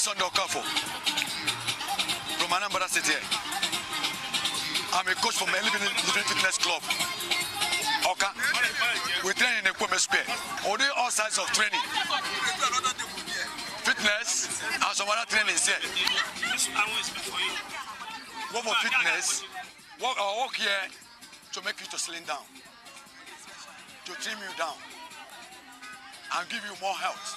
Sunday Okafo from Anambra City. I'm a coach from Living Fitness Club. Okay, we train in a Kwame Square. All sides of training, fitness and some other training here. Go for fitness. Walk here to make you to slim down, to trim you down, and give you more health.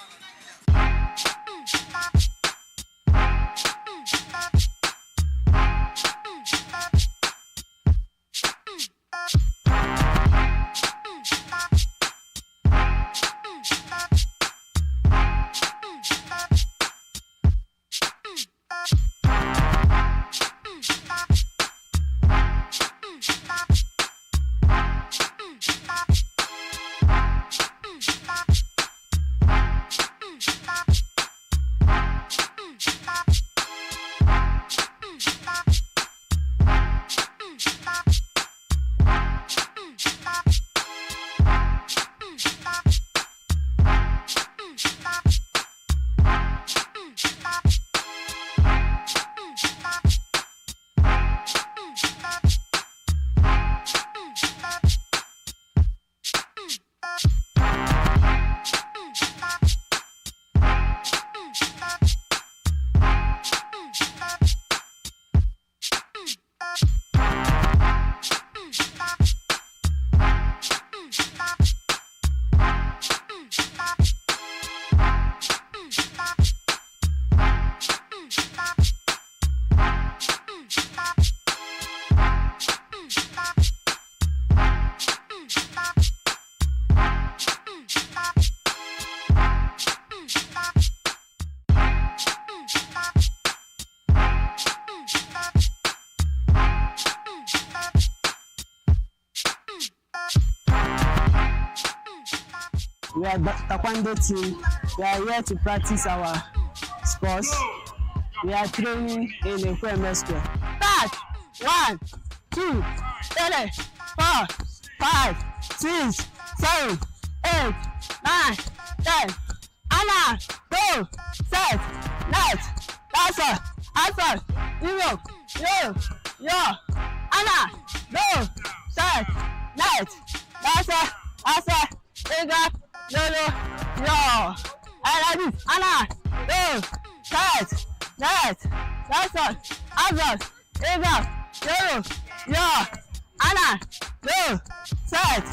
We are Taekwondo team. We are here to practice our sports. We are training in a Kwame Square. Start! 1, 2, 3, 4, 5, 6, 7, 8, 9, 10. Anna, go! Set! Net! That's all! Outside! Yo! Anna, go! Set! Net! That's all! Outside! Bigger! Yo! I like this. Anna, go! Set! Net! That's all! Outside! Bigger! Yo! Anna, go! Set!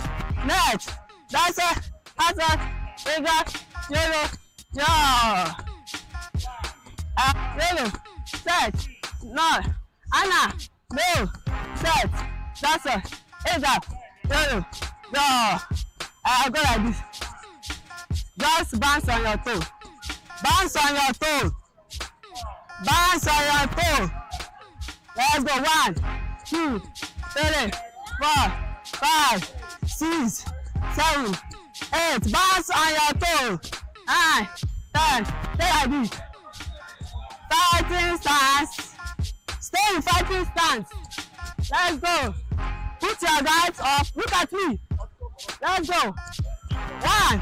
Net! That's all! Outside! Bigger! Yo! Set! No! Anna, go! Set! That's all! Yo! I go like this. Just bounce on your toe. Bounce on your toe. Bounce on your toe. Let's go. 1, 2, 3, 4, 5, 6, 7, 8. Bounce on your toe. 9, 10. Stay like this. Fighting stance. Stay in fighting stance. Let's go. Put your guards up. Look at me. Let's go. 1,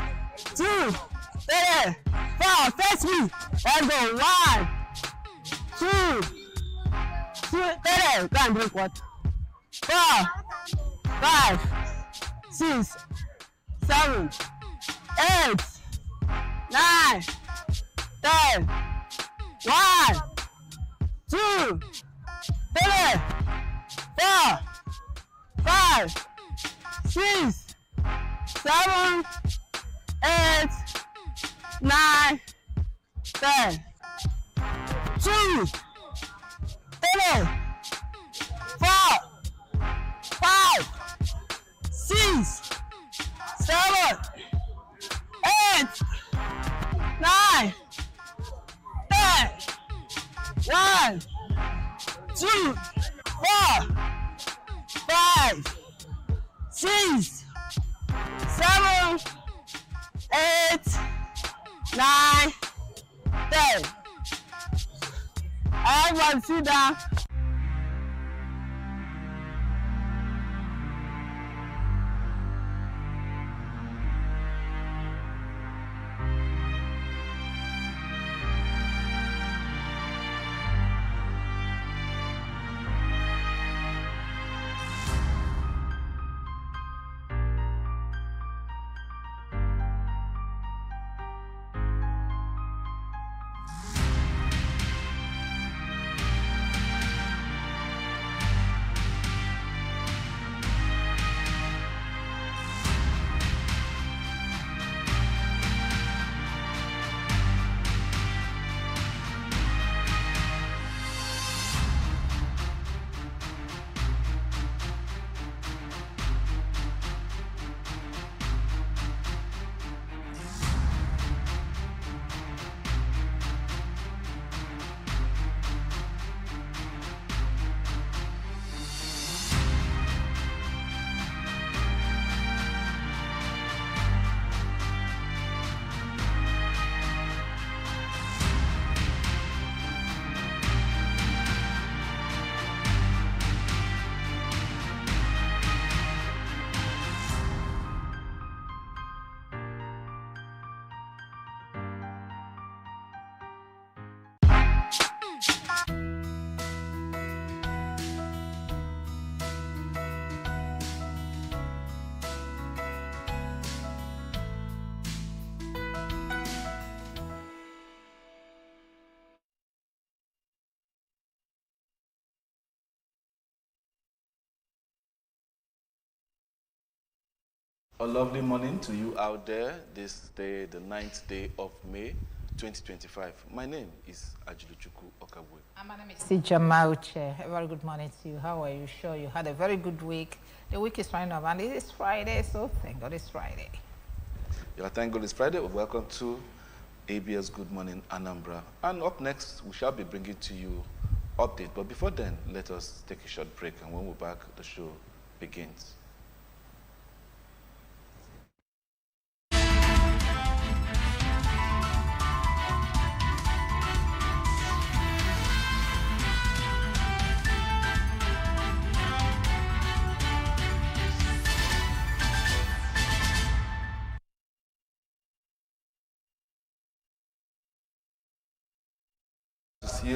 2, 3, 4. Face me. Let's go. 1, 2, 3. Go and drink water. 4, 5, 6, 7, 8, 9, 10. 1, 2, 3, 4, 5, 6, 7, 8, 9, 10. 2, 3, 4, 5, 6, 7, 8, 9, 10. 1, 2, 4, 5, 6, 7, 8, 9, 10. Everyone sit down. A lovely morning to you out there this day, the 9th day of May, 2025. My name is Ajiluchuku Okabwe. And my name is Sija Mauche. A very good morning to you. How are you? Sure you had a very good week. The week is running up and it is Friday, so thank God it's Friday. Yeah, thank God it's Friday. Welcome to ABS Good Morning Anambra. And up next, we shall be bringing to you update. But before then, let us take a short break, and when we're back, the show begins.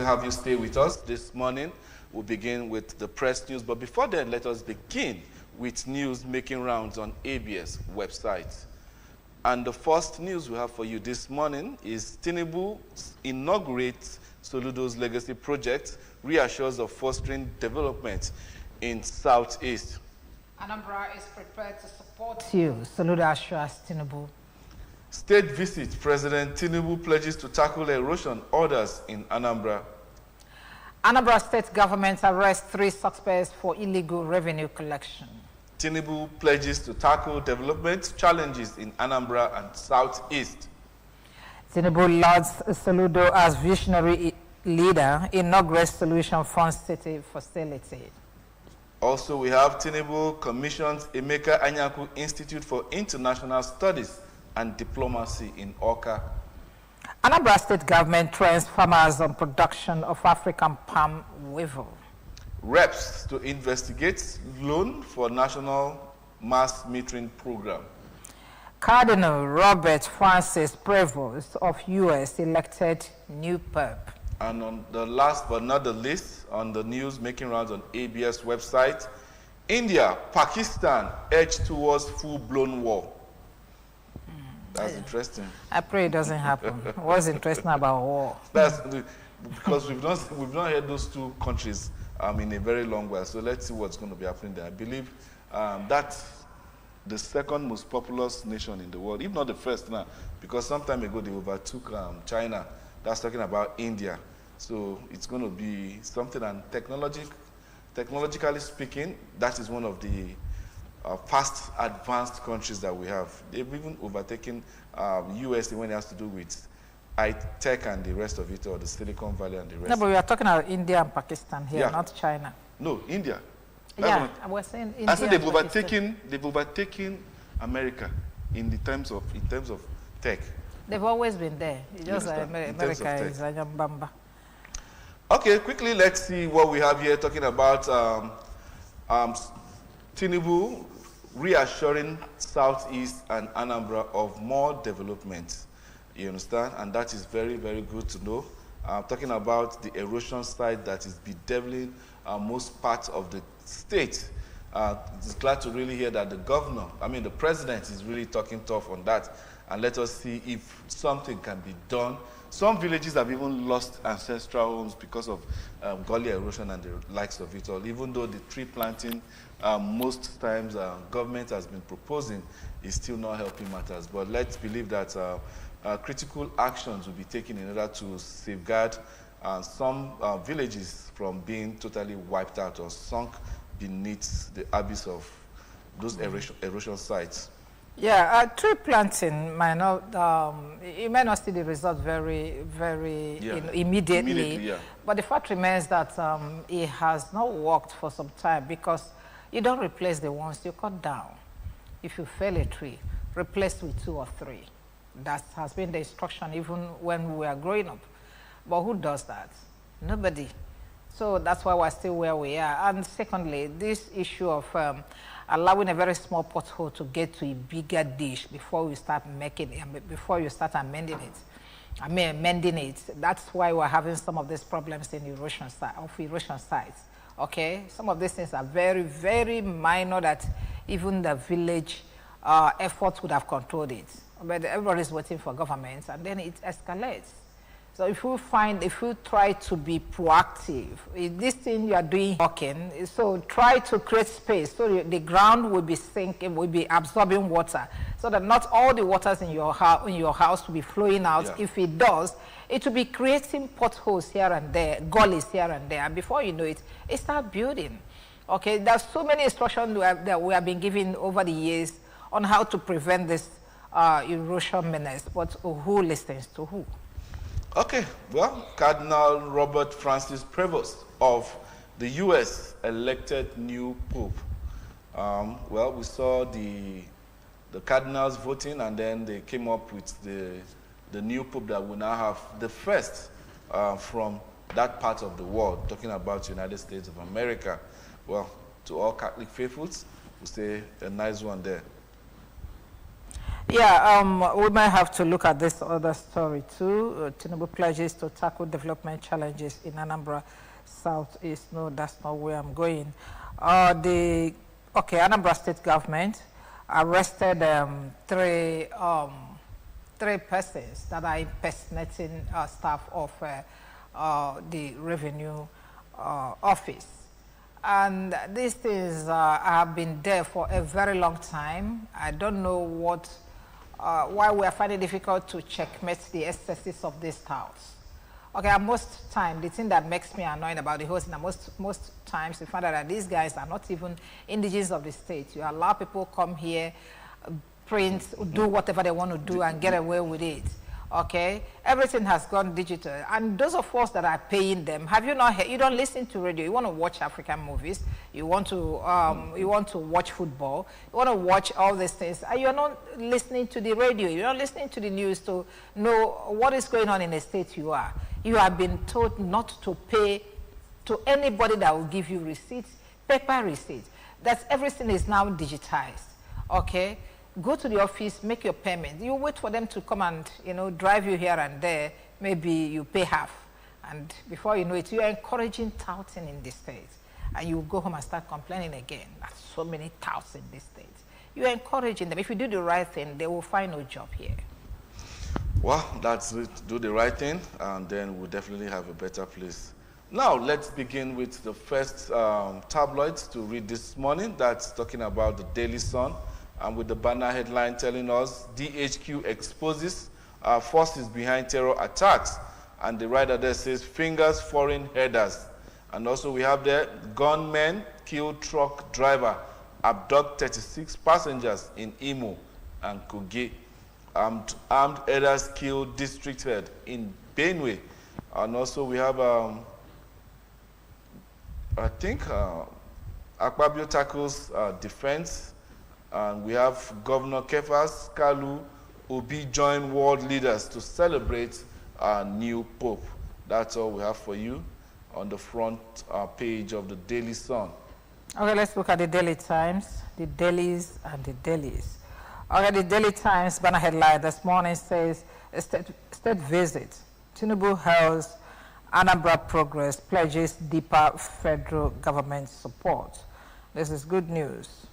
Have you stay with us this morning. We'll begin with the press news, but before then, let us begin with news making rounds on ABS website. And the first news we have for you this morning is Tinubu inaugurates Soludo's legacy project, reassures of fostering development in Southeast. Anambra is prepared to support you, Soludo assures Tinubu. State visit, President Tinubu pledges to tackle erosion orders in Anambra. Anambra state government arrests 3 suspects for illegal revenue collection. Tinubu pledges to tackle development challenges in Anambra and Southeast. Tinubu lauds Soludo as visionary leader, inaugurates Solution Fund City facility. Also, we have Tinubu commissions Emeka Anyaku Institute for International Studies and Diplomacy in Awka. Anambra state government trains farmers on production of African palm weevil. Reps to investigate loan for national mass metering program. Cardinal Robert Francis Prevost of U.S. elected new Pope. And on the last but not the least, on the news making rounds on ABS website, India, Pakistan edge towards full-blown war. That's interesting. I pray it doesn't happen. What's interesting about war? That's because we've not heard those two countries in a very long while. So let's see what's going to be happening there. I believe that's the second most populous nation in the world, if not the first now, because some time ago they overtook China. That's talking about India. So it's going to be something, and technologically speaking, that is one of the fast advanced countries that we have. They've even overtaken US when it has to do with tech and the rest of it, or the Silicon Valley and the rest. No, but we are talking about India and Pakistan here, not China. No, India. Yeah, I was saying India. I said they've overtaken America in terms of tech. They've always been there. It's just America is Bamba. Okay, quickly let's see what we have here, talking about Tinubu reassuring Southeast and Anambra of more development. You understand? And that is very, very good to know. Talking about the erosion side that is bedeviling most parts of the state. It's glad to really hear that the president is really talking tough on that. And let us see if something can be done. Some villages have even lost ancestral homes because of gully erosion and the likes of it all, even though the tree planting most times government has been proposing is still not helping matters. But let's believe that critical actions will be taken in order to safeguard some villages from being totally wiped out or sunk beneath the abyss of those erosion sites. Yeah, tree planting might not, you may not see the result very, very immediately. But the fact remains that it has not worked for some time, because you don't replace the ones you cut down. If you fell a tree, replace with 2 or 3. That has been the instruction even when we are growing up. But who does that? Nobody. So that's why we're still where we are. And secondly, this issue of allowing a very small pothole to get to a bigger dish before you start before you start amending it. That's why we're having some of these problems in erosion sites. Okay, some of these things are very, very minor that even the village efforts would have controlled it. But everybody's waiting for governments, and then it escalates. So if you try to be proactive, if this thing you are doing working, so try to create space so the ground will be sinking, will be absorbing water, so that not all the waters in your house will be flowing out. Yeah. If it does, it will be creating potholes here and there, gullies here and there, and before you know it, it starts building. Okay, there's so many instructions that we have been given over the years on how to prevent this erosion menace, but who listens to who? Okay, well, Cardinal Robert Francis Prevost of the U.S. elected new Pope. Well, we saw the cardinals voting, and then they came up with the new Pope that we now have, the first from that part of the world, talking about the United States of America. Well, to all Catholic faithfuls, we say a nice one there. Yeah, we might have to look at this other story too. Tinubu pledges to tackle development challenges in Anambra Southeast. No, that's not where I'm going. Anambra State government arrested three persons that are impersonating staff of the revenue office. And these things have been there for a very long time. I don't know why we are finding it difficult to checkmate the excesses of these touts. Okay, and most time, the thing that makes me annoyed about the whole thing, most times you find out that these guys are not even indigenous of the state. You allow people come here, print, do whatever they want to do and get away with it. Okay, everything has gone digital, and those of us that are paying them, have you not heard? You don't listen to radio. You want to watch African movies. You want to watch football. You want to watch all these things, and you're not listening to the radio. You're not listening to the news to know what is going on in the state you are. You have been told not to pay to anybody that will give you receipts, paper receipts. That everything is now digitized. Okay. Go to the office, make your payment. You wait for them to come and, drive you here and there. Maybe you pay half. And before you know it, you are encouraging touting in this state. And you go home and start complaining again. There's so many touts in this state. You are encouraging them. If you do the right thing, they will find no job here. Well, that's it. Do the right thing, and then we'll definitely have a better place. Now, let's begin with the first tabloids to read this morning. That's talking about the Daily Sun. And with the banner headline telling us, DHQ exposes forces behind terror attacks. And the writer there says, fingers foreign headers. And also we have there, gunmen kill truck driver, abduct 36 passengers in Imo and Kogi. Armed headers kill district head in Benue. And also we have, Akpabio tackles defense. And we have Governor Kefas Kalu Obi join world leaders to celebrate our new Pope. That's all we have for you on the front page of the Daily Sun. Okay, let's look at the Daily Times, the dailies and the dailies. Okay, the Daily Times banner headline this morning says, state visit. Tinubu hails Anambra progress, pledges deeper federal government support. This is good news.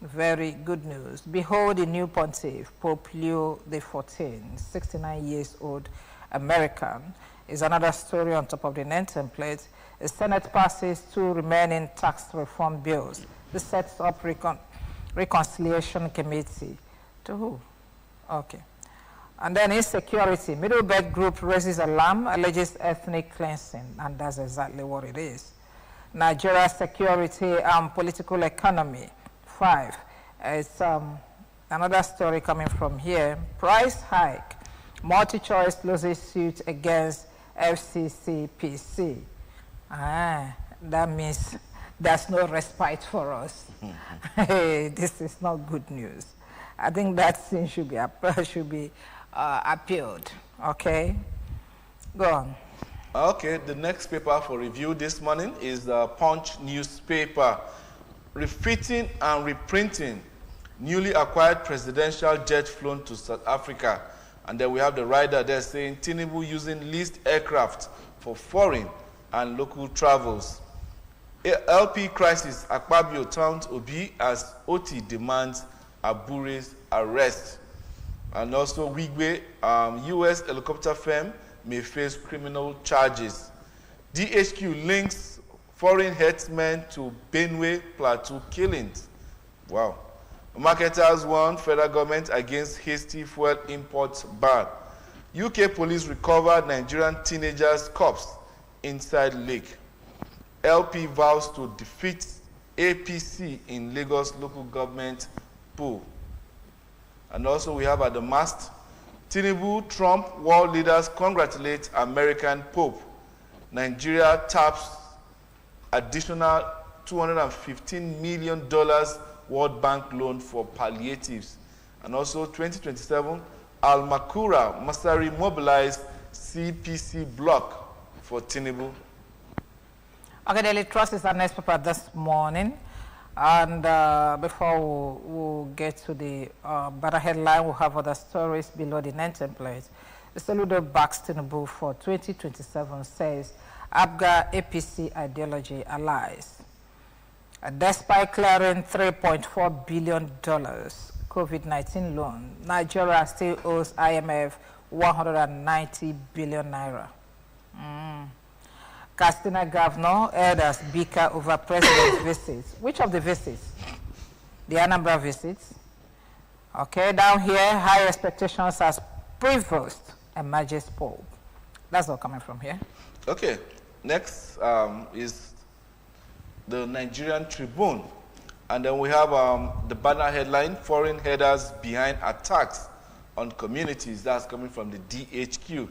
Very good news. Behold the new pontiff, Pope Leo XIV, 69 years old American, is another story on top of the name template. The Senate passes 2 remaining tax reform bills. This sets up reconciliation committee. To who? Okay. And then insecurity. Middleburg group raises alarm, alleges ethnic cleansing, and that's exactly what it is. Nigeria security and political economy. 5. It's another story coming from here. Price hike. Multi-choice loses suit against FCCPC. That means there's no respite for us. Hey, this is not good news. I think that thing should be appealed. Okay? Go on. Okay, the next paper for review this morning is the Punch newspaper. Refitting and reprinting newly acquired presidential jet flown to South Africa. And then we have the rider there saying Tinubu using leased aircraft for foreign and local travels. LP crisis, Akpabio turns Obi as OT demands Abure's arrest. And also Wigwe, US helicopter firm may face criminal charges. DHQ links foreign herdsmen to Benue Plateau killings. Wow. Marketers warn federal government against hasty fuel import ban. UK police recover Nigerian teenagers' corpse inside lake. LP vows to defeat APC in Lagos local government poll. And also we have at the mast, Tinubu, Trump, world leaders congratulate American Pope. Nigeria taps additional $215 million World Bank loan for palliatives. And also 2027, Al-Makura Masari mobilized CPC block for Tinubu. Okay, Daily Trust is our next paper this morning. And before we'll get to the better headline, we'll have other stories below the name template. The Saludo backs Tinubu for 2027, says ABGA APC ideology allies. Despite clearing $3.4 billion COVID-19 loan, Nigeria still owes IMF 190 billion naira. Castina Governor elders bicker over president's visits. Which of the visits? The Anambra visits. Okay, down here, high expectations as Provost emerges Pope. That's all coming from here. Okay, next is the Nigerian Tribune. And then we have the banner headline, foreign headers behind attacks on communities. That's coming from the DHQ.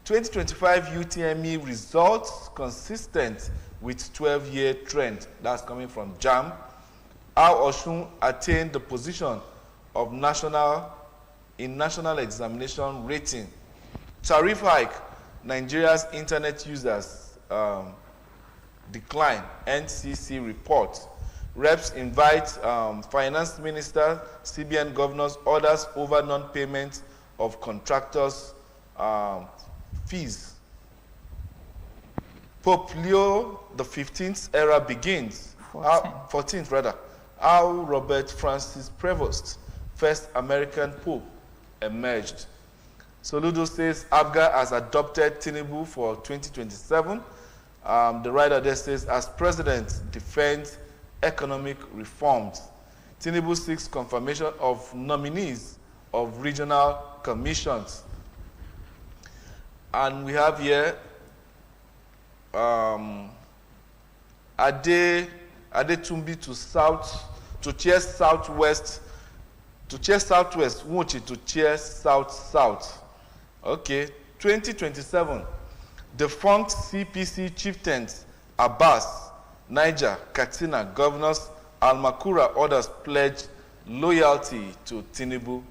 2025 UTME results consistent with 12-year trend. That's coming from JAM. How Osun attained the position of national examination rating. Tariff hike, Nigeria's internet users decline, NCC report. Reps invite finance minister, CBN governors, orders over non-payment of contractors' fees. Pope Leo the 15th era begins. 14th rather. How Robert Francis Prevost, first American Pope, emerged. Soludo says ABGA has adopted Tinubu for 2027. The writer there says, as president, defends economic reforms. Tinubu seeks confirmation of nominees of regional commissions. And we have here Ade Tumbi to chair Southwest, Wuchi to chair South. Okay, 2027, defunct CPC chieftains, Abbas, Niger, Katsina, governors, Al-Makura orders pledge loyalty to Tinubu.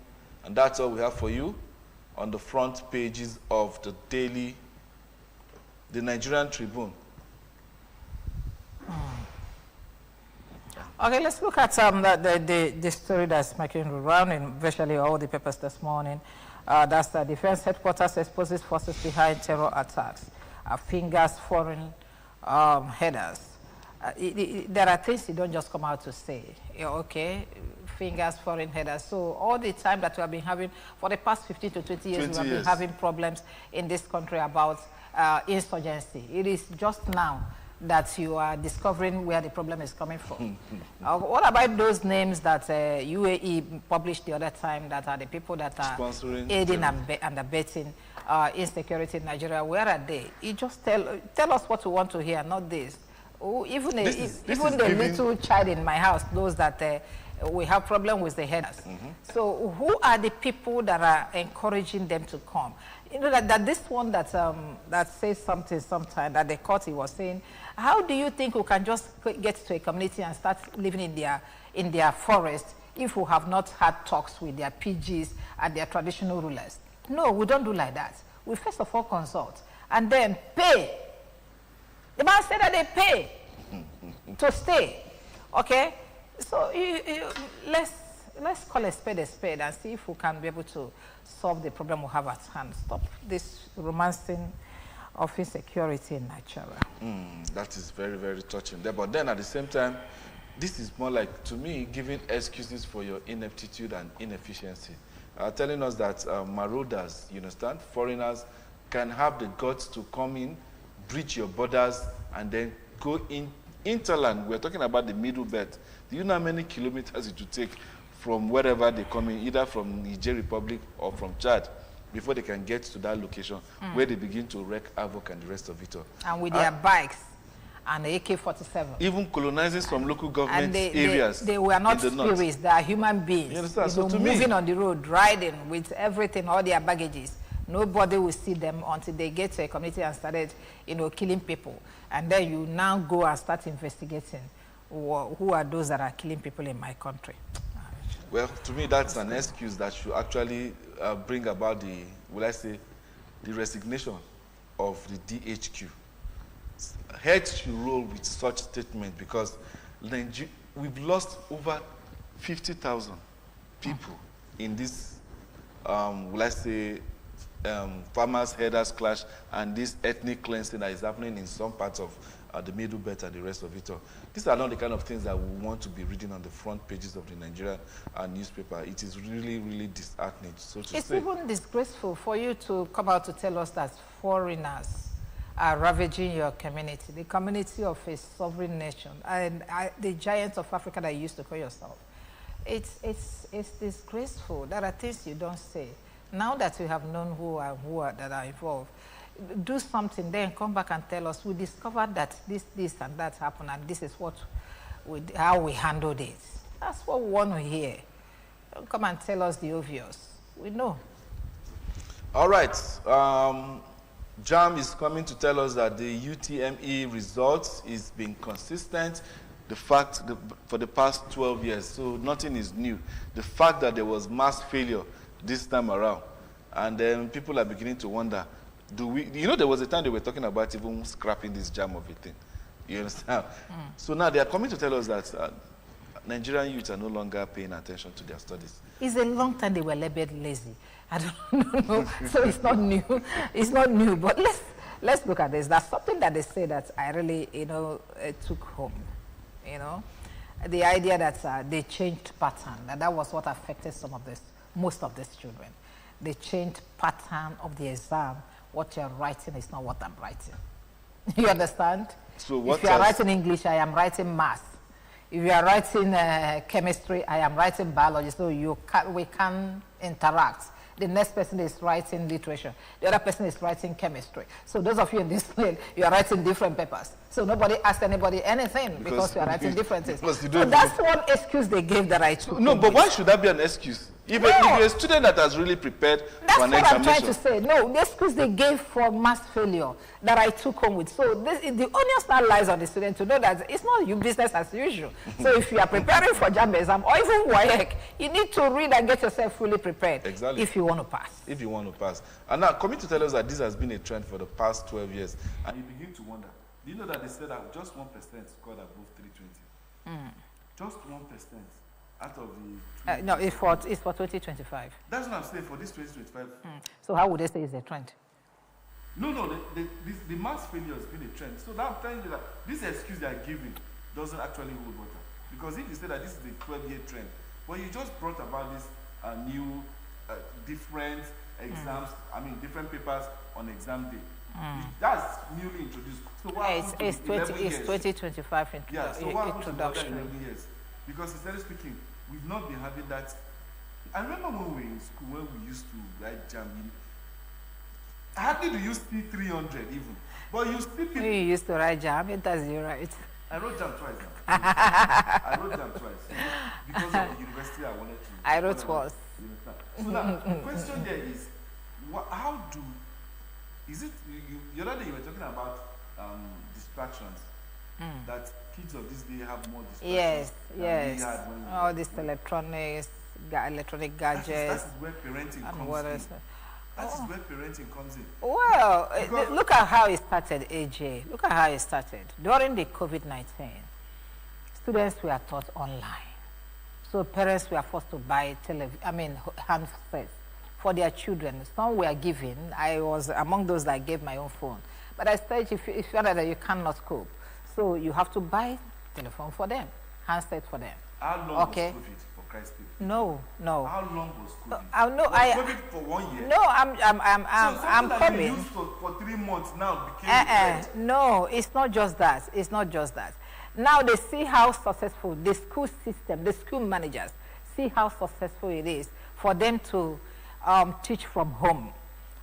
And that's all we have for you on the front pages of the Nigerian Tribune. Okay, let's look at the story that's making the round in virtually all the papers this morning. That's the Defense Headquarters exposes forces behind terror attacks. Fingers foreign headers. There are things you don't just come out to say. Okay, fingers foreign headers. So all the time that we have been having, for the past 15 to 20 years, we have been having problems in this country about insurgency. It is just now that you are discovering where the problem is coming from. What about those names that UAE published the other time that are the people that are sponsoring, aiding and abetting insecurity in Nigeria? Where are they? You just tell us what we want to hear, not this. Oh, even the little child in my house knows that we have problem with the headers. So who are the people that are encouraging them to come? You know that this one that says something sometime that the court he was saying, how do you think we can just get to a community and start living in their forest if we have not had talks with their PGs and their traditional rulers? No, we don't do like that. We first of all consult and then pay. The man said that they pay to stay. Okay, so let's call a spade and see if we can be able to solve the problem we have at hand. Stop this romancing of insecurity in Nigeria. That is very, very touching there. But then at the same time, this is more like, to me, giving excuses for your ineptitude and inefficiency. Telling us that marauders, you understand, foreigners can have the guts to come in, breach your borders, and then go in interland. We're talking about the middle belt. Do you know how many kilometers it would take from wherever they come in, either from Niger Republic or from Chad, before they can get to that location where they begin to wreak havoc and the rest of it all? And with their bikes and the AK-47. Even colonizing some local government areas. They were not spirits, they are human beings. You understand? So to moving me, on the road, riding with everything, all their baggages. Nobody will see them until they get to a community and started, killing people. And then you now go and start investigating who are those that are killing people in my country. Well, to me, that's an excuse that should actually bring about the, the resignation of the DHQ. Heads should roll with such statement, because we've lost over 50,000 people in this, farmers herders clash and this ethnic cleansing that is happening in some parts of the middle belt and the rest of it all. These are not the kind of things that we want to be reading on the front pages of the Nigerian newspaper. It is really, really disheartening, so to say. It's even disgraceful for you to come out to tell us that foreigners are ravaging your community, the community of a sovereign nation, and the giants of Africa that you used to call yourself. It's disgraceful. There are things you don't say. Now that you have known who are that are involved, do something, then come back and tell us, we discovered that this and that happened, and this is how we handled it. That's what we want to hear. Don't come and tell us the obvious. We know. All right. JAM is coming to tell us that the UTME results is being consistent. The fact for the past 12 years, so nothing is new. The fact that there was mass failure this time around, and then people are beginning to wonder, there was a time they were talking about even scrapping this JAM of a thing. You understand? So now they are coming to tell us that Nigerian youths are no longer paying attention to their studies. It's a long time they were labeled lazy. I don't know. So it's not new. It's not new. But let's look at this. That's something that they say that I really, took home. The idea that they changed pattern. That was what affected most of these children. They changed pattern of the exam. What you're writing is not what I'm writing. You understand? So if you are writing English, I am writing math. If you are writing chemistry, I am writing biology. So we can interact. The next person is writing literature. The other person is writing chemistry. So those of you in this field, you are writing different papers. So nobody asked anybody anything because you are writing different things. So that's one excuse they gave that I took. No, but why should that be an excuse? If you're a student that has really prepared for an examination. That's what I'm trying to say. No, the excuse they gave for mass failure that I took home with. So the onus now lies on the student to know that it's not your business as usual. So if you are preparing for JAMB exam or even WAEC, you need to read and get yourself fully prepared. Exactly. If you want to pass. If you want to pass. And now, coming to tell us that this has been a trend for the past 12 years. And you begin to wonder, do you know that they said that just 1% scored above 320? Just 1%. Out of the... no, it's for 2025. That's what I'm saying, for this 2025. So how would they say it's a trend? No, the mass failure has been a trend. So now I'm telling you that this excuse they are giving doesn't actually hold water. Because if you say that this is the 12-year trend, well, you just brought about this new, different exams, different papers on exam day. That's newly introduced. So what it's 2025 introduction. Because sincerely speaking, we've not been having that. I remember when we were in school, when we used to write JAM, hardly do you see 300 even. But you see people. You used to write JAM, it does you right. I wrote JAM twice now. I wrote JAM twice. Because of the university I wanted to. I wrote once. So now, the question there is, the other day you were talking about distractions. That kids of this day have more distractions. Yes. All these electronic gadgets. That is where parenting comes in. That is where parenting comes in. Well, look at how it started, AJ. Look at how it started. During the COVID-19, students were taught online. So parents were forced to buy handsets for their children. Some were given. I was among those that gave my own phone. But I said, if you feel that you cannot cope, so you have to buy telephone for them, handset for them. How long was COVID for Christ's sake? No. How long was COVID? COVID for 1 year? No, I'm coming. Used for 3 months now became no, it's not just that. It's not just that. Now they see how successful the school system, the school managers, see how successful it is for them to teach from home.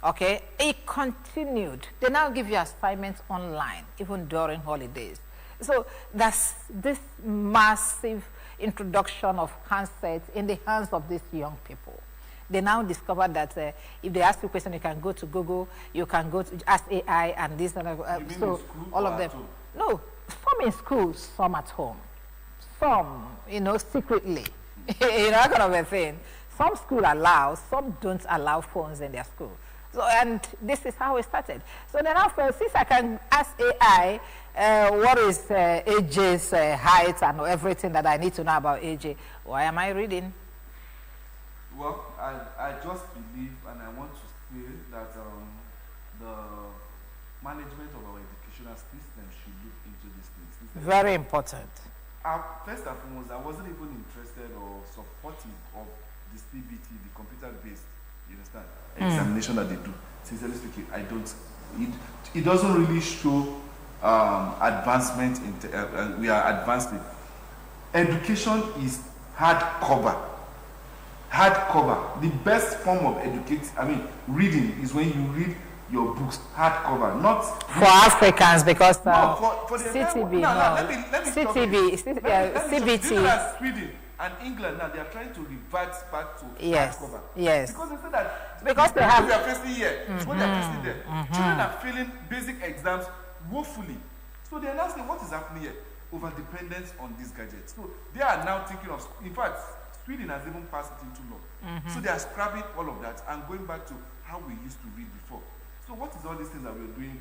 Okay, it continued. They now give you assignments online, even during holidays. So that's this massive introduction of handsets in the hands of these young people. They now discover that if they ask you a question, you can go to Google, you can go to Ask AI and this and so all of them. No, some in school, some at home, some secretly, that kind of a thing. Some schools allow, some don't allow phones in their school. So, and this is how it started. So then after, since I can ask AI what is AJ's height and everything that I need to know about AJ, why am I reading? Well, I just believe, and I want to say that the management of our educational system should look into these things. Very important. First and foremost, I wasn't even interested or supportive of the CBT, the computer-based, you understand, examination that they do. Sincerely speaking, I don't. It doesn't really show advancement. We are advancing. Education is hardcover. Hardcover. The best form of reading is when you read your books hardcover, not for Africans, because no, for the CTB, let me CBT. People are Sweden and England now, they are trying to revert back to hardcover. Yes. Because they say that because they have we are facing here, it's what they are facing there. Children are failing basic exams woefully. So they are now saying, what is happening here? Over dependence on these gadgets. So they are now thinking of, in fact, Sweden has even passed it into law. So they are scrapping all of that and going back to how we used to read before. So what is all these things that we're doing?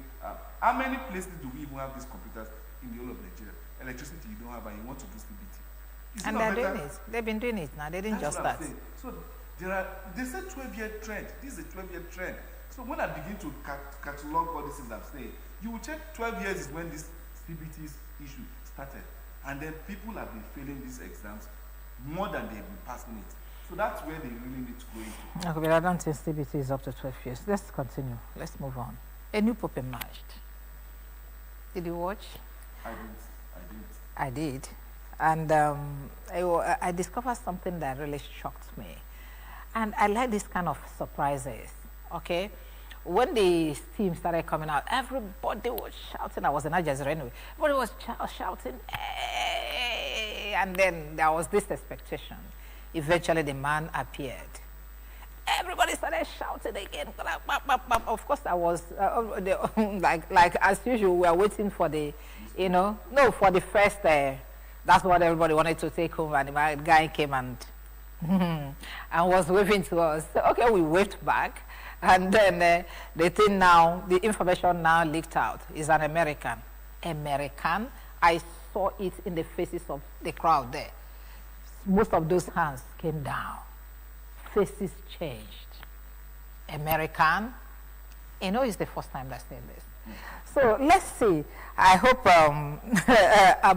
How many places do we even have these computers in the whole of Nigeria? Electricity you don't have and you want to do CBT. And they're doing it. They've been doing it now. They didn't just start. So they said 12-year trend. This is a 12-year trend. So when I begin to catalog all these things I'm saying, you will check 12 years is when this CBT issue started. And then people have been failing these exams more than they've been passing it. So that's where they really need to go into. Okay, but I don't think CBT is up to 12 years. Let's continue. Let's move on. A new pope emerged. Did you watch? I did. And I discovered something that really shocked me. And I like this kind of surprises, okay? When the steam started coming out, everybody was shouting. I was in Al Jazeera anyway. Everybody was shouting, hey! And then there was this expectation. Eventually, the man appeared. Everybody started shouting again. Of course, I was like as usual. We are waiting for the, for the first. That's what everybody wanted to take home, and the guy came and was waving to us. So, okay, we waved back, and then the information now leaked out. He's an American. I saw it in the faces of the crowd there. Most of those hands came down. Faces changed. American. It's the first time they're saying this. So let's see. I hope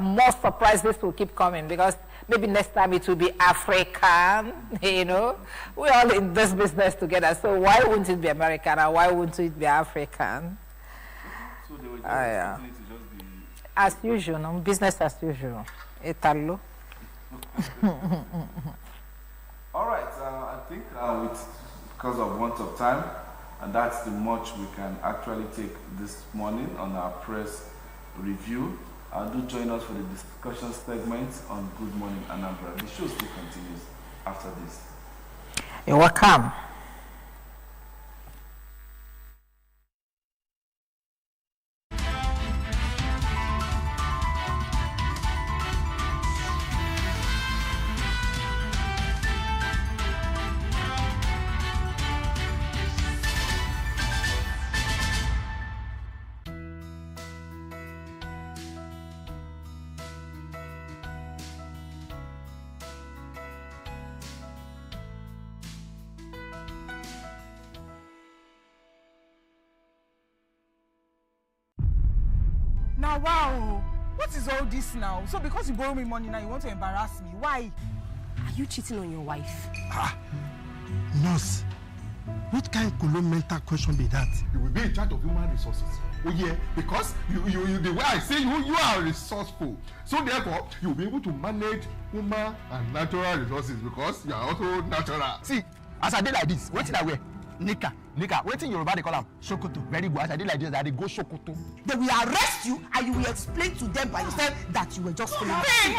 more surprises will keep coming, because maybe next time it will be African. We're all in this business together. So why wouldn't it be American, and why wouldn't it be African? So they were just to just be as usual, business as usual. Italo. All right, I think because of want of time, and that's the much we can actually take this morning on our press review. Do join us for the discussion segment on Good Morning Anambra. The show still continues after this. You're welcome. Now, wow, what is all this now? So because you borrow me money now, you want to embarrass me? Why? Are you cheating on your wife? Nurse, what kind of mental question be that? You will be in charge of human resources. Oh yeah, because you the way I say you are resourceful. So therefore, you'll be able to manage human and natural resources because you are also natural. See, as I did like this, what did I wear? Nika, waiting Yoruba they call them Sokoto. Very good. As I did like this, I did go Sokoto. They will arrest you and you will explain to them by yourself that you were just following. Hey,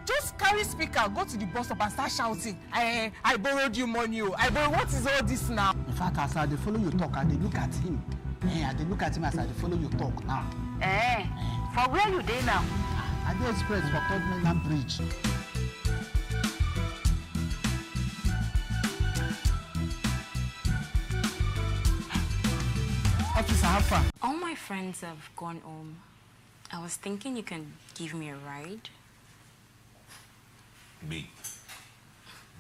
just carry speaker, go to the bus stop and start shouting. I borrowed you money. I borrowed. What is all this now? In fact, as I follow you talk, and they look at him. They look at him as I follow you talk now. For where you dey now? I dey express for Third Mainland Bridge. Officer, how far? All my friends have gone home. I was thinking you can give me a ride. Me?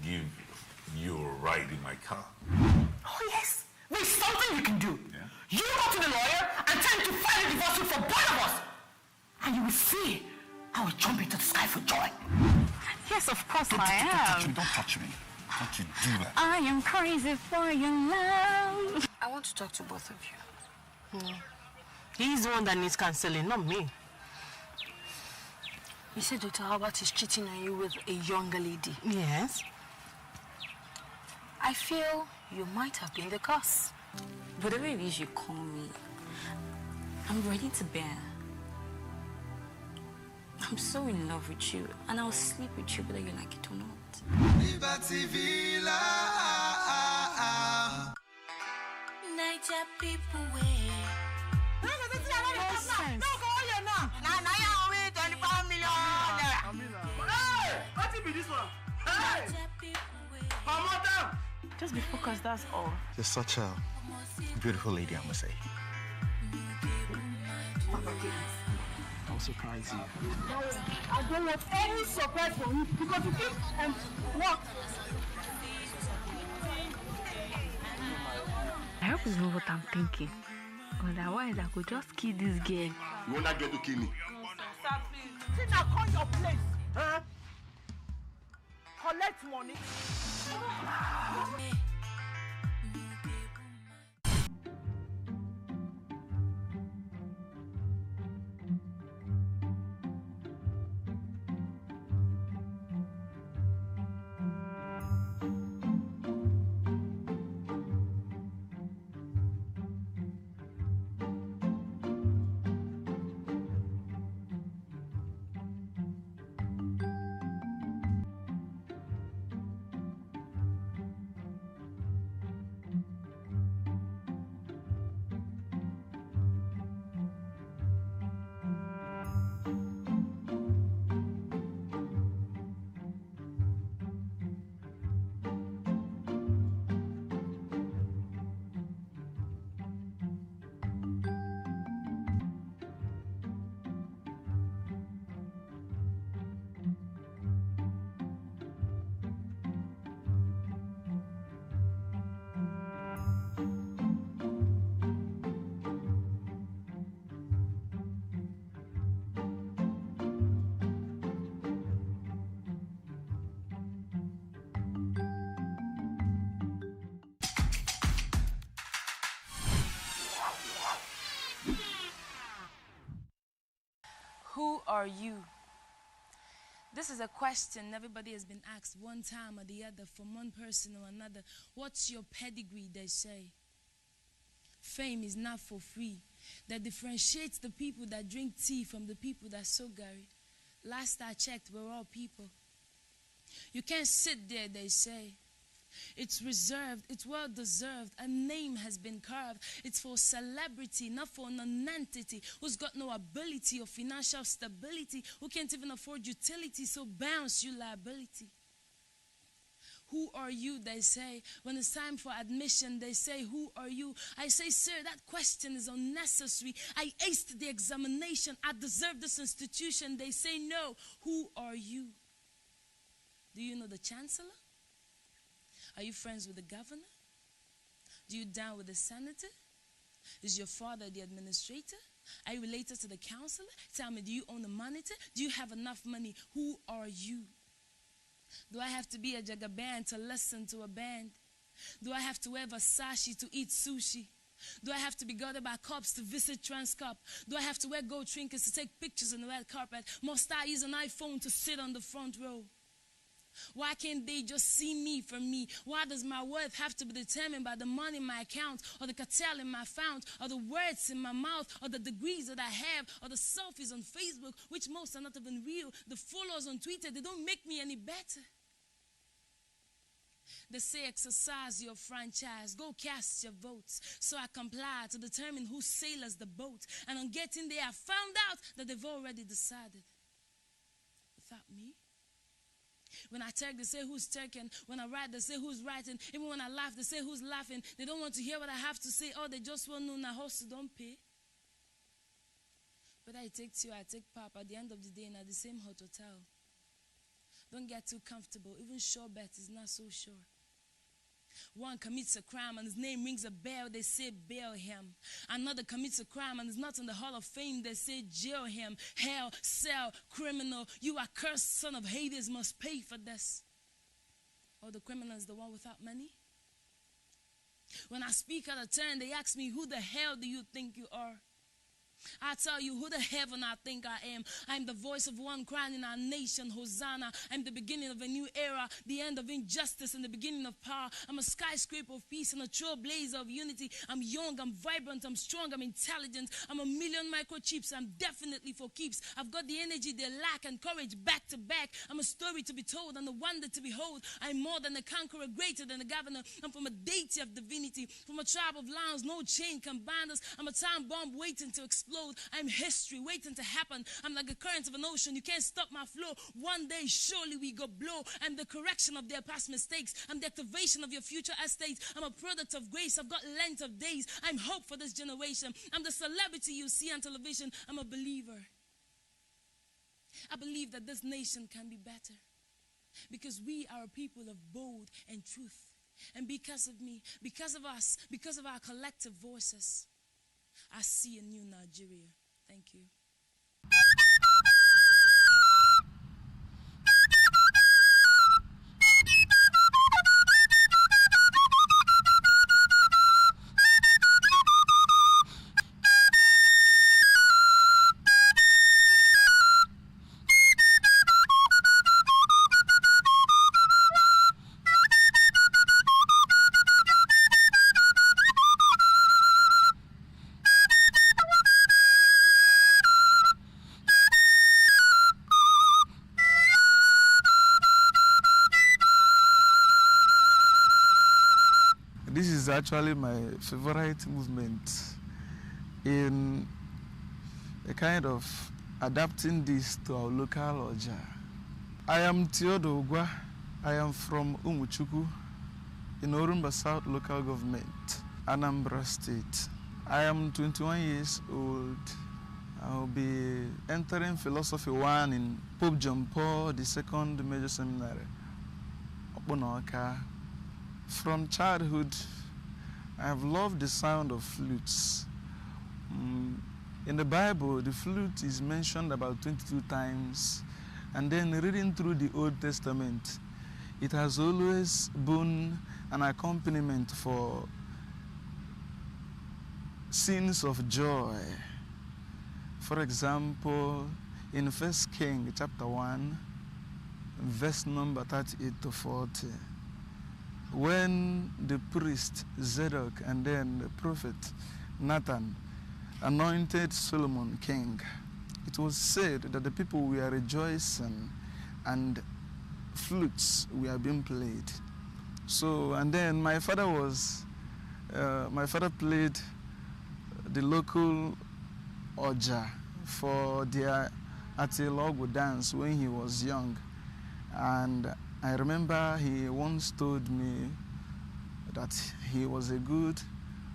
Give you a ride in my car? Oh yes, there's something you can do. Yeah? You go to the lawyer and tell him to file a divorce for both of us. And you will see I will jump into the sky for joy. Yes, of course I am. Don't touch me. Don't you do that. I am crazy for your love. I want to talk to both of you. He's the one that needs counseling, not me. You said Dr. Albert is cheating on you with a younger lady. Yes. I feel you might have been the cause. Whatever it is you call me, I'm ready to bear. I'm so in love with you, and I'll sleep with you whether you like it or not. Liberty Villa. Niger people way. Just be focused, that's all. You're such a beautiful lady, I must say. I'll surprise you. I don't want any surprise from you because you think what? I hope it's not what I'm thinking. Otherwise, I could just kill this girl. You want that girl to kill me? Sir, please. See now, call your place. Huh? Collect money. Who are you? This is a question everybody has been asked one time or the other from one person or another. What's your pedigree, they say. Fame is not for free. That differentiates the people that drink tea from the people that sow gari. Last I checked, we're all people. You can't sit there, they say. It's reserved, it's well deserved. A name has been carved. It's for celebrity, not for non-entity who's got no ability or financial stability, who can't even afford utility, so bounce you liability. Who are you, they say. When it's time for admission, they say, who are you? I say, sir, that question is unnecessary. I aced the examination. I deserve this institution. They say, no. Who are you? Do you know the chancellor? Are you friends with the governor? Do you dine with the senator? Is your father the administrator? Are you related to the counselor? Tell me, do you own a monitor? Do you have enough money? Who are you? Do I have to be a jagaban to listen to a band? Do I have to wear Versace to eat sushi? Do I have to be guarded by cops to visit Transcorp? Do I have to wear gold trinkets to take pictures on the red carpet? Must I use an iPhone to sit on the front row? Why can't they just see me for me? Why does my worth have to be determined by the money in my account, or the cartel in my fount, or the words in my mouth, or the degrees that I have, or the selfies on Facebook, which most are not even real, the followers on Twitter, they don't make me any better. They say exercise your franchise, go cast your votes. So I comply to determine who sailors the boat. And on getting there, I found out that they've already decided. Without me. When I talk, they say who's talking. When I write, they say who's writing. Even when I laugh, they say who's laughing. They don't want to hear what I have to say. Oh, they just want to know now host don't pay. But I take you, I take Pap at the end of the day and at the same hot hotel. Don't get too comfortable. Even sure bet is not so sure. One commits a crime and his name rings a bell, they say bail him. Another commits a crime and is not in the Hall of Fame, they say jail him. Hell, cell, criminal, you are cursed son of Hades, must pay for this. Or the criminal is the one without money? When I speak out of turn, they ask me, who the hell do you think you are? I tell you who the heaven I think I am. I'm the voice of one crying in our nation, Hosanna. I'm the beginning of a new era, the end of injustice and the beginning of power. I'm a skyscraper of peace and a trailblazer of unity. I'm young, I'm vibrant, I'm strong, I'm intelligent. I'm a million microchips, I'm definitely for keeps. I've got the energy they lack and courage back to back. I'm a story to be told and a wonder to behold. I'm more than a conqueror, greater than a governor. I'm from a deity of divinity, from a tribe of lions, no chain can bind us. I'm a time bomb waiting to explode. I'm history waiting to happen. I'm like a current of an ocean. You can't stop my flow. One day surely we go blow. I'm the correction of their past mistakes. I'm the activation of your future estates. I'm a product of grace. I've got length of days. I'm hope for this generation. I'm the celebrity you see on television. I'm a believer. I believe that this nation can be better because we are a people of bold and truth. And because of me, because of us, because of our collective voices, I see a new Nigeria. Thank you. This is actually my favorite movement in a kind of adapting this to our local Oja. I am Theodore Ogwa. I am from Umuchuku in Orumba South Local Government, Anambra State. I am 21 years old. I will be entering Philosophy 1 in Pope John Paul II Major Seminary, Obonoka. From childhood, I have loved the sound of flutes. In the Bible, the flute is mentioned about 22 times, and then reading through the Old Testament, it has always been an accompaniment for scenes of joy. For example, in 1 Kings chapter 1, verse number 38 to 40, when the priest Zadok and then the prophet Nathan anointed Solomon king, it was said that the people were rejoicing and flutes were being played. So, and then my father played the local Oja for their Atilogo dance when he was young. And I remember he once told me that he was a good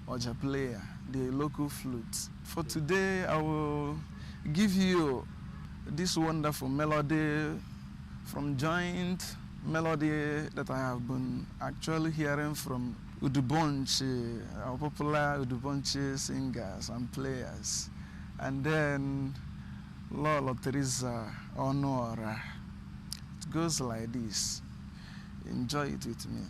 Oja player, the local flute. For today, I will give you this wonderful melody from joint melody that I have been actually hearing from Udubonchi, our popular Udubonchi singers and players. And then Lolo Teresa Honora. It goes like this. enjoy it with me.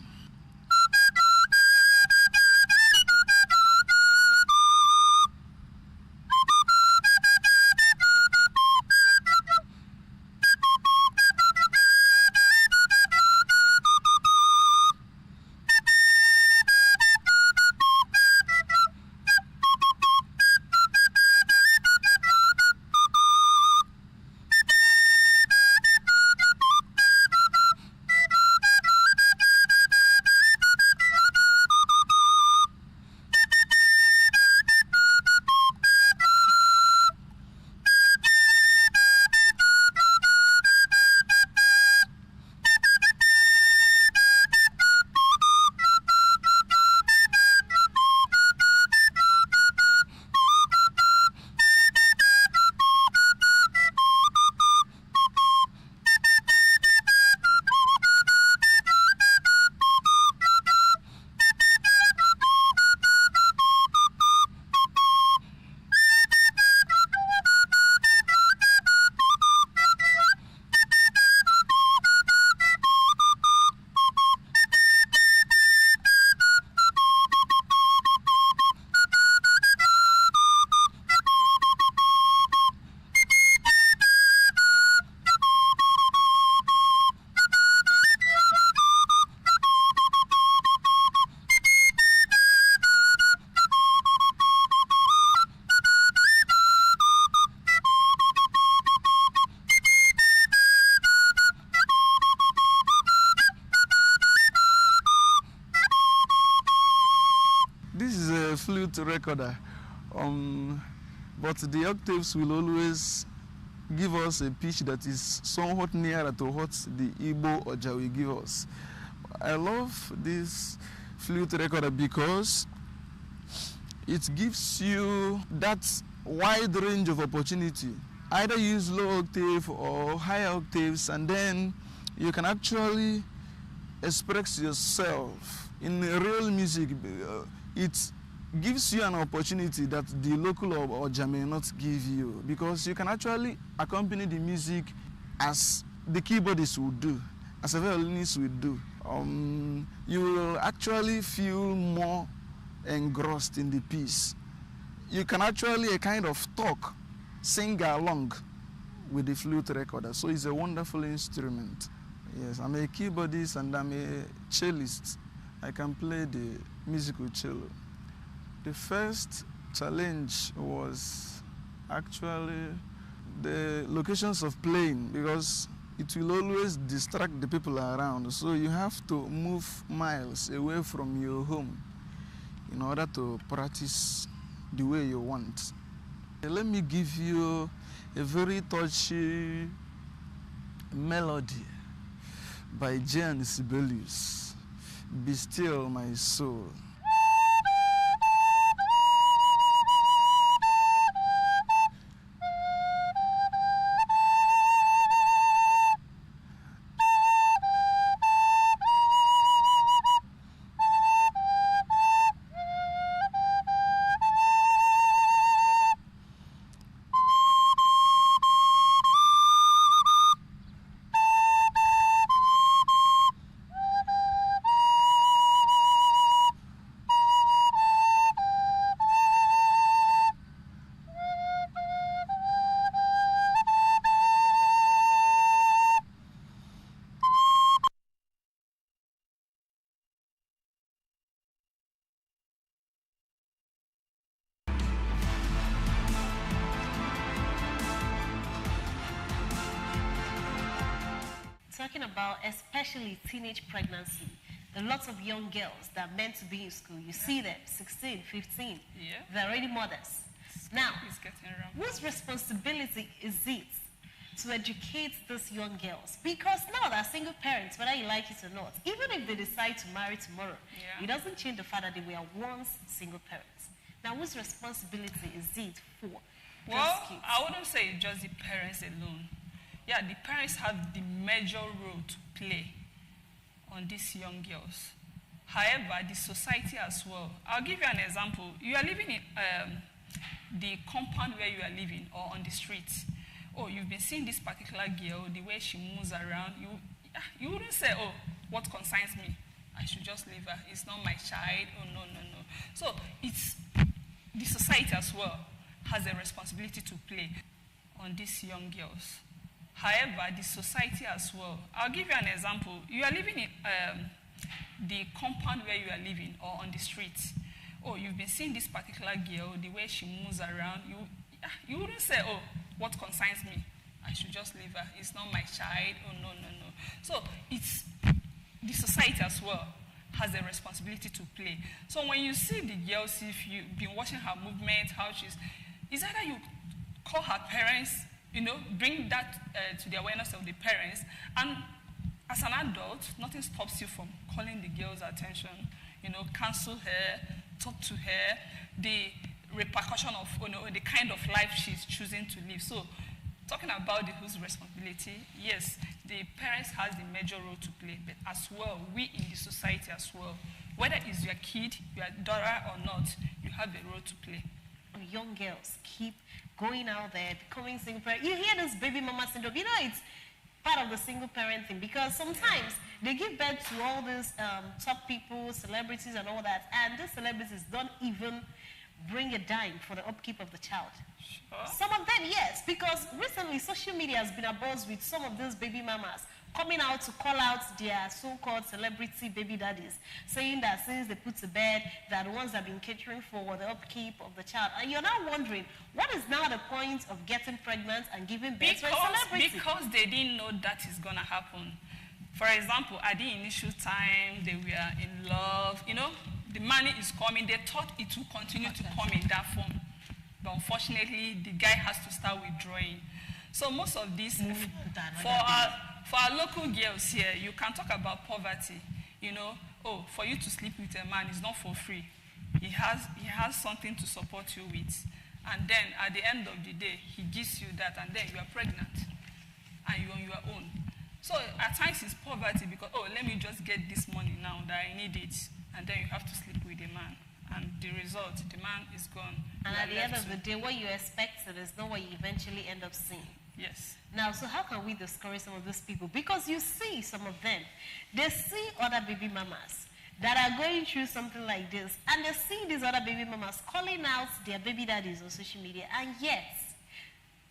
This is a flute recorder, but the octaves will always give us a pitch that is somewhat nearer to what the Igbo Oja will give us. I love this flute recorder because it gives you that wide range of opportunity. Either use low octave or high octaves, and then you can actually express yourself in real music. It gives you an opportunity that the local Oja may not give you, because you can actually accompany the music as the keyboardist would do, as a violinist would do. You will actually feel more engrossed in the piece. You can actually kind of talk, sing along with the flute recorder. So it's a wonderful instrument. Yes, I'm a keyboardist and I'm a cellist. I can play the musical cello. The first challenge was actually the locations of playing, because it will always distract the people around. So you have to move miles away from your home in order to practice the way you want. Let me give you a very touchy melody by Jan Sibelius. Be still, my soul. Talking about especially teenage pregnancy, there are lots of young girls that are meant to be in school. You see them, 16, 15. Yeah. They're already mothers. Now, whose responsibility is it to educate these young girls? Because now they're single parents, whether you like it or not. Even if they decide to marry tomorrow, it doesn't change the fact that they were once single parents. Now, whose responsibility is it for Well, I wouldn't say just the parents alone. Yeah, the parents have the major role to play on these young girls. However, the society as well. I'll give you an example. You are living in the compound where you are living, or on the street. Oh, you've been seeing this particular girl, the way she moves around. You wouldn't say, oh, what concerns me? I should just leave her. It's not my child. Oh, no, no, no. So it's the society as well has a responsibility to play on these young girls. However, the society as well. I'll give you an example. You are living in the compound where you are living or on the street. Oh, you've been seeing this particular girl, the way she moves around. You wouldn't say, oh, what concerns me? I should just leave her. It's not my child. Oh, no, no, no. So it's the society as well has a responsibility to play. So when you see the girls, if you've been watching her movement, how it's either you call her parents, bring that to the awareness of the parents, and as an adult, nothing stops you from calling the girl's attention, counsel her, talk to her, the repercussion of the kind of life she's choosing to live. So talking about the whose responsibility, yes, the parents has the major role to play, but as well, we in the society as well, whether it's your kid, your daughter or not, you have a role to play. Young girls keep going out there, becoming single parent. You hear this baby mama syndrome. It's part of the single parent thing, because sometimes they give birth to all these top people, celebrities and all that, and these celebrities don't even bring a dime for the upkeep of the child. Sure. Some of them, yes, because recently social media has been abuzz with some of these baby mamas coming out to call out their so-called celebrity baby daddies, saying that since they put to bed, they're the ones that have been catering for the upkeep of the child. And you're now wondering, what is now the point of getting pregnant and giving birth to a celebrity? Because they didn't know that is going to happen. For example, at the initial time, they were in love, the money is coming. They thought it would continue to come in that form. But unfortunately, the guy has to start withdrawing. So most of this, for our local girls here, you can talk about poverty. For you to sleep with a man is not for free. He has something to support you with. And then at the end of the day, he gives you that, and then you are pregnant. And you're on your own. So at times it's poverty because, let me just get this money now that I need it. And then you have to sleep with a man. And the result, the man is gone. And at the end of the day, what you expected is not what you eventually end up seeing. Yes. Now, so how can we discourage some of these people? Because you see some of them, they see other baby mamas that are going through something like this, and they see these other baby mamas calling out their baby daddies on social media, and yet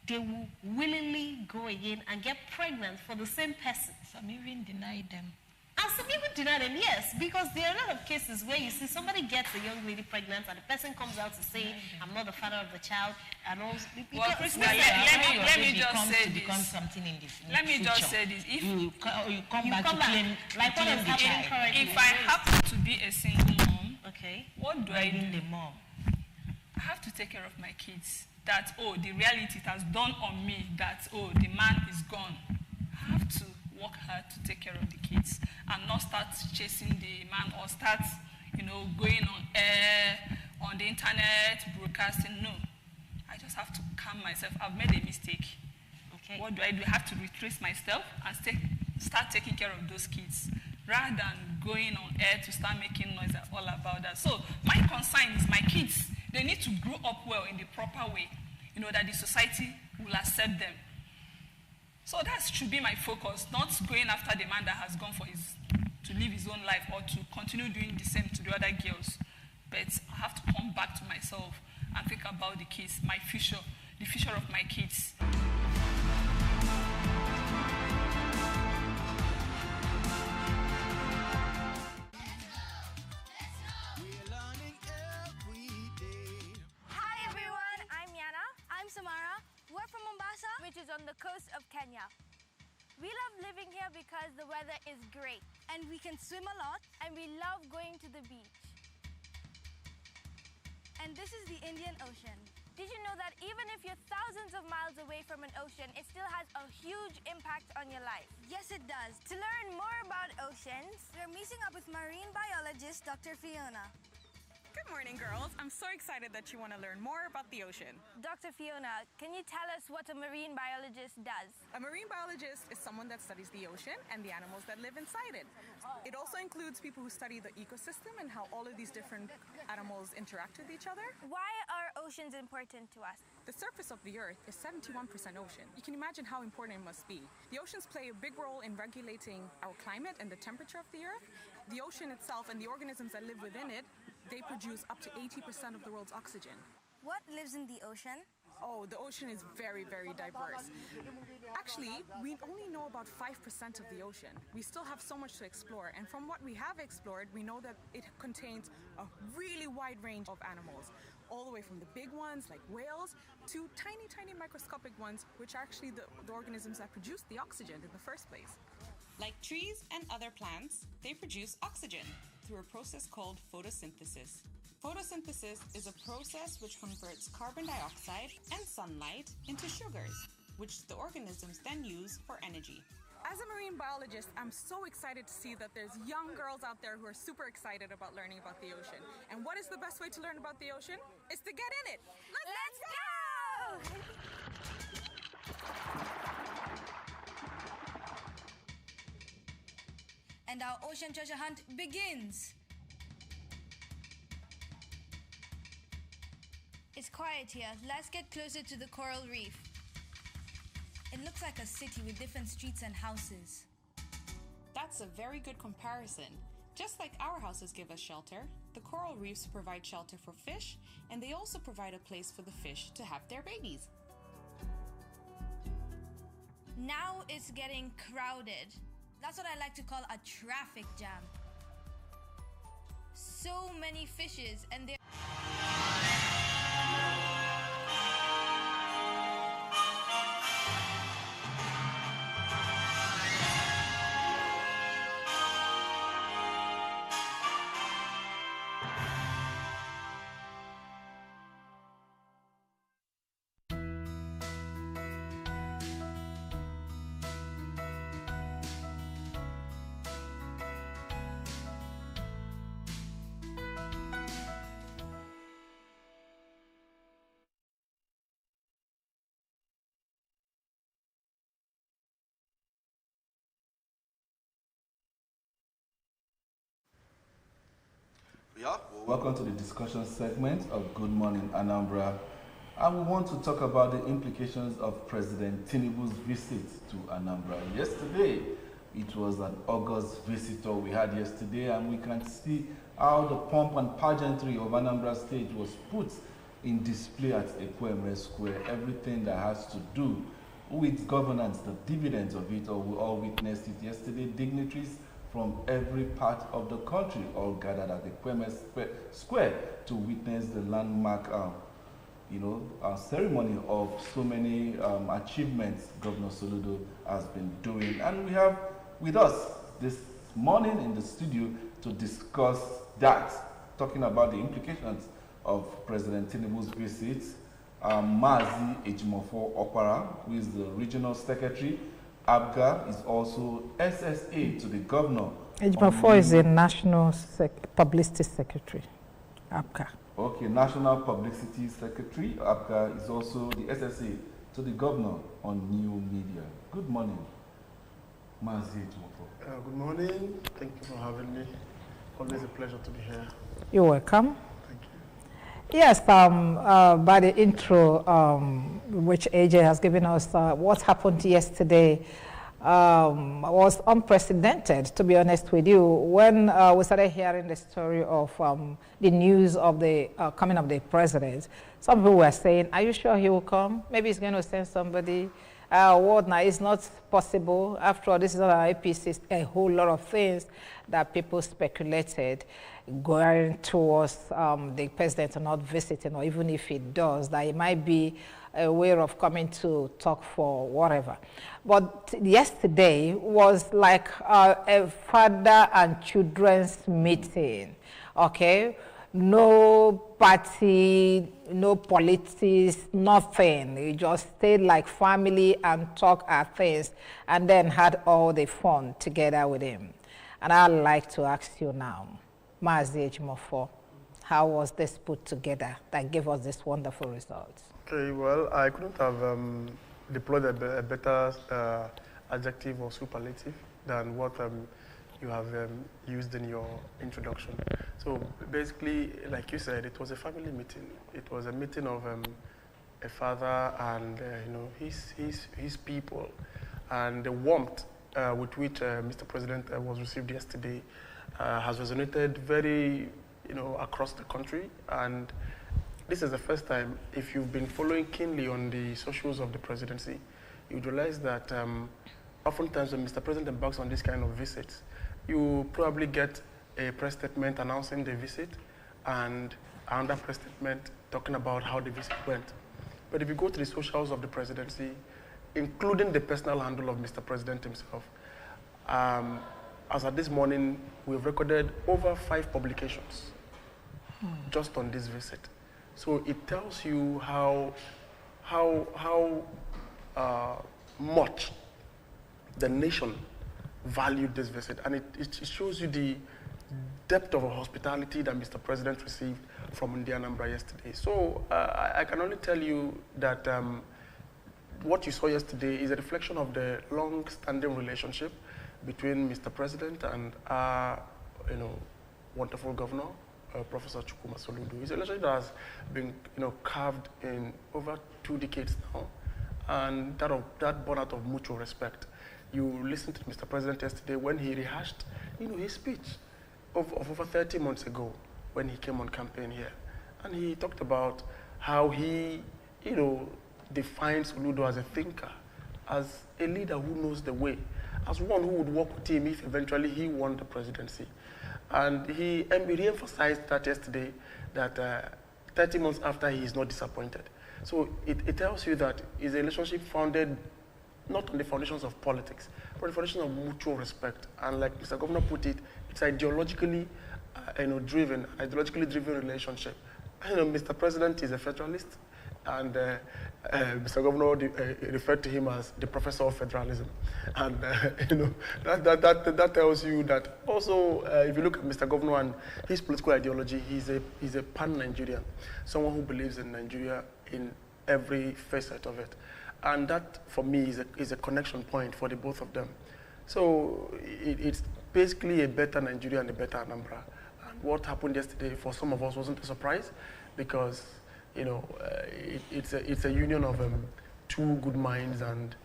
they will willingly go again and get pregnant for the same person. Some even deny them. And some even deny them, yes, because there are a lot of cases where you see somebody gets a young lady pregnant and the person comes out to say, I'm not the father of the child, and all. Well, Krista, let me just say this. Let me just say this. If you come back to claim, like what is happening currently. If I happen to be a single mom, okay, what do I do? The mom. I have to take care of my kids. That, the reality it has dawned on me that, the man is gone. I have to work hard to take care of the kids and not start chasing the man or start, going on air, on the internet, broadcasting. No. I just have to calm myself. I've made a mistake. Okay. What do? I have to retrace myself and start taking care of those kids rather than going on air to start making noise all about that. So my concern is my kids. They need to grow up well in the proper way, that the society will accept them. So that should be my focus, not going after the man that has gone to live his own life or to continue doing the same to the other girls. But I have to come back to myself and think about the kids, my future, the future of my kids. Hi everyone, I'm Yana. I'm Samara. We're from Mombasa, which is on the coast of Kenya. We love living here because the weather is great and we can swim a lot and we love going to the beach. And this is the Indian Ocean. Did you know that even if you're thousands of miles away from an ocean, it still has a huge impact on your life? Yes, it does. To learn more about oceans, we're meeting up with marine biologist Dr. Fiona. Good morning, girls. I'm so excited that you want to learn more about the ocean. Dr. Fiona, can you tell us what a marine biologist does? A marine biologist is someone that studies the ocean and the animals that live inside it. It also includes people who study the ecosystem and how all of these different animals interact with each other. Why are oceans important to us? The surface of the Earth is 71% ocean. You can imagine how important it must be. The oceans play a big role in regulating our climate and the temperature of the Earth. The ocean itself and the organisms that live within it, they produce up to 80% of the world's oxygen. What lives in the ocean? Oh, the ocean is very, very diverse. Actually, we only know about 5% of the ocean. We still have so much to explore, and from what we have explored, we know that it contains a really wide range of animals, all the way from the big ones like whales to tiny, tiny microscopic ones, which are actually the organisms that produce the oxygen in the first place. Like trees and other plants, they produce oxygen through a process called photosynthesis. Photosynthesis is a process which converts carbon dioxide and sunlight into sugars, which the organisms then use for energy. As a marine biologist, I'm so excited to see that there's young girls out there who are super excited about learning about the ocean. And what is the best way to learn about the ocean? It's to get in it. Let's go! And our ocean treasure hunt begins. It's quiet here. Let's get closer to the coral reef. It looks like a city with different streets and houses. That's a very good comparison. Just like our houses give us shelter, the coral reefs provide shelter for fish, and they also provide a place for the fish to have their babies. Now it's getting crowded. That's what I like to call a traffic jam. So many fishes, and they're... Yeah, welcome to the discussion segment of Good Morning Anambra. And we want to talk about the implications of President Tinubu's visit to Anambra. Yesterday, it was an August visitor we had yesterday, and we can see how the pomp and pageantry of Anambra State was put in display at Ekweme Square. Everything that has to do with governance, the dividends of it, we all witnessed it yesterday. Dignitaries from every part of the country all gathered at the Ekweme Square to witness the landmark ceremony of so many achievements Governor Soludo has been doing. And we have with us this morning in the studio to discuss that, talking about the implications of President Tinubu's visit, Mazi Ejimofo Opara, who is the regional secretary. Abga is also SSA to the governor. Ejimofo is the National Publicity Secretary, Abga. Okay, National Publicity Secretary. Abga is also the SSA to the governor on new media. Good morning, Mazi Ejimofo. Good morning. Thank you for having me. Always a pleasure to be here. You're welcome. Thank you. Yes, by the intro, which AJ has given us, what happened yesterday was unprecedented, to be honest with you. When we started hearing the story of the news of the coming of the president, some people were saying, are you sure he will come? Maybe he's going to send somebody. What now? It's not possible. After all, this is not an APC. A whole lot of things that people speculated going towards the president not visiting, or even if he does, that it might be a way of coming to talk for whatever. But yesterday was like a father and children's meeting, okay? No party, no politics, nothing. We just stayed like family and talked our things, and then had all the fun together with him. And I'd like to ask you now, Mazi Ejimofo, how was this put together that gave us this wonderful results? Okay, well, I couldn't have deployed a better adjective or superlative than what you have used in your introduction. So basically, like you said, it was a family meeting. It was a meeting of a father and his people, and the warmth with which Mr. President was received yesterday has resonated very, across the country. And this is the first time, if you've been following keenly on the socials of the presidency, you realize that oftentimes when Mr. President embarks on this kind of visits, you probably get a press statement announcing the visit and another press statement talking about how the visit went. But if you go to the socials of the presidency, including the personal handle of Mr. President himself, as of this morning, we've recorded over 5 publications just on this visit. So it tells you how much the nation valued this visit, and it shows you the depth of hospitality that Mr. President received from Anambra yesterday. So I can only tell you that what you saw yesterday is a reflection of the long-standing relationship between Mr. President and our, wonderful governor, Professor Chukwuma Soludo. It's a relationship that has been, carved in over 2 decades now, and that born out of mutual respect. You listened to Mr. President yesterday when he rehashed, his speech of over 30 months ago when he came on campaign here, and he talked about how he, defines Soludo as a thinker, as a leader who knows the way, as one who would work with him if eventually he won the presidency. And he re-emphasized that yesterday, that 30 months after, he is not disappointed. So it tells you that it's a relationship founded not on the foundations of politics, but the foundation of mutual respect. And like Mr. Governor put it, it's ideologically driven relationship. Mr. President is a federalist, and Mr. Governor referred to him as the professor of federalism. And that tells you that also, if you look at Mr. Governor and his political ideology, he's a pan-Nigerian, someone who believes in Nigeria in every facet of it. And that, for me, is a connection point for the both of them. So it's basically a better Nigeria and a better Anambra. And what happened yesterday, for some of us, wasn't a surprise, because it's a union of 2 good minds, and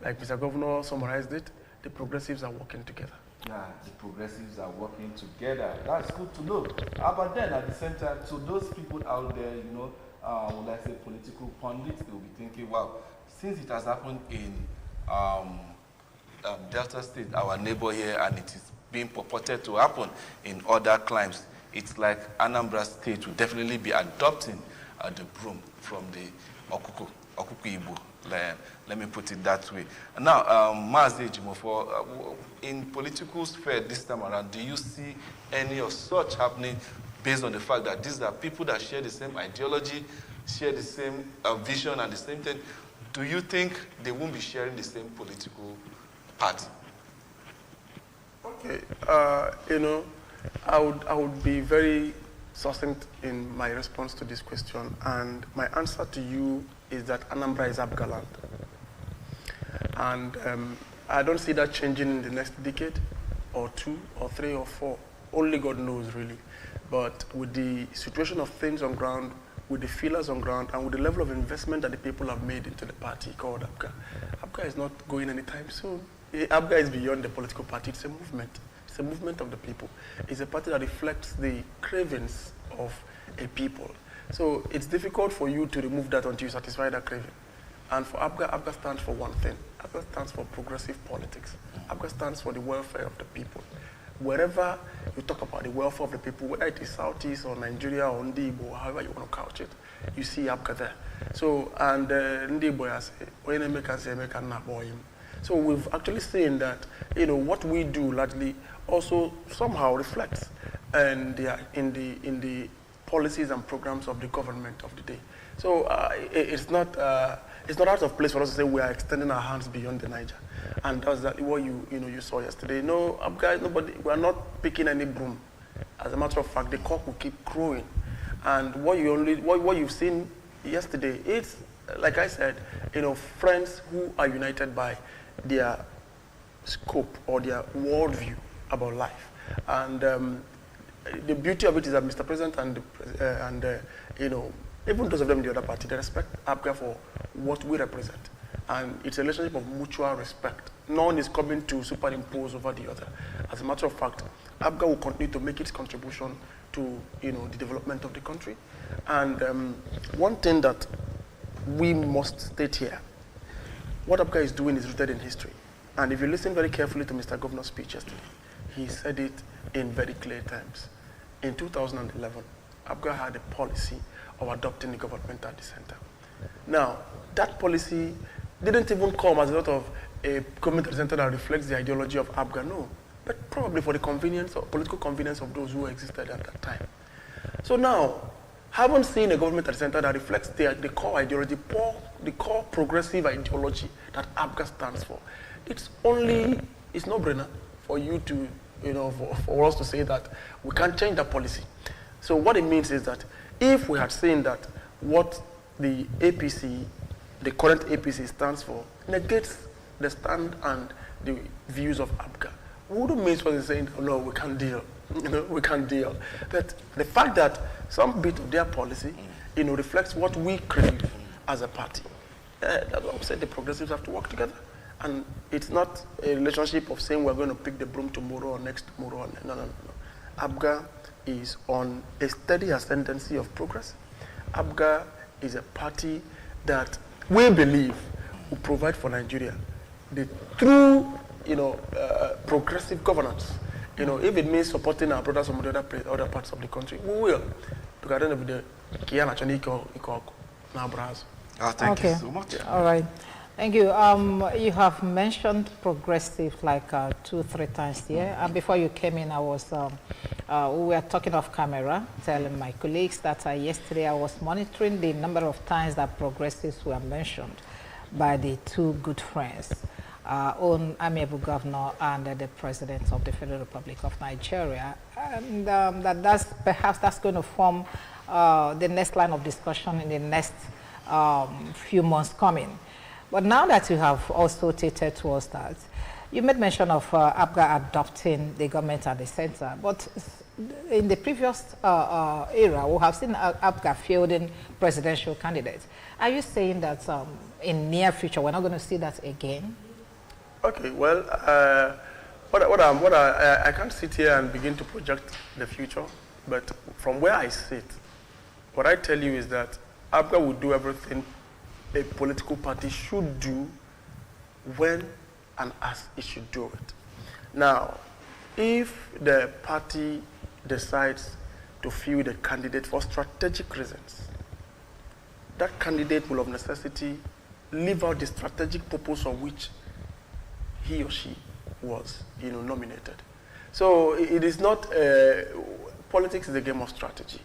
like Mr. Governor summarized it, the progressives are working together. Yeah, the progressives are working together. That's good to know. But then at the same time, so those people out there, would I say political pundits, they will be thinking, wow, since it has happened in Delta State, our neighbor here, and it is being purported to happen in other climes, it's like Anambra State will definitely be adopting the broom from the Okuku Igbo. Let me put it that way. Now, Mazi Jimofo, in political sphere this time around, do you see any of such happening based on the fact that these are people that share the same ideology, share the same vision and the same thing? Do you think they won't be sharing the same political party? Okay, I would be very succinct in my response to this question, and my answer to you is that Anambra is Abga land. And I don't see that changing in the next decade, or 2, or 3, or 4. Only God knows, really. But with the situation of things on ground, with the feelers on ground, and with the level of investment that the people have made into the party called Abga, Abga is not going anytime soon. Abga is beyond the political party. It's a movement. It's a movement of the people. It's a party that reflects the cravings of a people. So it's difficult for you to remove that until you satisfy that craving. And for Abga, Abga stands for one thing. Abga stands for progressive politics. Abga stands for the welfare of the people. Wherever you talk about the welfare of the people, whether it is Southeast or Nigeria or Ndibo, or however you want to couch it, you see Abga there. So, and Ndibo has said, so we've actually seen that, what we do largely also somehow reflects in the policies and programs of the government of the day. So it's not out of place for us to say we are extending our hands beyond the Niger, and that's exactly what you saw yesterday. No, guys, we are not picking any broom. As a matter of fact, the cock will keep crowing, and what you've seen yesterday is, like I said, friends who are united by their scope or their worldview about life. And the beauty of it is that Mr. President and you know, even those of them in the other party, they respect APGA for what we represent. And it's a relationship of mutual respect. None is coming to superimpose over the other. As a matter of fact, APGA will continue to make its contribution to, you know, the development of the country. And one thing that we must state here, what APGA is doing is rooted in history. And if you listen very carefully to Mr. Governor's speech yesterday, he said it in very clear terms. In 2011, APGA had a policy of adopting the government at the center. Now, that policy didn't even come as a result of a government at the center that reflects the ideology of APGA, no. But probably for the convenience or political convenience of those who existed at that time. So now, haven't seen a government at the center that reflects the core ideology, the core progressive ideology that APGA stands for. It's no-brainer for you to, you know, for us to say that we can't change that policy. So what it means is that if we had seen that what the APC, the current APC stands for, negates the stand and the views of APGA, we wouldn't mean for saying, oh, no, we can't deal. You know, we can't deal. But the fact that some bit of their policy, you know, reflects what we crave as a party, that's what I said. The progressives have to work together, and it's not a relationship of saying we're going to pick the broom tomorrow or next tomorrow. No. APGA is on a steady ascendancy of progress. APGA is a party that we believe will provide for Nigeria the true, you know, progressive governance. You know, if it means supporting our brothers from the other parts of the country, we will. Because at the end of the day, thank you so much. All right. Thank you. You have mentioned progressive like 2-3 times here. And before you came in, I was we were talking off camera, telling my colleagues that yesterday I was monitoring the number of times that progressives were mentioned by the two good friends, own amiable governor and the president of the Federal Republic of Nigeria, and perhaps that's going to form the next line of discussion in the next few months coming. But now that you have also stated to us that you made mention of APGA adopting the government at the center, but in the previous era, we have seen APGA fielding presidential candidates. Are you saying that in near future we're not going to see that again? Okay, well, I can't sit here and begin to project the future, but from where I sit, what I tell you is that APGA will do everything a political party should do when and as it should do it. Now, if the party decides to field a candidate for strategic reasons, that candidate will of necessity live out the strategic purpose of which he or she was, you know, nominated. So it is not, politics is a game of strategy.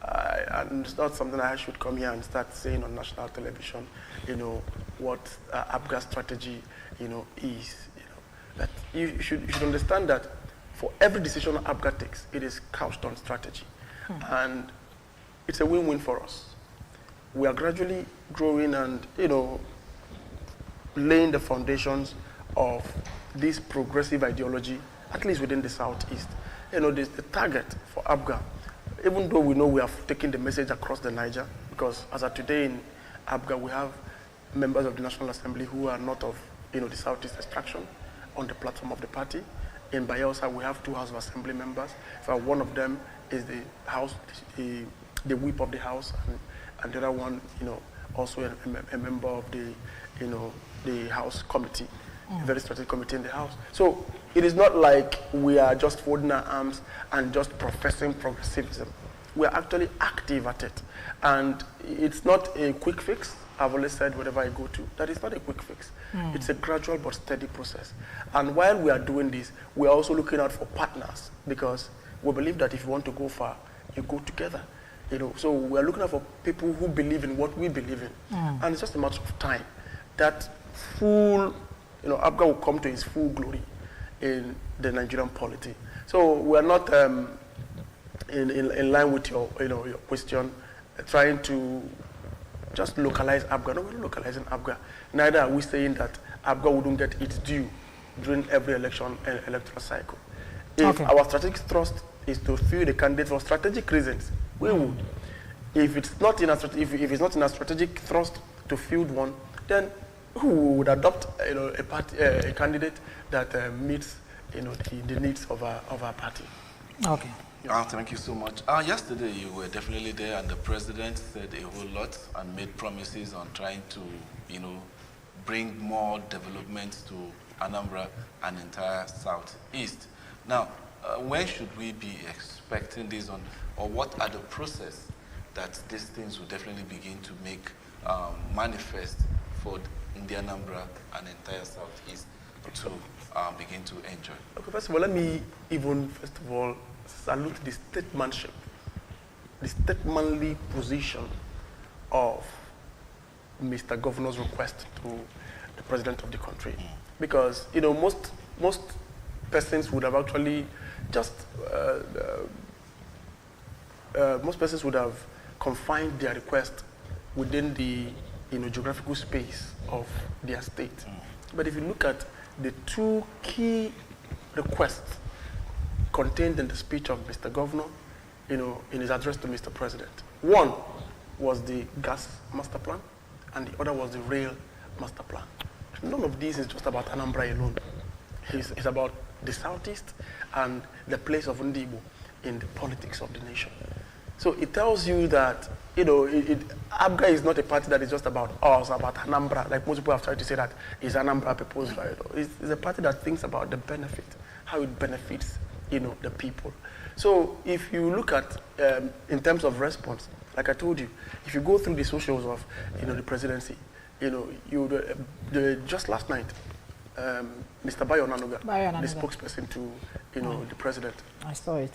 And it's not something I should come here and start saying on national television, you know, what APGA's strategy, you know, is. You know, that you should understand that for every decision APGA takes, it is couched on strategy. And it's a win-win for us. We are gradually growing and, you know, laying the foundations of this progressive ideology, at least within the Southeast. You know, the target for APGA, even though we know we have taken the message across the Niger, because as of today in APGA, we have members of the National Assembly who are not of, you know, the Southeast extraction on the platform of the party. In Bayelsa, we have 2 House of Assembly members. So one of them is the House, the whip of the House, and the other one, you know, also a member of the, you know, the House committee, a very strategic committee in the House. So it is not like we are just folding our arms and just professing progressivism. We are actually active at it. And it's not a quick fix. I've always said wherever I go to, that it's not a quick fix. It's a gradual but steady process. And while we are doing this, we are also looking out for partners, because we believe that if you want to go far, you go together. You know, so we are looking out for people who believe in what we believe in. And it's just a matter of time. That full, you know, APGA will come to its full glory in the Nigerian polity. So we are not in line with your, you know, your question, trying to just localize APGA. No, we're not localizing APGA. Neither are we saying that APGA wouldn't get its due during every election and electoral cycle. If our strategic thrust is to field a candidate for strategic reasons, we would. If it's not in a if it's not in a strategic thrust to field one, then who would adopt a candidate that meets the needs of our party? Okay. Thank you so much. Yesterday you were definitely there, and the president said a whole lot and made promises on trying to, bring more development to Anambra and entire southeast. Now, when should we be expecting this on, or what are the process that these things will definitely begin to make manifest for the Anambra and entire southeast to begin to enjoy? Okay, first of all, let me first of all salute the statesmanship, the statesmanly position of Mr. Governor's request to the president of the country, because most persons would have actually just most persons would have confined their request within the geographical space of their state. But if you look at the two key requests contained in the speech of Mr. Governor, in his address to Mr. President, one was the gas master plan, and the other was the rail master plan. None of these is just about Anambra alone. It's about the southeast and the place of Ndibo in the politics of the nation. So it tells you that, ABGA is not a party that is just about us, about Anambra, like most people have tried to say that it's Anambra people's right. It's a party that thinks about the benefit, how it benefits, the people. So if you look at, in terms of response, like I told you, if you go through the socials of, the presidency, just last night, Mr. Bayo Onanuga, the spokesperson to, the president. I saw it.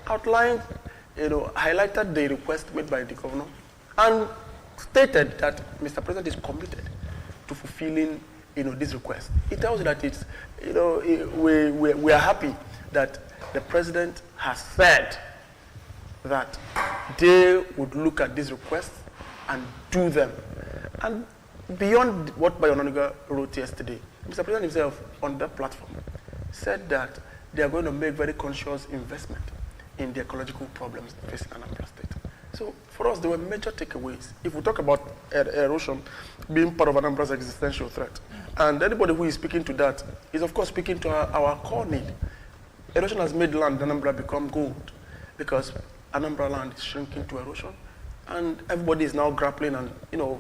Outlined, highlighted the request made by the governor and stated that Mr. President is committed to fulfilling, this request. It tells you that it's, we are happy that the president has said that they would look at these requests and do them. And beyond what Bayo Onanuga wrote yesterday, Mr. President himself on that platform said that they are going to make very conscious investment in the ecological problems facing Anambra State. So for us, there were major takeaways. If we talk about erosion being part of Anambra's existential threat, and anybody who is speaking to that is of course speaking to our core need. Erosion has made land Anambra become gold, because Anambra land is shrinking to erosion, and everybody is now grappling and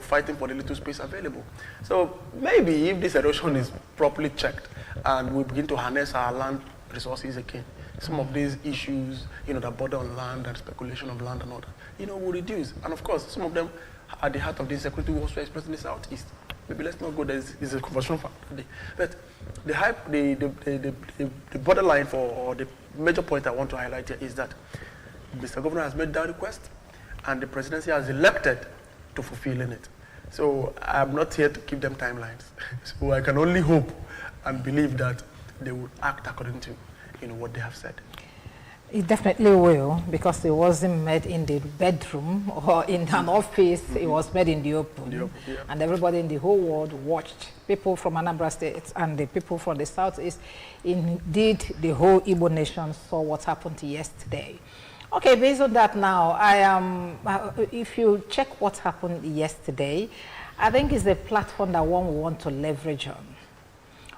fighting for the little space available. So maybe if this erosion is properly checked and we begin to harness our land resources again, some of these issues, that border on land and speculation of land and all that, will reduce. And of course, some of them are at the heart of the insecurity we also expressed in the southeast. Maybe let's not go there. It's a conversation for today. But the borderline or the major point I want to highlight here is that Mr. Governor has made that request, and the presidency has elected to fulfilling it. So I'm not here to give them timelines. So I can only hope and believe that they will act according to what they have said. It definitely will, because it wasn't made in the bedroom or in an office. It was made in the open. And everybody in the whole world watched. People from Anambra State and the people from the southeast, indeed the whole Igbo nation saw what happened yesterday. Okay, based on that now, if you check what happened yesterday, I think it's a platform that one will want to leverage on.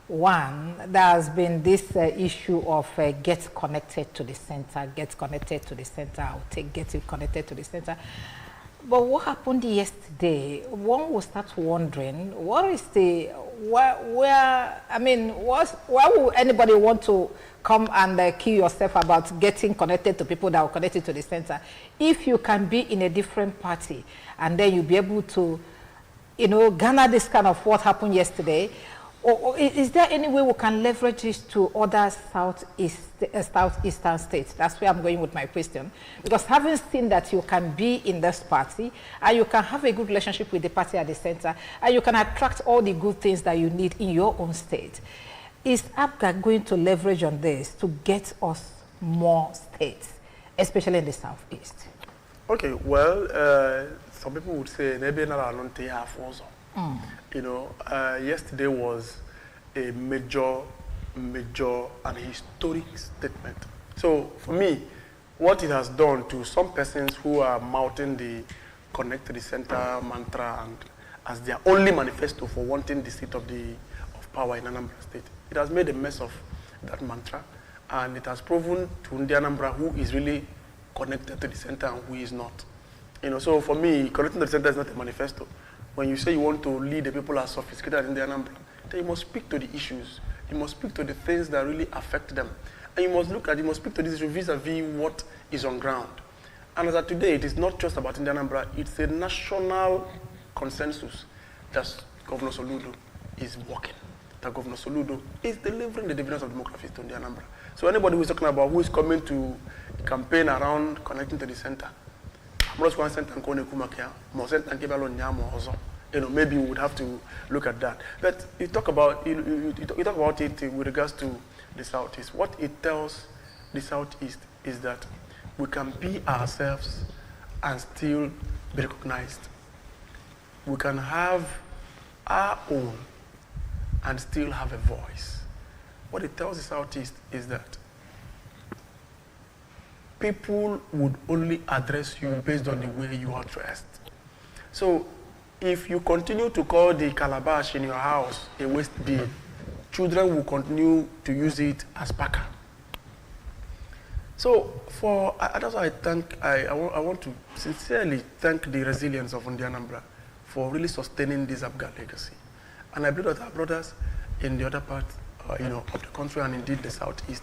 One, there has been this issue of get connected to the center, get connected to the center, I'll take get it connected to the center. But what happened yesterday, one will start wondering, what is the, why would anybody want to come and kill yourself about getting connected to people that are connected to the center? If you can be in a different party and then you'll be able to, garner this kind of what happened yesterday, or is there any way we can leverage this to other southeastern states? That's where I'm going with my question. Because having seen that you can be in this party, and you can have a good relationship with the party at the center, and you can attract all the good things that you need in your own state, is ABGA going to leverage on this to get us more states, especially in the southeast? Okay, well, some people would say, maybe not yesterday was a major major and historic statement. So for me, what it has done to some persons who are mouthing the connect to the center mantra and as their only manifesto for wanting the seat of power in Anambra State, it has made a mess of that mantra, and it has proven to the Anambra who is really connected to the center and who is not. So for me, connecting to the center is not a manifesto. When you say you want to lead the people as sophisticated in the Anambra, then you must speak to the issues. You must speak to the things that really affect them. And you must speak to this issue vis-a-vis what is on ground. And as of today, it is not just about Indian Anambra, it's a national consensus that Governor Soludo is working, that Governor Soludo is delivering the dividends of democracy to Indian Anambra. So anybody who is talking about who is coming to campaign around connecting to the center, maybe we would have to look at that. But you talk about you talk about it with regards to the Southeast. What it tells the Southeast is that we can be ourselves and still be recognized. We can have our own and still have a voice. What it tells the Southeast is that people would only address you based on the way you are dressed. So if you continue to call the calabash in your house a waist bead, children will continue to use it as packer. So that's why I want to sincerely thank the resilience of Indian Anambra for really sustaining this Abga legacy. And I believe that our brothers in the other part of the country and indeed the Southeast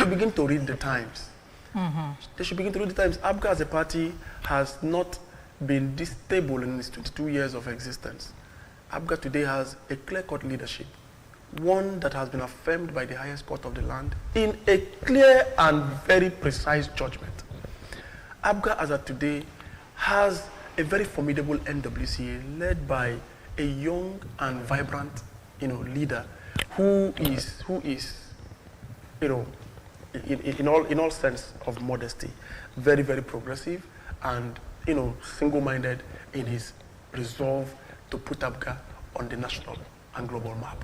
begin to read the times. Mm-hmm. They should begin to read the times. Abga as a party has not been this stable in its 22 years of existence. Abga today has a clear-cut leadership, one that has been affirmed by the highest court of the land in a clear and very precise judgment. Abga as of today has a very formidable NWCA led by a young and vibrant leader who is in all sense of modesty, very, very progressive and single-minded in his resolve to put Abga on the national and global map.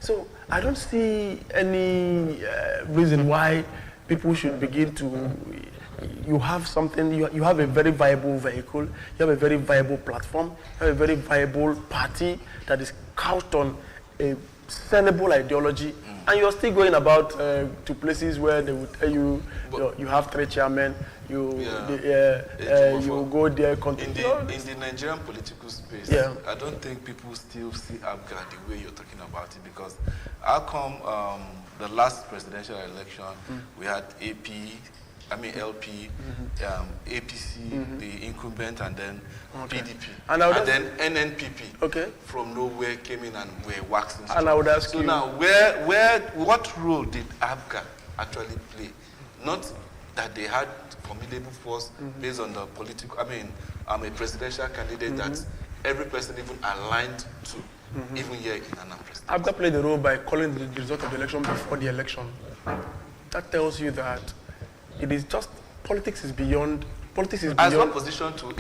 So I don't see any reason why people should begin to. You have something. You have a very viable vehicle. You have a very viable platform. You have a very viable party that is couched on a sustainable ideology, and you're still going about to places where they would tell you you have 3 chairmen. You go there. In the Nigerian political space, I don't think people still see Abga the way you're talking about it, because how come the last presidential election we had LP, APC, the incumbent, and then PDP, and then NNPP from nowhere came in and were waxing strong. And I would ask you now, what role did Abga actually play? Not that they had formidable force based on the political. I'm a presidential candidate that every person even aligned to, even here in Anambra. Abga played the role by calling the result of the election before the election. That tells you that it is just politics is beyond. Politics is beyond. As opposition to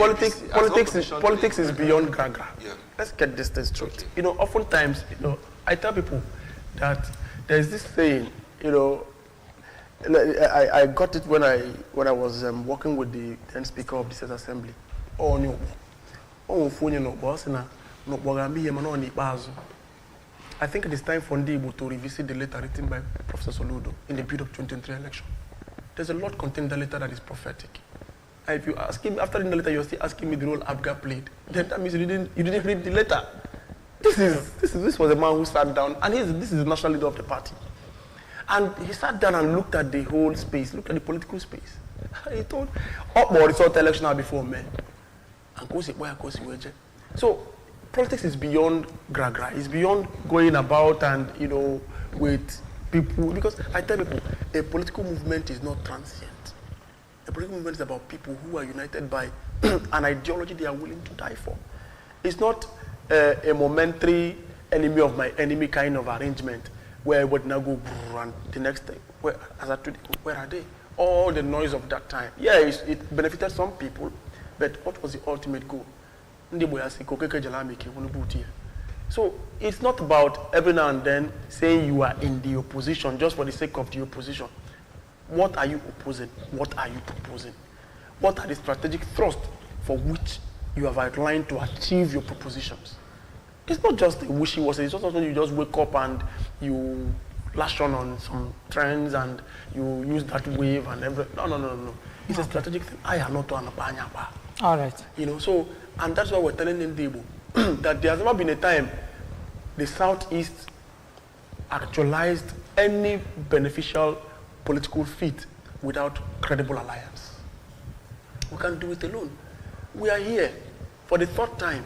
politics is beyond Gaga. Yeah. Let's get this straight. Oftentimes, I tell people that there is this saying. I got it when I was working with the then Speaker of the State Assembly. I think it is time for Ndibo to revisit the letter written by Professor Soludo in the build of 2023 election. There's a lot contained in the letter that is prophetic. And if you ask him after reading the letter, you're still asking me the role Abga played, then that means you didn't read the letter. This was a man who sat down, and this is the national leader of the party. And he sat down and looked at the whole space, looked at the political space. He told, result election before me. So politics is beyond gragra. It's beyond going about and with people, because I tell people a political movement is not transient. A political movement is about people who are united by an ideology they are willing to die for. It's not a momentary enemy of my enemy kind of arrangement where everybody now go and the next day, where are they? All the noise of that time. Yeah, it benefited some people, but what was the ultimate goal? So it's not about every now and then saying you are in the opposition just for the sake of the opposition. What are you opposing? What are you proposing? What are the strategic thrusts for which you have outlined to achieve your propositions? It's not just a wishy-washy. It's not something you just wake up and you lash on some trends and you use that wave and everything. No. It's a strategic thing. I am not to anapanyaba. All right. You know, so, and that's why we're telling Ndebo that there has never been a time the Southeast actualized any beneficial political feat without credible alliance. We can't do it alone. We are here for the third time.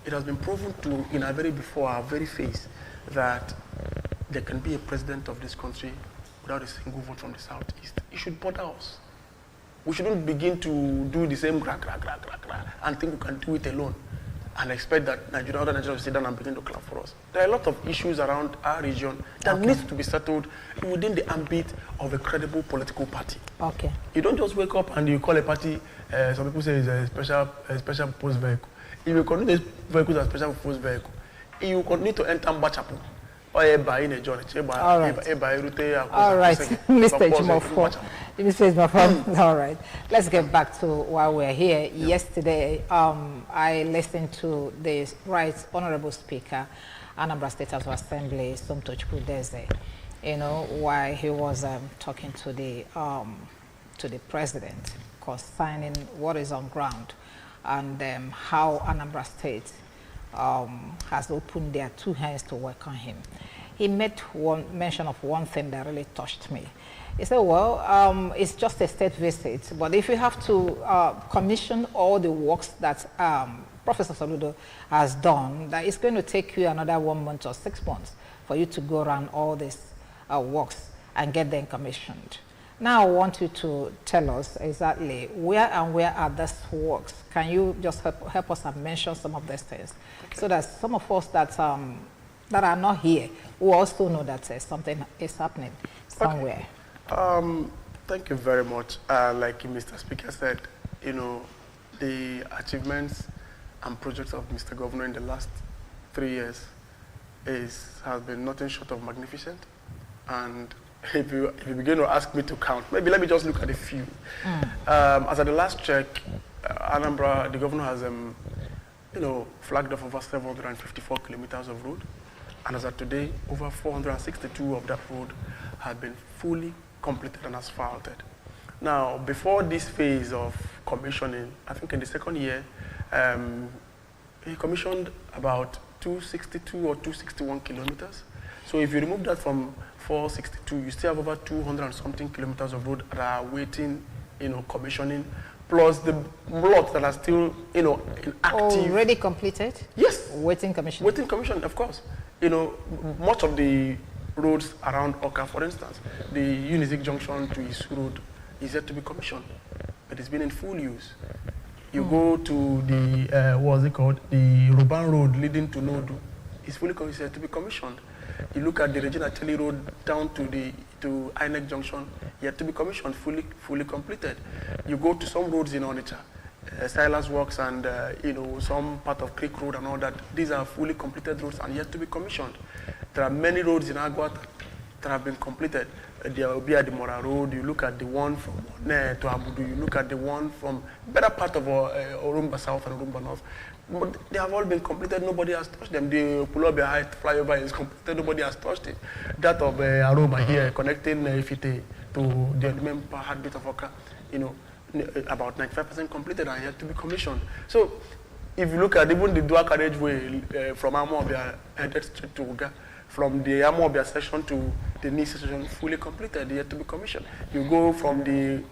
It has been proven to, in our before our very face, that there can be a president of this country without a single vote from the Southeast. It should bother us. We shouldn't begin to do the same and think we can do it alone and expect that other Nigerians will sit down and begin to clap for us. There are a lot of issues around our region that needs to be settled within the ambit of a credible political party. Okay. You don't just wake up and you call a party, some people say it's a special purpose vehicle. If you continue this vehicle as a special purpose vehicle, you continue to enter Mbachapu. All right, Mr. Jumofo. All right, let's get back to why we're here. Yesterday, I listened to the Right Honorable Speaker, Anambra State House of Assembly, Somtochukwu Deze, you know, while he was talking to the president concerning what is on ground and how Anambra State has opened their two hands to welcome him. He made mention of one thing that really touched me. He said, well, it's just a state visit, but if you have to commission all the works that Professor Soludo has done, that it's going to take you another 1 month or 6 months for you to go around all these works and get them commissioned. Now I want you to tell us exactly where are these works. Can you just help us and mention some of these things, so that some of us that are not here will also know that something is happening somewhere. Thank you very much. Like Mr. Speaker said, you know, the achievements and projects of Mr. Governor in the last 3 years has been nothing short of magnificent. And if you begin to ask me to count, maybe let me just look at a few. As at the last check, Anambra, the governor has, you know, flagged off over 754 kilometers of road. And as of today, over 462 of that road have been fully completed and asphalted. Now, before this phase of commissioning, I think in the second year, he commissioned about 262 or 261 kilometers. So if you remove that from 462, you still have over 200 and something kilometers of road that are waiting, you know, commissioning, plus the lots that are still, you know, active. Already completed? Yes. Waiting commission? Waiting commission, of course. You know, much of the roads around Oka, for instance, the Unizik Junction to Isu Road is yet to be commissioned, but it's been in full use. You go to the, what's it called, the Ruban Road leading to Nodu, it's fully yet to be commissioned. You look at the Regina Telly Road down to INEC Junction, yet to be commissioned, fully completed. You go to some roads in Onitsha, Silas Works and you know, some part of Creek Road and all that. These are fully completed roads and yet to be commissioned. There are many roads in Agua that have been completed. There will be at the Mora Road. You look at the one from One to Abudu. You look at the one from better part of Orumba South and Orumba North. But they have all been completed. Nobody has touched them. The Pulobia Height flyover is completed. Nobody has touched it. That of Aruba here, connecting Ifite to the main heartbeat of Oka, you know, about 95% completed and yet to be commissioned. So, if you look at even the dual carriageway from Amobia headed straight to Uga, from the Amobia section to the Nisi section, fully completed, yet to be commissioned. You go from the,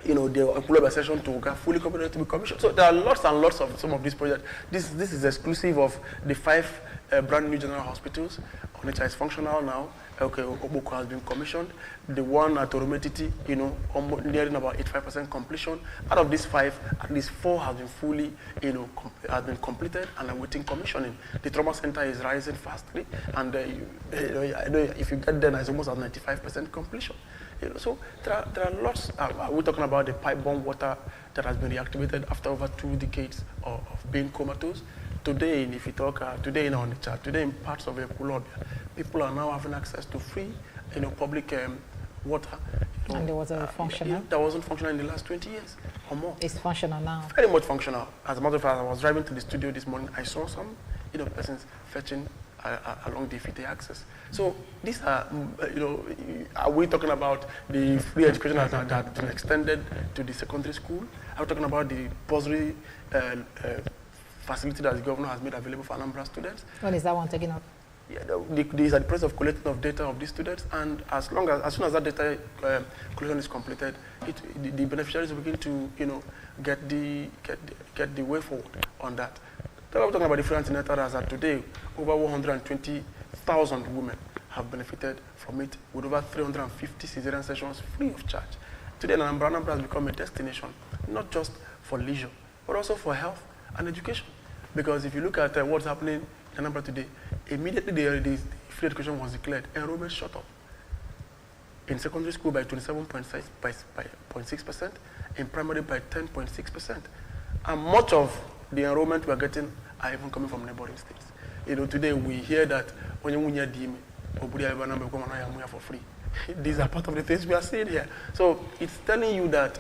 you know, the Pulobia section to Uga, fully completed, to be commissioned. So there are lots and lots of some of these projects. This is exclusive of the 5 brand new general hospitals. Onitsha is functional now. Okay, Oboko has been commissioned. The one at Orometiti, you know, nearing about 85% completion. Out of these 5, at least 4 have been fully, you know, have been completed and are waiting commissioning. The trauma center is rising fastly, and you know, I know if you get there, it's almost at 95% completion. You know, so there are lots. We're talking about the pipe-borne water that has been reactivated after over 2 decades of being comatose. Today, if you talk, today in Onitsha, today in parts of Ekulobia, people are now having access to free, public water. And it wasn't functional? That wasn't functional in the last 20 years or more. It's functional now? Very much functional. As a matter of fact, I was driving to the studio this morning, I saw some, persons fetching along the Ifite access. So these are, are we talking about the free education that has been extended to the secondary school? Are we talking about the bursary facility that the governor has made available for Anambra students? When is that one taken up? Yeah, these are the process of collecting of data of these students, and as soon as that data collection is completed, the beneficiaries will begin to, get the way forward on that. Then we're talking about the free antenatal as that today, over 120,000 women have benefited from it, with over 350 cesarean sessions free of charge. Today, Anambra has become a destination, not just for leisure, but also for health and education. Because if you look at what's happening in Anambra today, immediately the free education was declared, enrollment shot up. In secondary school by 27.6%, in primary by 10.6%. And much of the enrollment we are getting are even coming from neighboring states. Today we hear that when you for free. These are part of the things we are seeing here. So it's telling you that,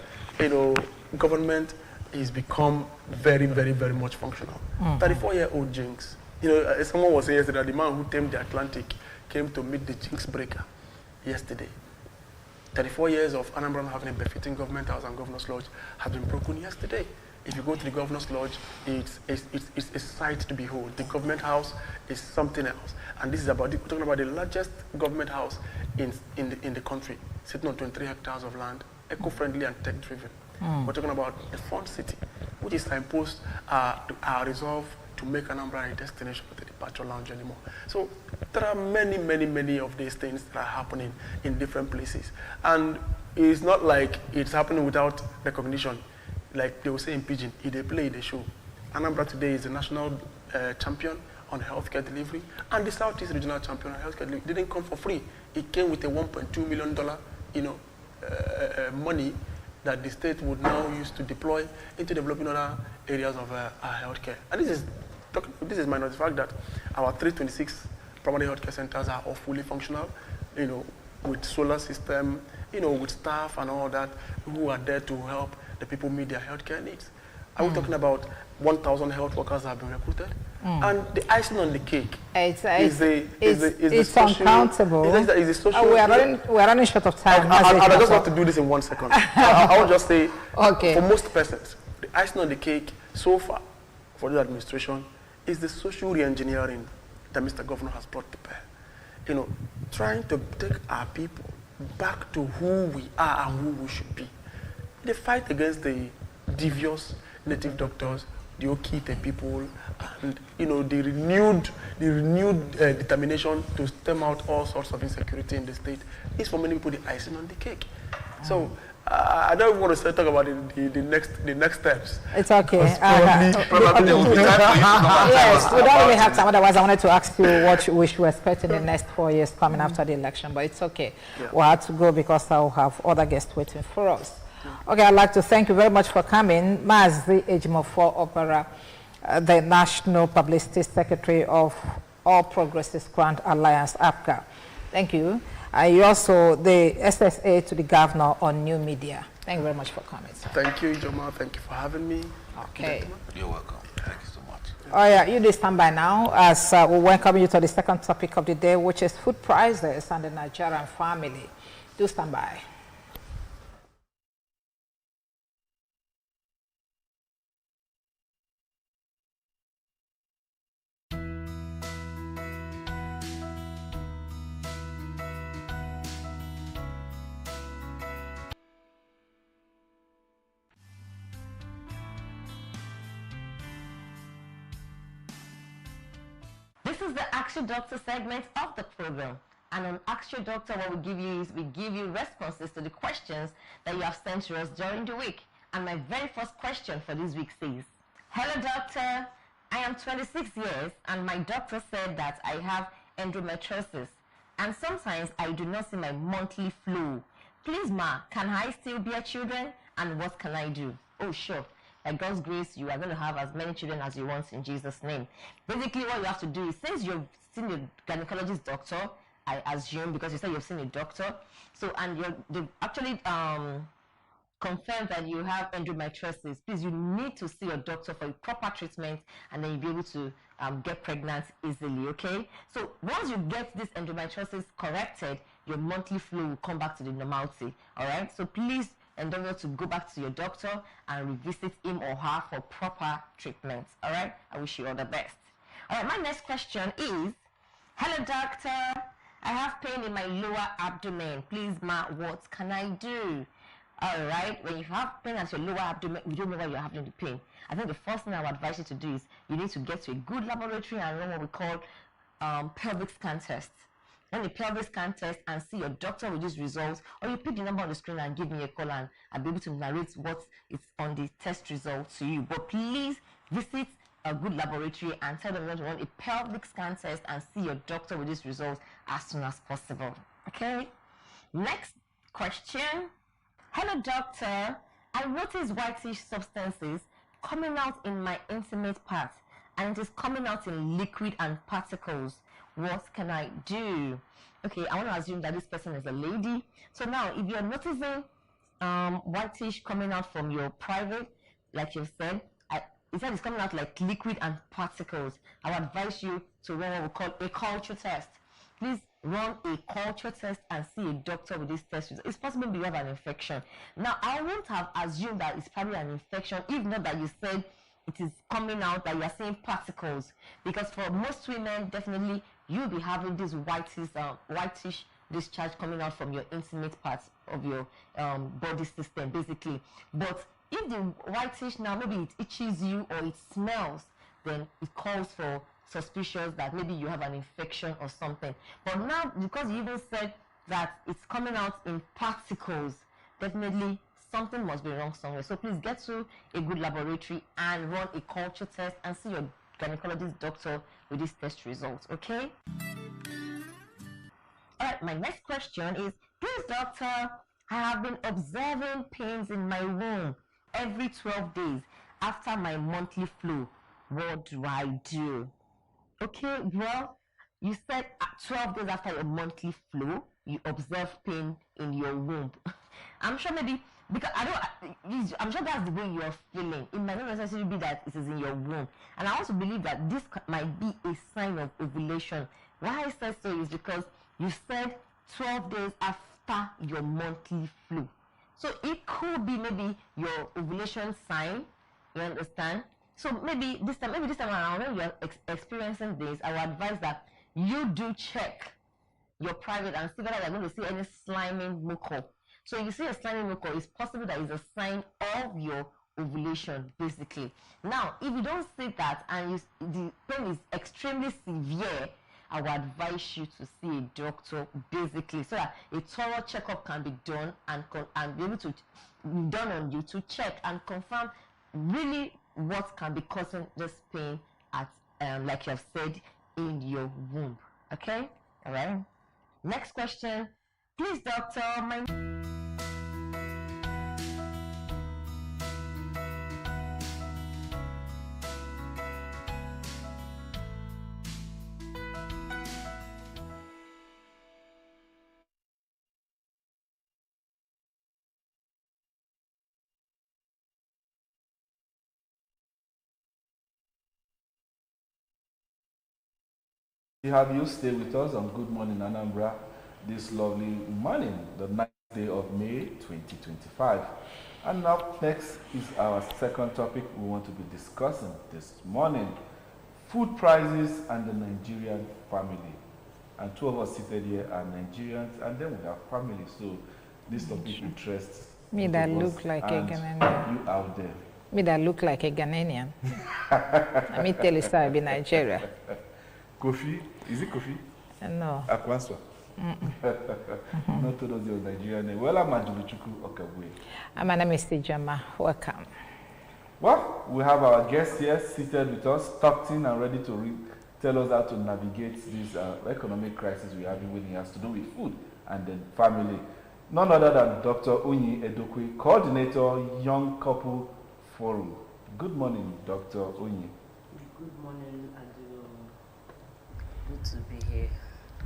government is become very, very, very much functional. 34-year-old Jinx. Someone was saying yesterday that the man who tamed the Atlantic came to meet the Jinx breaker yesterday. 34 years of Anambra having a befitting government house and governor's lodge has been broken yesterday. If you go to the governor's lodge, it's a sight to behold. The government house is something else. And this is we're talking about the largest government house in the country, sitting on 23 hectares of land, eco-friendly and tech-driven. We're talking about a fun city, which is imposed our resolve to make Anambra a destination for the departure lounge anymore. So there are many, many, many of these things that are happening in different places. And it's not like it's happening without recognition. Like they will say in Pidgin, if they play, they show. Anambra today is the national champion on healthcare delivery, and the Southeast regional champion on healthcare delivery didn't come for free. It came with a $1.2 million, money that the state would now use to deploy into developing other areas of healthcare. And this is minus the fact that our 326 primary healthcare centers are all fully functional, with solar system, with staff and all that, who are there to help the people meet their healthcare needs. Are we talking about 1,000 health workers have been recruited? And the icing on the cake it's uncountable. We are running short of time. I just want to do this in 1 second. I will just say, for most persons, the icing on the cake so far for this administration is the social re-engineering that Mr. Governor has brought to bear. Trying to take our people back to who we are and who we should be. The fight against the devious native doctors, the Okite people, and the renewed determination to stem out all sorts of insecurity in the state is for many people the icing on the cake. So I don't want to talk about the next steps. It's okay. Probably yes, we don't really have time. Otherwise, I wanted to ask you what we should expect in the next 4 years coming after the election, but it's okay. Yeah. We'll have to go because I'll have other guests waiting for us. Okay, I'd like to thank you very much for coming. Mazi Ejimofo Opera, the National Publicity Secretary of All Progressives Grand Alliance, APGA. Thank you. You also the SSA to the Governor on New Media. Thank you very much for coming, sir. Thank you, Ijoma. Thank you for having me. Okay. You're welcome. Thank you so much. Oh yeah, you do stand by now as we welcome you to the second topic of the day, which is food prices and the Nigerian family. Do stand by. This is the Ask Your Doctor segment of the program. And on Ask Your Doctor, what we give you is we give you responses to the questions that you have sent to us during the week. And my very first question for this week says, hello doctor, I am 26 years and my doctor said that I have endometriosis and sometimes I do not see my monthly flow. Please ma, can I still bear children and what can I do? Oh sure. by God's grace, you are going to have as many children as you want in Jesus' name. Basically, what you have to do is, since you've seen a gynecologist doctor, I assume, because you said you've seen a doctor, so, and they've actually confirmed that you have endometriosis, please, you need to see your doctor for a proper treatment, and then you'll be able to get pregnant easily, okay? So once you get this endometriosis corrected, your monthly flow will come back to the normality, all right? So please endeavor to go back to your doctor and revisit him or her for proper treatment, all right? I wish you all the best. All right, my next question is, hello doctor, I have pain in my lower abdomen. Please, ma, what can I do? All right, when you have pain at your lower abdomen, you don't know why you're having the pain. I think the first thing I would advise you to do is you need to get to a good laboratory and run what we call pelvic scan test. Run a pelvic scan test and see your doctor with these results, or you pick the number on the screen and give me a call, and I'll be able to narrate what is on the test result to you. But please visit a good laboratory and tell them you want to run a pelvic scan test and see your doctor with these results as soon as possible. Okay? Next question. Hello doctor, I noticed whitish substances coming out in my intimate part, and it is coming out in liquid and particles. What can I do? Okay, I want to assume that this person is a lady. So now, if you're noticing whitish coming out from your private, like you said, it said it's coming out like liquid and particles, I would advise you to run what we call a culture test. Please run a culture test and see a doctor with this test. It's possible you have an infection. Now, I won't have assumed that it's probably an infection, if not that you said it is coming out, that you are seeing particles. Because for most women, definitely you'll be having this whitish discharge coming out from your intimate parts of your body system, basically. But if the whitish now, maybe it itches you or it smells, then it calls for suspicious that maybe you have an infection or something. But now, because you even said that it's coming out in particles, definitely something must be wrong somewhere. So please get to a good laboratory and run a culture test and see your gynecologist doctor with these test results, okay? All right, my next question is, please doctor, I have been observing pains in my womb every 12 days after my monthly flow. What do I do? Okay, well, you said 12 days after your monthly flow, you observe pain in your womb. I'm sure maybe, because I'm sure that's the way you're feeling. It might not necessarily be that it is in your womb. And I also believe that this might be a sign of ovulation. Why I said so is because you said 12 days after your monthly flow. So it could be maybe your ovulation sign, you understand? So maybe this time around, when you're experiencing this, I would advise that you do check your private and see whether you're going to see any slimy mucus. So if you see a slimy mucus, it's possible that it's a sign of your ovulation, basically. Now, if you don't see that and the pain is extremely severe, I would advise you to see a doctor, basically, so that a thorough checkup can be done and be able to be done on you to check and confirm really what can be causing this pain at, like you have said, in your womb. Okay? All right. Next question. Please, doctor, Have you stay with us on Good Morning Anambra this lovely morning, the 9th day of May 2025. And up next is our second topic we want to be discussing this morning: food prices and the Nigerian family. And two of us seated here are Nigerians, and then we have families. So this topic interests me that look like a Ghanaian. You out there. Me that look like a Ghanaian. Let me tell you, sir, I be Nigeria. Kofi? Is it Kofi? No. Akwanswa? Not to those Nigerian name. Well, I'm Majubichuku Okabwe. My name is Tijama. Welcome. Well, we have our guest here seated with us, tucked in and ready to tell us how to navigate this economic crisis we are having when it has to do with food and then family. None other than Dr. Onyi Edokwe, Coordinator, Young Couple Forum. Good morning, Dr. Onye. Good morning, Adu. Good to be here.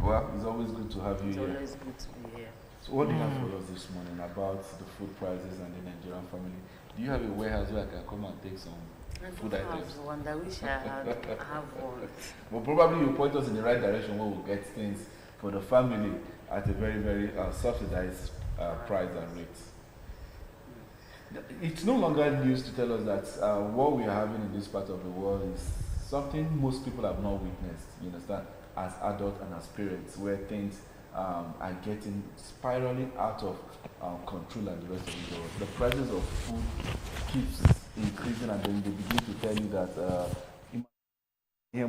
Well, it's always good to have you here. It's always good to be here. So what do you have for us this morning about the food prices and the Nigerian family? Do you have a warehouse where I can come and take some food items? I have one. I wish I had. I have one. Well, probably you point us in the right direction where we'll get things for the family at a very, very subsidized price and rate. It's no longer news to tell us that what we are having in this part of the world is something most people have not witnessed, you understand, as adults and as parents, where things are getting spiraling out of control and the rest of the world. The prices of food keeps increasing, and then they begin to tell you that you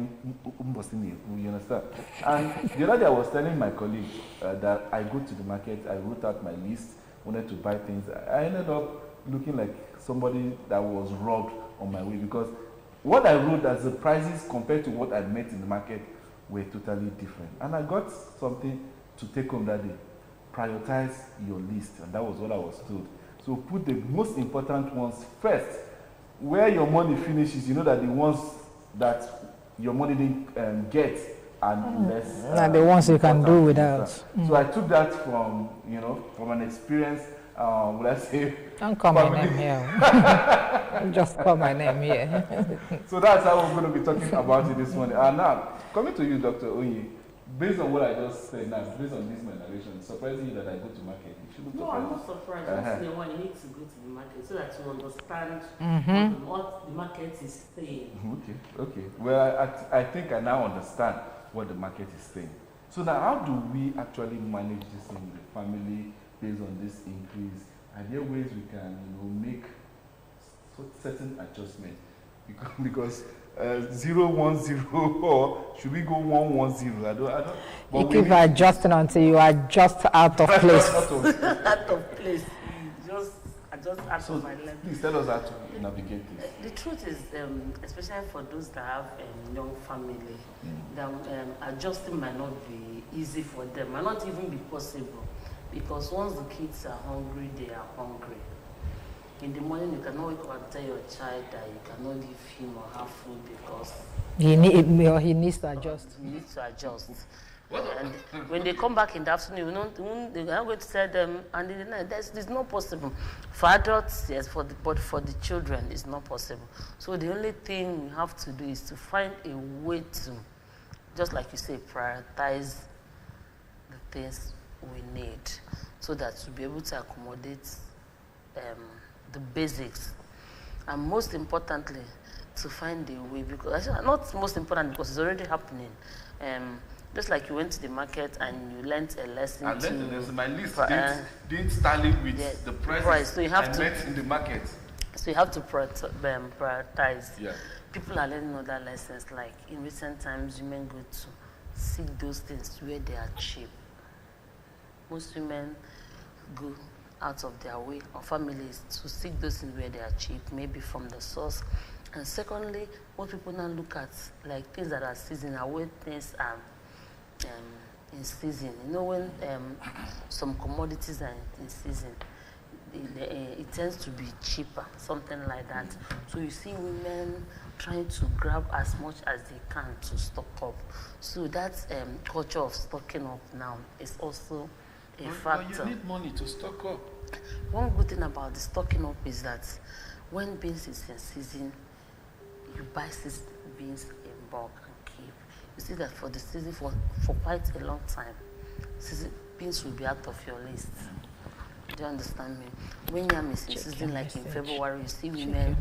understand. And the other day I was telling my colleague that I go to the market, I wrote out my list, wanted to buy things. I ended up looking like somebody that was robbed on my way, because what I wrote as the prices compared to what I met in the market were totally different. And I got something to take home that day. Prioritize your list, and that was what I was told. So put the most important ones first. Where your money finishes, you know that the ones that your money didn't get and less. Not the ones you can do without. So I took that from, from an experience. Would I say? Don't call my name here. Just call my name here. So that's how we're going to be talking about it this morning. And now, coming to you, Dr. Onye, based on what I just said now, based on this my narration, surprising you that I go to market. You should look No, surprised. I'm not surprised. Once in a while, you need to go to the market so that you understand what the market is saying. Okay. Well, I think I now understand what the market is saying. So now, how do we actually manage this in the family based on this increase? Are there ways we can, make certain adjustments? Because 010, or should we go 110? I don't. You keep adjusting until you are just out of place. Out of place. Just out of my level. Please tell us how to navigate this. The truth is, especially for those that have young family, that adjusting might not be easy for them, might not even be possible. Because once the kids are hungry, they are hungry. In the morning, you cannot wake up and tell your child that you cannot give him or her food because he needs to adjust. He needs to adjust. And when they come back in the afternoon, they're not going to tell them, and in the night, it's not possible. For adults, yes, but for the children, it's not possible. So the only thing we have to do is to find a way to, just like you say, prioritize the things we need, so that to be able to accommodate the basics, and most importantly, to find a way, because actually not most important because it's already happening. Just like you went to the market and you learned a lesson. I learned a lesson. My list didn't tally with the prices so you have I met in the market. So you have to prioritize. Yeah. People are learning other lessons. Like in recent times, women go to seek those things where they are cheap. Most women go out of their way, or families, to seek those things where they are cheap, maybe from the source. And secondly, what people now look at, like things that are seasonal, where things are in season. You know, when some commodities are in season, it tends to be cheaper, something like that. So you see women trying to grab as much as they can to stock up. So that culture of stocking up now is also a factor. But you need money to stock up. One good thing about the stocking up is that when beans is in season, you buy beans in bulk and keep. You see that for the season, for quite a long time, beans will be out of your list. Do you understand me? When yam is in season, like in February, you see women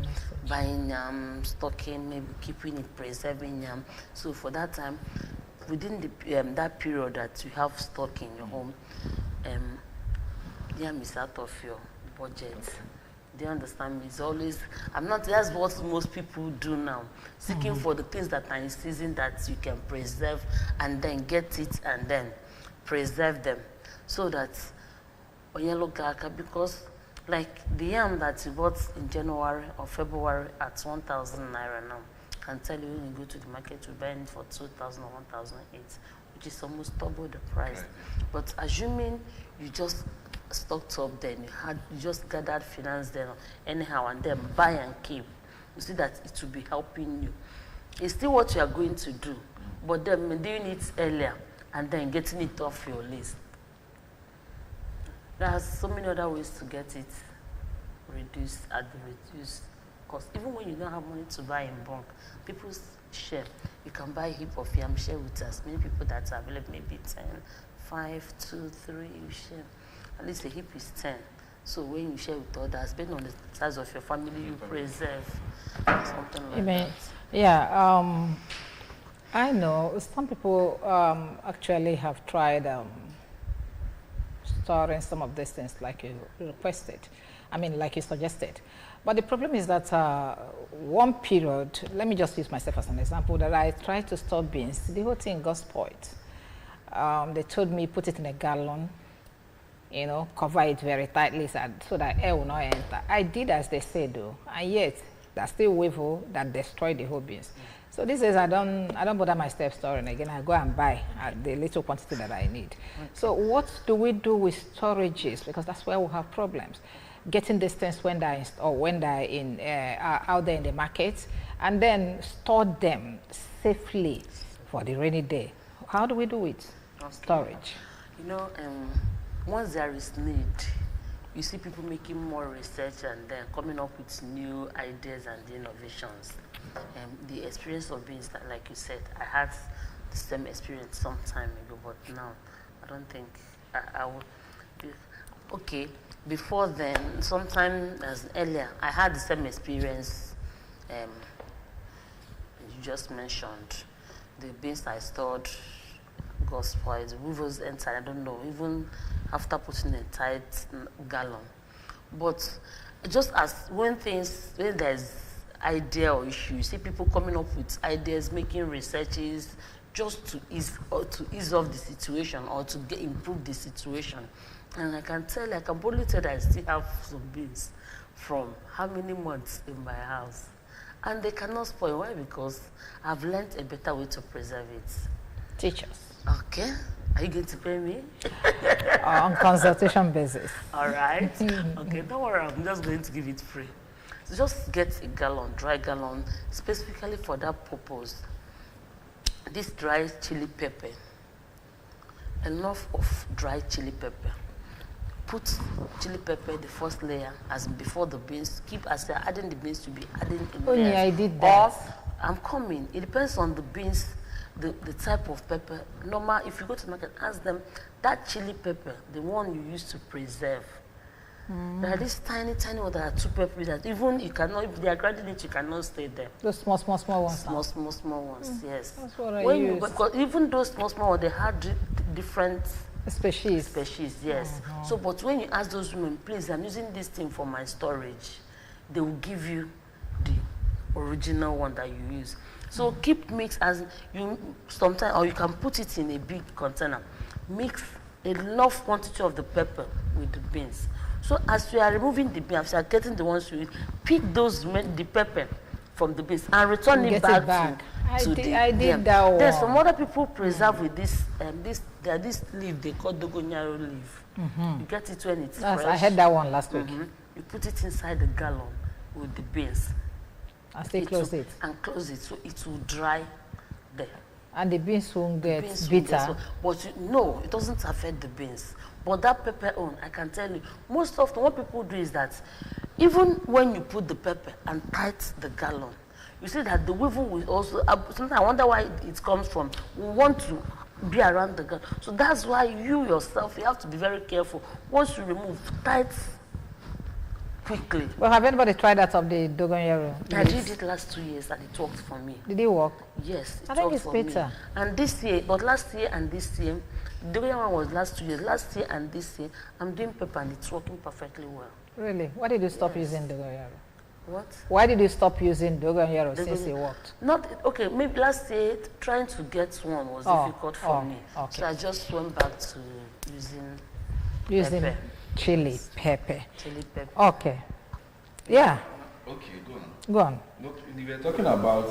buying yam, stocking, maybe keeping it, preserving yam. So for that time, within the that period that you have stock in your home, yam is out of your budget. Do you understand me? It's always, that's what most people do now. Seeking for the things that are in season that you can preserve and then get it and then preserve them. So that when you look at, because like the yam that you bought in January or February at 1,000 naira now, I can tell you when you go to the market, you buy it for 2,000 or 1,008, which is almost double the price. Right. But assuming you just stocked up then, you just gathered finance then anyhow and then buy and keep. you see that it will be helping you. It's still what you are going to do, but then doing it earlier and then getting it off your list. There are so many other ways to get it reduced at the reduced cost. Even when you don't have money to buy in bulk, people share. You can buy a heap of yam, share with as many people that are available, maybe 10, 5, 2, 3, you share. At least a heap is 10. So when you share with others, based on the size of your family, you preserve something like that. Yeah, I know some people actually have tried storing some of these things like you requested. I mean, like you suggested. But the problem is that one period, let me just use myself as an example, that I tried to store beans. The whole thing got spoiled. They told me put it in a gallon, you know, cover it very tightly so that air will not enter. I did as they said though, and yet there's still weevil that destroyed the whole beans. So this is I don't bother myself storing again. I go and buy the little quantity that I need. Okay. So what do we do with storages? Because that's where we have problems. Getting these things when they're out there in the market, and then store them safely for the rainy day. How do we do it? Okay. Storage. You know, once there is need, you see people making more research and then coming up with new ideas and innovations. The experience of being, like you said, I had the same experience some time ago, but now I don't think I would. Okay, before then, sometime as earlier, I had the same experience you just mentioned. The beans I stored got spoiled, the weevils entered, I don't know, even after putting a tight gallon. But just as when there's idea or issue, you see people coming up with ideas, making researches just to ease off the situation or to improve the situation. And I can boldly tell that I still have some beans from how many months in my house. And they cannot spoil. Why? Because I've learned a better way to preserve it. Teach us. Okay. Are you going to pay me? On consultation basis. All right. Okay, don't worry. I'm just going to give it free. So just get a gallon, dry gallon, specifically for that purpose. This dry chili pepper. Enough of dry chili pepper. Put chili pepper, the first layer, as before the beans. Keep as you're adding the beans, to be adding in there. Yeah, I did that. Or, I'm coming. It depends on the beans, the type of pepper. Normal, if you go to the market, ask them, that chili pepper, the one you use to preserve. There are these tiny one that are too peppery that even you cannot, if they are grinding it, you cannot stay there. Those small ones. Small ones, yes. That's what I use. Because even those small ones, they have different species, yes. So, but when you ask those women, please, I'm using this thing for my storage, they will give you the original one that you use. So keep mix as you sometimes, or you can put it in a big container. Mix enough quantity of the pepper with the beans. So as you are removing the beans, as you are getting the ones you eat, pick the pepper from the beans and return it back. I did that one. There's some other people preserve with this this leaf they call dogonyaro leaf. You get it when it's fresh. I had that one last week. You put it inside the gallon with the beans. And still close it. And close it so it will dry there. And the beans won't get bitter. But no, it doesn't affect the beans. But that pepper I can tell you, most often what people do is that even when you put the pepper and tight the gallon, you see that the weevil will also, sometimes I wonder why it comes from. We want to be around the gallon. So that's why you yourself, you have to be very careful. Once you remove, tight quickly. Well, have anybody tried that of the dogonyaro? I did it last 2 years and it worked for me. Did it work? Yes, I think it's better. Me. And this year, but last year and this year, the dogonyaro one was last 2 years. Last year and this year, I'm doing pepper and it's working perfectly well. Really? Why did you stop using dogonyaro? What? Why did you stop using dogonyaro since it worked? Okay, maybe last year trying to get one was difficult for me. Okay. So I just went back to using pepper. Chili pepper. Chili pepper. Okay. Yeah. Okay, go on. Go on. Look, we were talking about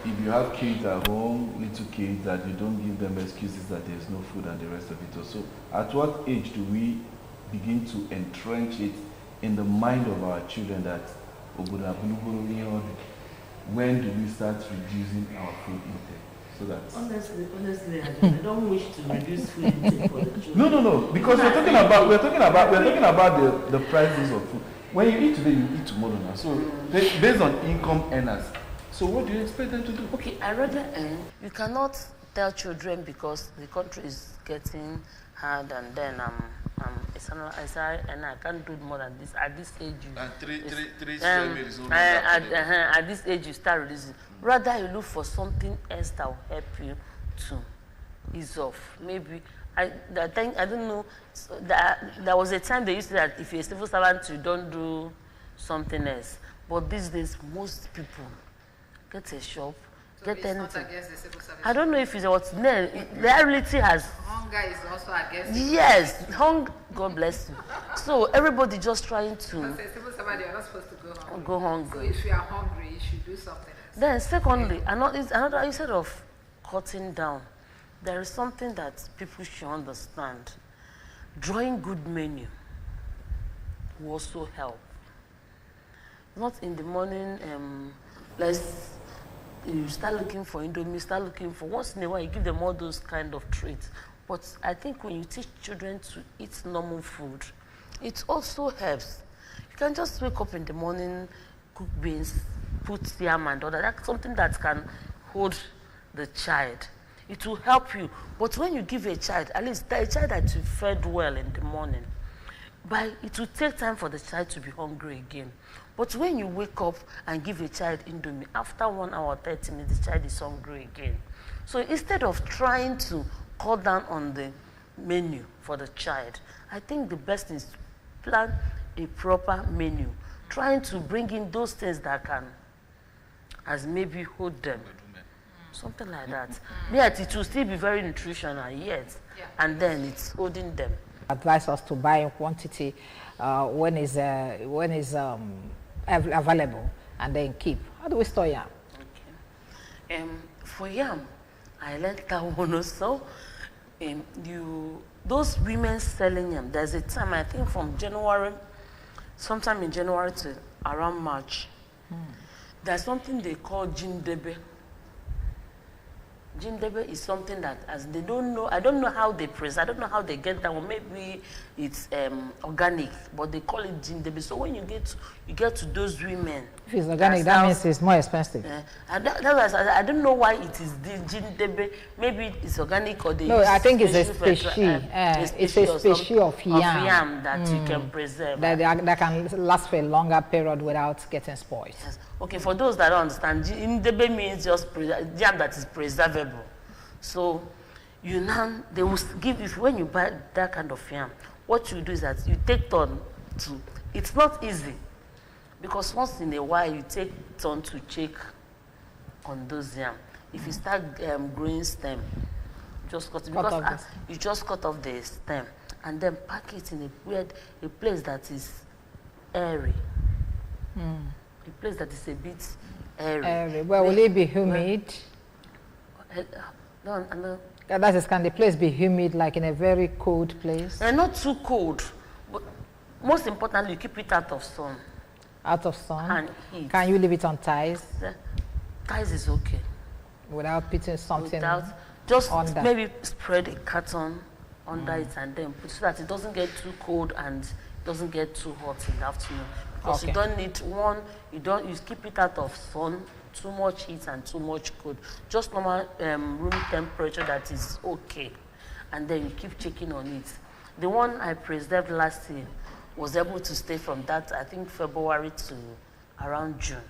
if you have kids at home, little kids, that you don't give them excuses that there's no food and the rest of it. Also, at what age do we begin to entrench it in the mind of our children that when do we start reducing our food intake? So that honestly, I don't wish to reduce food intake for the children. No, because we're talking about the prices of food. When you eat today, you eat tomorrow now. So based on income earners. So what do you expect them to do? Okay, I rather you cannot tell children because the country is getting hard and then and I can't do more than this at this age. At this age you start reducing. Rather you look for something else that will help you to ease off. Maybe I don't know. So there was a time they used to say that if you're a civil servant you don't do something else. But these days most people get a shop. So it's not against the civil service. I don't know if it's what the reality has. Hunger is also against. Yes, hunger. God bless you. So everybody just trying to. As a civil servant, you're not supposed to go hungry. Go hungry. So if you are hungry, you should do something else. Then secondly, another instead of cutting down, there is something that people should understand. Drawing good menu will also help. Not in the morning. You start looking for Indomie, start looking for once in a while, you give them all those kind of treats. But I think when you teach children to eat normal food, it also helps. You can just wake up in the morning, cook beans, put yam and all that. That's something that can hold the child. It will help you. But when you give a child, at least a child that you fed well in the morning, it will take time for the child to be hungry again. But when you wake up and give a child Indomie, after 1 hour, 30 minutes, the child is hungry again. So instead of trying to cut down on the menu for the child, I think the best is to plan a proper menu, trying to bring in those things that can, as maybe hold them, something like that. Yet it will still be very nutritional, yes, and then it's holding them. Advise us to buy in quantity when is available, and then keep. How do we store yam? Okay. For yam, I learned that one also. Those women selling yam, there's a time, I think from January, sometime in January to around March, there's something they call jindebe. Jindebe is something that, as they don't know, I don't know how they I don't know how they get that one. Maybe it's organic, but they call it jindebe. So when you get to those women, if it's organic, that means it's more expensive. I don't know why it is the jindebe. Maybe it's organic or they. No, I think it's a species. It's a species of yam that you can preserve. That can last for a longer period without getting spoiled. Yes. Okay, for those that don't understand, jindebe means just yam that is preservable. So they will give, if when you buy that kind of yam, what you do is that you take turn to, it's not easy, because once in a while you take turn to check on those yam. If you start growing stem, just cut it, because you just cut off the stem and then pack it in a place that is airy. A place that is a bit airy. Well, will it be humid? No. That is, can the place be humid, like in a very cold place? Not too cold, but most importantly, you keep it out of sun. Out of sun? And heat. Can you leave it on ties? Ties is okay. Without putting something just under. Maybe spread a carton under it and then put, so that it doesn't get too cold and doesn't get too hot in the afternoon. Because you don't need you keep it out of sun, too much heat and too much cold. Just normal room temperature that is okay. And then you keep checking on it. The one I preserved last year was able to stay from that, I think, February to around June.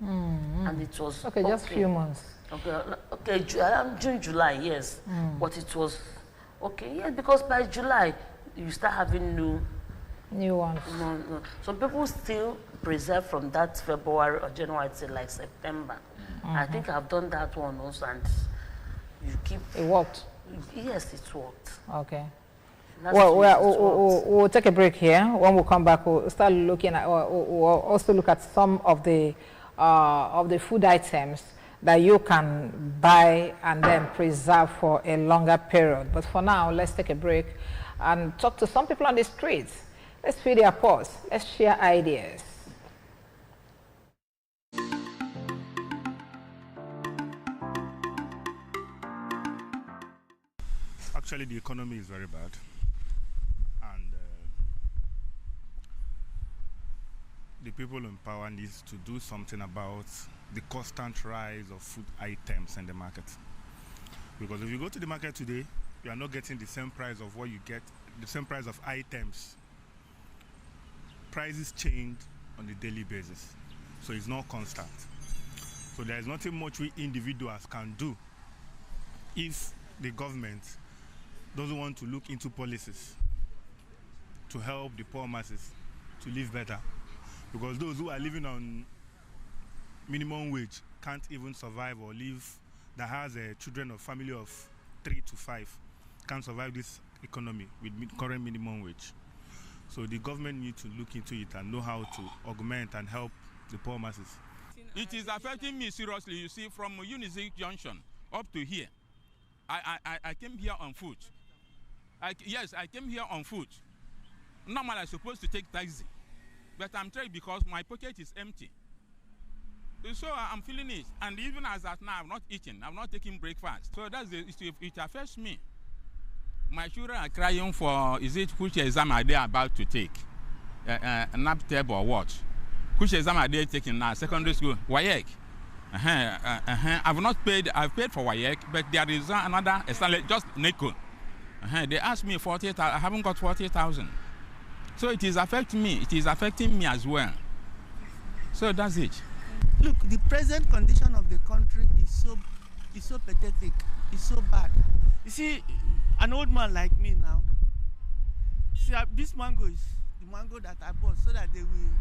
And it was okay. Just a few months. Okay, June, July, yes. But it was okay, yeah, because by July, you start having new ones. No. Some people still preserve from that February or January till like September. I think I've done that one also, and you keep. It worked. Yes, it worked. Okay. We'll take a break here. When we come back, we'll start looking at. We'll also look at some of the food items that you can buy and then preserve for a longer period. But for now, let's take a break and talk to some people on the streets. Let's feel their pulse. Let's share ideas. Actually, the economy is very bad. And the people in power need to do something about the constant rise of food items in the market. Because if you go to the market today, you are not getting the same price of what you get, the same price of items. Prices change on a daily basis, so it's not constant. So there is nothing much we individuals can do if the government doesn't want to look into policies to help the poor masses to live better. Because those who are living on minimum wage can't even survive or live, that has a children of family of 3 to 5, can't survive this economy with current minimum wage. So the government needs to look into it and know how to augment and help the poor masses. It is affecting me seriously. You see, from Unizik Junction up to here, I came here on foot. Yes, I came here on foot. Normally, I'm supposed to take taxi, but I'm trying because my pocket is empty. So I'm feeling it, and even as at now, I'm not eating. I'm not taking breakfast. So that's it affects me. My children are crying for, is it which exam are they about to take? NAPTEB or what? Which exam are they taking now? Secondary school? WAEC. I've not paid, I've paid for WAEC, but there is another, just NECO. They asked me 40,000, I haven't got 40,000. So it is affecting me. It is affecting me as well. So that's it. Look, the present condition of the country is so pathetic. It's so bad. You see, an old man like me now, see, this mango is the mango that I bought so that they will,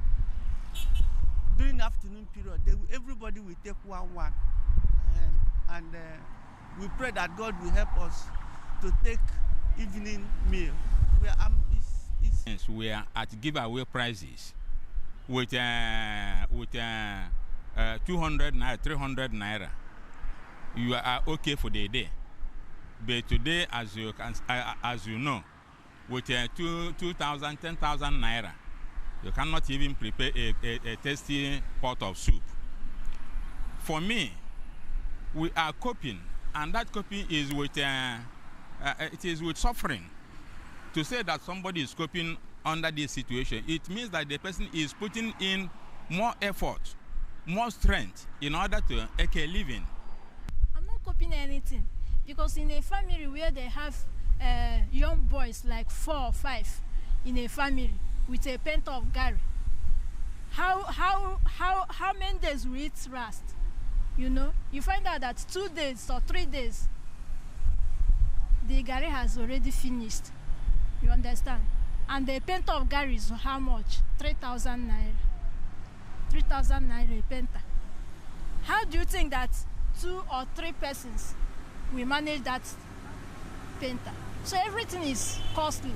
during afternoon period, everybody will take one. And we pray that God will help us to take evening meal. We are at giveaway prices with 200 naira, 300 naira. You are okay for the day. But today, as you know, with 2,000, 10,000 naira, you cannot even prepare a tasty pot of soup. For me, we are coping, and that coping is with it is with suffering. To say that somebody is coping under this situation, it means that the person is putting in more effort, more strength in order to make a living. I'm not copying anything, because in a family where they have young boys like 4 or 5 in a family with a pint of gari, how many days will it last? You know, you find out that 2 days or 3 days, the gari has already finished. You understand? And the pint of gari is how much? 3,000 naira. 3,000 naira a penta. How do you think that 2 or 3 persons will manage that penta? So everything is costly.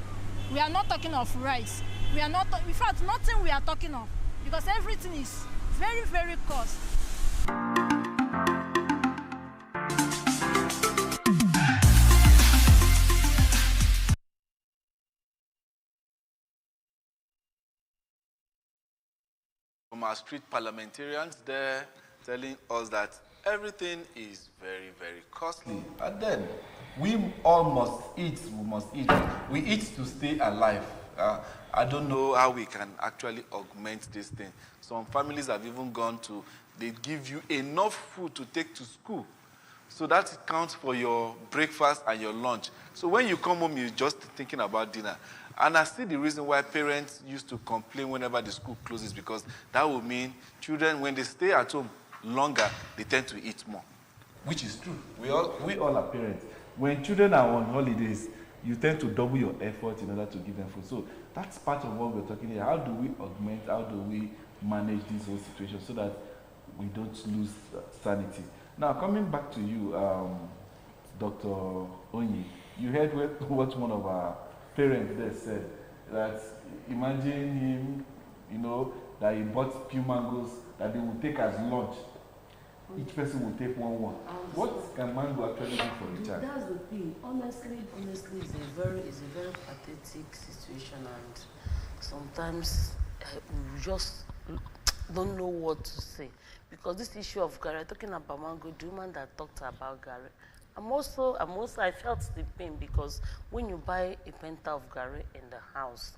We are not talking of rice. We are not, in fact, nothing we are talking of, because everything is very, very costly. From our street parliamentarians there telling us that everything is very, very costly. And then we all must eat. We must eat. We eat to stay alive. I don't know how we can actually augment this thing. Some families have even gone to, they give you enough food to take to school. So that counts for your breakfast and your lunch. So when you come home, you're just thinking about dinner. And I see the reason why parents used to complain whenever the school closes, because that would mean children, when they stay at home longer, they tend to eat more, which is true. We all are parents. When children are on holidays, you tend to double your effort in order to give them food. So that's part of what we're talking here. How do we augment, how do we manage this whole situation so that we don't lose sanity? Now, coming back to you, Dr. Onyi, you heard what one of our parents there said, that imagine him, you know, that he bought few mangoes that they will take as lunch. Each person will take one. What can mango actually do for the child? That's the thing. Honestly, it's a very pathetic situation, and sometimes we just don't know what to say. Because this issue of Gary, talking about mango, the woman that talked about Gary, I felt the pain because when you buy a penta of gari in the house,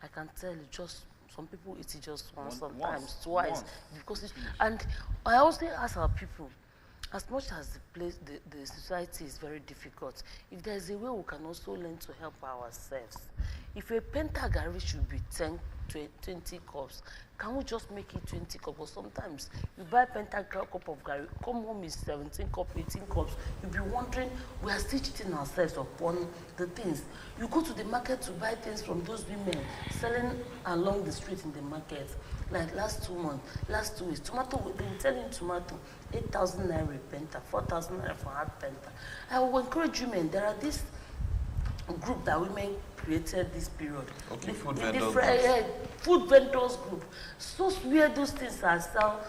I can tell you just some people eat it just once, sometimes twice. Because and I also ask our people, as much as the society is very difficult, if there's a way we can also learn to help ourselves. If a penta gari should be 10 to 20 cups, can we just make it 20 cups? But sometimes you buy a penta cup of gari, come home is 17 cups, 18 cups. You'll be wondering, we are still cheating ourselves upon the things. You go to the market to buy things from those women selling along the street in the market. Like last 2 months, last 2 weeks, tomato, they were selling tomato, 8,000 naira penta, 4,000 naira for half penta. I will encourage women, there are this group that women created this period. Okay, food vendors group. So where those things are sold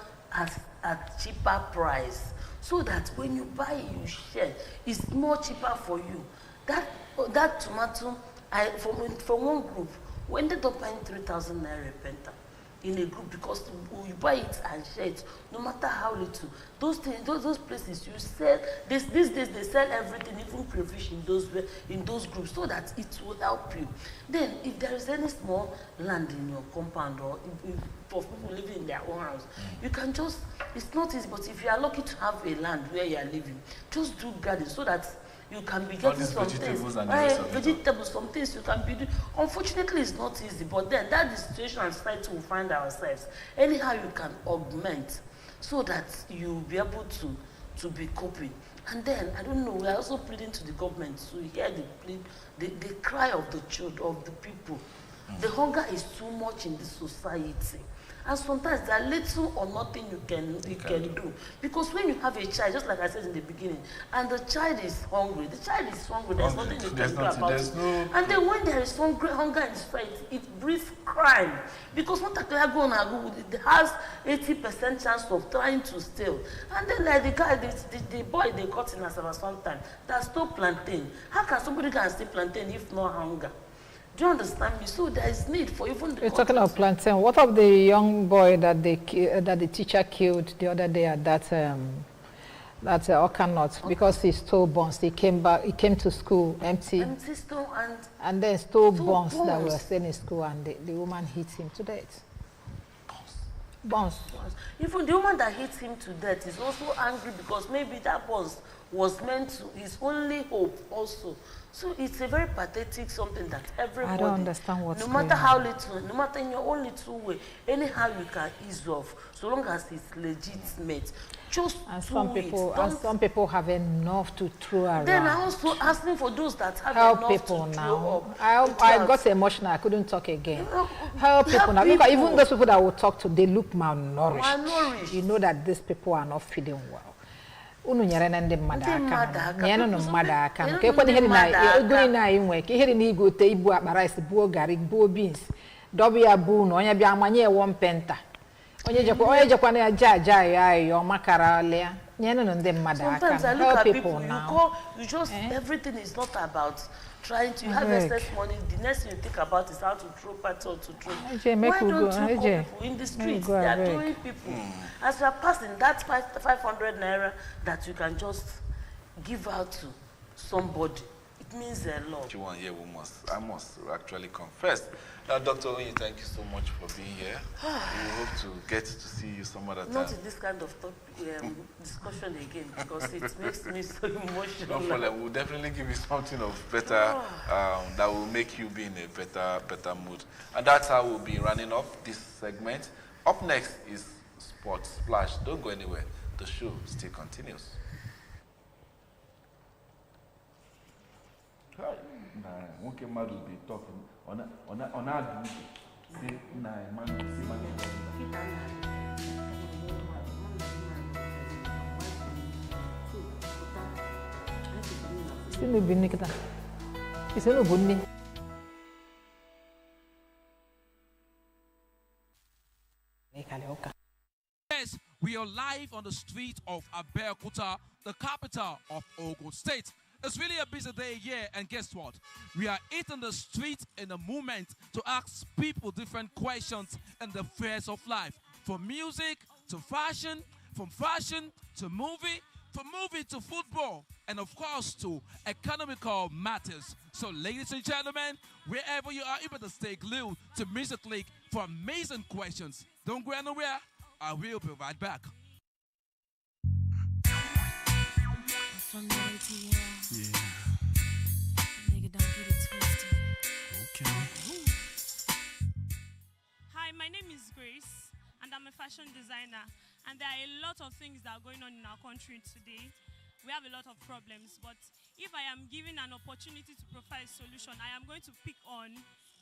at cheaper price. So that when you buy, you share. It's more cheaper for you. That tomato, from one group, we ended up buying 3,000 naira penta in a group because you buy it and share it, no matter how little. Those things, those places you sell. These days they sell everything, even crayfish in those groups, so that it will help you. Then, if there is any small land in your compound or if for people living in their own house, you can just. It's not easy, but if you are lucky to have a land where you are living, just do garden so that you can be getting some things. Vegetables, some things you can be doing. Unfortunately, it's not easy, but then that is the situation and society will find ourselves. Anyhow, you can augment so that you'll be able to be coping. And then, I don't know, we are also pleading to the government to hear the cry of the children, of the people. The hunger is too much in the society. And sometimes there are little or nothing you can do. Because when you have a child, just like I said in the beginning, and the child is hungry, there's nothing you can do about it. And then when there is hunger in society, it breeds crime. Because what it has 80% chance of trying to steal. And then like the guy, the boy they caught in Asaba sometime, that stole plantain. How can somebody can steal plantain if no hunger? Do you understand me? So there is need for even the. You're talking about plantain. What of the young boy that the teacher killed the other day at that Okanot because he stole buns? He came to school empty store and then stole buns that were still in school, and the woman hit him to death. Buns. Even the woman that hit him to death is also angry because maybe that buns was meant to his only hope also. So it's a very pathetic something that everybody, I don't understand what's no matter how little, no matter in your own little way, anyhow you can ease off, so long as it's legitimate. Just some people have enough to throw around. Then I also asking for those that have help enough people to now. I got emotional. I couldn't talk again. Help people now. Because even those people that will talk to, they look malnourished. You know that these people are not feeling well. Unu nyere na ndị mmadụ aka nyere na mmadụ aka nke kwani heri na eguri na inwe ke heri na igote ibu akpa rice buo gari buo beans dobu ya bu na onye bịa amanye one penta onye jekwa na aja ya yo makara le nyere na ndị mmadụ aka. Sometimes I look at people now. You just everything is not about trying to have excess money. The next thing you think about is how to throw party or to throw. Why don't you call people in the streets? They are doing people. As you are passing that 500 naira that you can just give out to somebody, it means a lot. I must actually confess. Dr. Oyi, thank you so much for being here. We hope to get to see you some other time. Not in this kind of discussion again, because it makes me so emotional. No problem. We'll definitely give you something of better, that will make you be in a better mood. And that's how we'll be running off this segment. Up next is Sports Splash. Don't go anywhere. The show still continues. Okay, man will be talking on our say Yes, we are live on the street of Abeokuta, the capital of Ogun State. It's really a busy day here, and guess what? We are in the street in a movement to ask people different questions in the affairs of life. From music to fashion, from fashion to movie, from movie to football, and of course to economical matters. So ladies and gentlemen, wherever you are, you better stay glued to Music League for amazing questions. Don't go anywhere. I will be right back. From the ATL. Yeah. Nigga, don't get it twisted. Okay. Hi, my name is Grace, and I'm a fashion designer. And there are a lot of things that are going on in our country today. We have a lot of problems, but if I am given an opportunity to provide a solution, I am going to pick on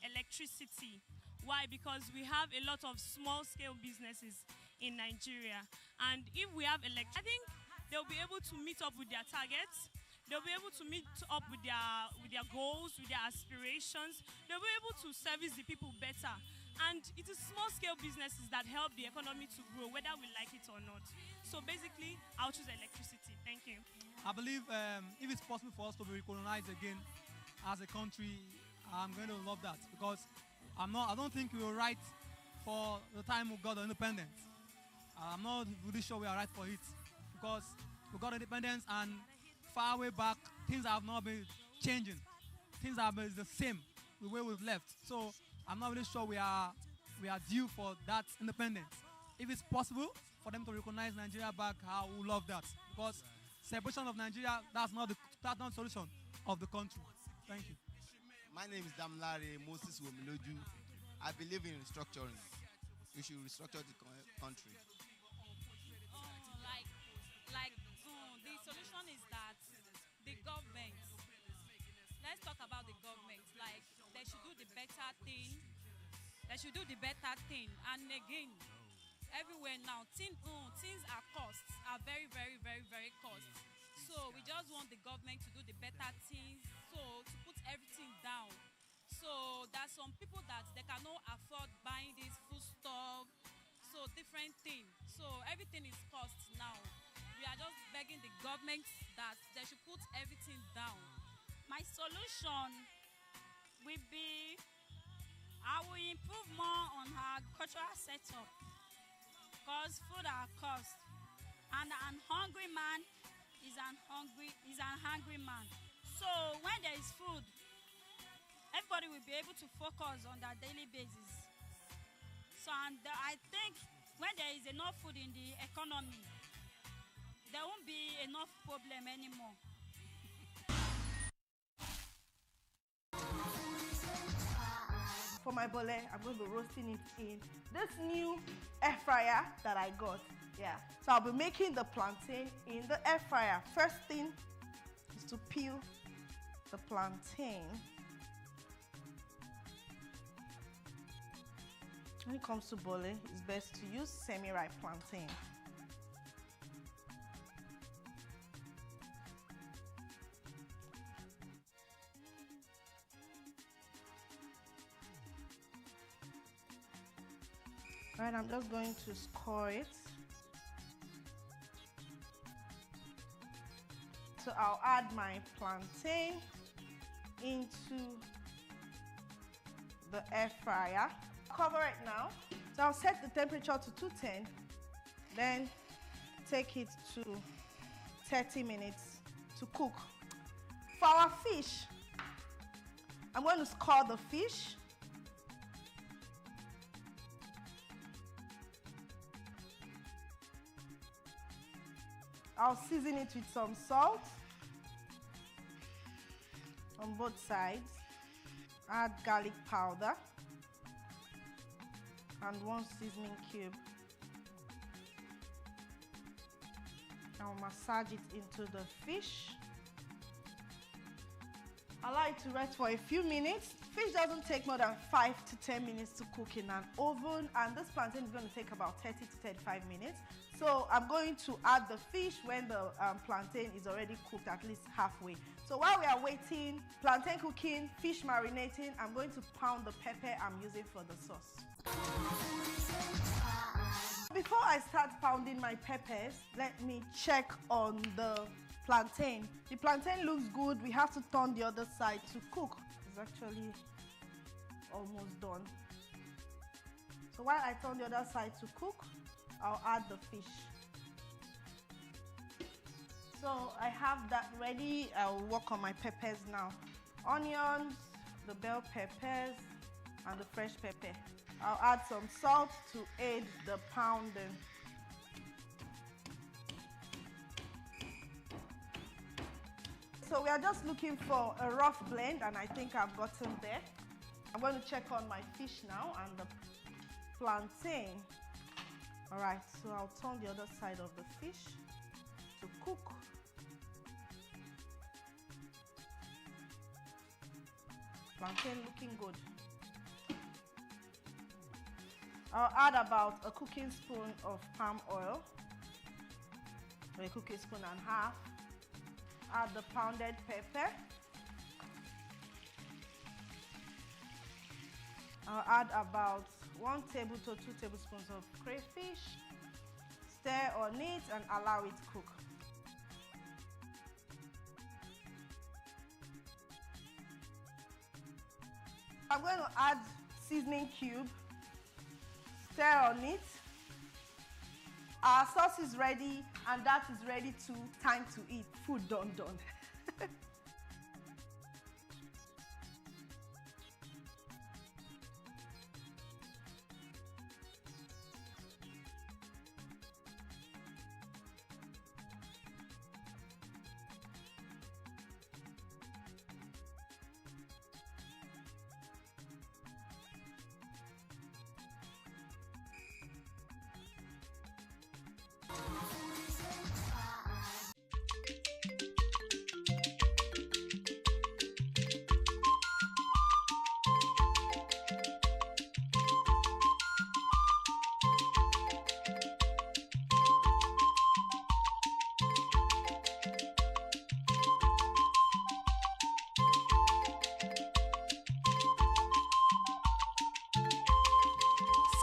electricity. Why? Because we have a lot of small-scale businesses in Nigeria. And if we have electricity, I think they'll be able to meet up with their targets. They'll be able to meet up with their goals, with their aspirations. They'll be able to service the people better. And it is small-scale businesses that help the economy to grow, whether we like it or not. So basically, I'll choose electricity. Thank you. I believe if it's possible for us to be recolonized again as a country, I'm going to love that, because I don't think we were right for the time we got the independence. I'm not really sure we are right for it, because we got independence and far way back, things have not been changing. Things have been the same the way we've left. So I'm not really sure we are due for that independence. If it's possible for them to recognize Nigeria back, I would love that, because separation of Nigeria, that's not the solution of the country. Thank you. My name is Damlare Moses Womiloju. I believe in restructuring. We should restructure the country. The solution is that the government, let's talk about the government, like they should do the better thing. They should do the better thing. And again, everywhere now, things are very, very, very, very cost. So we just want the government to do the better things, so to put everything down. So there's some people that they cannot afford buying this food stuff, so different things. So everything is cost now. We are just begging the government that they should put everything down. My solution will be, I will improve more on our cultural setup, because food are cost, and an hungry man is an hungry man. So when there is food, everybody will be able to focus on their daily basis. So I think when there is enough food in the economy, there won't be enough problem anymore. For my bole, I'm going to be roasting it in this new air fryer that I got. Yeah. So I'll be making the plantain in the air fryer. First thing is to peel the plantain. When it comes to bole, it's best to use semi-ripe plantain. Alright, I'm just going to score it. So I'll add my plantain into the air fryer. Cover it now. So I'll set the temperature to 210, then take it to 30 minutes to cook. For our fish, I'm going to score the fish. I'll season it with some salt on both sides. Add garlic powder and 1 seasoning cube. I'll massage it into the fish. Allow it to rest for a few minutes. Fish doesn't take more than 5 to 10 minutes to cook in an oven, and this plantain is going to take about 30 to 35 minutes. So I'm going to add the fish when the plantain is already cooked at least halfway. So while we are waiting, plantain cooking, fish marinating, I'm going to pound the pepper I'm using for the sauce. Before I start pounding my peppers, let me check on the plantain. The plantain looks good. We have to turn the other side to cook. It's actually almost done. So while I turn the other side to cook, I'll add the fish. So I have that ready. I'll work on my peppers now. Onions, the bell peppers, and the fresh pepper. I'll add some salt to aid the pounding. So we are just looking for a rough blend, and I think I've gotten there. I'm going to check on my fish now and the plantain. All right, so I'll turn the other side of the fish to cook. Plantain looking good. I'll add about a cooking spoon of palm oil, or a cooking spoon and a half. Add the pounded pepper. I'll add about 1 to 2 tablespoons of crayfish. Stir on it and allow it to cook. I'm going to add seasoning cube. Stir on it. Our sauce is ready, and that is ready to time to eat. Food done.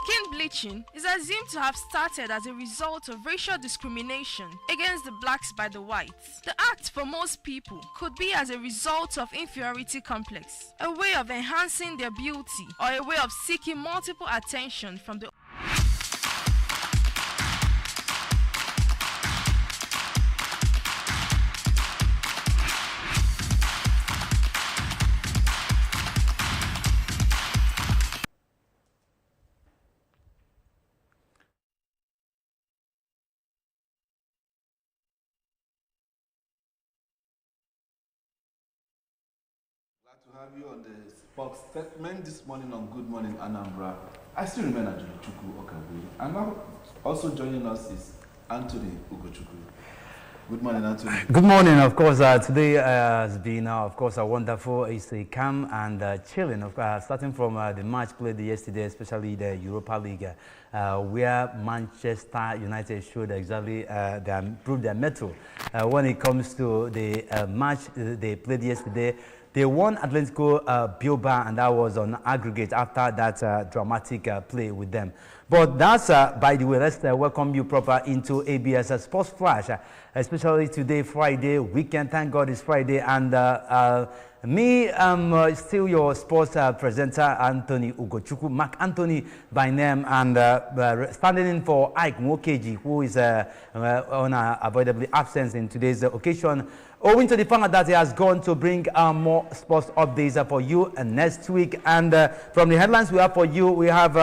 Skin bleaching is assumed to have started as a result of racial discrimination against the blacks by the whites. The act for most people could be as a result of inferiority complex, a way of enhancing their beauty, or a way of seeking multiple attention from the to have you on the sports segment this morning on Good Morning Anambra. I still remain Ajuluchukwu Okabe, and now also joining us is Anthony Ugochukwu. Good morning, Anthony. Good morning. Of course, today has been, of course, a wonderful. It's a calm and chilling. Of course, starting from the match played yesterday, especially the Europa League, where Manchester United showed exactly proved their mettle when it comes to the match they played yesterday. They won Atletico Bilbao, and that was on aggregate after that dramatic play with them. But that's, by the way, let's welcome you proper into ABS Sports Flash, especially today, Friday, weekend. Thank God it's Friday. And me, I'm still your sports presenter, Anthony Ugochukwu, Mark Anthony by name, and standing in for Ike Nwokeji, who is on avoidably absence in today's occasion, owing to the fact that he has gone to bring more sports updates for you next week. And from the headlines we have for you, we have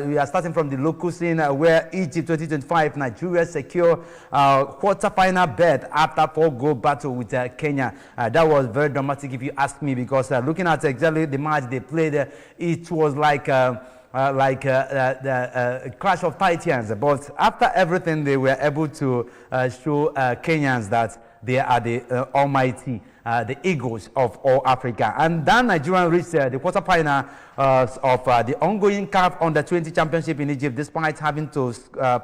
we are starting from the local scene where Egypt 2025 Nigeria secure quarter-final berth after 4-goal battle with Kenya. That was very dramatic if you ask me, because looking at exactly the match they played, it was like the clash of titans. But after everything, they were able to show Kenyans that they are the almighty, the eagles of all Africa. And then Nigeria reached the quarterfinal of the ongoing CAF Under-20 Championship in Egypt, despite having to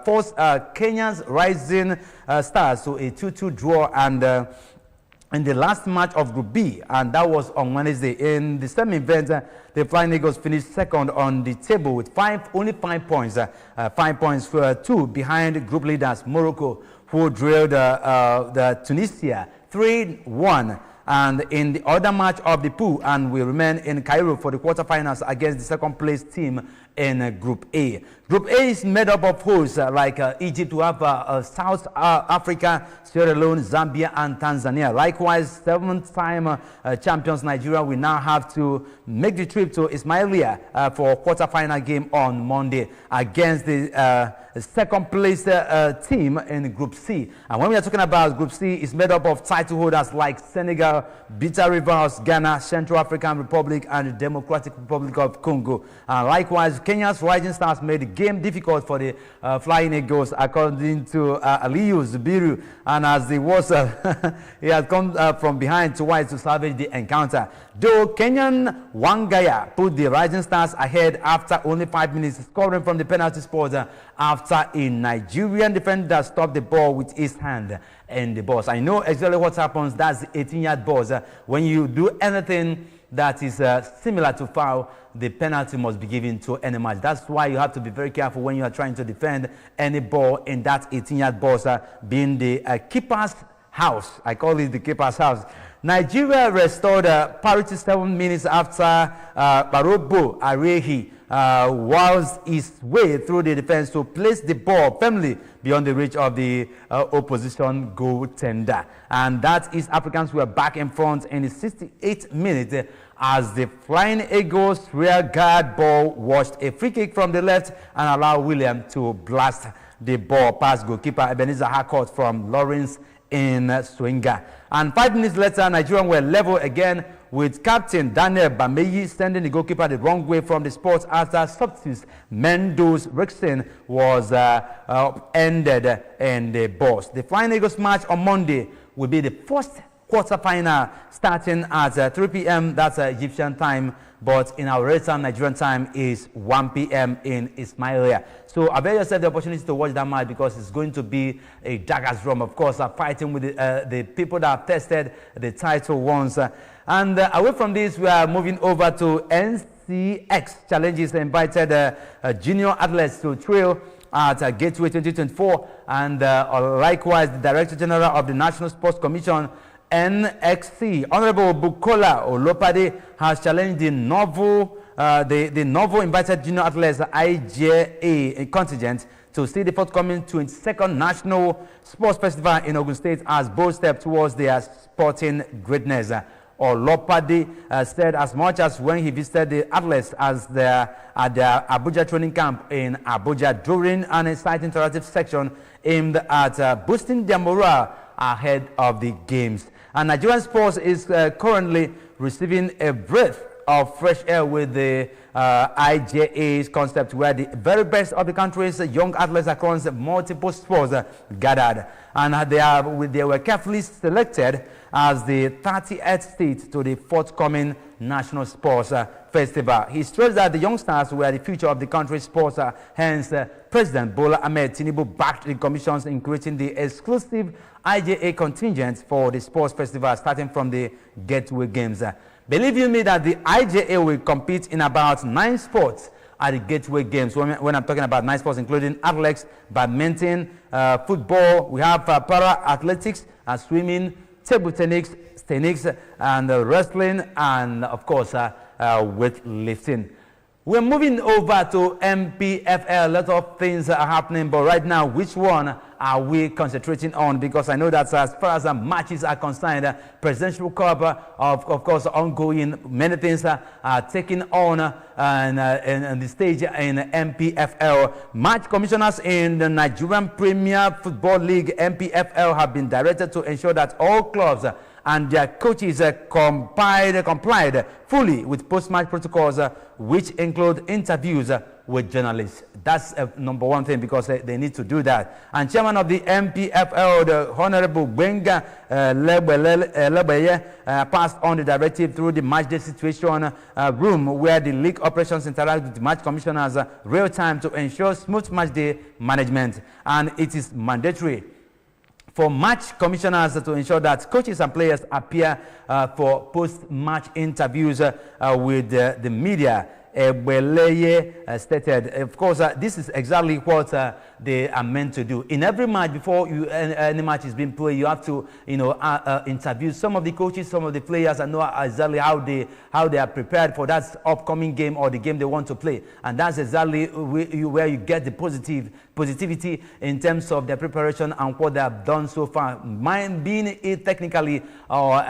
force Kenya's rising stars to a 2-2 draw. And in the last match of Group B, and that was on Wednesday. In the same event, the Flying Eagles finished second on the table with only 5 points, 5 points for 2 behind group leaders Morocco, who drilled the Tunisia 3-1. and in the other match of the pool, and will remain in Cairo for the quarterfinals against the second place team in Group A. Group A is made up of hosts like Egypt, who have South Africa, Sierra Leone, Zambia, and Tanzania. Likewise, 7th-time champions Nigeria will now have to make the trip to Ismailia for quarterfinal game on Monday against the second place team in Group C. And when we are talking about Group C, it's made up of title holders like Senegal, Bitter Rivers, Ghana, Central African Republic, and the Democratic Republic of Congo. Likewise, Kenya's Rising Stars made the game difficult for the Flying Eagles, according to Aliyu Zubiru. And as the was, he had come from behind twice to salvage the encounter. Though Kenyan Wangaya put the Rising Stars ahead after only 5 minutes, scoring from the penalty spot after a Nigerian defender stopped the ball with his hand in the box. I know exactly what happens. That's the 18-yard box. When you do anything that is similar to foul, the penalty must be given to any match. That's why you have to be very careful when you are trying to defend any ball in that 18-yard box, being the keeper's house. I call it the keeper's house. Nigeria restored parity 7 minutes after Barobo Arehi whilst his way through the defense to place the ball firmly beyond the reach of the opposition goaltender. And that East Africans were back in front in the 68th minute as the Flying Eagles rear guard ball washed a free kick from the left and allowed William to blast the ball past goalkeeper Ebenezer Harcourt from Lawrence in Swinger. And 5 minutes later, Nigerians were level again, with captain Daniel Bameyi sending the goalkeeper the wrong way from the spot after substitute Mendoz Rixon was ended in the box. The Flying Eagles match on Monday will be the first quarterfinal starting at 3 p.m. That's Egyptian time, but in our real-time Nigerian time is 1 p.m. in Ismailia. So avail yourself the opportunity to watch that match because it's going to be a dagger's drum, of course, fighting with the people that have tested the title once. And away from this, we are moving over to NCX Challenges invited junior athletes to trail at Gateway 2024. And likewise, the Director General of the National Sports Commission, NXC, Honorable Bukola Olopade, has challenged the novel invited junior athletes IJA contingent to see the forthcoming 22nd National Sports Festival in Ogun State as bold step towards their sporting greatness. Olopade said as much as when he visited the athletes at their Abuja training camp in Abuja during an exciting interactive section aimed at boosting their morale ahead of the games. And Nigerian sports is currently receiving a breath of fresh air with the IJA's concept, where the very best of the country's young athletes across multiple sports gathered. And they were carefully selected as the 30th state to the forthcoming National Sports Festival. He stressed that the youngsters were the future of the country's sports, hence President Bola Ahmed Tinubu backed the commissions in creating the exclusive IJA contingent for the sports festival starting from the Gateway Games. Believe you me that the IJA will compete in about 9 sports at the Gateway Games. When I'm talking about 9 sports, including athletics, badminton, football, we have para-athletics, swimming, table tennis, and wrestling, and of course, weightlifting. We're moving over to MPFL. A lot of things are happening, but right now, which one are we concentrating on? Because I know that as far as matches are concerned, Presidential Cup, of course, ongoing. Many things are taking on and the stage in MPFL. Match commissioners in the Nigerian Premier Football League, MPFL, have been directed to ensure that all clubs and their coaches complied fully with post-match protocols, which include interviews with journalists. That's number one thing, because they need to do that. And chairman of the MPFL, the Honorable Benga Lebeye, passed on the directive through the match day situation room, where the league operations interact with the match commissioners real time to ensure smooth match day management. And it is mandatory for match commissioners to ensure that coaches and players appear for post-match interviews with the media Ebeleye stated. Of course, this is exactly what they are meant to do. In every match, before any match is being played, you have to, interview some of the coaches, some of the players, and know exactly how they are prepared for that upcoming game or the game they want to play. And that's exactly where you get the positivity in terms of their preparation and what they have done so far, mine being it technically or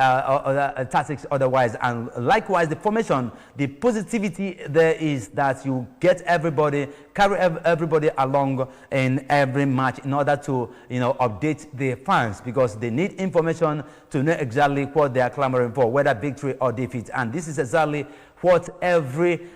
tactics otherwise. And likewise, the formation, the positivity there is that you get everybody, carry everybody along in every match in order to update the fans, because they need information to know exactly what they are clamoring for, whether victory or defeat. And this is exactly what every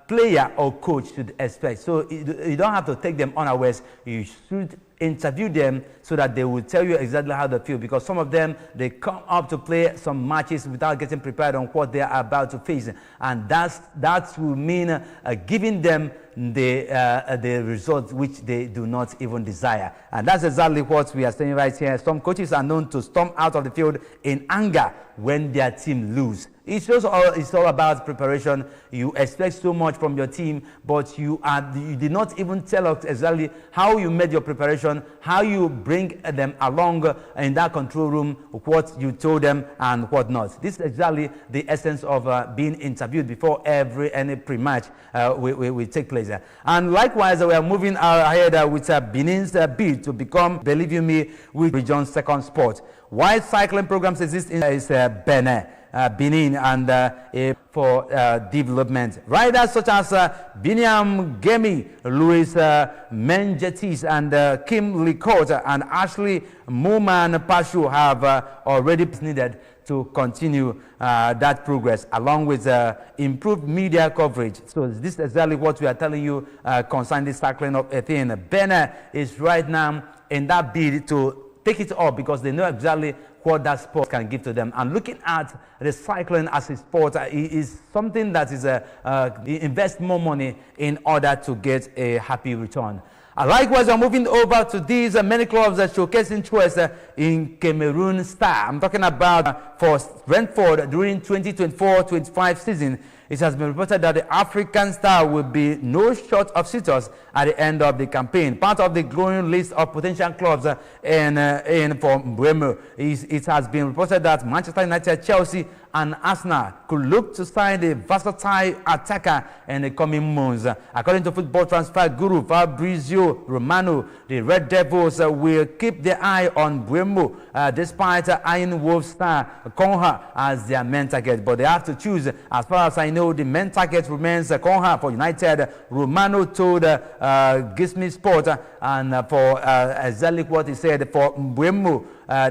player or coach should expect. So you don't have to take them unawares. You should interview them so that they will tell you exactly how they feel, because some of them, they come up to play some matches without getting prepared on what they are about to face, and that will mean giving them the results which they do not even desire. And that's exactly what we are saying right here. Some coaches are known to storm out of the field in anger when their team lose. It's all about preparation. You expect so much from your team, but you did not even tell us exactly how you made your preparation, how you bring them along in that control room, what you told them and what not. This is exactly the essence of being interviewed before any pre-match will take place. And likewise, we are moving ahead with Benin's bid to become, believe you me, with region's second sport. While cycling programs exist in Benin and for development. Riders such as Biniam Gemi, Louis Mengetis, and Kim Likota and Ashley Moman Pashu have already needed to continue that progress, along with improved media coverage. So this is exactly what we are telling you concerning the cycling of Athene. Benin is right now in that bid to take it up, because they know exactly what that sport can give to them. And looking at the cycling as a sport is something that is invest more money in order to get a happy return. Likewise, we're moving over to these many clubs that showcase interest in Cameroon Star. I'm talking about for Brentford during 2024-25 season. It has been reported that the African Star will be no short of suitors at the end of the campaign. Part of the growing list of potential clubs for Mbeumo. It has been reported that Manchester United, Chelsea, and Arsenal could look to sign the versatile attacker in the coming months. According to football transfer guru Fabrizio Romano, the Red Devils will keep their eye on Mbeumo despite eyeing Wolves star Konha as their main target. But they have to choose. As far as I know, the main target remains Konha for United. Romano told Gizmi Sport, and for exactly what he said, for Mbeumo,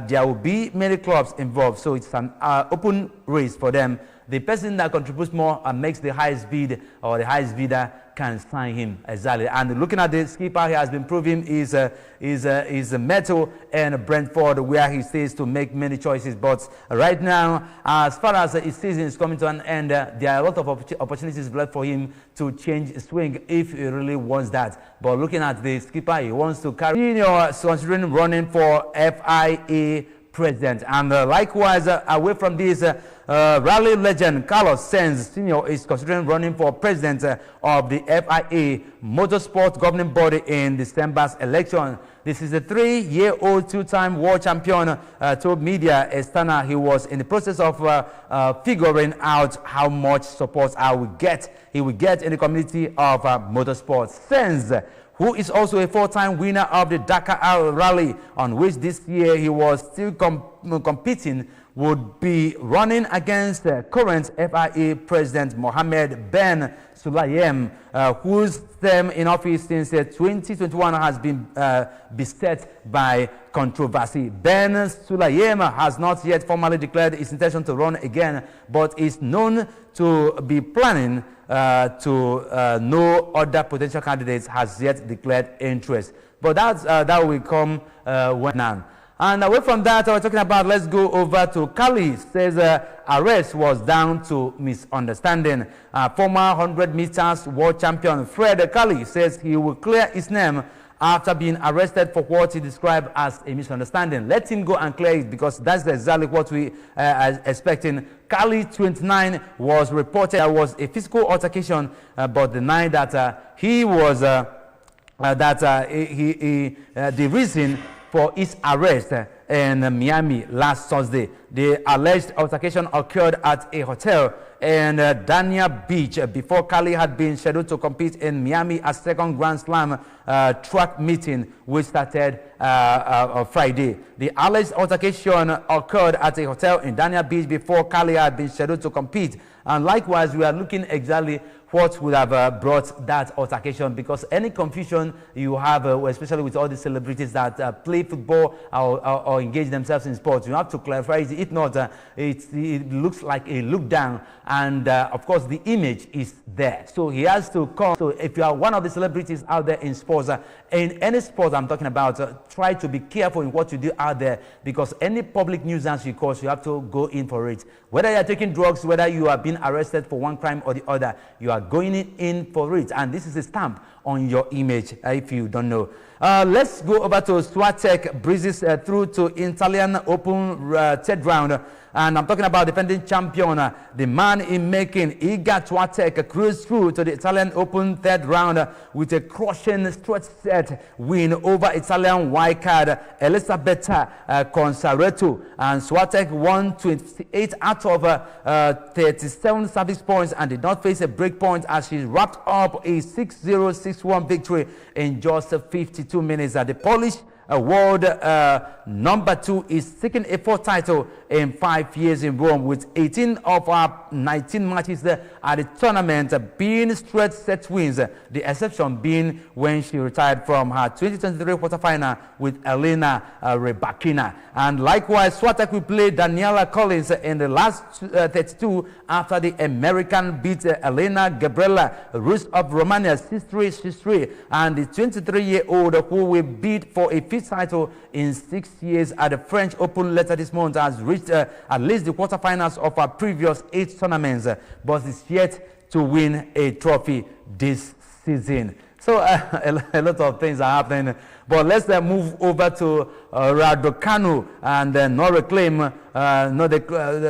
there will be many clubs involved, so it's an open race for them. The person that contributes more and makes the highest bid, or the highest bidder, can sign him exactly. And looking at the skipper, he has been proving is a metal in Brentford, where he stays to make many choices. But right now, as far as his season is coming to an end, there are a lot of opportunities left for him to change swing if he really wants that. But looking at the skipper, he wants to carry, considering running for FIA president. And likewise, away from this, rally legend Carlos Sainz Sr. is considering running for president of the FIA motorsport governing body in December's election. This is a 3-year-old two-time world champion told media external he was in the process of figuring out how much support he will get in the community of motorsport. Sainz, who is also a 4-time winner of the Dakar Rally, on which this year he was still competing, would be running against current FIA President Mohammed Ben Sulayem, whose term in office since 2021 has been beset by controversy. Ben Sulayem has not yet formally declared his intention to run again, but is known to be planning no other potential candidates has yet declared interest. But that will come when now. And away from that, we're talking about, let's go over to Kali. Says arrest was down to misunderstanding. Former 100 meters world champion Fred Kali says he will clear his name after being arrested for what he described as a misunderstanding. Let him go and clear it, because that's exactly what we are expecting. Kali, 29, was reported there was a physical altercation, but denied that he was the reason for his arrest in Miami last Thursday. The alleged altercation occurred at a hotel in Dania Beach before Kali had been scheduled to compete in Miami at second Grand Slam track meeting, which started on Friday. The alleged altercation occurred at a hotel in Dania Beach before Kali had been scheduled to compete. And likewise, we are looking exactly what would have brought that altercation, because any confusion you have, especially with all the celebrities that play football or engage themselves in sports, you have to clarify it. If not, it looks like a look down, and of course the image is there. So he has to come. So if you are one of the celebrities out there in sports, in any sport I'm talking about, try to be careful in what you do out there, because any public nuisance you cause, you have to go in for it. Whether you are taking drugs, whether you are being arrested for one crime or the other, you are going in for it, and this is a stamp on your image if you don't know. Let's go over to Swiatek breezes through to Italian Open third round, and I'm talking about defending champion, the man in making, Iga Swiatek, cruised through to the Italian Open third round with a crushing straight set win over Italian wildcard Elisabetta Consareto, and Swiatek won 28 out of 37 service points and did not face a break point as she wrapped up a 6-0, 6-1 victory in just 52 minutes. The Polish world number 2 is seeking a fourth title in 5 years in Rome, with 18 of our 19 matches at the tournament being straight set wins, the exception being when she retired from her 2023 quarterfinal with Elena Rybakina. And likewise, Swiatek will play Daniela Collins in the last 32 after the American beat Elena Gabriela Rus of Romania 6-3, and the 23-year-old who will bid for a fifth title in 6 years at the French Open later this month has reached at least the quarterfinals of our previous 8 tournaments, but is yet to win a trophy this season. So a lot of things are happening, but let's move over to Raducanu and Norway claim,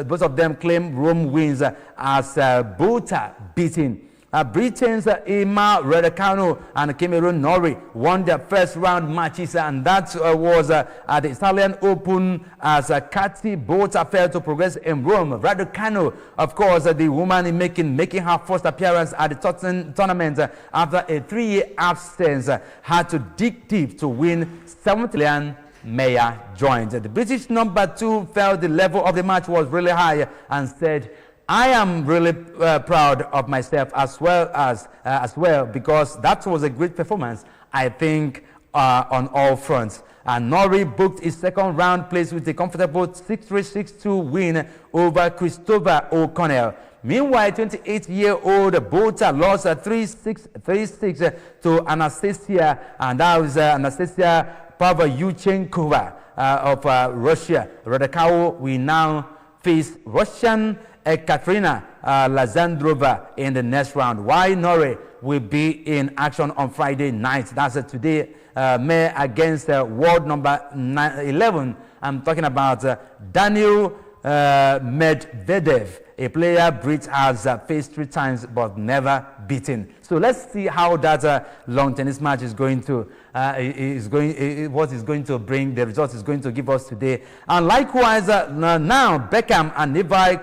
both of them claim Rome wins as Bota beating. Britain's Emma Raducanu and Cameroon Norrie won their first round matches, and that was at the Italian Open as Katy Bota failed to progress in Rome. Raducanu, of course, the woman making her first appearance at the tournament after a 3-year absence, had to dig deep to win 7th. Italian Meyer joined. The British number 2 felt the level of the match was really high and said, "I am really proud of myself as well because that was a great performance, I think, on all fronts." And Norrie booked his second round place with a comfortable 6-3, 6-2 win over Christopher O'Connell. Meanwhile, 28-year-old Bota lost 3-6, 3-6 to Anastasia, and that was Anastasia Pavlyuchenkova of Russia. Raducanu will now face Russian Ekaterina Lazandrova in the next round, while Norrie will be in action on Friday night. That's today, May against world number 11. I'm talking about Daniil Medvedev, a player Brit has faced 3 times but never beaten. So let's see how that long tennis match is going to what is going to bring, the result is going to give us today. And likewise, now Beckham and Levi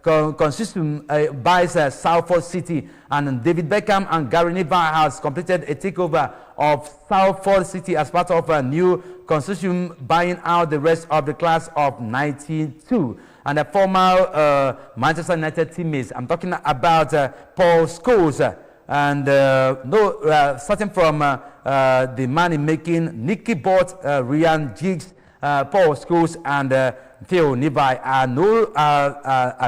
Consortium buys Salford City, and David Beckham and Gary Neville has completed a takeover of Salford City as part of a new consortium buying out the rest of the class of 92. And the former Manchester United teammates, I'm talking about Paul Scholes, and starting from the man in making, Nicky Bott, Ryan Giggs, Paul Scholes, and Theo Neville are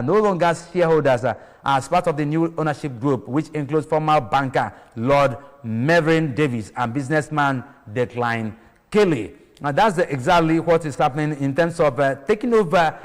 no longer shareholders as part of the new ownership group, which includes former banker Lord Mervyn Davies and businessman Declan Kelly. That's exactly what is happening in terms of taking over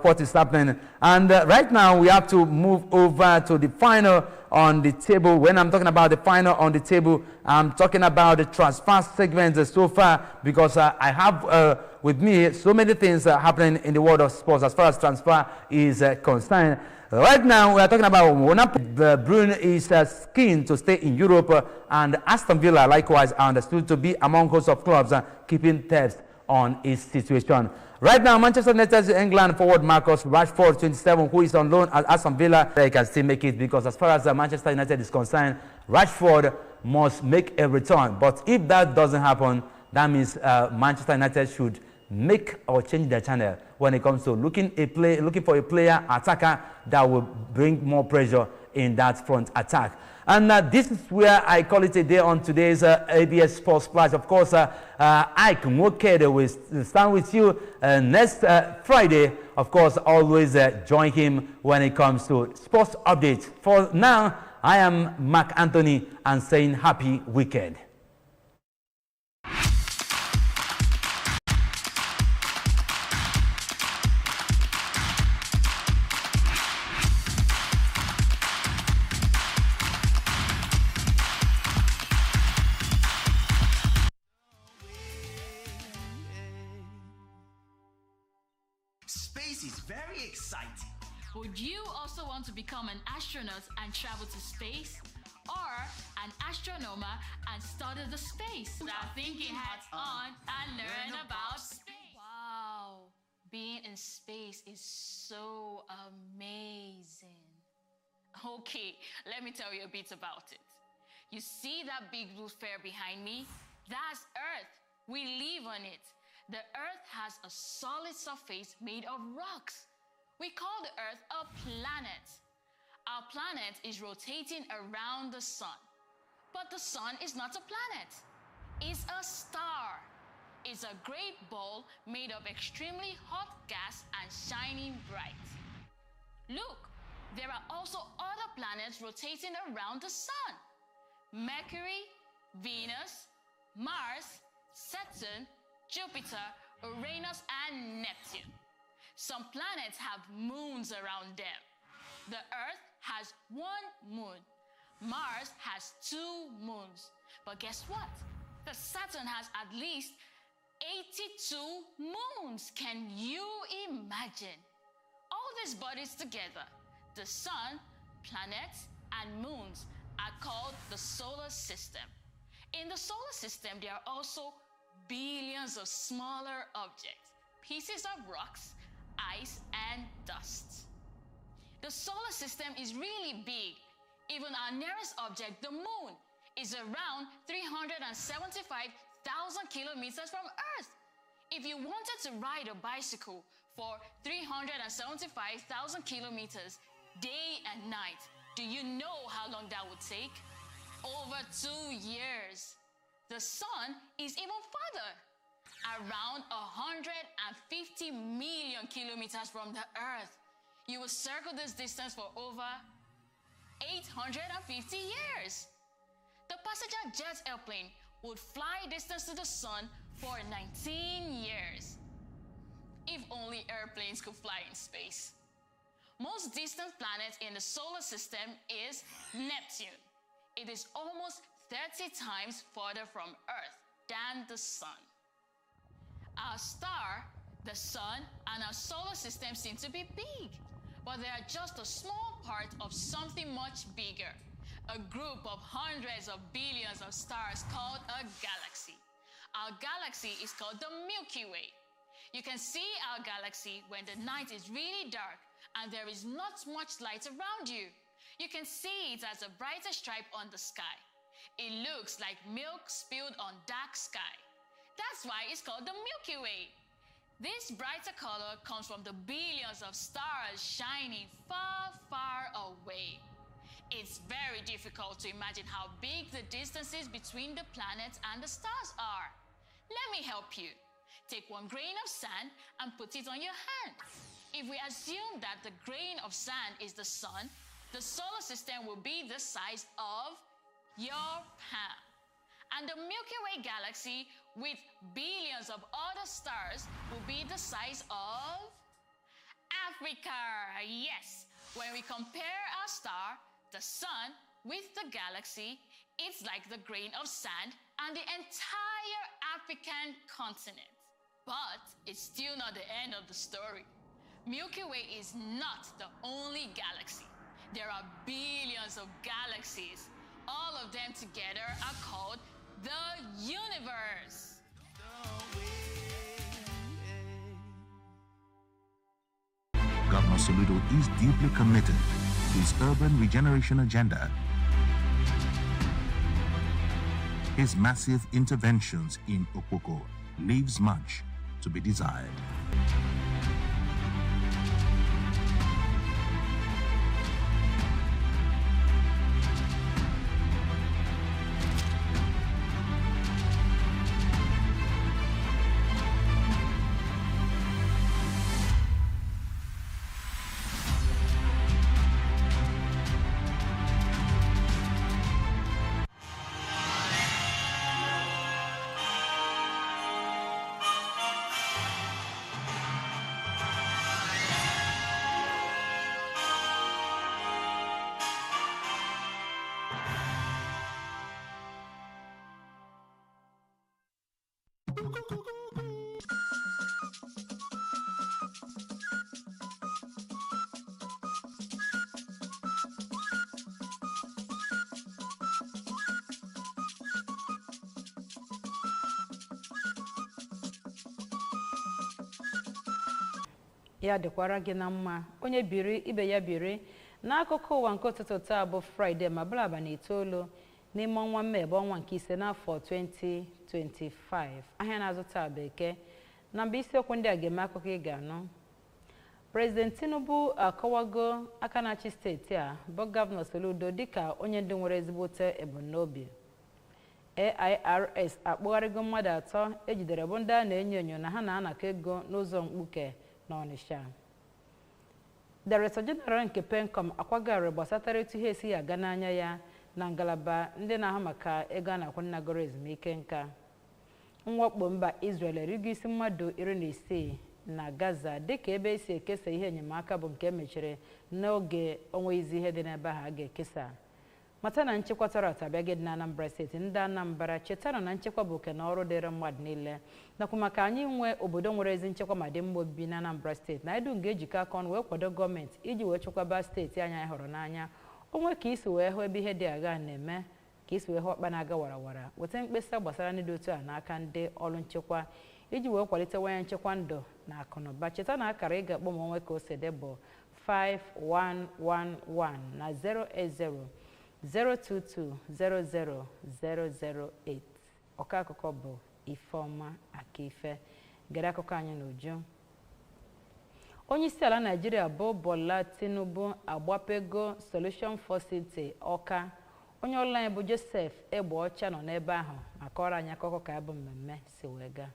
what is happening. And right now, we have to move over to the final on the table. When I'm talking about the final on the table, I'm talking about the transfer segments so far, because I have with me so many things happening in the world of sports as far as transfer is concerned. Right now, we are talking about Bruin is keen to stay in Europe, and Aston Villa, likewise, are understood to be among hosts of clubs keeping tabs on his situation. Right now, Manchester United's England forward Marcus Rashford, 27, who is on loan at Aston Villa, they can still make it, because as far as Manchester United is concerned, Rashford must make a return. But if that doesn't happen, that means Manchester United should make or change their channel when it comes to looking for a player attacker that will bring more pressure in that front attack. And this is where I call it a day on today's ABS Sports Splash. Of course, Ike Nwokede will stand with you next Friday. Of course, always join him when it comes to sports updates. For now, I am Mark Anthony and saying happy weekend. Would you also want to become an astronaut and travel to space? Or an astronomer and study the space? Start thinking hats on and learn about space. Wow, being in space is so amazing. Okay, let me tell you a bit about it. You see that big blue sphere behind me? That's Earth. We live on it. The Earth has a solid surface made of rocks. We call the Earth a planet. Our planet is rotating around the sun. But the sun is not a planet. It's a star. It's a great ball made of extremely hot gas and shining bright. Look, there are also other planets rotating around the sun. Mercury, Venus, Mars, Saturn, Jupiter, Uranus, and Neptune. Some planets have moons around them. The Earth has one moon. Mars has 2 moons. But guess what? The Saturn has at least 82 moons. Can you imagine? All these bodies together, the sun, planets, and moons, are called the solar system. In the solar system, there are also billions of smaller objects, pieces of rocks, ice, and dust. The solar system is really big. Even our nearest object, the moon, is around 375,000 kilometers from Earth. If you wanted to ride a bicycle for 375,000 kilometers day and night, do you know how long that would take? Over 2 years. The sun is even farther, around 150 million kilometers from the Earth. You will circle this distance for over 850 years. The passenger jet airplane would fly distance to the sun for 19 years. If only airplanes could fly in space. Most distant planet in the solar system is Neptune. It is almost 30 times farther from Earth than the sun. Our star, the sun, and our solar system seem to be big, but they are just a small part of something much bigger, a group of hundreds of billions of stars called a galaxy. Our galaxy is called the Milky Way. You can see our galaxy when the night is really dark and there is not much light around you. You can see it as a brighter stripe on the sky. It looks like milk spilled on dark sky. That's why it's called the Milky Way. This brighter color comes from the billions of stars shining far, far away. It's very difficult to imagine how big the distances between the planets and the stars are. Let me help you. Take one grain of sand and put it on your hand. If we assume that the grain of sand is the sun, the solar system will be the size of your palm. And the Milky Way galaxy, with billions of other stars, will be the size of Africa. Yes, when we compare our star, the sun, with the galaxy, it's like the grain of sand and the entire African continent. But it's still not the end of the story. Milky Way is not the only galaxy. There are billions of galaxies. All of them together are called the universe. Governor Soludo is deeply committed to his urban regeneration agenda. His massive interventions in Okpoko leaves much to be desired. ya dịkwara gị na mma onye biri ibe ya biri n'akụkụ ụwa nke ụtụtụ taa bụ Fraịde ma bụrụ abalị 9 n'ime ọnwa Mee bụ ọnwa nke ise n'afọ 2025 ahịa na-azụ taa bụ Eke na mba isiokwu ndị a ga-eme akụkọ ị ga-anụ. President Tinubu akọwago aka na-achị steeti a bụ Gọvanọ Soludo dịka onye ndị nwere ezigbote ebumnobi. AIRS akpụgharịgo mmadụ 3 ejidere bụ ndị a na-enyo enyo na ha na-anakọ ego n'ụzọ mkpuke n'Ọnịsha. Director General nke PENCOM akwagara gbasatara etu ihe esi aga n'anya ya na ngalaba ndị na-ahụ maka ego a na-akwụ nnagoro ezumike nka. Mwakpo mba Israel erigo isi mmadụ 16 na Gaza dịka ebe esi ekesa ihe enyemaka bụ nke emechiri n'oge onwe izi ihe dị n'ebe ahụ a ga-ekesa. Mata na nchekwa tọrọta abịaghị dị na Anambra steeti ndị Anambra chetara na nchekwa bụ oke na ọrụ dịrị mmadụ niile nakwa maka anyị nwe obodo nwere ezi nchekwa ma dị mma obibi na Anambra steeti na edu ga-ejikọ aka ọnụ wee kwado gọọmenti iji wee chekwaba steeti anyị hụrụ n'anya onwe ka isi wee hụ ebe ihe dị agha na-eme ka isi wee hụ ọkpa na-aga warawara weta mkpesa gbasara ndị dị otu a n'aka ndị ọrụ nchekwa iji wee kwalite wanya nchekwa ndụ na akụnụba. Cheta na akara ị ga-akpọ ma onwe ka o si dị bụ 5111 na 080 022000008. Ọka akụkọ bụ Ifeọma Akife. Gere akụkọ anyị n'uju. Onye isi ala Naịjirịa bụ Bola Tinubu agbapego Solution for City Ọka. Onye ọrụ anyị bụ Joseph Egbeọcha nọ n'ebe ahụ maka ọrụ anyị akụkọ ka ya bụ mmemme si wee gaa.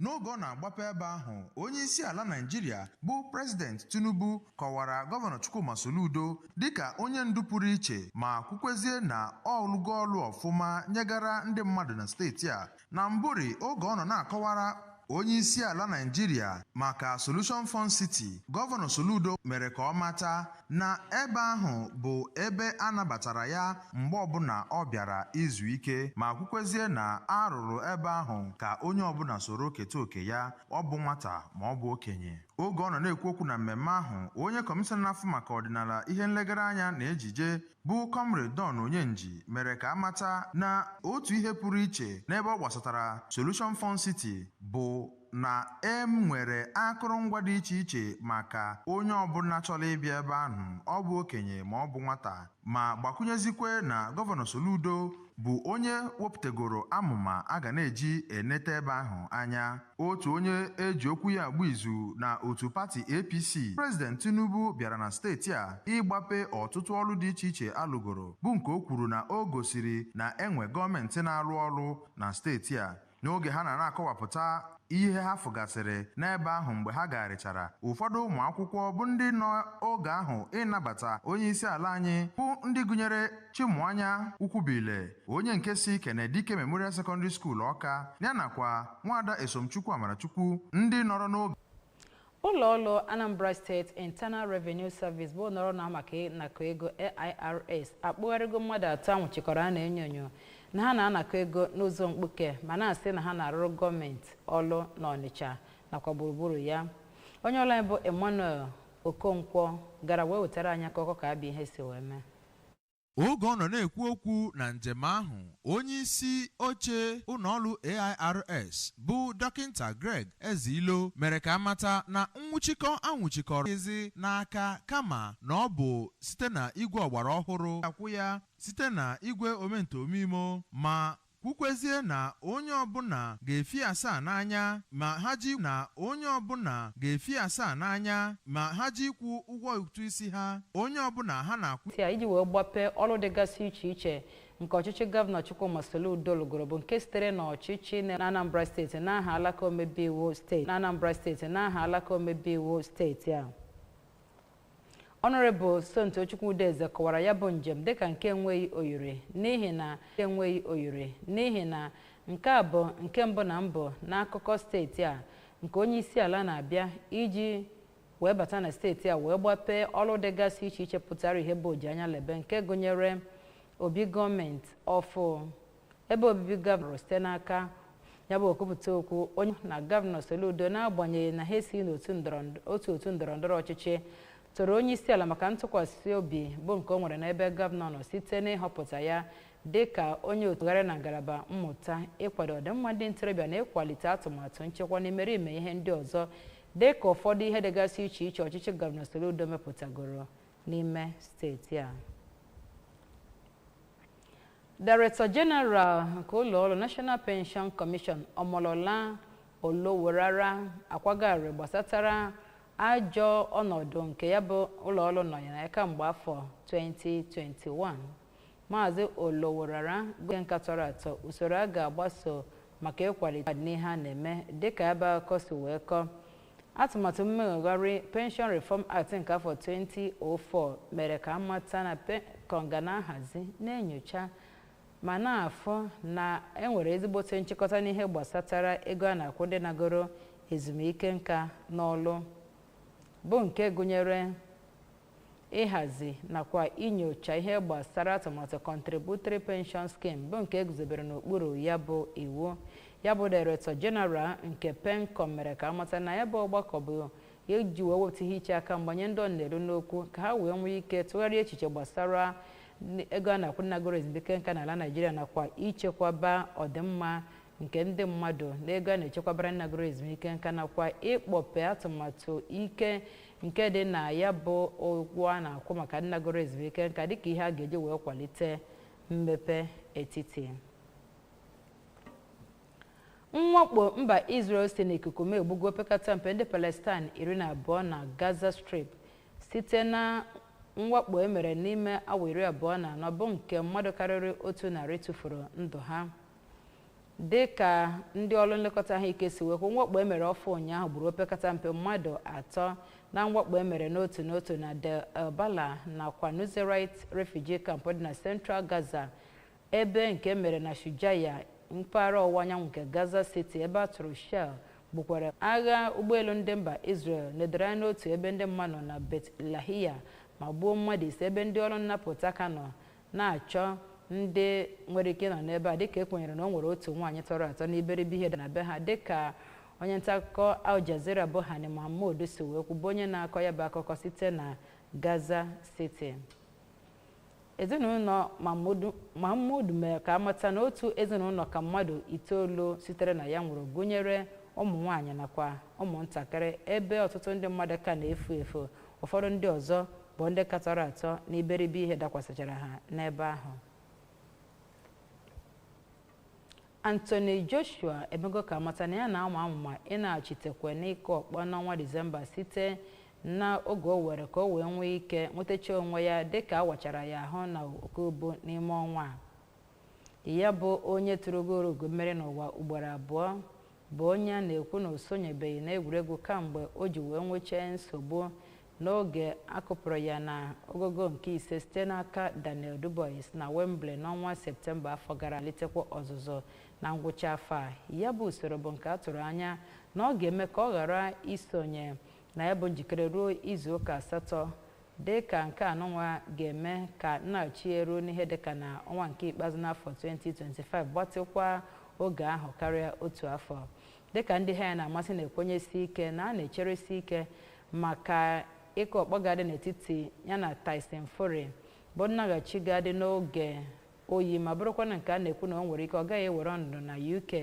N'oge ọ na-agbape ebe ahụ, onye isi ala Naịjirịa bụ President Tinubu kọwara Gọvanọ Chukwuma Soludo dịka onye ndu pụrụ iche ma kwukwezie na ọ lụgo ọlụ ọfụma nyegara ndị mmadụ na steeti a. Na mbụri oge ọ nọ na-akọwara onye isi ala Naịjirịa maka Solution Fund City, Gọvanọ Soludo mere ka ọ mata na ebe ahụ bụ ebe a nabatara ya mgbe ọbụla ọ bịara izu ike ma kwukwezie na arụrụ ebe ahụ ka onye ọbụla soro keta oke ya, ọ bụ nwata ma ọ bụ okenye. Oge ọ nọ na-ekwu okwu na mmemme ahụ, onye kọmishọna na-afụ maka ọdịnala ihe nlegara anya na ejije bụ Comrade Don Onyenji mere ka amata na otu ihe pụrụ iche n'ebe ọ gbasatara Solution Fund City bụ na nwere akụrụngwa dị iche iche maka onye ọbụla chọrọ ịbịa ebe ahụ, ọ bụ okenye ma ọ bụ nwata, ma gbakwunyezikwe na Gọvanọ Soludo bụ onye wepụtagoro amụma a ga na-eji enete ebe ahụ anya. Otu onye eji okwu ya agba izu na otu pati APC, President Tinubu bịara na steeti a ịgbape ọtụtụ ọrụ dị iche iche alụgoro bụ nke o kwuru na o gosiri na enwe gọọmenti na-arụ ọrụ na steeti a. n'oge ha na-akọwapụta ihe ha fụgasịrị n'ebe ahụ mgbe ha garịchara. Ụfọdụ ụmụ akwụkwọ bụ ndị nọ oge ahụ ịnabata onye isi ala anyị bụ ndị gụnyere Chimụanya Ukwubile, onye nke si Kenedike Memorial Secondary School Ọka, ya nakwa Nwada Esomchukwu Amarachukwu, ndị nọrọ n'oge. Ụlọọrụ Anambra State Internal Revenue Service bụ nọrọ na maka ịnakọ ego AIRS akpụgharịgo mmadụ atọ anwụchikọrọ a na-enyo na ha na-anakọ ego n'ụzọ mkpuke ma na-asị na ha na-arụrụ gọọmenti ọlụ n'Ọnịcha nakwa gburugburu ya. Onye ọla bụ Emmanuel Okonkwo gara wee wetara anyị akụkọ ka abịa ihe si wee mee. Oge ọ nọ na-ekwu okwu na njem ahụ, onye isi oche ụlọọrụ AIRS bụ Dọkịnta Greg Ezilo mere ka amata na anwụchikọrọ ezi n'aka kama na ọ bụ site na igwe ọgbara ọhụrụ akwụ ya site na igwe omentomimo ma kwukwezie na onye ọbụla ga-efi asaa n'anya ma ha ji ikwu ụgwọ ụtụ isi ha onye ọbụla ha na-akwụ iji wee gbapee ọrụ dịgasị iche iche nke ọchịchị gọvanọ Chukwuma Soludo lụgoro bụ nke sitere n'ọchịchị na Anambra steeti n'aha alaka omebe iwu steeti a. Honorable Sonto Chukwudeze kọwara ya bụ njem dịka nke enweghị oyiri n'ihi na nke a bụ nke mbụ na mbụ n'akụkọ steeti a nke onye isi ala na-abịa iji wee bata na steeti a wee gbapee ọrụ dịgasị iche iche pụtara ihe bụ oji anya lebe nke gụnyere obi gọọmenti ọfụ ebe obibi gọvanọ site n'aka ya bụ okwupụta okwu onye na gọvanọ Soludo n'agbanyeghị na ha esi n'otu otu ndọrọndọrọ ọchịchị toro onye isi ala maka ntụkwasị obi bụ nke o nwere n'ebe gọvanọ nọ site n'ịhọpụta ya dịka onye otugharị na ngalaba mmụta ịkwado ọdịmma ndị ntorobịa na ịkwalite atụmatụ nchekwa n'imerime ihe ndị ọzọ dịka ụfọdụ ihe dịgasị iche iche ọchịchị gọvanọ Soludo mepụtagoro n'ime steeti a. Director General nke ụlọọrụ National Pension Commission Omolola Oloworara akwagharị gbasatara ajọ ọnọdụ nke ya bụ ụlọọrụ nọ ya n'aka mgbe afọ 2021. Maazị Oloworara bụ nkatọrọ atọ usoro a ga-agbaso maka ịkwalite n'ihe a na-eme dịka ebe akụkọ si wee kọọ. Atụmatụ mmegharị Pension Reform Act nke afọ 2004 mere ka amata na Konga na-ahazi na-enyocha ma na-afụ na enwere ezigbote nchịkọta n'ihe gbasatara ego a na-akwụ ndị nagoro ezumike nka n'ọlụ bụ nke gụnyere ịhazi nakwa inyocha ihe gbasara atụmatụ Contributory Pension Scheme bụ nke eguzobere n'okpuru ya bụ iwu. Ya bụ Director General nke PENCOM mere ka amata na ya bụ ọgbakọ bụ eji wee wepụta ihe iche aka mgbanye ndị ọ na-eru n'okwu ka ha wee nwee ike tụgharịa echiche gbasara ego a na-akwụ nagoro ezumike nka n'ala Naịjirịa nakwa ichekwaba ọdịmma nke ndị mmadụ na ego a na-echekwabara nagoro ezumike nka nakwa ịkpọpe atụmatụ ike nke dị na ya bụ ụgwọ a na-akwụ maka nagoro ezumike nka dịka ihe a ga-eji wee kwalite mmepe etiti. Mwakpo mba Israel si n'ikuku megbugo opekata mpe ndị Palestine 12 na Gaza Strip site na mwakpo emere n'ime awa 24 bụ nke mmadụ karịrị 100 tụfuru ndụ ha. Dịka ndị ọrụ nlekọta ahụike si wekwu, mwakpo emere ọfụ ụnyaahụ gburu opekata mpe mmadụ 3 na mwakpo emere n'otu na Deir el-Balah nakwa Nuseirat refugee camp dị na Central Gaza, ebe nke mere na Shujaya mpaghara ọwụwa anyanwụ nke Gaza City ebe a tụrụ shell gbukwara agha ụgbọelu ndị mba Israel nedere anya n'otu ebe ndị mmadụ nọ na Bet Lahia ma gbuo mmadụ 5 ebe ndị ọrụ nnapụta ka nọ na-achọ ndị nwere ike nọ n'ebe a dịka ekwenyere na o nwere otu nwaanyị tọrọ atọ n'iberibe ihe dị na be ha dịka onye nta akụkọ Al Jazeera bụ Hani Mahmoud si wee kwubu onye na-akọ ya bụ akụkọ site na Gaza City. Ezinụlọ Mahmoud mere ka amata na otu ezinụlọ ka mmadụ 9 sitere na ya nwụrụ gụnyere ụmụ nwaanyị nakwa ụmụntakịrị ebe ọtụtụ ndị mmadụ ka na-efu efu. Ụfọdụ ndị ọzọ bụ ndị katọrọ atọ na iberibe ihe dakwasịchara ha n'ebe ahụ. Anthony Joshua emego ka amata na ya na-anwa anwụma ịnaghachitekwe n'ike ọkpọ n'ọnwa Disemba site na oge o were ka o wee nwee ike nwetacha onwe ya dịka a wachara ya ahụ na okobo n'ime ọnwa a. ya bụ onye tụrụgoro ugo mmeri n'ụwa ugboro abụọ bụ onye na-ekwu na o sonyebeghị n'egwuregwu kamgbe o ji wee nwechie nsogbu n'oge akụpụrụ ya na ogogo nke ise site n'aka Daniel Dubois na Wembley n'ọnwa Septemba afọ gara alitekwa ọzụzụ na ngwụcha afọ a. Ya bụ usoro bụ nke a tụrụ anya na ọ ga-eme ka ọ ghara isonye na ya bụ njikere ruo izu ụka asatọ dị ka nke anụnwa ga-eme ka nnachi eruo n'ihe dịka na ọnwa nke ikpeazụ n'afọ 2025 gbatịkwa oge ahụ karịa otu afọ. Dịka ndị ha ya na-amasị na-ekwenyesi ike na a na-echeresi ike maka ịkụ ọkpọ gadị n'etiti ya na Tyson Fury bụ nnaghachi gadị n'oge oyi ma bụrụkwa na nke a na-ekwu na ọ nwere ike ọ gaghị ewere ọnọdụ na UK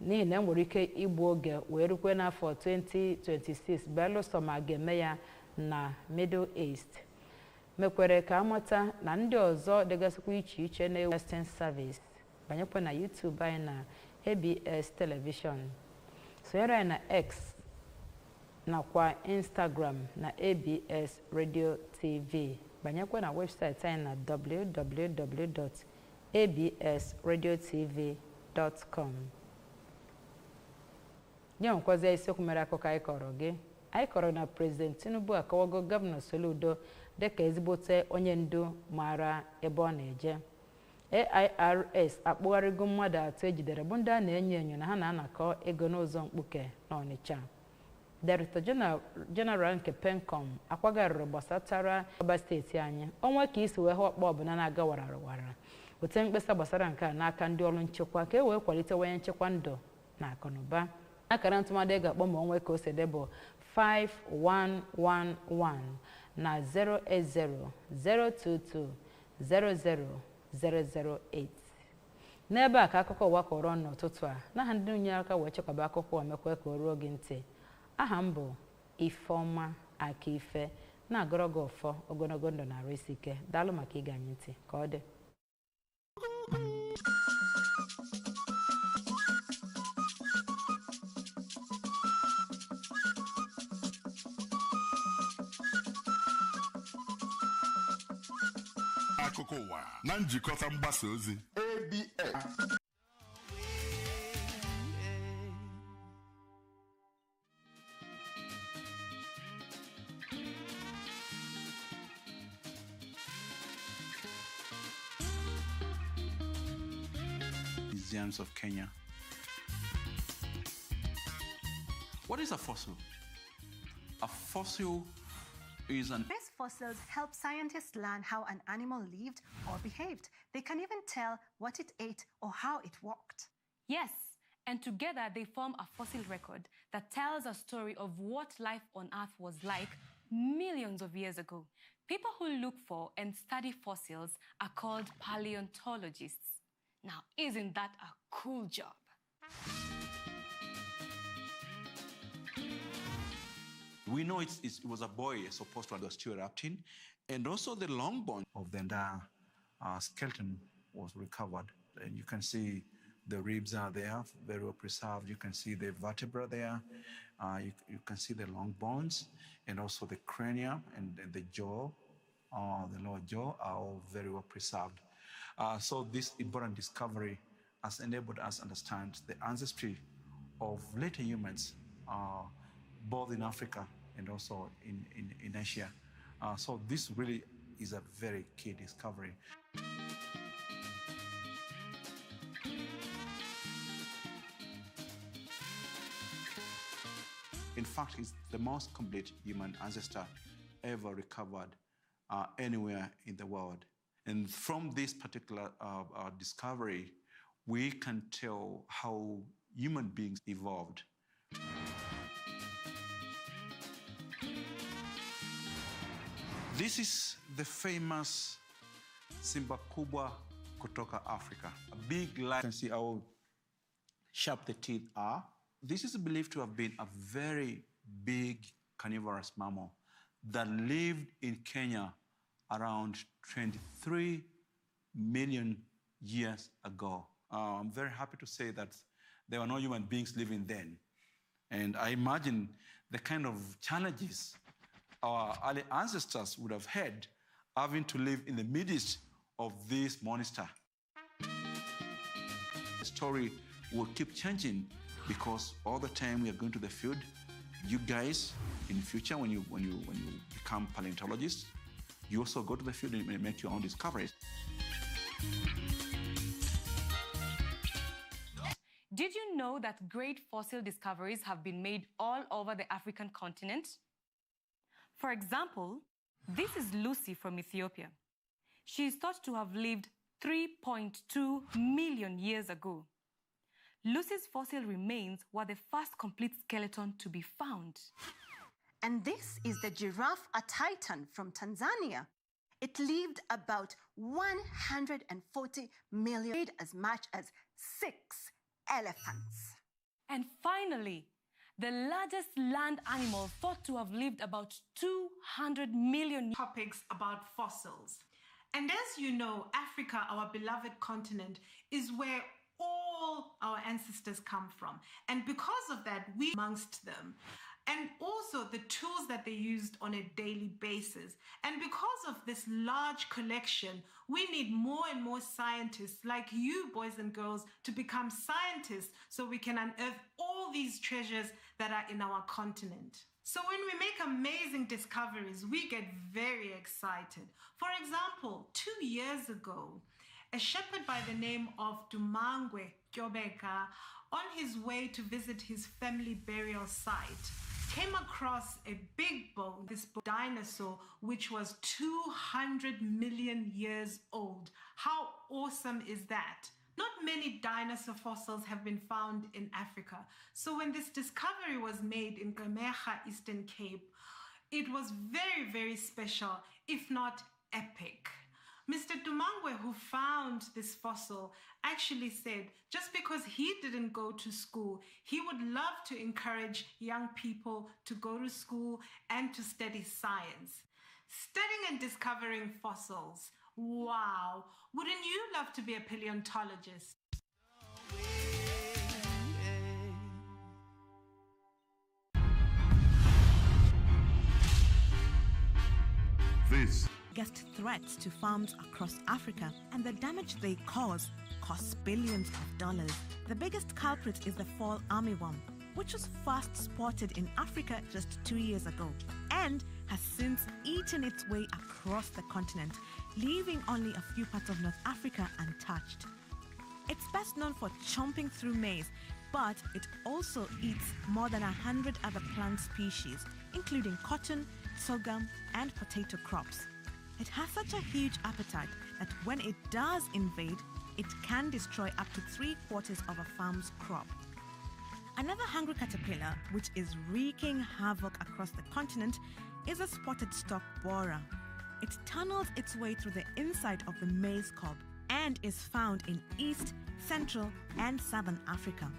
n'ihi na enwere ike igbu oge wee rukwe n'afọ 2026 belụsọ ma ga-eme ya na Middle East. Mekwere ka amata na ndị ọzọ dịgasịkwa iche iche na Western Service banyekwa na YouTube anyị na ABS Television, sonyere anyị na X nakwa Instagram na ABS Radio TV, banyekwa na webụsaịtị anyị na www.absradiotv.com. nye nkwazi isiokwu mere akụkọ anyị kọrọ gị. Anyị kọrọ na President Tinubu akọwago Gọvanọ Soludo dịka ezigbote onye ndu maara ebe ọ na-eje. AIRS akpụgharịgo mmadụ atọ ejidere bụ ndị a na-enyo enyo na ha na-anakọ ego n'ụzọ mkpuke n'Ọnịcha. Director General nke PENCOM akwagarịrị gbasatara ọba steeti anyị ọnwa ka isi wee hụ ọkpa ọbụla na-aga warawara ote mkpesa gbasara nke a n'aka ndị ọrụ nchekwa ka e wee kwalitewanye nchekwa ndụ na akụnụba. Akara ntụmadị ga-akpọ ma onwe ka o si bụ 5111 na 08002200008. N'ebe a ka akụkọ ụwa kọrọ n'ụtụtụ a n'aha ndị nye aka wee chekwaba akụkọ omekwe ka o ruo gị ntị. Aha m bụ Ifeọma Akife na-agọrọ gị ọfọ ogologo ndụ na arụ isi ike. Daalụ maka ige anyị ntị. Ka ọ dị. Akụkọ ụwa na njikọta mgbasa ozi ABS. Museums of Kenya. What is a fossil? A fossil is an... These fossils help scientists learn how an animal lived or behaved. They can even tell what it ate or how it walked. Yes, and together they form a fossil record that tells a story of what life on Earth was like millions of years ago. People who look for and study fossils are called paleontologists. Now, isn't that a cool job? We know it was a boy supposed to have still erupting, and also the long bone of the entire skeleton was recovered. And you can see the ribs are there, very well preserved. You can see the vertebra there. You can see the long bones, and also the cranium and the jaw, the lower jaw are all very well preserved. So this important discovery has enabled us to understand the ancestry of later humans, both in Africa and also in Asia. So this really is a very key discovery. In fact, it's the most complete human ancestor ever recovered anywhere in the world. And from this particular discovery, we can tell how human beings evolved. This is the famous Simba Kubwa kutoka Africa. A big lion. You can see how sharp the teeth are. This is believed to have been a very big carnivorous mammal that lived in Kenya around 23 million years ago. I'm very happy to say that there were no human beings living then. And I imagine the kind of challenges our early ancestors would have had having to live in the midst of this monster. the story will keep changing because all the time we are going to the field. You guys, in the future, when you become paleontologists, you also go to the field and make your own discoveries. Did you know that great fossil discoveries have been made all over the African continent? For example, this is Lucy from Ethiopia. She is thought to have lived 3.2 million years ago. Lucy's fossil remains were the first complete skeleton to be found. And this is the giraffe, a titan from Tanzania. It lived about 140 million, as much as 6 elephants. And finally, the largest land animal thought to have lived about 200 million. Topics about fossils. And as you know, Africa, our beloved continent, is where all our ancestors come from. And because of that, we amongst them. And also the tools that they used on a daily basis. And because of this large collection, we need more and more scientists like you, boys and girls, to become scientists so we can unearth all these treasures that are in our continent. So when we make amazing discoveries, we get very excited. For example, 2 years ago, a shepherd by the name of Dumangwe Kyobeka, on his way to visit his family burial site, came across a big bone, this dinosaur, which was 200 million years old. How awesome is that? Not many dinosaur fossils have been found in Africa. So when this discovery was made in Gqeberha, Eastern Cape, it was very, very special, if not epic. Mr. Dumangwe, who found this fossil, actually said just because he didn't go to school, he would love to encourage young people to go to school and to study science. Studying and discovering fossils. Wow! Wouldn't you love to be a paleontologist? This threats to farms across Africa, and the damage they cause costs billions of dollars. The biggest culprit is the fall armyworm, which was first spotted in Africa just 2 years ago and has since eaten its way across the continent, leaving only a few parts of North Africa untouched. It's best known for chomping through maize, but it also eats more than 100 other plant species, including cotton, sorghum, and potato crops. It has such a huge appetite that when it does invade, it can destroy up to 3/4 of a farm's crop. Another hungry caterpillar, which is wreaking havoc across the continent, is a spotted stalk borer. It tunnels its way through the inside of the maize cob and is found in East, Central, and Southern Africa.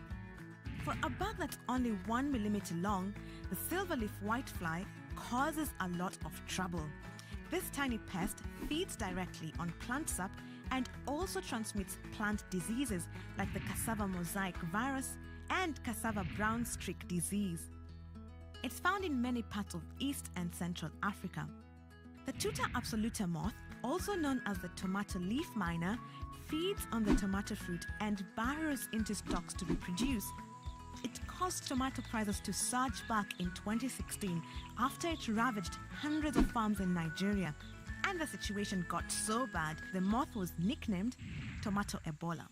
For a bug that's only 1 millimeter long, the silverleaf whitefly causes a lot of trouble. This tiny pest feeds directly on plant sap and also transmits plant diseases like the cassava mosaic virus and cassava brown streak disease. It's found in many parts of East and Central Africa. The Tuta absoluta moth, also known as the tomato leaf miner, feeds on the tomato fruit and burrows into stalks to reproduce. It caused tomato prices to surge back in 2016 after it ravaged hundreds of farms in Nigeria. And the situation got so bad, the moth was nicknamed Tomato Ebola.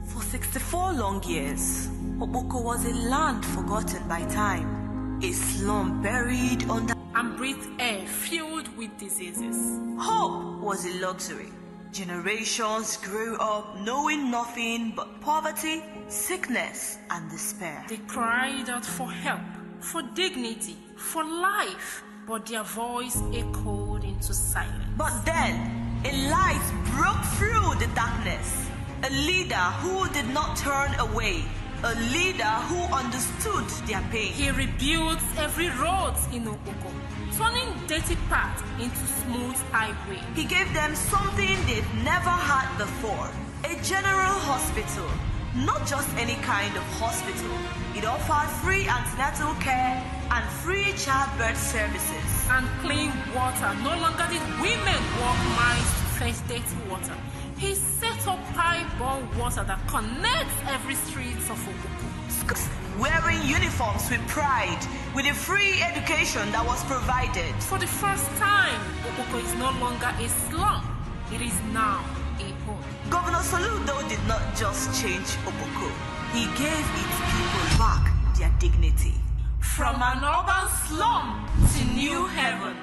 For 64 long years, Oboko was a land forgotten by time, a slum buried under and breathed air filled with diseases. Hope was a luxury. Generations grew up knowing nothing but poverty, sickness, and despair. They cried out for help, for dignity, for life, but their voice echoed into silence. But then, a light broke through the darkness. A leader who did not turn away. A leader who understood their pain. He rebuilt every road in Oboko, turning dirty paths into smooth highway. He gave them something they'd never had before. A general hospital, not just any kind of hospital. It offers free antenatal care and free childbirth services. And clean water. No longer did women walk miles to fetch dirty water. He set up pipe-borne water that connects every street of Okpoko. Wearing uniforms with pride, with a free education that was provided. For the first time, Okpoko is no longer a slum. It is now a home. Governor Soludo did not just change Okpoko. He gave its people back their dignity. From an urban slum to new heaven,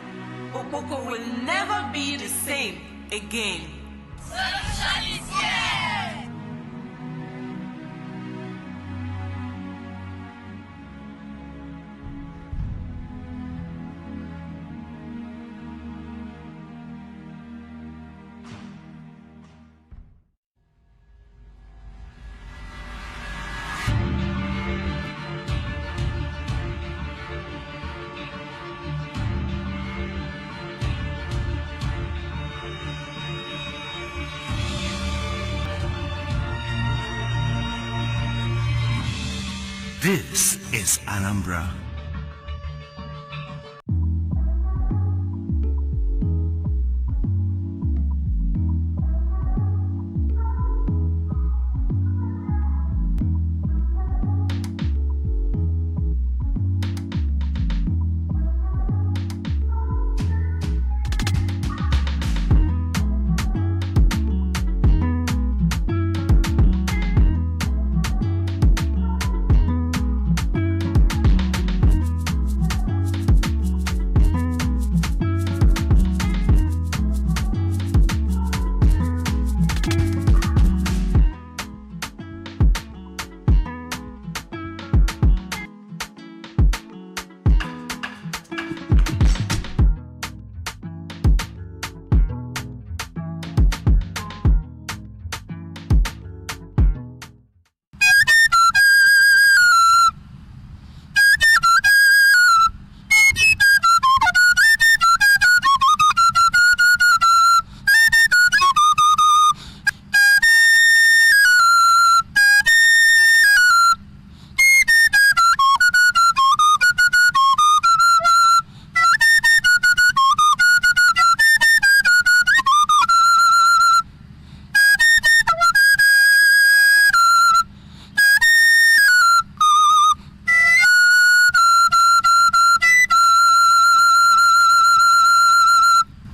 Okpoko will never be the same again. Solution is here! This is Anambra.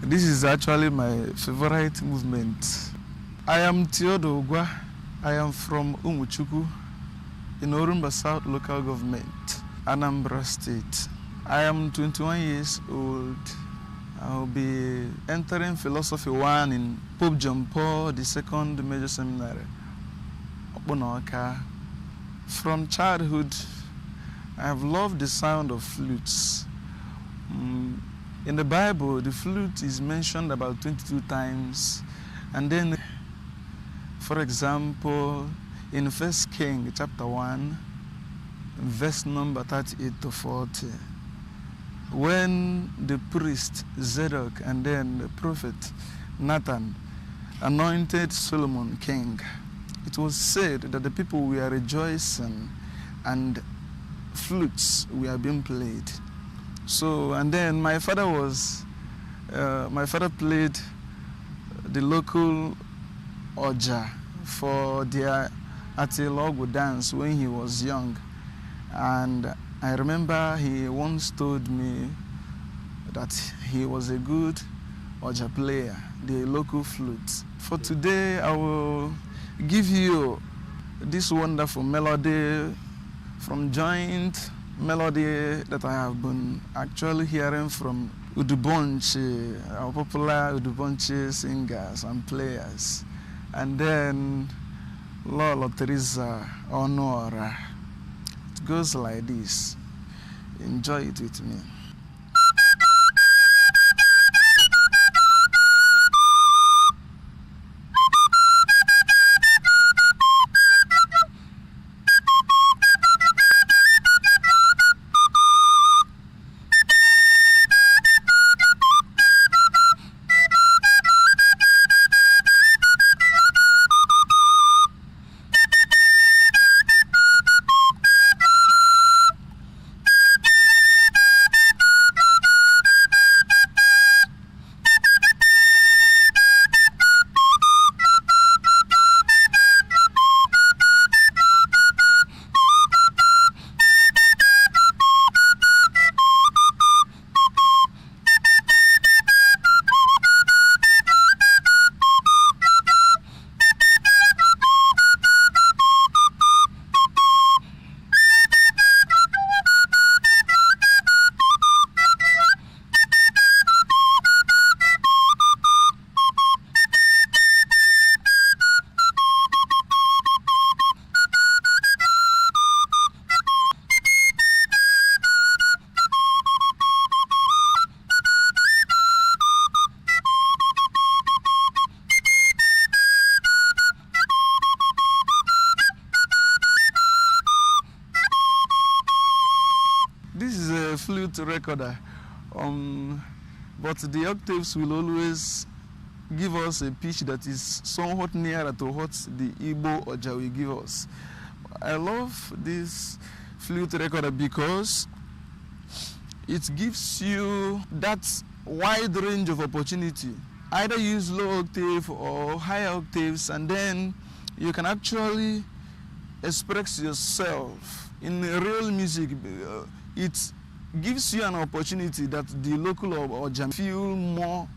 This is actually my favorite movement. I am Theodore Ogwa. I am from Umuchuku in Orumba South Local Government, Anambra State. I am 21 years old. I'll be entering Philosophy 1 in Pope John Paul II Major Seminary, Obonoka. From childhood, I have loved the sound of flutes. In the Bible, the flute is mentioned about 22 times. And then, for example, in 1 Kings chapter 1, verse number 38 to 40, when the priest Zadok and then the prophet Nathan anointed Solomon king, it was said that the people were rejoicing and flutes were being played. So, and then my father played the local Oja for their Atilogo dance when he was young. And I remember he once told me that he was a good Oja player, the local flute. For today, I will give you this wonderful melody from joint melody that I have been actually hearing from Udubonchi, our popular Udubonchi singers and players. And then Lolo Teresa Honora. It goes like this. Enjoy it with me. flute recorder, but the octaves will always give us a pitch that is somewhat nearer to what the Igbo Oja will give us. I love this flute recorder because it gives you that wide range of opportunity. Either use low octave or high octaves, and then you can actually express yourself in real music. It gives you an opportunity that the local Oja feel more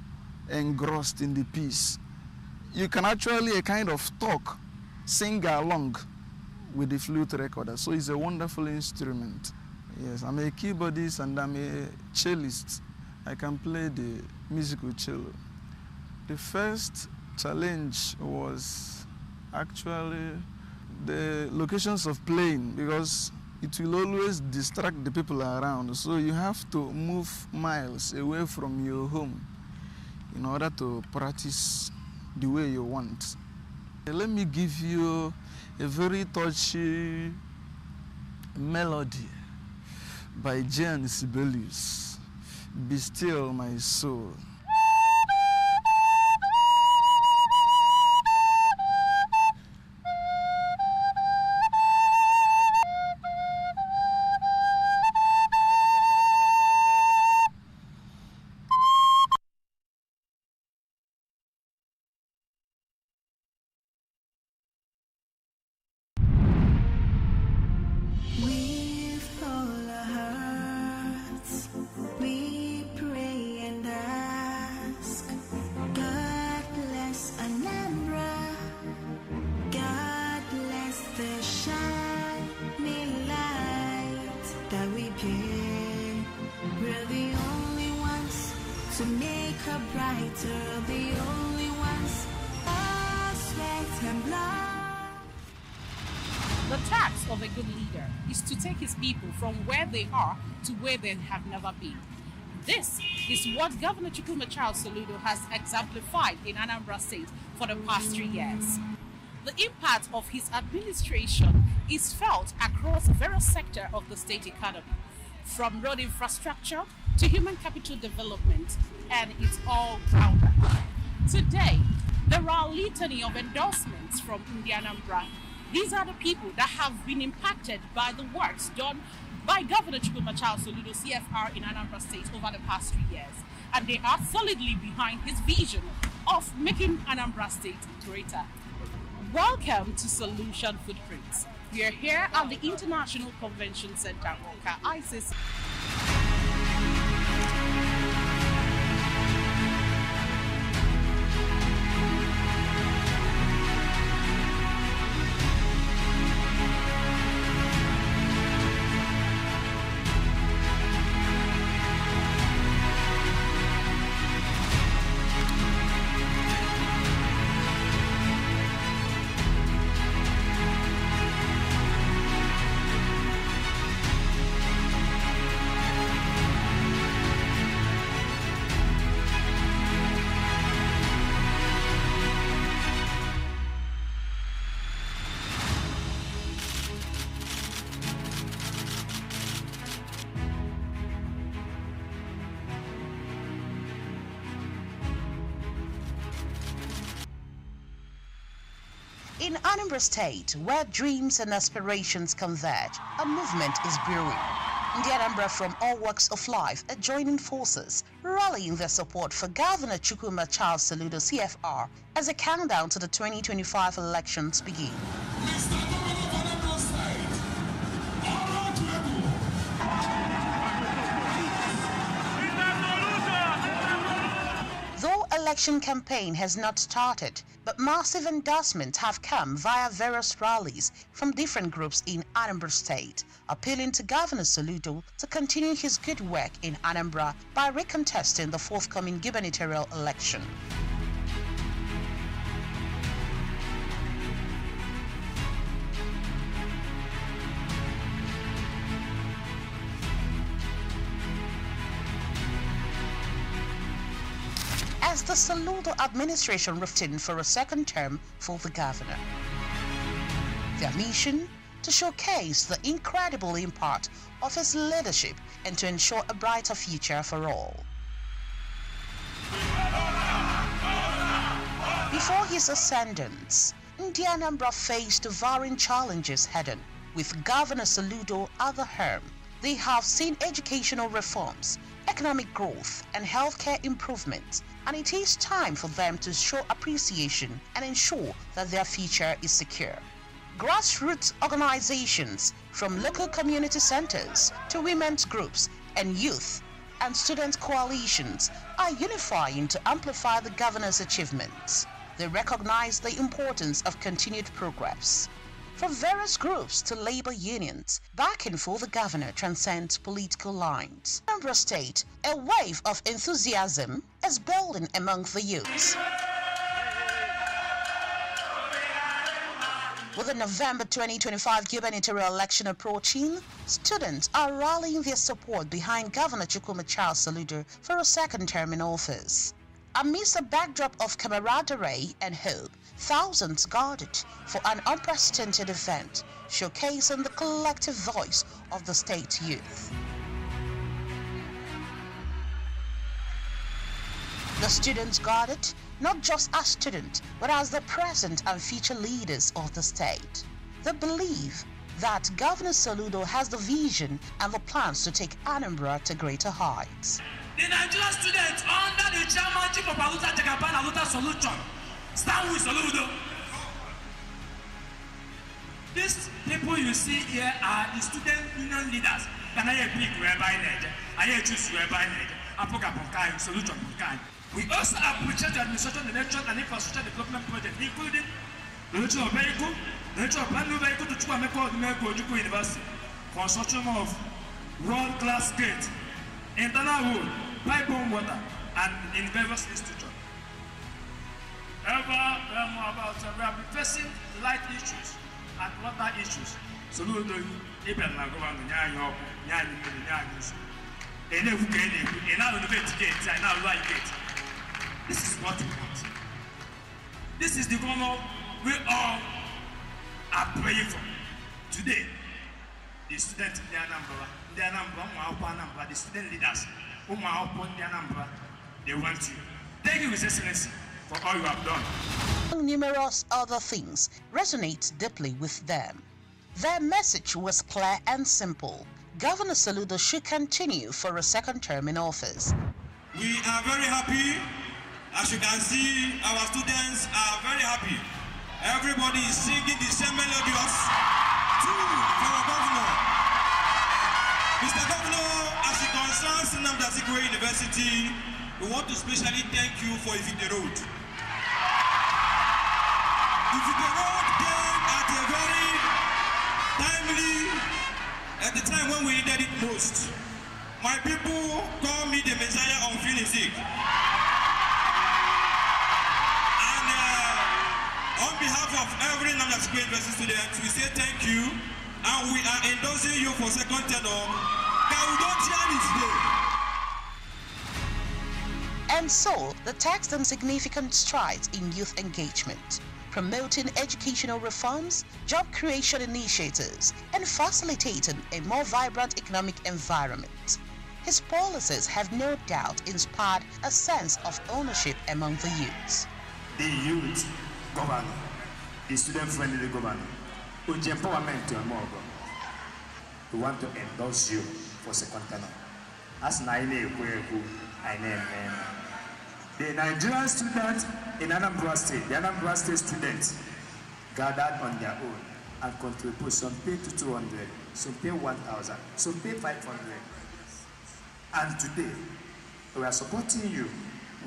engrossed in the piece. You can actually kind of talk, sing along with the flute recorder. So it's a wonderful instrument. Yes, I'm a keyboardist and I'm a cellist. I can play the musical cello. The first challenge was actually the locations of playing, because it will always distract the people around. So you have to move miles away from your home in order to practice the way you want. Let me give you a very touchy melody by Jan Sibelius, Be Still My Soul. The task of a good leader is to take his people from where they are to where they have never been. This is what Governor Chukwuma Charles Soludo has exemplified in Anambra State for the past 3 years. The impact of his administration is felt across various sectors of the state economy, from road infrastructure to human capital development, and it's all rounded. Today, there are a litany of endorsements from Anambra. These are the people that have been impacted by the works done by Governor Chukwuma Charles Soludo, CFR, in Anambra State over the past 3 years. And they are solidly behind his vision of making Anambra State greater. Welcome to Solution Footprints. We are here at the International Convention Center, Oka, ISIS. In Anambra State, where dreams and aspirations converge, a movement is brewing. The Anambra from all walks of life are joining forces, rallying their support for Governor Chukwuma Charles Soludo, CFR, as a countdown to the 2025 elections begin. Though election campaign has not started, but massive endorsements have come via various rallies from different groups in Anambra State, appealing to Governor Soludo to continue his good work in Anambra by recontesting the forthcoming gubernatorial election. As the Soludo administration roofed in for a second term for the governor. Their mission? to showcase the incredible impact of his leadership and to ensure a brighter future for all. Before his ascendance, Anambra faced varying challenges head-on, with Governor Soludo at the helm. They have seen educational reforms, economic growth, and healthcare improvements, and it is time for them to show appreciation and ensure that their future is secure. Grassroots organizations, from local community centers to women's groups and youth and student coalitions, are unifying to amplify the governor's achievements. They recognize the importance of continued progress. From various groups to labor unions, backing for the governor transcends political lines. In Anambra State, a wave of enthusiasm is building among the youths. With the November 2025 gubernatorial election approaching, students are rallying their support behind Governor Chukwuma Charles Soludo for a second term in office. Amidst a backdrop of camaraderie and hope, thousands gathered for an unprecedented event showcasing the collective voice of the state youth. The students gathered not just as students, but as the present and future leaders of the state. They believe that Governor Soludo has the vision and the plans to take Anambra to greater heights. The Nigerian students under the chairmanship of Aluta Jagaban Aluta Solution stand with Soludo. These people you see here are the student union leaders. Can I pick whereby need? I choose whereby need. Apoka Ponkai, Solution Ponkai. We also appreciate the administration, the nature and infrastructure development project, including the nature of vehicle, the nature of brand new vehicle to Chukwameko Ojuku University, construction of world-class gate, internal road, pipe-borne water, and in various institutions. We have been facing light issues and water issues. So we do even like this is what we want. This is the governor we all are praying for. Today, the students in the Anambra, the student leaders, they want you. Thank you, His Excellency, for all you have done. Numerous other things resonate deeply with them. Their message was clear and simple. Governor Soludo should continue for a second term in office. We are very happy. As you can see, our students are very happy. Everybody is singing the same melodious tune for our governor. Mr. Governor, as it concerns Anambra University, we want to specially thank you for Ifite Road. Ifite Road came at a very timely, at the time when we needed it most. My people call me the Messiah on feeling sick. On behalf of every Anambra University student, we say thank you, and we are endorsing you for second tenure. And so, the text and significant strides in youth engagement, promoting educational reforms, job creation initiatives, and facilitating a more vibrant economic environment. His policies have no doubt inspired a sense of ownership among the youths. The youth governor, the student-friendly governor, with empowerment to more. We want to endorse you for second tenure. As the Nigerian students in Anambra State, the Anambra State students gathered on their own and contribute. Some pay to 200, some pay 1,000, some pay 500. And today, we are supporting you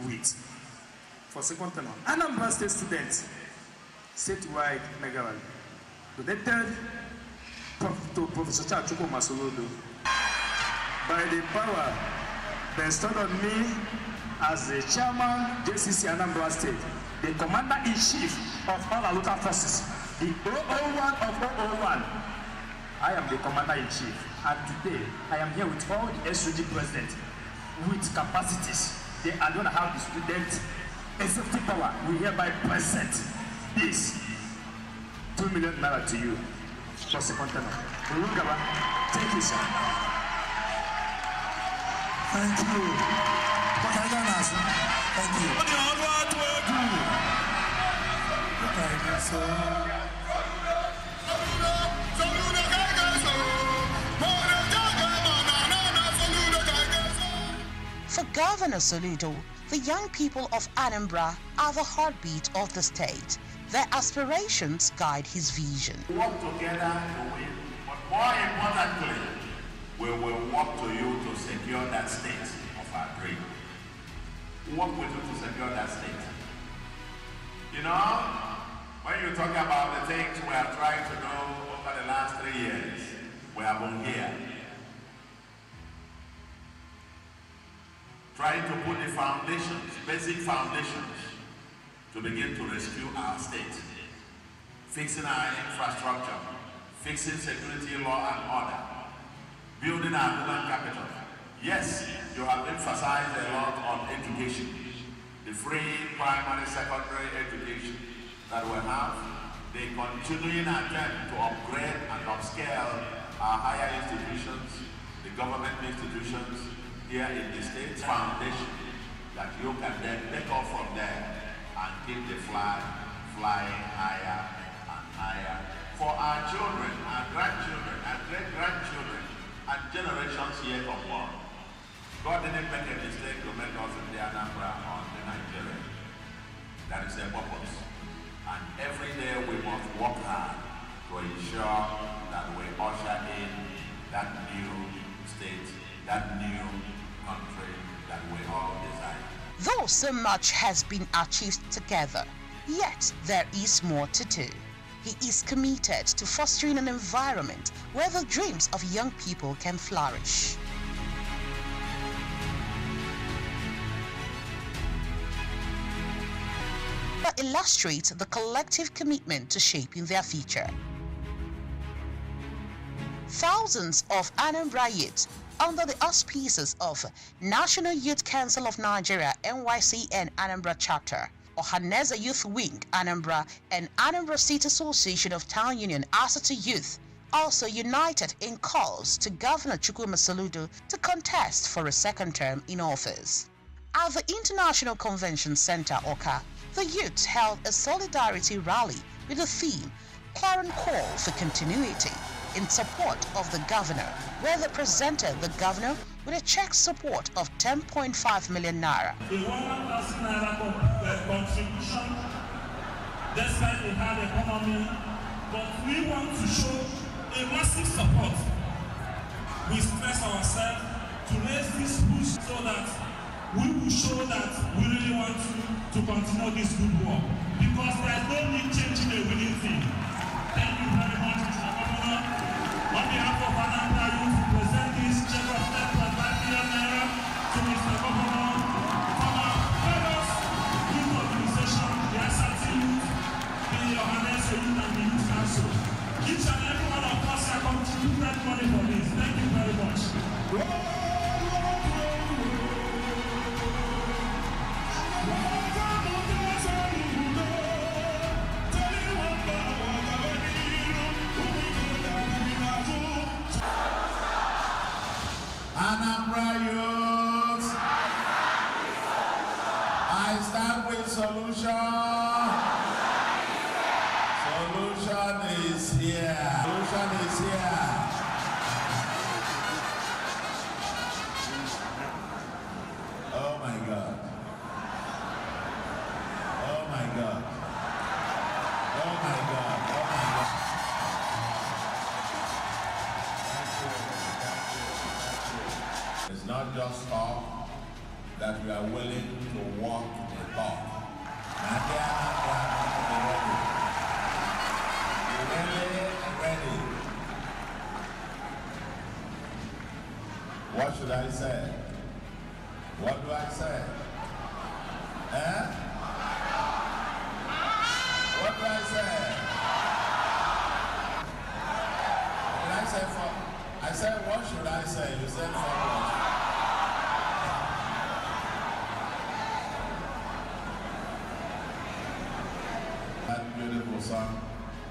with for second tenure. Anambra State students, statewide Megawali, donated to Professor Charles Chukwuma Soludo by the power bestowed on me as the chairman JCC Anambra State, the commander-in-chief of all Aluta forces, the 001 of 001. I am the commander-in-chief, and today I am here with all the SUG presidents with capacities. They are going to have the student executive power. We hereby present this 2 million naira to you for second term. Thank you, sir. Thank you. Thank you. For Governor Soludo, the young people of Anambra are the heartbeat of the state. Their aspirations guide his vision. We work together to win, but more importantly, we will work to you to secure that state of our dream. We work with you to secure that state. You know, when you talk about the things we are trying to do over the last 3 years, we have been here. Trying to put the foundations, basic foundations, to begin to rescue our state. Fixing our infrastructure, fixing security, law and order, building our human capital. Yes, you have emphasized a lot on education, the free primary, secondary education that we have, the continuing attempt to upgrade and upscale our higher institutions, the government institutions here in the state foundation, that you can then take off from there and keep the flag flying higher and higher for our children, our grandchildren, our great-grandchildren, and generations yet unborn. God didn't make a mistake to make us in the Anambra or the Nigeria. That is a purpose. And every day we must work hard to ensure that we usher in that new state, that new country that we all desire. Though so much has been achieved together, yet there is more to do. He is committed to fostering an environment where the dreams of young people can flourish. That illustrates the collective commitment to shaping their future. Thousands of Anambra youths under the auspices of National Youth Council of Nigeria NYCN Anambra Chapter, Ohaneze Youth Wing Anambra, and Anambra State Association of Town Union Asset Youth also united in calls to Governor Chukwuma Soludo to contest for a second term in office. At the International Convention Center, Oka, the youth held a solidarity rally with the theme Clarion Call for Continuity in support of the governor, where they presented the governor with a check support of 10.5 million naira. The 1,000 naira contribution, despite the hard economy, but we want to show a massive support. We stress ourselves to raise this push so that we will show that we really want to continue this good work, because there's no need changing a winning thing. Thank you very much, Mr. Governor. On behalf of Anambra Youth, we present this check of 10.5 million naira to Mr. Governor from our various youth organizations, the SRT Youth, the Ohaneze Youth, and the Youth Council. Each and every one of us have contributed money for this. Thank you very much. Anambra youth, I start with solution. Solution is here. Solution is here. Oh my God. Oh my God. Oh my God. Oh my God. It's not just talk, that we are willing to walk the talk. Ready. What should I say? What do I say? What do I say? Did I say for? I said, what should I say? You said for. That beautiful song.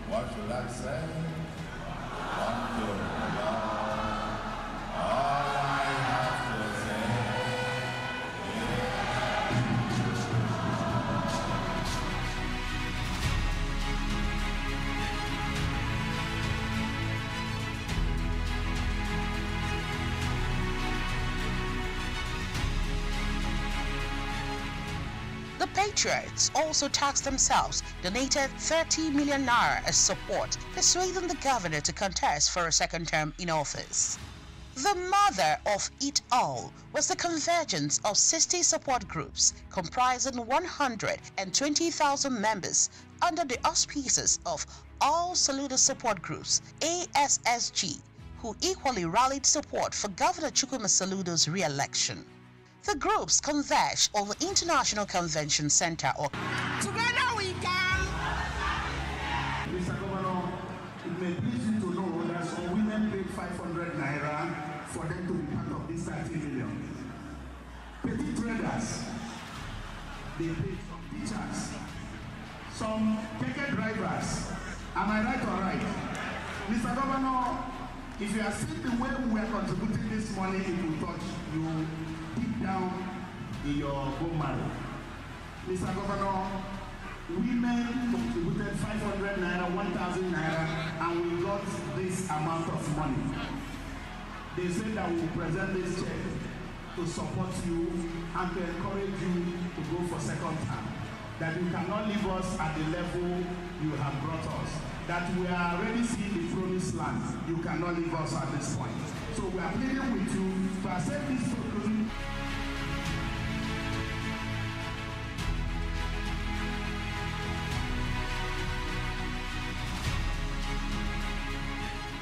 What should I say? The patriots also taxed themselves, donated 30 million naira as support, persuading the governor to contest for a second term in office. The mother of it all was the convergence of 60 support groups comprising 120,000 members under the auspices of All Saludo Support Groups, ASSG, who equally rallied support for Governor Chukwuma Saludo's re-election. The groups converged on the International Convention Center. Together we can! Mr. Governor, it may please you to know that some women paid 500 naira for them to be part of this 30 million. Petty traders, they paid some teachers, some ticket drivers. Am I right or right? Mr. Governor, if you are seeing the way we are contributing this money, it will touch you deep down in your bone marrow. Mr. Governor, women contributed 500 naira, 1,000 naira, and we got this amount of money. They said that we will present this check to support you and to encourage you to go for second term. That you cannot leave us at the level you have brought us. That we are already seeing the promised land. You cannot leave us at this point. So we are pleading with you to accept this proposal.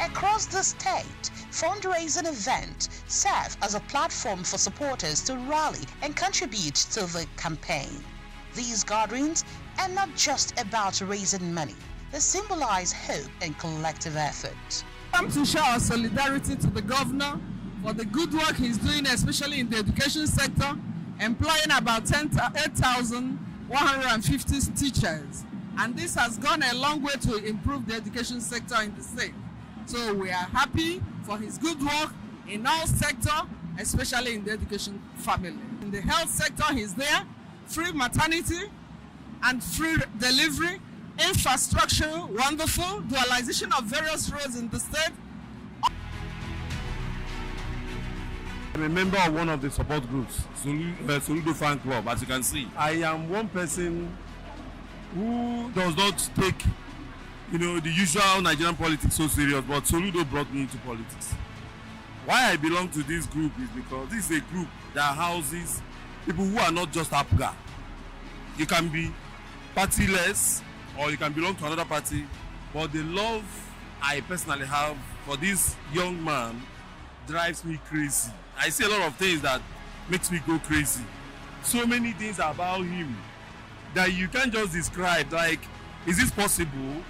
Across the state, fundraising events serve as a platform for supporters to rally and contribute to the campaign. These gatherings are not just about raising money. They symbolize hope and collective effort. Come to show our solidarity to the governor for the good work he's doing, especially in the education sector, employing about 8,150 teachers. And this has gone a long way to improve the education sector in the state. So we are happy for his good work in all sectors, especially in the education family. In the health sector, he's there, free maternity and free delivery, infrastructure, wonderful, dualization of various roads in the state. I'm a member of one of the support groups, Saludo Fan Club, as you can see. I am one person who does not take the usual Nigerian politics so serious, but Saludo brought me into politics. Why I belong to this group is because this is a group that houses people who are not just APGA. You can be partyless or you can belong to another party, but the love I personally have for this young man drives me crazy. I see a lot of things that makes me go crazy. So many things about him that you can't just describe, like, is this possible?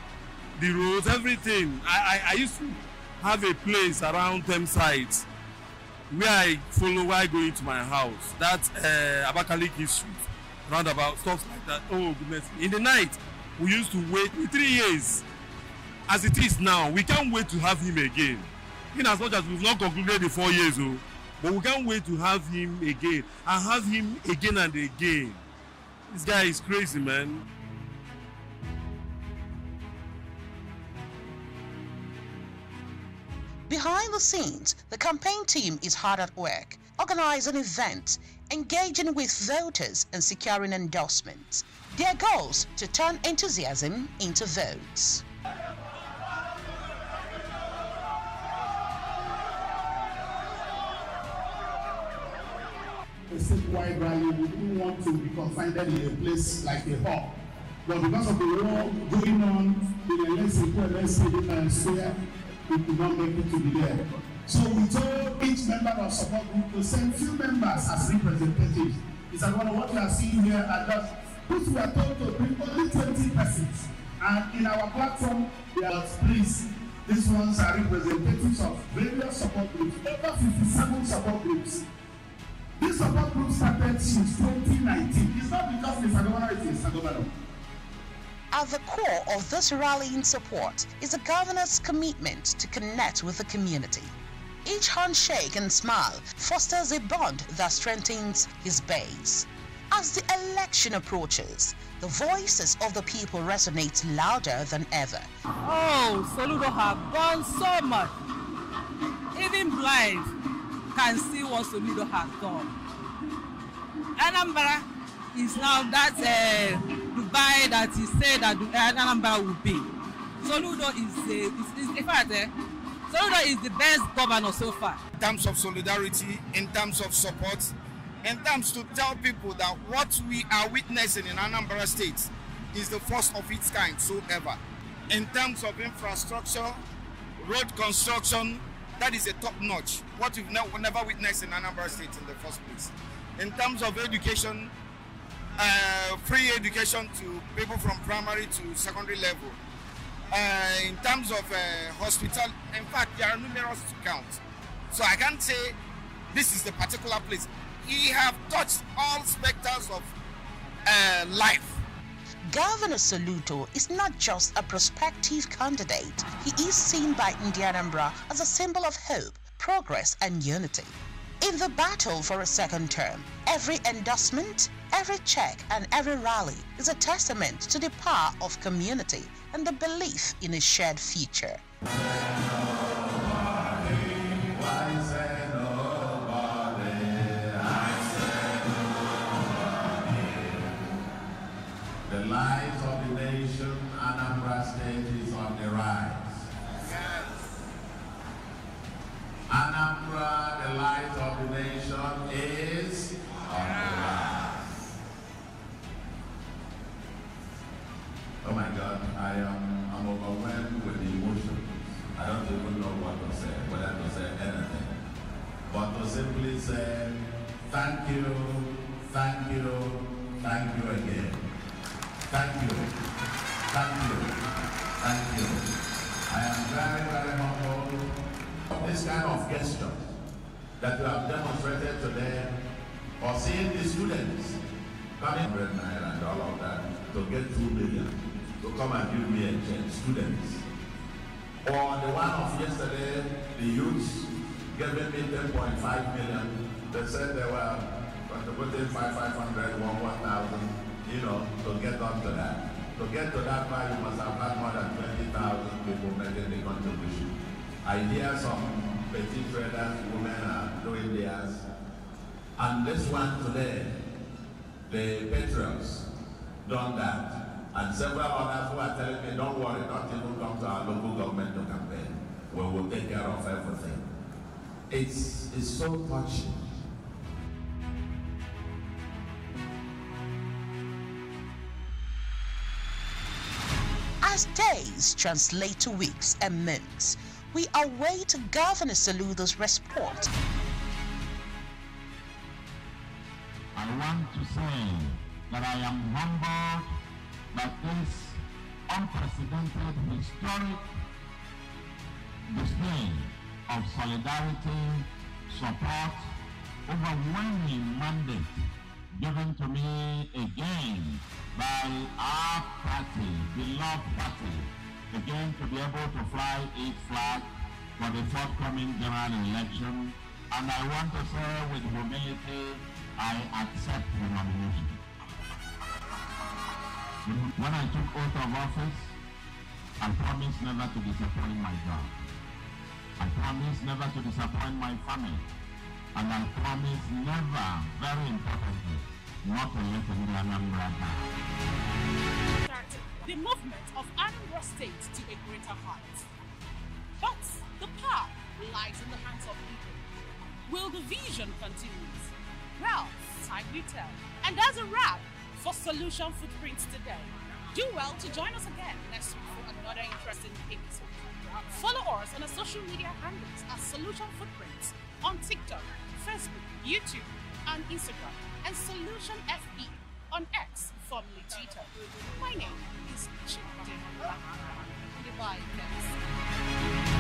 The roads, everything. I used to have a place around Thematic where I follow while going to my house. That's Abakaliki Street, roundabout, stuff like that. Oh goodness. In the night, we used to wait 3 years. As it is now, we can't wait to have him again. In as much as we've not concluded the 4 years, but we can't wait to have him again and have him again and again. This guy is crazy, man. Behind the scenes, the campaign team is hard at work, organizing events, engaging with voters and securing endorsements. Their goals to turn enthusiasm into votes. A statewide rally, we didn't want to be confined in a place like a hall. But because of the war going on in the next square, we could not make it to be there. So we told each member of support group to send few members as representatives. It's about what you are seeing here are just those who are told to bring only 20 persons. And in our platform, there are please, these ones are representatives of various support groups, over 57 support groups. This support group started since 2019. It's not because Mr. Governor is Mr. Governor. At the core of this rallying support is the governor's commitment to connect with the community. Each handshake and smile fosters a bond that strengthens his base. As the election approaches, the voices of the people resonate louder than ever. Oh, Soludo have done so much. Even blind can see what Soludo has done. Anambra is now that Dubai that he said that Anambra will be. Soludo is in fact, Soludo is the best governor so far. In terms of solidarity, in terms of support, in terms to tell people that what we are witnessing in Anambra State is the first of its kind so ever. In terms of infrastructure, road construction, that is a top notch. What we've never witnessed in Anambra State in the first place. In terms of education, free education to people from primary to secondary level. In terms of hospital, in fact, there are numerous to count. So I can't say this is the particular place. He have touched all specters of life. Governor Soludo is not just a prospective candidate. He is seen by Anambra as a symbol of hope, progress, and unity. In the battle for a second term, every endorsement, every check, and every rally is a testament to the power of community and the belief in a shared future. The lives of the nation, Anambra State is on the rise. Anambra, the light of the nation, is on the rise. Oh my God, I'm overwhelmed with the emotion. I don't even know what to say, whether to say anything. But to simply say, thank you, thank you, thank you again. Thank you, thank you, thank you. I am very, very humble. This kind of gesture that you have demonstrated today, or seeing the students coming 100 naira and all of that to get 2 million to come and give me a check, students. Or the one of yesterday, the youths giving me 10.5 million. They said they were contributing 500, 1,000, you know, to get up to that. To get to that value, you must have had more than 20,000 people making the contribution. I hear some petty traders, women are doing theirs. And this one today, the patriots done that. And several others who are telling me, don't worry, don't even come to our local government to campaign. We will take care of everything. It's so touching. As days translate to weeks and months, we await Governor Soludo's response. I want to say that I am humbled that this unprecedented historic display of solidarity, support, overwhelming mandate given to me again by our party, beloved party, again to be able to fly its flag for the forthcoming general election. And I want to say with humility, I accept the nomination. When I took oath of office, I promised never to disappoint my God. I promised never to disappoint my family. And I promised never, very importantly, not to let Anambra down. The movement of Anambra State to a greater height. But the power lies in the hands of people. Will the vision continue? Well, time will tell. And that's a wrap for Solution Footprints today. Do well to join us again next week for another interesting episode. Follow us on our social media handles as Solution Footprints on TikTok, Facebook, YouTube, and Instagram, and Solution FE on X, formerly Twitter. My name is Chidinma. Goodbye, guys.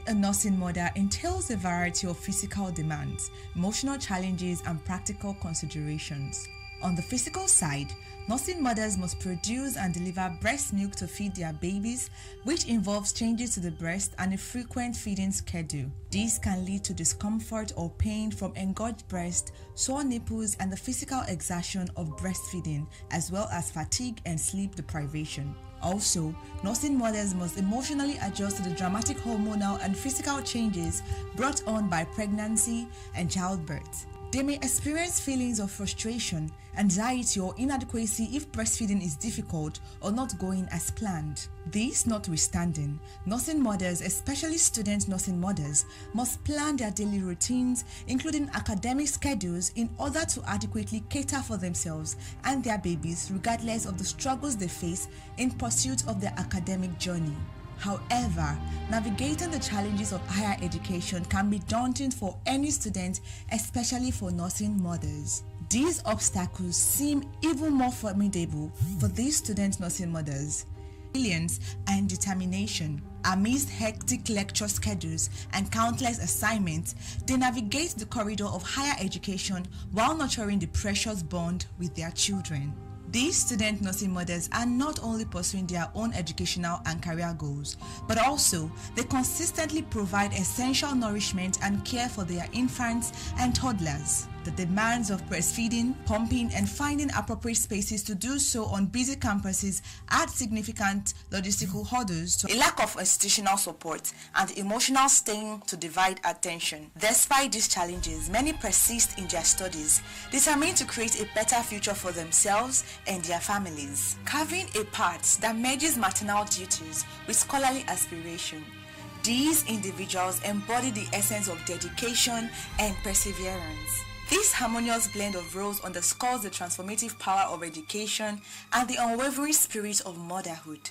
a nursing mother entails a variety of physical demands, emotional challenges, and practical considerations. On the physical side, nursing mothers must produce and deliver breast milk to feed their babies, which involves changes to the breast and a frequent feeding schedule. These can lead to discomfort or pain from engorged breast, sore nipples, and the physical exertion of breastfeeding, as well as fatigue and sleep deprivation. Also, nursing mothers must emotionally adjust to the dramatic hormonal and physical changes brought on by pregnancy and childbirth. They may experience feelings of frustration, anxiety, or inadequacy if breastfeeding is difficult or not going as planned. This notwithstanding, nursing mothers, especially student nursing mothers, must plan their daily routines, including academic schedules, in order to adequately cater for themselves and their babies, regardless of the struggles they face in pursuit of their academic journey. However, navigating the challenges of higher education can be daunting for any student, especially for nursing mothers. These obstacles seem even more formidable for these student nursing mothers. Resilience and determination. Amidst hectic lecture schedules and countless assignments, they navigate the corridor of higher education while nurturing the precious bond with their children. These student nursing mothers are not only pursuing their own educational and career goals, but also they consistently provide essential nourishment and care for their infants and toddlers. The demands of breastfeeding, pumping, and finding appropriate spaces to do so on busy campuses add significant logistical hurdles to a lack of institutional support and emotional strain to divide attention. Despite these challenges, many persist in their studies, determined to create a better future for themselves and their families, carving a path that merges maternal duties with scholarly aspiration. These individuals embody the essence of dedication and perseverance. This harmonious blend of roles underscores the transformative power of education and the unwavering spirit of motherhood.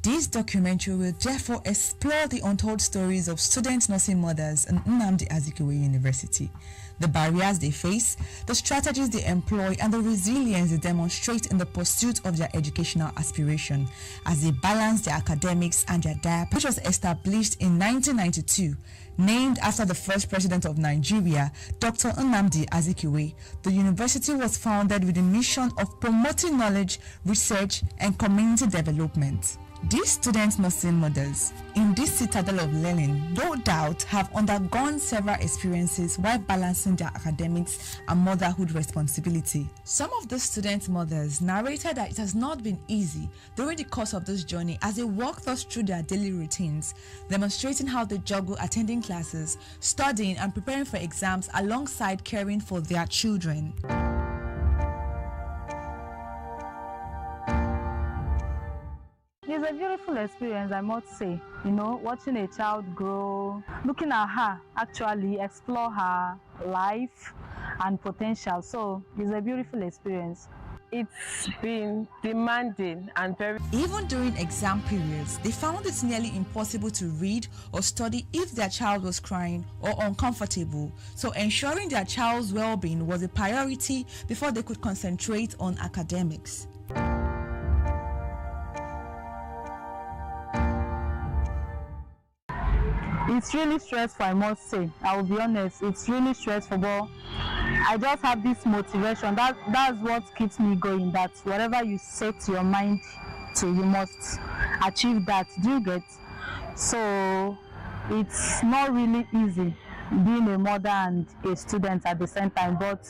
This documentary will therefore explore the untold stories of student nursing mothers in Nnamdi Azikiwe University, the barriers they face, the strategies they employ, and the resilience they demonstrate in the pursuit of their educational aspiration as they balance their academics and their diet, which was established in 1992. Named after the first president of Nigeria, Dr. Nnamdi Azikiwe, the university was founded with the mission of promoting knowledge, research, and community development. These student nursing mothers, in this citadel of learning, no doubt have undergone several experiences while balancing their academics and motherhood responsibility. Some of the student mothers narrated that it has not been easy during the course of this journey as they walked us through their daily routines, demonstrating how they juggle attending classes, studying, and preparing for exams alongside caring for their children. It's a beautiful experience, I must say. You know, watching a child grow, looking at her actually explore her life and potential. So it's a beautiful experience. It's been demanding and very... Even during exam periods, they found it nearly impossible to read or study if their child was crying or uncomfortable. So ensuring their child's well-being was a priority before they could concentrate on academics. It's really stressful, I must say. I will be honest, it's really stressful, but I just have this motivation. That's what keeps me going, that whatever you set your mind to, you must achieve that. Do you get? So it's not really easy being a mother and a student at the same time, but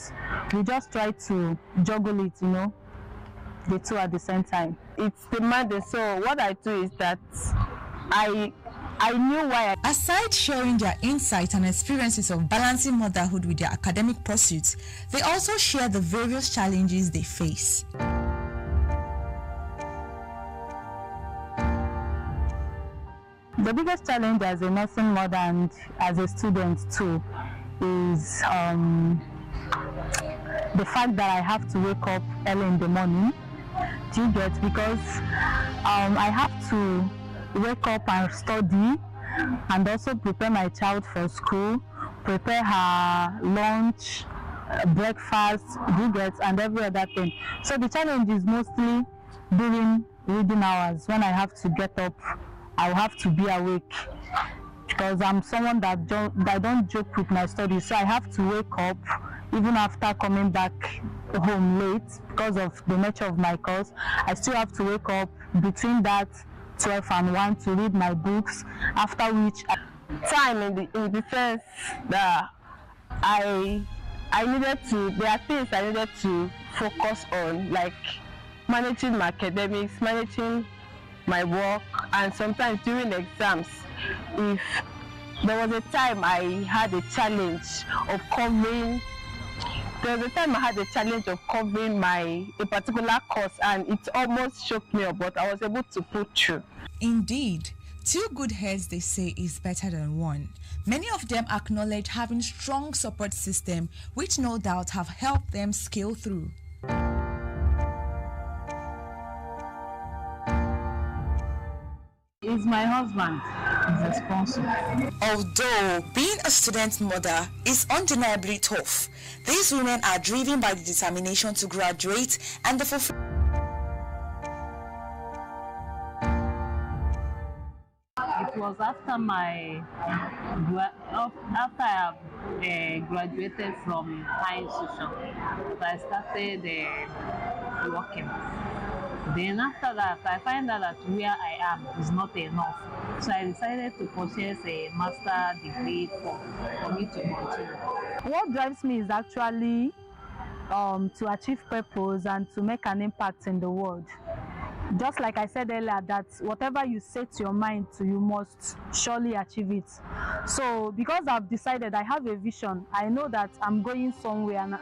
we just try to juggle it, you know, the two at the same time. It's demanding, so what I do is that I knew why. Aside sharing their insights and experiences of balancing motherhood with their academic pursuits, they also share the various challenges they face. The biggest challenge as a nursing mother and as a student too is the fact that I have to wake up early in the morning. Do you get? Because I have to wake up and study and also prepare my child for school, prepare her lunch, breakfast, yogurt, and every other thing. So the challenge is mostly during reading hours. When I have to get up, I'll have to be awake because I'm someone that don't joke with my studies. So I have to wake up even after coming back home late because of the nature of my course. I still have to wake up between that 12 and 1 to read my books, after which time in the sense that I needed to, there are things I needed to focus on, like managing my academics, managing my work, and sometimes during exams, if there was a time I had a challenge of covering a particular course, and it almost shook me up, but I was able to pull through. Indeed, 2 good heads, they say, is better than 1. Many of them acknowledge having strong support system, which no doubt have helped them scale through. Is my husband is responsible. Although being a student mother is undeniably tough, these women are driven by the determination to graduate and the fulfillment. It was after after I have graduated from high institution that I started working. Then after that, I find out that where I am is not enough. So I decided to purchase a master degree for me to continue. What drives me is actually to achieve purpose and to make an impact in the world. Just like I said earlier, that whatever you set your mind to, you must surely achieve it. So because I've decided, I have a vision, I know that I'm going somewhere and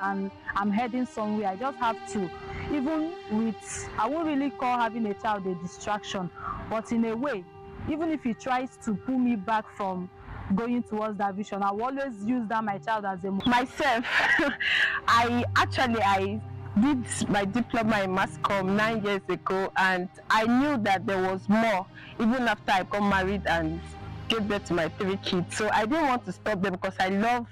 I'm heading somewhere. I just have to, even with, I won't really call having a child a distraction, but in a way, even if he tries to pull me back from going towards that vision, I will always use that my child as a myself. I did my diploma in mass comm 9 years ago, and I knew that there was more even after I got married and gave birth to my 3 kids. So I didn't want to stop them because I love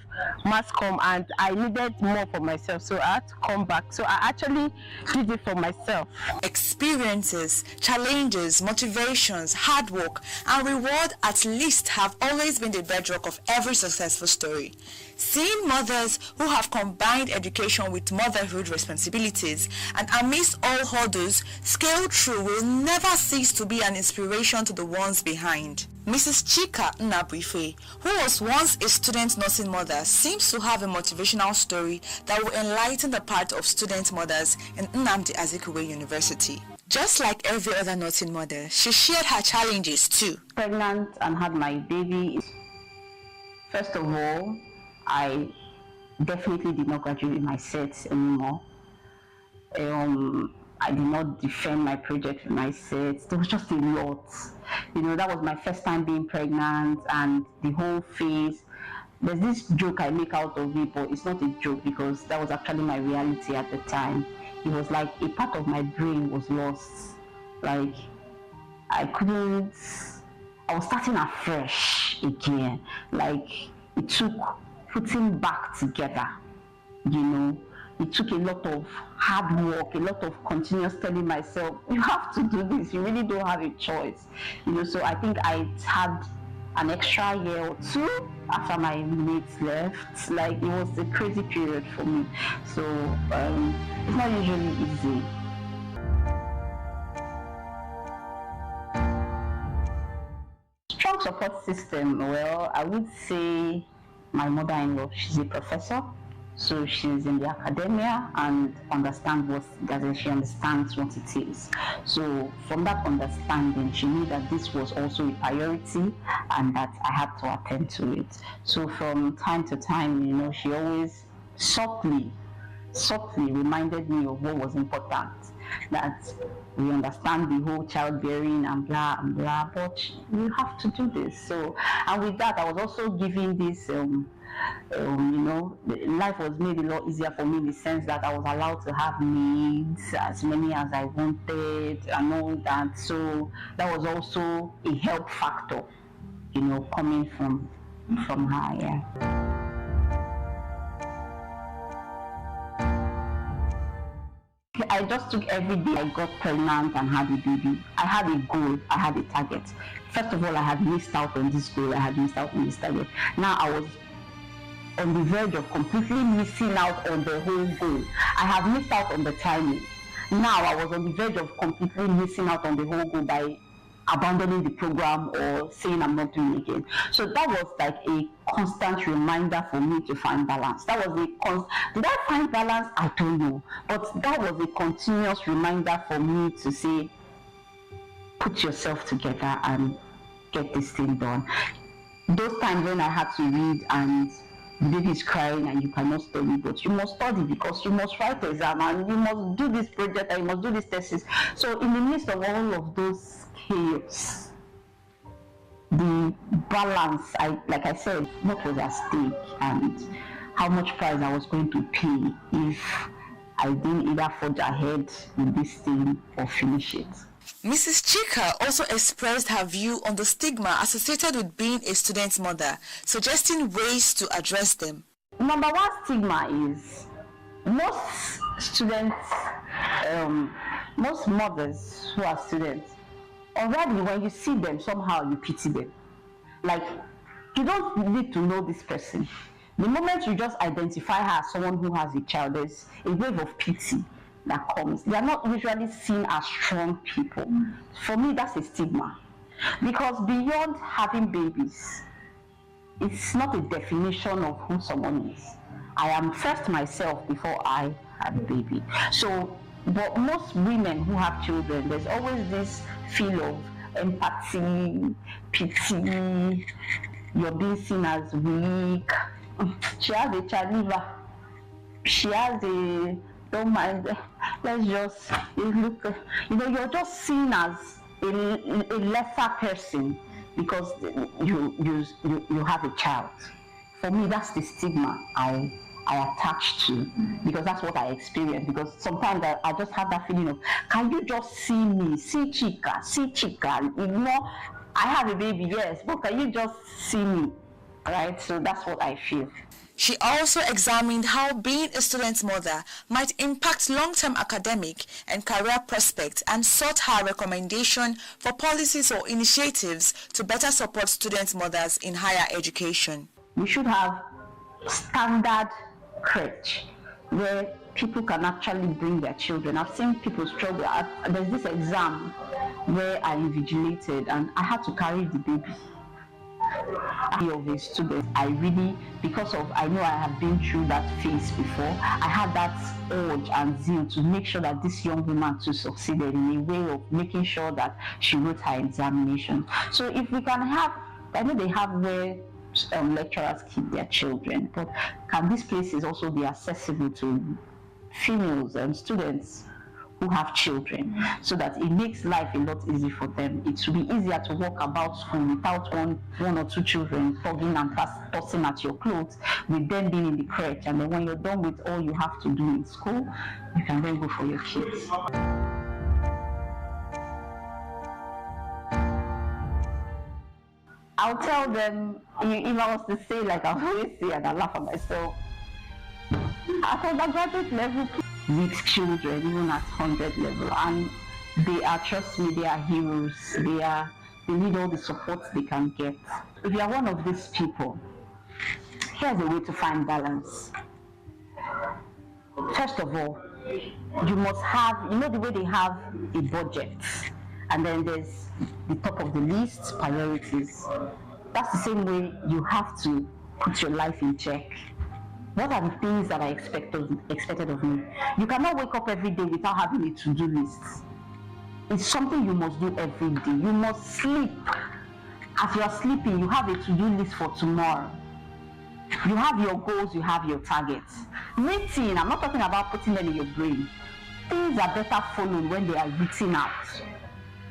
mass comm and I needed more for myself, so I had to come back. So I actually did it for myself. Experiences, challenges, motivations, hard work, and reward at least have always been the bedrock of every successful story. Seeing mothers who have combined education with motherhood responsibilities and amidst all hurdles scale through will never cease to be an inspiration to the ones behind. Mrs. Chika Nnabuife, who was once a student nursing mother, seems to have a motivational story that will enlighten the path of student mothers in Nnamdi Azikiwe University. Just like every other nursing mother, she shared her challenges too. Pregnant and had my baby. First of all, I definitely did not graduate in my sets anymore. I did not defend my project with my sets. There was just a lot. You know, that was my first time being pregnant, and the whole phase. There's this joke I make out of it, but it's not a joke because that was actually my reality at the time. It was like a part of my brain was lost. Like, I was starting afresh again. Like, it took putting back together, you know. It took a lot of hard work, a lot of continuous telling myself, you have to do this, you really don't have a choice. You know, so I think I had an extra year or 2 after my mates left. Like, it was a crazy period for me. So it's not usually easy. Strong support system, well, I would say my mother-in-law, she's a professor. So she's in the academia and she understands what it is. So from that understanding, she knew that this was also a priority and that I had to attend to it. So from time to time, you know, she always softly reminded me of what was important. That we understand the whole childbearing and blah and blah, but you have to do this. So, and with that, I was also giving this you know, life was made a lot easier for me in the sense that I was allowed to have needs, as many as I wanted and all that. So that was also a help factor, you know, coming from her, yeah. I just took every day I got pregnant and had a baby. I had a goal, I had a target. First of all, I had missed out on this goal, I had missed out on this target. Now I was on the verge of completely missing out on the whole goal. I have missed out on the timing. Now I was on the verge of completely missing out on the whole goal by abandoning the program or saying I'm not doing it again. So that was like a constant reminder for me to find balance. That was did I find balance? I don't know. But that was a continuous reminder for me to say, put yourself together and get this thing done. Those times when I had to read and the baby is crying and you cannot study, but you must study because you must write the exam and you must do this project and you must do this thesis. So in the midst of all of those chaos, the balance, like I said, what was at stake and how much price I was going to pay if I didn't either forge ahead with this thing or finish it. Mrs. Chika also expressed her view on the stigma associated with being a student mother, suggesting ways to address them. Number one stigma is most students, most mothers who are students, already when you see them, somehow you pity them. Like, you don't need to know this person. The moment you just identify her as someone who has a child, there's a wave of pity that comes. They are not usually seen as strong people. For me, that's a stigma. Because beyond having babies, it's not a definition of who someone is. I am first myself before I had a baby. So, but most women who have children, there's always this feel of empathy, pity, you're being seen as weak. She has a child, she has a, don't mind, let's just look, you're just seen as a lesser person because you have a child. For me, that's the stigma I attach to, because that's what I experience. Because sometimes I just have that feeling of, can you just see me, see Chika, I have a baby, yes, but can you just see me, right? So that's what I feel. She also examined how being a student mother might impact long-term academic and career prospects and sought her recommendation for policies or initiatives to better support student mothers in higher education. We should have standard crèche where people can actually bring their children. I've seen people struggle. There's this exam where I invigilated and I had to carry the baby of a student. I really, because of, I know I have been through that phase before, I had that urge and zeal to make sure that this young woman too succeeded in a way of making sure that she wrote her examination. So if we can have, I know they have where lecturers keep their children, but can these places also be accessible to females and students who have children, so that it makes life a lot easier for them? It should be easier to walk about school without one or two children tugging and tossing at your clothes, with them being in the crèche, and then when you're done with all you have to do in school, you can then go for your kids. I'll tell them, if I was to say, like I always say, and I laugh at myself, at undergraduate level, with children, even at 100 level, and they are, trust me, they are heroes. They need all the support they can get. If you are one of these people, here's a way to find balance. First of all, you must have, the way they have a budget, and then there's the top of the list, priorities. That's the same way you have to put your life in check. What are the things that are expected of me? You cannot wake up every day without having a to-do list. It's something you must do every day. You must sleep. As you are sleeping, you have a to-do list for tomorrow. You have your goals, you have your targets. Written, I'm not talking about putting them in your brain. Things are better followed when they are written out.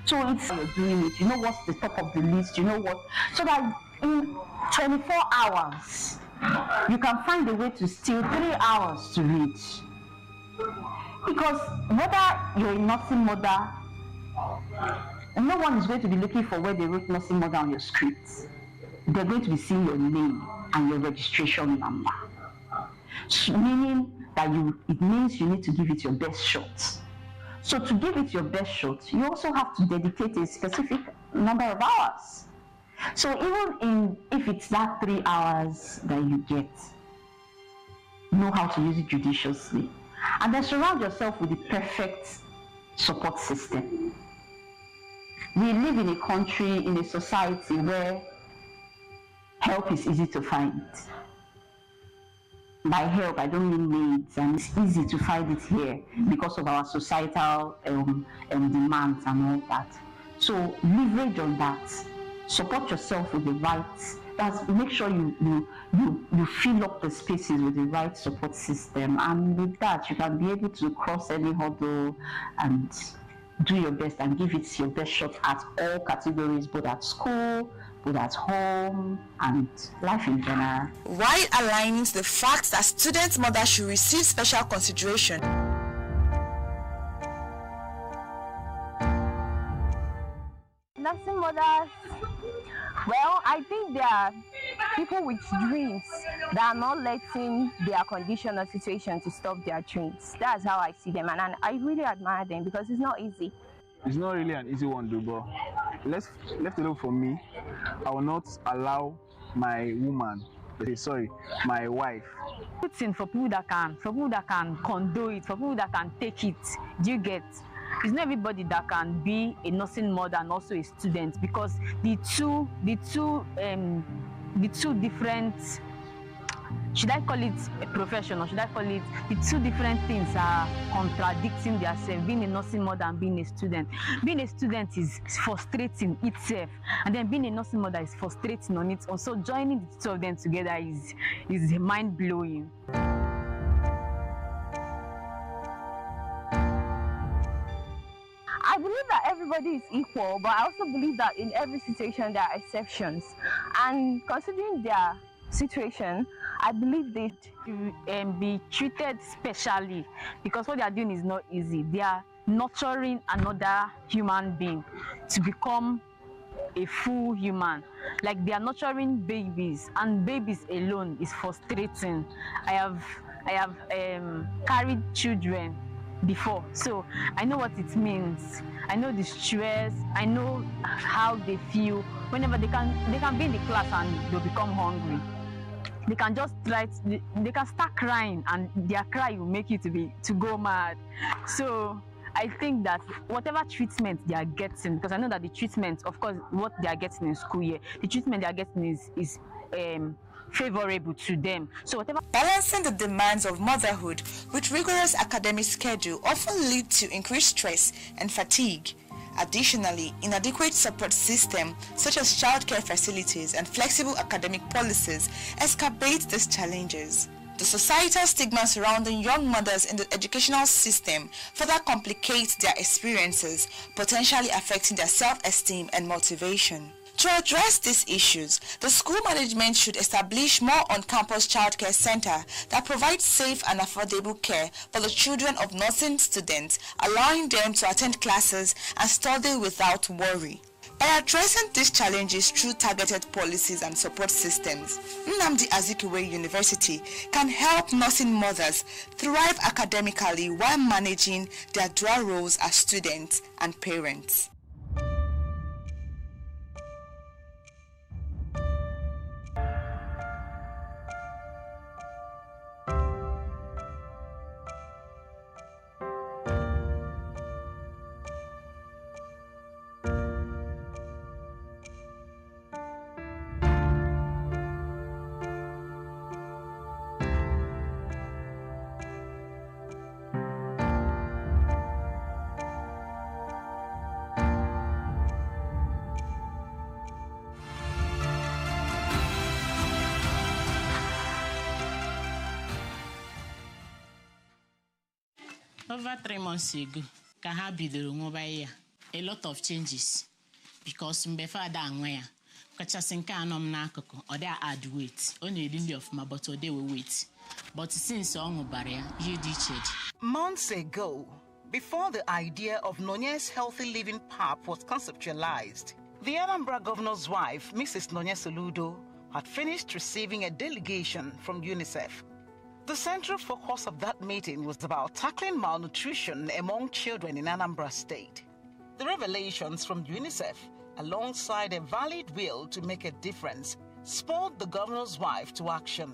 So it's you're doing it. You know what's the top of the list. You know what? So that in 24 hours, you can find a way to steal 3 hours to read. Because whether you're a nursing mother, no one is going to be looking for where they wrote nursing mother on your script. They're going to be seeing your name and your registration number. Meaning that it means you need to give it your best shot. So to give it your best shot, you also have to dedicate a specific number of hours. So even if it's that 3 hours that you get, know how to use it judiciously. And then surround yourself with the perfect support system. We live in a country, in a society where help is easy to find. By help, I don't mean needs, and it's easy to find it here because of our societal demands and all that. So leverage on that. Support yourself with the right. Make sure you fill up the spaces with the right support system, and with that, you can be able to cross any hurdle and do your best and give it your best shot at all categories, both at school, both at home, and life in general. While aligning to the fact that students' mothers should receive special consideration, nursing mothers, well, I think there are people with dreams that are not letting their condition or situation to stop their dreams. That's how I see them, and I really admire them because it's not easy. It's not really an easy one, though, but left alone for me, I will not allow my wife. It's in for people that can condone it, for people that can take it. Do you get? It's not everybody that can be a nursing mother and also a student, because the two different, should I call it a profession, or should I call it, the two different things are contradicting themselves, being a nursing mother and being a student. Being a student is frustrating itself, and then being a nursing mother is frustrating on its own. So joining the two of them together is mind-blowing. I believe that everybody is equal, but I also believe that in every situation there are exceptions. And considering their situation, I believe they should be treated specially, because what they are doing is not easy. They are nurturing another human being to become a full human. Like, they are nurturing babies, and babies alone is frustrating. I have carried children before, so I know what it means. I know the stress. I know how they feel whenever they can be in the class and they'll become hungry. They can just they can start crying, and their cry will make you to go mad. So I think that whatever treatment they are getting, because I know that the treatment, of course, what they are getting in school year, the treatment they are getting is favorable to them. So whatever. Balancing the demands of motherhood with rigorous academic schedule often lead to increased stress and fatigue. Additionally, inadequate support systems such as childcare facilities and flexible academic policies exacerbate these challenges. The societal stigma surrounding young mothers in the educational system further complicates their experiences, potentially affecting their self-esteem and motivation. To address these issues, the school management should establish more on-campus childcare centers that provide safe and affordable care for the children of nursing students, allowing them to attend classes and study without worry. By addressing these challenges through targeted policies and support systems, Nnamdi Azikiwe University can help nursing mothers thrive academically while managing their dual roles as students and parents. Over 3 months ago, Kaha bidoro ngobaya a lot of changes because mbefa ada anwaya kachasị nke anom n'akụkụ ọ dey add weight ọ na-eri nri of ma but ọ dey weight but since ọ ṅụbara ya ihe dị iche dị. Months ago, before the idea of Nonye's Healthy Living Pap was conceptualized, the Anambra governor's wife, Mrs. Nonye Soludo, had finished receiving a delegation from UNICEF. The central focus of that meeting was about tackling malnutrition among children in Anambra State. The revelations from UNICEF, alongside a valid will to make a difference, spurred the governor's wife to action.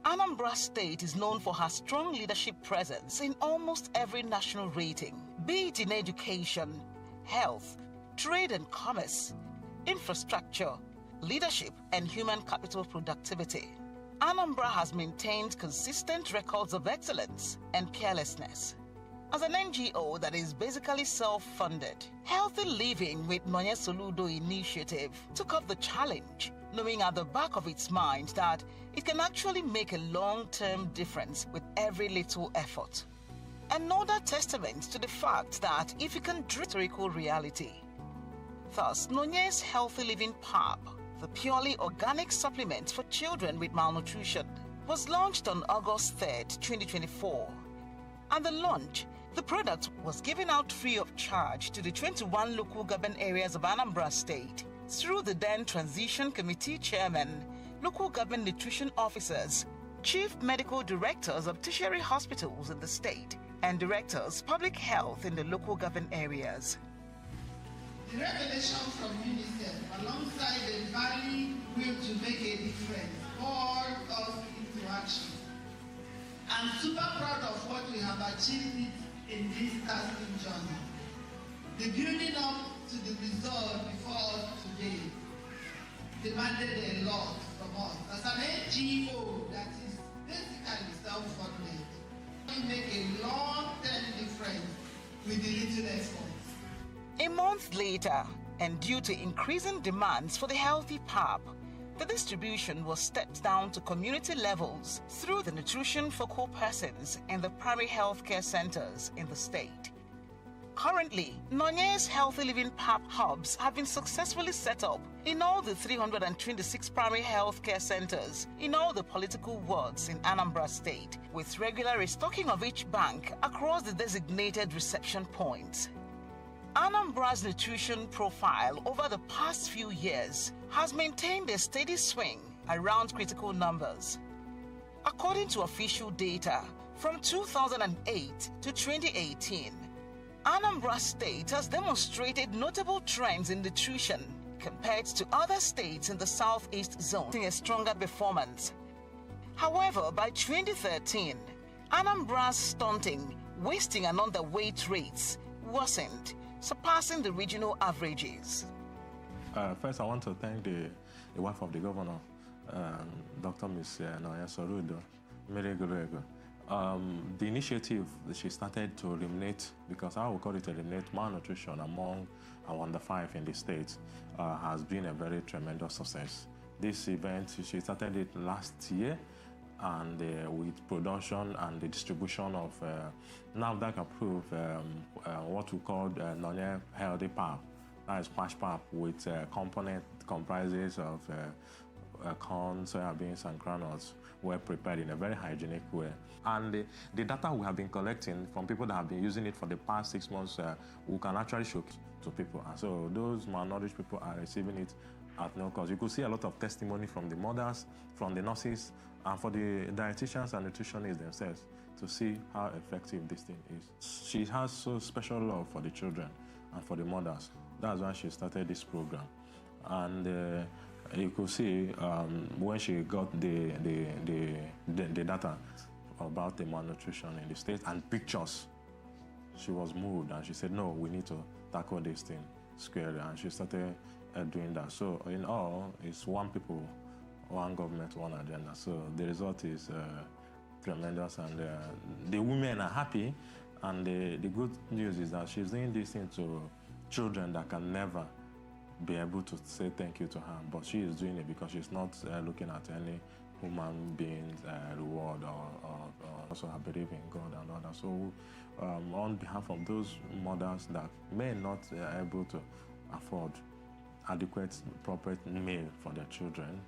Anambra State is known for her strong leadership presence in almost every national rating, be it in education, health, trade and commerce, infrastructure, leadership, and human capital productivity. Anambra has maintained consistent records of excellence and carelessness. As an NGO that is basically self-funded, Healthy Living with Nonye Soludo initiative took up the challenge, knowing at the back of its mind that it can actually make a long-term difference with every little effort. Another testament to the fact that if you can dream historical reality. Thus, Nonye's Healthy Living PAP, the purely organic supplement for children with malnutrition, was launched on August 3rd, 2024. At the launch, the product was given out free of charge to the 21 local government areas of Anambra State through the then Transition Committee Chairman, local government nutrition officers, chief medical directors of tertiary hospitals in the state, and directors public health in the local government areas. The revelation from UNICEF, alongside the valid will to make a difference, called us into action. I'm super proud of what we have achieved in this tasking journey. The building up to the result before us today demanded a lot from us. As an NGO that is basically self-funded, we make a long-term difference with the little effort. A month later, and due to increasing demands for the healthy PAP, the distribution was stepped down to community levels through the nutrition focal persons in the primary health care centers in the state. Currently, Nonye's Healthy Living PAP hubs have been successfully set up in all the 326 primary health care centers in all the political wards in Anambra State, with regular restocking of each bank across the designated reception points. Anambra's nutrition profile over the past few years has maintained a steady swing around critical numbers. According to official data, from 2008 to 2018, Anambra State has demonstrated notable trends in nutrition compared to other states in the Southeast zone, in a stronger performance. However, by 2013, Anambra's stunting, wasting and underweight rates worsened, surpassing the regional averages. First, I want to thank the wife of the governor, Dr. Ms. Nonye Soludo, Mary Gurego. The initiative that she started to eliminate, because I would call it eliminate malnutrition among our under 5 in the state, has been a very tremendous success. This event, she started it last year, and with production and the distribution of NAFDAC approved what we call Nonye Healthy PAP. That is Pash PAP with component comprises of corn, soya beans, and granules were prepared in a very hygienic way. And the data we have been collecting from people that have been using it for the past 6 months, we can actually show to people. And so those malnourished people are receiving it at no cost. You could see a lot of testimony from the mothers, from the nurses, and for the dietitians and nutritionists themselves to see how effective this thing is. She has so special love for the children and for the mothers. That's why she started this program. And you could see when she got the data about the malnutrition in the state and pictures, she was moved and she said, no, we need to tackle this thing squarely. And she started doing that. So in all, it's one people, one government, one agenda. So the result is tremendous, and the women are happy. And the good news is that she's doing this thing to children that can never be able to say thank you to her, but she is doing it because she's not looking at any human being's reward or also her belief in God and all that. So on behalf of those mothers that may not be able to afford adequate, proper meal for their children,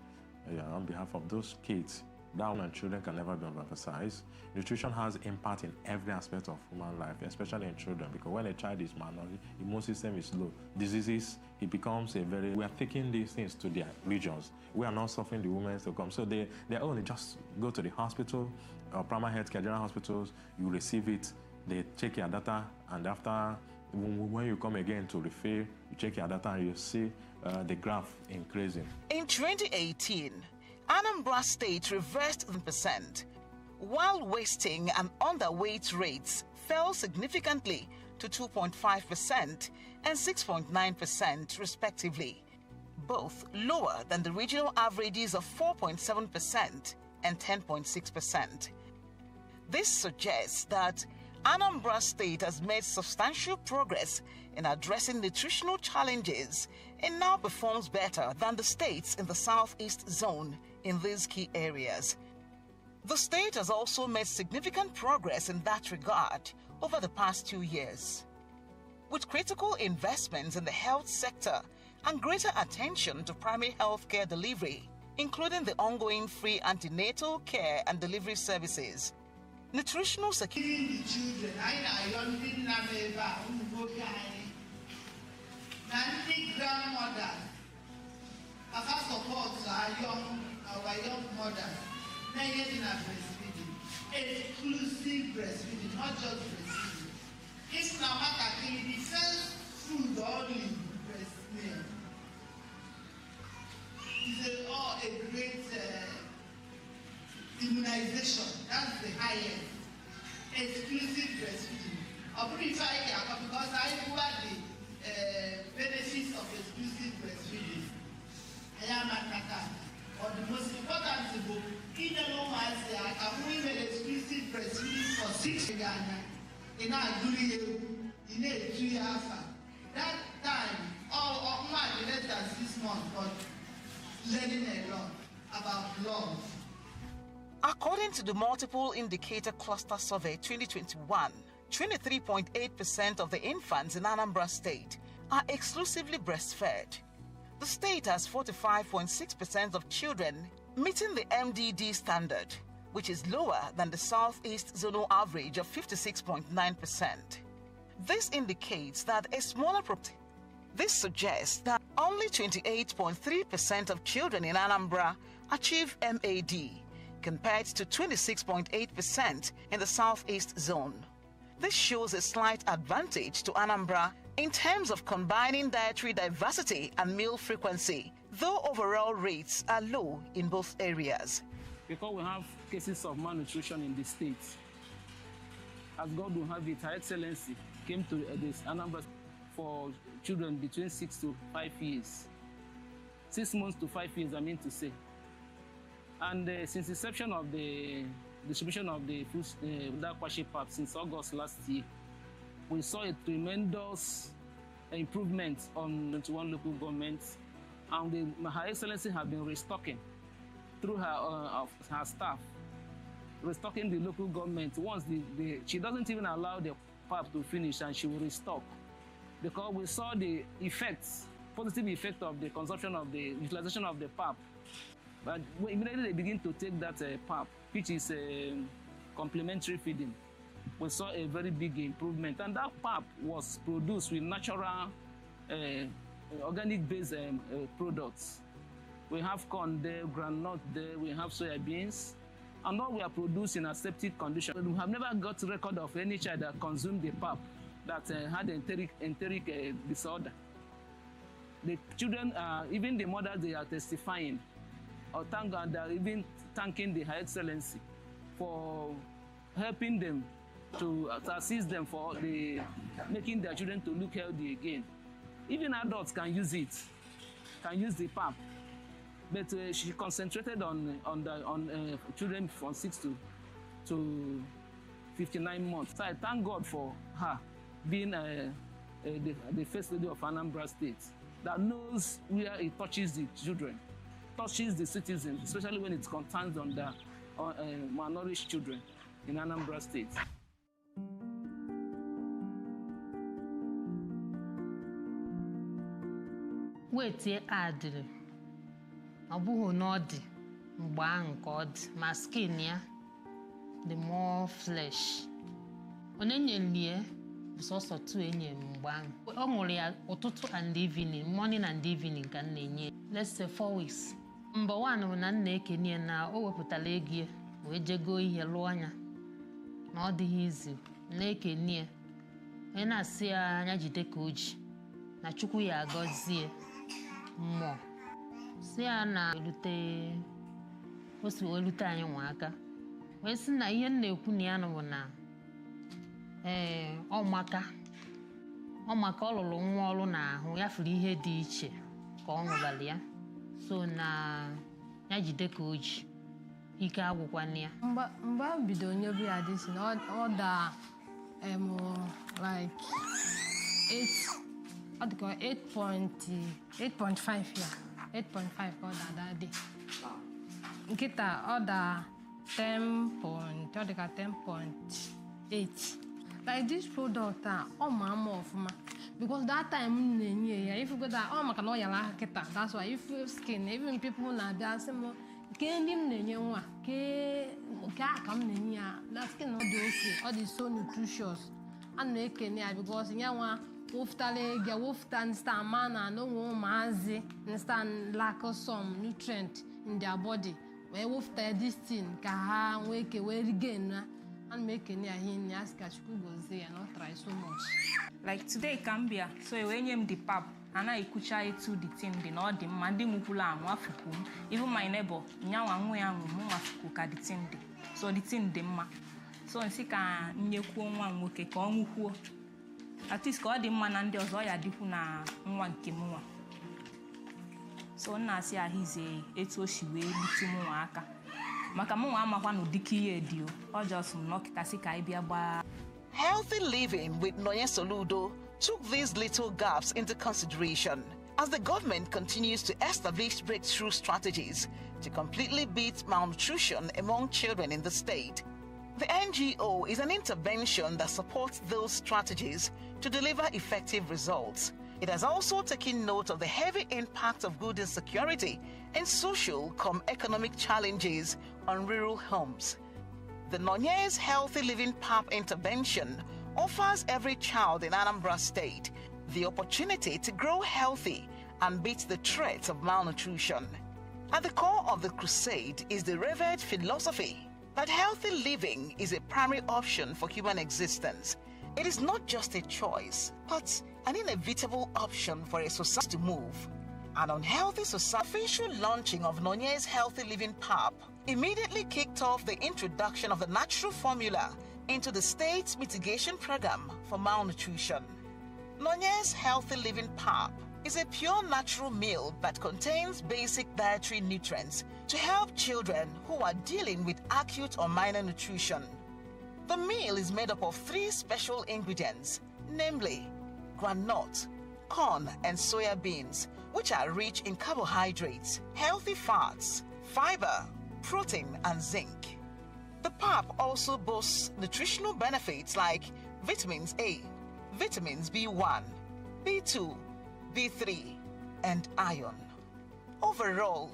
on behalf of those kids that women and children can never be overemphasized. Nutrition has impact in every aspect of human life, especially in children, because when a child is malnourished, immune system is low. Diseases, it becomes we are taking these things to their regions. We are not suffering the women to come. So they only just go to the hospital, primary health care, general hospitals, you receive it, they check your data, and after, when you come again to refill, you check your data and you see the graph increasing. In 2018, Anambra State reversed 1%, while wasting and underweight rates fell significantly to 2.5% and 6.9% respectively, both lower than the regional averages of 4.7% and 10.6%. This suggests that Anambra State has made substantial progress in addressing nutritional challenges and now performs better than the states in the Southeast Zone in these key areas. The state has also made significant progress in that regard over the past 2 years. With critical investments in the health sector and greater attention to primary health care delivery, including the ongoing free antenatal care and delivery services, nutritional security. The children, grandmothers, Papa supports our young mothers, breastfeeding, exclusive breastfeeding, not just breastfeeding. If Namaka the first food only breast milk is a great immunization. That's the highest. Exclusive breastfeeding. I'll purify it because I know the benefits of exclusive breastfeeding. I am at Naka. Or the most important book, in the moment, I have women exclusive breastfeeding for 6 years. In our in a 2 years. That time, all less than 6 months, but learning a lot about love. According to the Multiple Indicator Cluster Survey 2021, 23.8% of the infants in Anambra State are exclusively breastfed. The state has 45.6% of children meeting the MDD standard, which is lower than the Southeast Zonal average of 56.9%. This indicates that a smaller This suggests that only 28.3% of children in Anambra achieve MAD, compared to 26.8% in the Southeast Zone. This shows a slight advantage to Anambra in terms of combining dietary diversity and meal frequency, though overall rates are low in both areas. Because we have cases of malnutrition in the state, as God will have it, Her Excellency came to this Anambra for children between 6 to 5 years. 6 months to 5 years, I mean to say. And since inception of the distribution of the food quaship app since August last year, we saw a tremendous improvement on 21 local governments, and Her Excellency have been restocking through her staff, restocking the local government. Once she doesn't even allow the pap to finish, and she will restock, because we saw the effects, positive effect of the consumption of the utilization of the pap. But immediately they begin to take that pap, which is complementary feeding, we saw a very big improvement. And that pap was produced with natural, organic-based products. We have corn there, groundnut there, we have soya beans, and all we are produced in aseptic condition. We have never got record of any child that consumed the pap that had enteric disorder. The children, even the mothers, they are testifying, or thank God, they are even thanking the Her Excellency for helping them to assist them for making their children to look healthy again. Even adults can use it, can use the pap. But she concentrated on children from 6 to 59 months. So I thank God for her being the first lady of Anambra State that knows where it touches the children, touches the citizens, especially when it concerns on the malnourished children in Anambra State. Wait, adịrị ọ bụghị na ọ dị my skin, yeah, the more flesh. On any it's also 2 a.m. Only otutu and evening, morning and evening can nenye. Let's say 4 weeks. But one when I naked na o wepụtala ego we jego ihe lụọ anya. Na ọ dị easy. Naked near. Na asị anya jide ka oji. Na Chukwu ya agọzie mmụọ. Si na elute osi elute anyị nwa aka. Wee sị na ihe na-ekwu na ya bụ na ọmaka ọlụlụ nwa ọlụ n'ahụ ya furu ihe dị iche ka ọ ṅụbara ya so na ya jide ka oji ike agwụkwana ya mgbe a bido nyobe ya dịsi na ọ da like 8 ọ dịka 8.5 ya 8.5 ka ọ da dị nkịta ọ da 10.8 like this product ọ ma ama ọfụma because that time na-enye ya if you go that maka na ọ yara aka kịta that's why if skin even people na-abịa sị m ke ndị m na-enye nwa ke aka m na-enye ya na skin ọ dị oke ọ dị so nutritious a na-ekene ya because ya nwa wofutala ege wofuta nsta mana na onwe ụmụazị nsta lack some nutrient in their body wee wofuta this thing ka ha nwee ike wee regain na and make any hin ask Chukwu and not try so much. Like today Cambia, so when you the pap and I kucha to the team the not the mandi mupula wafuku. Even my neighbor, nyawanwe and mumafuku ka the team de. So the team de ma. So and sika nyeku one woke kongu. At least call the man and the ozoya dipuna one kimua. So na see he's a eto shiwe bitumu aka. Healthy living with Nonye Soludo took these little gaps into consideration as the government continues to establish breakthrough strategies to completely beat malnutrition among children in the state. The NGO is an intervention that supports those strategies to deliver effective results. It has also taken note of the heavy impact of food insecurity and social economic challenges on rural homes. The Nonye's Healthy Living PAP intervention offers every child in Anambra State the opportunity to grow healthy and beat the threat of malnutrition. At the core of the crusade is the revered philosophy that healthy living is a primary option for human existence. It is not just a choice, but an inevitable option for a society to move. An unhealthy society official launching of Nonye's Healthy Living PAP immediately kicked off the introduction of the natural formula into the state's mitigation program for malnutrition. Nonye's Healthy Living PAP is a pure natural meal that contains basic dietary nutrients to help children who are dealing with acute or minor nutrition. The meal is made up of 3 special ingredients, namely groundnut, corn, and soya beans, which are rich in carbohydrates, healthy fats, fiber, protein, and zinc. The PAP also boasts nutritional benefits like vitamins A, vitamins B1, B2, B3, and iron. Overall,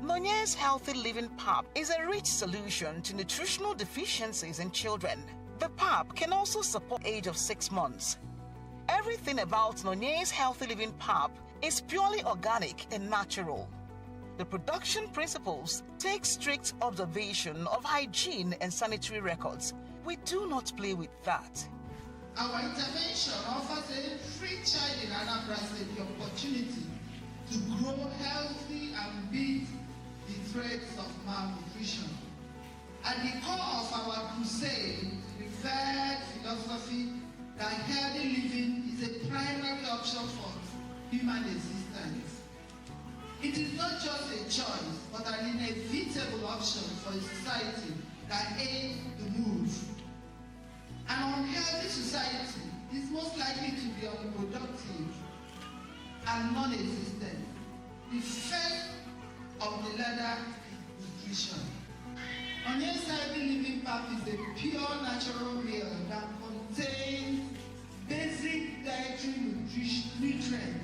Nonye's Healthy Living PAP is a rich solution to nutritional deficiencies in children. The PAP can also support the age of 6 months. Everything about Nonye's Healthy Living PAP is purely organic and natural. The production principles take strict observation of hygiene and sanitary records. We do not play with that. Our intervention offers every child in Anambra State the opportunity to grow healthy and beat the threats of malnutrition. At the core of our crusade, revered philosophy that healthy living is a primary option for human existence. It is not just a choice, but an inevitable option for a society that aims to move. An unhealthy society is most likely to be unproductive and non-existent. The first of the ladder is nutrition. Nonye's Healthy Living PAP is a pure natural meal that contains basic dietary nutrients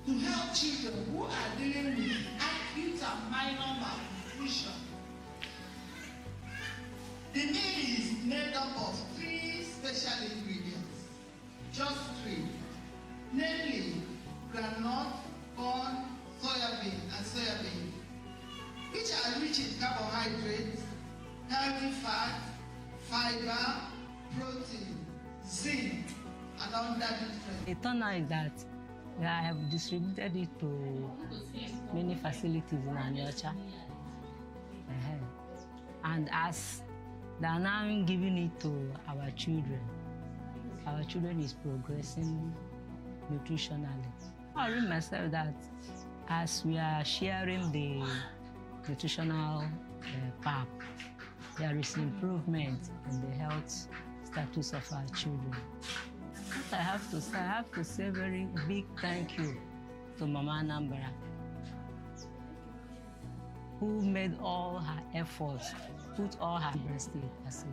to help children who are dealing with acute and minor malnutrition The meal is made up of 3 special ingredients, just 3, namely granite, corn, soybean, and soybean, which are rich in carbohydrates, healthy fat, fiber, protein, zinc, and other different. The turnout is that I have distributed it to many facilities in Anambra. And as they are now giving it to our children is progressing nutritionally. I remind myself that as we are sharing the nutritional PAP, there is improvement in the health status of our children. I have to say a very big thank you to Mama Anambra, who made all her efforts, put all her best aside.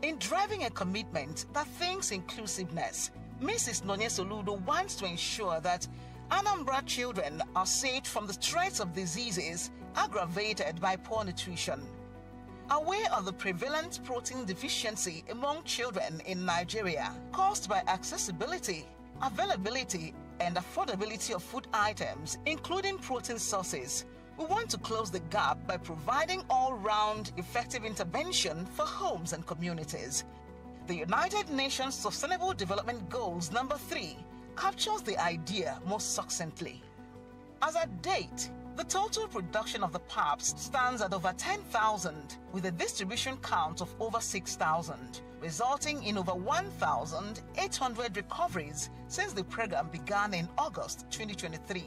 In driving a commitment that thinks inclusiveness, Mrs. Nonye Soludo wants to ensure that Anambra children are saved from the threats of diseases aggravated by poor nutrition. Aware of the prevalent protein deficiency among children in Nigeria caused by accessibility, availability, and affordability of food items, including protein sources, we want to close the gap by providing all-round effective intervention for homes and communities. The United Nations Sustainable Development Goals number 3 captures the idea most succinctly. As at date, the total production of the PAPs stands at over 10,000, with a distribution count of over 6,000, resulting in over 1,800 recoveries since the program began in August 2023.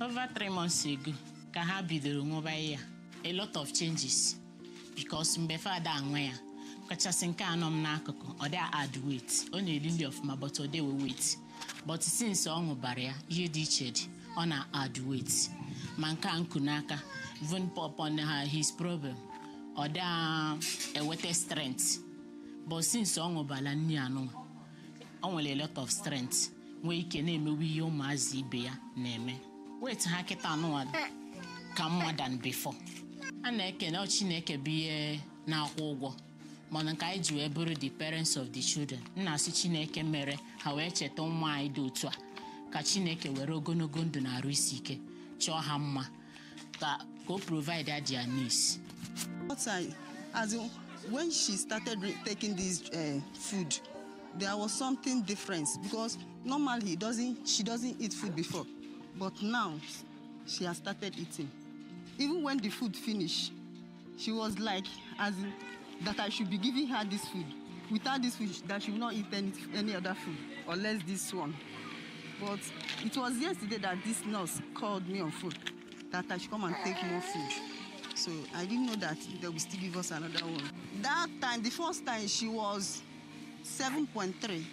Over 3 months ago, ka ha bidoro nweba ya, a lot of changes because mgbe father anwe kachasị nke anọ m n'akụkụ ọ dị add weight ọ na-elili ọfụma but ọ dịwe weight but since ọ ṅụbara ya ihe dị iche dị ọ na add weight ma nke nku n'aka even upon his problem ọ dị ewete strength but since ọ ṅụbala nni anọ ọ nwere a lot of strength nwee ike na-emewe ihe ụmụazị ibe ya na-eme weight ha kịta anọ ka more than before. A na-ekene Chineke bụ ihe na-akwụ ụgwọ mana nke anyị ji wee bụrụ the parents of the children. Nna asị Chineke mere ha wee cheta ụmụ anyị dị otu a ka Chineke were ogologo ndụ na arụ isi ike chọọ ha mma ka o provide their needs. When she started taking this food, there was something different because normally she doesn't eat food before, but now she has started eating. Even when the food finished, she was like, that I should be giving her this food. Without this food, that she will not eat any other food, unless this one. But it was yesterday that this nurse called me on phone that I should come and take more food. So I didn't know that they will still give us another one. That time, the first time, she was 7.3,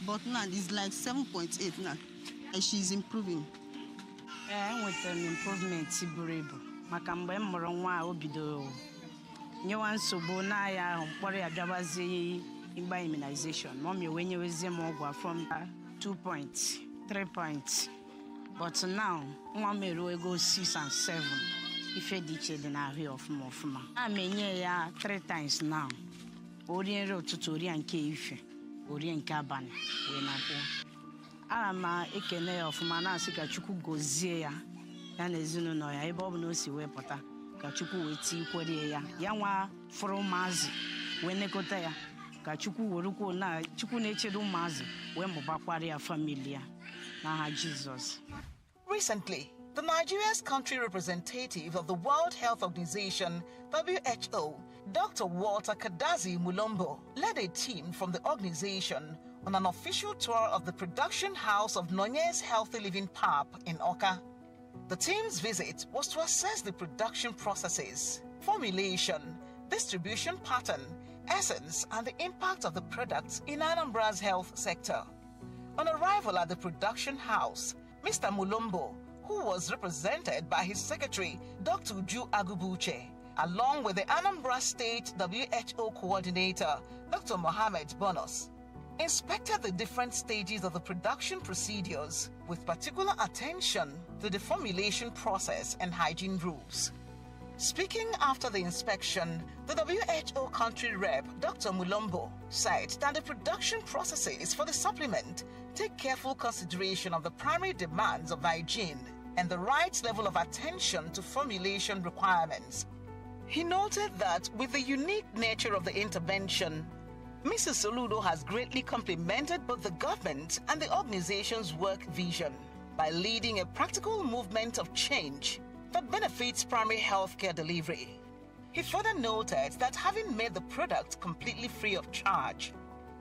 but now it's like 7.8 now, and she's improving. With an improvement, Siburebo. Makambe Moronwa Obido. Nyewan Sobo Naya, Warrior Jabazi, by immunization. Mommy, when you was Zemogwa from 2 points, 3 points. But now, one may go 6 and 7. If you did in our here of Mofma. I mean, 3 times now. Orient road to Torian Cave, Orient Cabana, when I go. Ama ekene of Manasi ka Chukwu gozie ya na ezinụlọ no ya ebe ọ bụ na o si wee pụta ka Chukwu wee ti kwere ya ya nwa fọrọ maazị wee nekọta ya ka Chukwu werukwo na Chukwu na-echedo maazị wee mụbakwara ya family ya n'aha Jesus. Recently, the Nigeria's country representative of the World Health Organization, WHO, Dr. Walter Kadazi Mulombo, led a team from the organization on an official tour of the production house of Nonye's Healthy Living PAP in Awka. The team's visit was to assess the production processes, formulation, distribution pattern, essence, and the impact of the products in Anambra's health sector. On arrival at the production house, Mr. Mulombo, who was represented by his secretary, Dr. Uju Agubuche, along with the Anambra State WHO coordinator, Dr. Mohammed Bonos, inspected the different stages of the production procedures with particular attention to the formulation process and hygiene rules. Speaking after the inspection, the WHO country rep, Dr. Mulombo, said that the production processes for the supplement take careful consideration of the primary demands of hygiene and the right level of attention to formulation requirements. He noted that with the unique nature of the intervention, Mrs. Soludo has greatly complemented both the government and the organization's work vision by leading a practical movement of change that benefits primary healthcare delivery. He further noted that having made the product completely free of charge,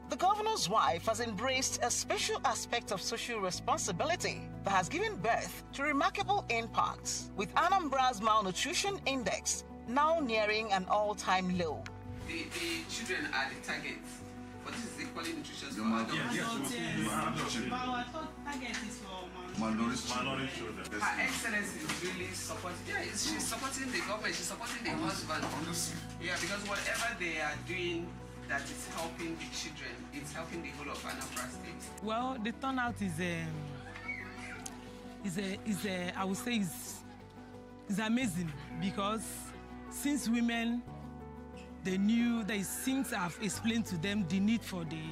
the governor's wife has embraced a special aspect of social responsibility that has given birth to remarkable impacts, with Anambra's malnutrition index now nearing an all-time low. The children are the target, but this is equally nutritious for adults. Our target is for malnourished children. Her Excellency is really supporting. Yeah, she's supporting the government. She's supporting the husband. Yeah, because whatever they are doing that is helping the children, it's helping the whole of Anambra State. Well, the turnout I would say is amazing, because since women, they knew that since I've explained to them the need for the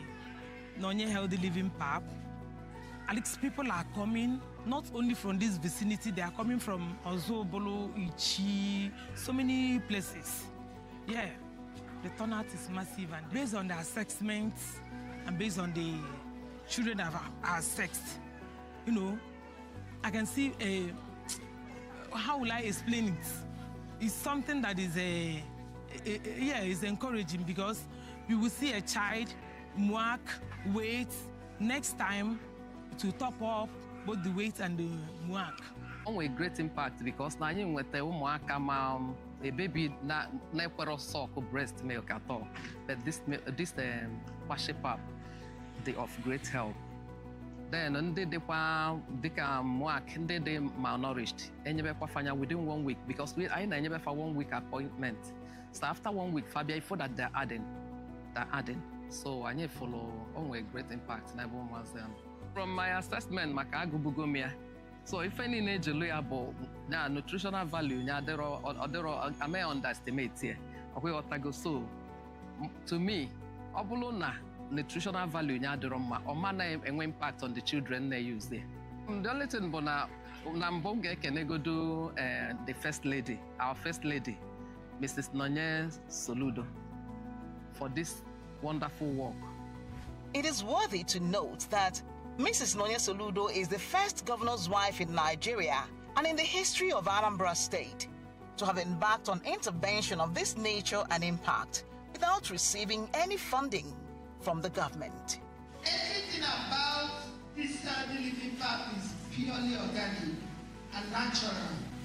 non-healthy living path, at least people are coming not only from this vicinity, they are coming from Ozobolo, Ichi, so many places. Yeah, the turnout is massive, and based on the assessments and based on the children that are assessed, you know, I can see how will I explain it? It's something that is is encouraging, because you will see a child mark weight, next time to top up both the weight and the mark. A great impact, because now you with the a baby not suck breast milk at all, but this wash up, they of great help. Then they malnourished, and you within 1 week, because I never for 1 week appointment. So after 1 week, Fabia, for that they're adding. So I need follow on a great impact. From my assessment, Makagubugomia. So if any negligible nutritional value, I may underestimate here. So to me, Obulona nutritional value or manner and impact on the children they use there. The only thing Nambonge can go do the first lady, our first lady, Mrs. Nonya Soludo, for this wonderful work. It is worthy to note that Mrs. Nonya Soludo is the first governor's wife in Nigeria and in the history of Anambra State to have embarked on intervention of this nature and impact without receiving any funding from the government. Everything about this healthy living path is purely organic and natural.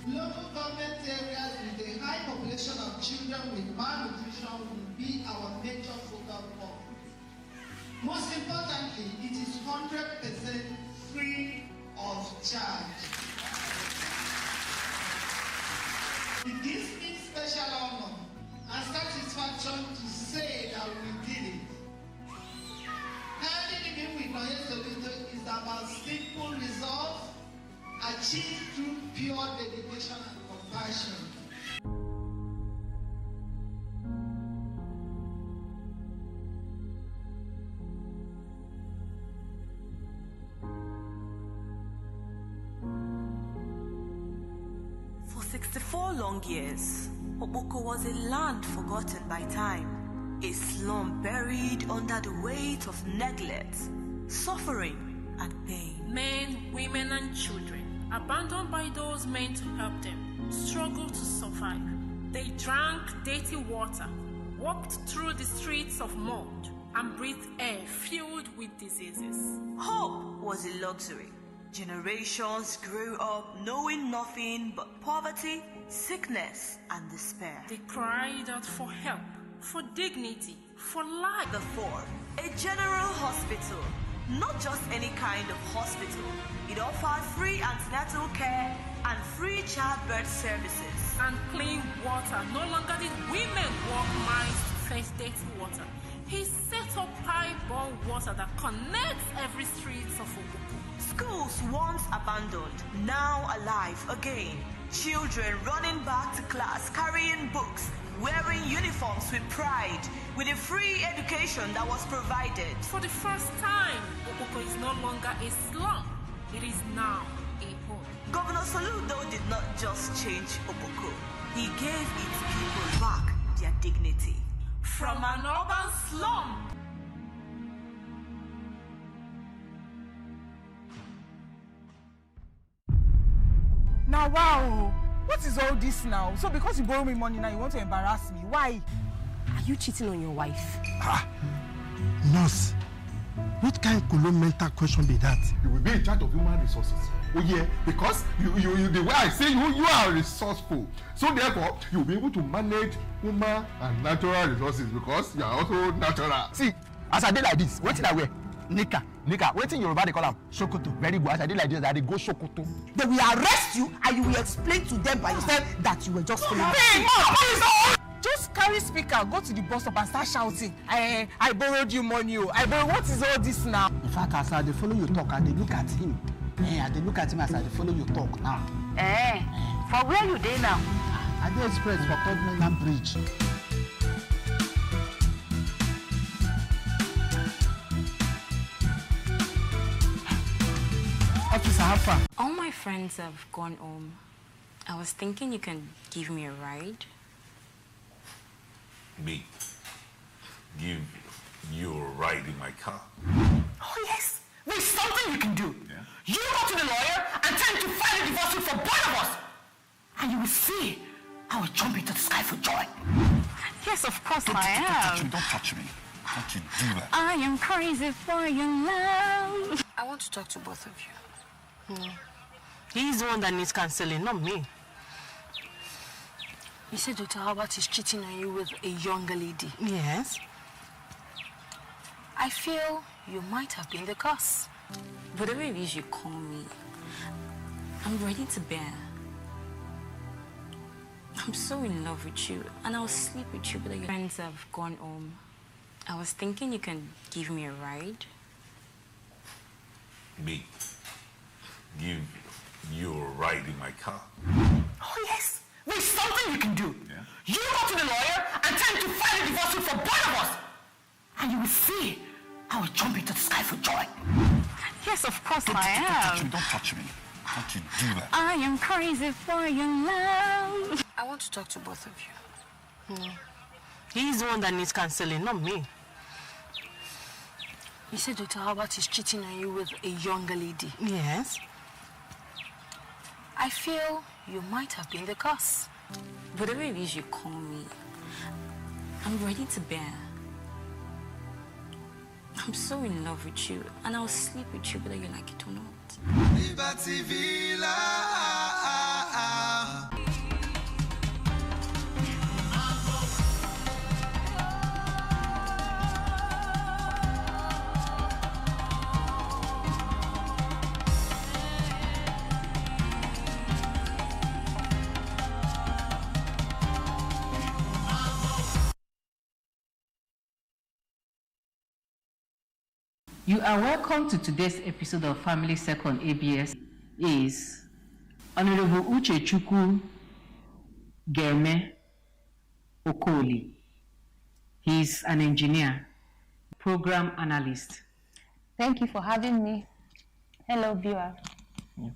Local government areas with a high population of children with malnutrition will be our major focal point. Most importantly, it is 100% free of charge. It gives me special honor and satisfaction to say that we did it. Healthy living with Nonya Soludo is about simple results achieved through pure dedication and compassion. For 64 long years, Oboko was a land forgotten by time, a slum buried under the weight of neglect, suffering, and pain. Men, women, and children, abandoned by those meant to help them, struggled to survive. They drank dirty water, walked through the streets of mud, and breathed air filled with diseases. Hope was a luxury. Generations grew up knowing nothing but poverty, sickness, and despair. They cried out for help, for dignity, for life. Therefore, a general hospital, not just any kind of hospital. It offered free antenatal care and free childbirth services. And clean water. No longer did women walk miles to fetch dirty water. he set up pipe-borne water that connects every street of Oboko. Schools once abandoned, now alive again. Children running back to class, carrying books, wearing uniforms with pride, with a free education that was provided. For the first time, Oboko is no longer a slum. It is now a home. Governor Soludo did not just change Oboko. He gave its people back their dignity. From an urban slum. Now, wow, what is all this now? So because you borrow me money now, you want to embarrass me? Why? Are you cheating on your wife? Nurse, what kind of mental question be that? You will be in charge of human resources. Oh yeah, because you the way I say you are resourceful. So therefore, you'll be able to manage human and natural resources because you are also natural. See, as I did like this, what did I wear? Nika, waiting Yoruba they call them Sokoto. Very good. As I did like this, they go Sokoto. They will arrest you and you will explain to them by yourself that you were just following. Hey, just carry speaker, go to the bus stop and start shouting. I borrowed you money. What is all this now? In fact, as I follow you talk, and they look at him. They look at him as I follow you talk now. For where you there now? I dey express for Third Mainland Bridge. Officer, how far? All my friends have gone home. I was thinking you can give me a ride. Me? Give you a ride in my car? Oh yes, there's something you can do. Yeah? You go to the lawyer and tell him to file a divorce for both of us. And you will see I will jump into the sky for joy. Yes, of course I am. Don't touch me. Don't you do that. I am crazy for your love. I want to talk to both of you. He's the one that needs counseling, not me. You said Dr. Albert is cheating on you with a younger lady. Yes. I feel you might have been the cause. Whatever it is you call me, I'm ready to bear. I'm so in love with you, and I'll sleep with you, but your friends have gone home. I was thinking you can give me a ride. Me? Give you a ride in my car? Oh yes, there's something you can do. Yeah? You go to the lawyer and tell him to file a divorce for both of us. And you will see I will jump into the sky for joy. Yes, of course I am. Don't touch me. Don't you do that. I am crazy for your love. I want to talk to both of you. He's the one that needs counseling, not me. You said Dr. Albert is cheating on you with a younger lady. Yes. I feel you might have been the cause. Whatever it is you call me, I'm ready to bear. I'm so in love with you, and I'll sleep with you whether you like it or not. Liberty Villa. You are welcome to today's episode of Family Second ABS. Is Honorable Uche Chukwu Geme Okoli. He's an engineer, program analyst. Thank you for having me. Hello, viewer. You're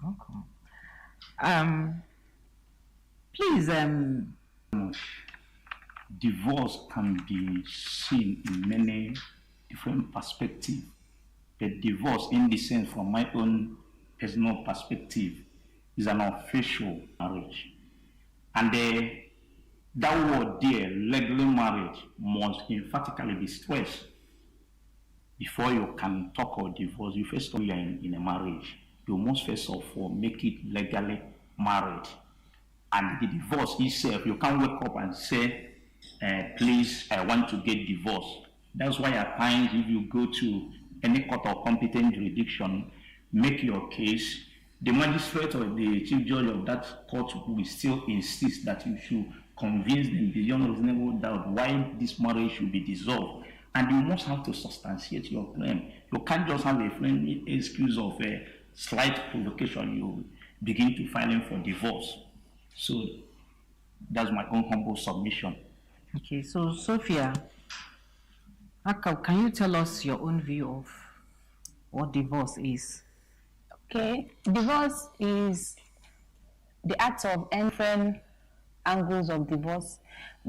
welcome. Please, divorce can be seen in many different perspectives. But divorce, in the sense, from my own personal perspective, is an official marriage. And that word there, legally marriage, must emphatically be stressed. Before you can talk about divorce, you first of all, you are in a marriage. You must first of all make it legally married. And the divorce itself, you can't wake up and say, please, I want to get divorced. That's why at times, if you go to any court of competent jurisdiction, make your case, the magistrate or the chief judge of that court will still insist that you should convince them beyond reasonable doubt why this marriage should be dissolved. And you must have to substantiate your claim. You can't just have a friendly excuse of a slight provocation. You begin to filing for divorce. So that's my own humble submission. Okay, so Sophia, can you tell us your own view of what divorce is? Okay, divorce is the act of different angles of divorce.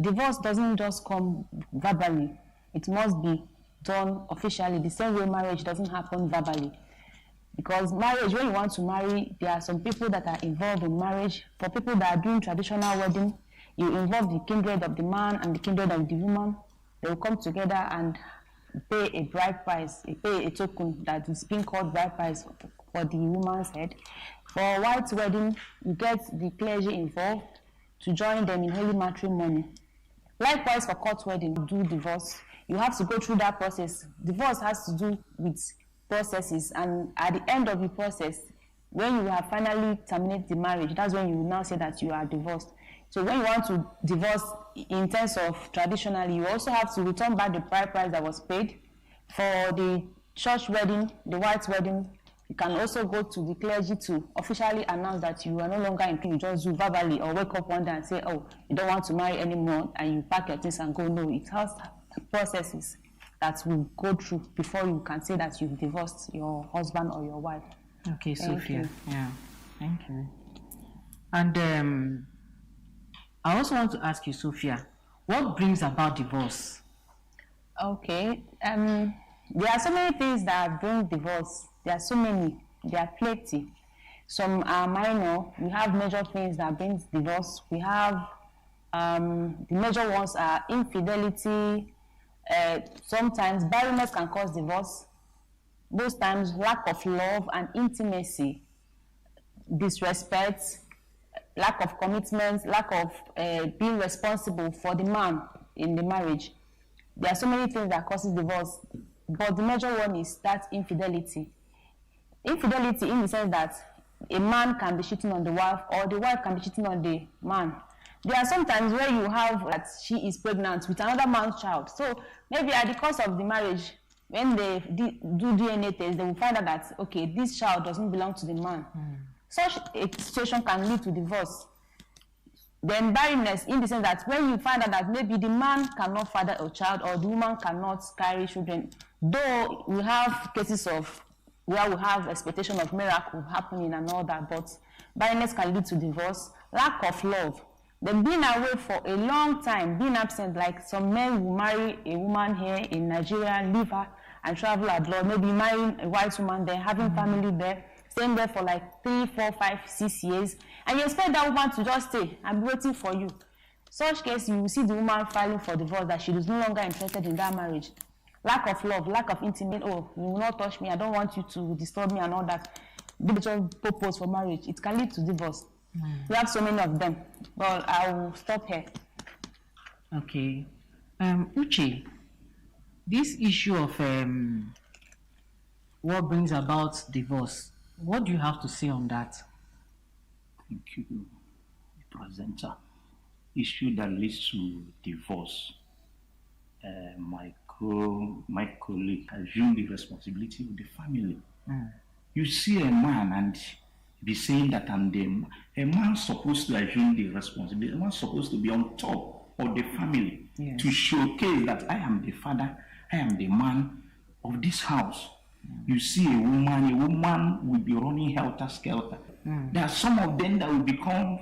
Divorce doesn't just come verbally. It must be done officially, the same way marriage doesn't happen verbally. Because marriage, when you want to marry, there are some people that are involved in marriage. For people that are doing traditional wedding, you involve the kindred of the man and the kindred of the woman. They will come together and pay a bride price, pay a token that is being called bride price for the woman's head. For a white wedding, you get the clergy involved to join them in holy matrimony. Likewise, for court wedding, you do divorce. You have to go through that process. Divorce has to do with processes, and at the end of the process, when you have finally terminated the marriage, that's when you will now say that you are divorced. So when you want to divorce in terms of traditionally, you also have to return back the bride price that was paid. For the church wedding, the white wedding, you can also go to the clergy to officially announce that you are no longer in, you just do verbally or wake up one day and say, oh, you don't want to marry anymore, and you pack your things and go. No, it has processes that will go through before you can say that you've divorced your husband or your wife. Okay, Thank Sophia. you. Yeah, thank you. And I also want to ask you, Sophia, what brings about divorce? Okay, there are so many things that bring divorce. There are so many. There are plenty. Some are minor. We have major things that brings divorce. We have the major ones are infidelity. Sometimes barrenness can cause divorce. Those times, lack of love and intimacy, disrespect, lack of commitment, lack of being responsible for the man in the marriage. There are so many things that causes divorce, but the major one is that infidelity. Infidelity in the sense that a man can be cheating on the wife, or the wife can be cheating on the man. There are some times where you have that she is pregnant with another man's child. So maybe at the course of the marriage, when they do DNA tests, they will find out that, okay, this child doesn't belong to the man. Such a situation can lead to divorce. Then barrenness in the sense that when you find out that maybe the man cannot father a child or the woman cannot carry children, though we have cases of where we have expectation of miracle happening and all that, but barrenness can lead to divorce. Lack of love. Then being away for a long time, being absent, like some men will marry a woman here in Nigeria, leave her and travel abroad, maybe marrying a white woman there, having family there, staying there for like 3, 4, 5, 6 years, and you expect that woman to just stay and be waiting for you. Such case, you will see the woman filing for divorce, that she is no longer interested in that marriage. Lack of love, lack of intimacy. Oh, you will not touch me, I don't want you to disturb me and all that. The purpose for marriage, it can lead to divorce. We have so many of them, but I will stop here. Okay. Uche, this issue of what brings about divorce, what do you have to say on that? Thank you, presenter. Issue that leads to divorce. My colleague assumed the responsibility of the family. You see a man and be saying that I'm the a man supposed to assume the responsibility. A man supposed to be on top of the family, to showcase that I am the father, I am the man of this house. You see a woman will be running helter-skelter. There are some of them that will become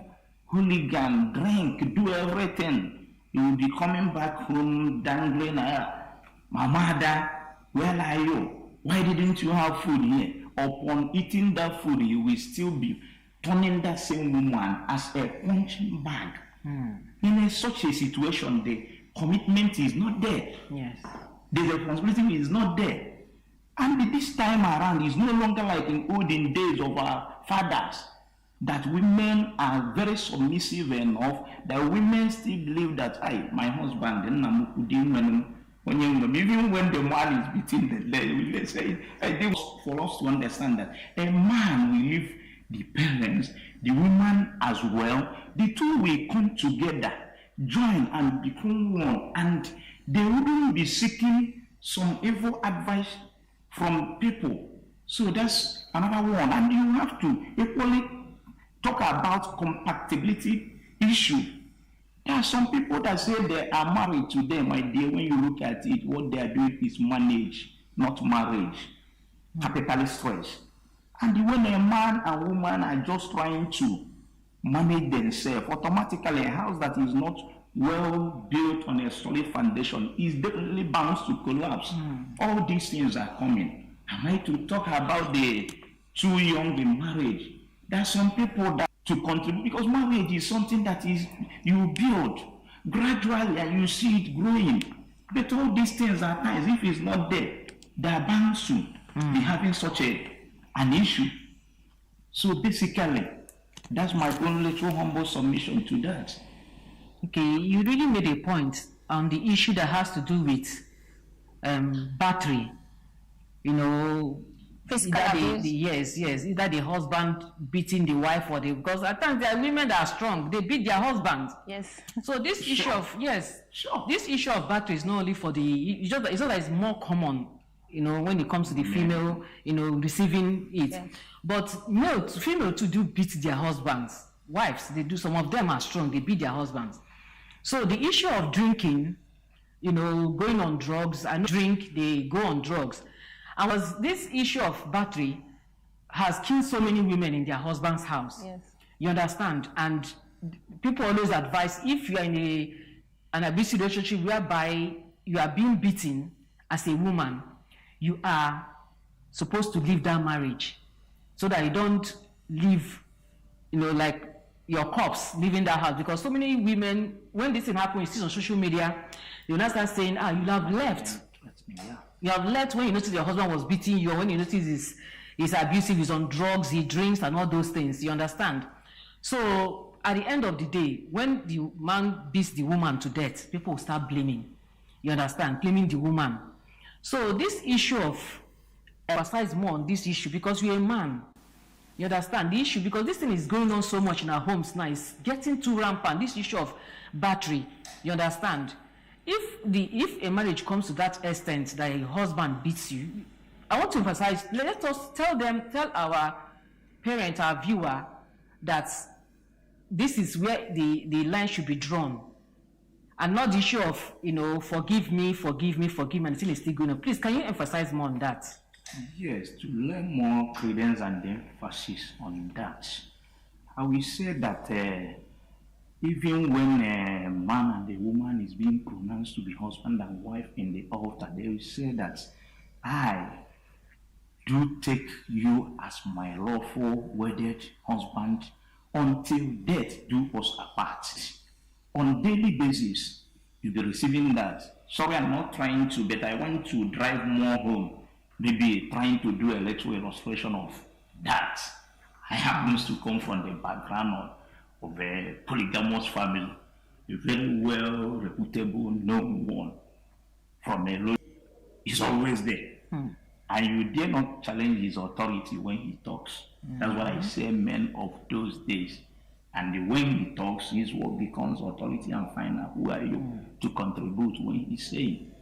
hooligan, drink, do everything. You will be coming back home dangling, my mother, where are you? Why didn't you have food here? Upon eating that food, you will still be turning that same woman as a punching bag. In such a situation, the commitment is not there. Yes. The responsibility is not there. And this time around, it's no longer like in olden days of our fathers, that women are very submissive enough, that women still believe that, my husband, even when the man is beating the leg, let's say, for us to understand that a man will leave the parents, the woman as well, the two will come together, join and become one, and they wouldn't be seeking some evil advice from people. So that's another one. And you have to equally talk about compatibility issue. There are some people that say they are married today, my dear. When you look at it, what they are doing is manage, not marriage. Capitalist stress. And when a man and woman are just trying to manage themselves, automatically a house that is not well built on a solid foundation is definitely bound to collapse. All these things are coming. Am I to talk about the too young in marriage? There are some people that to contribute, because marriage is something that is you build gradually and you see it growing. But all these things at times, if it's not there, they are bound to be having such an issue. So basically, that's my only true humble submission to that. Okay, you really made a point on the issue that has to do with battery. You know, yes, either the husband beating the wife or because at times there are women that are strong, they beat their husbands. Yes. So this issue of this issue of battery is not only for it's not that it's more common, you know, when it comes to the female, you know, receiving it. Yes. But female too do beat their husbands. Wives, they do. Some of them are strong, they beat their husbands. So the issue of drinking, you know, going on drugs, and drink, they go on drugs. And this issue of battery has killed so many women in their husband's house. Yes. You understand? And people always advise, if you are in an abusive relationship whereby you are being beaten as a woman, you are supposed to leave that marriage so that you don't leave, you know, like your corpse leaving that house. Because so many women, when this thing happens, you see on social media, they will not start saying, you have left. You have left when you notice your husband was beating you, or when you notice he's abusive, he's on drugs, he drinks and all those things. You understand? So at the end of the day, when the man beats the woman to death, people will start blaming. You understand? Blaming the woman. So this issue of emphasize more on this issue because you're a man. You understand the issue? Because this thing is going on so much in our homes now. It's getting too rampant. This issue of battery. You understand? If a marriage comes to that extent that a husband beats you, I want to emphasize, let us tell our parent, our viewer, that this is where the line should be drawn. And not the issue of, you know, forgive me, and the thing is still going on. Please, can you emphasize more on that? Yes, to learn more credence and emphasis on that. I will say that even when a man and a woman is being pronounced to be husband and wife in the altar, they will say that I do take you as my lawful wedded husband until death do us apart. On daily basis, you'll be receiving that. Sorry, I'm not trying to, but I want to drive more home. Maybe trying to do a little illustration of that. I happen to come from the background of a polygamous family, a very well reputable, known one from a law. He's always there. And you dare not challenge his authority when he talks. That's what I say, men of those days. And when he talks, his word becomes authority, and find out who are you to contribute when he's saying.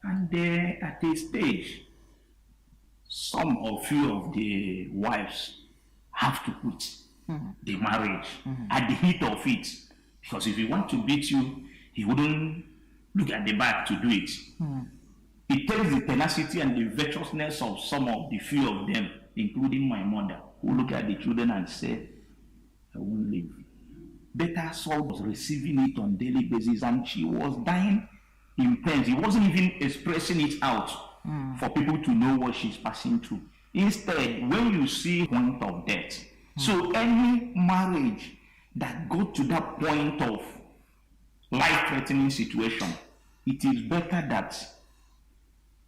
And at a stage, some or few of the wives have to quit the marriage at the heat of it. Because if he want to beat you, he wouldn't look at the back to do it. It takes the tenacity and the virtuousness of some of the few of them, including my mother, who look at the children and say, I won't leave. Better Saul was receiving it on daily basis, and she was dying in pain. He wasn't even expressing it out for people to know what she's passing through. Instead, when you see point of death, so any marriage that go to that point of life-threatening situation, it is better that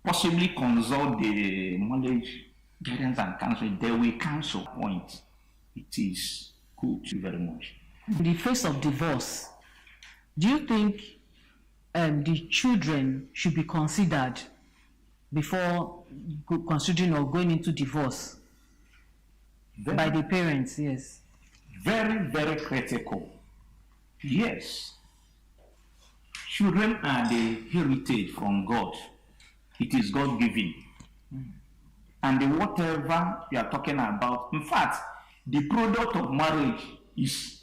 possibly consult the marriage guidance and counseling. They will cancel point. It is good. Thank you very much. In the face of divorce, do you think the children should be considered before considering or going into divorce by the parents? Yes. Very, very critical. Yes. Children are the heritage from God. It is God-given. And whatever you are talking about, in fact, the product of marriage is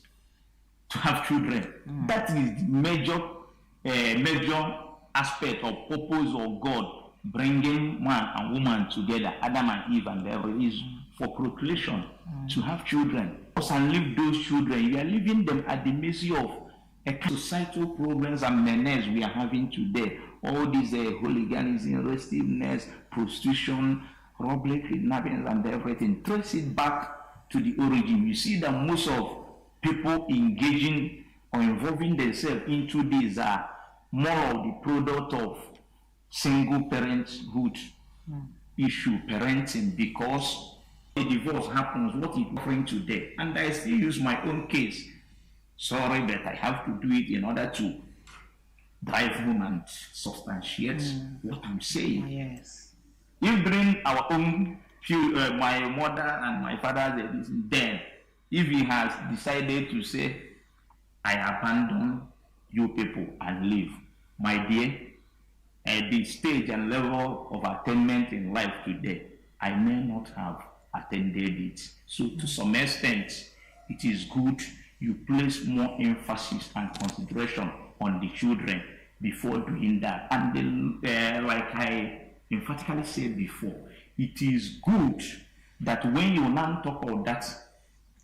to have children. That is the major aspect of purpose of God bringing man and woman together, Adam and Eve, and everything is for procreation, to have children. And leave those children, you are leaving them at the mercy of societal problems and menace we are having today. All these hooliganism, restiveness, prostitution, robbery, kidnapping, and everything. Trace it back to the origin. You see that most of people engaging or involving themselves into these are more of the product of single parenthood issue, parenting, because a divorce happens, what is offering today? And I still use my own case. Sorry, but I have to do it in order to drive home and substantiate what I'm saying. Yes. If during our own, my mother and my father, then if he has decided to say, I abandon you people and leave, my dear, at the stage and level of attainment in life today, I may not have attended it. So to some extent, it is good you place more emphasis and consideration on the children before doing that. And like I emphatically said before, it is good that when you now talk about that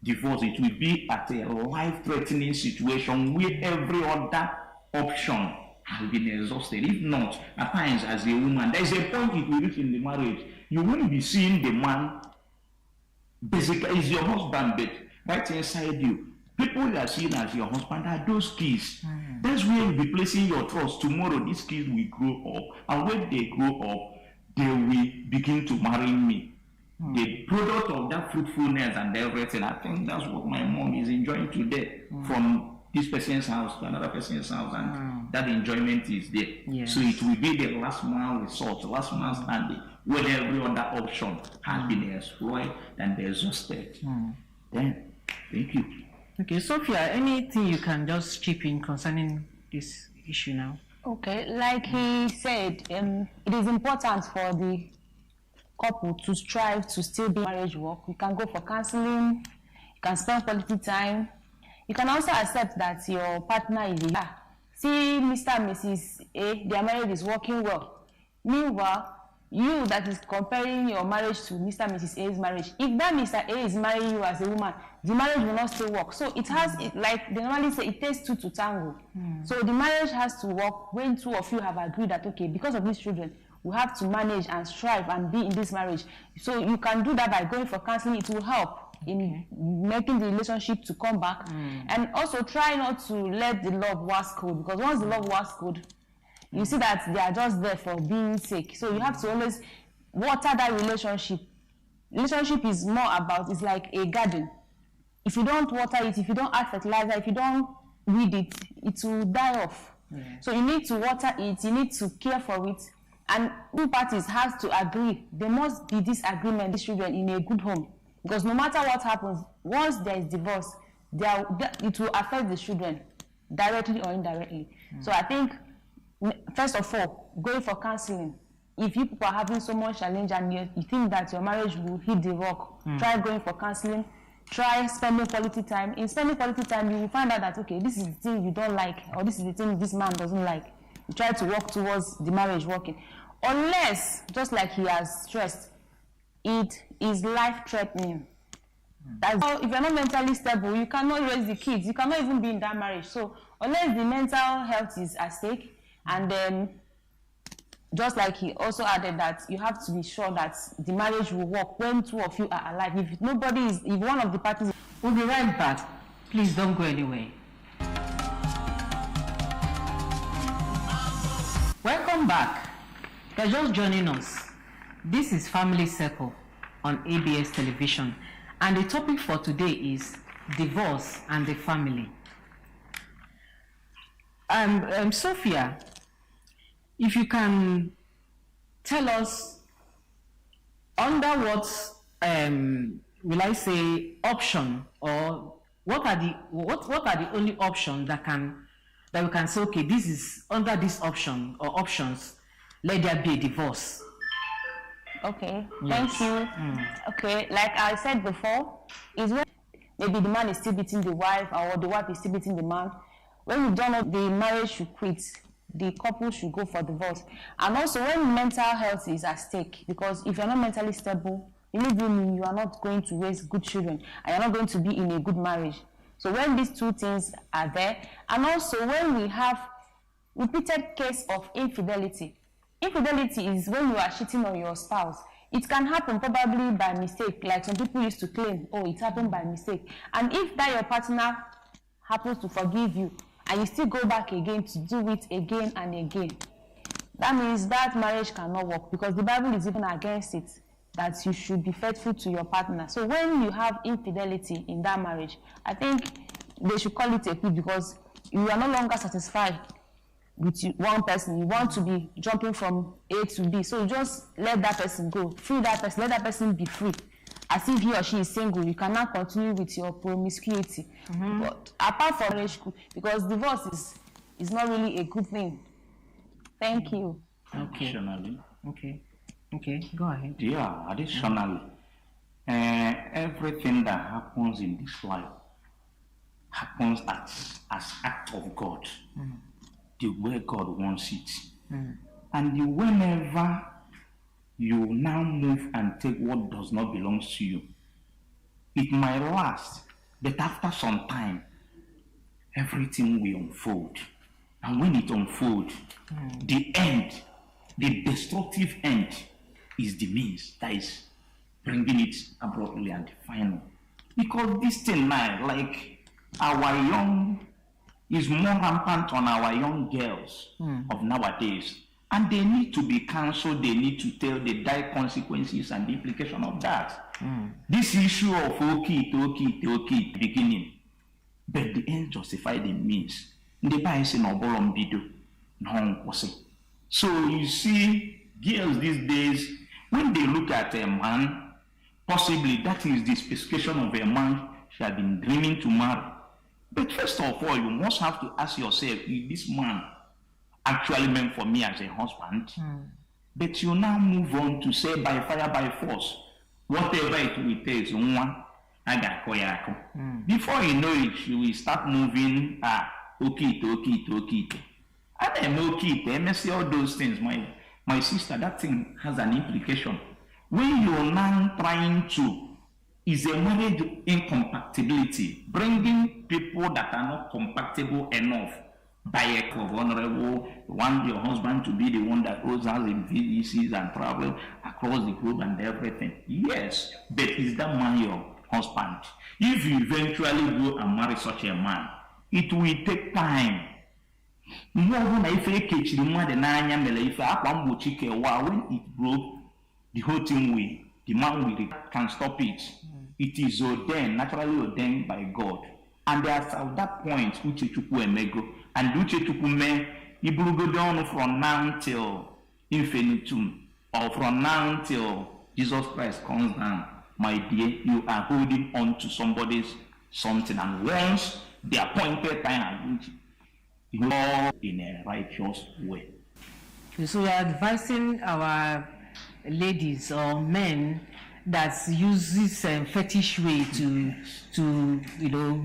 divorce, it will be at a life-threatening situation where every other option has been exhausted. If not, at times as a woman, there is a point it will reach in the marriage. You won't be seeing the man, basically is your husband, but right inside you, people you are seeing as your husband are those kids. That's where you'll be placing your trust. Tomorrow, these kids will grow up, and when they grow up, they will begin to marry me. The product of that fruitfulness and everything, I think that's what my mom is enjoying today from this person's house to another person's house, and that enjoyment is there. Yes. So it will be the last man resort, last man standing, when every other option has been explored and exhausted. Then, thank you. Okay, Sophia, anything you can just chip in concerning this issue now? Okay, like he said, it is important for the couple to strive to still be marriage work. You can go for counseling, you can spend quality time. You can also accept that your partner is see Mr. and Mrs. A, their marriage is working well. Meanwhile, you that is comparing your marriage to Mr. and Mrs. A's marriage, if that Mr. A is marrying you as a woman, the marriage will not still work. So it has, like they normally say, it takes two to tango. So the marriage has to work when two of you have agreed that, okay, because of these children, we have to manage and strive and be in this marriage. So you can do that by going for counseling. It will help in making the relationship to come back. And also try not to let the love wax cold, because once the love wax cold, you see that they are just there for being sake. So you have to always water that relationship. Relationship is more about, it's like a garden. If you don't water it, if you don't add fertilizer, if you don't weed it, it will die off. So you need to water it, you need to care for it, and two parties have to agree. There must be this agreement, these children in a good home. Because no matter what happens, once there is divorce, it will affect the children directly or indirectly. So I think, first of all, going for counseling. If you people are having so much challenge and you think that your marriage will hit the rock, try going for counseling, try spending quality time. In spending quality time, you will find out that, okay, this is the thing you don't like, or this is the thing this man doesn't like. You try to work towards the marriage working. Unless, just like he has stressed, it is life-threatening. That's if you're not mentally stable, you cannot raise the kids. You cannot even be in that marriage. So unless the mental health is at stake, and then just like he also added that you have to be sure that the marriage will work when two of you are alive. If one of the parties... We'll be right back. Please don't go anywhere. Welcome back. If you're just joining us, this is Family Circle on ABS Television, and the topic for today is divorce and the family. Sophia, if you can tell us under what will I say option, or what are the only options that we can say, okay, this is under this option or options, let there be a divorce. Okay, Yes. thank you. Okay, like I said before, is when maybe the man is still beating the wife or the wife is still beating the man. When you don't know, the marriage should quit. The couple should go for divorce. And also when mental health is at stake, because if you're not mentally stable, believe me, you are not going to raise good children and you're not going to be in a good marriage. So when these two things are there, and also when we have repeated case of infidelity. Infidelity is when you are cheating on your spouse. It can happen probably by mistake, like some people used to claim, oh, it happened by mistake. And if that your partner happens to forgive you, and you still go back again to do it again and again, that means that marriage cannot work, because the Bible is even against it, that you should be faithful to your partner. So when you have infidelity in that marriage, I think they should call it a quit, because you are no longer satisfied with one person. You want to be jumping from A to B. So you just let that person go, free that person, let that person be free. As if he or she is single, you cannot continue with your promiscuity. But apart from marriage, because divorce is not really a good thing. Thank you. Additionally, Okay, go ahead. yeah, additionally, everything that happens in this life happens as act of God, the way God wants it. And whenever you now move and take what does not belong to you, it might last, but after some time, everything will unfold. And when it unfolds, the end, the destructive end, is the means that is bringing it abruptly and final. Because this thing now, like our young, is more rampant on our young girls of nowadays. And they need to be counseled, they need to tell the dire consequences and the implication of that. This issue of okay, beginning, but the end justify the means. The Bible says no. So you see, girls these days, when they look at a man, possibly that is the specification of a man she has been dreaming to marry. But first of all, you must have to ask yourself, is this man actually meant for me as a husband? But you now move on to say by fire, by force, whatever it will take, before you know it, you will start moving, okay. And I'm okay, I see all those things. My sister, that thing has an implication. When you're now trying to, is a marriage incompatibility, bringing people that are not compatible enough by a vulnerable, want your husband to be the one that goes out in VDCs and travel across the globe and everything. Yes, but is that man your husband? If you eventually go and marry such a man, it will take time. When it broke, the whole thing the man can stop it. It is ordained, naturally ordained by God. And there's at that point, Uchechukwu emego, and Uchechukwu me, Iburu go down from now till infinitum, or from now till Jesus Christ comes down. My dear, you are holding on to somebody's something, and once the appointed time, you go in a righteous way. So we are advising our ladies or men that use this fetish way to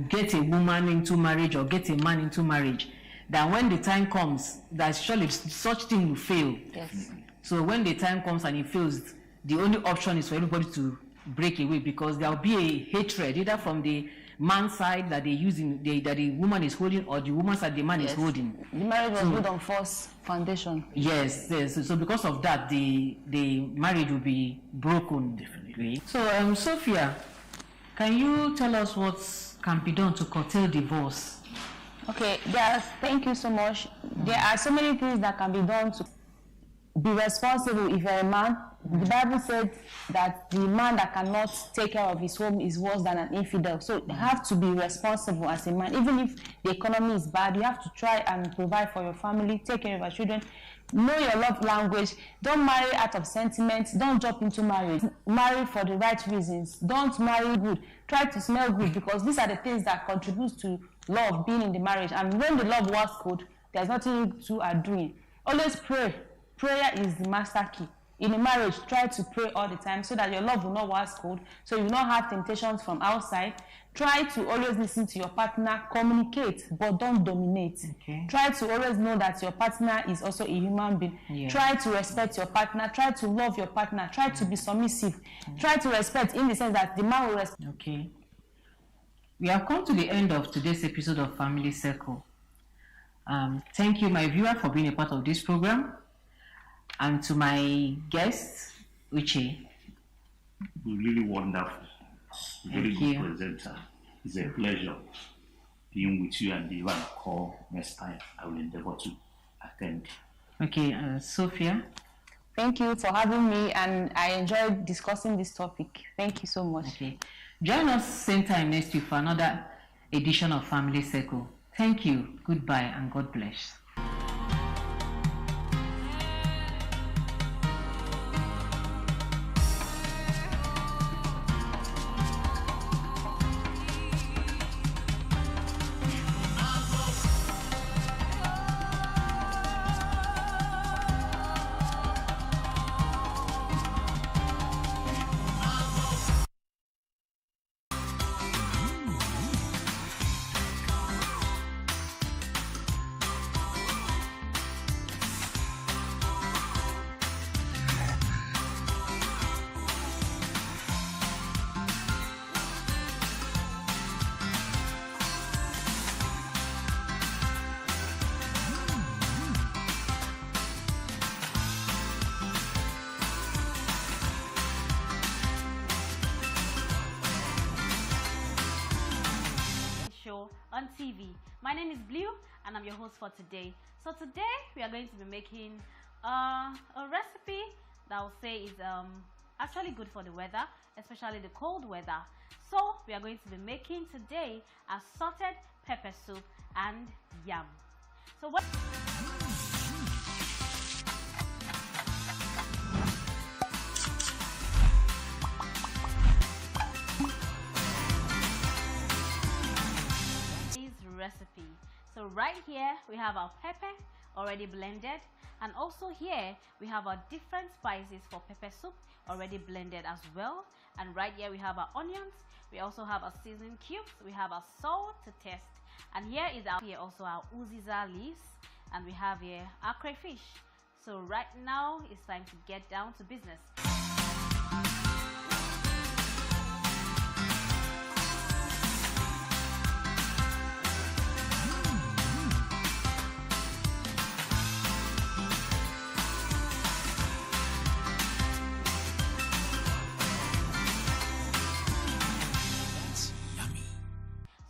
get a woman into marriage or get a man into marriage, that when the time comes, that surely such thing will fail. Yes. So when the time comes and it fails, the only option is for everybody to break away, because there will be a hatred either from the man's side that that the woman is holding, or the woman's side the man is holding. The marriage was built on false foundation. Yes. So because of that, the marriage will be broken. Definitely. So Sophia, can you tell us what can be done to curtail divorce? Okay, thank you so much. There are so many things that can be done to be responsible if you're a man. The Bible said that the man that cannot take care of his home is worse than an infidel. So you have to be responsible as a man. Even if the economy is bad, you have to try and provide for your family, take care of your children. Know your love language. Don't marry out of sentiment. Don't jump into marriage. Marry for the right reasons. Don't marry good. Try to smell good, because these are the things that contribute to love being in the marriage. And when the love was good, there's nothing you two are doing. Always pray Prayer is the master key. In a marriage, try to pray all the time so that your love will not wax cold, so you will not have temptations from outside. Try to always listen to your partner, communicate, but don't dominate. Okay. Try to always know that your partner is also a human being. Yeah. Try to respect your partner. Try to love your partner. Try to be submissive. Try to respect in the sense that the man will respect. Okay. We have come to the end of today's episode of Family Circle. Thank you, my viewer, for being a part of this program. And to my guest, Uche. Really wonderful. Very good presenter. It's a pleasure being with you, and the one call next time I will endeavor to attend. Okay, Sophia. Thank you for having me, and I enjoyed discussing this topic. Thank you so much. Okay. Join us same time next week for another edition of Family Circle. Thank you, goodbye, and God bless. On TV. My name is Blue and I'm your host for today. So today we are going to be making a recipe that I will say is actually good for the weather, especially the cold weather. So we are going to be making today assorted pepper soup and yam. So what recipe. So right here we have our pepper already blended, and also here we have our different spices for pepper soup already blended as well. And right here we have our onions, we also have our seasoning cubes, we have our salt to taste, and here also our uziza leaves, and we have here our crayfish. So right now it's time to get down to business.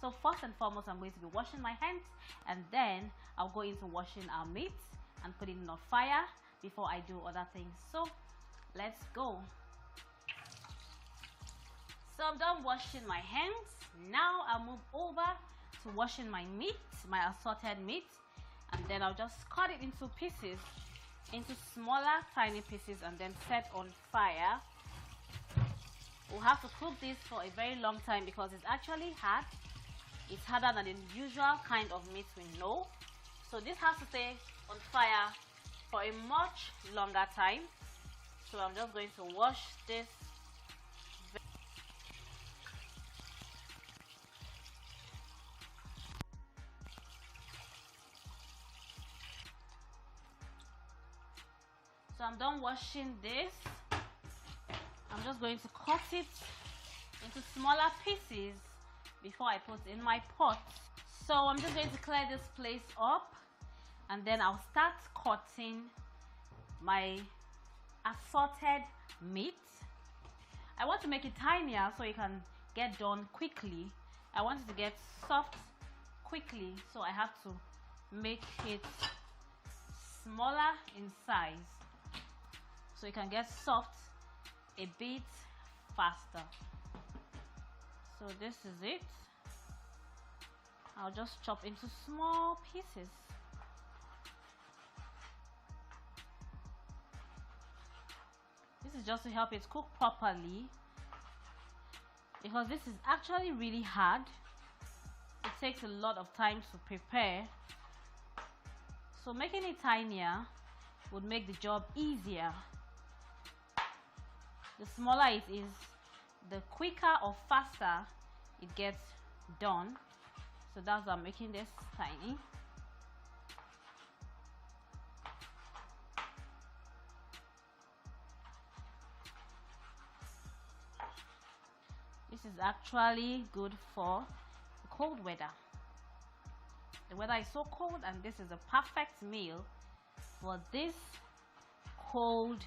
So first and foremost, I'm going to be washing my hands, and then I'll go into washing our meat and putting it on fire before I do other things. So let's go. So I'm done washing my hands. Now I'll move over to washing my meat, my assorted meat, and then I'll just cut it into pieces, into smaller tiny pieces, and then set on fire. We'll have to cook this for a very long time because it's actually hard. It's harder than the usual kind of meat we know. So this has to stay on fire for a much longer time. So I'm just going to wash this. So I'm done washing this. I'm just going to cut it into smaller pieces before I put in my pot. So I'm just going to clear this place up, and then I'll start cutting my assorted meat. I want to make it tinier so it can get done quickly. I want it to get soft quickly, so I have to make it smaller in size so it can get soft a bit faster. So this is it. I'll just chop into small pieces. This is just to help it cook properly, because this is actually really hard. It takes a lot of time to prepare. So making it tinier would make the job easier. The smaller it is, the quicker or faster it gets done. So that's why I'm making this tiny. This is actually good for cold weather. The weather is so cold, and this is a perfect meal for this cold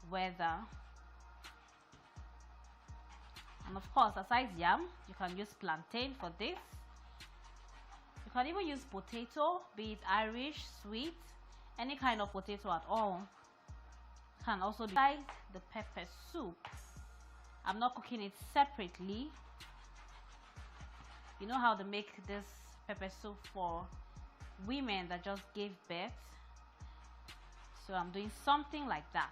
weather. And of course, aside yam, you can use plantain for this. You can even use potato, be it Irish, sweet, any kind of potato at all. Can also be like the pepper soup. I'm not cooking it separately. You know how to make this pepper soup for women that just gave birth. So I'm doing something like that.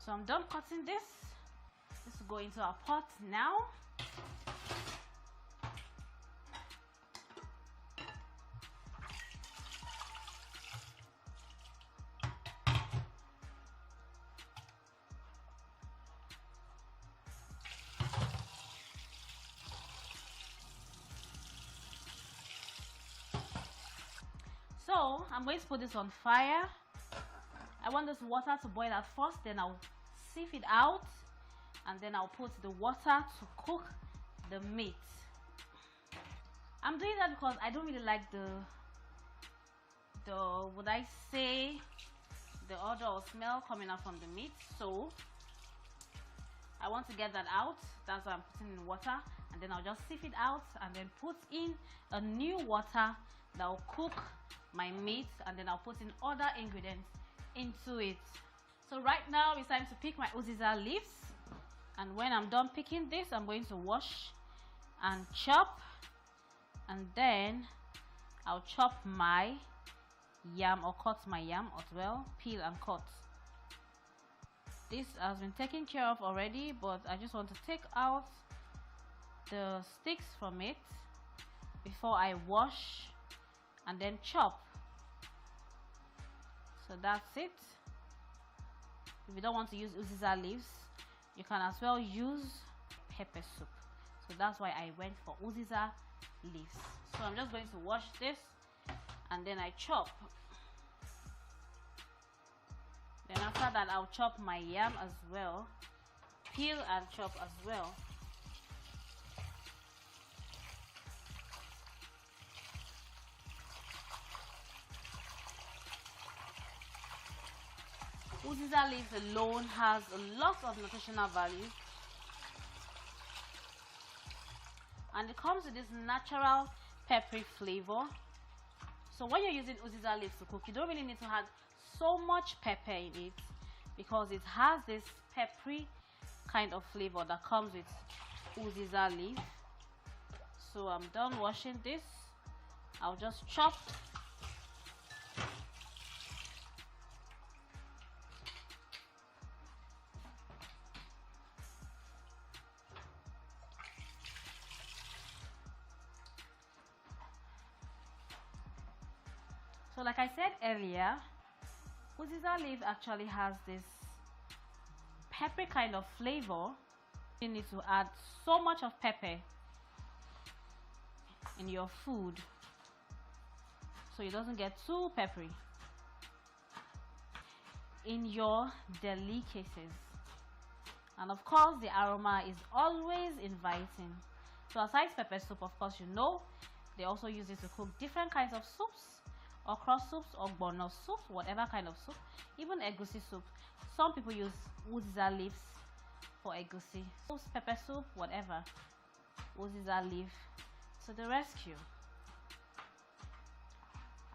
So I'm done cutting this. This will go into our pot now. So I'm going to put this on fire. I want this water to boil at first, then I'll sieve it out, and then I'll put the water to cook the meat. I'm doing that because I don't really like the would I say, the odor or smell coming out from the meat. So I want to get that out. That's why I'm putting in water, and then I'll just sieve it out and then put in a new water that will cook my meat, and then I'll put in other ingredients into it. So right now it's time to pick my uziza leaves, and when I'm done picking this, I'm going to wash and chop, and then I'll chop my yam or cut my yam as well, peel and cut. This has been taken care of already, but I just want to take out the sticks from it before I wash and then chop. So that's it. If you don't want to use uziza leaves, you can as well use pepper soup. So that's why I went for uziza leaves. So I'm just going to wash this and then I chop. Then after that, I'll chop my yam as well, peel and chop as well. Uziza leaves alone has a lot of nutritional value, and it comes with this natural peppery flavor. So when you're using uziza leaves to cook, you don't really need to add so much pepper in it, because it has this peppery kind of flavor that comes with uziza leaf. So I'm done washing this. I'll just chop. So like I said earlier, uziza leaf actually has this peppery kind of flavor. You need to add so much of pepper in your food so it doesn't get too peppery in your delicacies. And of course, the aroma is always inviting. So aside pepper soup, of course, you know, they also use it to cook different kinds of soups, okra soups, or ogbono soup, whatever kind of soup, even egusi soup. Some people use uziza leaves for egusi soups, pepper soup, whatever. Uziza leaf to the rescue.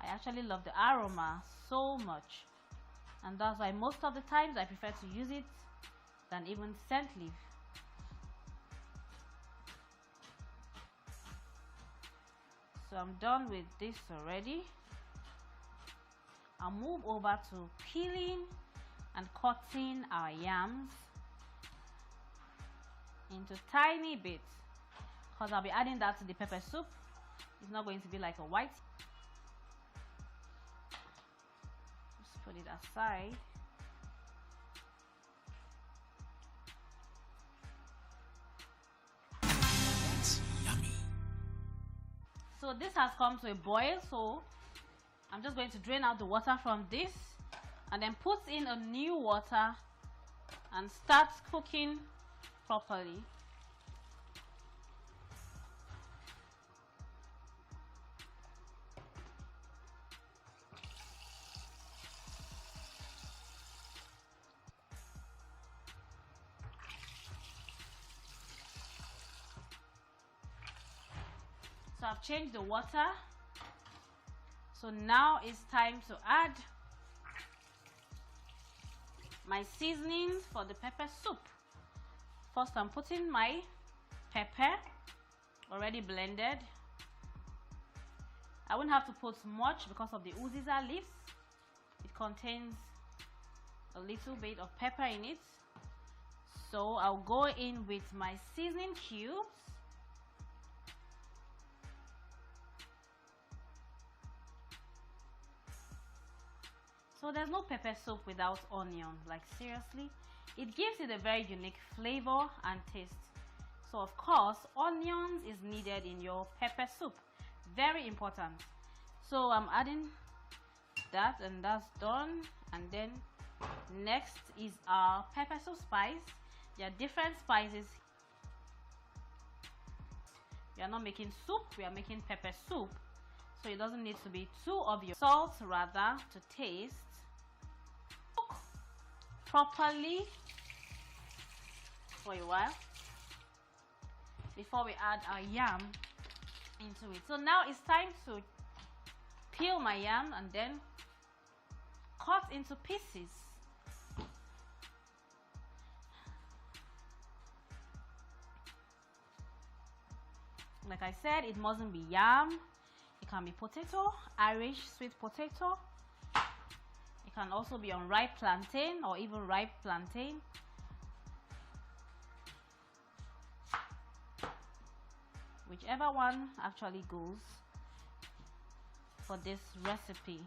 I actually love the aroma so much, and that's why most of the times I prefer to use it than even scent leaf. So I'm done with this already. I'll move over to peeling and cutting our yams. into tiny bits, because I'll be adding that to the pepper soup. It's not going to be like a white. Just put it aside. So this has come to a boil, so I'm just going to drain out the water from this and then put in a new water and start cooking properly. So I've changed the water. So now it's time to add my seasonings for the pepper soup. First, I'm putting my pepper, already blended. I won't have to put much because of the uziza leaves. It contains a little bit of pepper in it. So I'll go in with my seasoning cubes. So there's no pepper soup without onion, like seriously. It gives it a very unique flavor and taste. So of course, onions is needed in your pepper soup. Very important. So I'm adding that and that's done. And then next is our pepper soup spice. There are different spices. We are not making soup, we are making pepper soup. So it doesn't need to be too obvious. Salt rather to taste. Cook properly for a while before we add our yam into it. So now it's time to peel my yam and then cut into pieces. Like I said, it mustn't be yam. It can be potato, Irish sweet potato. It can also be unripe plantain or even ripe plantain. Whichever one actually goes for this recipe.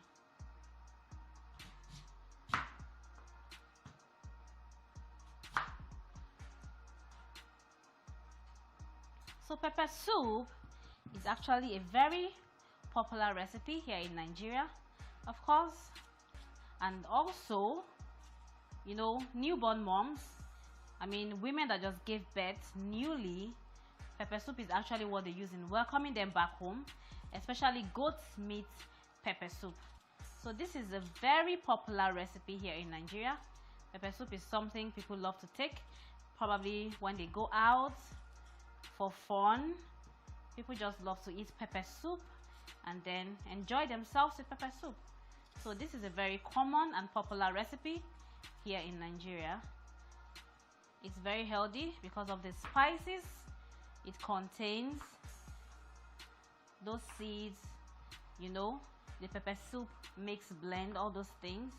So pepper soup is actually a very popular recipe here in Nigeria, of course, and also, you know, newborn moms, I mean women that just gave birth newly, pepper soup is actually what they use in welcoming them back home, especially goat meat pepper soup. So this is a very popular recipe here in Nigeria. Pepper soup is something people love to take, probably when they go out for fun. People just love to eat pepper soup and then enjoy themselves with pepper soup. So this is a very common and popular recipe here in Nigeria. It's very healthy because of the spices it contains, those seeds, you know, the pepper soup mix blend, all those things.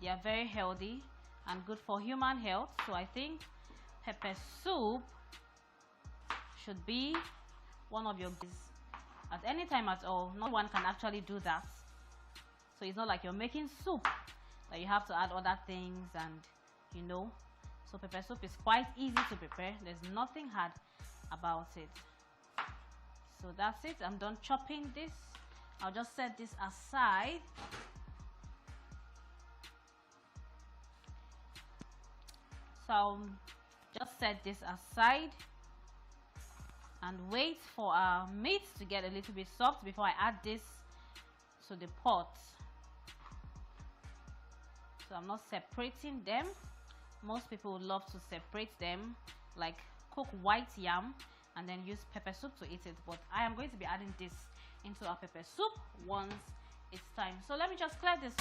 They are very healthy and good for human health. So I think pepper soup should be one of your goals at any time at all. No one can actually do that. So it's not like you're making soup that you have to add other things and, you know. So pepper soup is quite easy to prepare. There's nothing hard about it. So that's it. I'm done chopping this. I'll just set this aside. So I'll just set this aside and wait for our meat to get a little bit soft before I add this to the pot. So I'm not separating them. Most people would love to separate them, like cook white yam and then use pepper soup to eat it, but I am going to be adding this into our pepper soup once it's time. So let me just clear this.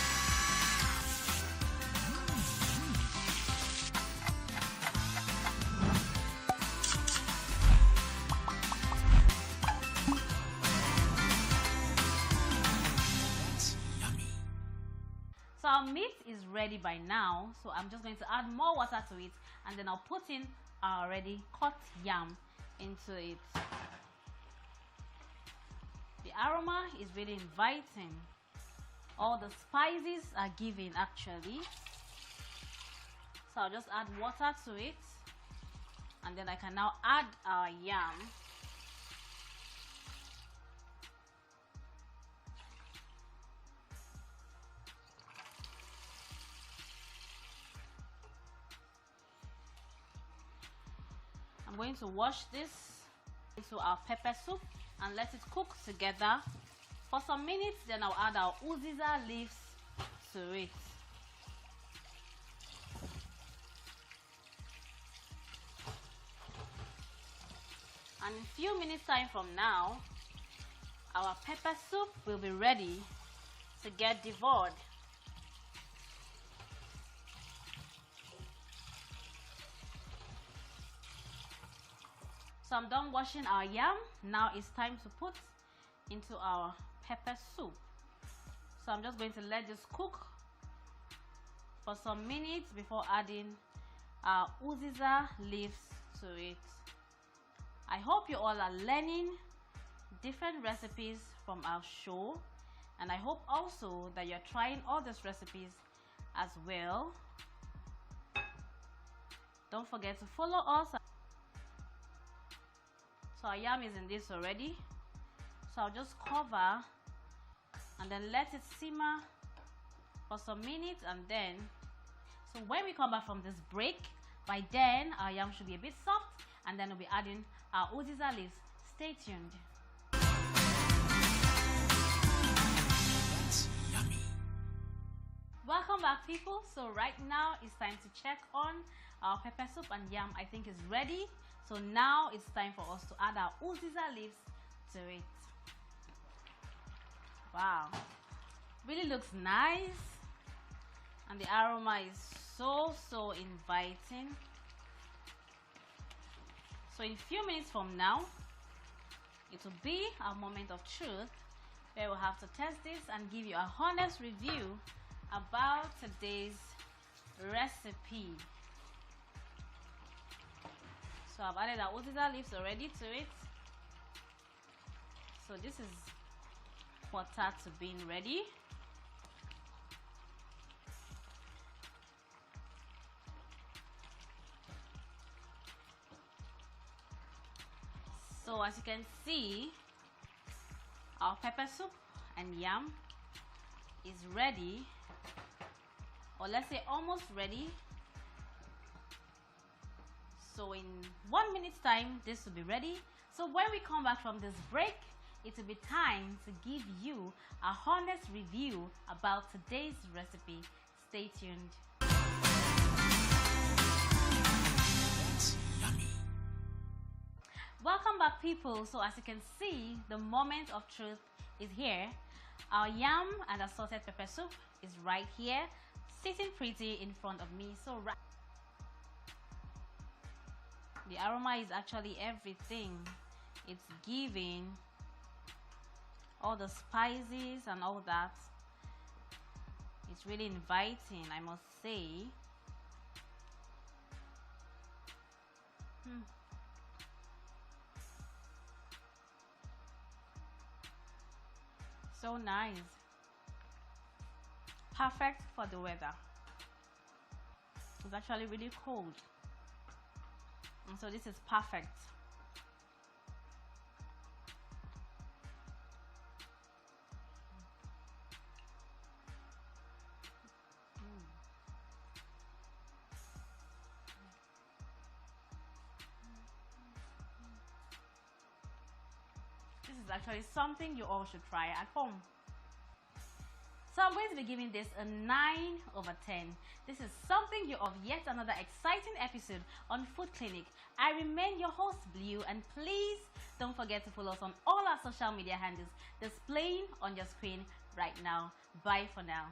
So our meat is ready by now, so I'm just going to add more water to it and then I'll put in our already cut yam into it. The aroma is really inviting. All the spices are given actually. So I'll just add water to it, and then I can now add our yam. I'm going to wash this into our pepper soup and let it cook together for some minutes. Then I'll add our uziza leaves to it. And in a few minutes time from now, our pepper soup will be ready to get devoured. So I'm done washing our yam. Now it's time to put into our pepper soup. So I'm just going to let this cook for some minutes before adding our uziza leaves to it. I hope you all are learning different recipes from our show, and I hope also that you're trying all these recipes as well. Don't forget to follow us. So our yam is in this already, so I'll just cover and then let it simmer for some minutes, and then so when we come back from this break, by then our yam should be a bit soft, and then we'll be adding our uziza leaves. Stay tuned. That's yummy. Welcome back, people. So right now it's time to check on our pepper soup, and yam I think is ready. So now it's time for us to add our uziza leaves to it. Wow, really looks nice, and the aroma is so inviting. So in a few minutes from now, it will be our moment of truth, where we'll have to test this and give you a honest review about today's recipe. So I've added our uziza leaves already to it. So this is quarter to being ready. So as you can see, our pepper soup and yam is ready, or let's say almost ready. So in 1 minute's time, this will be ready. So when we come back from this break, it will be time to give you a honest review about today's recipe. Stay tuned. That's yummy. Welcome back, people. So as you can see, the moment of truth is here. Our yam and assorted pepper soup is right here, sitting pretty in front of me. So the aroma is actually everything. It's giving all the spices and all that. It's really inviting, I must say. So nice. Perfect for the weather. It's actually really cold, and so this is perfect. This is actually something you all should try at home. So I'm going to be giving this a 9/10. This is something you of yet another exciting episode on Food Clinic. I remain your host, Blue, and please don't forget to follow us on all our social media handles displaying on your screen right now. Bye for now.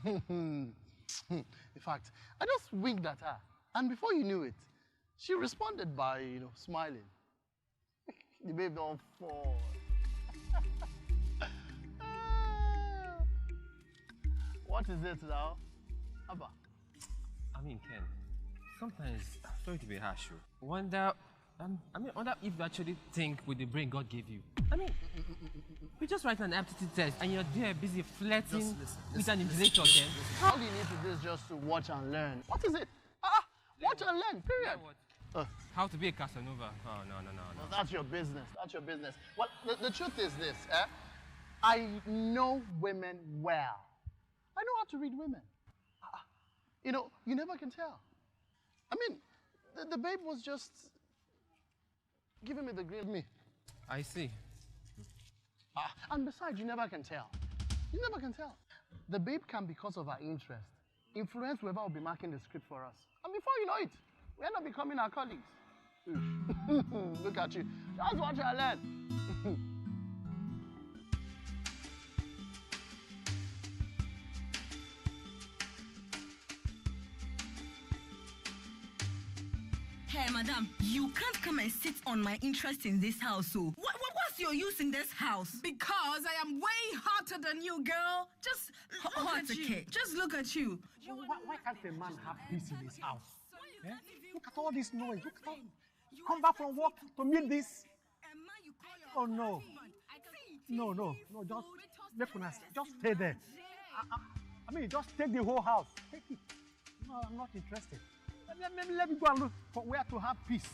In fact, I just winked at her, and before you knew it, she responded by, smiling. The babe don't fall. What is it now? Abba? I mean, Ken, sometimes, sorry to be harsh, wonder if you actually think with the brain God gave you. I mean, we just write an aptitude test and you're there busy flirting with an invigilator, Ken. All you need to do is just to watch and learn. What is it? Watch and learn, period. How to be a Casanova? Oh, no. Well, that's your business. That's your business. Well, the truth is this, I know women well. I know how to read women. You never can tell. I mean, the babe was just giving me the green me. I see. And besides, you never can tell. You never can tell. The babe can, because of her interest, influence whoever will be marking the script for us. And before you know it, we end up becoming our colleagues. Look at you. Just watch and learn. Hey, madam, you can't come and sit on my interest in this house, so what's your use in this house? Because I am way hotter than you, girl. Just look at you. Just look at you. Why can't a man have peace in his house? Eh? Look at all this noise. Look at all. Come back from work to meet this. Oh, no. No. Just stay there. I mean, just take the whole house. Take it. No, I'm not interested. Let me go and look for where to have peace.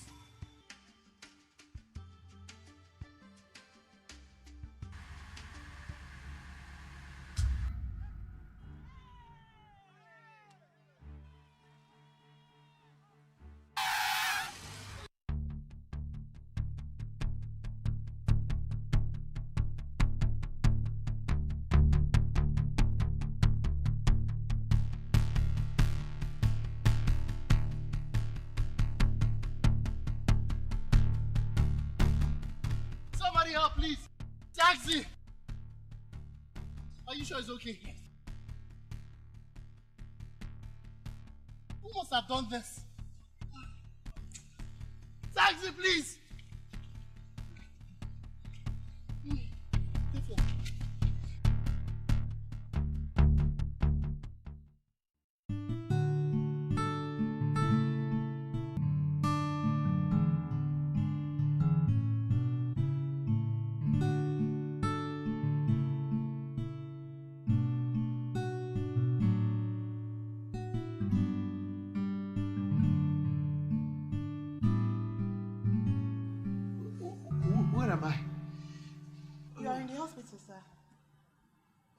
Help, please. Taxi. Are you sure it's okay? Yes. Who must have done this? Taxi, please. Where am I? You are in the hospital, sir.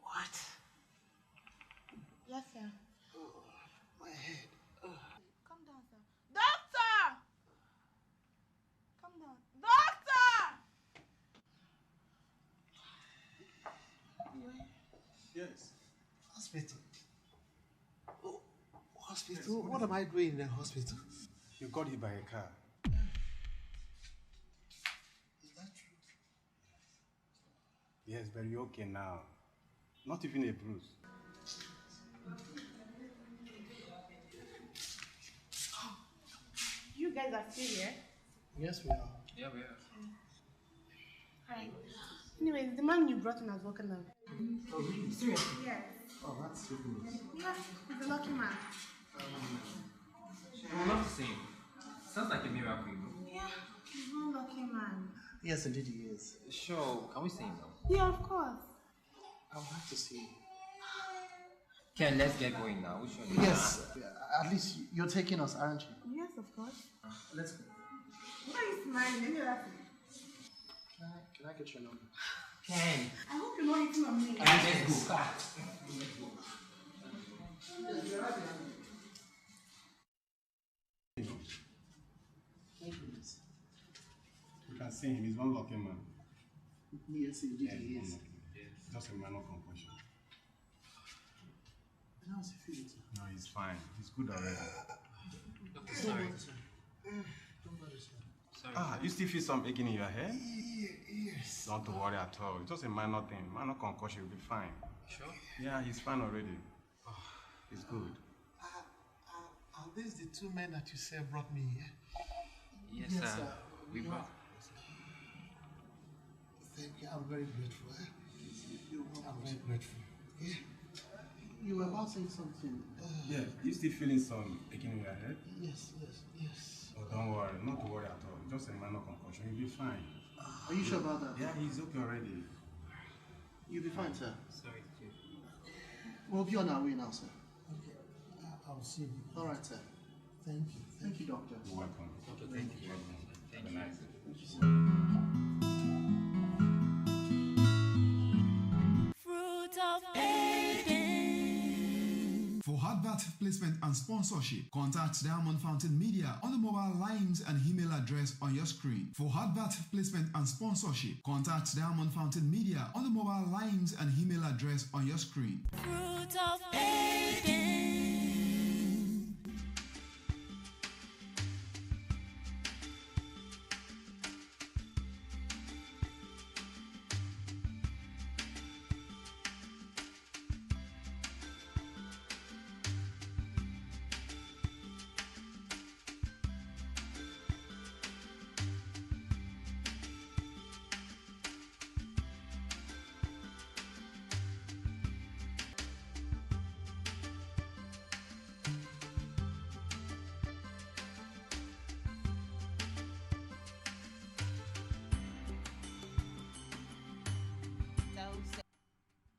What? Yes, sir. Oh, my head. Come down, sir. Doctor! Come down. Doctor! Yes. Hospital. Oh, hospital? Yes, what am I doing in the hospital? You got hit by a car. Yes, but you're okay now. Not even a bruise. You guys are still here? Yes, we are. Yeah, we are. Hi. Anyways, the man you brought in has woken up. Oh, really? Seriously? Yes. Oh, that's so good. Yeah, he's a lucky man. I will not say. Sounds like a miracle, you know? Yeah, he's a lucky man. Yes, indeed he is. Sure, can we see him now? Yeah, of course. I would like to see him. Ken, let's get going now. Which one? Yes, at least you're taking us, aren't you? Yes, of course. Let's go. Why are you smiling? Any other thing? Can I get your number? Ken. I hope you're not eating on me. Let's go. Thank you, miss. You can see him. He's one lucky man. Yes, indeed he is. Just a minor concussion. And how's he feeling? No, he's fine. He's good already. Okay, sorry. Don't bother, sir. Sorry. You still feel some aching in your head? Yes. Don't worry at all. It's just a minor thing. Minor concussion will be fine. Sure? Yeah, he's fine already. Oh, It's good. Are these the two men that you said brought me here? Yes, sir. We brought. Thank you. I'm very grateful. I'm very grateful. Yeah. You were about saying something. Yeah, you still feeling some aching in your head? Yes. Oh, don't worry. Not to worry at all. Just a minor concussion. You'll be fine. Are you sure about that? Yeah, he's okay already. You'll be fine, sir. Sorry, Chief. We'll be on our way now, sir. Okay. I'll see you. All right, sir. Thank you. Thank you, doctor. You're welcome. Okay, thank you very much. Have a nice day. Thank you, sir. Fruit of Eden. For advert placement and sponsorship, contact Diamond Fountain Media on the mobile lines and email address on your screen. For advert placement and sponsorship, contact Diamond Fountain Media on the mobile lines and email address on your screen. Fruit of Eden.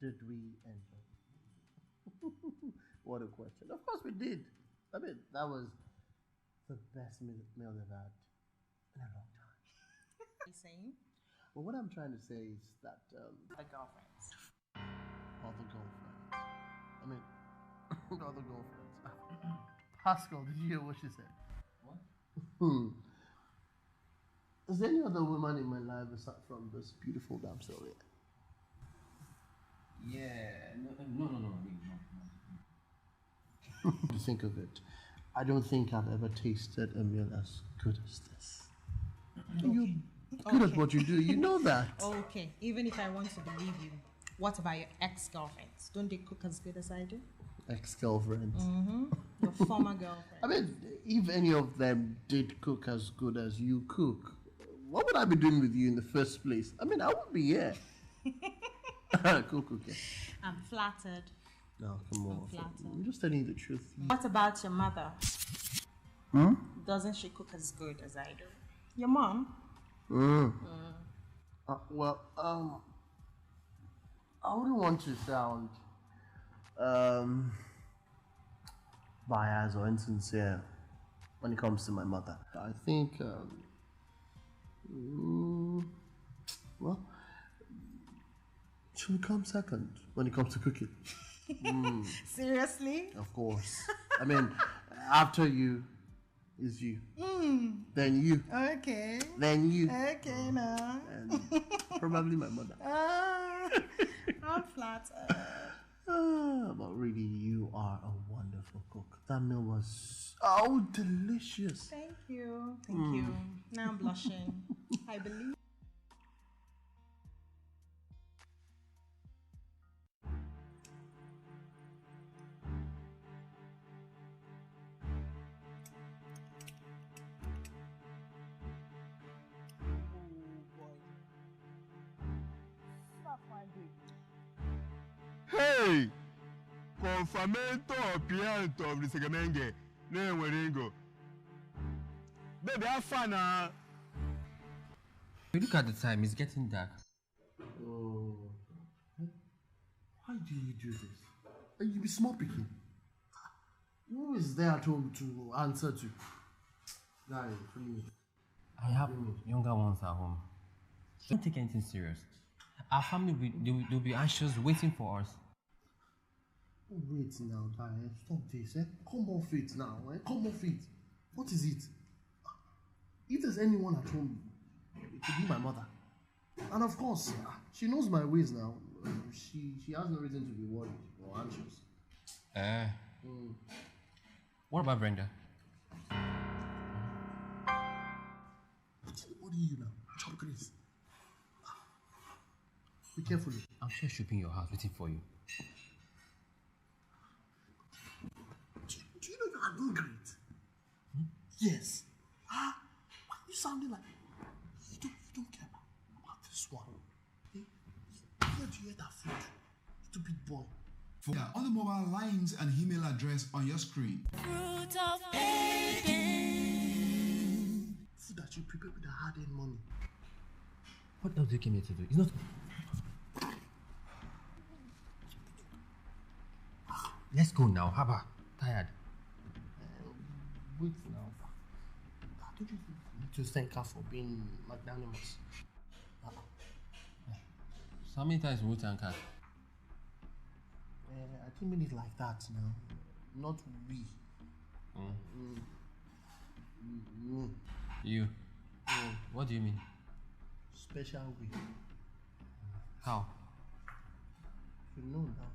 Did we enjoy? What a question. Of course we did. I mean, that was the best meal they've had in a long time. What are you saying? Well, what I'm trying to say is that... The girlfriends. Other girlfriends. I mean, other girlfriends. Pascal, did you hear what she said? What? Is there any other woman in my life aside from this beautiful damsel here? Yeah, no. To think of it, I don't think I've ever tasted a meal as good as this. You're good at what you do, you know that. Okay, even if I want to believe you, what about your ex-girlfriends? Don't they cook as good as I do? Ex-girlfriends. Your former girlfriend. I mean, if any of them did cook as good as you cook, what would I be doing with you in the first place? I mean, I would be here. Cook, okay. I'm flattered. No, come on. flattered. I'm just telling you the truth. What about your mother? Hmm? Doesn't she cook as good as I do? Your mom? Well, I wouldn't want to sound biased or insincere when it comes to my mother. I think, well, she'll come second when it comes to cooking. Seriously? Of course. I mean, after you is you. Then you. Okay. Then you. Okay, now. And probably my mother. I'm flattered. But really, you are a wonderful cook. That meal was so delicious. Thank you. Thank you. Now I'm blushing. I believe. Hey! Confrontation appearance of the Segamenge. No, we're go. Baby, have fun now. Look at the time, it's getting dark. Oh. Why do you do this? You be small picking. Who is there at home to answer to? Guy, please. I have younger ones at home. Don't take anything serious. Our family, they'll be anxious waiting for us. Oh, wait now, guy. Stop this, eh? Come off it now, eh? Come off it. What is it? If there's anyone at home, it could be my mother. And of course, she knows my ways now. She has no reason to be worried or anxious. What about Brenda? What are you now? Chop Chris. Be careful. I'm sure she'll be in your house waiting for you. are doing great. Yes. Why you sounding like you don't care about this one? Where do you get that food? Stupid boy. On the mobile lines and email address on your screen. Fruit of hating. Food that you prepare with the hard-earned money. What else do you came here to do? It's not. Let's go now. Haba. Tired. Wait now. Don't you need to thank her for being magnanimous? So how many times will we thank her? I didn't mean it like that now. Not we. Me. You? What do you mean? Special we. How? You know now.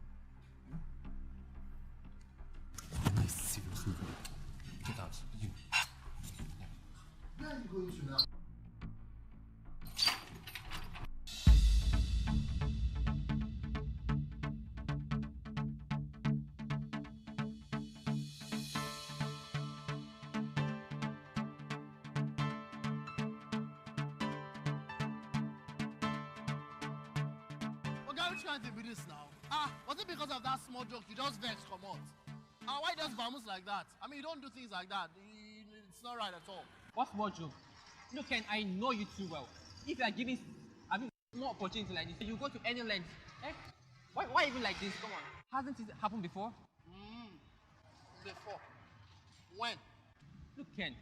Nice, seriously. Get out. You. Where are you going to now? Which kind of be this now? Was it because of that small joke you just vexed come out? Why does Bamus like that? I mean, you don't do things like that. It's not right at all. What small joke? Look, Ken, I know you too well. If you are giving more opportunity like this, you go to any length. Eh? Why even like this? Come on. Hasn't it happened before? Before? When? Look, Ken,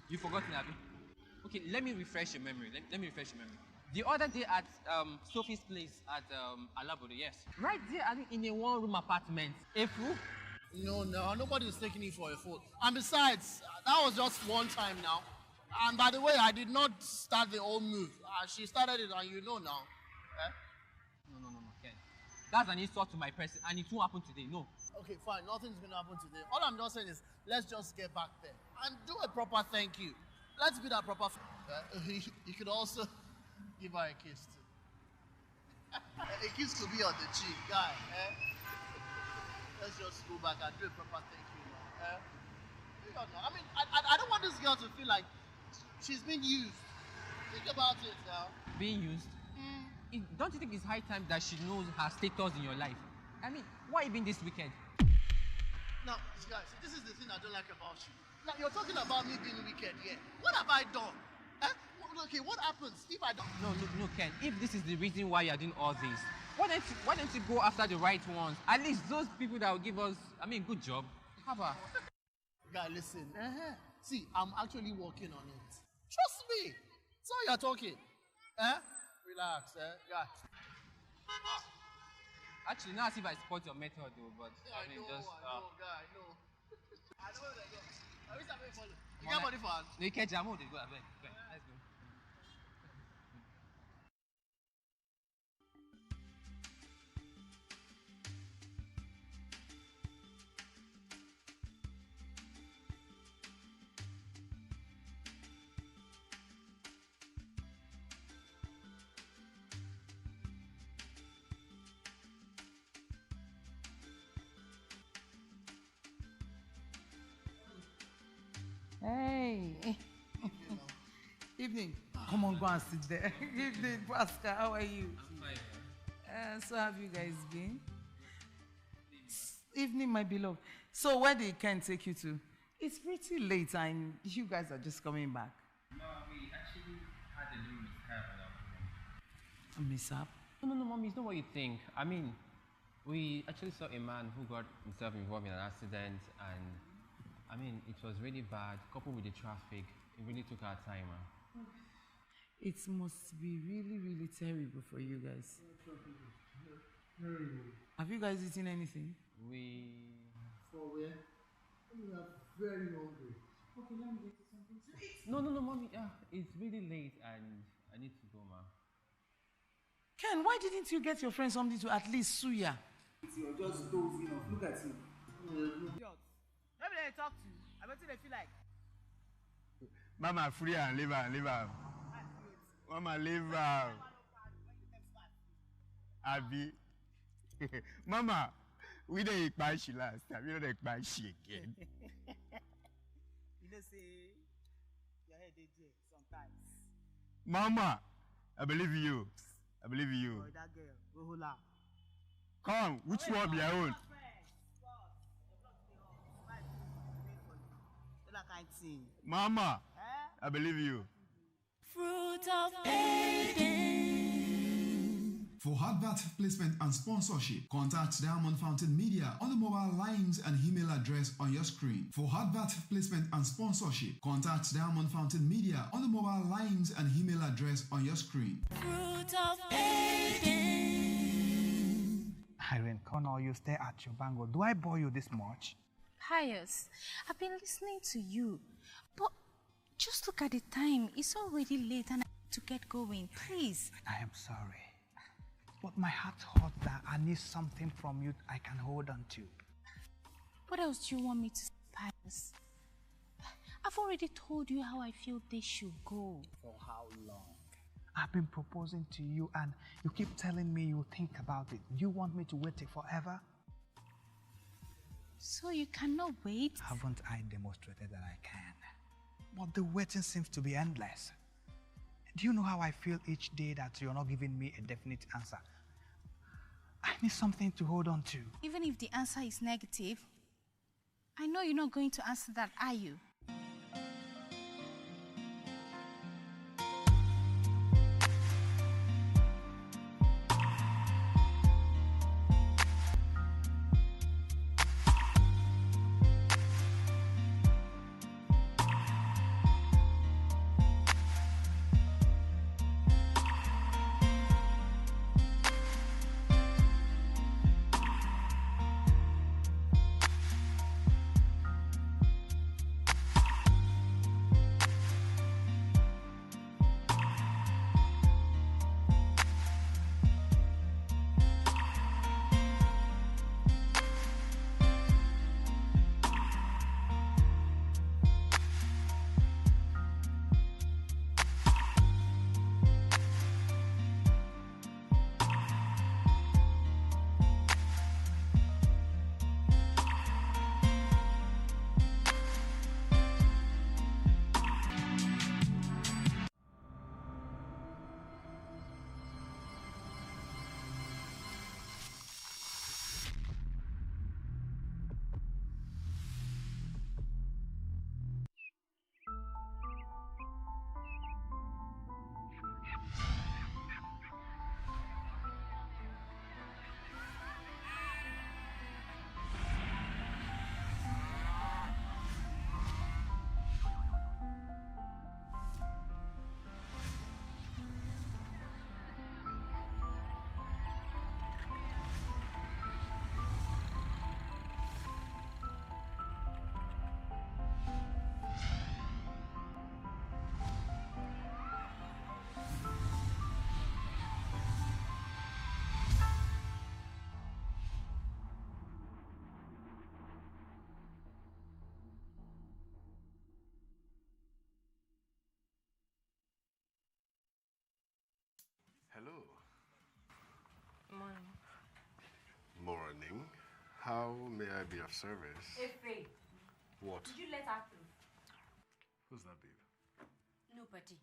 you've forgotten, Abby. Okay, let me refresh your memory. Let me refresh your memory. The other day at Sophie's place at Alabodo, yes. Right there, I think in a one-room apartment. A fool? No, nobody's taking it for a fool. And besides, that was just one time now. And by the way, I did not start the whole move. She started it, and you know now. Eh? No, Ken. That's an insult to my person, and it won't happen today. No. Okay, fine. Nothing's going to happen today. All I'm just saying is, let's just get back there and do a proper thank you. Let's be that proper. You could also give her a kiss too. A kiss could be on the cheek, guy. Eh? Let's just go back and do a proper thank you now. I mean, I don't want this girl to feel like she's being used. Think about it now. Being used? Don't you think it's high time that she knows her status in your life? I mean, why even this weekend? Now, guys, this is the thing I don't like about you. Now, you're talking about me being wicked, yeah. What have I done? Okay, what happens if I don't? No, Ken. If this is the reason why you're doing all this, why don't you go after the right ones? At least those people that will give us, good job. Haba. Guy, listen. See, I'm actually working on it. Trust me. That's all you're talking. Relax, guy. Actually, now I see if I support your method though, but I know, guy, no. I know that go. I wish I may follow. You got money for us? No, you can't jam out. Go, let's go. Hey. Evening. Come on, go and sit there. Evening, Pascal. How are you? I'm fine. So have you guys been? Evening, my beloved. So where did Ken take you to? It's pretty late and you guys are just coming back. No, we actually had a little mishap at our home. A mishap? No, Mommy, it's not what you think. We actually saw a man who got himself involved in an accident and it was really bad, coupled with the traffic. It really took our time. It must be really, really terrible for you guys. Have you guys eaten anything? For where? We are very hungry. Okay, let me get you something to eat. No, Mommy. It's really late and I need to go, ma. Ken, why didn't you get your friend something to at least suya? You're just dozing off. Look at you. Let me talk to you. I bet you they feel like. Mama, free and leave her. Mama, leave her. Abby. Mama, We don't expect she last time. We don't expect she again. You know, say your head is there sometimes. Mama, I believe you. I believe you. Oh, that girl, go hold her. Come, which one be your own? That kind of thing. Mama, I believe you. Fruit of Eden. For advert placement and sponsorship, contact Diamond Fountain Media on the mobile lines and email address on your screen. For advert placement and sponsorship, contact Diamond Fountain Media on the mobile lines and email address on your screen. Fruit of Eden. Irene, Connor, you stay at your bango. Do I bore you this much? Pius, I've been listening to you, but just look at the time. It's already late and I need to get going. Please. I am sorry. But my heart hurts that I need something from you I can hold on to. What else do you want me to say, Pius? I've already told you how I feel they should go. For how long? I've been proposing to you and you keep telling me you'll think about it. You want me to wait till forever? So you cannot wait? Haven't I demonstrated that I can? But the waiting seems to be endless. Do you know how I feel each day that you're not giving me a definite answer? I need something to hold on to. Even if the answer is negative, I know you're not going to answer that, are you? Hello. Morning. Morning. How may I be of service? Efe. What? Did you let her through? Who's that, babe? Nobody.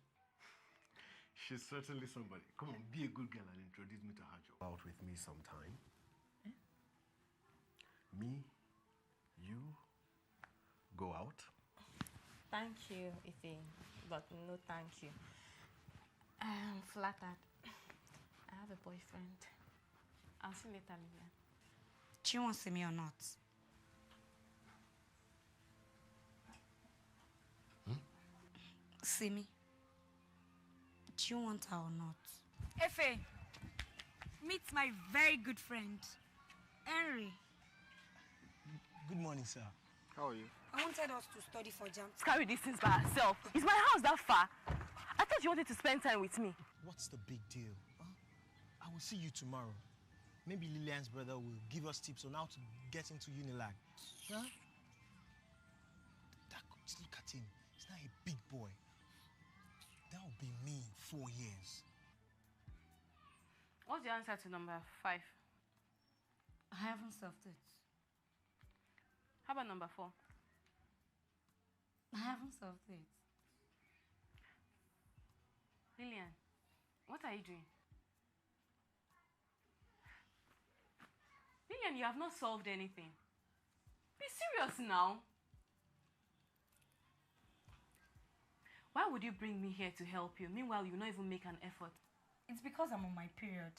She's certainly somebody. Come on, be a good girl and introduce me to her job. Out with me sometime. Eh? Me, you, go out. Thank you, Ife, but no thank you. I'm flattered. I have a boyfriend. I'll see you later, Lillian. Do you want to see me or not? See me? Do you want her or not? Efe, meet my very good friend, Henry. Good morning, sir. How are you? I wanted us to study for JAM. Carry these things by herself. Is my house that far? I thought you wanted to spend time with me. What's the big deal? Huh? I will see you tomorrow. Maybe Lillian's brother will give us tips on how to get into Unilag. Huh? Look at him. He's not a big boy. That will be me in 4 years. What's the answer to number 5? I haven't solved it. How about number 4? I haven't solved it. Lillian, what are you doing? Lillian, you have not solved anything. Be serious now. Why would you bring me here to help you? Meanwhile, you not even make an effort. It's because I'm on my period.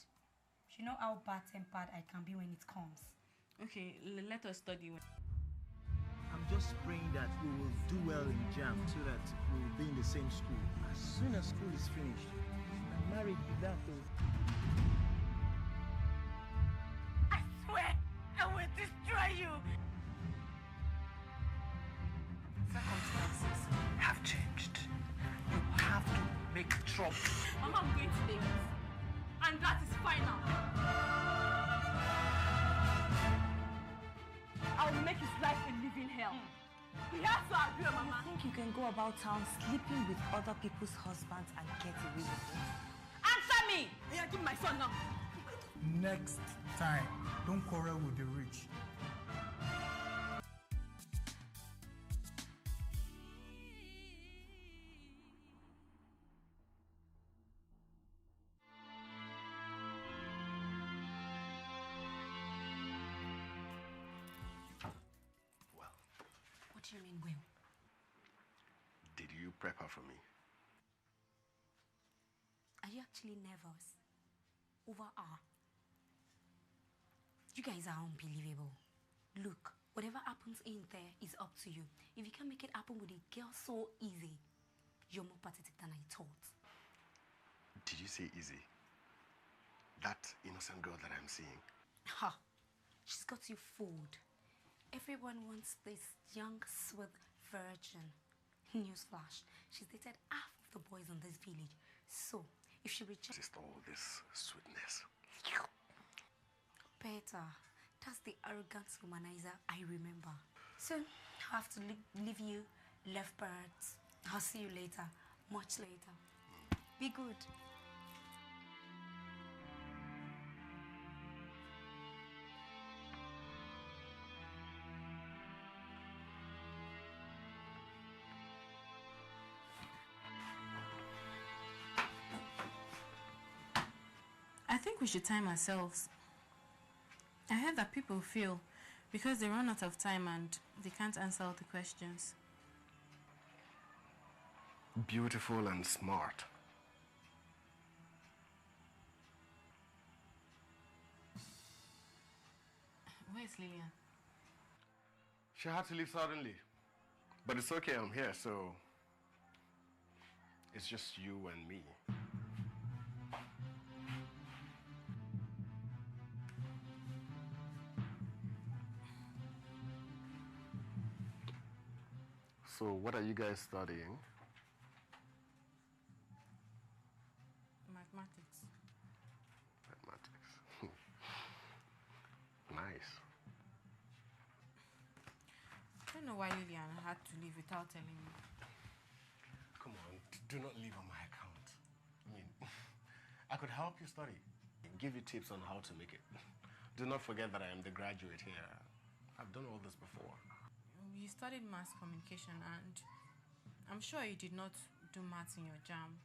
You know how bad-tempered I can be when it comes. Okay, let us study. I'm just praying that we will do well in JAM so that we will be in the same school. As soon as school is finished, I'm married with that though. I swear, I will destroy you. Circumstances have changed. You have to make trouble. Mama, I'm going to Lagos. And that is final. I'll make his life a living hell. He has to agree, Mama. You think you can go about town sleeping with other people's husbands and get away with it? Answer me! Yeah, give me my son now. Next time, don't quarrel with the rich. What do you mean, Will? Did you prep her for me? Are you actually nervous? Over her? You guys are unbelievable. Look, whatever happens in there is up to you. If you can make it happen with a girl so easy, you're more pathetic than I thought. Did you say easy? That innocent girl that I'm seeing. Ha! She's got you fooled. Everyone wants this young, sweet virgin. Newsflash, she's dated half of the boys in this village. So, if she rejects... Just all this sweetness. Better. That's the arrogant womanizer I remember. So, I have to leave you, left birds. I'll see you later. Much later. Be good. I think we should time ourselves. I heard that people feel because they run out of time and they can't answer all the questions. Beautiful and smart. Where's Lillian? She had to leave suddenly. But it's okay, I'm here, so... It's just you and me. So, what are you guys studying? Mathematics. Mathematics. Nice. I don't know why Lillian had to leave without telling me. Come on, do not leave on my account. I mean, I could help you study, give you tips on how to make it. Do not forget that I am the graduate here. I've done all this before. You studied mass communication and I'm sure you did not do maths in your JAM.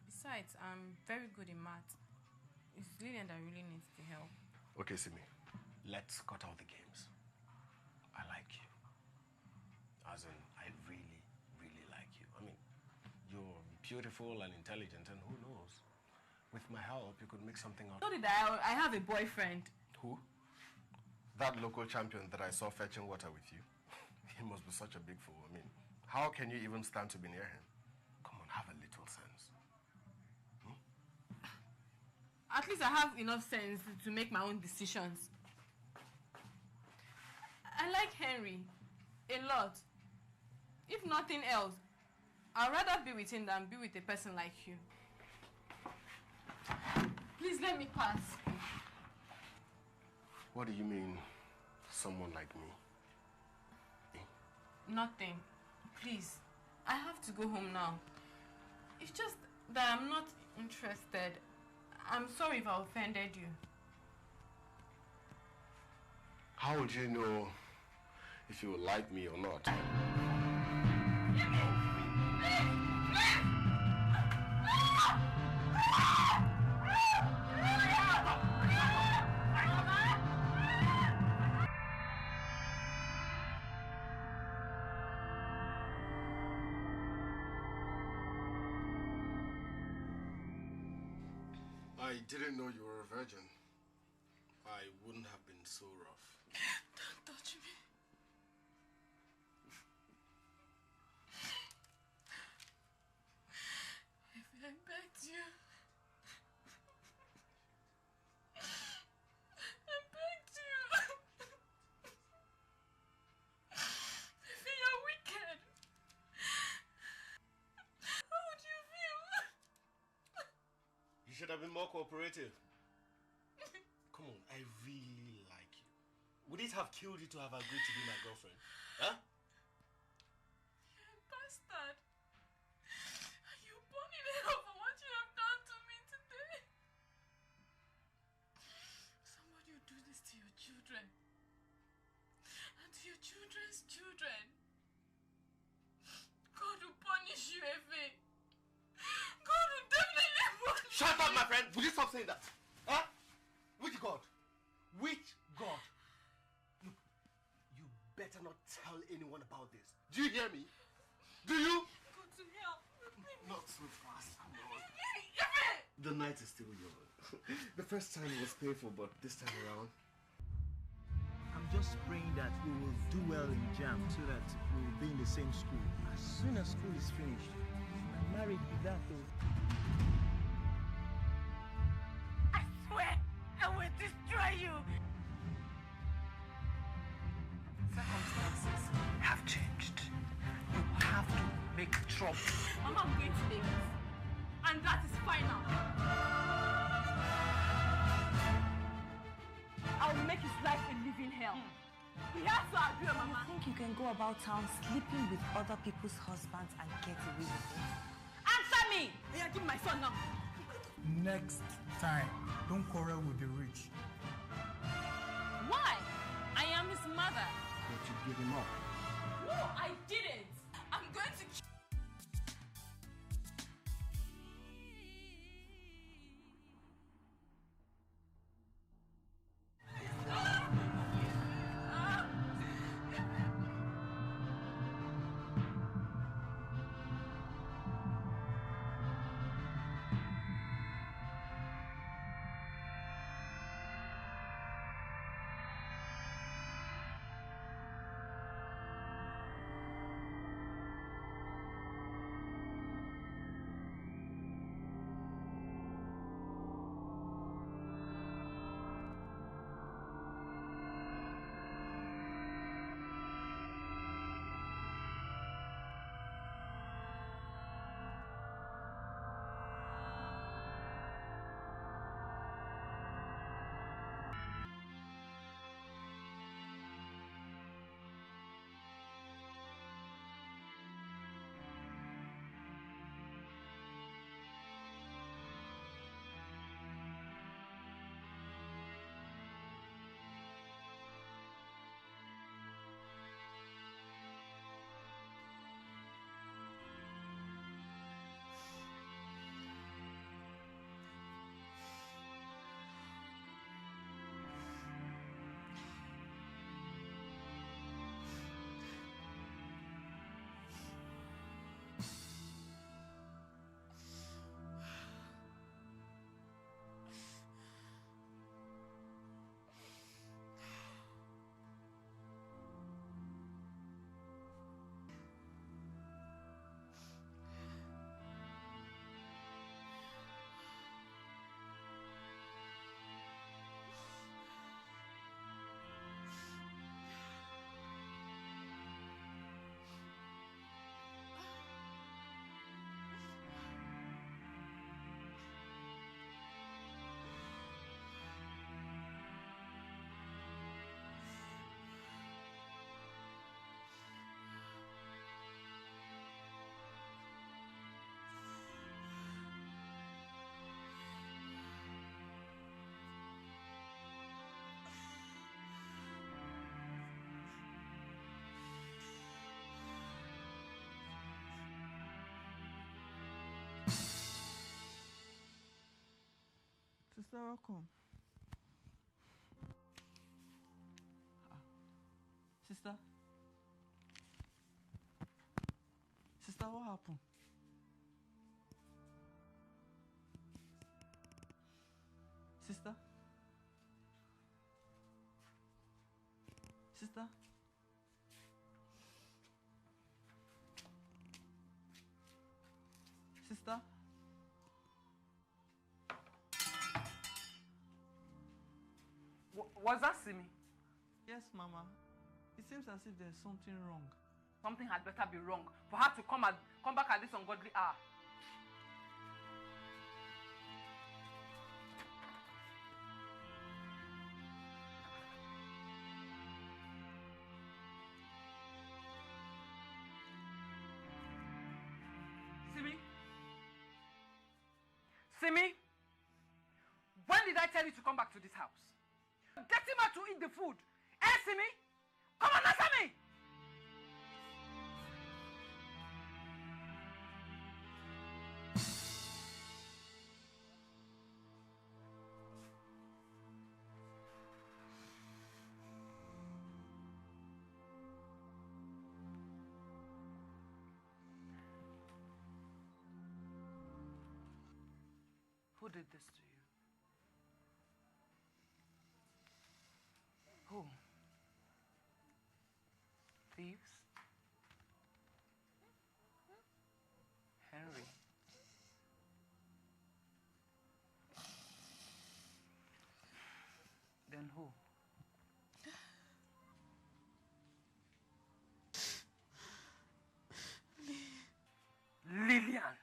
Besides, I'm very good in maths. It's Lillian that really needs the help. Okay, Simi, let's cut out the games. I like you. As in, I really, really like you. I mean, you're beautiful and intelligent, and who knows? With my help, you could make something out. So did I have a boyfriend. Who? That local champion that I saw fetching water with you. He must be such a big fool. I mean, how can you even stand to be near him? Come on, have a little sense. At least I have enough sense to make my own decisions. I like Henry a lot. If nothing else, I'd rather be with him than be with a person like you. Please let me pass. What do you mean, someone like me? Nothing. Please. I have to go home now. It's just that I'm not interested. I'm sorry if I offended you. How would you know if you like me or not. I didn't know you were a virgin. I wouldn't have been so rough. Don't touch me. If I begged you. I begged you. If you're wicked. How would you feel? You should have been more cooperative. Come on, I really like you. Would it have killed you to have agreed to be my girlfriend? Huh? You're a bastard. Are you born in hell for what you have done to me today? Somebody will do this to your children. And to your children's children. God will punish you, Efe. God will definitely punish you. Shut up, my friend! Would you stop saying that? Huh? Which God? Which God? Look, you better not tell anyone about this. Do you hear me? Do you? Go to hell. Not so fast. The night is still young. The first time was painful, but this time around. I'm just praying that we will do well in JAM so that we will be in the same school. As soon as school is finished, I'm married with that though. I swear, I will destroy you. Circumstances have changed. You have to make trouble. Mama, I'm going to Lagos. And that is final. I'll make his life a living hell. He has to agree, Mama. You think you can go about town sleeping with other people's husbands and get away with it? Answer me! Yeah, give me my son now. Next time, don't quarrel with the rich. Why? I am his mother. But you give him up. No, I didn't. I'm going to kill. Sister, welcome. Sister? Sister, what happened? Sister? Sister? Sister? Was that Simi? Yes, Mama. It seems as if there's something wrong. Something had better be wrong for her to come back at this ungodly hour. Simi, when did I tell you to come back to this house? Get him out to eat the food. Eh, Simi? Come on, answer me! Who did this to you? Who? Thieves? Henry? Then who? Lillian.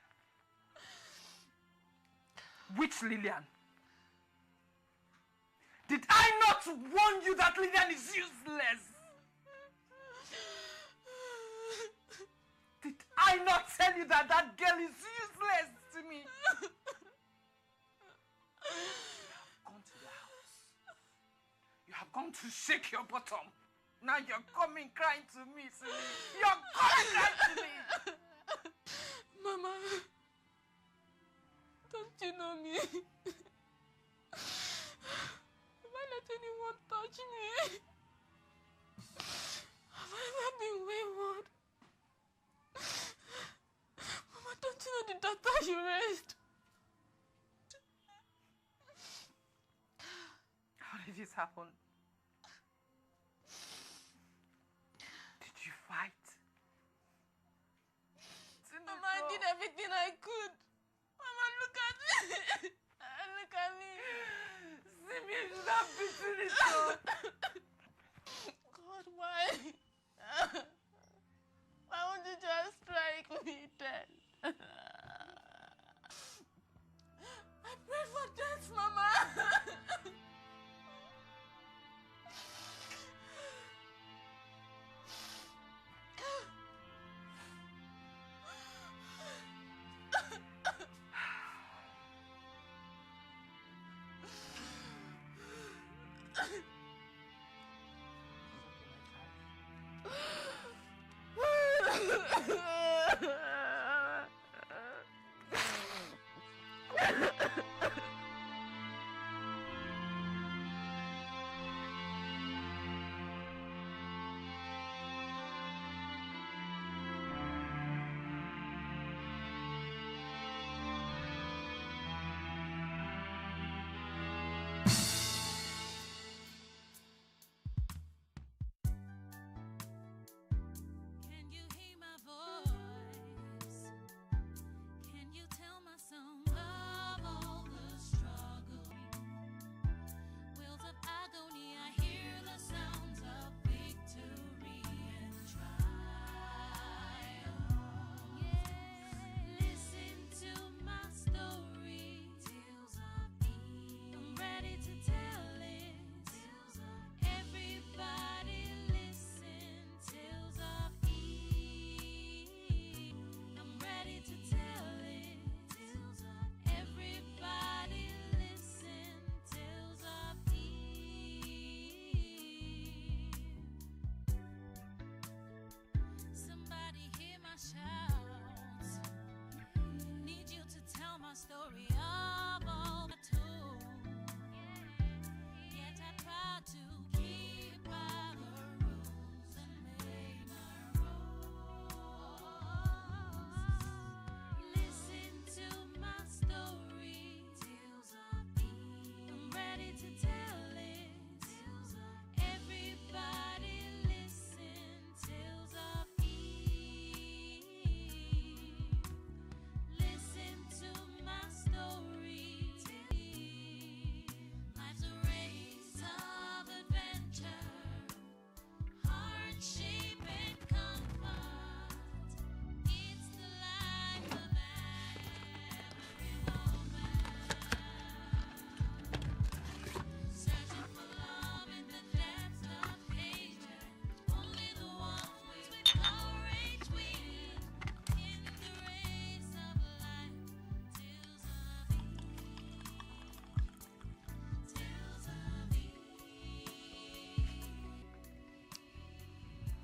Which Lillian? Did I not warn you that Lillian is useless? Did I not tell you that that girl is useless to me? You have gone to the house. You have gone to shake your bottom. Now you're coming crying to me, Simi. You're coming crying to me. Mama, don't you know me? Have I let anyone touch me? Have I ever been wayward? Mama, don't you know the daughter you raised? How did this happen? Did you fight? Mama, I did everything I could. Mama, look at me. Look at me. Simi, you should have beaten it up. God, why? Why won't you just strike me then? I prayed for death, Mama. Can you hear my voice?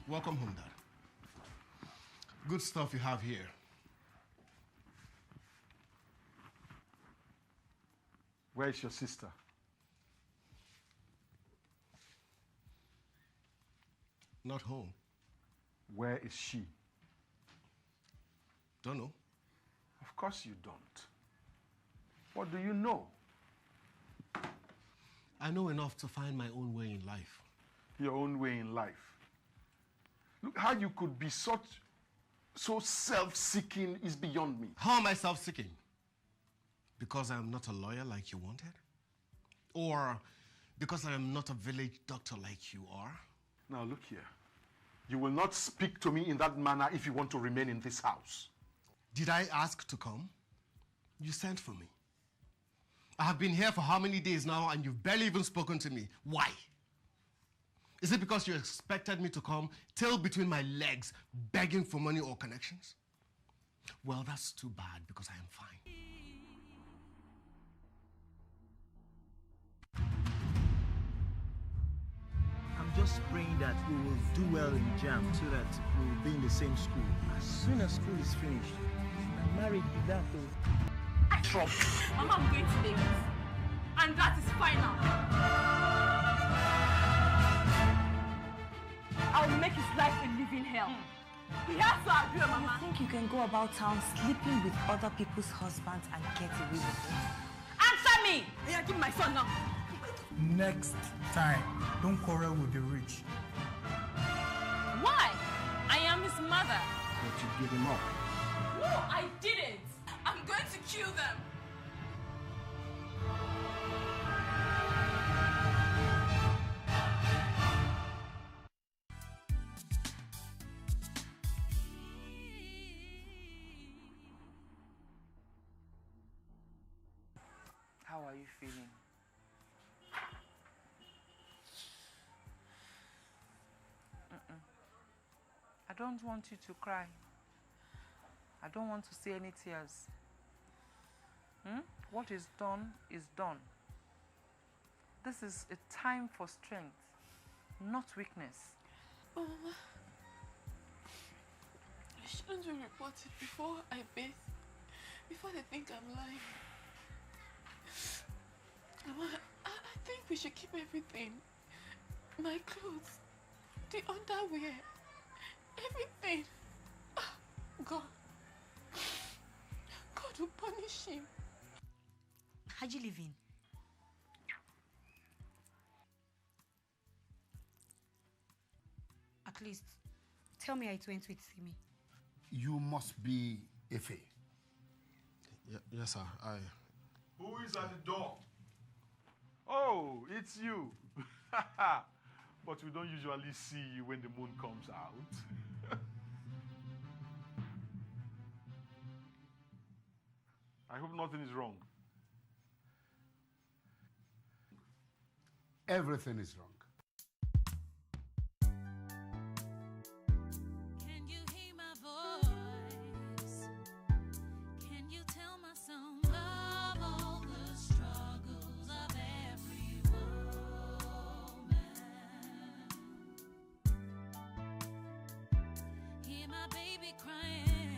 Welcome home, Dad. Good stuff you have here. Where is your sister? Not home. Where is she? Don't know. Of course you don't. What do you know? I know enough to find my own way in life. Your own way in life? Look, how you could be so self-seeking is beyond me. How am I self-seeking? Because I am not a lawyer like you wanted? Or because I am not a village doctor like you are? Now look here. You will not speak to me in that manner if you want to remain in this house. Did I ask to come? You sent for me. I have been here for how many days now and you've barely even spoken to me. Why? Is it because you expected me to come tail between my legs begging for money or connections? Well, that's too bad because I am fine. I'm just praying that we will do well in JAM so that we will be in the same school. As soon as school is finished, I'm married with that though. Trump. Mama, I'm going to Lagos. And that is final. I'll make his life a living hell. He has to agree, Mama. You think you can go about town sleeping with other people's husbands and get away with it? Answer me! Yeah, give me my son now. Next time, don't quarrel with the rich. Why? I am his mother. But you give him up. No, I didn't. I'm going to kill them. How are you feeling? I don't want you to cry. I don't want to see any tears. What is done is done. This is a time for strength, not weakness. Oh, Mama. Shouldn't we report it before I bathe? Before they think I'm lying? Mama, I think we should keep everything. My clothes, the underwear, everything. God. God will punish him. How'd you live in? At least, tell me how it went with Simi. You must be Ife. Yes, sir. Who is at the door? Oh, it's you. But we don't usually see you when the moon comes out. I hope nothing is wrong. Everything is wrong. Can you hear my voice? Can you tell my song of all the struggles of every woman? Hear my baby crying,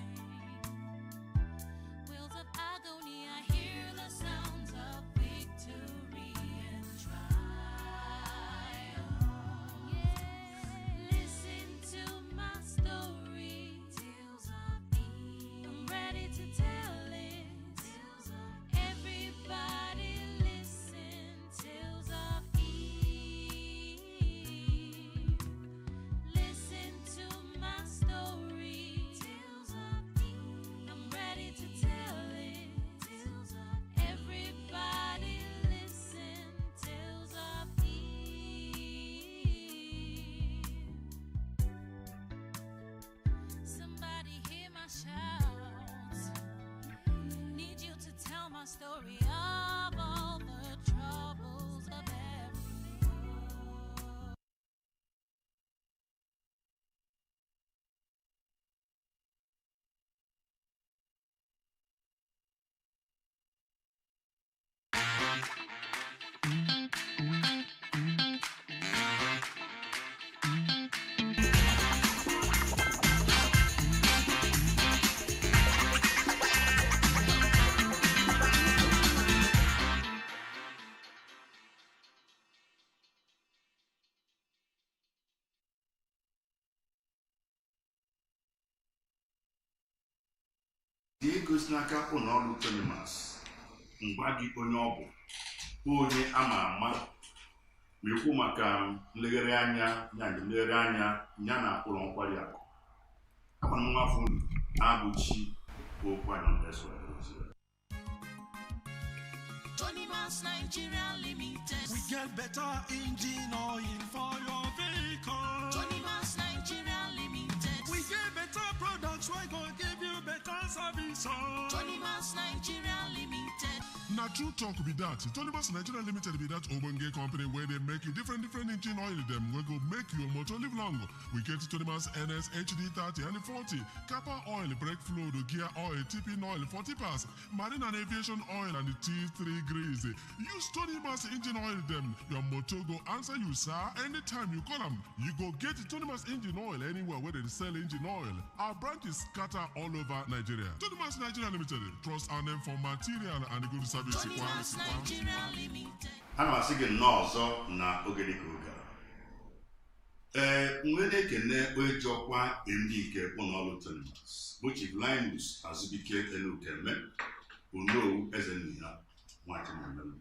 wails of agony. I hear the sounds of victory and triumph. Listen to my story, tales of Eve. I'm ready to tell it. Tales of everybody listen, tales of Eve. Listen to my story, tales of Eve. I'm ready to tell it. Tales of everybody listen, tales of Eve. Somebody hear my shouts. Need you to tell my story of all the troubles of every world. dị egosi n'aka ụlọ ọrụ Thematic ngwa gị onye ọ bụ onye ama ama ma ekwu maka nlegharị anya ya na ụlọ nkwari akụ. Akwana m nwafọ unu abụchi okwu anyị Thematic Nigeria Limited. We get better engine oil for your vehicle. Thematic Nigeria Limited. We get better products, we gonna give you better service. Thematic Nigeria Limited. Now true talk be that. Thematic Nigeria Limited be that ogbonge company where they make different engine oil them. We go make your motor live longer. We get Thematic NS HD30 and 40, Kappa oil, brake fluid, gear oil, TP oil, 40 pass, marine and aviation oil, and the T3 grease. Use Thematic engine oil them. Your motor go answer you, sir. Anytime you call them, you go get Thematic engine oil anywhere where they sell engine oil. Our branch is scattered all over Nigeria. Thematic Nigeria Limited. Trust our name for material and good service. Ana masị gị nnọọ ọzọ na oge dịka oge a. Mgbe na-ekene onye ọkwa MD nke ụlọ ọrụ Thematic bụ Chief Linus Azubike Enukeme Onowu Ezenniha Nwachimemelu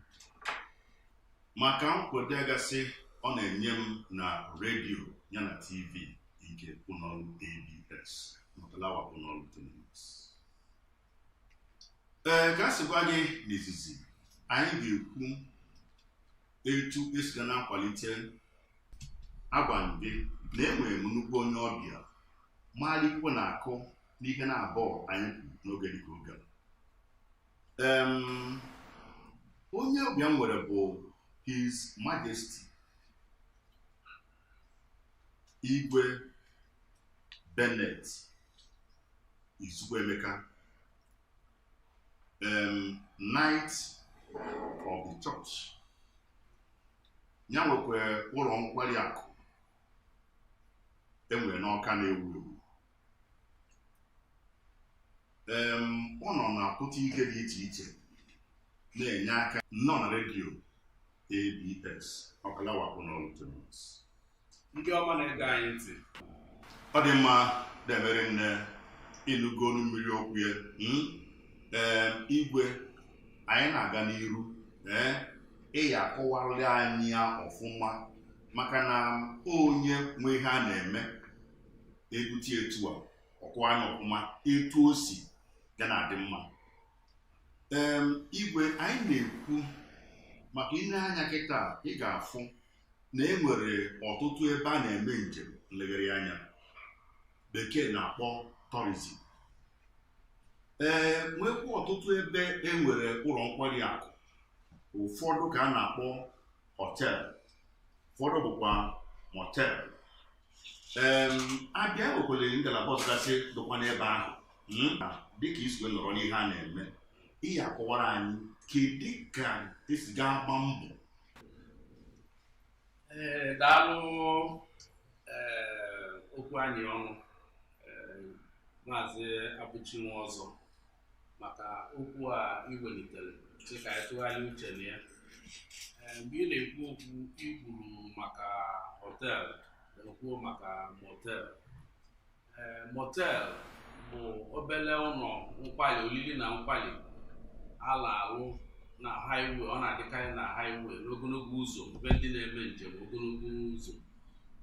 maka nkwado gasị ọ na-enye m na redio ya na TV nke ụlọ ọrụ ABS n'ọkalawa ụlọ ọrụ Thematic. Ka a sịkwa gị n'izizi anyị ga-ekwu etu esi ga na-akwalite agwa ndị na enwere m nnukwu onye ọbịa malikwo na akụ n'ihe na-abụọ anyị kwuru n'oge dịka oge onye ọbịa m nwere bụ His Majesty Igwe Bennett Izukwuemeka, Knight of the Church. Ya nwekwa ụlọ nkwari akụ enwere n'Ọka na-ewu ewu. Ọ nọ na-apụta ike dị iche iche na-enye aka nọ na redio ABS ọkalawa ụlọ ọrụ Thematic. Ndị ọma na-ege anyị ntị, ọ dị mma na-emere nne ịnụgo olu mmiri okwu ya. Igwe anyị na-aga n'iru ịya akọwarị anyị ya ọfụma maka na onye nwe ihe a na-eme ebute etu a ọkwa anyị ọfụma etu o si ga na-adị mma. Igwe anyị na-ekwu maka ile anya kịta ị ga-afụ na enwere ọtụtụ ebe a na-eme njem nlegharị anya bekee na-akpọ tourism. Nwekwa ọtụtụ ebe enwere ụlọ nkwari akụ, ụfọdụ ka a na-akpọ hotel, ụfọdụ bụkwa motel. Abịa nwekwara ngalaba ọzọ gasị dịkwa n'ebe ahụ. Dịka isi wee nọrọ n'ihe a na-eme, ihe akọwara anyị kedu ka esi gaa gba mbọ. Daalụ okwu anyị ọnụ Maazị Abụchi Nwaọzọ maka okwu a iwelitere dịka ịtụgharị uche na ya. Mgbe ị na-ekwu okwu ikwuru maka hotel na-ekwu maka motel. Motel bụ obere ụlọ nkwari, olili na nkwari a na-alụ na highway. Ọ na-adịkarị na highway n'ogologo ụzọ, ebe ndị na-eme njem ogologo ụzọ,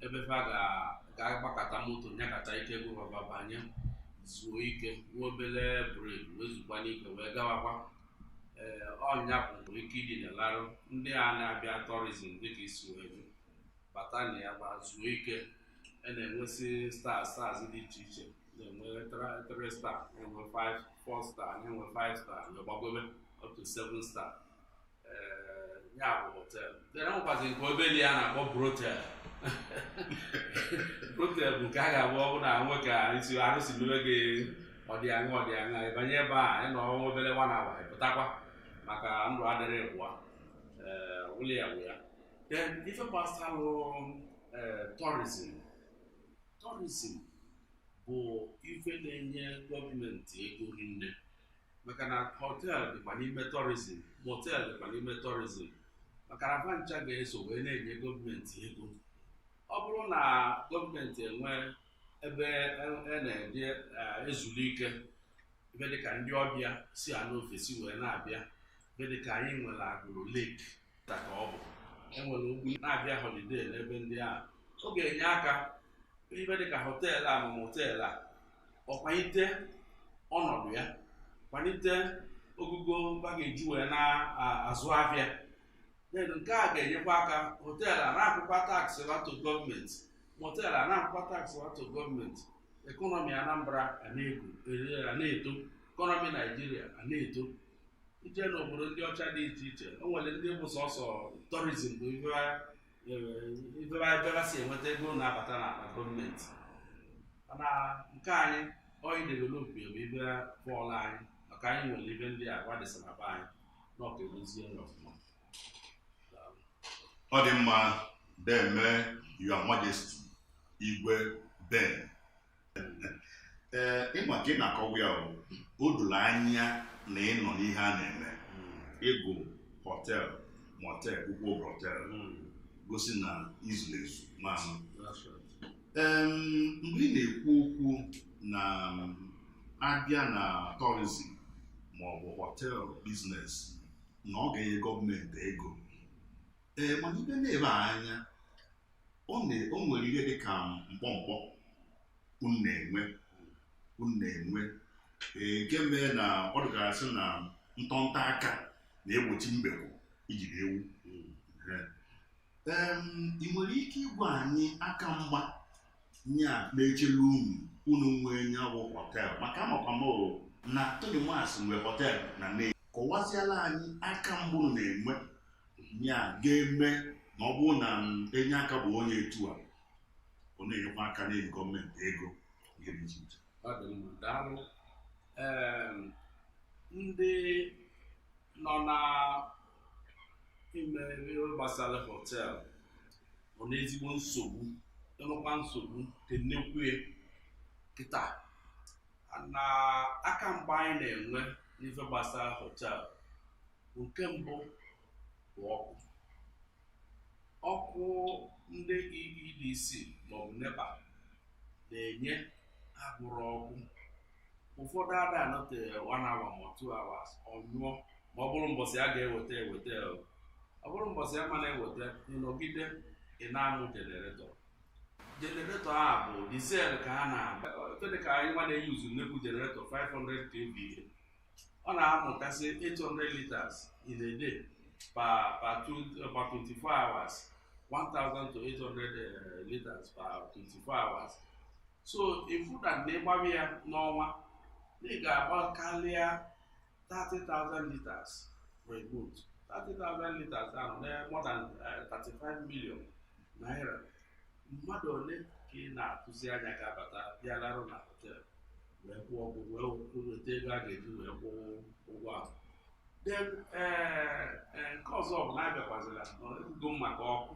ebe ha ga-agbakọta moto nyakọta ike gụbaba banye, zuo ike, nwa obere break wezukwa n'ike wee gawakwa. Ọnya bụ ike ịdị na-larụ ndị a na-abịa tourism dịka isi wee bata na ya gba zuo ike. Na-enwesị stars dị iche iche, na-enwe 3 star, na-enwe 4 star, na-enwe 5 star, na-agbagobe up to 7 star. Ya bụ hotel. Nwekwazi nke obere ya na-akpọ brothel. Brothel bụ nke a ga-abụ ọ bụ na nwoke arụsị mewe gị ọdịaṅa ịbanye ebe a ịnọ ọnwa obere 1 hour ịpụtakwa maka ndụ adịrị ụwa ụlọ ya bụ ya. Ife gbasara tourism bụ ife na-enye gọọmenti ego rinne, maka na hotel dịkwa n'ime tourism, motel dịkwa n'ime tourism, maka na fa ncha ga-eso wee na-enye gọọmenti ego. Ọ bụrụ na gọọmenti enwe ebe na-eje ezulike ebe dịka ndị ọbịa si ala ofesi wee na-abịa, ebe dịka anyị nwere agụrụ lake ka ọ bụ enwere ugwu na-abịa holiday n'ebe ndị a, ọ ga-enye aka ibe dịka họteelụ a ma họteelụ a ọ kwalite ọnọdụ ya, kwalite ogugo mba ga-eji wee na-azụ ahịa. Nke a ga-enyekwa aka họteelụ a na-akwụkwa taksị wato gọọmenti, họteelụ a na-akwụkwa taksị wato gọọmenti, ekọnọmi Anambra a na-eto, ekọnọmi Naijiria a na-eto. Ije n'obodo ndị ọcha dị iche iche, o nwere ndị bụ sọsọ tourism bụ ebe si enweta ego na-abata n'akpa gọọmenti, mana nke anyị oyi develop bụ ebe bọọlụ anyị, maka anyị nwere ibe ndị agwa dịsara be anyị na ọka edozie ọfụma. Ọ dị mma, Deme Your Majesty Igwe Ben. Ịma ka ị na-akọwa ya o doro anya na ị nọ n'ihe a na-eme, ịgụ họteelụ motel ụkwụ họteelụ gosi na izuru ezu mama. Mgbe ị na-ekwu okwu na abịa na tourism maọbụ họteelụ biznes na ọ ga-enye gọọmenti ego, mana ibe na-ebe anya o nwere ihe dịka mkpọmkpọ unu na-enwe nke mee na ọ dịgara sị na ntọnta aka na-egbochi mbekwu ijiri ewu. Ị nwere ike ịgwa anyị aka mgba nya na-echelu unu nwee nya bụ họteelụ, maka amakwa m na Tony Mas nwere họteelụ na Nnewi. Kọwaziela anyị aka mgbu na-enwe nya ga-eme na ọ bụrụ na enye aka bụ onye etu a, ọ na-enyekwa aka na-enye gọọmenti ego ihe dị iche iche. Daalụ. Ndị nọ na ime ihe gbasara họteelụ ọ na-ezigbo nsogbu, ịnụkwa nsogbu nke nnekwu kịta na aka mgba anyị na-enwe n'ife gbasara họteelụ. Nke mbụ bụ ọkụ ndị EDC maọbụ NEPA na-enye agbụrụ ọkụ. Ụfọdụ ada anọte 1 hour ma 2 hours ọnyụọ, ma ọ bụrụ mbọsị a ga-eweta ọ bụrụ mbọsị a mana eweta ịnọgide ị na-amụ jeneretọ a bụ diesel ka a na-ebe ka anyị nwa na-eyuzu nnekwu jeneretọ 500 kVA, ọ na-amụtasị 800 liters in a day per 24 hours, 1000 to 800 liters per 24 hours. So ifu na ịgbawe ya n'ọnwa ị ga-agba karịa 30,000 liters for a month. 30,000 liters ahụ na more than 35 million naira. Mmadụ ole ka ị na-atụzi anya ka abata bịa larụ na họteelụ wee kwụọ ọgwụ wee weta ego a ga-eji wee kwụọ ụgwọ ahụ. Then nke ọzọ bụ na-abịakwazịla n'ego maka ọkụ.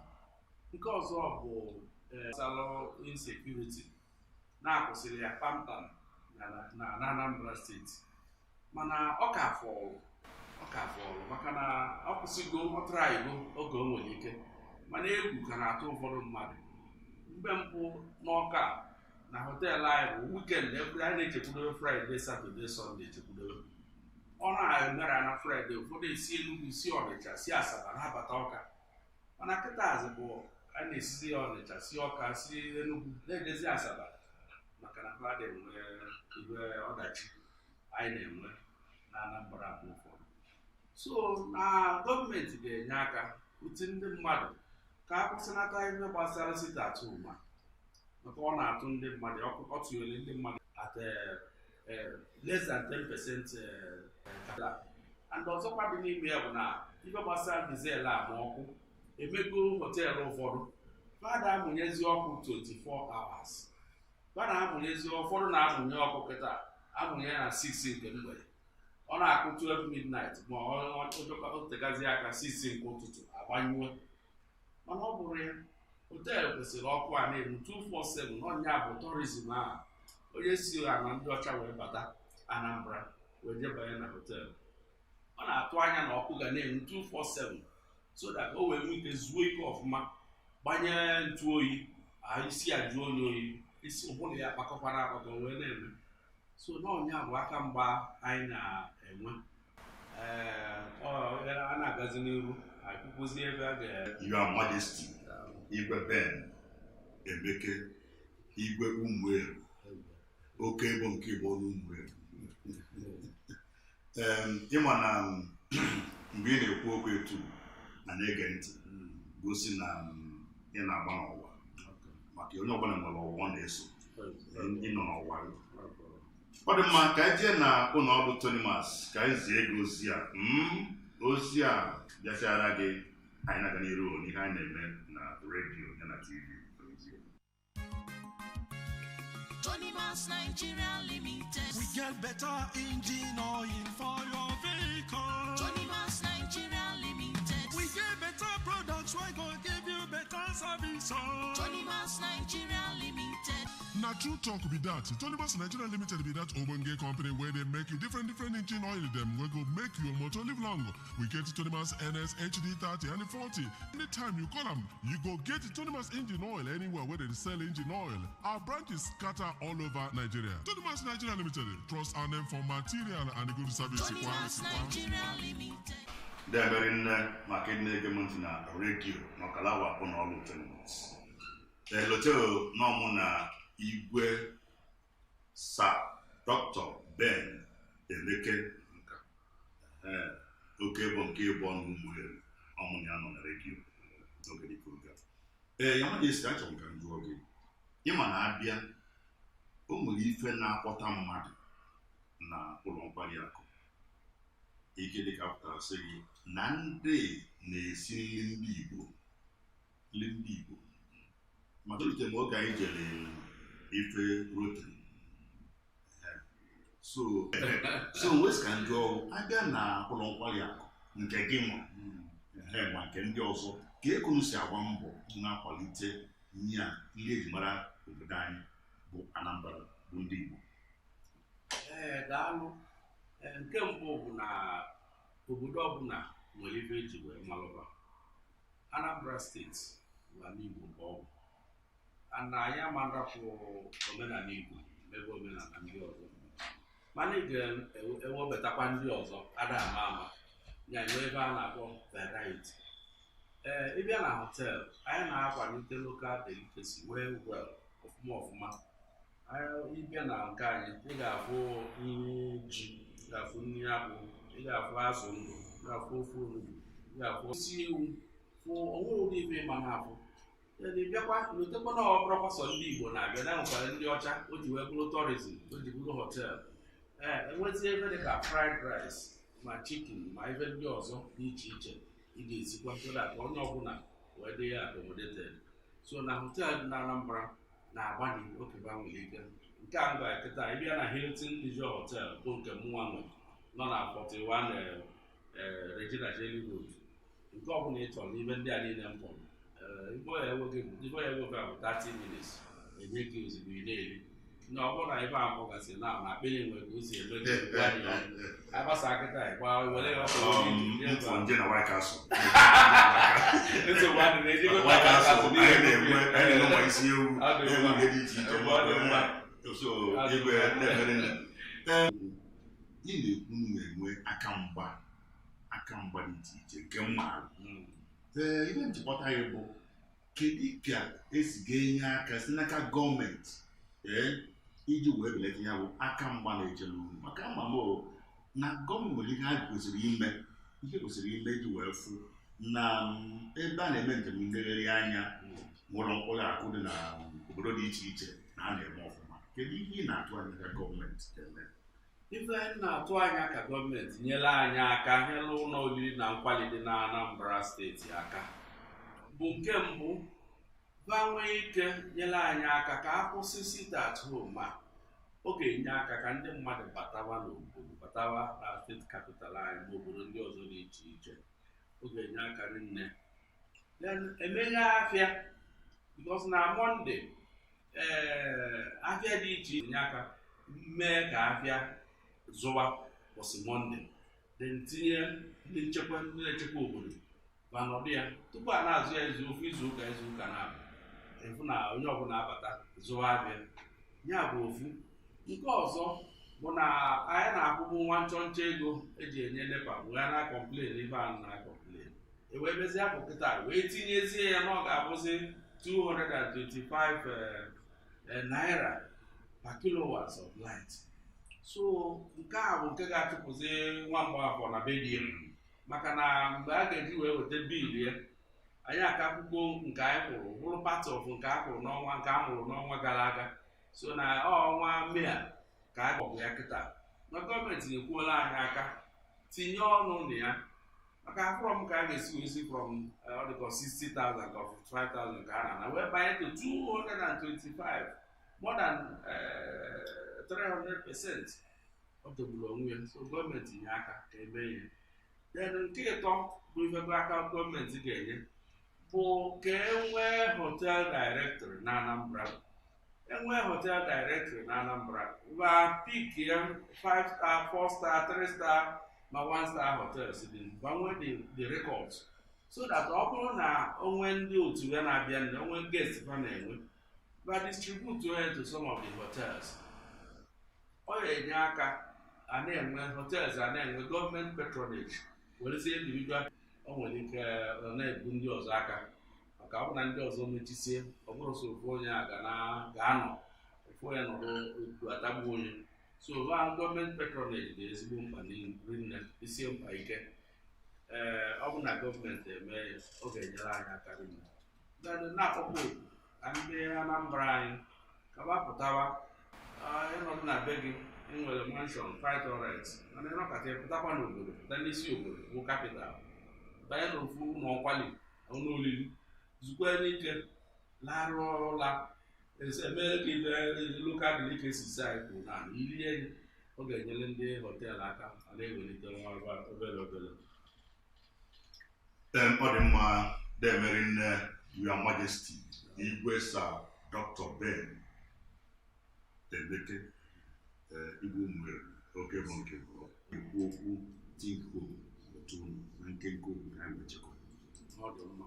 Nke ọzọ bụ salọ insecurity na-akwụsịrị ya kpamkpam na Anambra steeti, mana ọ ka fọrọ maka na ọ kwụsịgo ọtara igo oge o nwere ike, mana egwu ka na-atụ ụfọdụ mmadụ. Mgbe mbụ n'Ọka na họteelụ anyị bụ weekend anyị na-echekwudobe Friday, Saturday, Sunday echekwudobe. Ọ na-emere na Friday ụfọdụ esi Enugu, si Ọnịcha, si Asaba na-abata Ọka, mana kịtazi bụ a na-esizi Ọnịcha, si Ọka, si Enugu na-ejezi Asaba, maka na ha na-enwe ibe ọdachi anyị na-enwe na Anambra bụ ụfọdụ. So na gọọmenti ga-enye aka uti ndị mmadụ ka a kwụsịnata ihe gbasara site atụ ụma, maka ọ na-atụ ndị mmadụ, ọ tụnyere ndị mmadụ at less than 10% and ọzọkwa dị n'ime ya bụ na ihe gbasara dizel a ma ọkụ emego họteelụ ụfọdụ fada amụnyezi ọkụ 24 hours, fada amụnyezi ụfọdụ na-amụnye ọkụ kịta amụnye na 6 nke mgbede, ọ na-akụ 12 midnight ma ọ tegazi aka 6 nke ụtụtụ agbanyụọ. Mana ọ bụrụ ya họteelụ kwesịrị ọkụ a na-enwu 247 n'ọnya bụ tourism ahụ. Onye si na ndị ọcha wee bata Anambra wee jebanye na họteelụ, ọ na-atụ anya na ọkụ ga na-enwu 247 so that o wee nwee ike zuo ike ọfụma, gbanye ntụ oyi, isi ajụ onye oyi, isi ụbụrụ ya akpakọkwara akpakọ wee na-eme. so n'ọnya bụ aka mgba anyị na-enwe a na-agazi n'iru akwụkwọzi ebe a ga Your Majesty, Igwe Ben Emeke, Igwe Ụmụeri, oke ebo nke Igbo Ụmụeri. Ịma na mgbe ị na-ekwu okwu etu na na-ege ntị gosi na ị na-agba n'ụwa maka onye ọbụla nwere ụwa na-eso ịnọ n'ụwa. Ọ dị mma ka anyị jee na ụlọ ọrụ Thematic ka anyị zie gị ozi a bịasịara gị anyị na-aga n'iru n'ihe anyị na-eme na redio ya na TV. Thematic Nigeria Limited. We get better engine oil for your vehicle. Thematic Nigeria Limited. We get better products wey go give you better service. Thematic Nigeria Limited. Na true talk be that. Thematic Nigeria Limited be that ogbonge company where they make different engine oil them wey go make your motor live long. We get Thematic NS HD 30 and 40. Anytime you call them, you go get Thematic engine oil anywhere where they sell engine oil. Our branches scatter all over Nigeria. Thematic Nigeria Limited. Trust our name for material and good service. Thematic Nigeria Limited. Debere nne maka ndị na-ege m ntị na redio maka lawa akpụ na ọrụ Thematic. Eloteo n'ọmụ na Igwe Sir Dr. Ben Emeke oke ebo nke Igbo Ụmụeri ọmụ ya nọ na redio n'oge dịka oge. Ya Majesty, achọrọ ka m jụọ gị, ịma na abịa o nwere ife na-akpọta mmadụ na ụlọ nkwari akụ ike dịka pụtara sị gị na ndị na-esi nri ndị Igbo maka olite m oge anyị jere ife rotary so wes ka ndị ọrụ abịa na ụlọ nkwari akụ nke gị ma nke ndị ọzọ ka ekunu si agba mbọ na-akwalite ihe eji mara obodo anyị bụ Anambra bụ ndị Igbo. Daalụ. Nke mbụ bụ na obodo ọbụla nwere ife eji wee malụba. Anambra steeti bụ ala Igbo nke ọ bụ. Na anyị ama nrapụ omenala Igbo ebe omenala ndị ọzọ. Mana ị ga-ewebatakwa ndị ọzọ ada ama ya nwee ebe a na-akpọ variety. Ịbịa na họtel, anyị na-akwalite local delicacy well ọfụma. Ịbịa na nke anyị, ị ga-afụ nri ji, ị ga-afụ nri akpụ, ị ga-afụ azụ ndụ, ị ga-afụ ofe onugbu, ị ga-afụ isi ewu, fụ onwe ụdị ife ịma na-afụ. Bịakwa lotekwa na ọ bụrụkwa sọ ndị Igbo na-abịa na nwekwara ndị ọcha o ji wee bụrụ tourism, o ji bụrụ hotel. Enwezie ebe dị ka fried rice ma chicken ma ebe ndị ọzọ dị iche iche ị ga-esikwa soda ka onye ọbụla wee dị ya accommodated. So na hotel na Anambra na-agbani oke gbanwere ike. Nke a ngwa kịta ịbịa na Hilton Leisure Hotel bụ nke mụnwa nwe nọ na 41 Regina Shelley Road. Nke ọbụla ị chọrọ n'ime ndị a niile m kpọrọ ibo ya eweghị bụ 30 minutes enye gị ozugbo ị na-eri. Na ọ bụrụ na ebe a mụgasị na akpịrị nwe ka o si eme gị agbasa akịta ịgba were ya ị na-ekwu na-enwe aka mgba dị iche iche nke mma. Ihe njikọta ya bụ kedu ka esi ga-enye aka si n'aka gọọmenti iji wee belata ya bụ aka mgba na-echere uru maka ama m na gọọmenti nwere ihe ha kwesịrị ime iji wee fụ na ebe a na-eme njem nlegharị anya nwụrụ mkpụrụ akụ dị na obodo dị iche iche na a na-eme ọfụma. Kedu ihe ị na-atụ anya ka gọọmenti ga-eme? Ife anyị na-atụ anya ka gọọmenti nyere anyị aka nyere ụlọ oriri na nkwari dị na Anambra steeti aka bụ nke mbụ nwee ike nyere anyị aka ka a kwụsị sit at home ma ọ ga-enye aka ka ndị mmadụ batawa n'obodo batawa na steeti capital anyị n'obodo ndị ọzọ dị iche iche. Ọ ga-enye aka nne emeghe afịa because na Mọnde afịa dị iche enye aka mee ka afịa zụwa ụbọchị Mọnde tinye ndị nchekwa obodo ma nọdụ ya tupu a na-azụ ya izu ụka na-abụ efu na onye ọbụla abata zụwa abịa ya bụ ofu. Nke ọzọ bụ na anyị na-akwụgbu nwa nchọnchọ ego eji enye NEPA wee na-akọmplen ibe a na-akọmplen ewee bezi afọ kịta wee tinyezie ya na ọ ga-abụzi 225 naira per kilowatts of light. So nke a bụ nke ga-achụpụzi nwa mgbafọ na be di maka na mgbe a ga-eji wee weta biil ya anyị aka akwụkwọ nke anyị kwụrụ bụrụ part of nke a kwụrụ n'ọnwa nke a mụrụ n'ọnwa gara aga. So na ọnwa Mee ka a kpọbụ ya kịta na gọọmenti na-ekwuola anyị aka tinye ọnụ na ya maka from ka a ga-esi wee si from ọ dịka 60,000 or 55,000 ka a na wee banye to 225, more than 300% ọ dọgburu onwe ya. So gọọmenti nye aka ka eme ihe. Then nke ịtọ bụ ifego aka gọọmenti ga-enye bụ ka enwee hotel directory na Anambra. Enwee hotel directory na Anambra va pik ya 5 star, 4 star, 3 star ma 1 star hotels dị gbanwee the records so that ọ bụrụ na onwe ndị otu ya na-abịa na onwe guest ha na-enwe va distribute ya to some of the hotels. Ọ ga-enye aka a na-enwe hotels a na-enwe gọọmenti patronage werezie individual o nwere ike na-ebu ndị ọzọ aka maka ọ bụ na ndị ọzọ mechisie ọ bụrụ so ofu onye a ga-anọ ofu onye nọrọ atagbu onye. So gọọmenti patronage dị ezigbo mkpa n'rinne isi mkpa ike. Ọ bụ na gọọmenti eme ya ọ ga-enyere anyị aka rinne. Na-akpọkwa oku ka ndị Anambra anyị ka bapụtawa ịnọdụ na be gị enwere mansion fight alright mana ịnọkọta ịpụtakwa n'obodo pụta n'isi obodo bụ kapital banye n'ofu ụlọ nkwali ọnụ olili zukwa n'ike larụ ụla emee ka ibe lokal delicacies anyị kwuru na irie ọ ga-enyere ndị họteelụ aka a na-ewelite obere obere. Ọ dị mma demeri nne Your Majesty Igwe Sir Dr. Ben Tebeke Igwe nwere oke bụ nke bụ ikwu okwu tinko otu na nkenke okwu ha mechekwa. Ọ dị mma.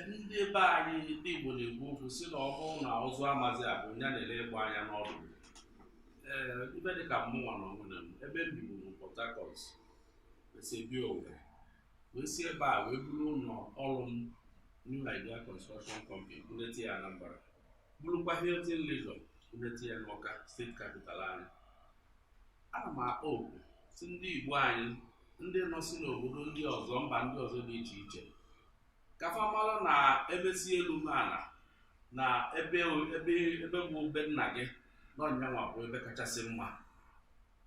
Ndị be anyị ndị Igbo na-ekwu okwu si na ọ bụrụ na ụzụ amazi abụ ya na-ele ịgba anya n'ọdụ. Ibe dịka mmụnwa na onwe m ebe m bibu na Port Harcourt esi bi Owerri wee si ebe a wee buru ụlọ ọrụ m New Idea Construction Company buleti ya Anambra bulukwa Hilton Leisure buleti ya n'Awka steeti capital anyị. Ana m akpọ oku si ndị Igbo anyị ndị nọ si n'obodo ndị ọzọ mba ndị ọzọ dị iche iche kafa mara na ebe si elu mana na ebe bụ be nna gị n'ọnyanwa bụ ebe kachasị mma.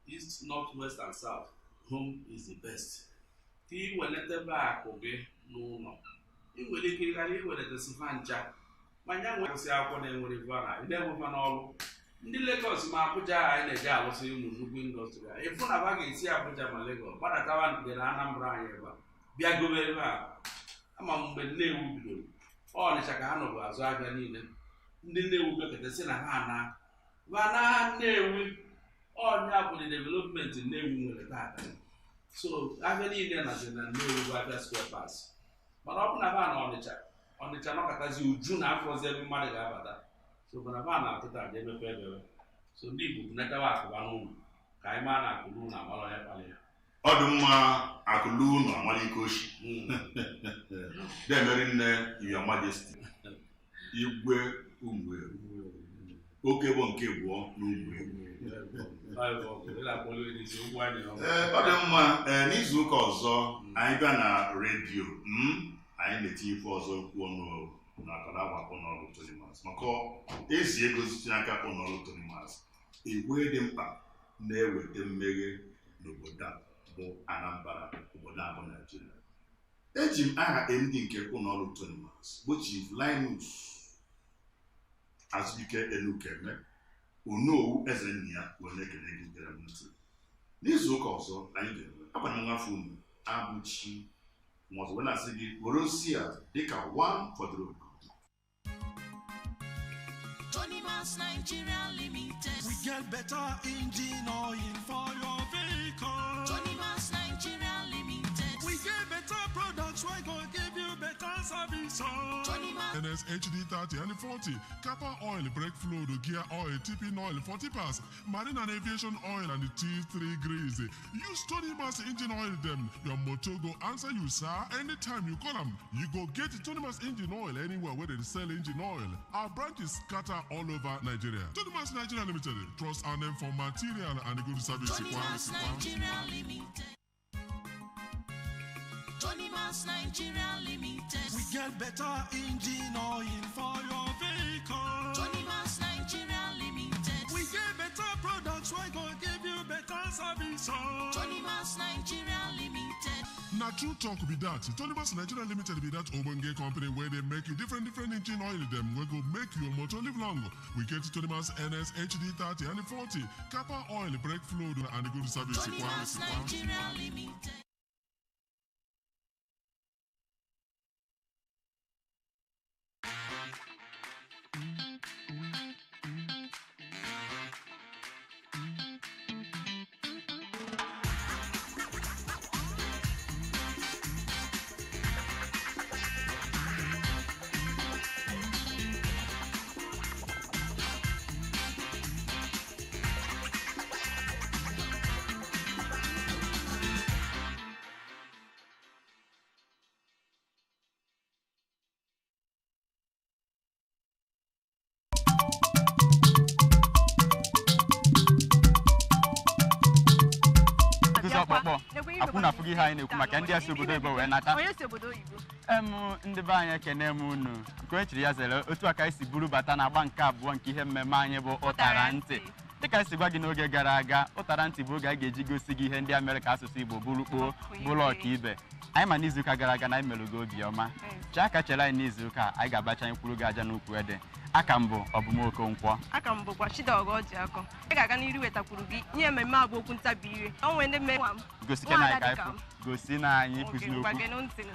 East, North, West and South, home is the best. Ka ị weleta ebe akụ gị n'ụlọ ị nwere ike ịghara iweleta sifa ncha manya nwere kwụsị akwụkwọ na-enwere vana ide nweva n'ọrụ. Ndị Lagos ma Abuja anyị na-eji alụsị ụmụ nnukwu indọstrị a ịfụ na ba ga-esi Abuja ma Lagos gbadatawa nke na Anambra anyị ebe a bịa gobe ebe a. Ama mgbe Nnewi bidoro Ọnịcha ka ha nọbụ azụ ahịa niile ndị Nnewi bekata si na ha na Nnewi ọnya bụ the development Nnewi nwere tata. So ahịa niile nazi na Nnewi bụ ahịa square pass mana ọ bụ na ba na Ọnịcha nọkọtazi uju na afọzi ebe mmadụ ga-abata. So mana ba na atụta ga emepe ebebe. So ndị Igbo bụ netawa akụba n'ụlọ ka anyị maa na akụlụ na amalọ ya kpali ya. Ọ dị mma akụlụ ụlọ amalike oshi demeri nne Your Majesty Igwe Umwe oke bụ nke abụọ n'Umwe. Ọ dị mma n'izu ụka ọzọ anyị bịa na redio anyị na-etinye ife ọzọ okwu ọnụ na akọnagwakọ n'ọrụ Tonimas maka ezi ego zitinye aka kpọ n'ọrụ Tonimas igwe dị mkpa na-eweta mmeghe n'obodo a bụ Anambra obodo abụ Naijiria. Eji m aha MD nke ụlọọrụ Tonimas bụ Chief Linus Azubike Enukeme Onowu Ezennia wee na-ekele gị dere m ntị. N'izu ụka ọzọ anyị ga-enwe agbara m nwafe unu abụchi nwọzọ wee na-asị gị were osi a dịka one fọdụrụ obodo. Tonimas Nigeria Limited. We get better engine oil for your vehicle. Tonimas Nigeria Limited. We get better products we go give you better service. Tonimas NS HD30 and 40, Kappa oil, brake fluid, gear oil, tipping oil, 40 parts, marine and aviation oil, and the T3 grease. Use Tony Mas engine oil them. Your motor go answer you, sir. Anytime you call them, you go get Tony Mas engine oil anywhere where they sell engine oil. Our branches scatter all over Nigeria. Tony Mas Nigeria Limited. Trust our name for material and good service. Tony Mas Nigeria Limited. Tony Mas Nigeria Limited. We get better engine oil for your vehicle. Tony Mas Nigeria Limited. We get better products, we go give you better service. Tony Mas Nigeria Limited. Now true talk be that. Tony Mas Nigeria Limited be that Obonge company where they make you different engine oil them. We go make your motor live long. We get Tony Mas NS HD30 and 40, Kappa oil, brake fluid, and good service. Tony Mas Nigeria Limited. Akuna fugi ha ina kuma kan dia si obodo ibo we nata. Onye si obodo Igbo? Ndị be anyị ekene m unu. Nke echiri ya zere otu aka isi buru bata na agba nke abụọ nke ihe mmemme anyị bụ ụtara ntị. Dịka esi gwa gị n'oge gara aga, ụtara ntị bụ oge a ga-eji gosi gị ihe ndị Amerịka asụsụ Igbo bụrụ kpoo bụrụ ọkaibe. Anyị ma n'izuụka gara aga na anyị mere gị obiọma. Chaa aka chere anyị n'izuụka anyị ga-agbacha anyị kwuru gị aja n'ukwu ede. Aka mbụ Okonkwo. Aka mbụ kwa Chidogoji Akọ. Ị ga-aga n'iru wetakwuru gị ihe mmemme abụ okwu ntabi ire. O nwere ndị mmemme m. Gosi na anyị ka ịfụ. Gosi na anyị ịkụzi okwu.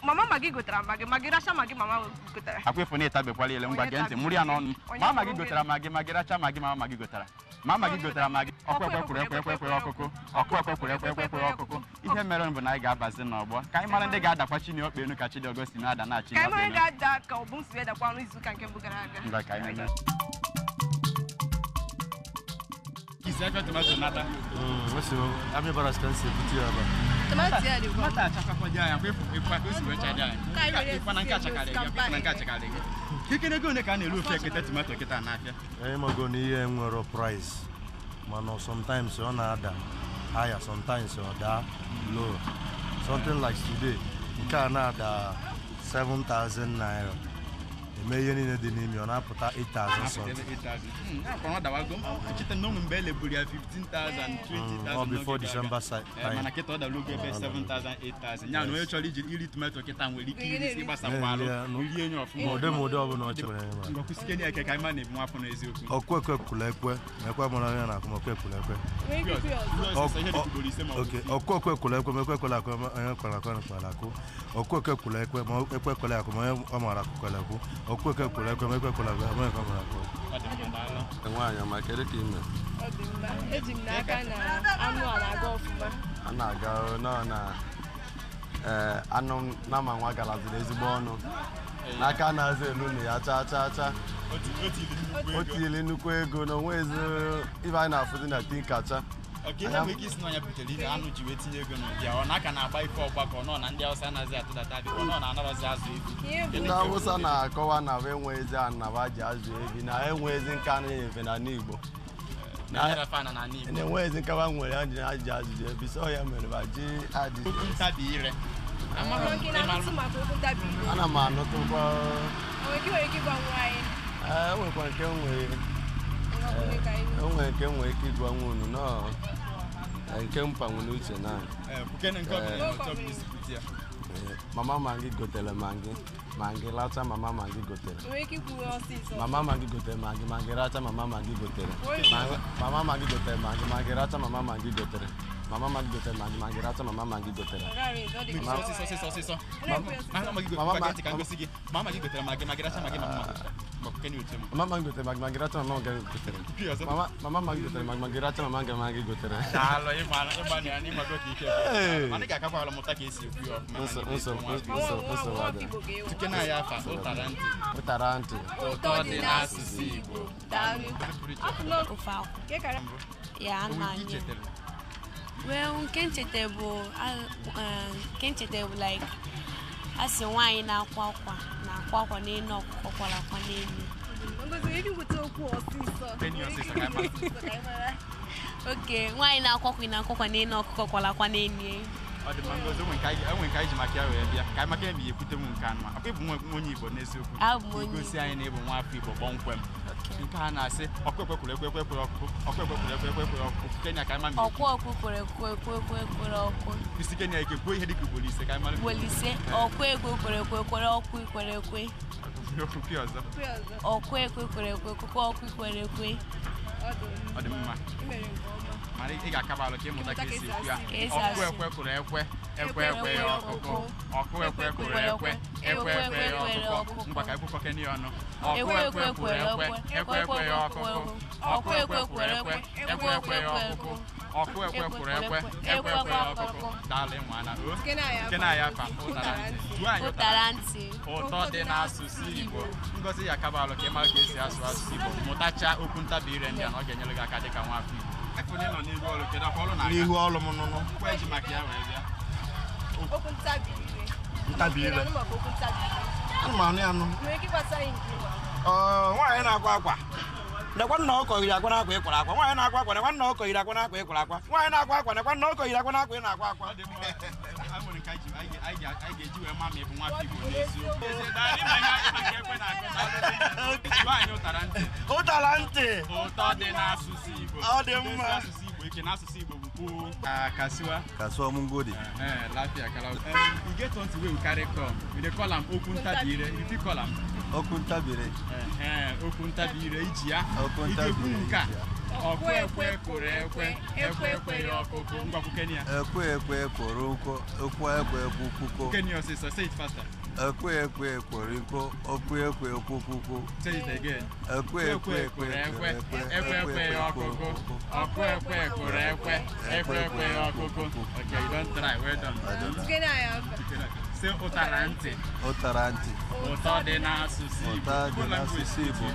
Mama magi gotara magi racha magi mama gotara. Akwa ịfụ na ịtabekwala ile ngwa gee ntị mụrụ ya n'ọnụ. Mama gị gotara magi racha magi mama gị gotara. Mama gị gotara magi ọkụ kwuru ọkụkụ. Ọkụ kwuru ọkụkụ. Ihe mere bụ na anyị ga-abazi n'ọgbọ. Ka anyị mara ndị ga-adakwa chi n'okpe enu ka Chidogo si na-ada na chi. Ka anyị mara ga-ada ka ọbụ nsi edakwa n'izu ụka nke mbụ gara aga. Ngwa ka anyị mee. Kizaka tomato nata. Ami bara skanse buti aba. Tomato ya dị kwa. Mata achakwa kwa jaya kwa kwa kwa si wecha jaya. Kwa na nka chakale ya kwa na nka chakale. Kikene go ne ka na-elu ofe ekete tomato kita na afia. Mago na ihe nwere price. Mana sometimes ọ na-ada higher, sometimes ọ da low. Something like today, nke a na-ada 7,000 naira. Eme ihe niile dị n'ime ọ na-apụta 8,000 something. Akwa dawago. Chite no mbe le buri 15,000, 20,000. Before December side. Mana kita ọ da logo ebe 7,000, 8,000. Ya no chọrọ iri tomato kita nwere ike iri gbasakwa alụ. Iri enyo ọfụma. Mode ọbụla ọ chọrọ ya. Ngwa kusikeni eke ka ima na-ebu afọ n'eziokwu. Ọkụ kulekwe, mekwa mụrụ ya na akụmọkụ kulekwe. Okay, ọkụ kulekwe, mekwa kulekwe, onye kwalakụ. Ọkụ kulekwe, ma ekwe kulekwe, ma ọ mara kulekwe. Ọkụ kulekwe, mekwa kulekwe, onye kwalakụ. Nwaanyị ma kedu ka ime? Eji m n'aka na anụ a na-aga ọfụma. A na-aga na anụ nama nwa galaziri ezigbo ọnụ. N'aka na-azụ elu na ya cha. O tinyere nnukwu ego na onwe ezi ibe anyị na-afụzi na tinkacha. Ihe bụ ike isi na onye butere ihe anụ ji wee tinye ego n'ụbịa ọ n'aka na-agba ife ọgbakọ nọ na ndị Hausa anaghịzi atụdata dị ọ nọ na-anarọzi azụ ebi. Ndị Hausa na-akọwa na enweghịzi anaba ji azụ ebi na enweghịzi nka na-efe na n'Igbo. Na-enweghịzi nkawa nwere ji azụ ebi so ya mere ba ji adịghị. Okwu ntabi ire. Ana m anụtụkwa. Enwekwa nke nwere ike ịgwa nwa unu nọ nke mpanwu n'uche na mama mangi gotere mangi lacha mama mangi gotere mama mangi gotere mangi racha mama mangi gotere mama mangi gotere mangi racha mama mangi gotere Mama magi gotere magiracha mama magi gotere. Mama magi gotere magiracha mama. Mama magi gotere magiracha mama gotere. Mama magi gotere magiracha mama magi gotere. Dalo imani ani magoki ke. Mani ka kwa mota ke si ku Oso wada. Tukena ya fa Utaranti. Oto de na sisibo. Yeah, well, can't like as a wine now, quack, no, okay, why now, quacking, no, cocola, ọ dị mma ngozi enwe nke anyị ji maka ya wee bịa ka anyị maka ya bụ ekwute m nke anụ akwa ịbụ onye Igbo n'eziokwu igosi anyị na ịbụ nwa afọ Igbo kpọmkwem nke a na-asị ọkụekwekwere ọkụ Kenya ka anyị ma ọkụ isi Kenya ike kwuo ihe dịka ugboro ise ka anyị mara ugboro ise ọkụekwekwere ọkụ ikwere ekwe ọkụekwekwere ọkụ ikwere ekwe ọ dị mma mara ị ga-akaba alụ ka ịmụta ka esi ekwu ya ọkụ ekwe kwuru ekwe ekwe ya ọkụkụ ọkụ ekwe kwuru ekwe ekwe ya ọkụkụ ngwa ka ekwukọ keni ọnụ ọkụ ekwe kwuru ekwe ya ọkụkụ ọkụ ekwe kwuru ekwe ya ọkụkụ ọkụ ekwe kwuru ekwe ya ọkụkụ daalụ ịmụana nke na ya fa ụtara ntị ụtọ dị n'asụsụ Igbo ngozi ya akaba alụ ka ị mara ka esi asụ asụsụ Igbo mụtacha okwu ntabi ire ndị a na ọ ga-enyere gị aka dịka nwa afọ Igbo n'ihu ọrụ m nụnụ eji maka ya wee bịa okwu ntabi ire anụmanụ ya nụ nwaanyị na-akwa akwa nekwa nna ọkọ yiri akwa n'akwa ịkwara akwa nwaanyị na-akwa akwa nekwa nna ọkọ yiri akwa n'akwa ịkwara akwa nwaanyị na-akwa akwa nekwa nna ọkọ yiri akwa n'akwa ị na-akwa akwa anyị ga-eji wee ma ma ịbụ nwa Igbo n'eziokwu ụtara ntị ụtọ dị n'asụsụ Igbo ọ dị mma asụsụ Igbo ike n'asụsụ Igbo bụ kwuo kasuwa mungodi lafiya kala you get on to wey we carry come we dey call am okwu ntabi ire you fit call am okwu ntabi ire okwu ntabi ire iji ya ikekwu nke a ọkụ ekwe kwuru ekwe ya ọkụkụ ngwakwu Kenya ekwe kwuru kwukwuko Kenya ọsịsọ say it faster ekwe kwuru kwukwuko say it again ekwe ya ọkụkụ ọkụ ekwe kwuru ekwe ya ọkụkụ okay you don try well done say ụtara ntị ụtọ dị n'asụsụ Igbo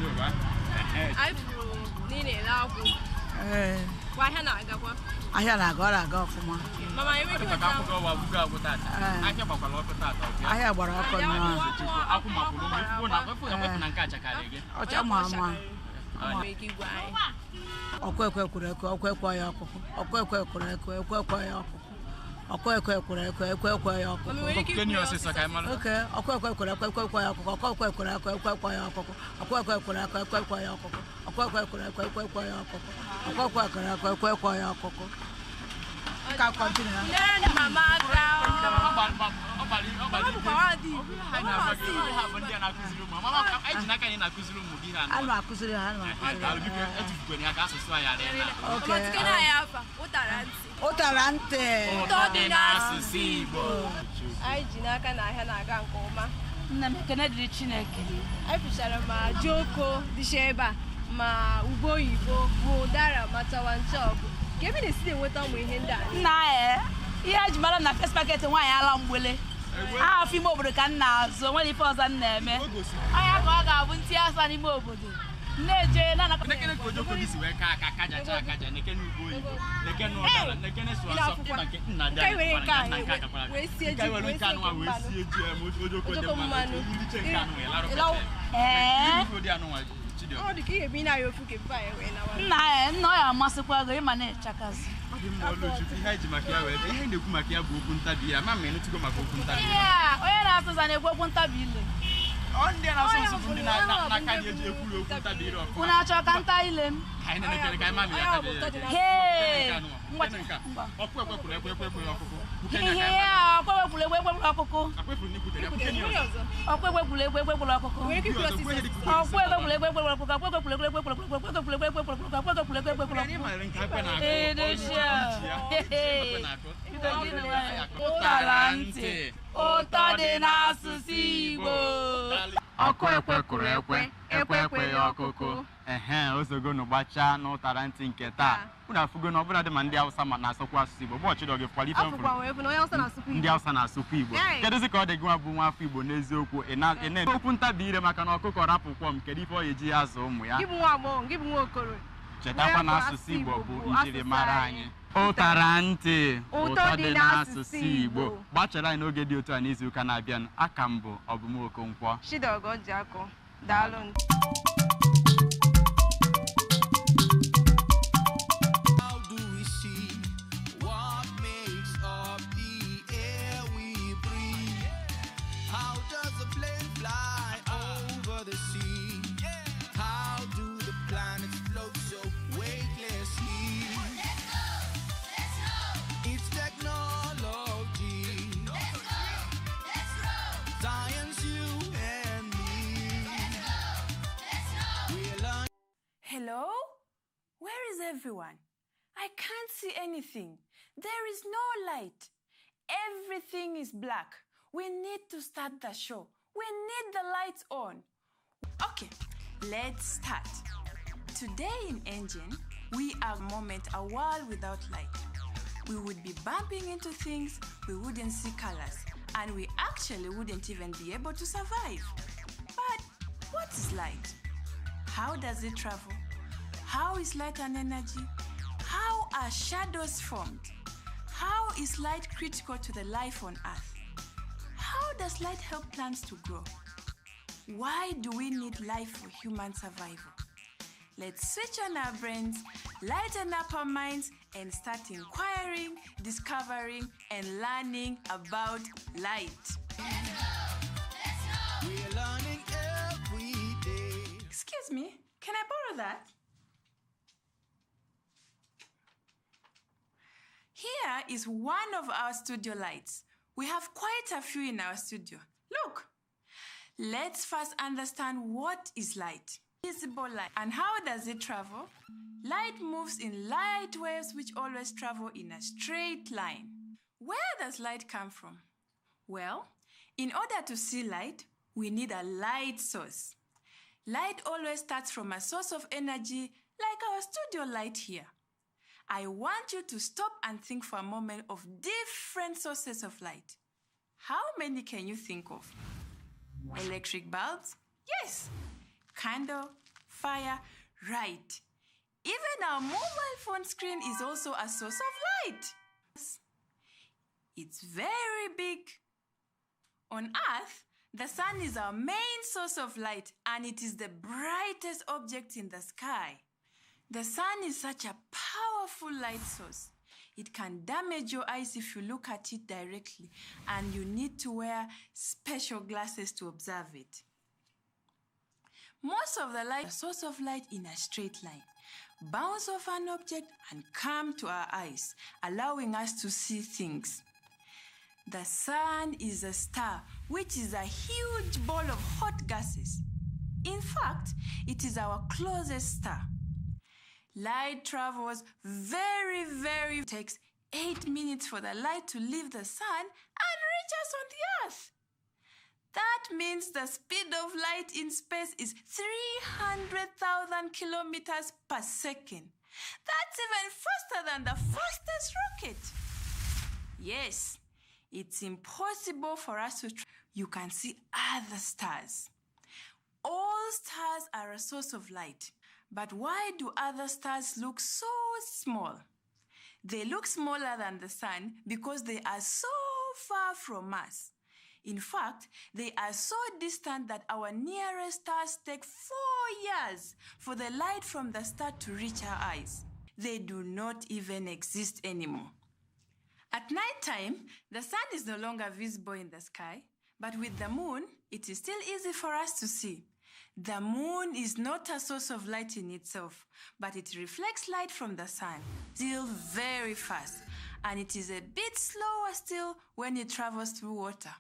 ahịa na-aga ọ na-aga ọfụma ahịa gbara ọkụ ọcha ma ama ọkụ ekwe kwuru ekwe ọkụ ekwe ya ọkụkụ ọkụ ekwe kwuru ekwe ekwe ya ọkụkụ ọkụ ekwe kwuru ekwe ya ọkụkụ ọkụ ekwe kwuru ekwe ya ọkụkụ ọkụ ekwe kwuru ekwe ya ọkụkụ ọkụ ekwe kwuru ekwe ya ọkụkụ ọkụ ekwe kwuru ekwe ya ọkụkụ ọkụ ekwe kwuru ekwe ya ọkụkụ ka continue akụziri ha ụtara ntị ụtọ dị n'asụsụ Igbo anyị ji n'aka na ahịa na-aga nke ọma nna m ekene dịrị Chineke anyị pụchara ma jioko dịcha ebe a ma ube oyibo ma ụdara ma tawanchọbụ ka ebe na-esi na-enweta ụmụ ihe ndị a nna ihe eji mara na first market nwaanyị ala mgbele ahafọ ime obodo ka m na-azụ nwere ife ọzọ m na-eme ọnya ka ọ ga-abụ ntị asa n'ime obodo na-eje na nekene ka ojoko gị si wee ka aka akaja nekene ugbo oyibo nekene ụdara nekene sụrụ asọ ịma nke nna dị anyị na nke akakwara nke were nke anụ wee sie ji ojoko dị mma iliche nke anụ wee larụ ọ dị ka ihe bi na ya ofu kemgbe anyị wee nawa nna ọ ya amasịkwa gị ịma na-echakazi ihe anyị ji maka ya wee ihe na-ekwu maka ya bụ okwu ntabi ya ma enutugo maka okwu ntabi onye na-asụza na-ekwu okwu ntabi ile ndị na-asụ nsụ bụ ndị n'aka na-eji ekwuru okwu ntabi ire ọkụ unu achọ ka nta ile m anyị na-elekere ka anyị ma ya tabi ọkụ ekwe kwuru ekwe ya ọkụkụ ihe ya Ụtọ dị n'asụsụ Igbo. Ọkụ ekwe kụrụ ekwe, ekwe ekwe ya ọkụkụ. Osogo n'ụgbacha n'ụtara ntị nke taa. Unu afụgo na ọbụla dị ma ndị Hausa ma na-asụkwa asụsụ Igbo. Ụbọchị dị oge kwalite ndị Hausa na-asụkwa Igbo. Kedụzi ka ọ dị gị nwa bụ nwa afọ Igbo n'eziokwu? Ị okwu ntabi ire maka na ọkụkọ rapụkwọ m, kedu ife ọ ga-eji ya azụ ụmụ ya? Gị bụ nwa agbọghọ, gị bụ nwa okoro. Chetakwa na asụsụ Igbo bụ njirimara anyị. Ụtara ntị, ụtọ dị n'asụsụ Igbo. Gbachara anyị n'oge dị otu a n'izuụka na-abịanụ. Aka m bụ Ọbụm Okonkwo. Chidogo Jiakọ. Daalụ. How do we see what makes up the air we breathe? How does a plane fly over the sea? How do the planets float so weightlessly? It's technology. Science, you and me. We're learning. Hello? Where is everyone? I can't see anything. There is no light. Everything is black. We need to start the show. We need the lights on. Okay, let's start. Today in Engine, we are a moment, a world without light. We would be bumping into things, we wouldn't see colors, and we actually wouldn't even be able to survive. But what is light? How does it travel? How is light an energy? How are shadows formed? How is light critical to the life on Earth? How does light help plants to grow? Why do we need light for human survival? Let's switch on our brains, lighten up our minds, and start inquiring, discovering, and learning about light. We're learning every day. Excuse me, can I borrow that? Here is one of our studio lights. We have quite a few in our studio. Look, let's first understand what is light. Visible light. And how does it travel? Light moves in light waves which always travel in a straight line. Where does light come from? Well, in order to see light, we need a light source. Light always starts from a source of energy like our studio light here. I want you to stop and think for a moment of different sources of light. How many can you think of? Electric bulbs? Yes. Candle, fire, right. Even our mobile phone screen is also a source of light. It's very big. On Earth, the sun is our main source of light, and it is the brightest object in the sky. The sun is such a powerful light source. It can damage your eyes if you look at it directly, and you need to wear special glasses to observe it. Most of the light is a source of light in a straight line, bounce off an object and come to our eyes, allowing us to see things. The sun is a star, which is a huge ball of hot gases. In fact, it is our closest star. Light travels very takes 8 minutes for the light to leave the sun and reach us on the earth. That means the speed of light in space is 300,000 kilometers per second. That's even faster than the fastest rocket. Yes, it's impossible for us to you can see other stars. All stars are a source of light. But why do other stars look so small? They look smaller than the sun because they are so far from us. In fact, they are so distant that our nearest stars take 4 years for the light from the star to reach our eyes. They do not even exist anymore. At night time, the sun is no longer visible in the sky, but with the moon, it is still easy for us to see. The moon is not a source of light in itself, but it reflects light from the sun, still very fast. and it is a bit slower still when it travels through water.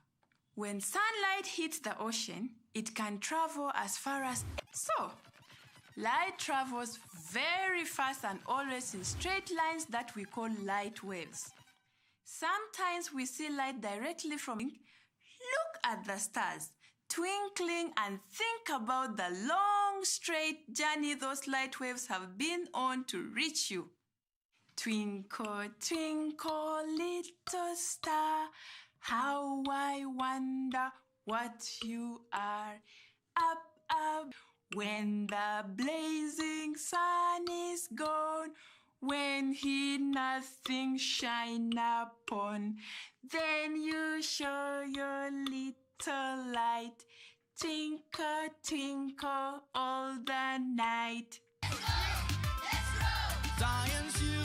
When sunlight hits the ocean, it can travel as far as... So, light travels very fast and always in straight lines that we call light waves. Sometimes we see light directly from... Look at the stars, twinkling, and think about the long, straight journey those light waves have been on to reach you. Twinkle, twinkle, little star, how I wonder what you are. Up, up, when the blazing sun is gone, when he nothing shine upon, then you show your little light. Twinkle, twinkle all the night. Science, you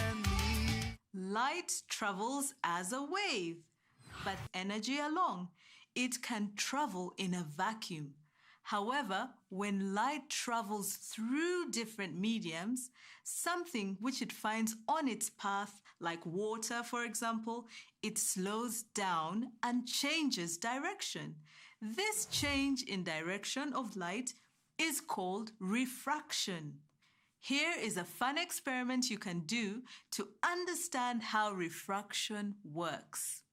and me. Light travels as a wave, but energy along. It can travel in a vacuum. However, when light travels through different mediums, something which it finds on its path, like water, for example, it slows down and changes direction. This change in direction of light is called refraction. Here is a fun experiment you can do to understand how refraction works.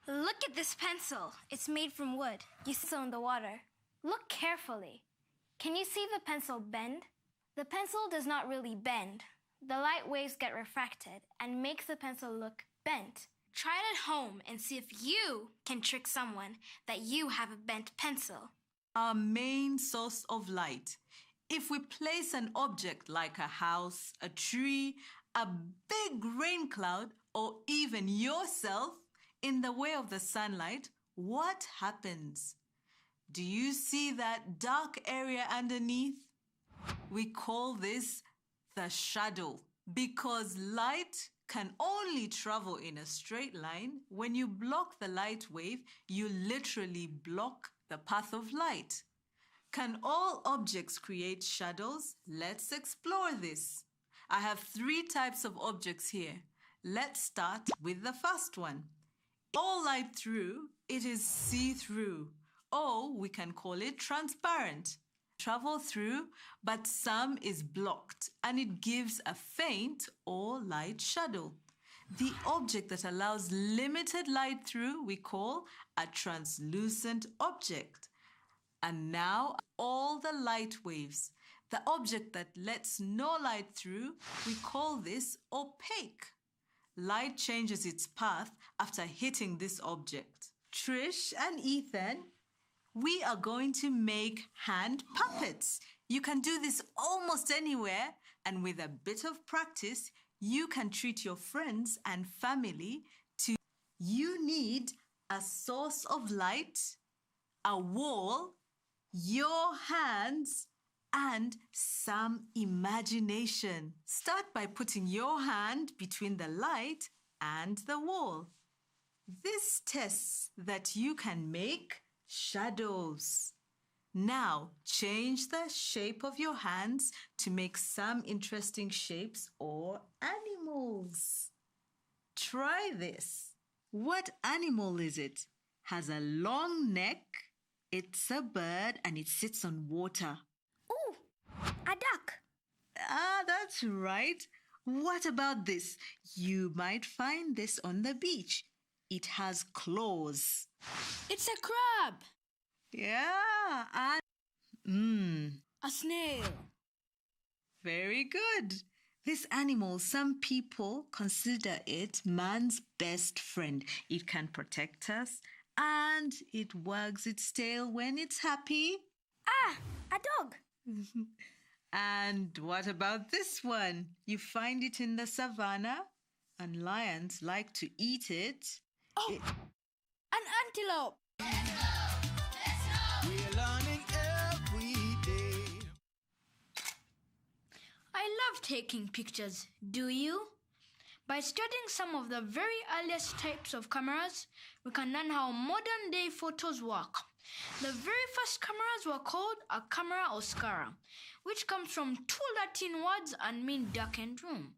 Look at this pencil. It's made from wood. You see it in the water. Look carefully. Can you see the pencil bend? The pencil does not really bend. The light waves get refracted and makes the pencil look bent. Try it at home and see if you can trick someone that you have a bent pencil. Our main source of light. If we place an object like a house, a tree, a big rain cloud, or even yourself in the way of the sunlight, what happens? Do you see that dark area underneath? We call this the shadow, because light can only travel in a straight line. When you block the light wave, you literally block the path of light. Can all objects create shadows? Let's explore this. I have 3 types of objects here. Let's start with the first one. All light through, it is see-through. Or we can call it transparent. Travel through, but some is blocked, and it gives a faint or light shadow. The object that allows limited light through, we call a translucent object. And now, all the light waves. The object that lets no light through, we call this opaque. Light changes its path after hitting this object. Trish and Ethan, we are going to make hand puppets. You can do this almost anywhere, and with a bit of practice, you can treat your friends and family to... You need a source of light, a wall, your hands, and some imagination. Start by putting your hand between the light and the wall. This tests that you can make shadows. Now, change the shape of your hands to make some interesting shapes or animals. Try this. What animal is it? Has a long neck. It's a bird and it sits on water. Ooh, a duck. Ah, that's right. What about this? You might find this on the beach. It has claws. It's a crab. Yeah, and... A snail. Very good. This animal, some people consider it man's best friend. It can protect us and it wags its tail when it's happy. Ah, a dog. And what about this one? You find it in the savannah and lions like to eat it. Oh, an antelope. We're learning every day. I love taking pictures. Do you? By studying some of the very earliest types of cameras, we can learn how modern-day photos work. The very first cameras were called a camera oscura, which comes from 2 Latin words and mean darkened room.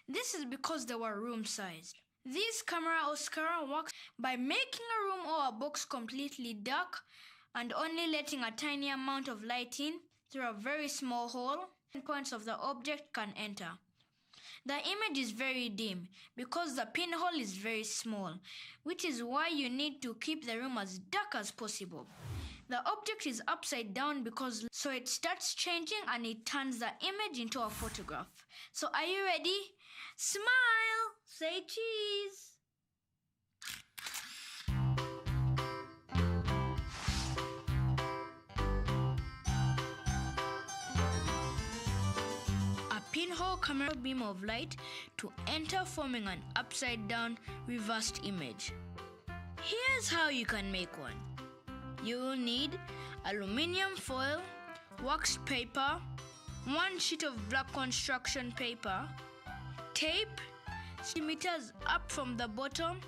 This is because they were room-sized. This camera or screen works by making a room or a box completely dark and only letting a tiny amount of light in through a very small hole and points of the object can enter. The image is very dim because the pinhole is very small, which is why you need to keep the room as dark as possible. The object is upside down so it starts changing and it turns the image into a photograph. So are you ready? Smile! Say cheese! A pinhole camera beam of light to enter, forming an upside down reversed image. Here's how you can make one. You will need aluminium foil, waxed paper, 1 sheet of black construction paper, tape 3 meters up from the bottom.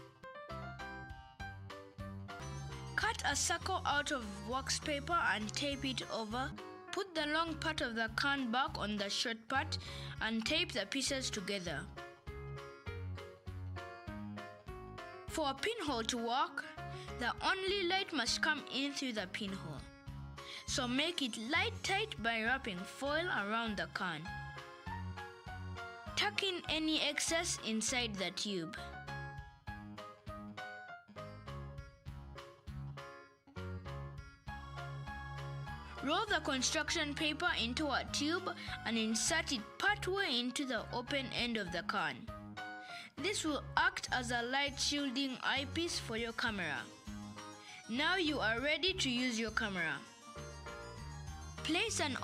Cut a circle out of wax paper and tape it over. Put the long part of the can back on the short part and tape the pieces together. For a pinhole to work, the only light must come in through the pinhole. So make it light tight by wrapping foil around the can. Tuck in any excess inside the tube. Roll the construction paper into a tube and insert it partway into the open end of the can. This will act as a light shielding eyepiece for your camera. Now you are ready to use your camera. Place an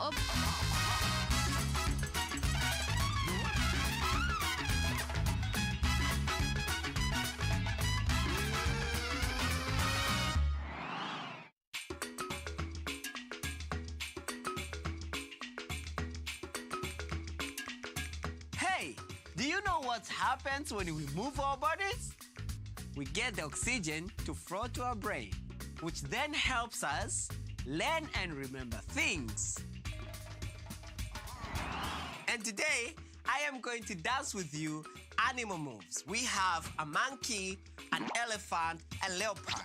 Hey, do you know what happens when we move our bodies? We get the oxygen to flow to our brain, which then helps us learn and remember things. And today, I am going to dance with you animal moves. We have a monkey, an elephant, a leopard.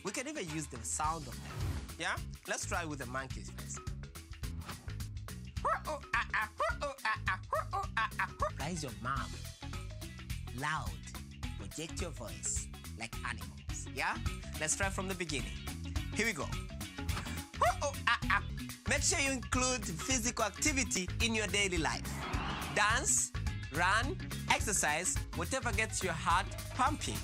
We can even use the sound of them. Yeah? Let's try with the monkeys first. Raise your mouth. Loud. Project your voice like animals. Yeah? Let's try from the beginning. Here we go. Make sure you include physical activity in your daily life. Dance, run, exercise, whatever gets your heart pumping.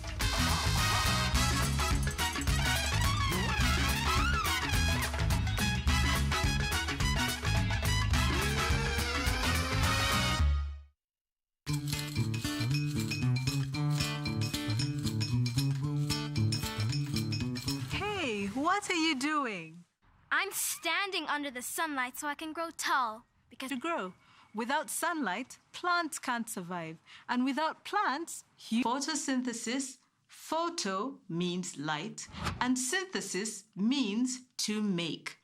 Hey, what are you doing? I'm standing under the sunlight so I can grow tall. Because to grow. Without sunlight, plants can't survive. And without plants, photosynthesis, photo means light, and synthesis means to make.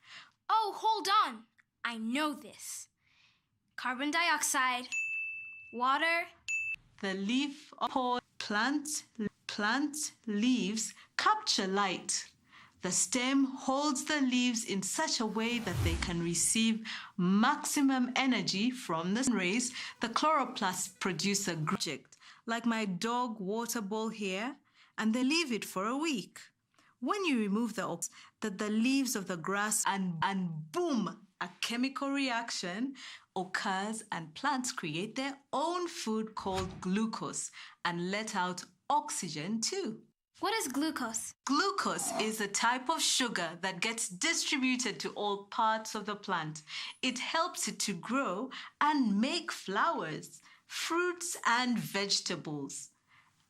Oh, hold on. I know this. Carbon dioxide, water. The leaf of plant leaves capture light. The stem holds the leaves in such a way that they can receive maximum energy from the sun rays. The chloroplasts produce a object, like my dog water bowl here, and they leave it for a week. When you remove the leaves of the grass and boom, a chemical reaction occurs and plants create their own food called glucose and let out oxygen too. What is glucose? Glucose is a type of sugar that gets distributed to all parts of the plant. It helps it to grow and make flowers, fruits, and vegetables.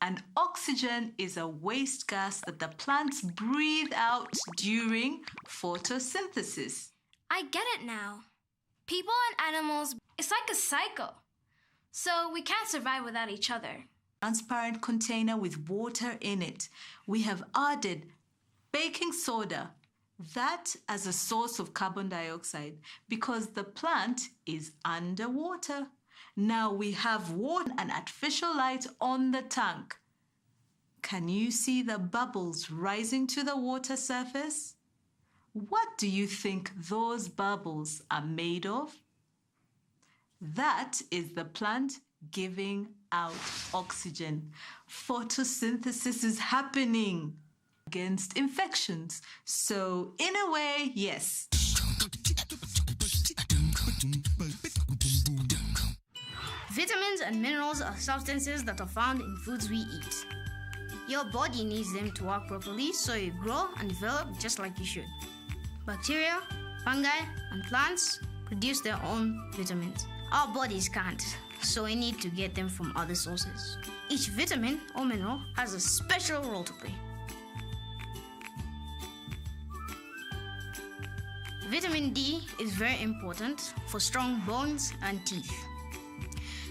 And oxygen is a waste gas that the plants breathe out during photosynthesis. I get it now. People and animals, it's like a cycle. So we can't survive without each other. Transparent container with water in it. We have added baking soda, that as a source of carbon dioxide, because the plant is underwater. Now we have water and artificial light on the tank. Can you see the bubbles rising to the water surface? What do you think those bubbles are made of? That is the plant giving out oxygen. Photosynthesis is happening against infections. So, in a way, yes. Vitamins and minerals are substances that are found in foods we eat. Your body needs them to work properly so you grow and develop just like you should. Bacteria, fungi, and plants produce their own vitamins. Our bodies can't, so we need to get them from other sources. Each vitamin or mineral has a special role to play. Vitamin D is very important for strong bones and teeth.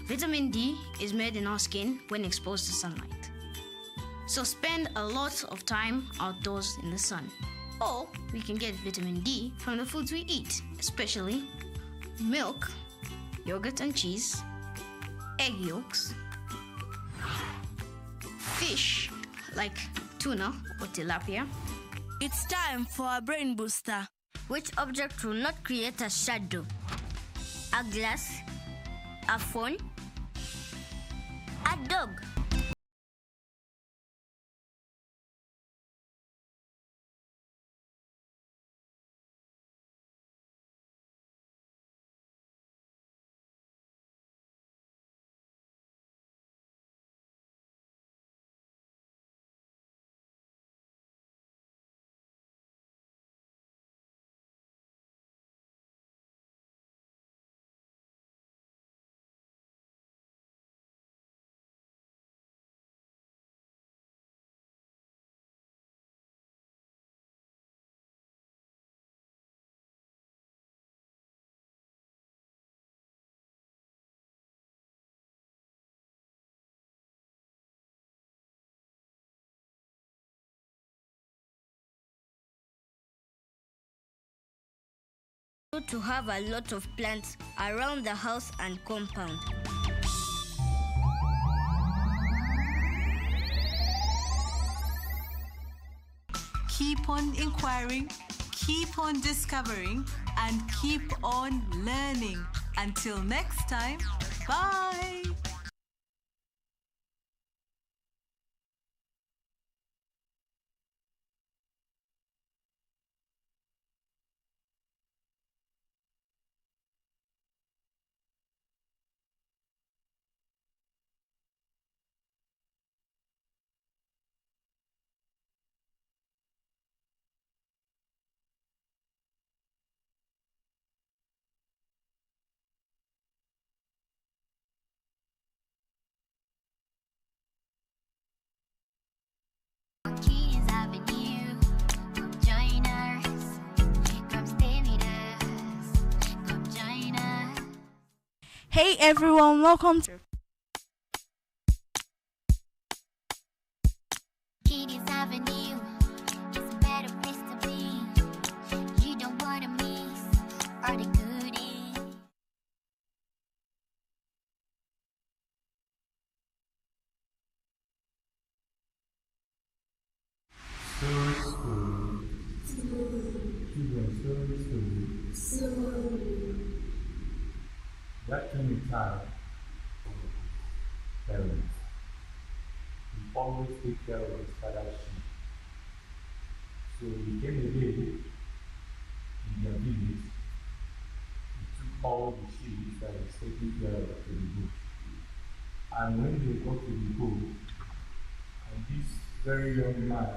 Vitamin D is made in our skin when exposed to sunlight. So spend a lot of time outdoors in the sun. Or we can get vitamin D from the foods we eat, especially milk, yogurt and cheese, egg yolks, fish like tuna or tilapia. It's time for a brain booster. Which object will not create a shadow? A glass, a phone, a dog. To have a lot of plants around the house and compound. Keep on inquiring, keep on discovering, and keep on learning. Until next time, bye! Hey everyone, welcome to Kitty's Avenue. It's a better place to be. You don't wanna miss all the goodies. That came in time. Parents. We always take care of his father's sheep. So he came a day in their village. He took all the sheep that was taken care of to the bush. And when they got to the bush, and this very young man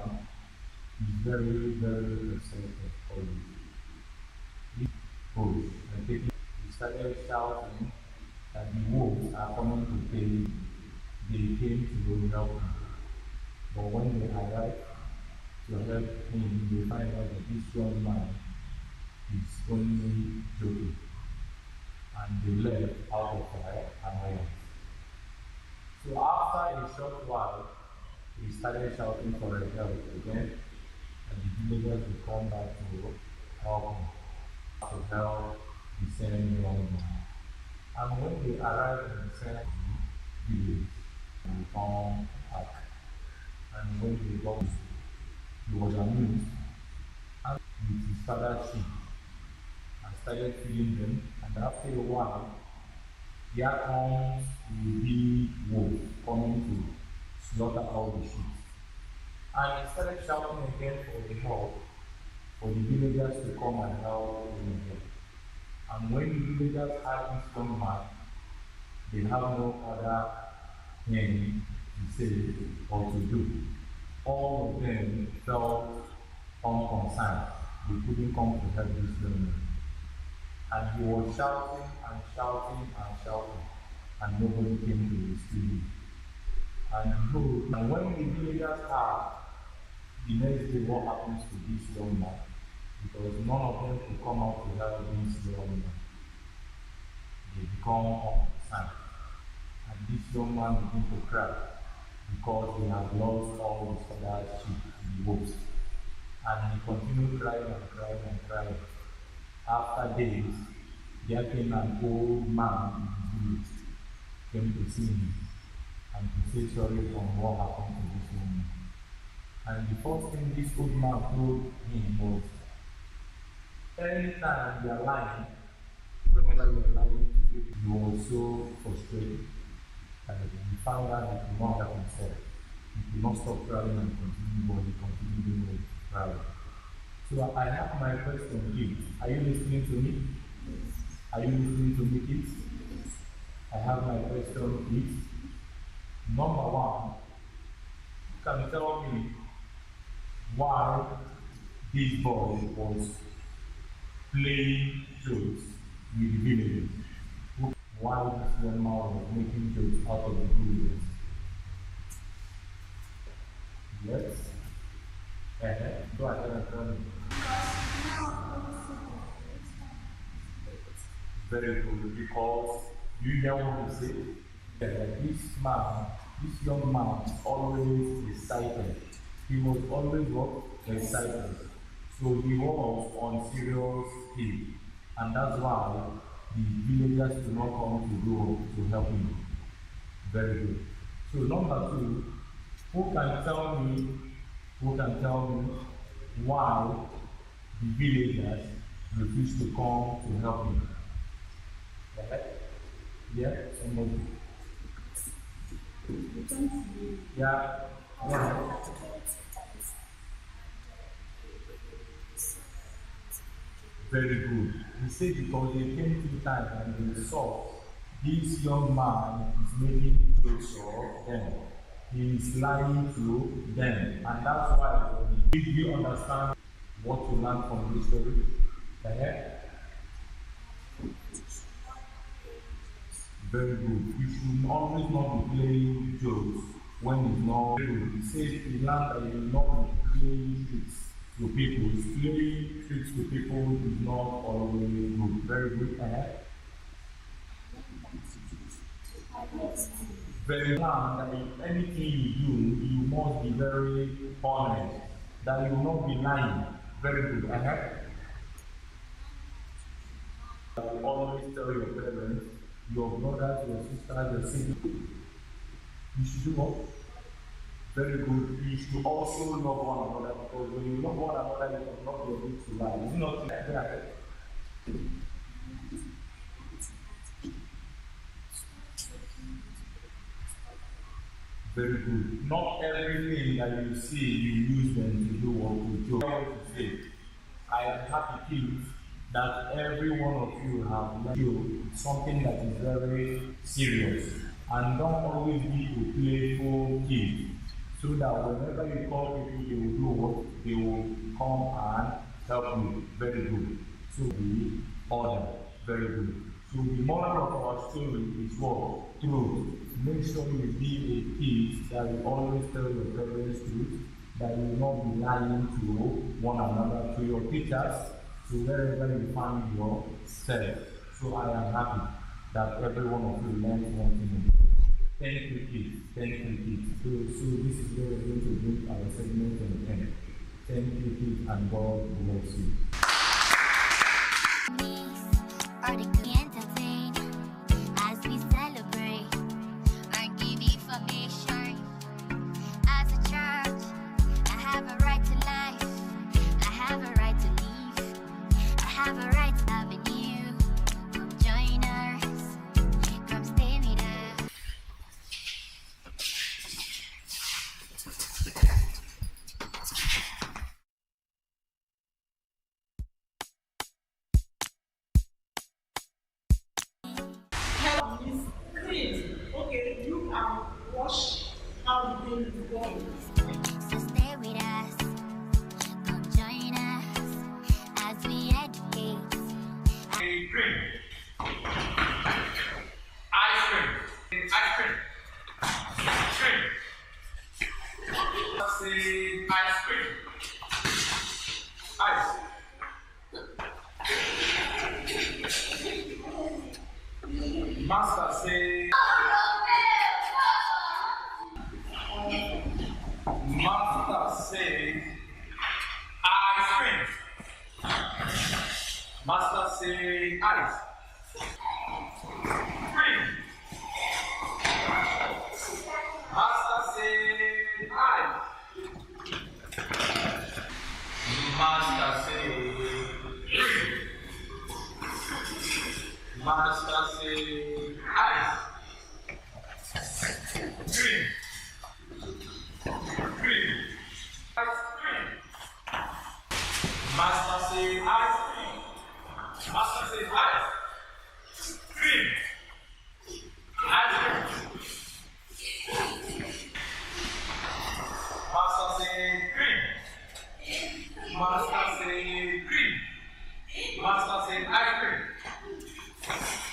is very, very excited always. He goes and taking. He started shouting that the wolves are coming to pay him. They came to help him. But when they arrived to help him, they find out that this young man is only joking. And they left out of annoyance. So after a short while, he started shouting for help again, and the villagers would come back to help him, to help the same young man. And when they arrived in the same village, they found Ark. And when they got, he was amused and with his father's sheep and started feeding them. And after a while, there comes a big wolf coming to slaughter all the sheep. And he started shouting again for the help, for the villagers to come and help him again. And when the villagers had this young man, they have no other thing to say or to do. All of them felt unconcerned. They couldn't come to help this young man. And he was shouting and shouting and shouting, and nobody came to rescue him. And when the villagers heard the next day what happens to this young man, because none of them could come out to help this young man, they become unconcerned. And this young man began to cry because he had lost all his father's sheep in the woods. And he continued crying and crying and crying. After days, there came an old man in his village, came to see him and to say sorry for what happened to this young man. And the first thing this old man told him was, anytime you are lying, whenever you are lying, you are so frustrated that he found out he could not help himself. He could not stop crying and continue, but he continued doing it, crying. So I have my question here. Are you listening to me? Are you listening to me, kids? I have my question, kids. Number one, can you tell me why this boy was playing jokes with the villagers? Why this young man was making jokes out of the villagers? Yes? Go ahead and tell me. Very good, because you hear what you say? This young man is always excited. He was always what? Excited. So he was on serious key. And that's why the villagers do not come to help him. Very good. So number two, who can tell me why the villagers refuse to come to help him? Yeah, somebody. Yeah. Very good. He said because they came 2 times and they saw this young man is making jokes of them. He is lying to them. And that's why if you understand what to learn from this story, very good. You should always not be playing jokes when it's not good. He says he learned that you will not be playing tricks to people. Playing tricks to people is not always good. Very good. Very learn that if anything you do, you must be very honest. That you will not be lying. Very good. You always tell your parents, your brothers, your sisters, your siblings, you should do what? Very good. You should also love one another, because when you love one another, you cannot be able to lie. It's not like that. Very good. Not everything that you see, you use them to do what you do. I want to say, I am happy kids that every one of you have learned you something that is very serious. And don't always be a playful kid, so that whenever you call people, they will do what? They will come and help you. Very good. So be order. Very good. So the moral of our story is what? Truth. Make sure you be a kid that you always tell your parents truth, that you will not be lying to one another, to your teachers, to wherever you find yourself. So I am happy that every one of you learned one thing. Thank you, kids. Thank you, kids. So this is where we're going to bring our segment to an end. Thank you, kids, and God bless you. Cream. Ice cream. Ice cream. Cream. Say ice cream. Ice. Master say. Master say ice cream. Master say ice. Cream. Master say ice. Master say cream. Master say ice. Cream. Cream. Ice cream. Master say ice cream. Master say ice. Cream. Ice cream. Master say cream. Master say cream. Master say ice cream.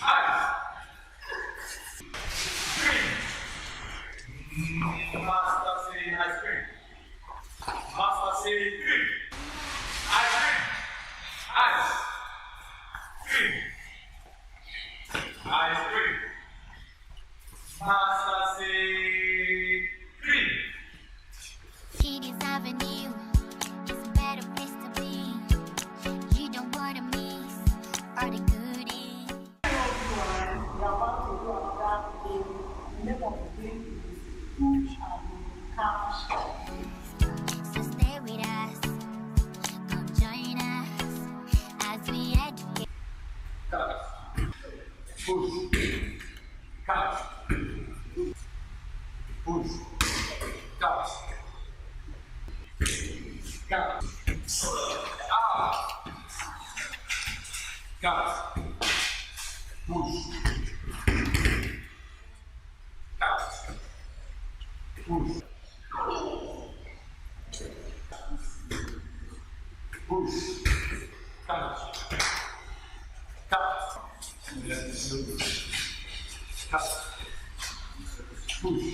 Ice. Cream. Master say ice cream. Master say cream. Ice cream. Ice. Cream. Ice cream. Master say cream. Kitty's Avenue is a better place to be. You don't wanna miss all the goodies. We are about to do another game. The name of the game is Push and Cash. So stay with us. Come join us as we educate. Cut. Push. Cut. Push. Cut. Cut. Ah. Cut. Push. Cut. Push. Push. Cut. Cut. Cut. Push.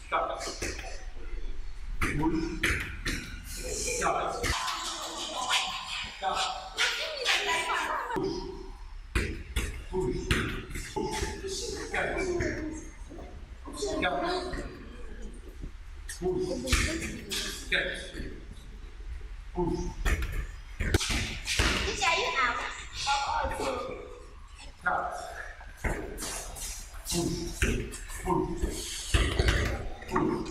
Cut. Push. Cut. Cut. Push. Push. Cut. Cut. Push. Cut. Push. Teacher, you out. Cut. Push. Push. Push. Push.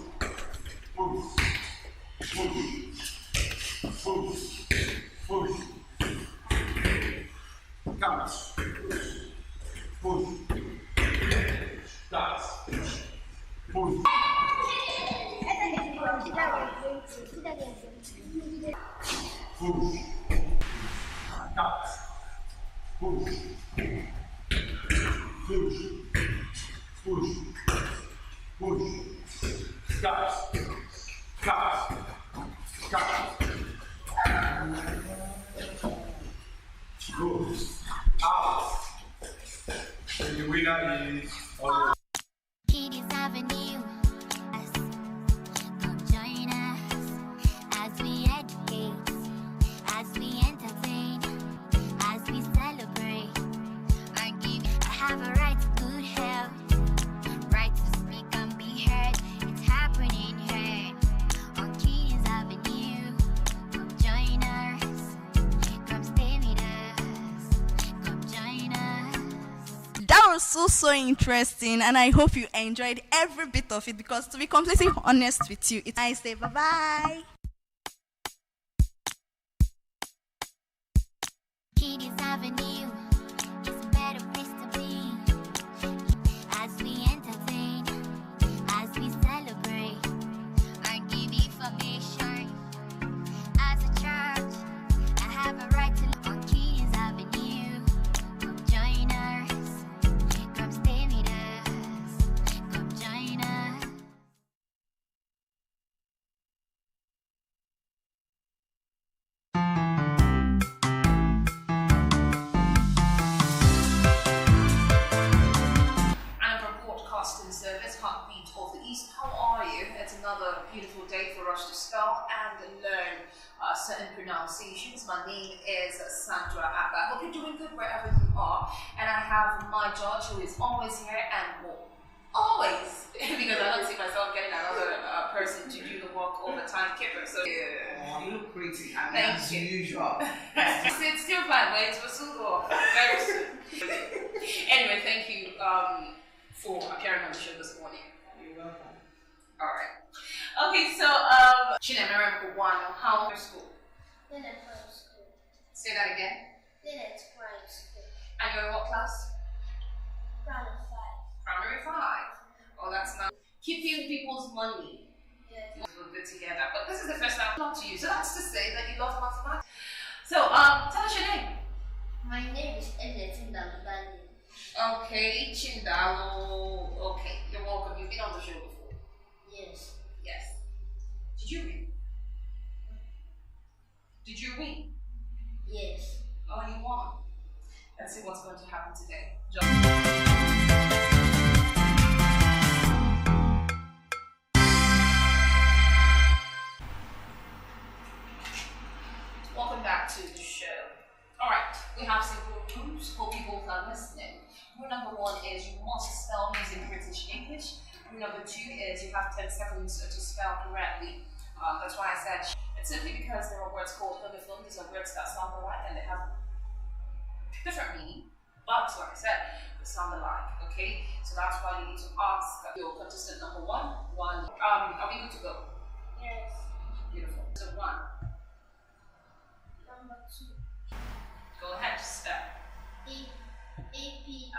Push. Push. Push. Cut. Push. Cut. Push. Push. Cut. Push. Push. Push. Push. Cut. Cut. Cut. Good. Out. And the winner is Kitty's Avenue. Come join us as we educate, as we entertain, as we celebrate. I have a right to good health, right to speak and be heard. It's happening here on Kitty's Avenue. Come join us, come stay with us, come join us. That was so interesting, and I hope you enjoyed every bit of it, because to be completely honest with you, I say bye-bye. Kitty's Avenue is a better place to be. As we entertain, as we celebrate, and give information. As a church, I have a right to live on Kitty's Avenue. Come join us, come stay with us, come join us. certain pronunciations. My name is Sandra Abba. I hope you're doing good wherever you are. And I have my judge who is always here and will always, because I don't see myself getting another person to do the work all the time, Kipper. So you look pretty. I mean, thank as you. usual. It's still fun, but it will soon go off very soon. Anyway, thank you for appearing on the show this morning. You're welcome. All right. Okay, so Chinemere one, how was school? Then at primary school. Say that again. Then at primary school. And you're in what class? Primary 5. Primary 5. Oh, that's not keeping people's money. Yes. It's good to hear that. But this is the first time I've talked to you, so that's to say that you love mathematics. So, tell us your name. My name is Endorsement. Okay, Chindalo. Okay, you're welcome. You've been on the show before. Yes. Yes. Did you win? Did you win? Yes. Oh, you won. Let's see what's going to happen today. Welcome back to the show. Alright, we have simple rules. Hope you both are listening. Rule number 1 is you must spell using British English. Rule number 2 is you have 10 seconds to spell correctly. That's why I said it's simply because there are words called homophone. These are words that sound alike and they have different meaning. But like I said, they sound alike. Okay, so that's why you need to ask your contestant number 1. Are we good to go? Yes. Beautiful. So 1. Number 2. Go ahead, spell. A-P-R-O-V-E-L.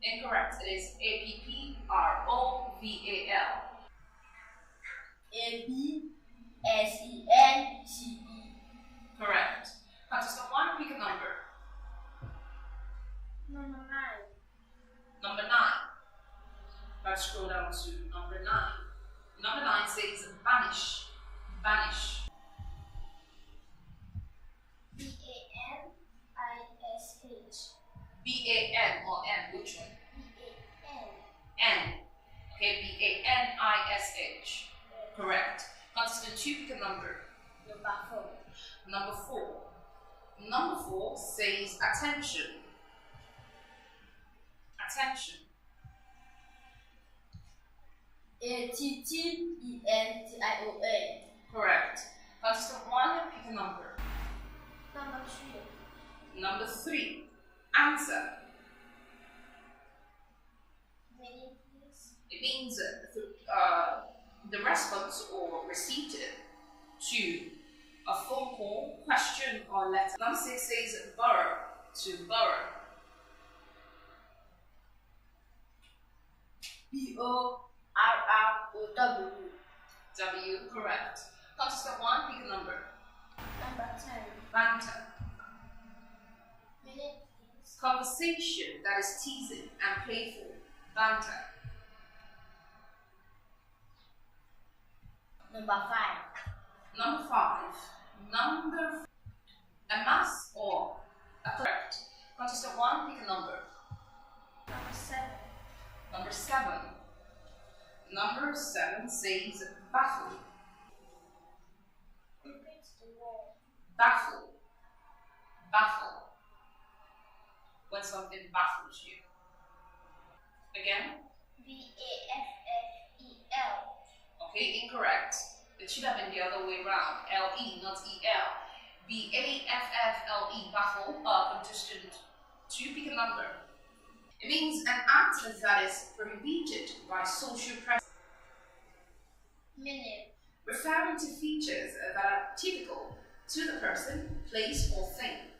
Incorrect. It is A-P-P-R-O-V-A-L. A-B-S-E-N-C-E. Correct. Contestant 1, pick a number. Number 9. Number 9. Let's scroll down to number 9. Number 9 says banish. Banish. B-A-N-I-S-H. B-A-N or N, which one? B-A-N. N. Okay, B-A-N-I-S-H. Correct. Contestant 2, pick a number. Number 4. Number 4. Number 4 says attention. Attention. A-T-T-E-N-T-I-O-N. Correct. Contestant 1, pick a number. Number 3. Number 3. Answer. Meaning, please. It means the response or receipt to a phone call, question, or letter. Number 6 says borrow. To borrow. B-O-R-R-O-W. W, correct. Contestant 1, pick a number. Number 10. Banter. Meaning, please. Conversation that is teasing and playful. Banter. Number 5. Number 5. A mass or a correct. Contestant 1, pick a number. Number 7. Number 7. Number 7 says baffle. Repeat the word. Baffle. Baffle. When something baffles you. Again? B-A-F-F-E-L. Okay, incorrect. It should have been the other way around. L-E, not E-L. B-A-F-F-L-E, baffle. Contestant 2, pick a number. It means an act that is prohibited by social pressure. Meaning. Referring to features that are typical to the person, place, or thing.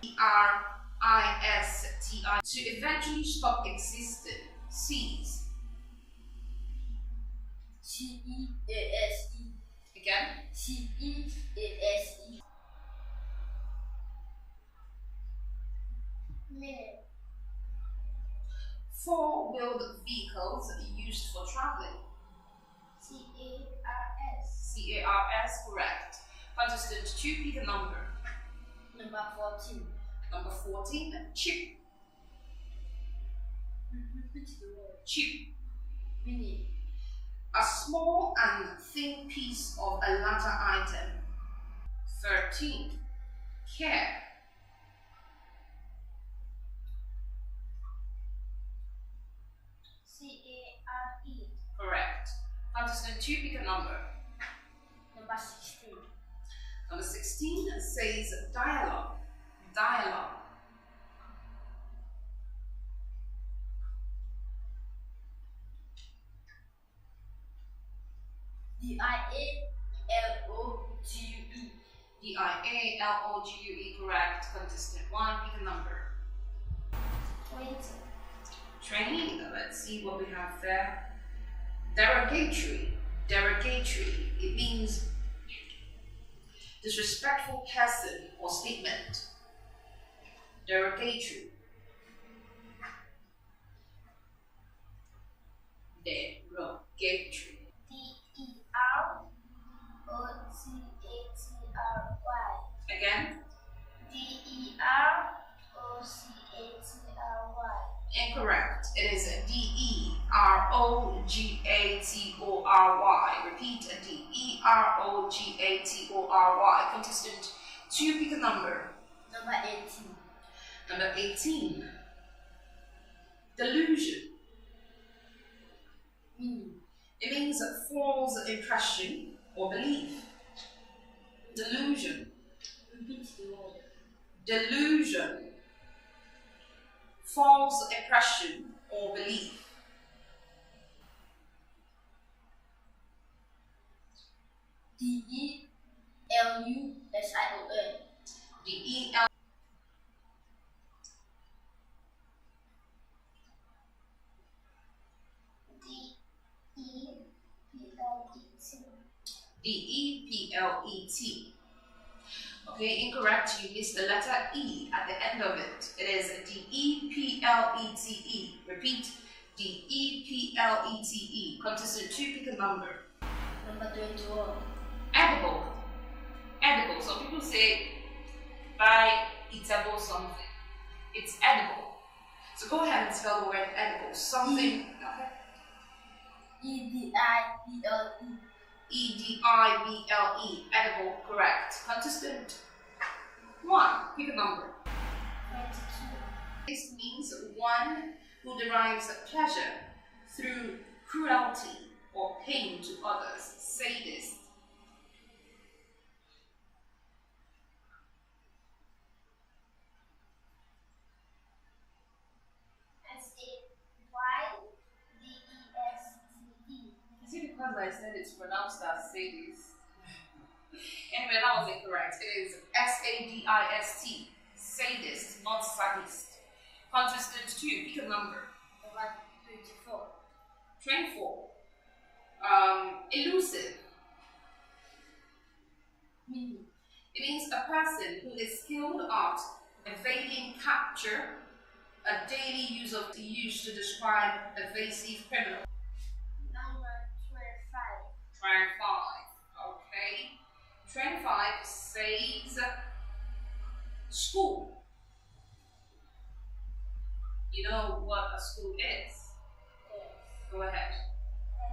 E-R-I-S-T-I. To eventually stop existing. Cease. C-E-A-S-E. Again? C-E-A-S-E. Meaning. Four-wheeled vehicles used for traveling. C-A-R-S. C-A-R-S, correct. Contestant 2, pick a number. Number 14. Number 14, chip. Repeat the word. Chip. Meaning. A small and thin piece of a larger item. 13. Care. C-A-R-E. Correct. Contestant 2, pick a number. Number 16. Number 16 says dialogue. Dialogue. D-I-A-L-O-G-U-E. D-I-A-L-O-G-U-E, correct. Contestant 1, pick a number. 20. 20, let's see what we have there. Derogatory. Derogatory. It means disrespectful person or statement. Derogatory. Derogatory. D-E-R-O-C-A-T-R-Y. Again? D-E-R-O-C-A-T-R-Y. Incorrect. It is D-E-R-O-G-A-T-O-R-Y. Repeat, D-E-R-O-G-A-T-O-R-Y. Contestant 2, pick a number. Number 18. Number 18. Delusion. It means false impression or belief. Delusion. Repeat the word. Delusion. False impression or belief. D-E-L-U-S-I-O-N. D-E-L. D-E-P-L-E-T. Okay, incorrect. You missed the letter E at the end of it. It is D-E-P-L-E-T-E. Repeat, D-E-P-L-E-T-E. Contestant 2, pick a number. Number 21. Edible. Edible. Some people say buy eatable something. It's edible. So go ahead and spell the word edible. Something. Okay. E-D-I-B-L-E. E-D-I-B-L-E. Edible. Correct. Contestant 1. Pick a number. 22. This means one who derives pleasure through cruelty or pain to others. Sadist. S-A-Y-D-E-S-T-E. Is it because I said it's pronounced as sadist? Anyway, that was incorrect. It is S-A-D-I-S-T. Sadist, not sadist. Contestant 2, pick a number. Number 24. 24. Elusive. It means a person who is skilled at evading capture, a daily use to describe evasive criminal. Number 25. 25. Okay. 25 says school. You know what a school is? Yes. Go ahead.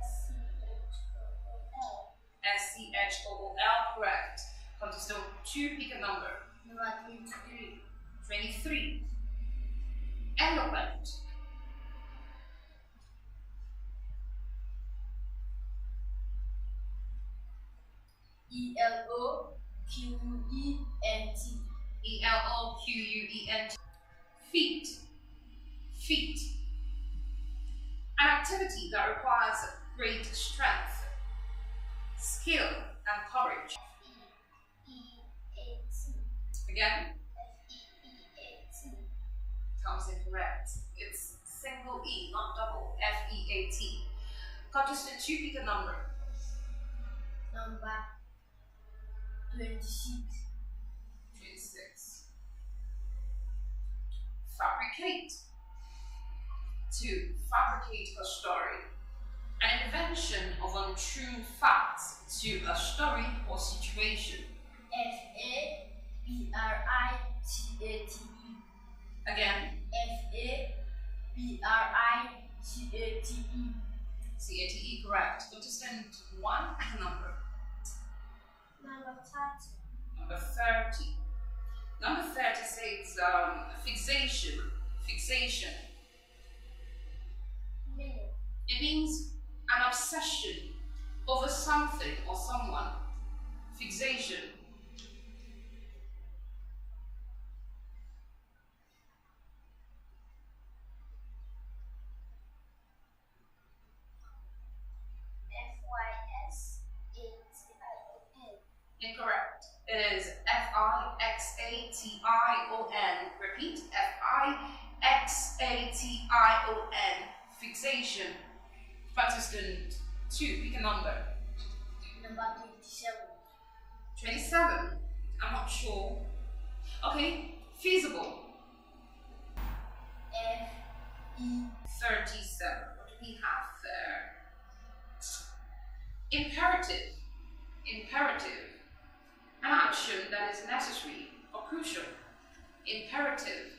S-C-H-O-O-L. S-C-H-O-O-L, correct. Contestant 2, pick a number. Number 23. 23. Eloquent. E-L-O-Q-U-E-N-T. E-L-O-Q-U-E-N-T. Feat. Feat. An activity that requires great strength, skill, and courage. F-E-E-A-T. Again? F-E-E-A-T. Sounds incorrect. It's single E, not double. F-E-A-T. Contestant 2, pick a number. Number 26. 26. Fabricate. To fabricate a story. An invention of untrue facts to a story or situation. F-A-B-R-I-T-A-T-E. Again. F-A-B-R-I-T-A-T-E. C-A-T-E, correct. Contestant 1, pick a number. Number 30. Number 30. Number 30 says fixation. Fixation. Meaning. It means an obsession over something or someone. Fixation. F-Y-S-A-T-I-O-N. Incorrect. It is F-I-X-A-T-I-O-N. Repeat. F-I-X-A-T-I-O-N. Fixation. Contestant 2, pick a number. Number 27. 27. I'm not sure. Okay. Feasible. F-E-37. What do we have there? Imperative. Imperative. An action that is necessary or crucial. Imperative.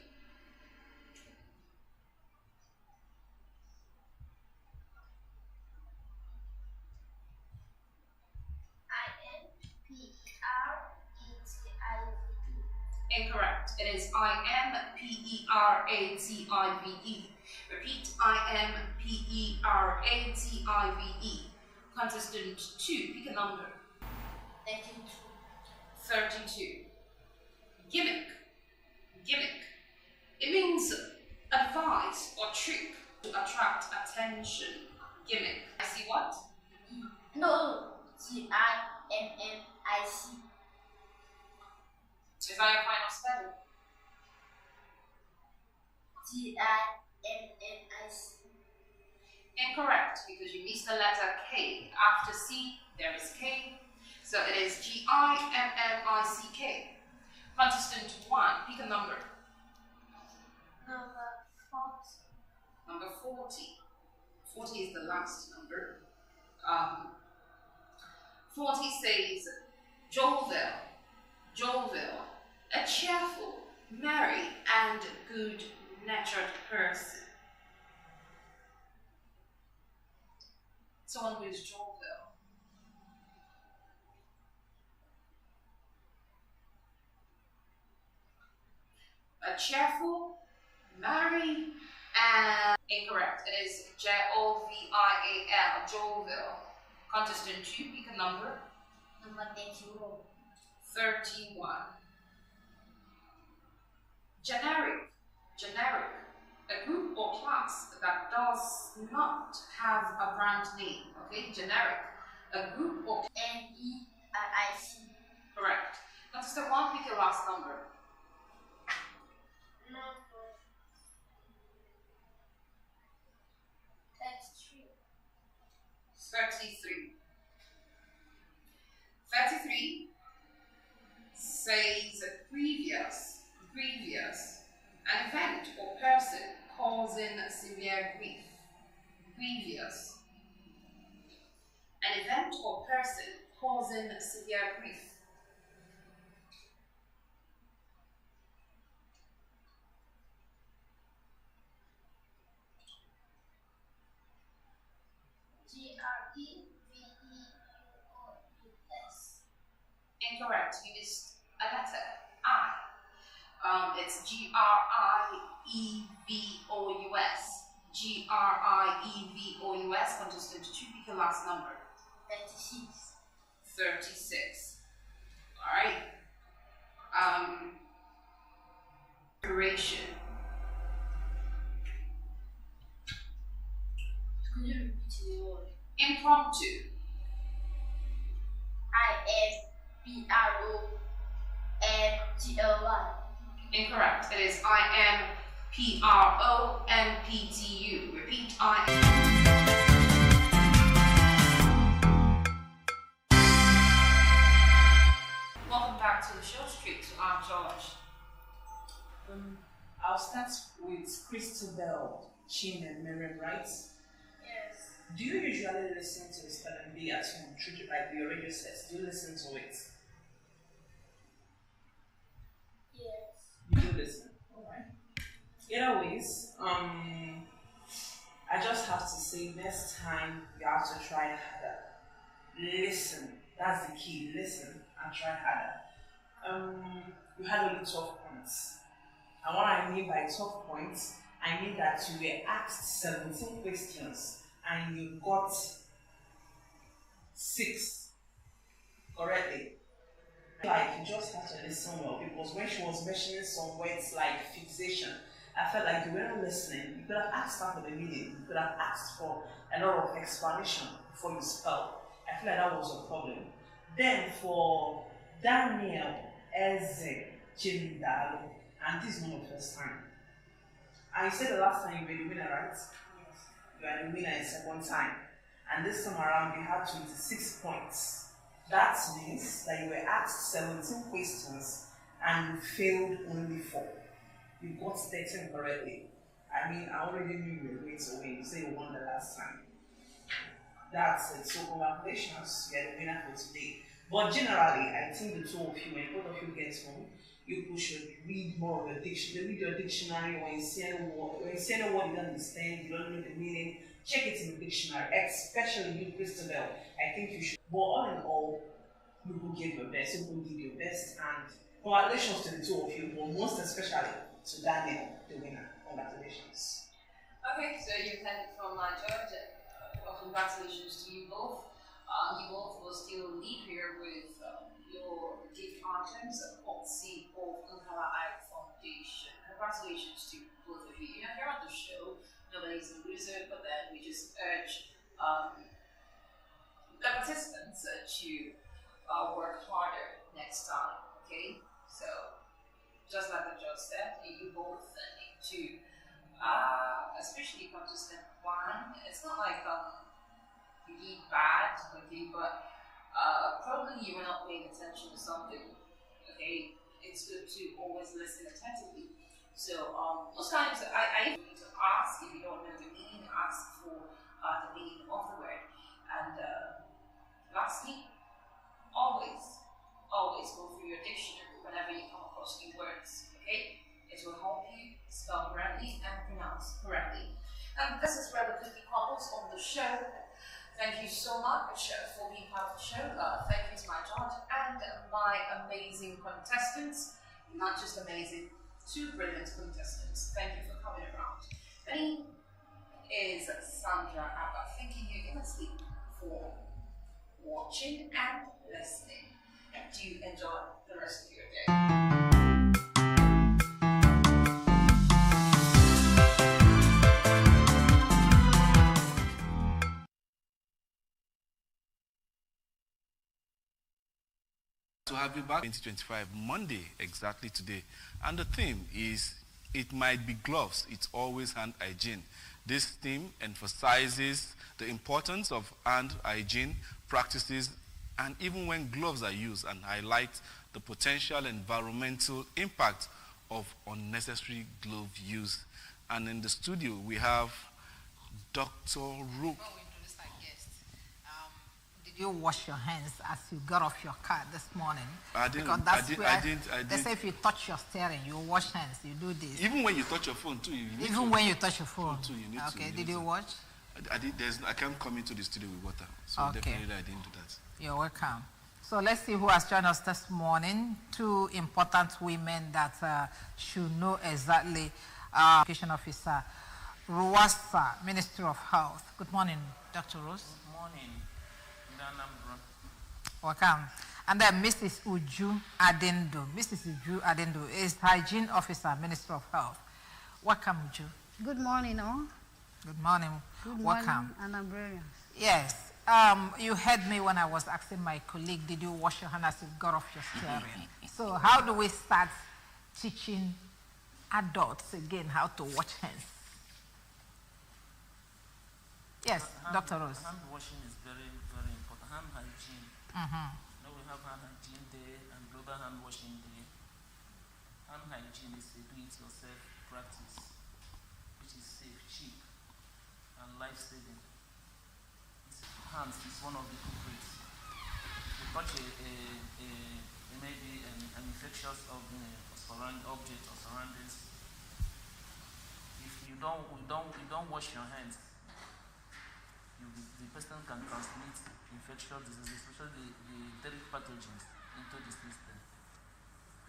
I-N-P-E-R-A-T-I-V-E. Incorrect. It is I-M-P-E-R-A-T-I-V-E. Repeat. I-M-P-E-R-A-T-I-V-E. Contestant 2, pick a number. 32. 32. Gimmick. Gimmick. It means advice or trick to attract attention. Gimmick. I see what? No. G-I-M-M-I-C. Is that your final spelling? G-I-M-M-I-C. Incorrect, because you missed the letter K. After C, there is K. So it is G-I-M-M-I-C-K. Contestant 1, pick a number. Number 40. Number 40. 40 is the last number. 40 says jovial. Jovial. A cheerful, merry, and good-natured person. Someone who is jovial. A cheerful, merry, and incorrect. It is J-O-V-I-A-L, jovial. Contestant 2, pick a number. Number 31. 31. Generic. Generic. A group or class that does not have a brand name. Okay, generic. A group or N-E-R-I-C. correct. Contestant 1, pick your last number. Number 33. 33. 33 says previous, an event or person causing severe grief. Previous, an event or person causing severe grief. G-R-E-V-E-U-O-U-S. Incorrect. You missed a letter. I. It's G-R-I-E-V-O-U-S. G-R-I-E-V-O-U-S. Contestant 2, pick your last number. 36. 36. All right. Duration. Could you repeat the word? Impromptu. I-M-P-R-O-M-T-O-Y. Incorrect. It is I-M-P-R-O-M-P-T-U. Repeat. Welcome back to the show street to our George. I'll start with Christabel, Chin, and Miriam, right? Yes. Do you usually listen to spelling bee at home, like the radio sets? Do you listen to it? Yes. You do listen. Alright. Either ways, I just have to say, next time you have to try harder. Listen, that's the key. Listen and try harder. You had only 12 points. And what I mean by 12 points, I mean that you were asked 17 questions and you got 6 correctly. Like, you just have to listen well, because when she was mentioning some words like fixation, I felt like you weren't listening. You could have asked her for the meaning. You could have asked for a lot of explanation before you spell. I feel like that was a problem. Then for Daniel Eze Chimidalo, and this is not the first time. And you said the last time you were the winner, right? Yes. You are the winner the second time. And this time around you had 26 points. That means that you were asked 17 questions and you failed only 4. You got 13 correctly. I mean, I already knew you were going to win. You said you won the last time. That's it. So congratulations, you're the winner for today. But generally, I think the two of you, when both of you get home, you should read more of the dictionary. Read your dictionary. When you see any word you don't understand, you don't know the meaning, check it in the dictionary, especially you, Christabel. I think you should. But all in all, you will give your best. You will give your best. And congratulations to the two of you, but most especially to Daniel, the winner. Congratulations. Okay, so you had it from Georgia. Congratulations to you both. You both will still leave here with your gift items, courtesy of Ankara Eye Foundation. Congratulations to both of you. You're here on the show. Nobody's a loser, but then we just urge the participants to work harder next time. Okay, so just like the judge said, you both need to, especially contestant 1. It's not like you did bad, okay, but probably you were not paying attention to something. Okay, it's good to always listen attentively. So most times I need to ask, if you don't know the meaning, ask for the meaning of the word. And lastly, always go through your dictionary whenever you come across new words. Okay, it will help you spell correctly and pronounce correctly. And this is where the cookie crumbles on the show. Thank you so much for being part of the show. Thank you to my judge and my amazing contestants. Not just amazing, 2 brilliant contestants. Thank you for coming around. My name is Sandra Abba. Thanking you immensely for watching and listening. Do you enjoy the rest of your day? To have you back 2025, Monday, exactly today. And the theme is, it might be gloves, it's always hand hygiene. This theme emphasizes the importance of hand hygiene practices, and even when gloves are used, and highlights the potential environmental impact of unnecessary glove use. And in the studio, we have Dr. Rook. Did you wash your hands as you got off your car this morning? I didn't. Because that's I didn't. They say if you touch your steering, you wash hands. You do this. Even when you touch your phone too. Even when you touch your phone too, you need to. Okay. Did you wash? I did. I can't come into the studio with water, so Okay. definitely I didn't do that. You're welcome. So let's see who has joined us this morning. 2 important women that should know exactly. Education Officer Ruwasa, Ministry of Health. Good morning, Dr. Rose. Good morning, Anambra. Welcome. And then Mrs. Uju Adendo. Mrs. Uju Adendo is Hygiene Officer, Ministry of Health. Welcome, Uju. Good morning, all. Good morning. Good Welcome. morning, Anambrarians. Yes. You heard me when I was asking my colleague, did you wash your hands as you got off your steering? So how do we start teaching adults again how to wash hands? Yes, Dr. Rose. Hand washing is very, very important. Hand hygiene. Now we have hand hygiene day and global hand washing day. Hand hygiene is a do-it-yourself practice, which is safe, cheap, and life-saving. Hands is one of the culprits. You touch maybe an infectious object or surroundings. If you don't wash your hands, the person can transmit infectious diseases, especially the enteric pathogens, into the system,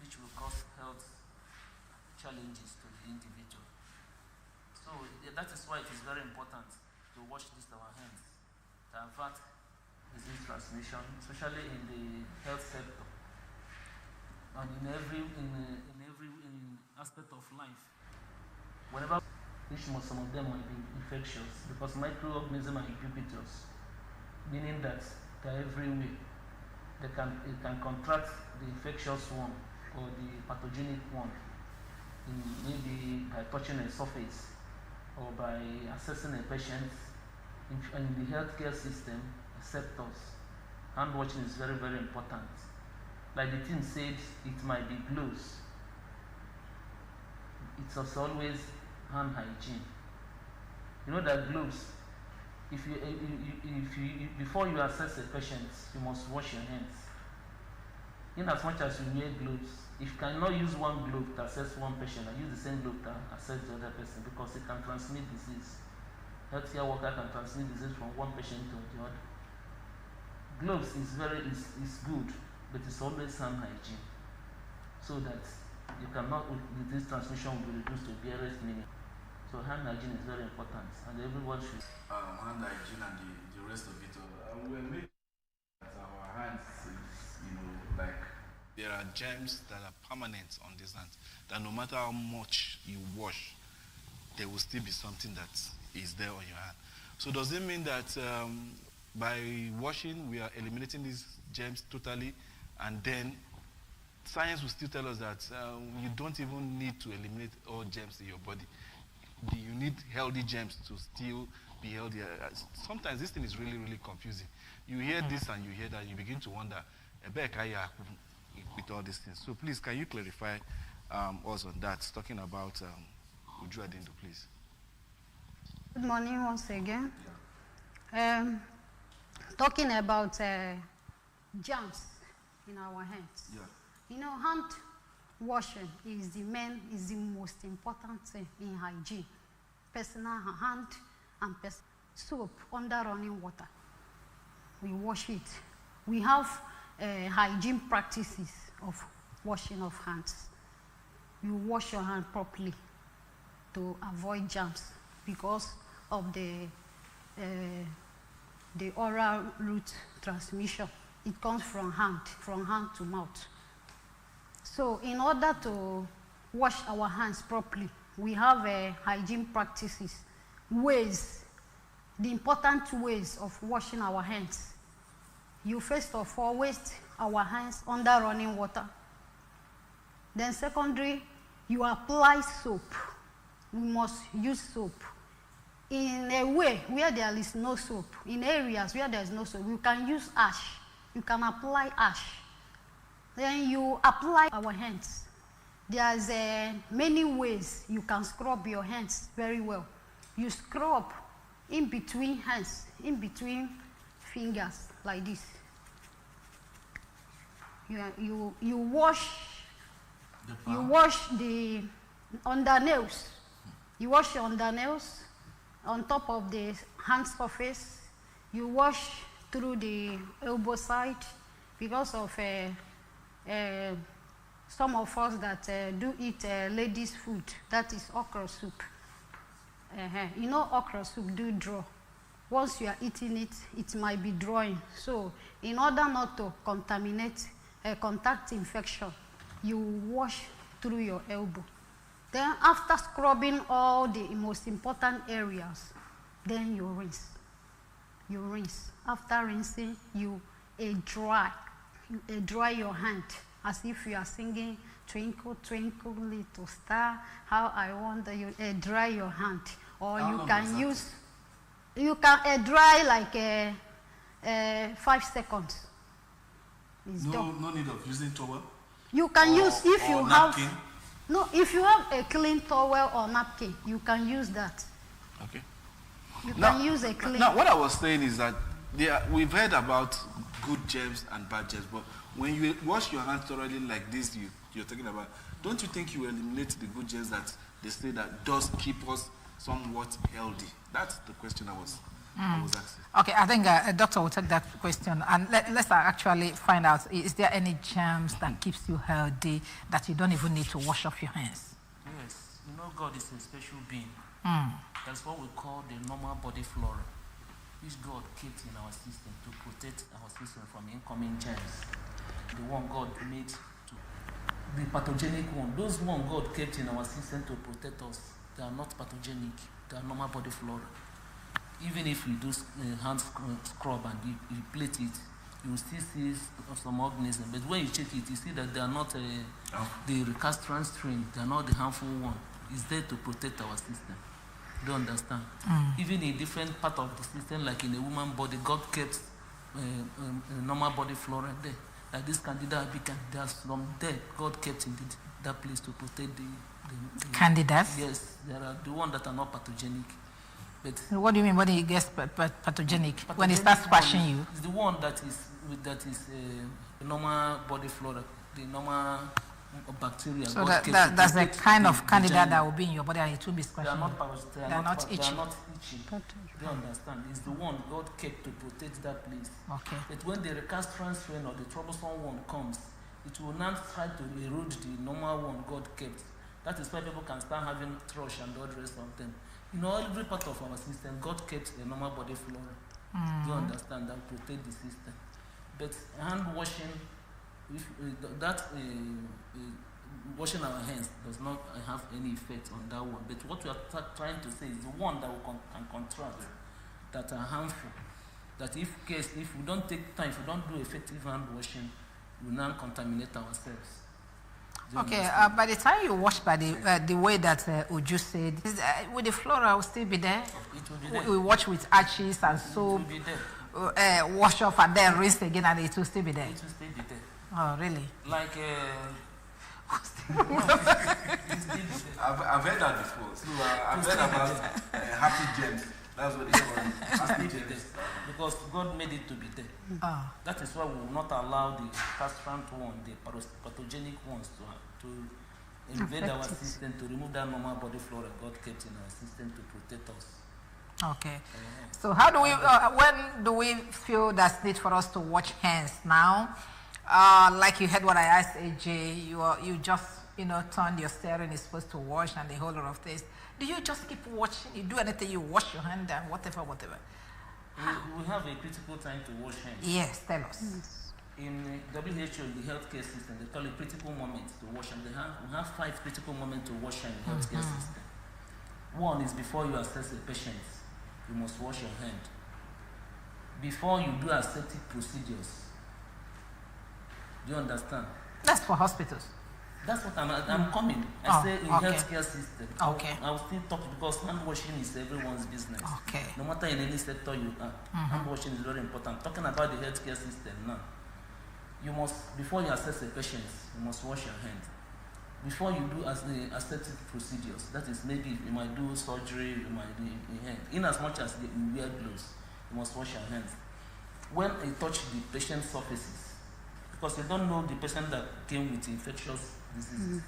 which will cause health challenges to the individual. So that is why it is very important to wash our hands to avert disease transmission, especially in the health sector and in every aspect of life. Whenever some of them might be infectious because microorganisms are ubiquitous, meaning that they're everywhere. It can contract the infectious one or the pathogenic one, maybe by touching a surface or by assessing a patient. In the healthcare system, sectors, hand washing is very, very important. Like the team said, it might be gloves. It's also always hand hygiene. You know that gloves, before you assess a patient, you must wash your hands. In as much as you wear gloves, if you cannot use one glove to assess one patient, use the same glove to assess the other person because it can transmit disease. Healthcare worker can transmit disease from one patient to the other. Gloves is good, but it's always hand hygiene, so that you cannot disease transmission will be reduced to barest minimum. So hand hygiene is very important, and everyone should. Hand hygiene and the rest of it. We make that our hands is, like there are germs that are permanent on these hands. That no matter how much you wash, there will still be something that is there on your hand. So does it mean that by washing we are eliminating these germs totally, and then science will still tell us that you don't even need to eliminate all germs in your body. You need healthy germs to still be healthy. Sometimes this thing is really, really confusing. You hear this and you hear that, you begin to wonder, with all these things. So please, can you clarify us on that, talking about Uju Adindo, please. Good morning once again. Talking about germs in our hands. Yeah. Hand washing is the most important thing in hygiene. Personal hand and soap under running water. We wash it. We have hygiene practices of washing of hands. You wash your hand properly to avoid germs because of the oral route transmission. It comes from hand to mouth. So in order to wash our hands properly, we have hygiene practices, ways, the important ways of washing our hands. You first of all wash our hands under running water. Then secondary, you apply soap. We must use soap. In a way where there is no soap, in areas where there is no soap, you can use ash. You can apply ash. Then you apply our hands. There's many ways you can scrub your hands very well. You scrub in between hands, in between fingers, like this. You wash the undernails. You wash your undernails on top of the hand surface. You wash through the elbow side because of some of us that do eat ladies' food, that is okra soup. Okra soup do draw. Once you are eating it, it might be drawing. So in order not to contaminate contact infection, you wash through your elbow. Then after scrubbing all the most important areas, then you rinse. You rinse. After rinsing, you dry your hand as if you are singing "Twinkle, Twinkle, Little Star, How I Wonder." You dry your hand, or you can use. You can dry like 5 seconds. No need of using towel. You can use if you have. Napkin. No, if you have a clean towel or napkin, you can use that. Okay. You can use a clean. Now, what I was saying is that we've heard about good germs and bad germs, but when you wash your hands thoroughly like this, you're talking about, don't you think you eliminate the good germs that they say that does keep us somewhat healthy? That's the question I was I was asked. Okay, I think a doctor will take that question, and let's actually find out, is there any germs that keeps you healthy that you don't even need to wash off your hands? Yes, you know God is a special being. Mm. That's what we call the normal body flora, which God kept in our system to protect our system from incoming germs. The one God made to the pathogenic one, those one God kept in our system to protect us, they are not pathogenic, they are normal body flora. Even if you do hand scrub and you plate it, you will still see some organisms. But when you check it, you see that they are not the recalcitrant strain, they are not the harmful one. It's there to protect our system. You don't understand? Even in different part of the system, like in a woman's body, God kept a normal body flora there. Like this Candida albicans, there's some there. God kept in that place to protect the Candidas? Yes, there are the ones that are not pathogenic. But what do you mean when it gets pathogenic? When it starts squashing you? It's the one that is a normal body flora, the normal bacteria. So that's the kind of candida that will be in your body and it will be squashing you. They are not itchy. They understand. It's the one God kept to protect that place. Okay. But when the recalcitrant strain or the troublesome one comes, it will not try to erode the normal one God kept. That is why people can start having thrush and all the rest of them. You know, every part of our system, God kept a normal body flora. You understand that protect the system. But hand washing, washing our hands does not have any effect on that one. But what we are trying to say is the one that we can contract that are harmful. That if we don't take time, if we don't do effective hand washing, we will now contaminate ourselves. Okay, by the time you wash by the way that Uju said, will the flora will still be there? It will be there. We wash with ashes and soap, it will be there. Wash off and then rinse again and it will still be there? It will still be there. Oh, really? Like, I've heard that before. So I've heard about happy gems. That's what they call it. Happy gems. Because God made it to be there. That is why we will not allow the castrant one, the pathogenic ones to invade our system, to remove that normal body flora God kept in our system to protect us. Okay. So how do we, when do we feel that's need for us to wash hands now? Like you heard what I asked AJ, you just, turn your steering is supposed to wash and the whole lot of things. Do you just keep washing? You do anything, you wash your hand and whatever. We have a critical time to wash hands. Yes, tell us. In WHO, the healthcare system, they call it critical moments to wash hands. We have 5 critical moments to wash hands in the healthcare system. One is before you assess a patient, you must wash your hand. Before you do aseptic procedures. Do you understand? That's for hospitals. That's what I'm coming. I say in healthcare system. Okay. I will still talk because hand washing is everyone's business. Okay. No matter in any sector you are, hand washing is very important. Talking about the healthcare system now, you must, before you assess a patient, you must wash your hand. Before you do aseptic procedures, that is maybe you might do surgery, you might do in hand. In as much as you wear gloves, you must wash your hands. When you touch the patient's surfaces, because you don't know the patient that came with infectious diseases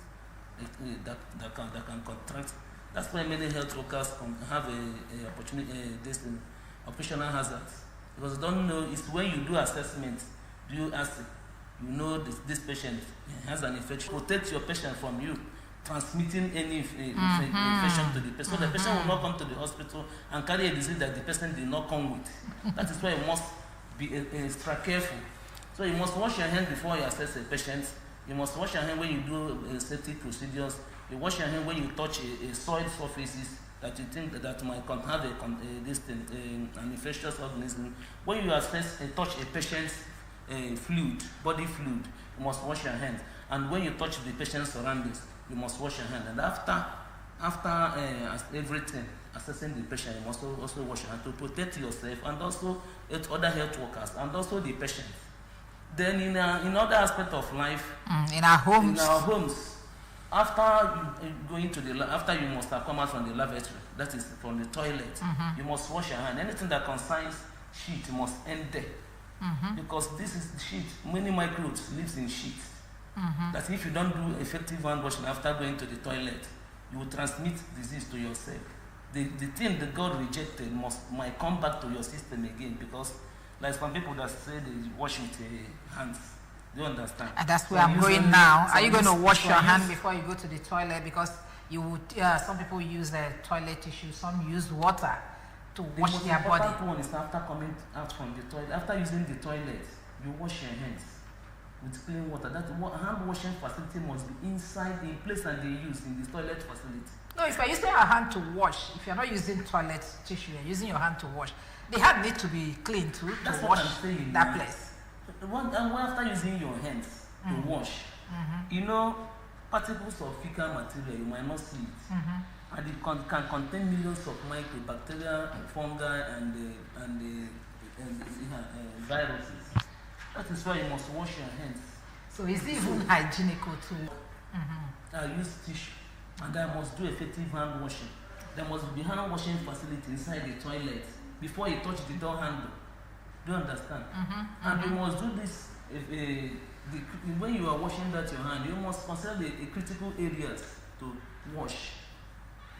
that can contract. That's why many health workers have a opportunity, operational hazards. Because you don't know, it's when you do assessment, do you ask, you know this patient has an infection. Protect your patient from you transmitting any infection to the patient. So the patient will not come to the hospital and carry a disease that the patient did not come with. That is why you must be extra careful. So you must wash your hands before you assess a patient. You must wash your hands when you do aseptic procedures. You wash your hands when you touch a soil surfaces that you think that might have an infectious organism. When you touch a patient's fluid, body fluid, you must wash your hands. And when you touch the patient's surroundings, you must wash your hands. And after everything, assessing the patient, you must also wash your hands to protect yourself and also other health workers and also the patient. Then in other aspects of life, in our homes, after you going to after you must have come out from the lavatory, that is from the toilet, you must wash your hand. Anything that concerns shit must end there, because this is shit. Many microbes lives in shit. That if you don't do effective hand washing after going to the toilet, you will transmit disease to yourself. the thing that God rejected might come back to your system again, because like some people that say they wash with hands. Do you understand? And that's where I'm going now. Are you going to wash your hand before you go to the toilet? Because you would, some people use toilet tissue, some use water to wash their body. The important one is after coming out from the toilet, after using the toilet, you wash your hands with clean water. That hand washing facility must be inside the place that they use in the toilet facility. No, if you're using your hand to wash, if you're not using toilet tissue, you're using your hand to wash, the hand needs to be clean too. That's to what wash I'm saying. that place. After using your hands to wash, you know, particles of fecal material, you might not see it. And it can contain millions of microbacteria and fungi and viruses. That is why you must wash your hands. So is it even hygienical to? I use tissue, and I must do effective hand washing. There must be hand washing facility inside the toilet before you touch the door handle. Do you understand? And you must do this when you are washing that your hand. You must consider the critical areas to wash.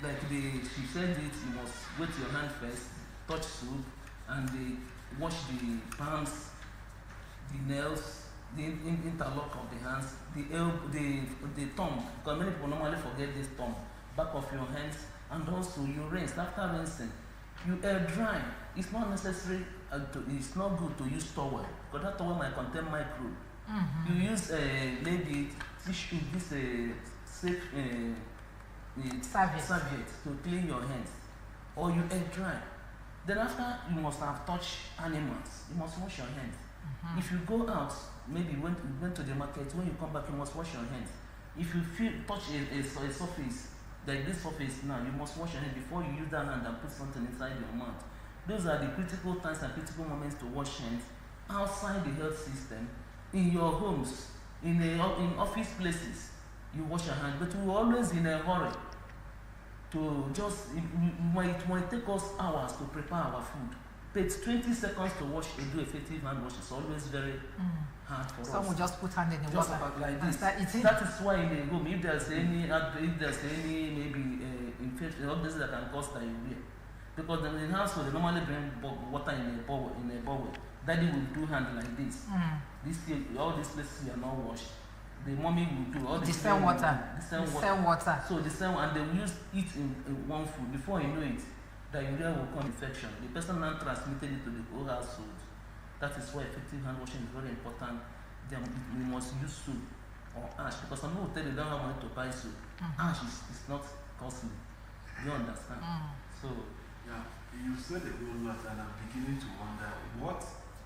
Like she said it, you must wet your hand first, touch soap, and wash the palms, the nails, the interlock of the hands, the thumb, because many people normally forget this thumb, back of your hands, and also you rinse. After rinsing, you air dry. It's not necessary, it's not good to use towel, because that towel might contain microbe. You use maybe tissue, this safe serviette to clean your hands, or you air dry. Then after you must have touched animals, you must wash your hands. If you go out, maybe you went to the market, when you come back you must wash your hands. If you touch a surface, like this surface now, you must wash your hands before you use that hand and put something inside your mouth. Those are the critical times and critical moments to wash hands outside the health system, in your homes, in office places. You wash your hands, but we're always in a hurry to just, it might take us hours to prepare our food. Takes 20 seconds to wash and do effective hand wash. It's always very hard for us. Some will just put hand in the water like this. That is why in the home, if there's any maybe infection, all this that can cause diarrhea, because in the household they normally bring water in a bowl. Daddy will do hand like this. All these places are not washed. The mommy will do all the same water. So the same, and they will use it in one food. Before you know it, diarrhea will come infection. The person now transmitted it to the whole household. That is why effective hand washing is very important. Then we must use soap or ash, because some people tell you they don't have money to buy soap. Ash is not costly. Do you understand? So yeah, you said a whole lot, and I'm beginning to wonder what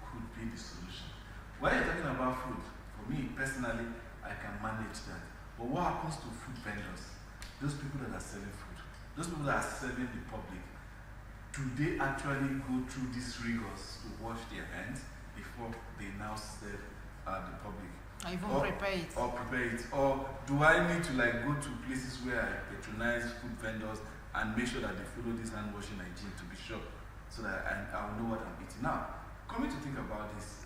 could be the solution. When you're talking about food, for me personally, I can manage that. But what happens to food vendors? Those people that are selling food, those people that are serving the public, do they actually go through these rigors to wash their hands before they now serve the public? Or prepare it. Or prepare it. Or do I need to go to places where I patronize food vendors and make sure that they follow this hand washing hygiene to be sure, so that I will know what I'm eating? Now, coming to think about this,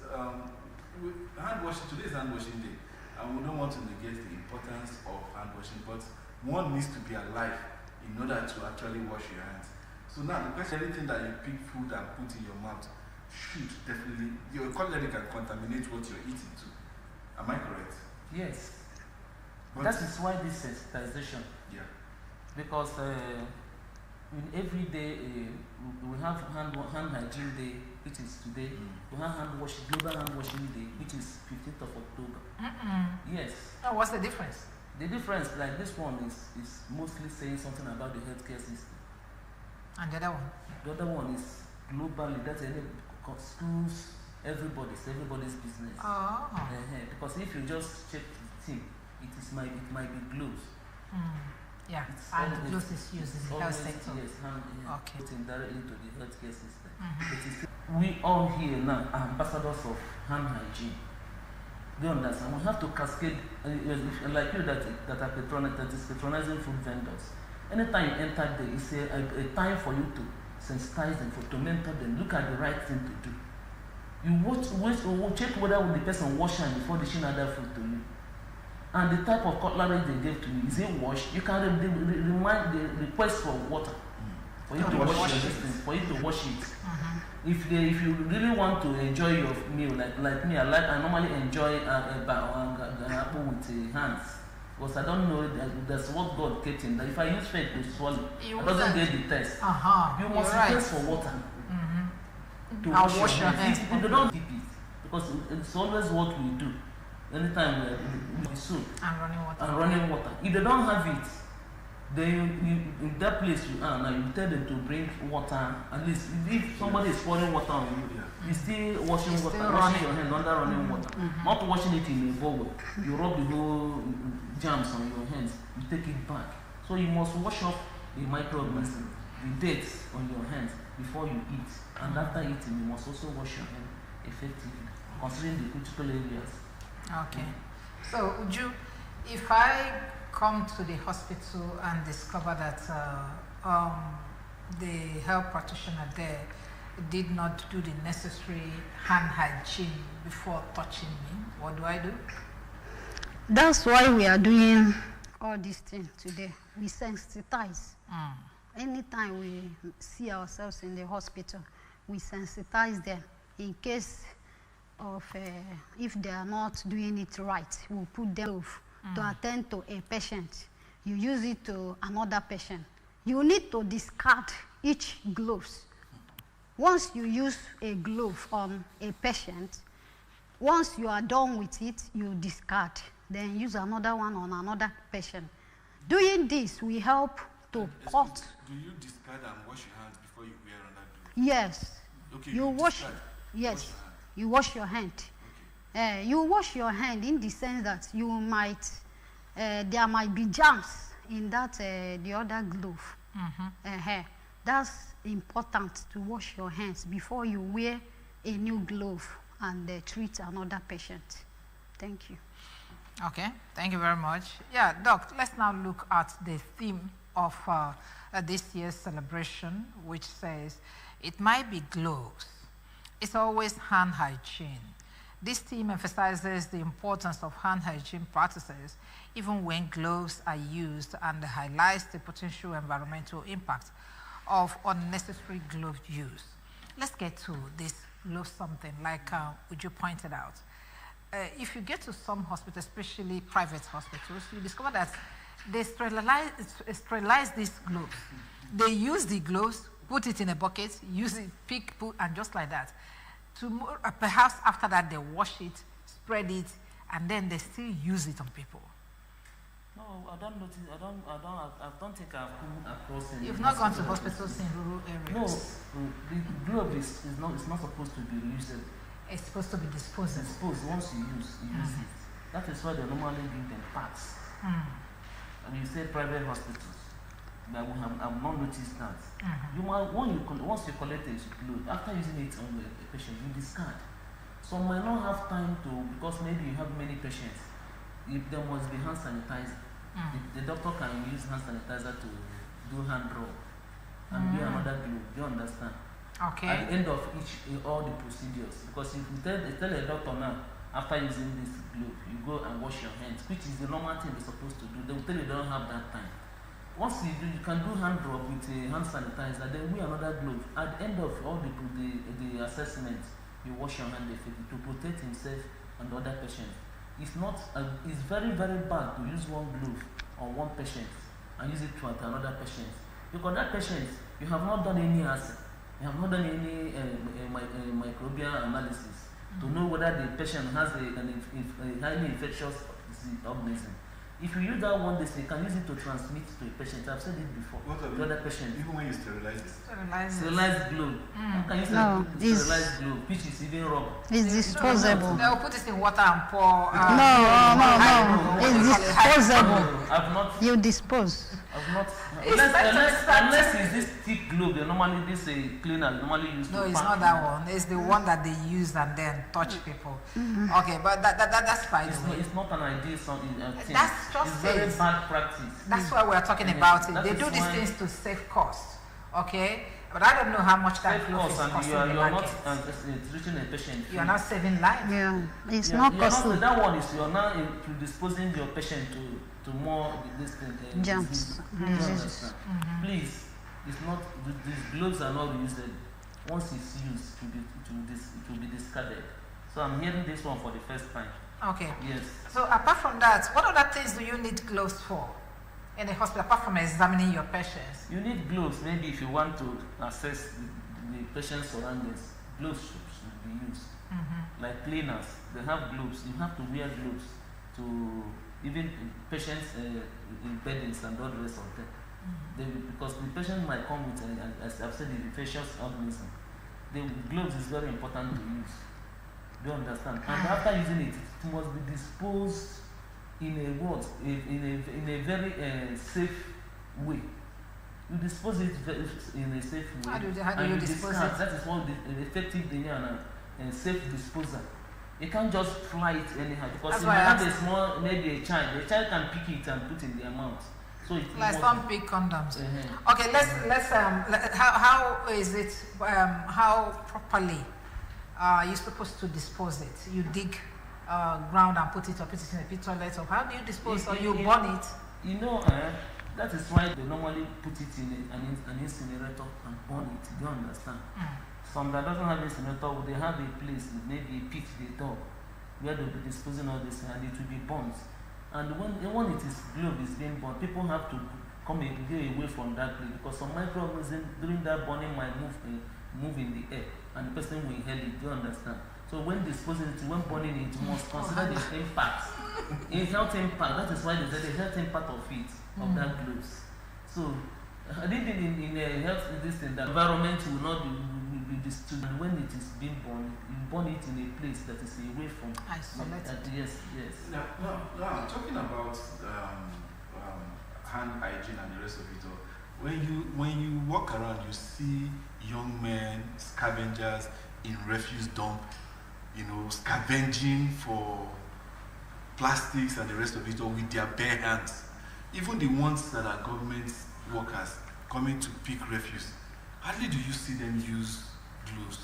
hand washing, today is hand washing day, and we don't want to negate the importance of hand washing, but one needs to be alive in order to actually wash your hands. So now the question, anything that you pick food and put in your mouth should definitely, your culinary can contaminate what you're eating too. Am I correct? yes. That is why this sensitization. Yeah. Because in every day we have hand hygiene day, which is today. We have global hand washing day, which is 15th of October. Yes. Oh, what's the difference? The difference, like this one, is mostly saying something about the healthcare system. And the other one? The other one is globally, that's any schools, everybody's business. Oh. Because if you just check the thing, it might be gloves. Yeah, It's and always- gloves is used in the health sector. Yes, Okay. putting directly into the healthcare system. We all here now are ambassadors of hand hygiene. Do you understand? We have to cascade, like you that are patronizing food vendors. Anytime you enter there, it's a time for you to sensitize them, to mentor them, look at the right thing to do. You check whether the person wash hand before they share other food to you. And the type of cutlery they gave to you, is it washed? You can remind the request for water. for you to wash your system, for you to wash it. If you really want to enjoy your meal, like me, I normally enjoy apple with hands. Because I don't know that's what God kept in. That if I use faith to swallow, it doesn't get the taste. You must taste for water to wash your hands. If you don't keep it, because it's always what we do. Anytime we soup and running water. If they don't have it, then you in that place you are now, you tell them to bring water. At least if somebody is pouring water on you, you still washing water, washing your hands under running water. Not washing it in a bowl. You rub the whole germs on your hands, you take it back. So you must wash off the microorganisms, the dirt on your hands before you eat. And after eating, you must also wash your hands effectively, considering the critical areas. Okay. So, Uju, if I come to the hospital and discover that the health practitioner there did not do the necessary hand hygiene before touching me, what do I do? That's why we are doing all these things today. We sensitize. Anytime we see ourselves in the hospital, we sensitize them in case of if they are not doing it right, we'll put them off to attend to a patient. You use it to another patient. You need to discard each gloves. Once you use a glove on a patient, once you are done with it, you discard. Then use another one on another patient. Doing this will help to cut. Do you discard and wash your hands before you wear another glove? Yes. Okay, you wash. Yes. You wash your hand. Okay. You wash your hand in the sense that you might, there might be germs in that the other glove. That's important to wash your hands before you wear a new glove and treat another patient. Thank you. Okay, thank you very much. Yeah, Doc, let's now look at the theme of this year's celebration, which says, it might be gloves. It's always hand hygiene. This theme emphasizes the importance of hand hygiene practices even when gloves are used, and highlights the potential environmental impact of unnecessary glove use. Let's get to this glove something, like Uju pointed out. If you get to some hospitals, especially private hospitals, you discover that they sterilize these gloves. They use the gloves, put it in a bucket, use it, pick, put, and just like that. Perhaps after that they wash it, spread it, and then they still use it on people. No, I don't notice. I don't think I've come across any. You've not gone to hospitals in rural areas. No, the glove is not supposed to be reusable. It's supposed to be disposed. Once you use it. That is why they normally give them parts. And you say private hospitals. That we have not noticed that. You might, once you collect a glove, after using it on a patient, you discard. Some might not have time to, because maybe you have many patients. If there must be hand sanitizer, the doctor can use hand sanitizer to do hand rub and do another glove. Do you understand? Okay. At the end of all the procedures, because if you tell a doctor now, after using this glove, you go and wash your hands, which is the normal thing they're supposed to do. They will tell you they don't have that time. Once you do, you can do hand rub with a hand sanitizer, then wear another glove. At the end of all the assessment, you wash your hand effectively to protect himself and the other patient. It's very, very bad to use one glove on one patient and use it to another patient. Because that patient, you have not done any assay, you have not done any microbial analysis to know whether the patient has a highly infectious organism. If you use that one, you can use it to transmit to a patient. I've said it before. What to other patients. Even when you sterilize it? Sterilized glove. You can use sterilized glove, which is even rubber. It's disposable. They'll put it in water and pour. No. It's disposable. I've not. You dispose. I've not. Unless it's this thick glove, they normally this a cleaner normally used. No, it's not that one. It's the one that they use and then touch people. Okay, but that's fine. It's not an ideal thing. That's just it's very bad practice. That's why we're talking about it. They do these things to save cost. Okay, but I don't know how much that glove is costing. You are not treating a patient. You are not saving lives. Yeah, it's not costly. That one is you are now predisposing your patient to more germs. Please, It's not, these gloves are not used. Once it's used, it will be discarded. So I'm hearing this one for the first time. Okay. Yes. So apart from that, what other things do you need gloves for in the hospital, apart from examining your patients? You need gloves, maybe if you want to assess the patient's surroundings. Gloves should be used. Like cleaners, they have gloves. You have to wear gloves to even patients in beddings and all the rest of them. Because the patient might come with, as I've said, the infectious organism. The gloves is very important to use. Do you understand? And after using it, it must be disposed in a very safe way. You dispose it in a safe way. How do you dispose it? That is what the effective and safe disposal. You can't just fly it anyhow, because you have a small, maybe a child. The child can pick it and put in their mouth. So it like some big condoms. Okay, let's how is it? How properly are you supposed to dispose it? You dig ground and put it in a pit toilet, or how do you dispose? Or you burn it? You know, that is why they normally put it in an incinerator and burn it. Do you understand? Some that doesn't have incinerator, they have a place, maybe a pit they dug, where they'll be disposing all this, and it will be burnt. And when it is glove is being burnt, people have to come and get away from that place, because some microorganisms during that burning might move in the air, and the person will inhale it. Do you understand? So when disposing it, when burning it, you must consider the impact. In health impact, that is why they say the health impact of it, of that gloves. So I think in a health the environment will not be disturbed. And when it is being born, you burn it in a place that is away from isolated. Yes. Now I'm talking about hand hygiene and the rest of it all. When you walk around, you see young men, scavengers in refuse dump, scavenging for plastics and the rest of it all with their bare hands. Even the ones that are government workers coming to pick refuse, hardly do you see them use gloves,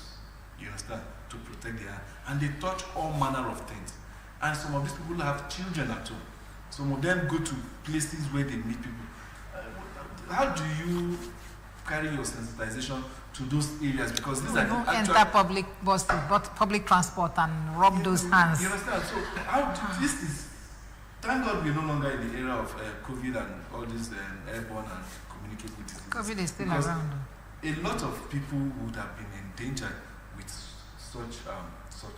you understand, to protect their hand. And they touch all manner of things. And some of these people have children at home. Some of them go to places where they meet people. How do you carry your sensitization to those areas? Because these are don't enter public buses, but public transport and rub those hands. You understand? So this is, thank God we're no longer in the era of COVID and all these airborne and communicable diseases. COVID is still around. A lot of people would have been endangered with such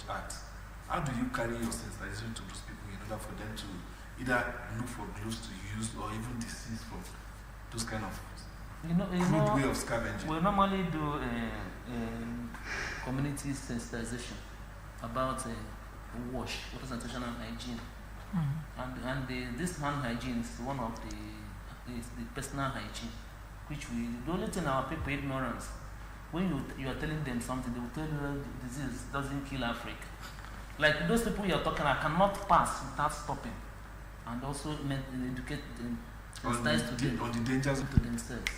acts. How do you carry your sensitization to those people in order for them to either look for gloves to use or even disease from those kind of crude way of scavenging? We normally do community sensitization about water sanitation and hygiene. And this hand hygiene is one of the personal hygiene, which the only thing our people ignorance. When you are telling them something, they will tell you that the disease doesn't kill Africa. Like those people you are talking about cannot pass without stopping, and also educate them, on the dangers to themselves.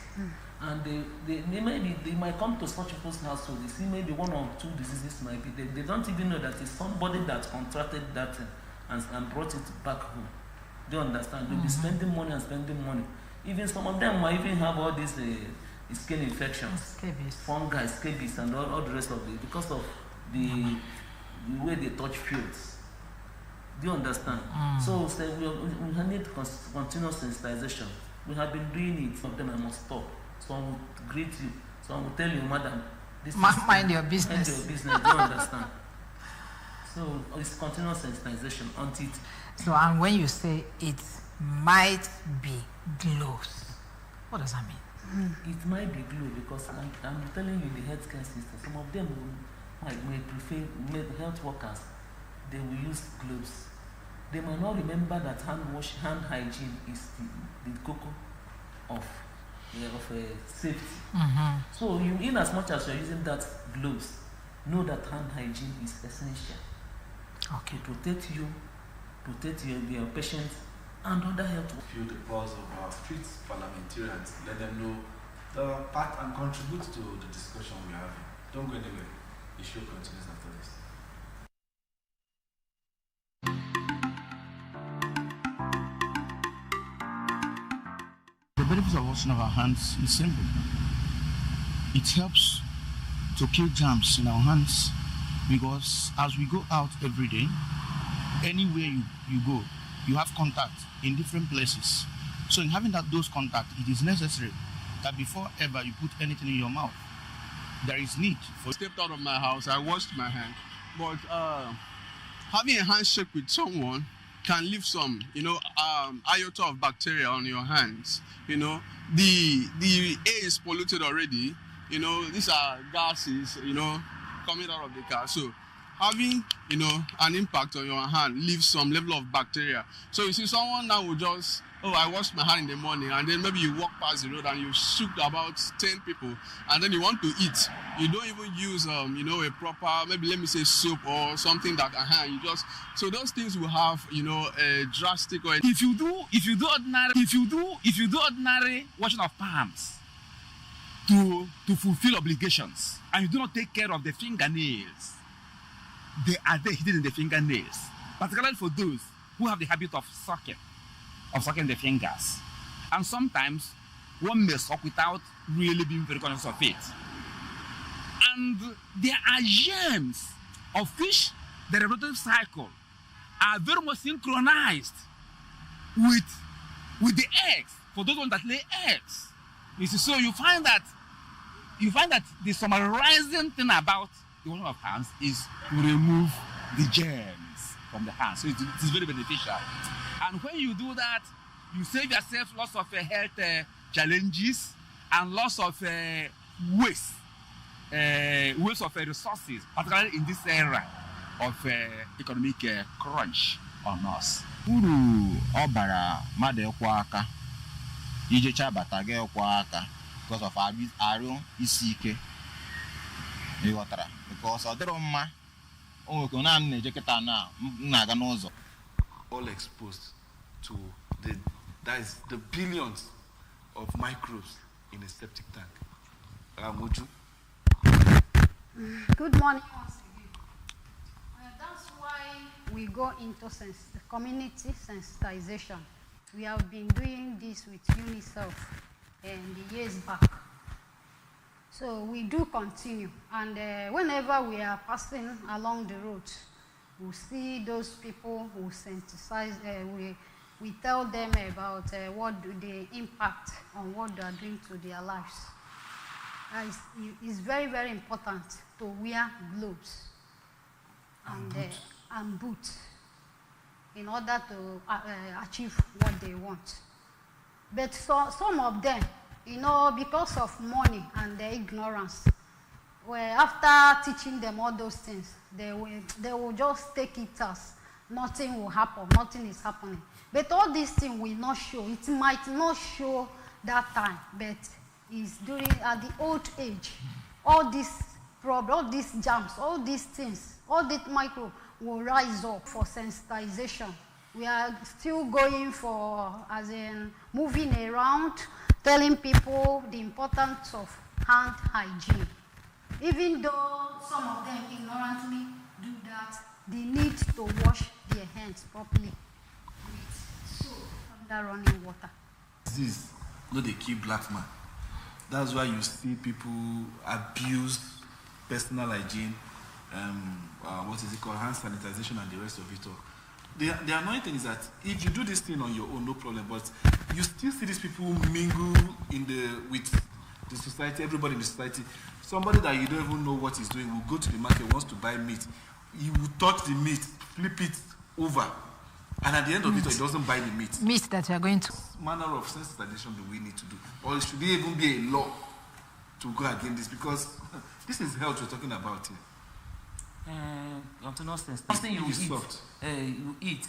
And they might come to such people's household. They see maybe one or two diseases might be. They don't even know that it's somebody that contracted that and brought it back home. Do you understand? They'll be spending money. Even some of them might even have all these skin infections, fungi, scabies, and all the rest of it because of the way they touch fields. Do you understand? So we need continuous sensitization. We have been doing it. Some of them I must stop. Some will greet you. Some will tell you, madam, mind your business. Mind your business. Do you understand? So it's continuous sensitization until it. So and when you say it might be gloves, what does that mean? It might be glue because I'm telling you the healthcare system. Some of them may prefer health workers. They will use gloves. They might not remember that hand hygiene is the cocoa of safety. So in as much as you're using that gloves, know that hand hygiene is essential. Okay. To protect you, protect your patients, and other health. Feel the pulse of our street parliamentarians. Let them know the part and contribute to the discussion we're having. Don't go anywhere. The show continues after this. The benefits of washing of our hands is simple. it helps to kill germs in our hands, because as we go out every day, anywhere you go, you have contact in different places. So in having those contacts, it is necessary that before ever you put anything in your mouth, there is need for... I stepped out of my house, I washed my hand, but having a handshake with someone can leave some, iota of bacteria on your hands. The air is polluted already. These are gases, coming out of the car. So having, an impact on your hand leaves some level of bacteria. So you see someone now will just, I washed my hand in the morning, and then maybe you walk past the road and you shook about 10 people, and then you want to eat. You don't even use, a proper, maybe let me say soap or something that, you just, so those things will have, a drastic, or if you do ordinary washing of palms to fulfill obligations, and you do not take care of the fingernails, they are there hidden in the fingernails, particularly for those who have the habit of sucking the fingers. And sometimes one may suck without really being very conscious of it. And there are germs of which the reproductive cycle are very much synchronized with the eggs, for those ones that lay eggs. You see, so you find that the summarizing thing about the washing of hands is to remove the germs from the hands. So it is very beneficial. And when you do that, you save yourself lots of health challenges and lots of waste of resources, particularly in this era of economic crunch on us. Uru ọbara mmadụ ịkwọ aka ijecha bata gị ịkwọ aka because of arụ isi ike ịghọtara, because ọ dịrọ mma o nwere na m na-eje kịta na m na-aga n'ụzọ. All exposed to the billions of microbes in a septic tank. Ramuju. Good morning once again. That's why we go into community sensitization. We have been doing this with UNICEF the years back. So we do continue. And whenever we are passing along the road, we see those people who sensitize, we tell them about what the impact on what they are doing to their lives. It's very, very important to wear gloves and boots in order to achieve what they want. But some of them, because of money and their ignorance, after teaching them all those things, they will just take it as nothing will happen, nothing is happening. But all these things will not show. It might not show that time, but it's at the old age. All these problems, all these germs, all these things, all these micro will rise up for sensitization. We are still going for, as in moving around, telling people the importance of hand hygiene. Even though some of them ignorantly do that, they need to wash their hands properly with soap under running water. This is not the key black man. That's why you see people abuse personal hygiene, what is it called, hand sanitization and the rest of it all. The annoying thing is that if you do this thing on your own, no problem, but you still see these people mingle with the society, everybody in the society. Somebody that you don't even know what he's doing will go to the market, wants to buy meat. He will touch the meat, flip it over, and at the end of it, he doesn't buy the meat. Meat that you are going to. What manner of sensitization do we need to do? Or should there even be a law to go against this? Because this is health we're talking about here. Something you eat,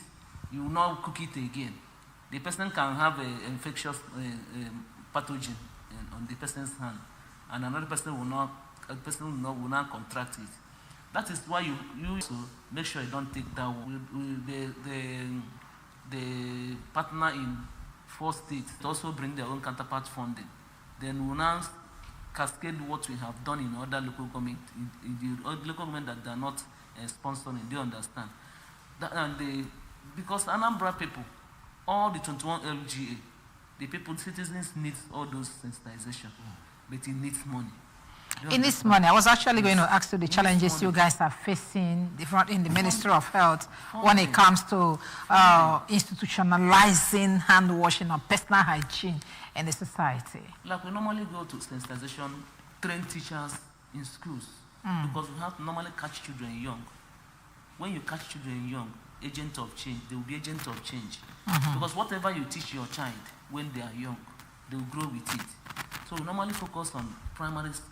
you will not cook it again. The person can have an infectious pathogen on the person's hand, and another person will not contract it. That is why you so make sure you don't take that one. The partner in 4 states also bring their own counterpart funding. Then we now cascade what we have done in other local government, in the local government that they are not sponsoring. They understand that, because Anambra people, all the 21 LGA, the people, citizens need all those sensitization, but it needs money. In this morning, I was actually going to ask you the challenges you guys are facing in the Ministry of Health when it comes to institutionalizing hand washing or personal hygiene in the society. Like we normally go to sensitization, train teachers in schools because we have to normally catch children young. When you catch children young, agent of change, they will be agent of change. Because whatever you teach your child when they are young, they will grow with it. So we normally focus on primary schools,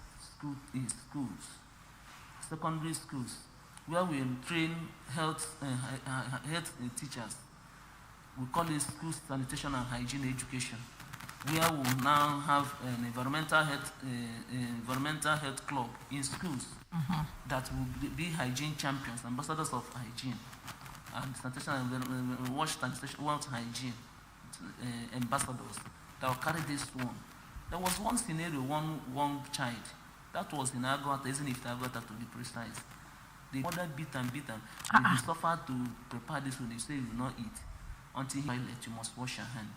secondary schools, where we train health teachers. We call it school sanitation and hygiene education, where we now have an environmental health club in schools that will be hygiene champions, ambassadors of hygiene, and sanitation and wash hygiene ambassadors that will carry this one. There was one scenario, one child, that was in Agwata, isn't it Agwata to be precise. The mother beat and beat and he suffered to prepare this food. They say you will not eat until you must wash your hand.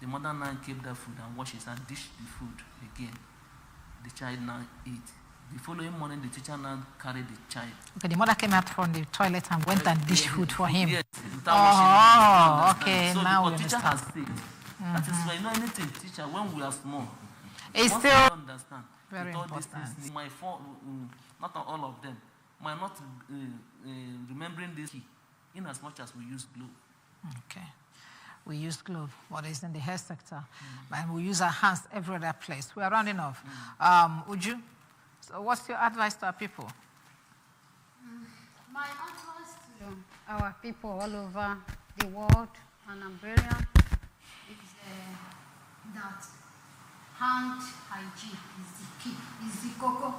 The mother now kept that food and washed it and dished the food again. The child now ate. The following morning, the teacher now carried the child. Okay, the mother came out from the toilet and went and dished food for him. Yes, okay, so now the we teacher understand. has said, that is why you know anything, teacher, when we are small, It's once still you understand, very with all these important. things, not all of them, might not remembering this key, in as much as we use glue. Okay. We use glove, what is in the hair sector, and we use our hands every other place. We are rounding off. Uju, so what's your advice to our people? My advice to our people all over the world and Anambra is that hand hygiene is the key, is the cocoa.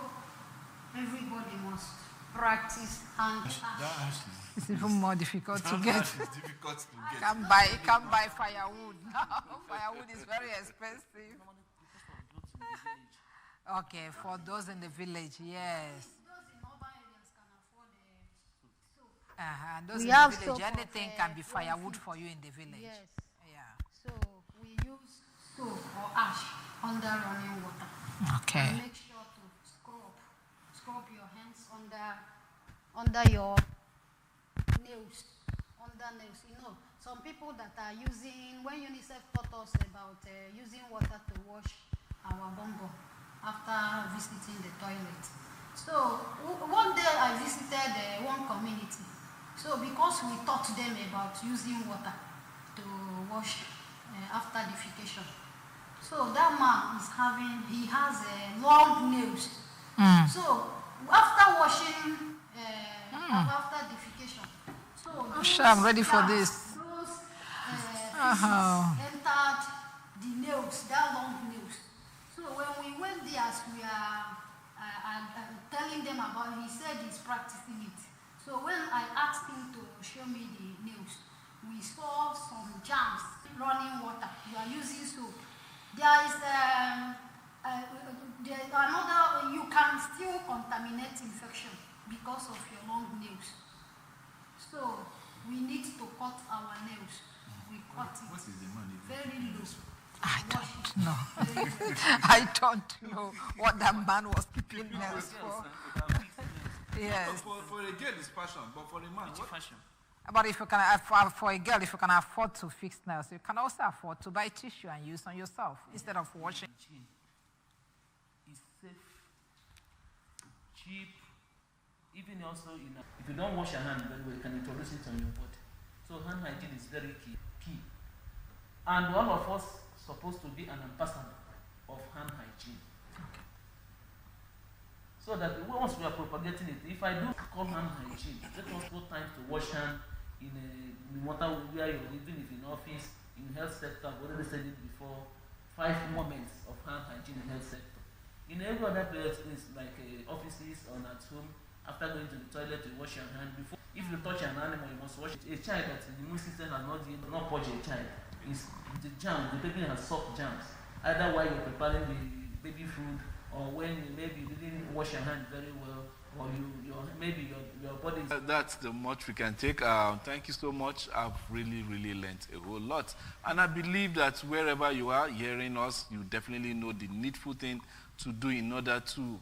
Everybody must practice hand hygiene. It's even more difficult to get. It's difficult to get. Can't buy firewood now. Firewood is very expensive. Okay, for those in the village, yes. Those We in have the village, soap anything of, can be firewood for you in the village. Yes. Yeah. So we use soap or ash under running water. Okay. And make sure to scrub your hands under your nails, under nails. You know, some people that are using, when UNICEF taught us about using water to wash our bumbo after visiting the toilet. So one day I visited one community. So because we taught them about using water to wash after defecation. So that man has long nails. So after washing, after defecation, so I'm ready for this. Those entered the nails, that long nails. So when we went there, as we are telling them about it, he said he's practicing it. So when I asked him to show me the nails, we saw some germs, running water. You are using soap. There is another, you can still contaminate infection because of your long nails. So we need to cut our nails. We cut it. What is the money? Very low. I don't know. I don't know what that man was keeping nails for. Yes. For a girl, it's fashion, but for a man, what? Fashion. But if you can, for a girl, if you can afford to fix nails, you can also afford to buy tissue and use on yourself instead of washing. It's safe, cheap, even also if you don't wash your hand very well, you can introduce it on your body. So hand hygiene is very key. And all of us supposed to be an ambassador of hand hygiene. Okay. So that once we are propagating it, if I do call hand hygiene, let us put time to wash hand in water where you're living, if in office, in health sector, I've already said it before, 5 moments of hand hygiene in health sector. In every other place, like offices or at home, after going to the toilet, you wash your hand. Before, if you touch an animal, you must wash it. A child that the immune system has not purged a child, is the germs, the baby has soft germs. Either while you're preparing the baby food, or when maybe you didn't wash your hand very well, or maybe your body is... That's the much we can take. Thank you so much. I've really learned a whole lot. And I believe that wherever you are hearing us, you definitely know the needful thing to do in order to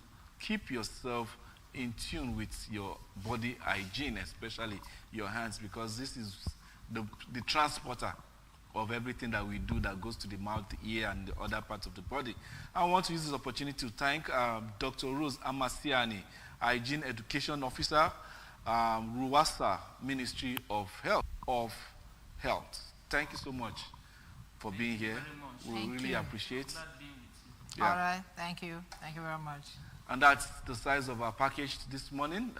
keep yourself in tune with your body hygiene, especially your hands, because this is the transporter of everything that we do that goes to the mouth, the ear, and the other parts of the body. I want to use this opportunity to thank Dr. Rose Amasiani, Hygiene Education Officer, Ruwasa Ministry of Health. Thank you so much for being here. We really appreciate it. Yeah. All right, thank you. Thank you very much. And that's the size of our package this morning.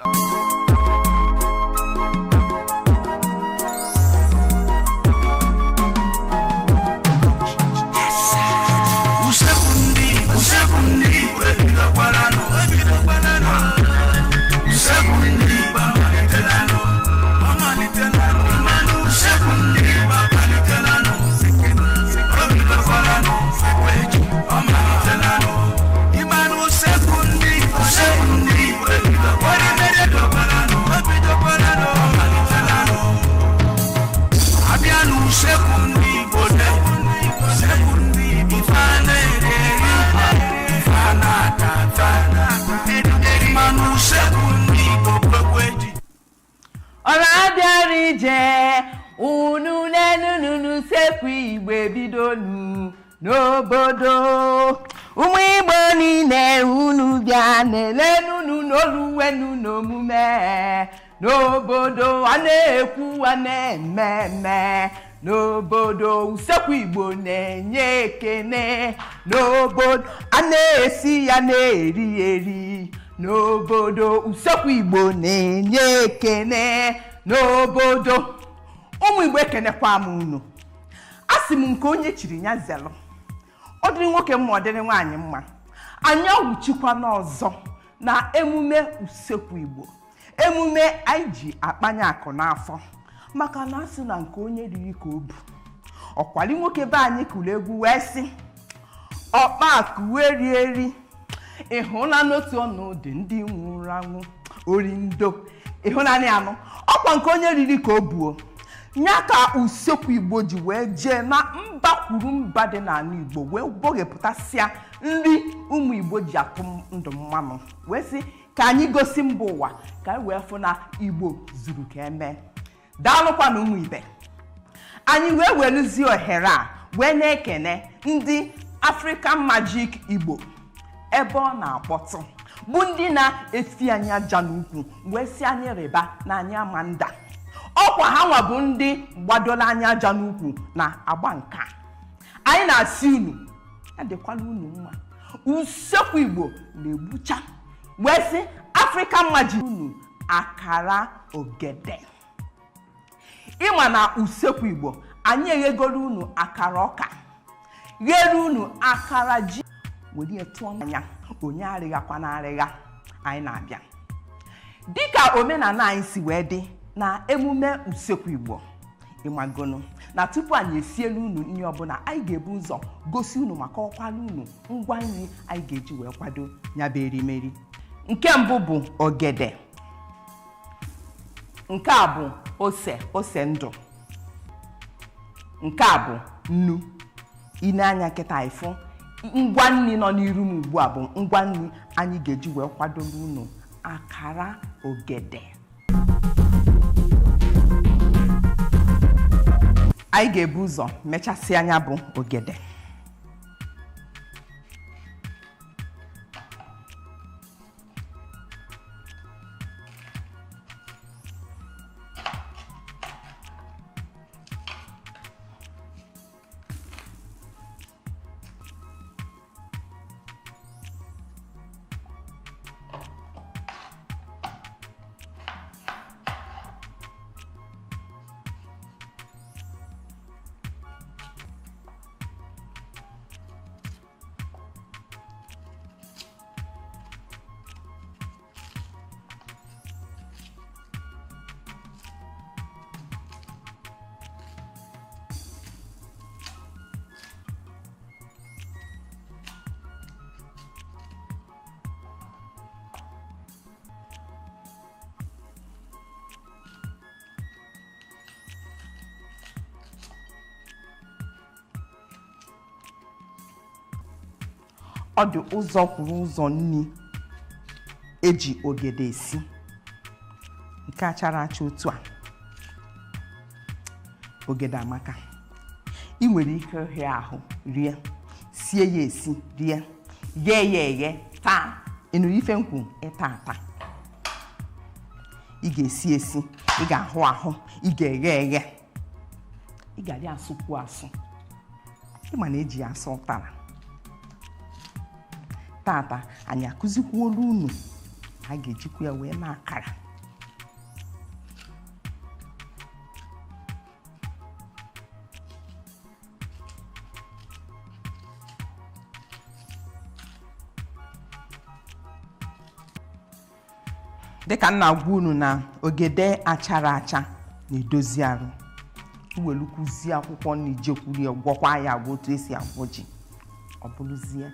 Unu sekwu igbe bidonu n'obodo ụmụ Igbo niile unu bịa na-elenunu n'oluwenu n'omume n'obodo a na-ekwu a na-eme n'obodo usekwu Igbo na-enye ekene n'obodo a na-esi ya na-eri eri n'obodo usekwu Igbo na-enye ekene n'obodo ụmụ Igbo ekenekwa m unu asị m nke onye chiri nya zelo ọ dịrị nwoke mma ọ dịrị nwaanyị mma anyị awụchikwa n'ọzọ na emume usekwu Igbo emume anyị ji akpanye akụ n'afọ maka na asị na nke onye riri ka o bu ọkwali nwoke be anyị kụrụ egwu wee sị ọkpa akụ wee rie eri ịhụla n'otu ọnọdụ ndị nwụrụ anwụ ori ndo ịhụnanị anụ ọkwa nke onye riri ka o buo nya ka usekwu Igbo ji wee jee na mba kwuru mba dị n'ala Igbo wee boghepụtasịa nri ụmụ Igbo ji atụ ndụ mmanụ wee sị ka anyị gosi mba ụwa ka anyị wee fụ na Igbo zuru ka eme daalụkwa na ụmụ ibe anyị wee weluzie ohere a wee na-ekene ndị African Magic Igbo ebe ọ na-akpọtụ bụ ndị na-esi anyị aja n'ukwu wee si anyị rịba na anyị amanda ọkwa ha nwa bụ ndị gbadola anya aja n'ukwu na agba nka anyị na-asị unu adịkwala unu mma usekwu Igbo na-egbucha wee sị African Magic unu akara ogede ịma na usekwu Igbo anyị eghegoro unu akara ọka ghere unu akara ji were tụọ anya onye arịghakwa na arịgha anyị na-abịa dịka omenala anyị si wee dị na emume usekwu Igbo ịmagono na tupu anyị esielu unu nri ọbụla anyị ga-ebu ụzọ gosi unu maka ọkwala unu ngwa nri anyị ga-eji wee kwado ya bụ erimeri nke mbụ bụ ogede nke a bụ ose ndụ nke a bụ nnu ine anya kịta ifụ ngwa nri nọ n'iru m ugbu a bụ ngwa nri anyị ga-eji wee kwadobe unu akara ogede anyị ga-ebu ụzọ mechasị anya bụ ogede ọ dị ụzọ kwuru ụzọ nni eji ogede esi nke achara acha otu a ogede amaka ị nwere ike hie ahụ rie sie ya esi rie ghee ya eghe taa ịnụ ife nkwu ịta ata ị ga-esi esi ị ga-ahụ ahụ ị ga-eghe eghe ị ga-adị asụkwu asụ ịma na eji ya asụ ụtara tata anyị akụzikwuola unu a ga-ejikwa ya wee na akara dịka nna gwa unu na ogede achara acha na-edozi arụ iwelukwuzie akwụkwọ na ijekwuri gwọkwa ya agwa otu esi agwọ ji ọ bụrụzie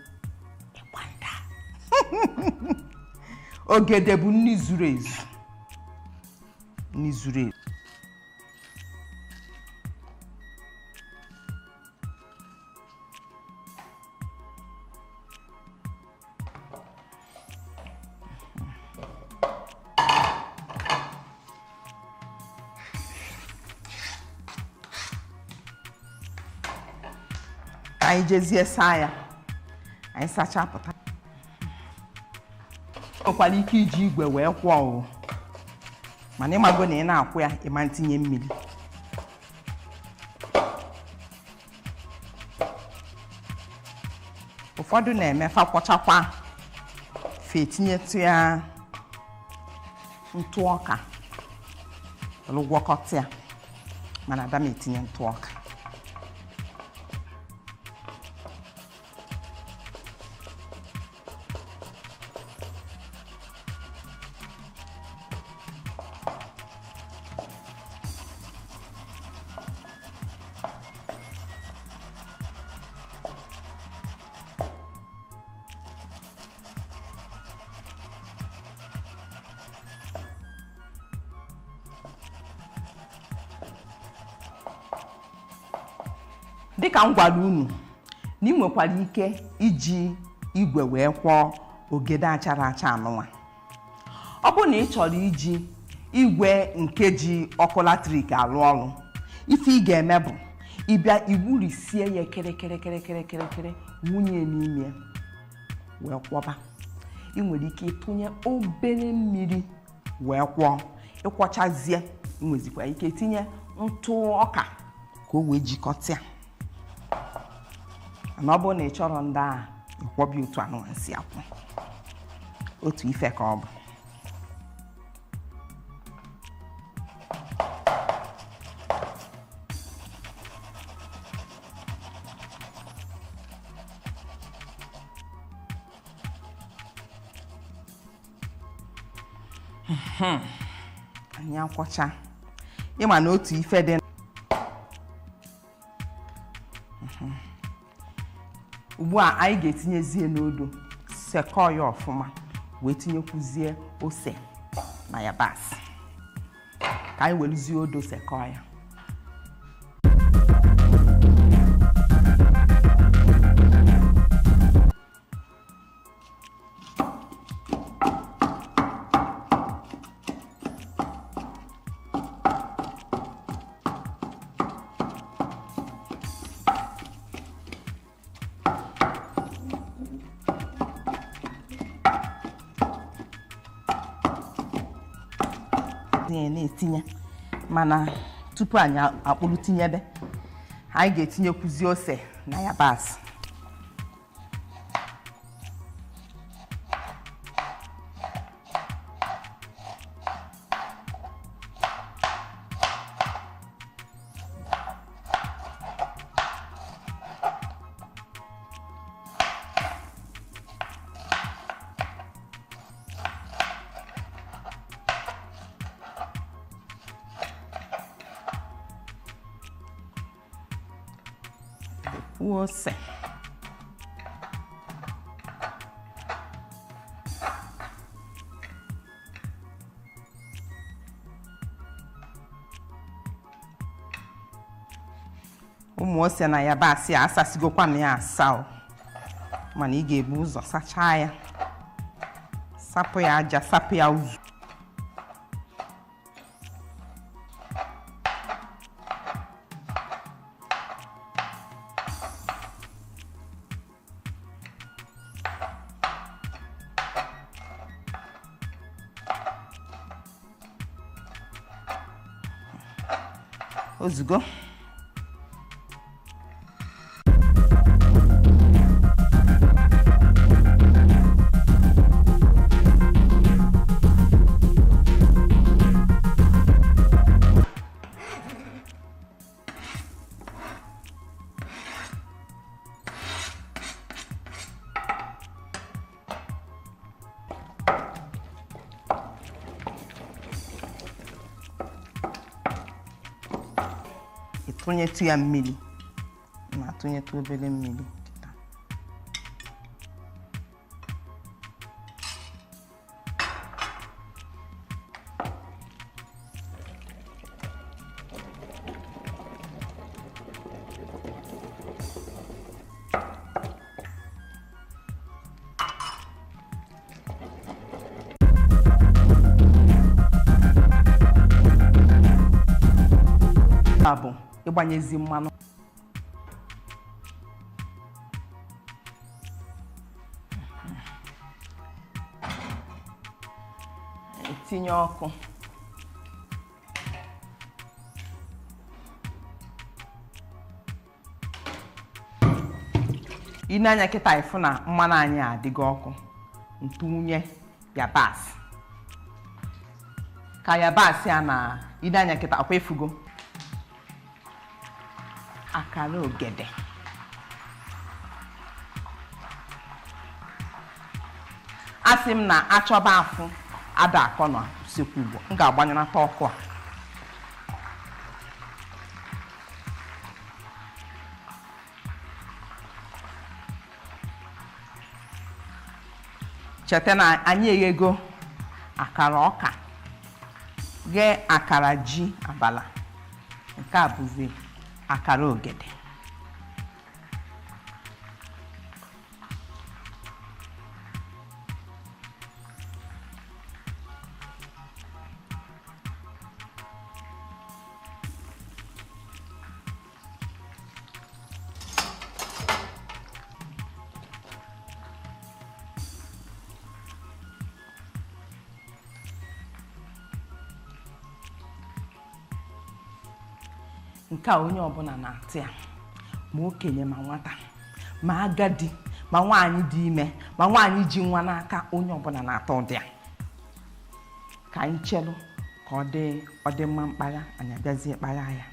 ịgbanda ogede bụ nri zuru ezu nri zuru ezu anyị jezie saa ya anyị sachapụta nwekwara ike iji igwe wee kwọọ o mana ịmago na ị na-akwụ ya ịma ntinye mmiri ụfọdụ na-eme fa kwọchakwa fe tinyetụ ya ntụ ọka welu gwọkọta ya mana ada m etinye ntụ ọka dịka m gwara unu na ị nwekwara ike iji igwe wee kwọọ ogede achara acha anụnwa ọ bụ na ị chọrọ iji igwe nke ji ọkụ latrik arụ ọrụ ife ị ga-eme bụ ịbịa iwurisie ya kịrịkịrịkịrịkịrịkịrị wunye n'ime wee kwọba ị nwere ike ịtụnye obere mmiri wee kwọọ ịkwọchazie ị nwezikwa ike tinye ntụ ọka ka o wee jikọta ya na ọ bụrụ na ị chọrọ ndị a ịkwọbi otu anụmansi akwụ otu ife ka ọ bụ anyị akwọcha ịma na otu ife dị ugbu a anyị ga-etinyezie n'odo sekọọ ya ọfụma wee tinyekwuzie ose na yabasị ka anyị weluzie odo sekọọ ya na-etinye mana tupu anyị akpụrụ tinyebe anyị ga-etinyekwuzi ose na yabasị ose ụmụ ose na yabasị asasigokwa na ya asa mana ị ga-ebu ụzọ sachaa ya Sapụ ya aja, sapụ ya uzu. Ozugbo. Tụnyetu ya mmiri ma tụnyetu obere mmiri. Abụ ịgbanyezi mmanụ. Etinye ọkụ. Ị na-anya kịta ịfụ na mmanụ anyị adịghị ọkụ. Ntụnye yabasị. Ka yabasị a na ị na-anya kịta akwa efugo. Akara ogede. Asị m na achọba afụ ada akọ na usekwu ugbo. M ga-agbanyụnata ọkụ a. Cheta na anyị eghego akara ọka, ghee akara ji abala. Nke a bụzi akara ogede. Nke a onye ọbụla na-atụ ya, ma okenye ma nwata, ma agadi, ma nwaanyị dị ime, ma nwaanyị ji nwa n'aka, onye ọbụla na-atụ ụdị ya. Ka anyị chelụ ka ọ dị mma mkpagha, anyị abịazie kpagha ya.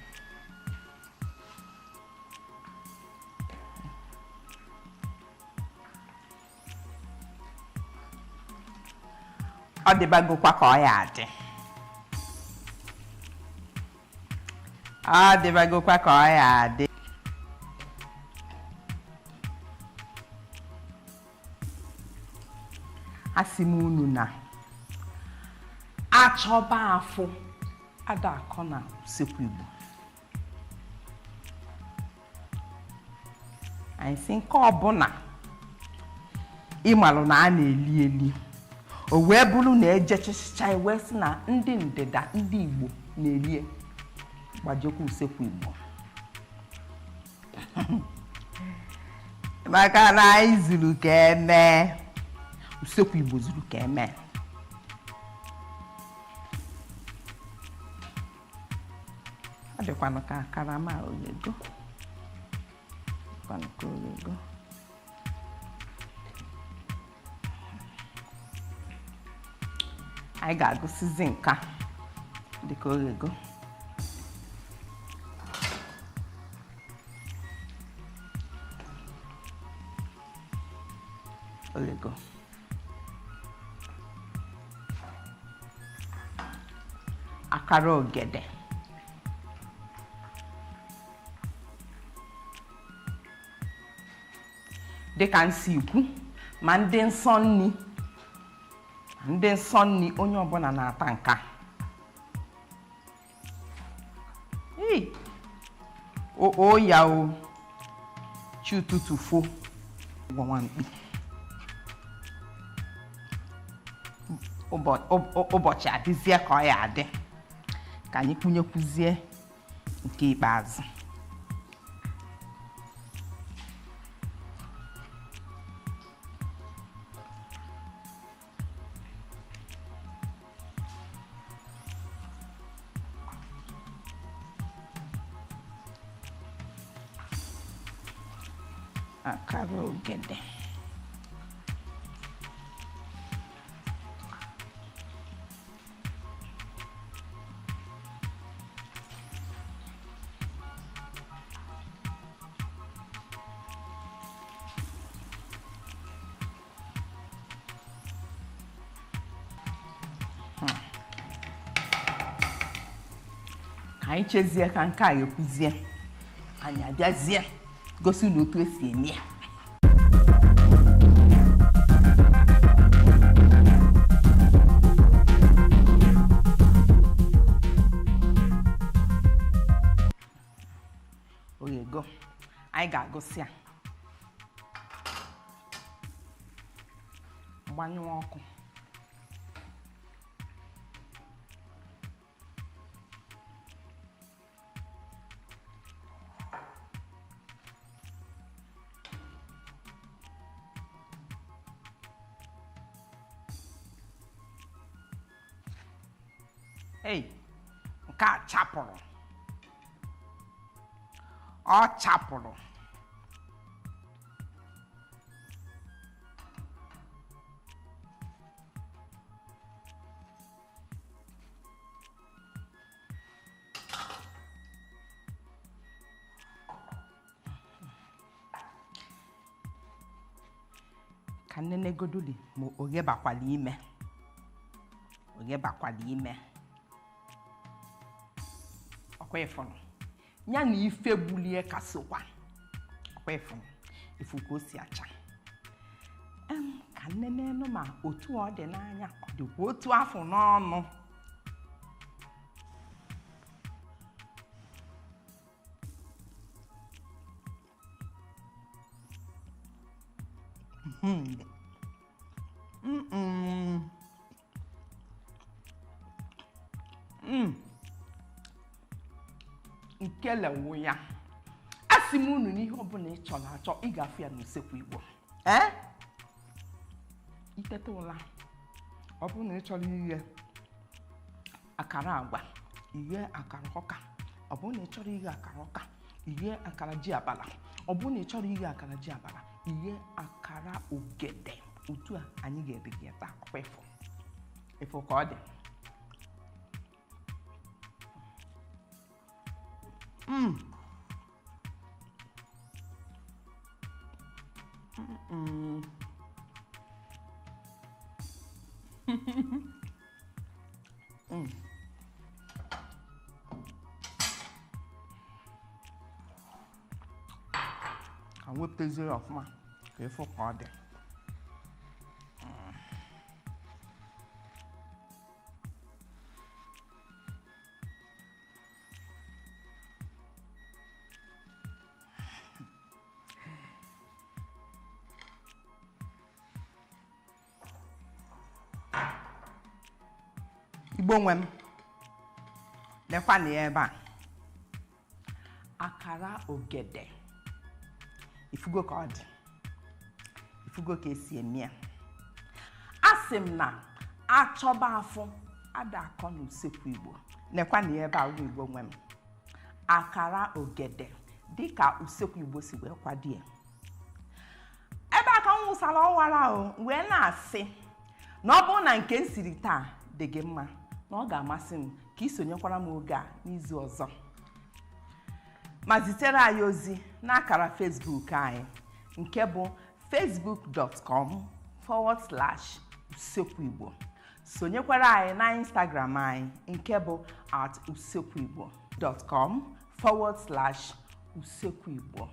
Ọ dịbagokwa ka ọ ya adị. Ọ dịbagokwa ka ọ ya adị. Asị m unu na achọba afụ ada akọ na usekwu Igbo. Anyị si nke ọbụla ịmalụ na a na-eli eli, o wee bụrụ na ejechicha wee sị na ndị ndịda ndị Igbo na-elie, gbajekwa usekwu Igbo. Maka na anyị zuru ka eme, usekwu Igbo zuru ka eme. Ọ dịkwanụ ka karama olego. Dịkwanụ ka olego. Anyị ga-agụsizi nka dịka olego. Olego. Akara ogede. Dịka nsi ikwu, ma ndị nsọ nni, onye ọbụla na-ata nka. O ya o chi ụtụtụ fo gwa mkpi. ụbọchị adịzie ka ọ ya adị ka anyị kwunyekwuzie nke ikpeazụ. Akara ogede. Ka anyị chezie ka nke a ekwuzie, anyị abịazie gosi na otu esi eme ya. Oyego, anyị ga-agụsị ya. Gbanyụọ ọkụ. Hey, nke a chapụrụ. Ọ chapụrụ. Ka nnene godoli ma oge bakwala ime. Oge bakwala ime. Ọkwa ịfụrụ. Ya na ife bulie ka sokwa. Ọkwa ịfụrụ. Ifu ka o si acha. Ka nnene nụ ma otu ọ dị n'anya, ọ dịkwa otu afọ n'ọnụ. Nkele wụ ya. Asị m unu n'ihe ọbụla ị chọrọ achọ ị ga-afụ ya n'usekwu Igbo. Itete ụla. Ọ bụrụ na ị chọrọ ighe akara agwa, ighe akara ọka. Ọ bụrụ na ị chọrọ ighe akara ọka, ighe akara ji abala. Ọ bụrụ na ị chọrọ ighe akara ji abala, ighe akara ogede. Otu a anyị ga-ebe gị taa ọkwa ịfụ. Ịfụ ka ọ dị. Ka wepụtazie ọfụma ka ịfụ ka ọ dị. Igbo nwe m, lekwa na ya ebe a. Akara ogede. Ifugo ka ọ dị. Ifugo ka esi eme ya. Asị m na achọba afọ ada akọ n'usekwu Igbo. Lekwa na ya ebe a ụmụ Igbo nwe m. Akara ogede dịka usekwu Igbo si wee kwado ya. Ebe aka m wụsara ọwara o wee na-asị na ọ bụrụ na nke m siri taa dị gị mma, na ọ ga-amasị m ka ị sonyekwara m oge a n'izu ọzọ. Ma zitere anyị ozi n'akara Facebook anyị nke bụ facebook.com/usekwu Igbo. Sonyekwara anyị na Instagram anyị nke bụ @usekwuigbo.com/usekwu Igbo.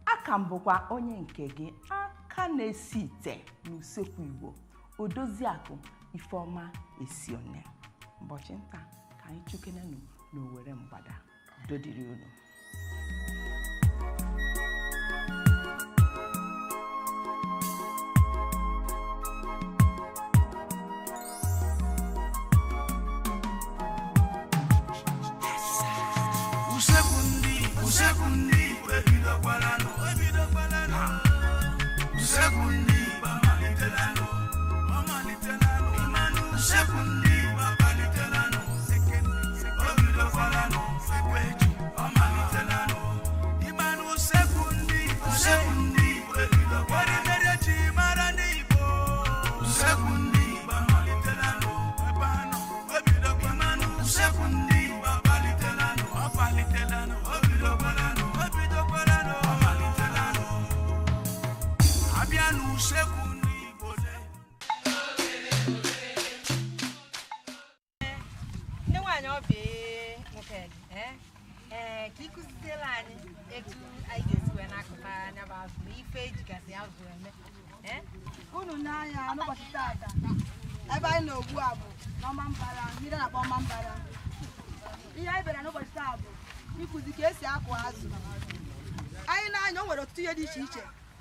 Aka m bụkwa onye nke gị aka na-esi ite n'usekwu Igbo, Odoziakụ Ifeọma Esione. Ụbọchị nta ka anyị chukenenu n'Owere Mgbada. Udo dịrị unu.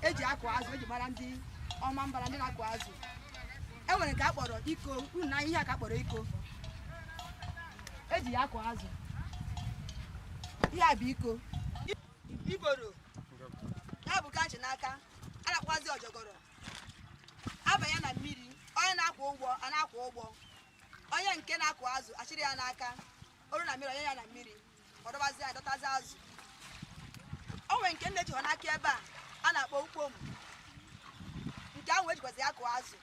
eji akụ azụ eji mara ndị ọma mbara ndị na-akụ azụ. Enwere nke akpọrọ iko, unu na ihe ka akpọrọ iko. Eji ya akụ azụ. Ihe a bụ iko. Iboro. Ya bụ kanchi n'aka. A na-akwazi ọjọgọrọ. Abanye na mmiri, onye na-akwụ ụgbọ, a na-akwụ ụgbọ. Onye nke na-akụ azụ achịrị ya n'aka. Oru na mmiri, onye ya na mmiri. Ọdọbazi ya dọtazi azụ. Onwe nke nne ji hụ n'aka ebe a na-akpọ ukpom. Nke ahụ ejikwazi akụ azụ.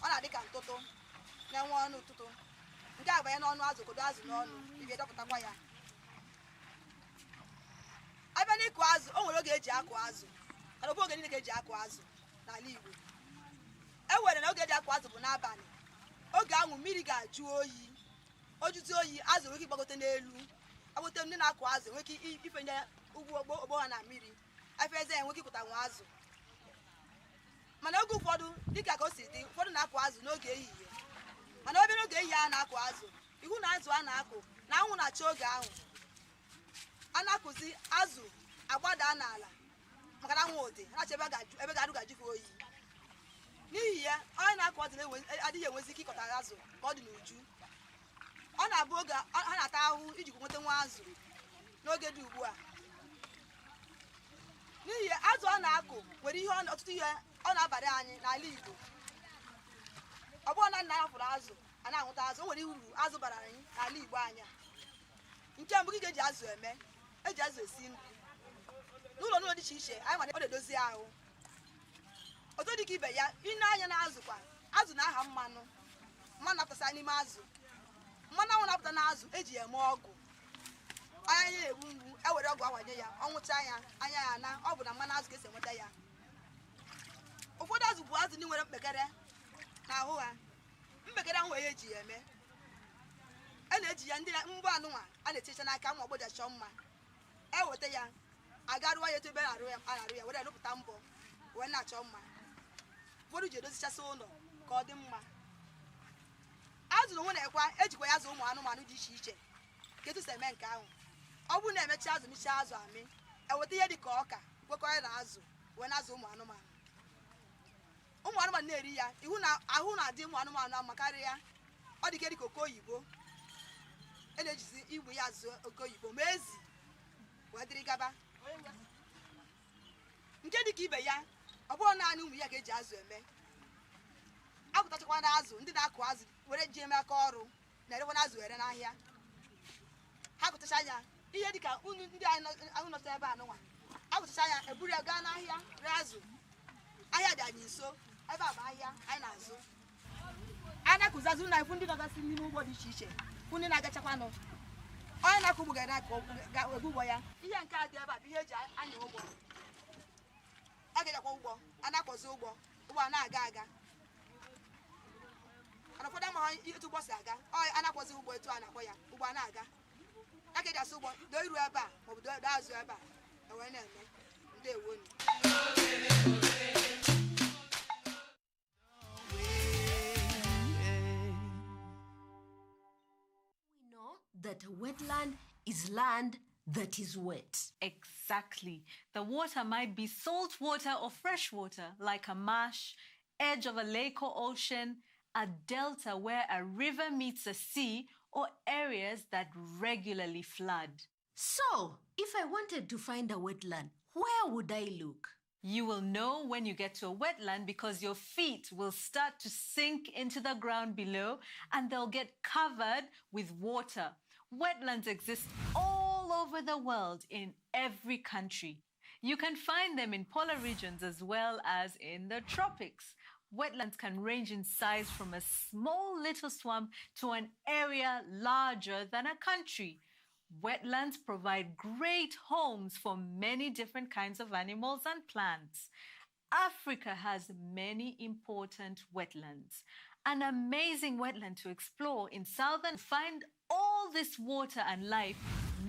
Ọ na-adị ka ntụtụ na-enwe ọnụ ụtụtụ. Nke a banye n'ọnụ azụ, kodo azụ n'ọnụ, ị ga-edọpụtakwa ya. Abịa n'ịkụ azụ, o nwere oge eji akụ azụ. Mana ọ bụ oge niile ka eji akụ azụ n'ala Igbo. E nwere na oge eji akụ azụ bụ n'abalị. Oge ahụ mmiri ga-ajụ oyi. O jụzi oyi, azụ nwere ike ịgbagote n'elu. Agbote ndị na-akụ azụ nwere ike ifenye ugwu ogbo ha na mmiri. Afeze enwe ike ịkụta nwa azụ. Mana oge ụfọdụ dịka ka o si dị, ụfọdụ na-akụ azụ n'oge ehihie. Mana obere oge ehihie a na-akụ azụ, ihu na azụ a na-akụ na anwụ na-acha oge ahụ. A na-akụzi azụ agbada n'ala maka na anwụ dị, ha na-acha ebe ga-adụ gajụ oyi. N'ihi ya, onye na-akụ azụ adịghị enwezi ike ịkọta azụ ka ọ dị n'uju. Ọ na-abụ oge ha na-ata ahụhụ iji nweta nwa azụ n'oge dị ugbu a. N'ihi ya, azụ a na-akụ nwere ọtụtụ ihe ọ na-abara anyị n'ala Igbo. Ọ bụrụ na nna ya fụrụ azụ, a na-ahụta azụ, o nwere uru azụ bara anyị n'ala Igbo anya. Nke mbụ ga eji azụ eme, eji azụ esi nri. N'ụlọ dị iche iche, anyị nwere ọ na-edozi ahụ. Otu dị ka ibe ya, ịne anya na azụ kwa, azụ na-aha mmanụ. Mmanụ na-apụta n'ime azụ. Mmanụ ahụ na-apụta n'azụ eji eme ọgwụ. Anya ya egbu mgbu, ewere ọgwụ awanye ya, ọ nwụcha ya, anya ya na ọ bụ na mmanụ azụ ka esi enweta ya. Ụfọdụ azụ bụ azụ ndị nwere mkpekere n'ahụ ha. Mkpekere ahụ wee eji ya eme. A na-eji ya ndị mbụ anụnwa a na-etecha n'aka ma ọgbọja chọọ mma. Eweta ya, agarụwa ya etu ebe a na-arụ ya, were lụpụta mbọ, wee na-achọ mma. Ụfọdụ ji edozichasị ụlọ ka ọ dị mma. Azụ n'onwe na-ekwa ejikwa ya azụ ụmụ anụmanụ dị iche iche ka etu si eme nke ahụ. Ọ bụrụ na emechi azụ michaa azụ amị, eweta ihe dị ka ọka gwekọrọ na azụ wee na-azụ ụmụ anụmanụ. Ụmụ anụmanụ na-eri ya, ihu na ahụ na-adị ụmụ anụmanụ ahụ karịa ya. Ọ dị ka oke oyibo. E na-ejizi igbu ya azụ oke oyibo ma ezi wee dịrị gaba. Nke dị ka ibe ya, ọ bụrụ naanị ụmụ ya ka eji azụ eme. Akụtachakwa na azụ, ndị na-akụ azụ were ji eme aka ọrụ na-erekwa azụ ere n'ahịa. Ha kụtacha ya, ihe dịka unu ndị ahụ nọta ebe a nụnwa. Akụtacha ya, eburu ya gaa n'ahịa ree azụ. Ahịa dị anyị nso, ebe a bụ ahịa anyị na-azụ. A na-akụzi azụ na-efu ndị nọgasị n'ime ugbo dị iche iche, fụ ndị na-agachakwanụ. Onye na-akụ ugbo ga-ebu ụgbọ ya. Ihe nke a dị ebe a bụ ihe eji anya ụgbọ. A ga-ejakwa ụgbọ, a na-akpọzi ụgbọ a na-aga aga. Ana ụfọdụ amaghị etu ụgbọ si aga, a na-akpọzi ụgbọ etu a na-akpọ ya, ụgbọ a na-aga. A ga-eji asụ ụgbọ doo iru ebe a maọbụ doo azụ ebe a, ewee na-eme. Ndewo. We know that a wetland is land that is wet. Exactly. The water might be salt water or fresh water, like a marsh, edge of a lake or ocean, a delta where a river meets a sea, or areas that regularly flood. So, If I wanted to find a wetland, where would I look? You will know when you get to a wetland because your feet will start to sink into the ground below and they'll get covered with water. Wetlands exist all over the world in every country. You can find them in polar regions as well as in the tropics. Wetlands can range in size from a small little swamp to an area larger than a country. Wetlands provide great homes for many different kinds of animals and plants. Africa has many important wetlands. An amazing wetland to explore in southern, find all this water and life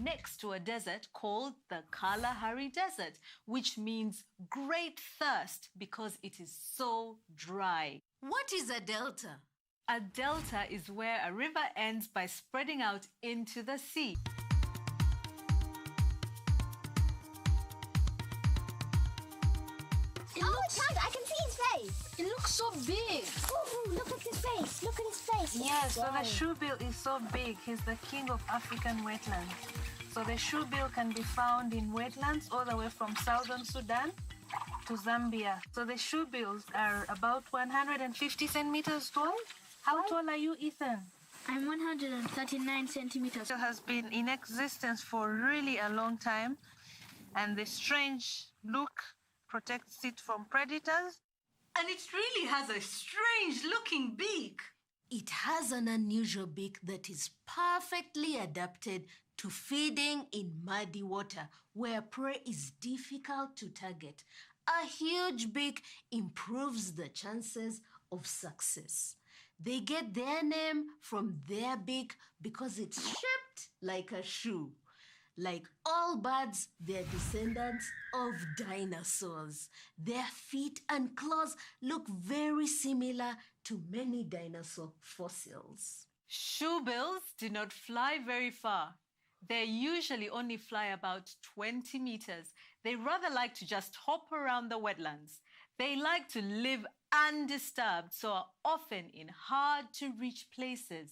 next to a desert called the Kalahari Desert, which means great thirst because it is so dry. What is a delta? A delta is where a river ends by spreading out into the sea. I can see his face. It looks so big. Ooh, look at his face. Look at his face. Yes, so the shoebill is so big. He's the king of African wetlands. So the shoebill can be found in wetlands all the way from southern Sudan to Zambia. So the shoebills are about 150 centimeters tall. How tall are you, Ethan? I'm 139 centimeters. It has been in existence for really a long time, and the strange look protects it from predators. And it really has a strange-looking beak. It has an unusual beak that is perfectly adapted to feeding in muddy water where prey is difficult to target. A huge beak improves the chances of success. They get their name from their beak because it's shaped like a shoe. Like all birds, they're descendants of dinosaurs. Their feet and claws look very similar to many dinosaur fossils. Shoebills do not fly very far. They usually only fly about 20 meters. They rather like to just hop around the wetlands. They like to live undisturbed, so are often in hard-to-reach places.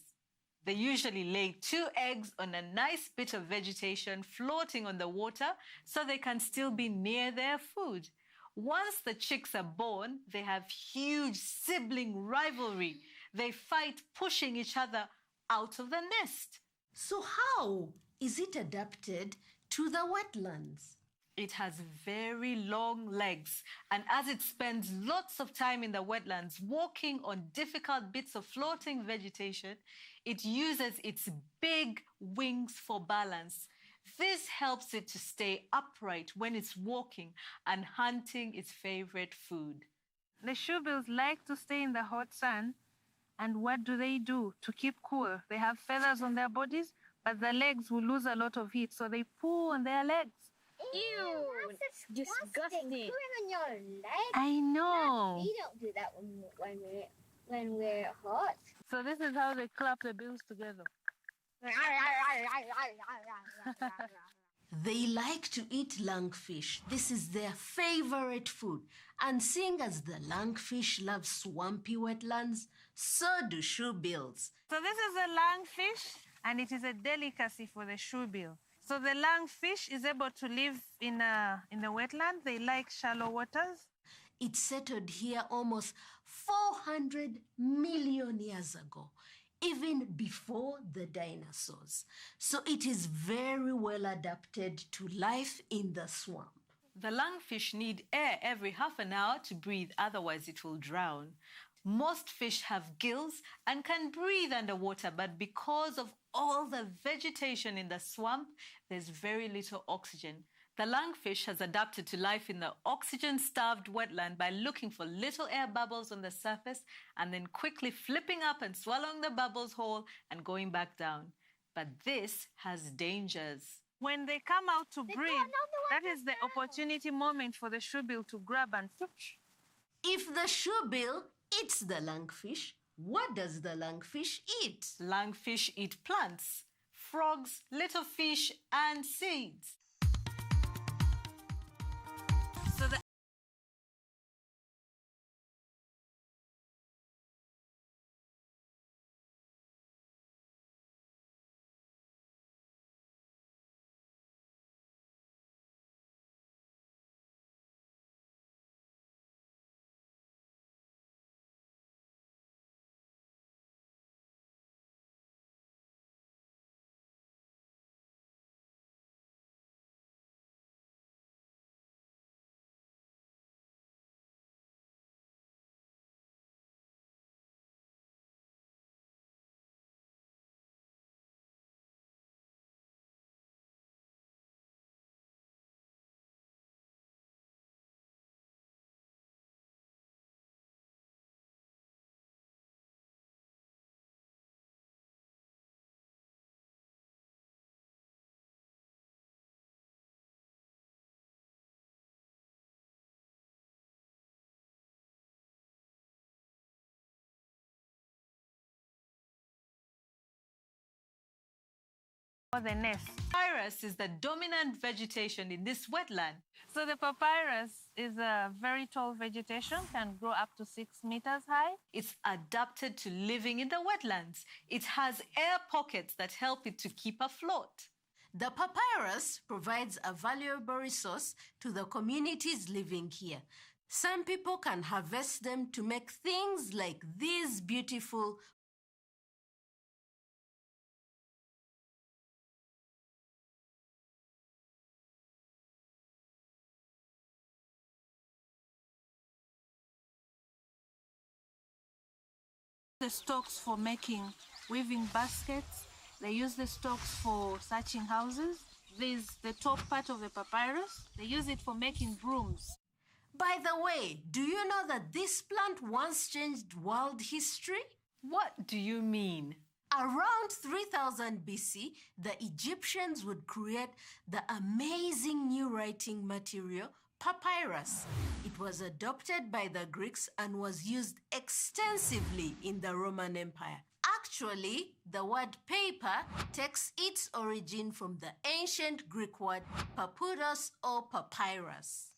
They usually lay 2 eggs on a nice bit of vegetation floating on the water so they can still be near their food. Once the chicks are born, they have huge sibling rivalry. They fight, pushing each other out of the nest. So how is it adapted to the wetlands? It has very long legs, and as it spends lots of time in the wetlands walking on difficult bits of floating vegetation, it uses its big wings for balance. This helps it to stay upright when it's walking and hunting its favorite food. The shoebills like to stay in the hot sun, and what do to keep cool? They have feathers on their bodies, but the legs will lose a lot of heat, so they pull on their legs. Ew, that's disgusting. Pulling on your leg. I know. We don't do that when we're hot. So this is how they clap the bills together. They like to eat lungfish. This is their favorite food. And seeing as the lungfish love swampy wetlands, so do shoebills. So this is a lungfish, and it is a delicacy for the shoebill. So the lungfish is able to live in the wetland. They like shallow waters. It settled here almost 400 million years ago, even before the dinosaurs. So it is very well adapted to life in the swamp. The lungfish need air every half an hour to breathe, otherwise it will drown. Most fish have gills and can breathe underwater, but because of all the vegetation in the swamp, there's very little oxygen. The lungfish has adapted to life in the oxygen-starved wetland by looking for little air bubbles on the surface and then quickly flipping up and swallowing the bubbles whole and going back down. But this has dangers. When they come out to breathe, that is the opportunity moment for the shoebill to grab and fish. If the shoebill eats the lungfish, what does the lungfish eat? Lungfish eat plants, frogs, little fish, and seeds. or the nest. Papyrus is the dominant vegetation in this wetland. So the papyrus is a very tall vegetation, can grow up to 6 meters high. It's adapted to living in the wetlands. It has air pockets that help it to keep afloat. The papyrus provides a valuable resource to the communities living here. Some people can harvest them to make things like these beautiful the stalks for making weaving baskets. They use the stalks for thatching houses. There's the top part of the papyrus. They use it for making brooms. By the way, do you know that this plant once changed world history? What do you mean? Around 3000 BC, the Egyptians would create the amazing new writing material, papyrus. It was adopted by the Greeks and was used extensively in the Roman Empire. Actually, the word paper takes its origin from the ancient Greek word papyrus or papyrus.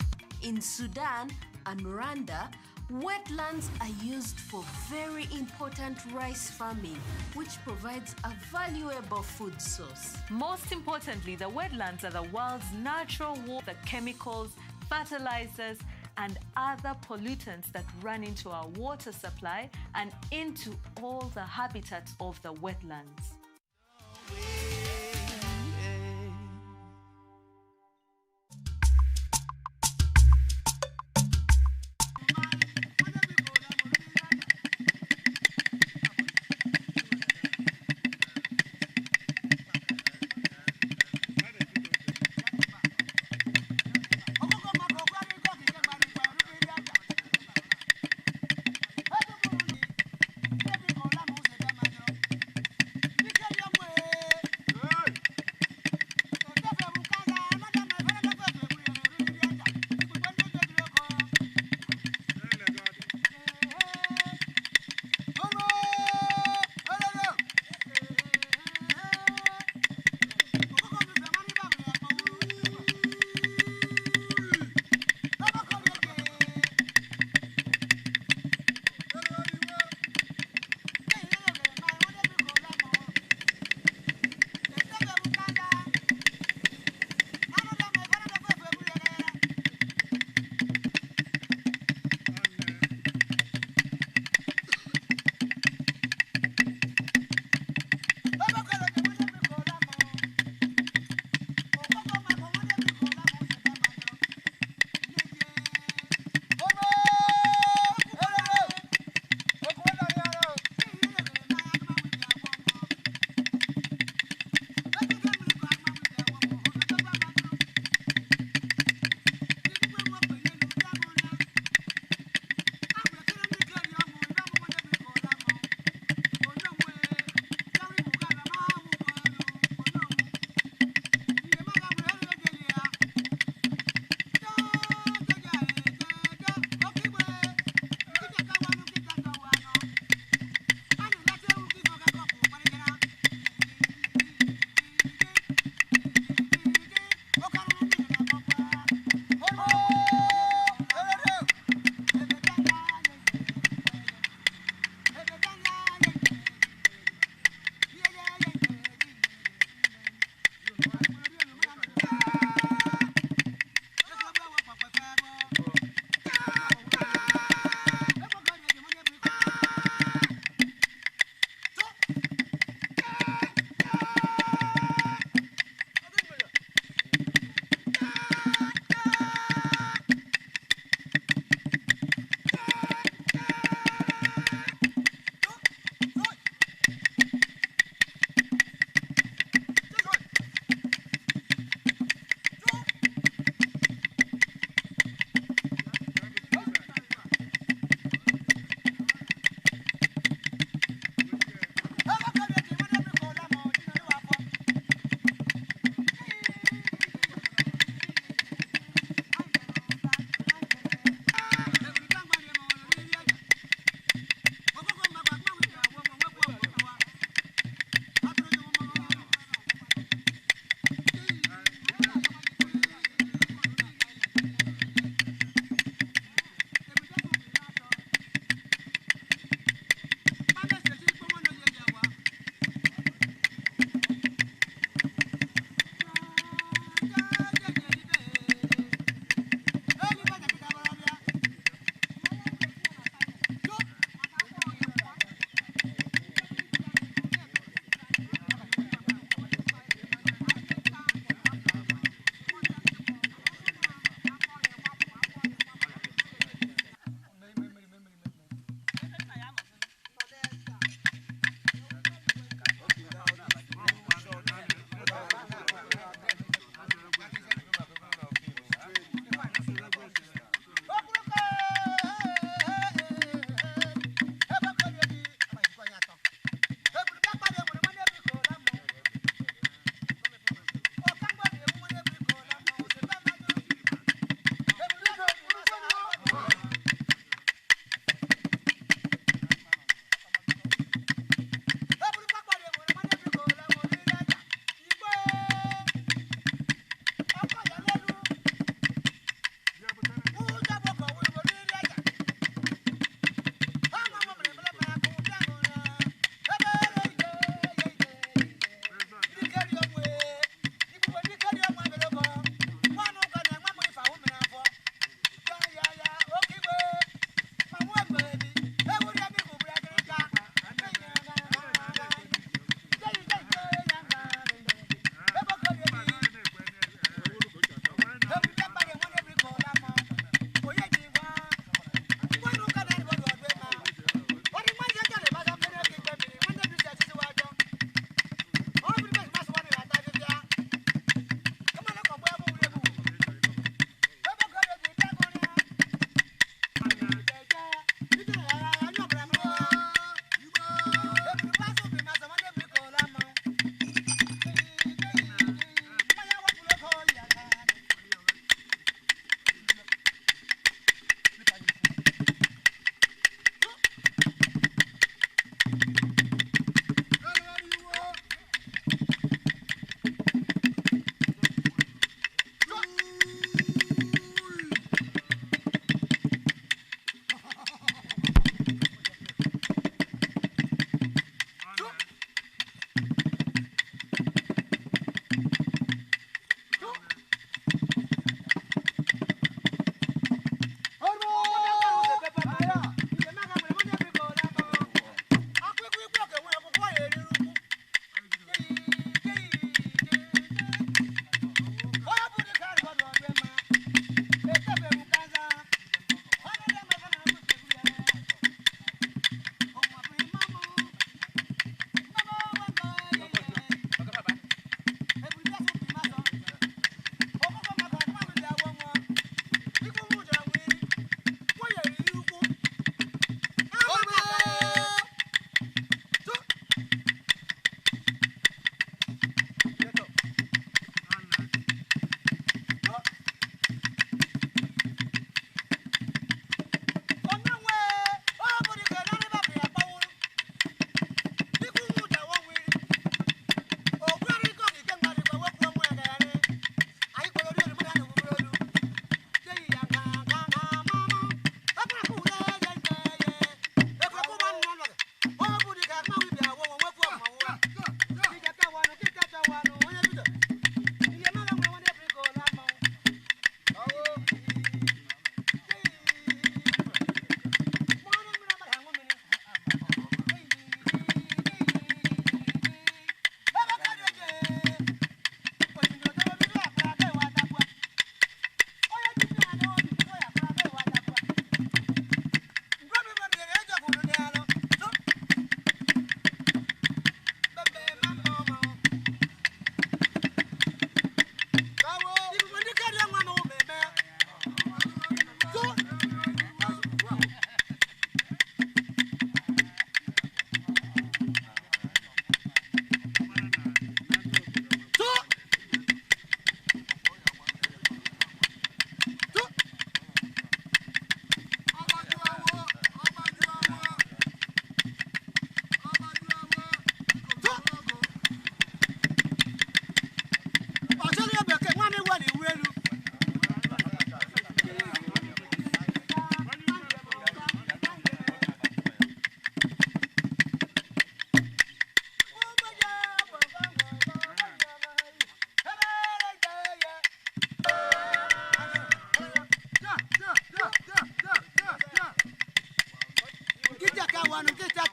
In Sudan and Rwanda, wetlands are used for very important rice farming, which provides a valuable food source. Most importantly, the wetlands are the world's natural water, the chemicals, fertilizers, and other pollutants that run into our water supply and into all the habitats of the wetlands.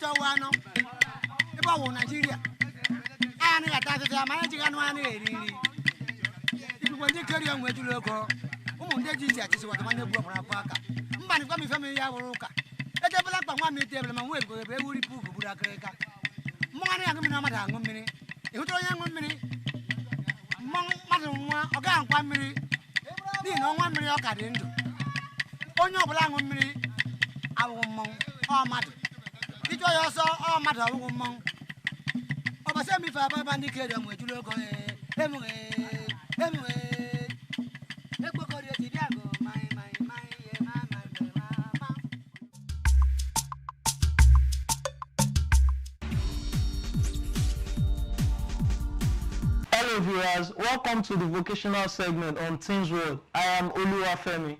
to one. About Nigeria. I got that. My chicken one. When you carry on with you local, they just what the money broke on a parka. Man, come from me, Yawaruka. Let the black one meet them and will go a very poor Buddha. Money, I'm going to have 1 minute. You don't have 1 minute. Madam, 1 minute. You know 1 minute. I got into. On your black 1 minute. I will mong or matter. It was also all matter of mong. Over send me for a bandicate and with you look Hello viewers, welcome to the vocational segment on Teens World. I am Oluwafemi.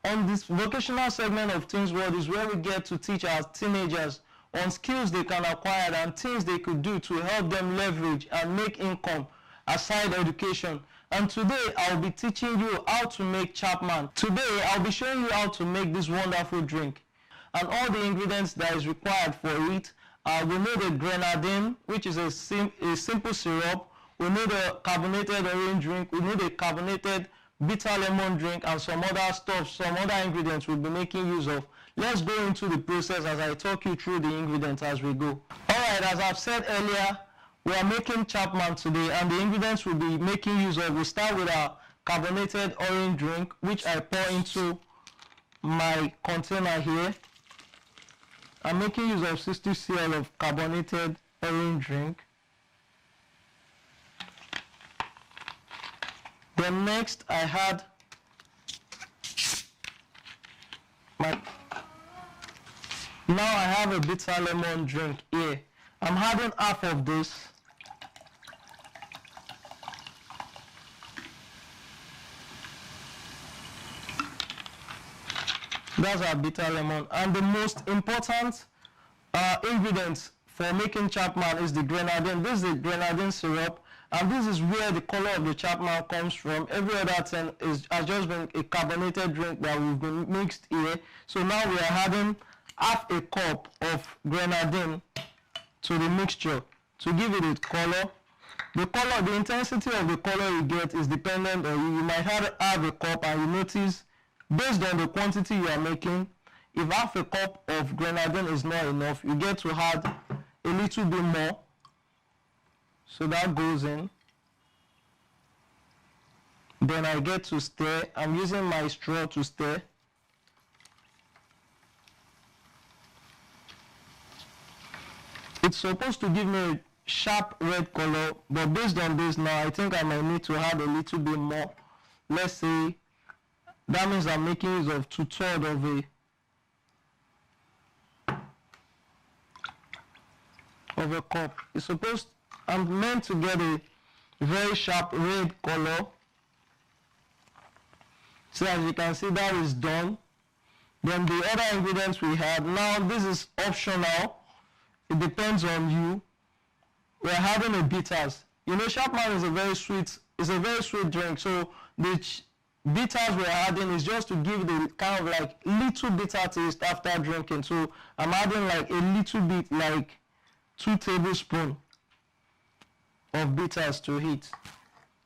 On this vocational segment of Teens World is where we get to teach our teenagers on skills they can acquire and things they could do to help them leverage and make income aside education. And today I'll be teaching you how to make Chapman. Today I'll be showing you how to make this wonderful drink. And all the ingredients that is required for it are, we need a grenadine, which is a simple syrup. We need a carbonated orange drink. We need a carbonated bitter lemon drink and some other stuff, some other ingredients we'll be making use of. Let's go into the process as I talk you through the ingredients as we go. Alright, as I've said earlier, we are making Chapman today and the ingredients we'll be making use of, we start with our carbonated orange drink, which I pour into my container here. I'm making use of 60 cl of carbonated orange drink. Then next I had now I have a bitter lemon drink here. I'm having half of this. That's our bitter lemon. And the most important ingredient for making Chapman is the grenadine. This is the grenadine syrup. And this is where the color of the Chapman comes from. Every other thing has just been a carbonated drink that we've been mixed here. So now we are adding half a cup of grenadine to the mixture to give it a color. The color, the intensity of the color you get is dependent on you. You might have a cup and you notice, based on the quantity you are making, if half a cup of grenadine is not enough, you get to add a little bit more. So that goes in. Then I get to stir. I'm using my straw to stir. It's supposed to give me a sharp red color, but based on this now, I think I might need to add a little bit more. Let's say that means I'm making use of 2/3 of a cup. It's supposed, I'm meant to get a very sharp red color. So as you can see, that is done. Then the other ingredients we have, now this is optional. It depends on you. We're having a bitters. You know, Chapman is a very sweet drink. So the bitters we're adding is just to give the kind of like little bitter taste after drinking. So I'm adding like a little bit, like 2 tablespoons of bitters to it.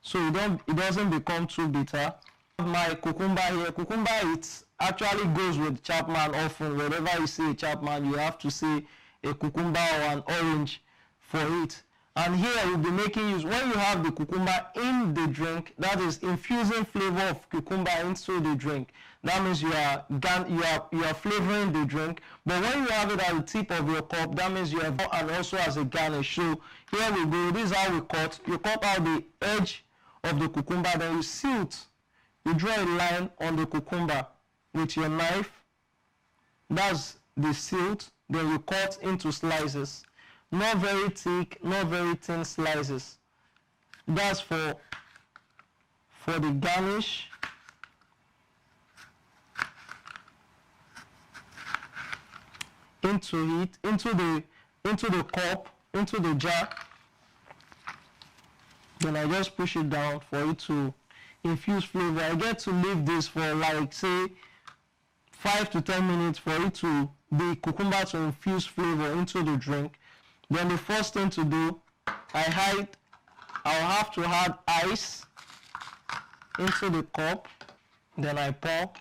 So it doesn't become too bitter. My cucumber here, cucumber, it actually goes with Chapman often. Whenever you see a Chapman, you have to see a cucumber or an orange for it. And here we'll be making use, when you have the cucumber in the drink, that is infusing flavor of cucumber into the drink. That means you are flavoring the drink. But when you have it at the tip of your cup, that means you have, and also as a garnish. So here we go. This is how we cut. You cut out the edge of the cucumber, then you silt. You draw a line on the cucumber with your knife. That's the silt. Then you cut into slices. Not very thick, not very thin slices. That's for the garnish. Into it, into the cup, into the jar. Then I just push it down for it to infuse flavor. I get to leave this for like say 5 to 10 minutes for it to, the cucumber to infuse flavor into the drink. Then the first thing to do, I'll have to add ice into the cup. Then I pour.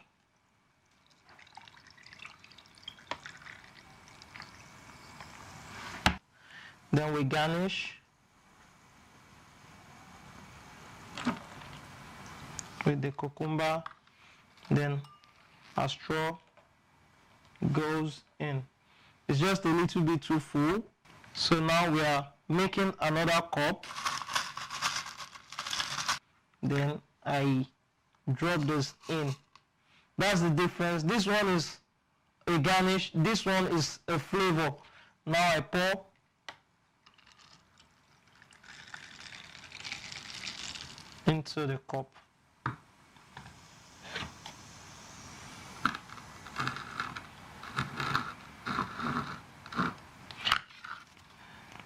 Then we garnish with the cucumber. Then a straw goes in. It's just a little bit too full. So now we are making another cup. Then I drop this in. That's the difference. This one is a garnish. This one is a flavor. Now I pour. Into the cup.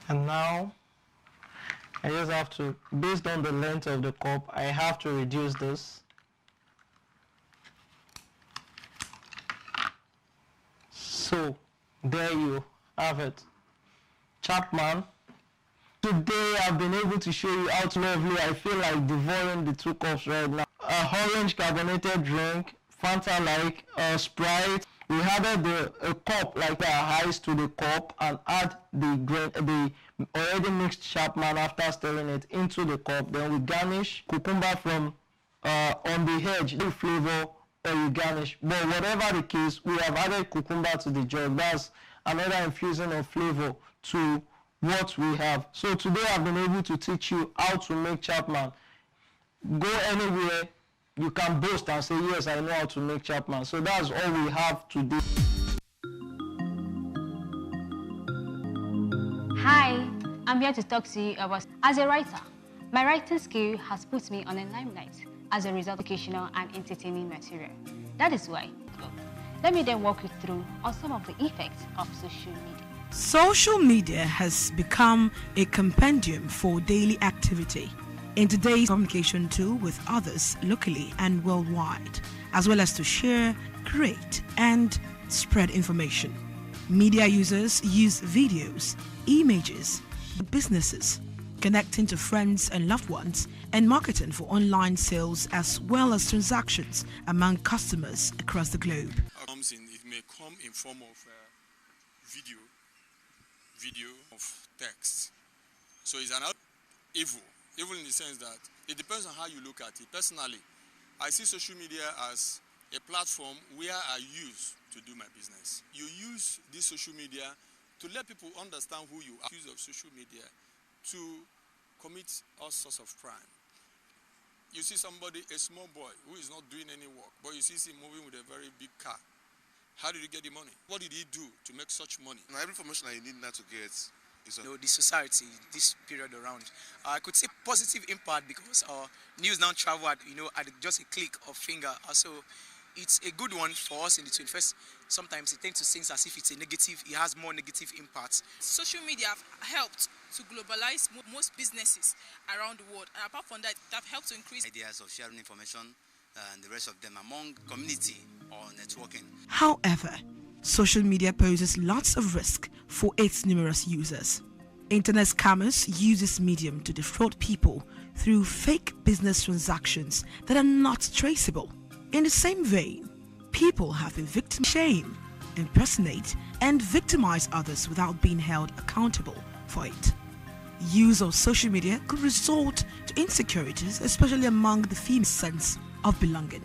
And now I just have to, based on the length of the cup, I have to reduce this. So there you have it. Chapman. Today I've been able to show you how lovely. I feel like devouring the 2 cups right now. Orange carbonated drink, Fanta like, Sprite. We added a cup like ice to the cup and add the already mixed Chapman after stirring it into the cup. Then we garnish cucumber from on the edge, the flavor, or you garnish. But whatever the case, we have added cucumber to the jug. That's another infusion of flavor to what we have. So today I've been able to teach you how to make Chapman. Go anywhere, you can boast and say, yes, I know how to make Chapman. So that's all we have today. Hi, I'm here to talk to you about, as a writer, my writing skill has put me on a limelight as a result of educational and entertaining material. That is why. Let me then walk you through on some of the effects of social media. Social media has become a compendium for daily activity in today's communication tool with others locally and worldwide, as well as to share, create, and spread information. Media users use videos, images, businesses, connecting to friends and loved ones, and marketing for online sales as well as transactions among customers across the globe. It may come in form of video of text. So it's an evil in the sense that it depends on how you look at it. Personally, I see social media as a platform where I use to do my business. You use this social media to let people understand who you are. Use of social media to commit all sorts of crime. You see somebody, a small boy who is not doing any work, but you see him moving with a very big car. How did he get the money? What did he do to make such money? Now, every information that you need now to get is the society, this period around. I could say positive impact because news now travel at, at just a click of finger. Also, it's a good one for us in the 21st. Sometimes it tends to seem as if it's a negative, it has more negative impacts. Social media have helped to globalize most businesses around the world. And apart from that, it have helped to increase ideas of sharing information and the rest of them among community or networking. However, social media poses lots of risk for its numerous users. Internet scammers use this medium to defraud people through fake business transactions that are not traceable. In the same vein, people have been victim of shame, impersonate, and victimize others without being held accountable for it. Use of social media could result to insecurities, especially among the female sense of belonging.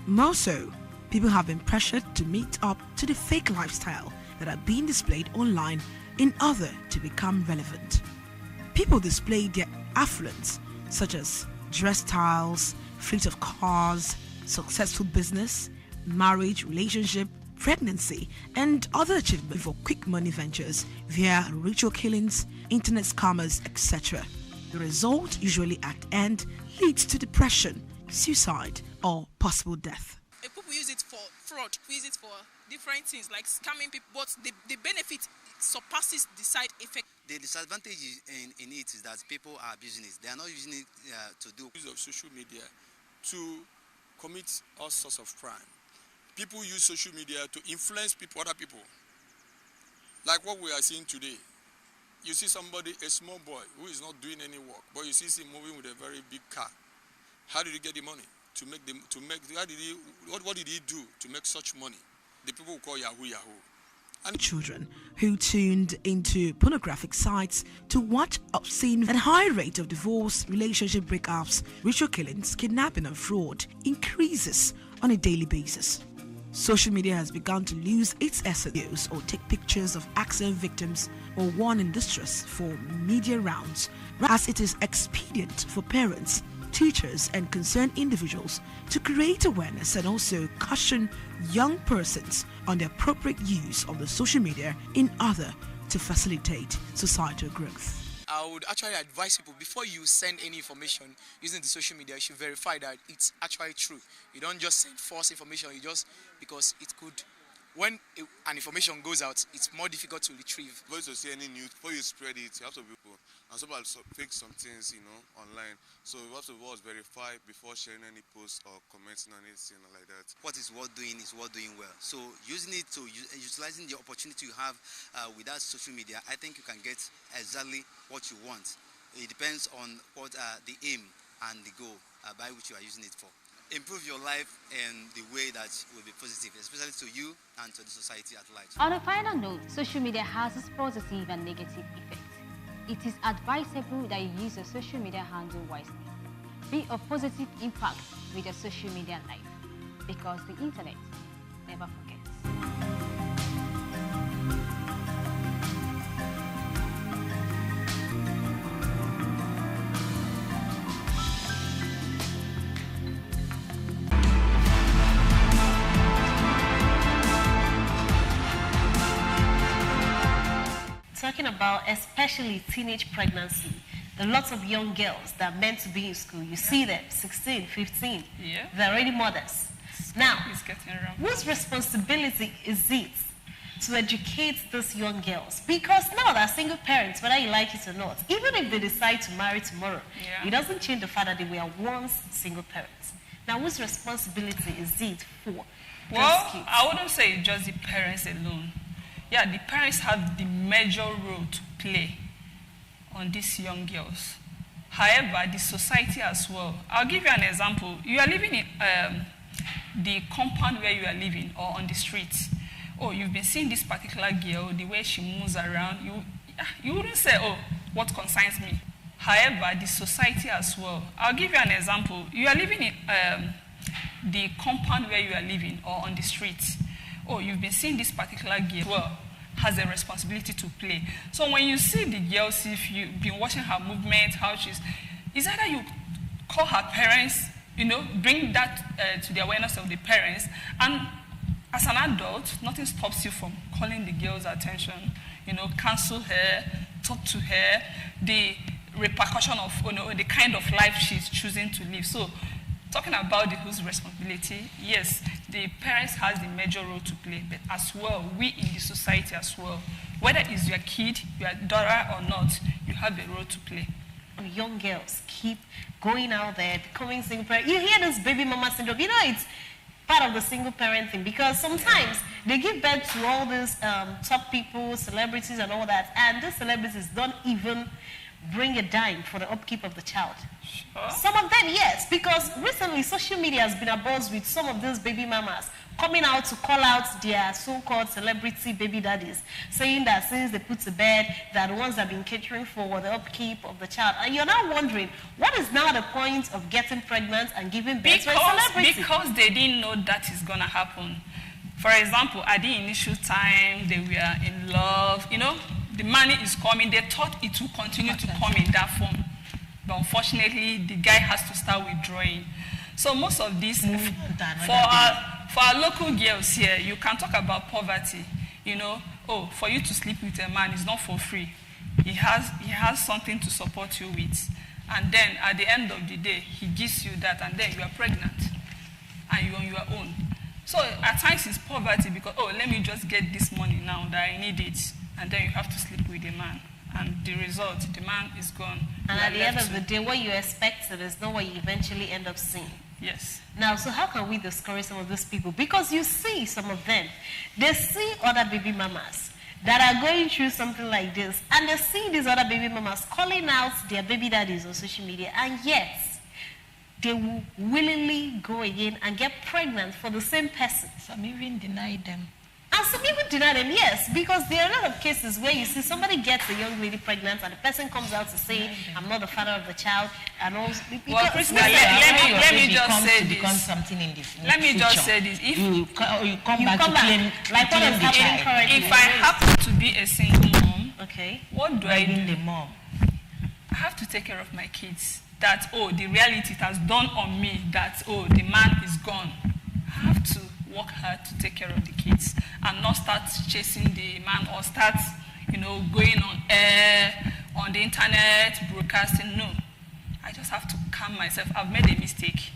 More so, people have been pressured to meet up to the fake lifestyle that are being displayed online in order to become relevant. People display their affluence, such as dress styles, fleet of cars, successful business, marriage, relationship, pregnancy, and other achievements for quick money ventures via ritual killings, internet scammers, etc. The result, usually at end, leads to depression, suicide, or possible death. People use it for fraud, use it for different things like scamming people, but the benefit surpasses the side effect. The disadvantage in it is that people are abusing it. They are not using it to do use of social media to commit all sorts of crime. people use social media to influence people, other people. Like what we are seeing today. You see somebody, a small boy, who is not doing any work, but you see him moving with a very big car. How did he get the money? What did he do to make such money? The people who call Yahoo Yahoo. And children who tuned into pornographic sites to watch obscene and high rate of divorce, relationship breakups, ritual killings, kidnapping and fraud increases on a daily basis. Social media has begun to lose its essence or take pictures of accident victims or one in distress for media rounds, as it is expedient for parents, teachers and concerned individuals to create awareness and also caution young persons on the appropriate use of the social media in order to facilitate societal growth. I would actually advise people, before you send any information using the social media, you should verify that it's actually true. You don't just send false information, because it could, when an information goes out, it's more difficult to retrieve. Before you see any news, before you spread it, you have to be people. And some people fake some things, online. So you have to always verify before sharing any post or commenting on anything like that. What is worth doing well. So utilizing the opportunity you have with that social media, I think you can get exactly what you want. It depends on what the aim and the goal by which you are using it for. Improve your life in the way that will be positive, especially to you and to the society at large. On a final note, social media has its positive and negative effects. It is advisable that you use your social media handle wisely. Be of positive impact with your social media life, because the internet never forgets. Talking about especially teenage pregnancy, there are lots of young girls that are meant to be in school. You see them, 16, 15. Yeah. They're already mothers. Now, whose whose responsibility is it to educate these young girls? Because now they're single parents, whether you like it or not. Even if they decide to marry tomorrow, it doesn't change the fact that they were once single parents. Now, whose responsibility is it for? Well, I wouldn't say just the parents alone. Yeah, the parents have the major role to play on these young girls. However, the society as well. I'll give you an example. You are living in the compound where you are living or on the street. Oh, you've been seeing this particular girl, the way she moves around. You wouldn't say, oh, what concerns me? However, the society as well. I'll give you an example. You are living in the compound where you are living or on the street. Oh, you've been seeing this particular girl, well, has a responsibility to play. So when you see the girl, see if you've been watching her movement, how it's either you call her parents, bring that to the awareness of the parents, and as an adult, nothing stops you from calling the girl's attention, counsel her, talk to her, the repercussion of, the kind of life she's choosing to live. So talking about whose responsibility, yes, the parents has the major role to play, but as well, we in the society as well, whether it's your kid, your daughter or not, you have a role to play. Young girls keep going out there, becoming single parent. You hear this baby mama syndrome, it's part of the single parent thing, because sometimes they give birth to all these top people, celebrities and all that, and these celebrities don't even bring a dime for the upkeep of the child. Sure. Some of them, yes, because recently social media has been abuzz with some of those baby mamas coming out to call out their so-called celebrity baby daddies, saying that since they put to bed, they're the ones that have been catering for the upkeep of the child. And you're now wondering, what is now the point of getting pregnant and giving birth to a celebrity? Because they didn't know that is going to happen. For example, at the initial time, they were in love, the money is coming. They thought it would continue to come in that form. But unfortunately, the guy has to start withdrawing. So most of this, for our local girls here, you can talk about poverty. For you to sleep with a man is not for free. He has something to support you with. And then at the end of the day, he gives you that, and then you are pregnant. And you're on your own. So at times it's poverty because, let me just get this money now that I need it. And then you have to sleep with a man. And the result, the man is gone. And at the end of the day, what you expected is not what you eventually end up seeing. Yes. Now, so how can we discourage some of those people? Because you see some of them, they see other baby mamas that are going through something like this, and they see these other baby mamas calling out their baby daddies on social media, and yet they will willingly go again and get pregnant for the same person. Some even deny them. And some even deny them, yes, because there are a lot of cases where you see somebody gets a young lady pregnant and the person comes out to say, I'm not the father of the child, and all. Well, Krista, let me just say this. Become something in the let me future. just say this. If you come back to claim, like what is happening if I happen to be a single mom, okay, what do I do? The mom. I have to take care of my kids. That, oh, the reality it has dawned on me that, oh, the man is gone. I have to work hard to take care of the kids and not start chasing the man or start, going on air, on the internet, broadcasting. No. I just have to calm myself. I've made a mistake.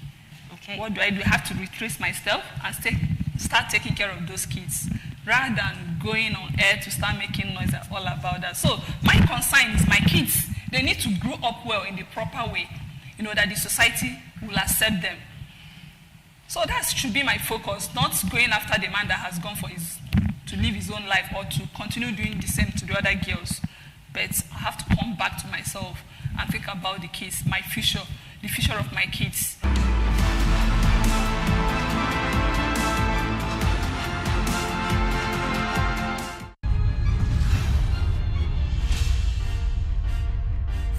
Okay. What do? I have to retrace myself and start taking care of those kids rather than going on air to start making noise all about that. So my concern is my kids. They need to grow up well in the proper way, that the society will accept them. So that should be my focus, not going after the man that has gone to live his own life or to continue doing the same to the other girls. But I have to come back to myself and think about the kids, my future, the future of my kids.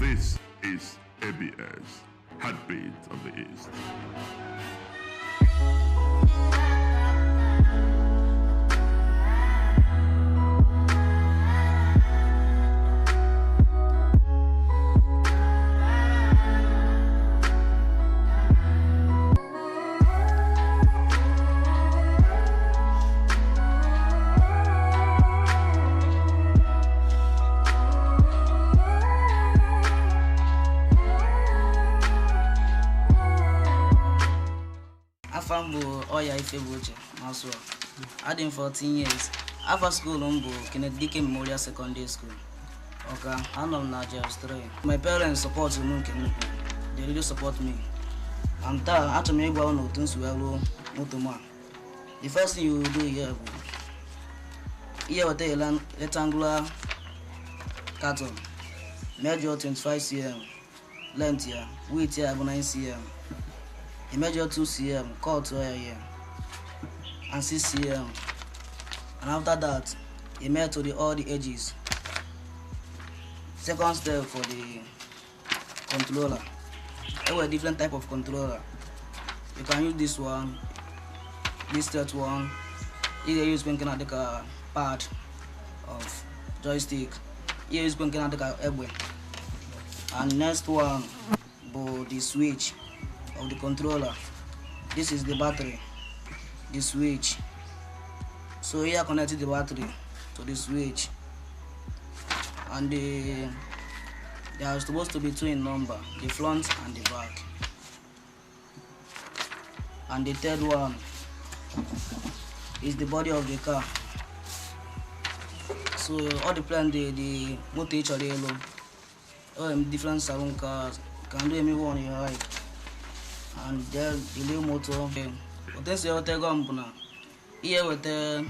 This is ABS, Heartbeat of the East. Oya Ifebuche, also. I did 14 years. After school, Kennedy Memorial Secondary School. Okay, I'm on Nigeria, Australia. My parents support me. They really support me. I'm tired. I to make one or two swallow. The first thing you do here, with a rectangular carton, measure 25 cm, length here, width here 9 cm. You measure 2 cm, cut here, and 6 cm. And after that, you measure to all the edges. Second step for the controller. There were different type of controller. You can use this one, this third one. Here you can get a part of joystick. Here you can get a elbow. And next one, the switch of the controller. This is the battery, the switch. So here I connected the battery to the switch, and they are supposed to be two in number, the front and the back. And the third one is the body of the car. So all the plan the motor each other yellow. All different salon cars can do anyone you like. And then the little motor. But then you take on here with the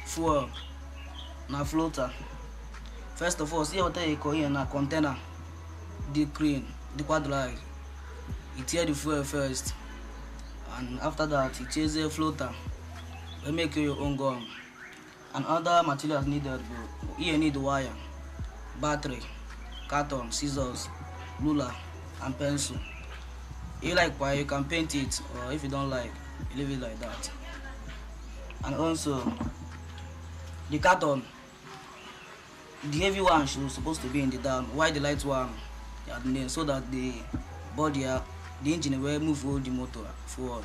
fuel, na floater. First of all, see what you call here na container, the crane, the quadrille. You tear the fuel first, and after that you chase the floater. We make your own gun. And other materials needed. Here you need wire, battery, carton, scissors, ruler, and pencil. You like why you can paint it, or if you don't like, you leave it like that. And also the carton, the heavy one should supposed to be in the down, while the light one at the nail, so that the body, the engine will move all the motor forward.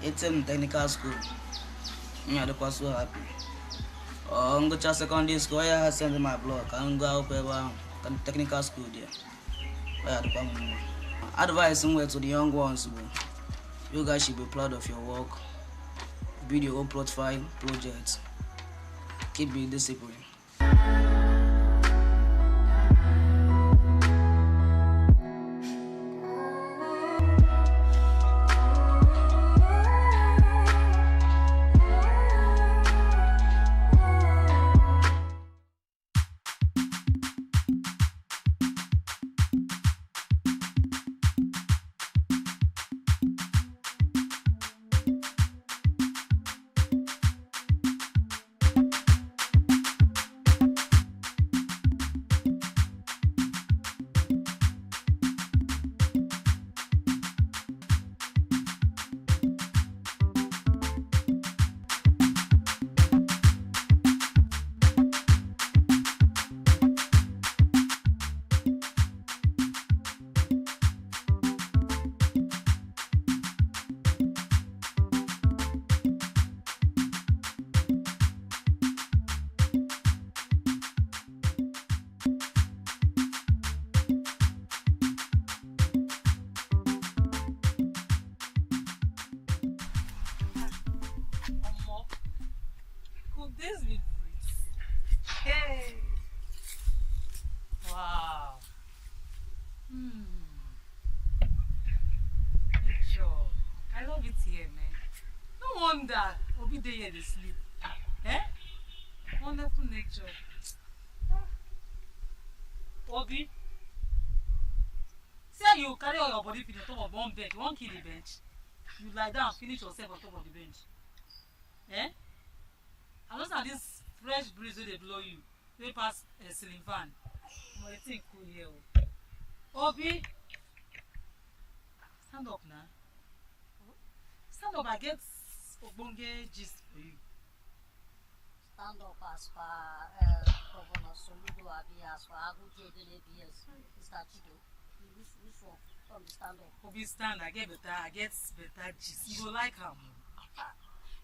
18 technical school. I was so happy. I'm going to secondary school. I sent my blog. I'm going to technical school there. Advice somewhere to the young ones. You guys should be proud of your work. Build your own profile projects. Keep being disciplined. This be hey. Wow. Nature. I love it here, man. No wonder Obi dey here they sleep. Eh? Wonderful nature. Obi. Say you carry all your body finish on top of one bench. You won't kill the bench. You lie down, finish yourself on top of the bench. Eh? I understand this fresh breeze wey dey blow you. Wey pass a ceiling fan. But the thing cool here. Obi, stand up now. Stand up, I get ogbonge gist for you. Stand up as far Governor Soludo Abi as far Aguji Egele BS. Mr. Chido, which one from the stand up? Obi stand, I get better gist. You go like am.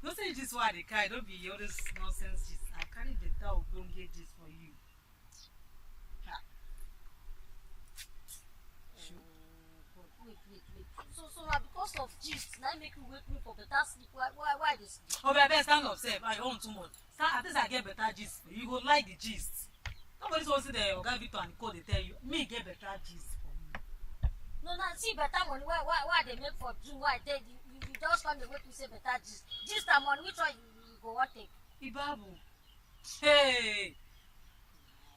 No say this why they carry, don't be all this nonsense gist. I carry better ogbonge gist for you. Wait. So now because of gist, now make you wake me for better sleep. Why this sleep? Oh, baby, stand up, sef. I own too much. Stand, at least I get better gist. You go like the gist. Nobody's going to say the Oga Victor and Nicole, they tell you, me get better gist for me. No, see better money. Why they make for June? Why they you just come to wake me say better gist. Gist and money, which one you go what take? Ibabu. Hey.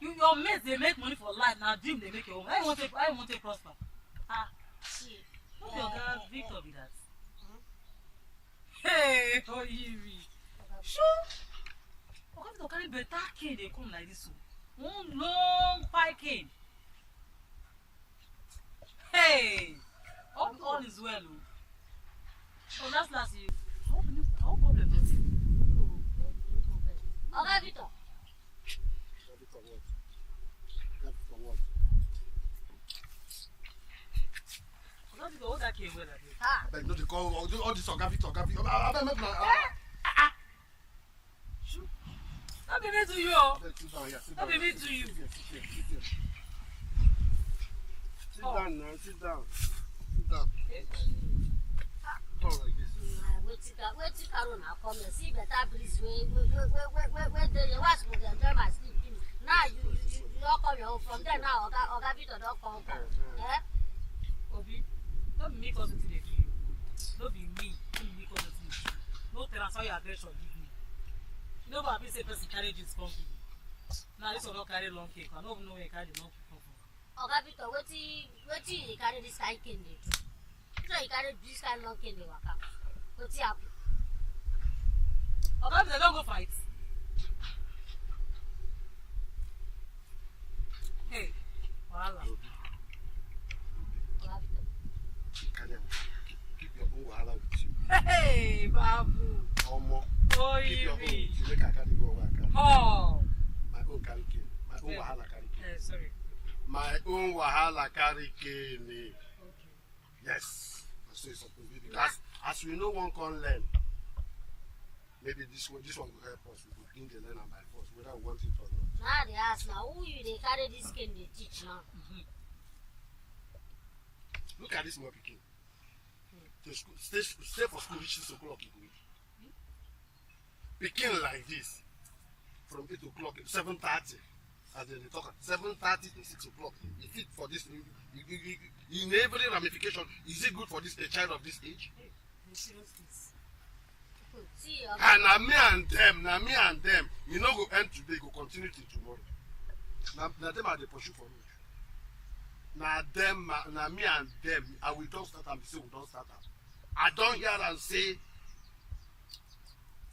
Your mates, they make money for life. Now dream they make your own. I want to prosper. See. Not your girl Victor be that. Hey, oh Yiri. Sure. Oga Victor carry better cane they come like this. One long pike cane. Hey. All is well. Oh, that's last year. No problem. Oga Victor. Hold that cane well like this. But no, they call all this Oga Victor. Shoot. Not be me to you. Not be me to you. Sit down now, sit down. All like this. Wait, Karuna come and see better breeze. Wait, the watch will enjoy my sleep. Now you all come your own. From there now, Oga Victor don't come. Obi, don't be me cause it today to you. Don't be me. Don't be me cause it today. Don't transfer your aggression, give me. You know what I say person carry this come give me. Now this one don't carry long cake. I don't even know where you carry the long cake from. Oga Victor, wetin you carry this kind cane dey do? So you carry this kind long cane dey waka. Wetin happen? Oga Victor, don't go fight. Hey, wahala. Keep your own wahala with you. Hey, Babu. Omo. Oh, keep your own. you You make I carry go where I carry. Oh. My own carry cane. My own wahala carry cane. Sorry. My own wahala carry cane. Okay. Yes. So it's supposed to be because As we know one can learn, maybe this one will help us. We will begin to learn by force, whether we want it or not. Now they ask now, who you they carry this skin they teach now? Look at this small pikin. Stay for school reach 6 o'clock. Pikin like this, from 8 o'clock, 7:30, as they talk, 7:30 to 6 o'clock. If it for this, in every ramification, is it good for this a child of this age? And now me and them, you know, go end today, go continue till tomorrow. Now them are the pursue for me. Now them, now me and them, and we don't start and say we don't start. I don't hear and say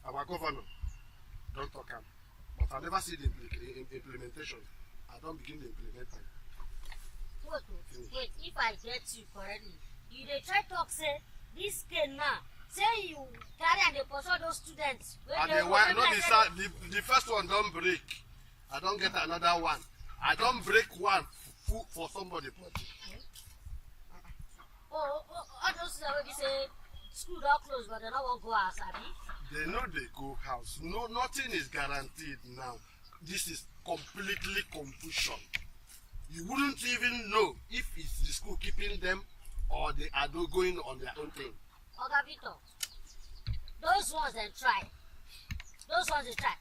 our governor don't talk am, but I never see the implementation. I don't begin to implement them. Wait, if I get you correctly, you they try to say this can now. Say you carry and they pursue those students. And the first one don't break. I don't get another one. I don't break one for somebody. Oh, those already say school don't close, but they don't want to go house, Abi. They know they go house. No, nothing is guaranteed now. This is completely confusion. You wouldn't even know if it's the school keeping them or they are going on their own thing. Oga Victor, those ones they try. Those ones they try.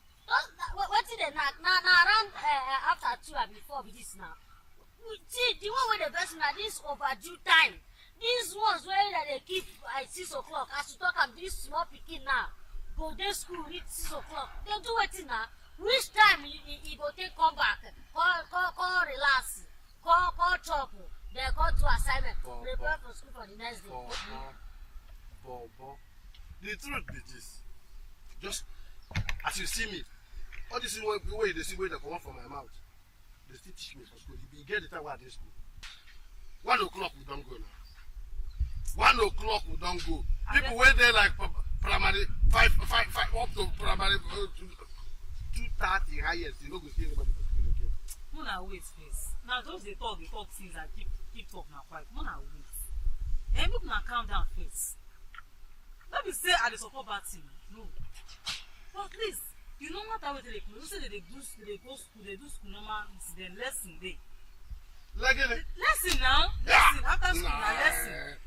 What did they not? Now around after 2 and before with this now. See, the one where the best now, this overdue time. These ones where they keep at 6 o'clock. As you talk about this small picking now, go to school reach 6 o'clock. They do it now. Which time he go take come back? Call relax. Call chop. They go do assignment. Prepare for school for the next day. The truth is this. Just as you see me, all this is the way they see where they come from my mouth. They still teach me for school. You get the time where I school. 1 o'clock we don't go now. 1 o'clock we don't go. People wait there like primary 5 up to primary 2:30 highest. You know go see anybody for school again. Muna wait first. Now those they talk things and keep talk now quiet. Muna wait. Then make una calm down first. Let me say I dey support bad thing. No. But please, you know what I will tell you? You say they go school, they do school normal incident lesson day. Like lesson now? Lesson after school na lesson.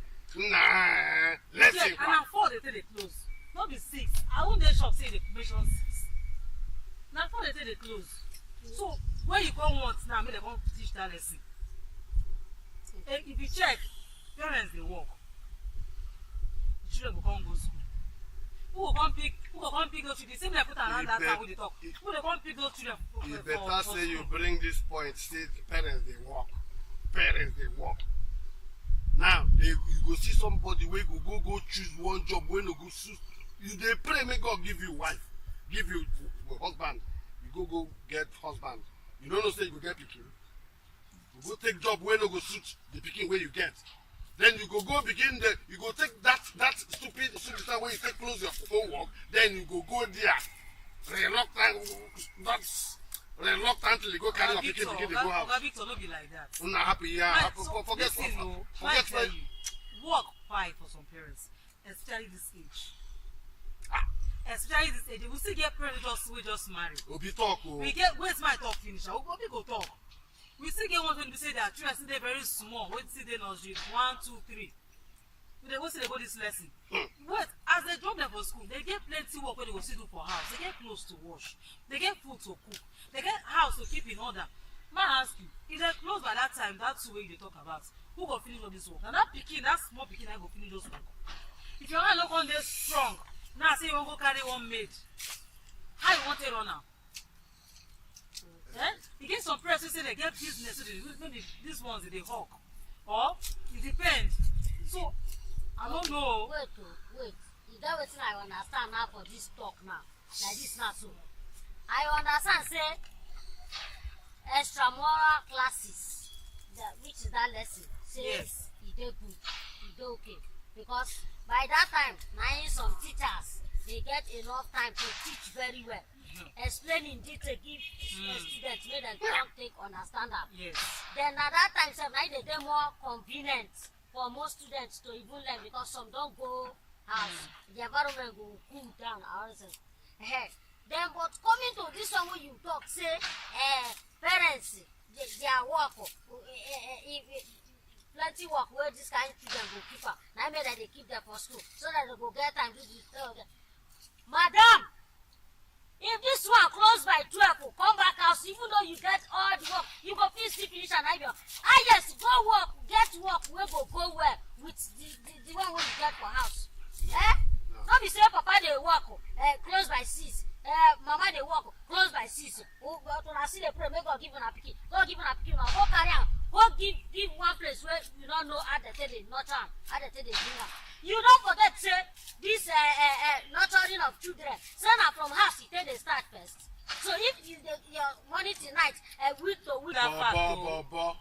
Lesson. And na 4 they tell they close. Not be 6. I won't dey shop say they mention 6. Na 4 they tell they close. So when you come once now, make they come teach that lesson. If you check, parents they work. Children go come go school. Who go come pick those children? Same like put around that time when they talk. Who they come pick those children? You better say you bring this point. Say the parents they work. Parents they work. Now you go see somebody where go choose one job when you go suit. You they pray may God give you wife, give you husband. You go get husband. You don't know say you go get pikin. You go take job when you go suit the pikin where you get. Then you go begin the you go take that stupid time where you take close your own work, then you go there. Reluctantly go carry your pikin begin to go out. Oga Victor no be like that. Una happy, yeah. Forget work fine for some parents, especially this age. Especially this age, we still get parents we just marry. Obi talk. We get where's my talk finish? Obi go talk. We still get ones when we say that children still very small. Wait till they nursery 1, 2, 3. They go see they go this lesson. Wait, as they drop them for school, they get plenty work where they go see do for house. They get clothes to wash. They get food to cook. They get house to keep in order. Man ask you, if they close by that time, that's the way they talk about. Who go finish all this work? And that small picking, I go finish those work. If your hand look on there strong, now say you want to go carry one maid. How you want to run now? You get some parents who say they get business, so maybe these ones they hawk. Or it depends. So I don't know. Wait. You get what I understand now for this talk now. Like this now so. I understand say extramural classes, which is that lesson. Say yes. It dey good, it dey okay. Because by that time, now some teachers they get enough time to teach very well. Explain in detail, give students, make them come take understand that. Yes. Then at that time, now they more convenient for most students to even learn because some don't go house. The environment go cool down. Then, but coming to this one where you talk, say, parents, they are work, plenty work where this kind of children go keep up. Now, I mean that they keep them for school so that they go get time to do it. Madam, if this one close by 12, come back house, even though you get all the work, you go finish and have your. Yes, go work, get work, we go well with the one we get for house. Don't be say papa they work, close by 6. Mama they work, close by 6. When I see the pray, make God give a picky. God give a picky, go carry on. Go give one place where you don't know how they tell they not on, how they tell they bring up. You don't forget say this nurturing of children. Send her from house, you take the start first. So if your money tonight, week to week.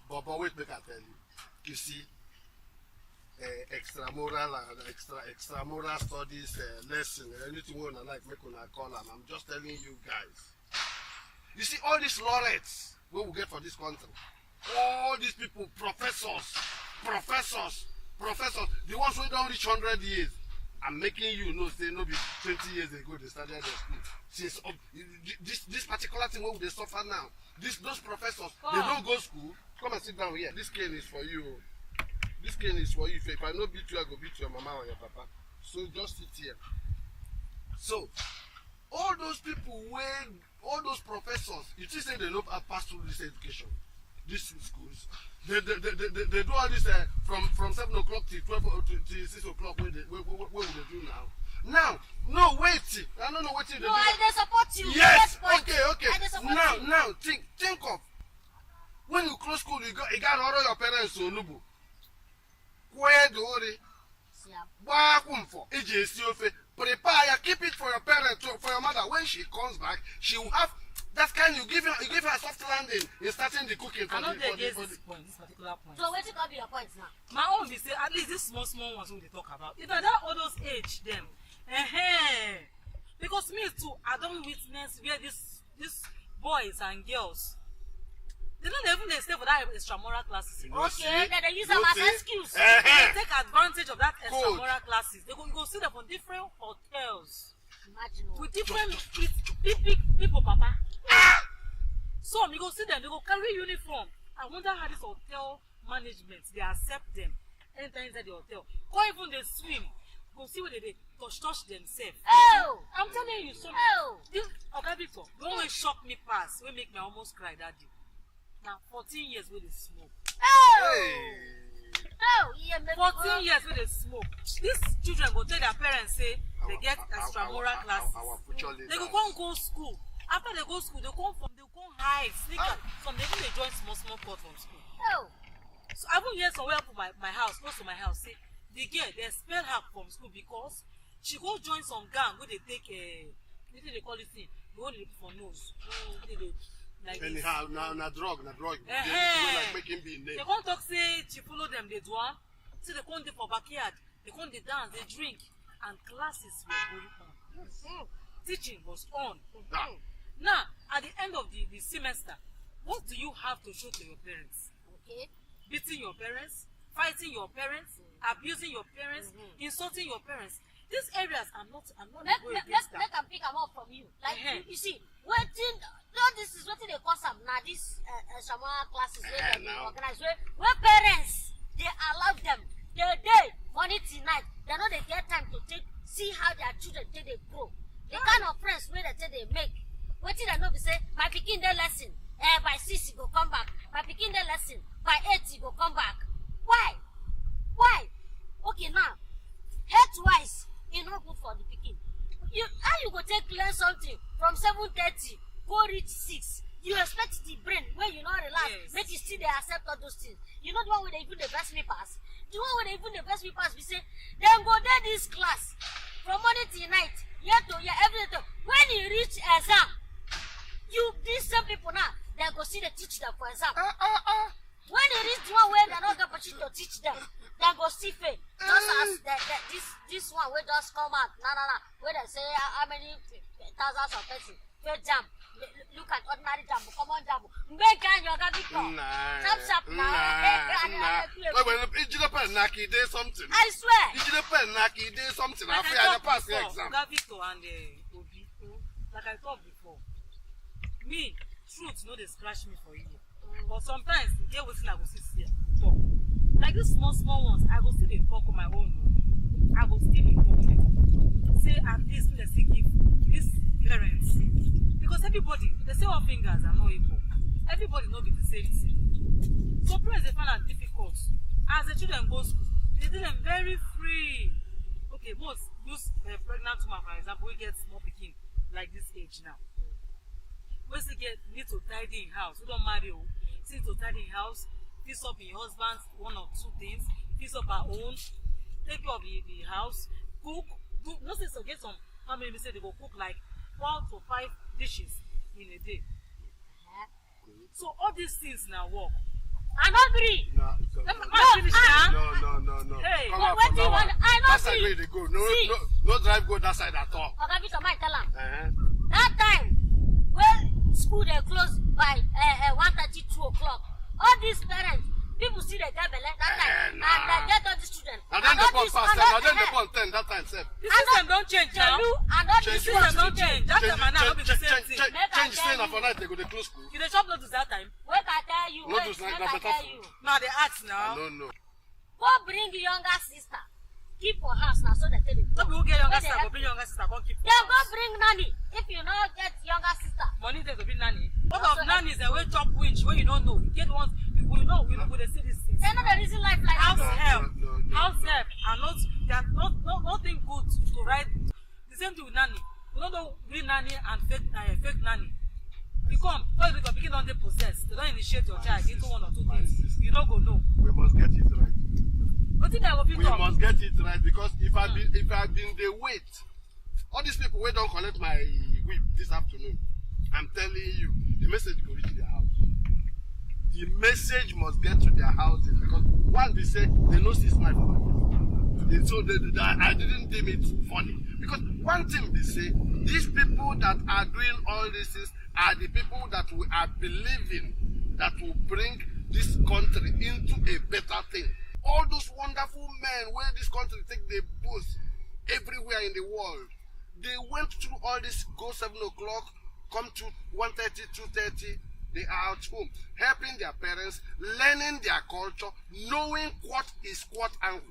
But wait, make I tell you. You see, extramural and extramural studies lesson, anything you wanna like, make una call them. I'm just telling you guys. You see, all these laureates we will get for this country. All these people, professors, the ones who don't reach 100 years. I'm making you know, say, no, be 20 years ago they started their school. Since this particular thing where they suffer now, those professors, they don't go school. Come and sit down here. This cane is for you. This cane is for you. If I not beat you, I go beat your mama or your papa. So just sit here. So, all those people, all those professors, you just say they don't pass through this education. These schools, they do all this from 7 o'clock to 12 to 6 o'clock. What will they do now? Now, no, wait. I don't know what they do. No, they support you. Yes. Okay. Now, think of when you close school, you got all your parents so nubu. Where do you prepare? Keep it for your parents, for your mother. When she comes back, she will have. That's kind you give her a soft landing in starting the cooking for this particular point. So what you gonna be your points now? My own be say at least these small ones we talk about. If I don't all those age them, because me too, I don't witness where these boys and girls. They don't even stay for that extramural classes. Okay, then they use them as excuse. They take advantage of that extramural classes. They go see them from different hotels. Imagine with different people, papa. Some you go see them, they go carry uniform. I wonder how this hotel management they accept them anytime inside the hotel. Go even they swim, go see where they touch themselves. Oh, I'm telling you, so this Victor, the one shock me pass, will make me almost cry that day. Now 14 years with the smoke. Yeah, 14 years with the smoke. These children go tell their parents say they get extramural classes. They go school. After they go school, they come hide, sneak out. Some they join small court from school. So I won't hear somewhere up my house, close to my house, say the girl they expel her from school because she go join some gang where they take they call it thing, they hold it for nose. Like anyhow, na drug. Like making be name. They can't talk say she follow them, they do so they come for backyard, they come they dance, they drink, and classes were going on. Teaching was on. Now, at the end of the semester, what do you have to show to your parents? Okay. Beating your parents, fighting your parents, abusing your parents, insulting your parents. These areas I'm not going against that. Let them pick them up from you. Like you see, this is what they call some now. These Shaman classes where they organize where parents they allow them day money tonight. They know they get time to see how their children they grow. The kind of friends where they make. What did I know? We say my picking their lesson. By 6 you go come back. My picking their lesson by 8 you go come back. Why? Okay now, health-wise, it's not good for the picking. How you go learn something from 7:30 go reach 6? You expect the brain when you not relax, make you still they accept all those things. You know the one where they even the best me pass. The one where they even the best me pass. We say then go there this class from morning till night, year to year, every day. When you reach exam, these same people now they go see they teach them for exam. When they reach the one where they're not the opportunity to teach them, they go see fail. Just as this one where just come out, where they say how many thousands of people fail jam. Look at ordinary jam, common jam. Make yoga Victor. Chop now. when Ijidepen Naki did something. I swear. Ijidepen Naki did something. Like I passed the exam. Victor and Obi, like I talked before. Me, truth, no, they scratch me for you. But sometimes, get what I go see here. Like these small ones, I go still talk on my own. I go still talk. Say at least let's give these parents. Because everybody, they say all fingers are not equal. Everybody know be the same thing. So parents they find it difficult. As the children go to school, they do them very free. Okay, most use pregnant woman, for example, we get small picking like this age now. We still need to tidy in house. We don't marry you. Need to tidy in house, fix up in your husband's one or two things, fix up our own, take care of the house, cook, do not say so get some family say they go cook like 4 to 5 dishes in a day. So all these things now work. I'm not agree. No. Hey, what do you want? I That not side agree. where they go. No drive go that side at all. Okay, Victor, man, tell him. That time, when school they close by 1:30, 2 o'clock, all these parents, people see the devil that time, and they get all the students. And then the pump pass, and then the pump 10 that time, sir. The system don't change now. And all the system don't change. That time and now will be the same thing. Change saying for night they go to close school. You dey chop noodles that time. Wait, I tell you. Noodles Wait, like I tell you. Now they ask now. No. Go bring your younger sister. Keep for house now so they tell you. No people get younger sister, go bring younger sister, come keep for Then house. go bring nanny. If you not get younger sister. Money there to be nanny. What of nannies that will chop winch when you don't know? You get ones we know we will see these things. They're not the reason life like house that. help. House help are not they are nothing good to write. The same thing with nanny. We don't know real nanny and fake nanny. You come, first because people don't they possess. They don't initiate your child into one or two things. You don't go know. We must get it right. We must get it right because if I been the wait, all these people who don't collect my whip this afternoon, I'm telling you, the message will reach their house. The message must get to their houses because one they say they know 6 months for my so I didn't deem it funny because one thing they say these people that are doing all these things are the people that we are believing that will bring this country into a better thing. All those wonderful men where this country take the boost everywhere in the world, they went through all this, go 7 o'clock, come to 1:30, 2:30, they are at home, helping their parents, learning their culture, knowing what is what and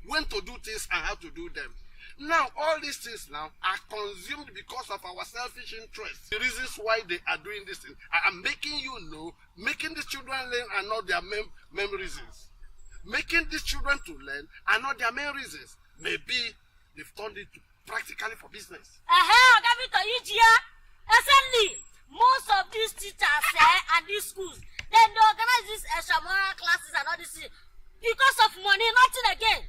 when to do things and how to do them. Now, all these things now are consumed because of our selfish interests. The reasons why they are doing this thing, I am making you know, making the children learn and not their main reasons. Making these children to learn and not their main reasons. Maybe they've turned it practically for business. Essentially, most of these teachers and these schools, they organize these extramural classes and all this because of money, nothing again.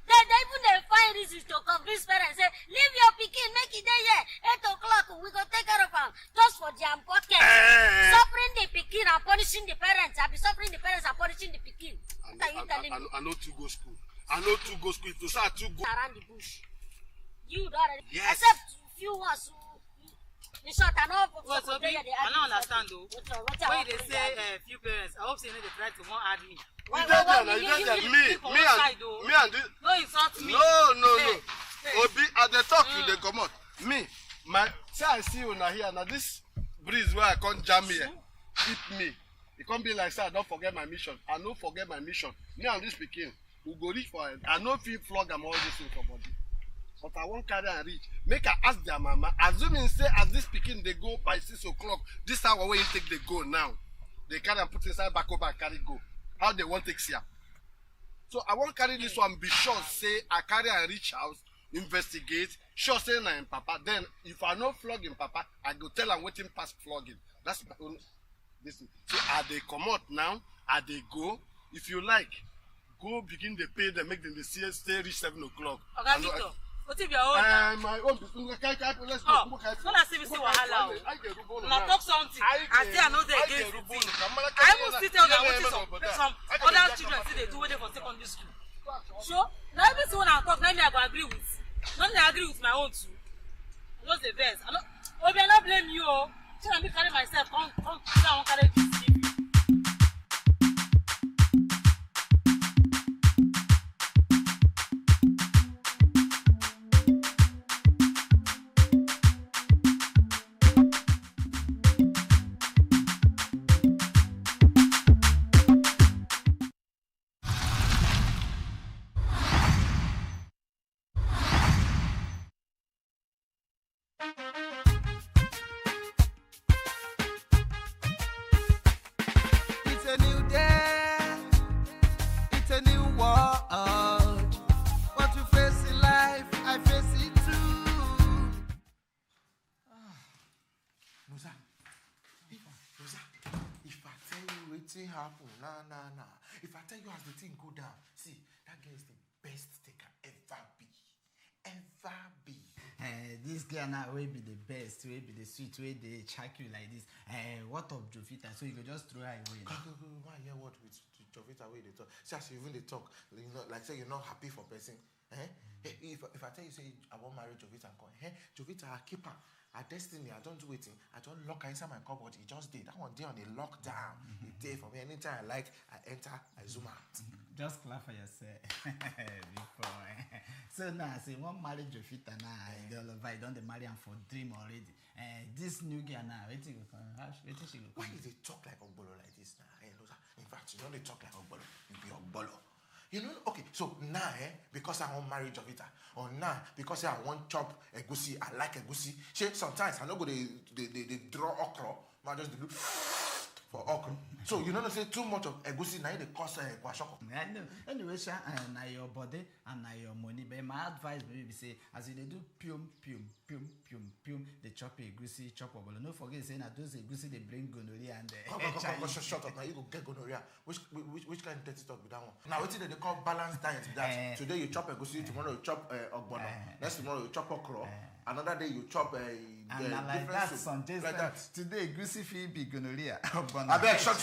They even find reasons to convince parents, say, leave your pikin, make it there, 8 o'clock, we go take care of them, just for their pocket. Suffering the pikin and punishing the parents. I'll be suffering the parents and punishing the pikin. What are you telling me? I know to go school. I know to go school. To start to go around the bush. You don't. Yes. Except few ones who. In short, I know. I don't understand though. When they say few parents, I hope they try to want add me. Me and this. No, it's not me. No. Obi, at the talk you they come out. Me, say I see you now here. Now this breeze where I can't jam here, hit me. It can't be like say I don't forget my mission. I don't forget my mission. Me and this pikin, we go reach for it. I know feel flog am all this thing for body. But I won't carry and reach. Make I ask their mama. Assuming say as this pikin they go by 6 o'clock, this hour where you take they go now. They carry and put inside back over and carry go. How they want take here. So I won't carry this one, be sure say I carry and reach house, investigate, sure say na in papa. Then if I no flogging papa, I go tell am waiting past flogging. That's my own this thing. So are they come out now? Are they go? If you like, go begin the pay them, make them the stay reach 7 o'clock. Okay, Victor. What if your own? My own. Let's go. So let's see wahala. Now talk something. I say I know they against the thing. I will still tell them what some other children say they do when they for secondary school. So now everything when I talk, now I go agree with. Not I agree with my own too. Just the best. I not blame you. Should I be carry myself? Come, I won't carry this. happen. Nah. If I tell you as the thing go down, see, that girl is the best they can ever be. This girl now will be the best, will be the sweet, way they check you like this. What of Jovita? So you can just throw her away. Why hear what with Jovita way they talk? See, as even they talk, you know, like say you're not happy for person. If I tell you say I won't marry Jovita, Jovita I keep her. Her destiny, I don't do it. I don't lock her inside my cupboard. He just did. That one day on a lockdown. The day for me. Anytime I like, I enter, I zoom out. Just clap for yourself. Before. So now, say one marriage Jovita now, they all over. You don't marry him for dream already. This new girl now, waiting she go come. Why do they talk like Ogbolo like this now? In fact, you know they talk like Ogbolo. You be Ogbolo. You know, okay, so now, because I want marry Jovita, or now, because I want chop egusi, I like egusi. Sometimes I know they draw okra, I just do for okra. So you know, say too much of egusi, now they cost kwashoko. I know. Anyway, now your body and now your money. But my advice maybe say, as you do pium, they chop egusi, chop obolo. No forget saying that those egusi they bring gonorrhea and shut up, now you go get gonorrhea. Which kind of dirty talk with that one? Now what they call balanced diet that today you chop egusi, tomorrow you chop ogbono, next tomorrow you chop okra, another day you chop and like that some days like that. Today egusi feel be gonorrhea. I bet short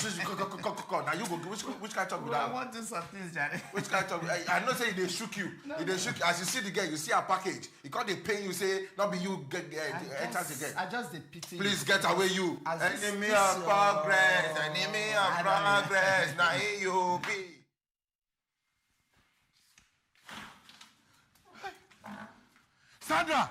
now you go which kind of talk with that? I want to do some things, Johnny. Which kind of talk? I know say they shook you. They shook you. As you see the girl, you see her package. It can't they pay you say not be you get enter the girl. I just the pity. Please get away you. Enemy of progress. Enemy of progress. Now here you be. Sandra!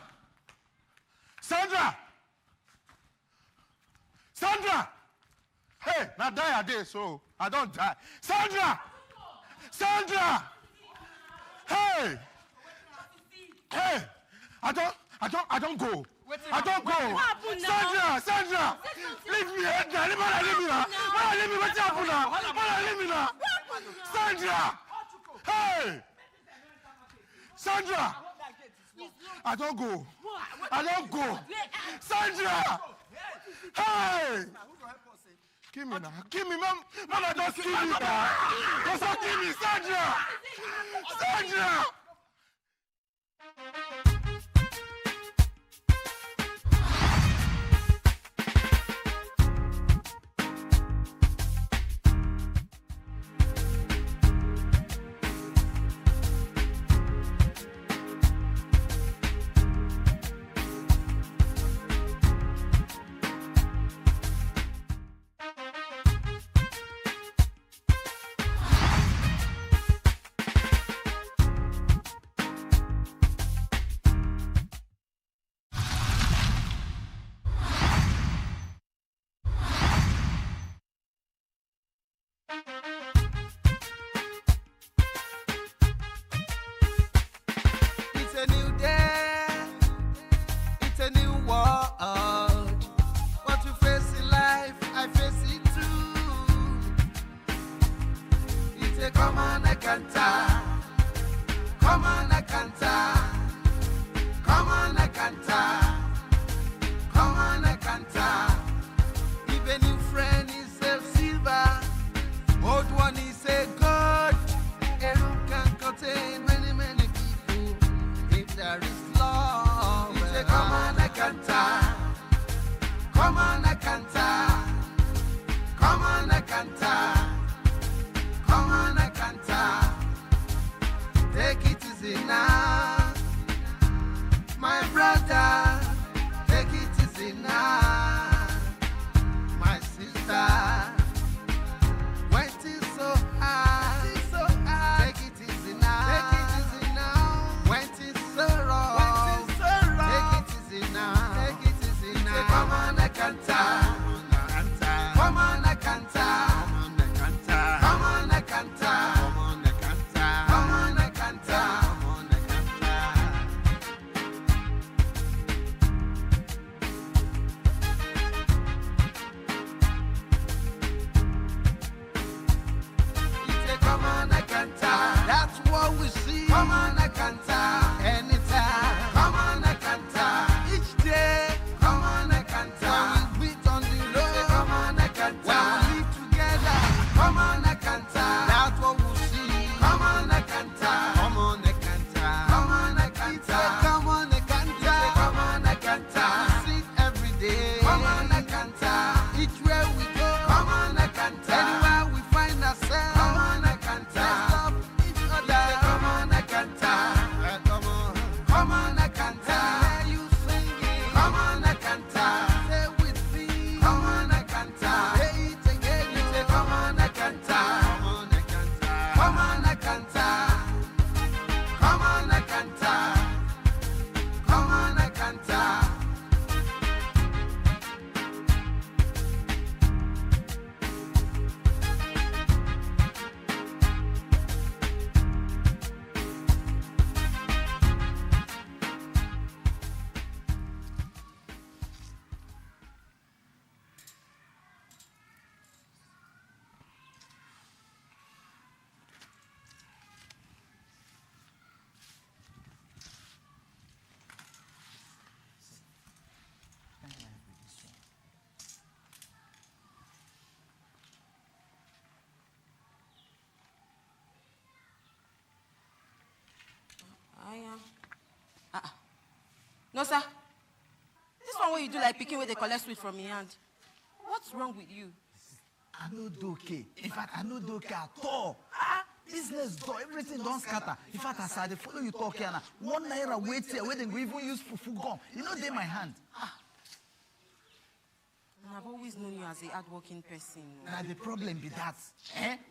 Hey, now die a day, so I don't die. Sandra! Hey! I don't go. Sandra! Leave me, Edna. Leave me now. What's happening now? Sandra! Hey! Sandra! I don't go. Sandra! Hey! Give me now. Give me, mom. Mama, don't kill me now. Don't kill me, Sandra! Come on. No, sir. This one where you do like picking where they collect sweet from your hand. What's wrong with you? I no do okay. In fact, I no do okay at all. Ah, business do everything don't scatter. In fact, as I dey follow you talk here now, 1 naira wait here, where they go even use fufu gum. You know they my hand. Ah. I've always known you as a hard-working person. Now the problem be that.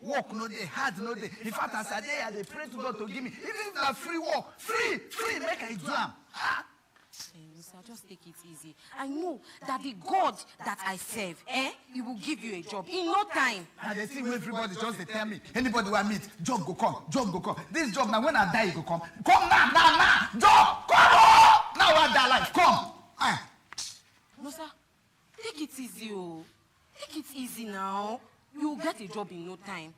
Work no day, hard no day. In fact, as I dey, I dey pray to God to give me. Even if na free work, free, make I do am. Ah. Sir, just take it easy. I know that the God that I serve, he will give you a job in no time. And they think everybody just they tell me, anybody who I meet, job go come. This job now when I die, it go come. Come now, job, come on! Now I die life, come. No, sir, take it easy, oh. Take it easy now. You'll get a job in no time.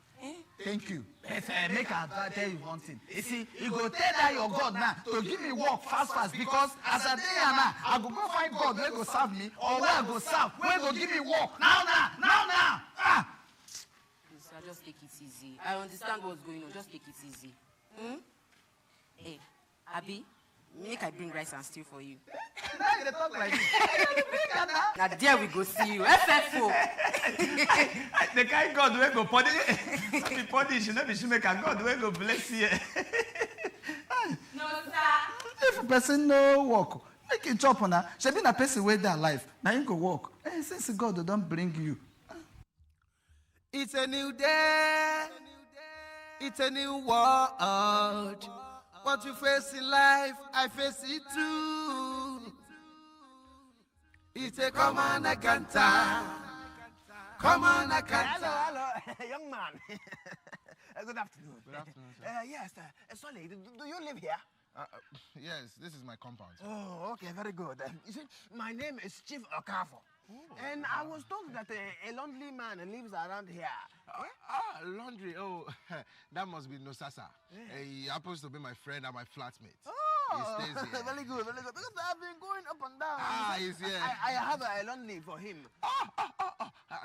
Thank you. But make I tell you one thing. You see, you go tell that your God now to give me work fast because as I day and now, I go find God where go serve me or where I go serve, where go give me work. Now. Ah. Sir, just take it easy. I understand what's going on. Just take it easy. Hey, Abby, make I bring rice and stew for you. Now you talk like this. Now there we go see you. FFO. The kind God will go punish, you know, we should make a God will go bless you. No, sir. If a person no work, make it chop on her. She be a person with their life. Now you go work. Since God don't bring you. It's a new day. It's a new world. What you face in life, I face it too. It's a come on, I can't Come on, I can't. Hello, young man. Good afternoon. Good afternoon, sir. Yes, sorry, do you live here? Yes, this is my compound, sir. Oh, okay, very good. You see, my name is Chief Okafo. And I was told that a lonely man lives around here. Laundry. Oh, that must be Nosasa. He happens to be my friend and my flatmate. Oh, he stays here. very good. Because I've been going up and down. He's here. I have a lonely for him.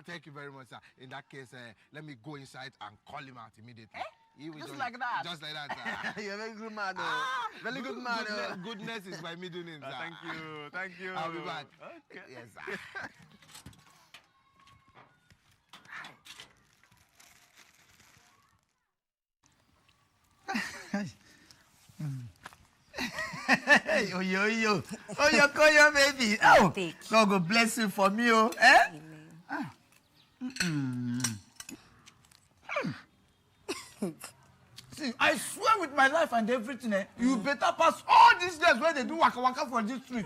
Thank you very much, sir. In that case, let me go inside and call him out immediately. Just like that? Just like that, sir. You're a very good man, very good man. Goodness is my middle name, sir. Thank you. I'll be back. Okay. Yes, sir. Hey, yo, koyo, baby. Oh, God go bless you for me, oh. See, I swear with my life and everything, you better pass all these days where they do waka for this street.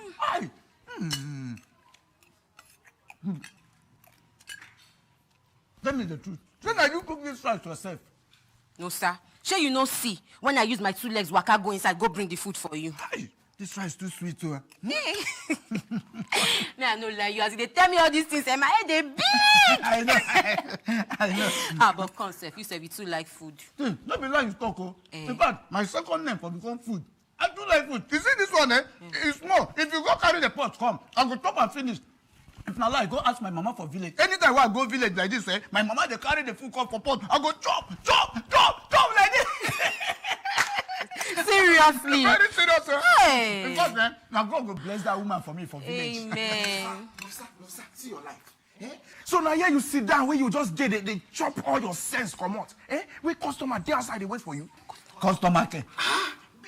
Tell me the truth. When are you cook this rice yourself? No, sir. Sure you no see when I use my 2 legs, waka go inside, go bring the food for you. This rice too sweet, too. Me, I no lie you. As they tell me all these things, my head they big. I know. But come, sir, you say you too like food. Don't be like you talk, oh. In fact, my second name for become food. I do like food. You see this one, It's small. If you go carry the pot, come. I go chop and finish. If not like, go ask my mama for village. Anytime I go village like this, my mama they carry the food come for pot. I go chop like this. Seriously? Very serious, sir. Hey. Because now God will bless that woman for me for village. Amen. No, sir, see your life. So now here you sit down where you just did it, they chop all your sense come out. Where customer they outside they wait for you. Customer care.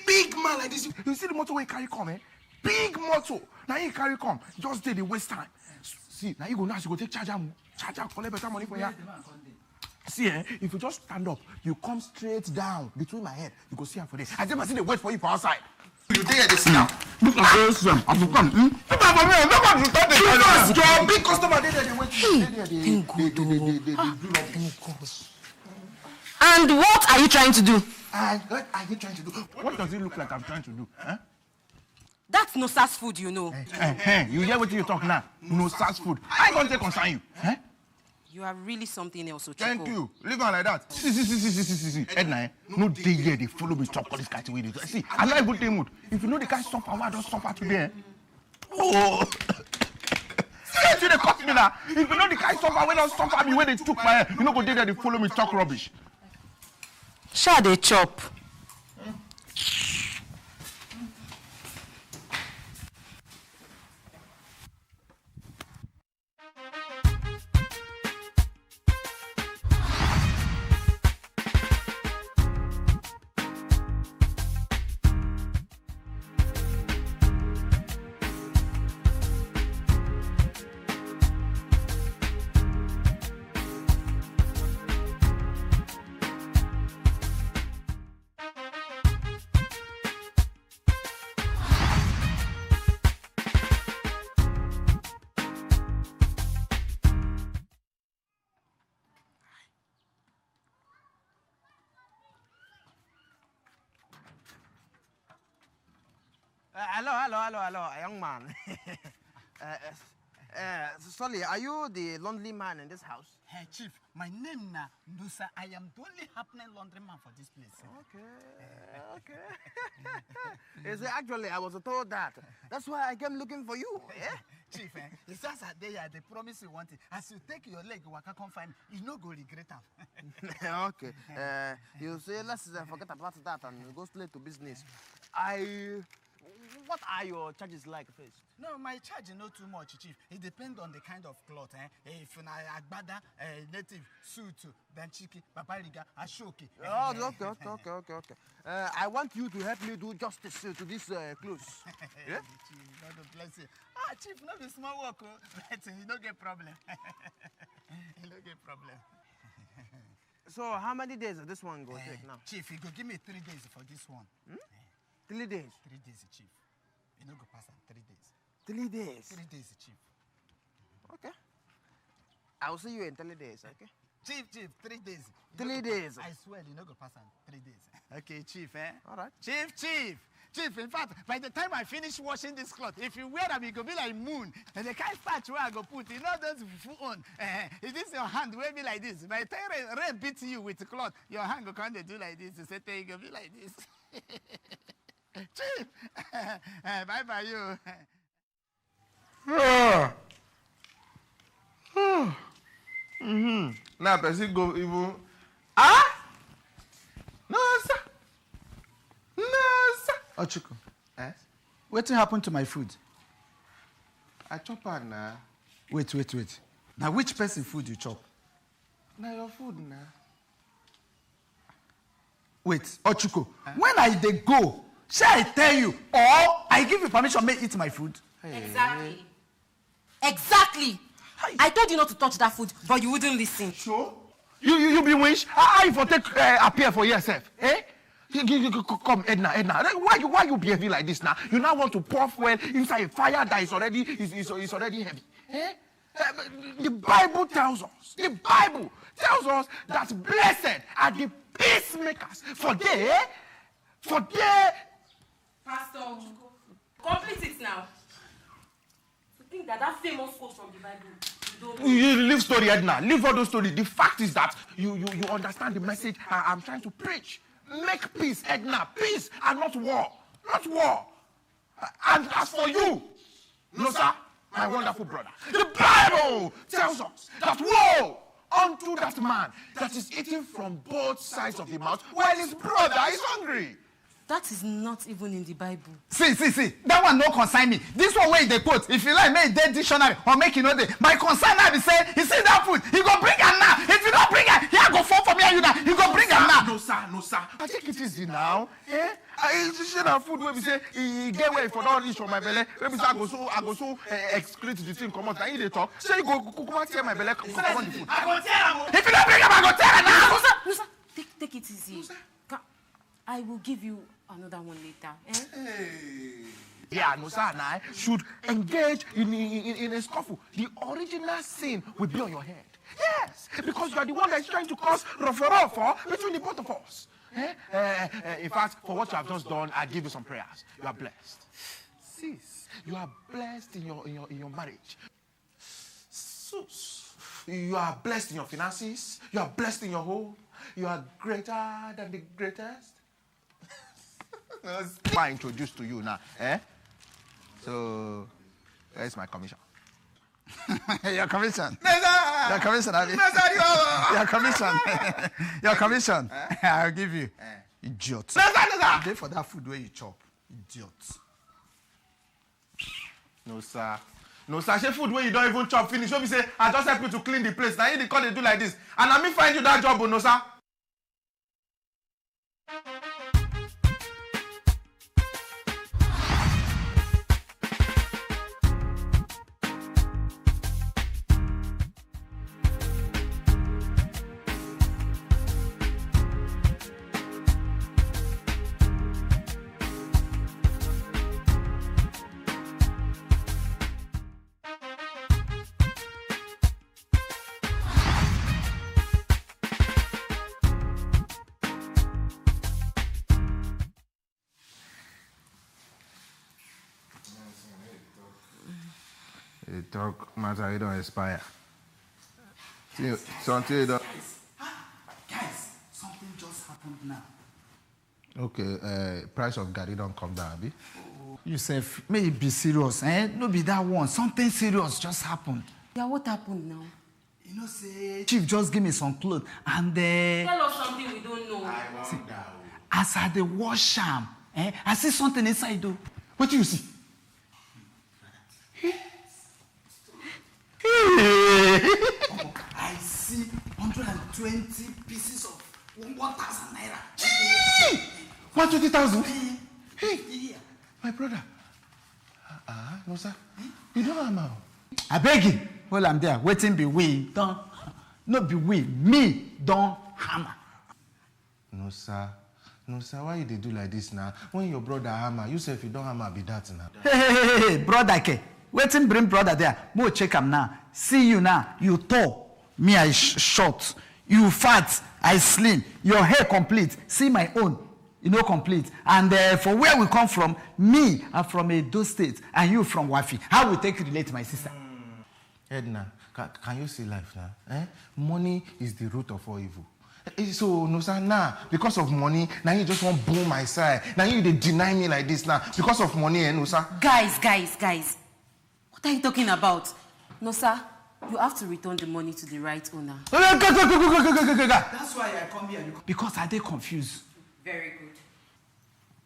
Big man like this. You see the motor where you carry come, Big motor. Now you carry come. Just did the waste time. See, now you go now, you go take charge and collect better money for you. See, if you just stand up, you come straight down between my head. You go see her for this. I never see the wait for you for outside. You there, this now. Look at this. I will come. Look at me. Look at you. Your big customer there. They wait. And what are you trying to do? What are you trying to do? What does it look like I'm trying to do? That's Nosa's food, you know. You hear what you talk now? Nosa's food. I ain't gonna take concern you. You are really something else, Ochiko. Thank you. Leave on like that. See. Edna, no day here they follow me talk all this kind of way. See, I'm not a good mood. If you know the guy suffer, why don't suffer today? Oh. See, they cost me now. If you know the guy suffer, when don't suffer me when they took my hair, you know go there they follow me talk rubbish. Sure, they chop. Hello, young man. Sorry, are you the laundry man in this house? Hey, Chief, my name na Nusa. I am the only happening laundry man for this place. Okay. You see, actually, I was told that. That's why I came looking for you. Yeah? Chief, it's just that they promise you want it. As you take your leg, waka come find you no go regret them. Okay. You say, let's forget about that and go straight to business. What are your charges like first? No, my charge is not too much, Chief. It depends on the kind of cloth. If you are agbada, native, suit, benchiki, papariga, ashoki. Okay. I want you to help me do justice to this clothes. Yeah? Chief, God bless you. Chief, not be small work, but you don't get problem. You don't get problem. So, how many days is this one going to take now? Chief, you go give me 3 days for this one. 3 days? 3 days, Chief. You know, go pass 3 days. 3 days? 3 days, Chief. Okay. I'll see you in 3 days, okay? Chief, 3 days. 3 days? I swear, you know, go pass 3 days. Okay, Chief, All right. Chief, in fact, by the time I finish washing this cloth, if you wear them, it go be like moon. And the kind of starch where I go put, you know those full on. Is this your hand will be like this? By the time rain beats you with the cloth, your hand go kind of do like this. You say, it go be like this. Chief, bye-bye you. Now, person go even. No, sir. Ochuku. Eh? What happened to my food? I chop on now. Wait. Now, which person food you chop? Now your food now. Wait, Ochuku. When I dey go, shall I tell you, or I give you permission to eat my food? Exactly. I told you not to touch that food, but you wouldn't listen. So? You be wish? I for take appear for yourself, eh? Come, Edna. Why you behaving like this now? You now want to pour fuel inside a fire that is already heavy. Eh? The Bible tells us that blessed are the peacemakers, for they. Pastor, complete it now. You think that famous quote from the Bible, you don't know? You leave story, Edna. Leave all those stories. The fact is that you understand the message I'm trying to preach. Make peace, Edna. Peace and not war. Not war. And as for you, no, sir, my wonderful brother, the Bible tells us that woe unto that man that is eating from both sides of the mouth while his brother is hungry. That is not even in the Bible. See. That one no concern me. This one where they quote. If you like, make a dictionary or make it no day. My concern now be say, he see that food, he go bring am now. If you don't bring it, he go fall for me and you now. He go bring am now. No, sir. I take it easy now. Eh? I share that food where we say he get away for not reach for my belly. Where we say I go so excrete the thing come out. I eat the talk. Say you go come tear my belly. Come on the food. I go tear am. If you don't bring him, I go tear him now. Musa, take it easy. I will give you another one later. Yeah, Musa and I should engage in a scuffle. The original sin will be on your head. Yes, because you are the one that is trying to cause rough between the both of us. In fact, for what you have just done, I give you some prayers. You are blessed. Sis, you are blessed in your marriage. Sus, you are blessed in your finances. You are blessed in your home. You are greater than the greatest. I introduce to you now, eh? So, where's my commission? Your commission. Your commission, Abi. Your commission. I'll give you. Idiot. Pay for that food where you chop. Idiot. No, sir. Say food where you don't even chop finish. When we say, I just help you to clean the place. Now you the call they do like this. And I me find you that job, no, sir. The talk matter, you don't expire. See, something you don't... Guys, something just happened now. Okay, price of Gary don't come down, abi? You say, may it be serious, eh? No be that one. Something serious just happened. Yeah, what happened now? You know, say, Chief just give me some clothes and Tell us something we don't know. See, as I dey wash am, I see something inside though. What do you see? I see 120 pieces of 1,000 naira. 120,000? Hey, my brother. No, sir. You don't have now. I beg you. Well, I'm there. Waiting be we. Don't. No be we. Me don't hammer. No, sir. No, sir. Why you dey do like this now? When your brother hammer, you say if you don't hammer, be that now. Hey, brother, ke. Waiting bring brother there. Mo check him now. See you now. You tall. Me, I short. You fat. I slim. Your hair complete. See my own. You know, complete. And for where we come from, me, I'm from Edo State, and you from Wafi. How we take relate, my sister? Edna, can you see life now? Money is the root of all evil. So, no, sir, now, because of money, now you just want to boom my side. Now you they deny me like this now. Because of money, no, sir? Guys. What are you talking about? No, sir. You have to return the money to the right owner. Go. That's why I come here. Because I dey confused. Very good.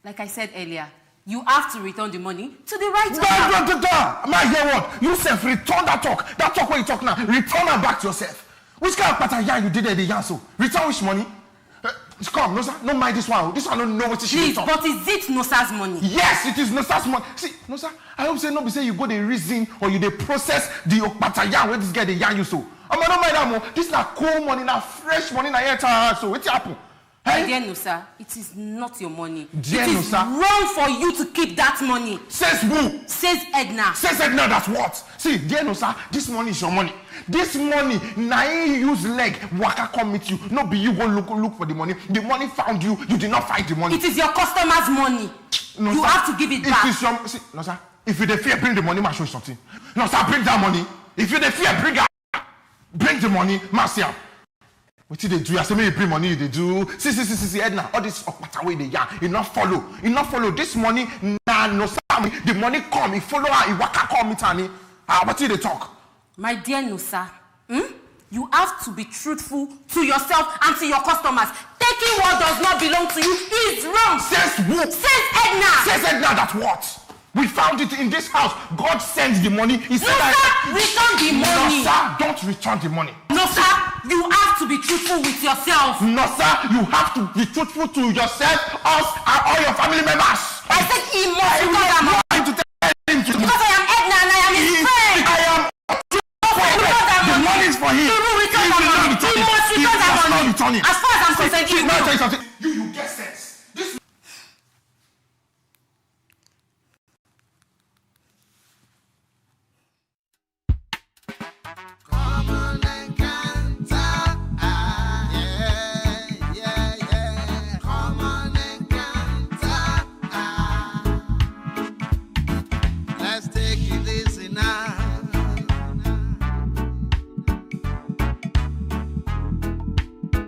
Like I said earlier, you have to return the money to the right owner. Am I hear what? You self return that talk. That talk where you talk now. Return it back to yourself. Which kind of pattern yarn you did there, the yarn so? Return which money? Come, no sir, don't mind this one. This one don't know what she Please, but is it Nosa's money? Yes, it is Nosa's money. See, no sir, I hope say no be say you go the reason or you the process the pattern yarn where this guy the yarn you so. I'm not mind that more. This na cool money, na fresh money, na here so what happen? Hey? Dear Nosa, it is not your money. Dear it is Nosa, wrong for you to keep that money. Says who? Says Edna. Says Edna, that's what? See, dear Nosa, this money is your money. This money, now you use leg, waka come meet you. No be you go look for the money. The money found you, you did not find the money. It is your customer's money. No, you sir, have to give it back. It is your, see, no sir, if you dey fear, bring the money, ma show you something. No sir, bring that money. If you dey fear, bring the money, ma see am. What did they do? I say, maybe bring money, they do. See, Edna, all this up way they yarn. You not follow. This money, nah, no sir. The money come, he follow her, he waka come meet her. What did they talk? My dear Nosa, you have to be truthful to yourself and to your customers. Taking what does not belong to you is wrong. Says who? Says Edna. Says Edna, that's what? We found it in this house. God sends the money. He said, return the money. No, sir, don't return the money. No, sir, you have to be truthful with yourself. No, sir, you have to be truthful to yourself, us, and all your family members. I said he must because I'm going to tell him to. Because I am Edna and I am his friend. I am. The money is for him. He will return the money. He must return the money. As far as I'm concerned, he will. You get sense.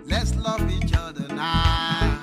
Let's love each other now.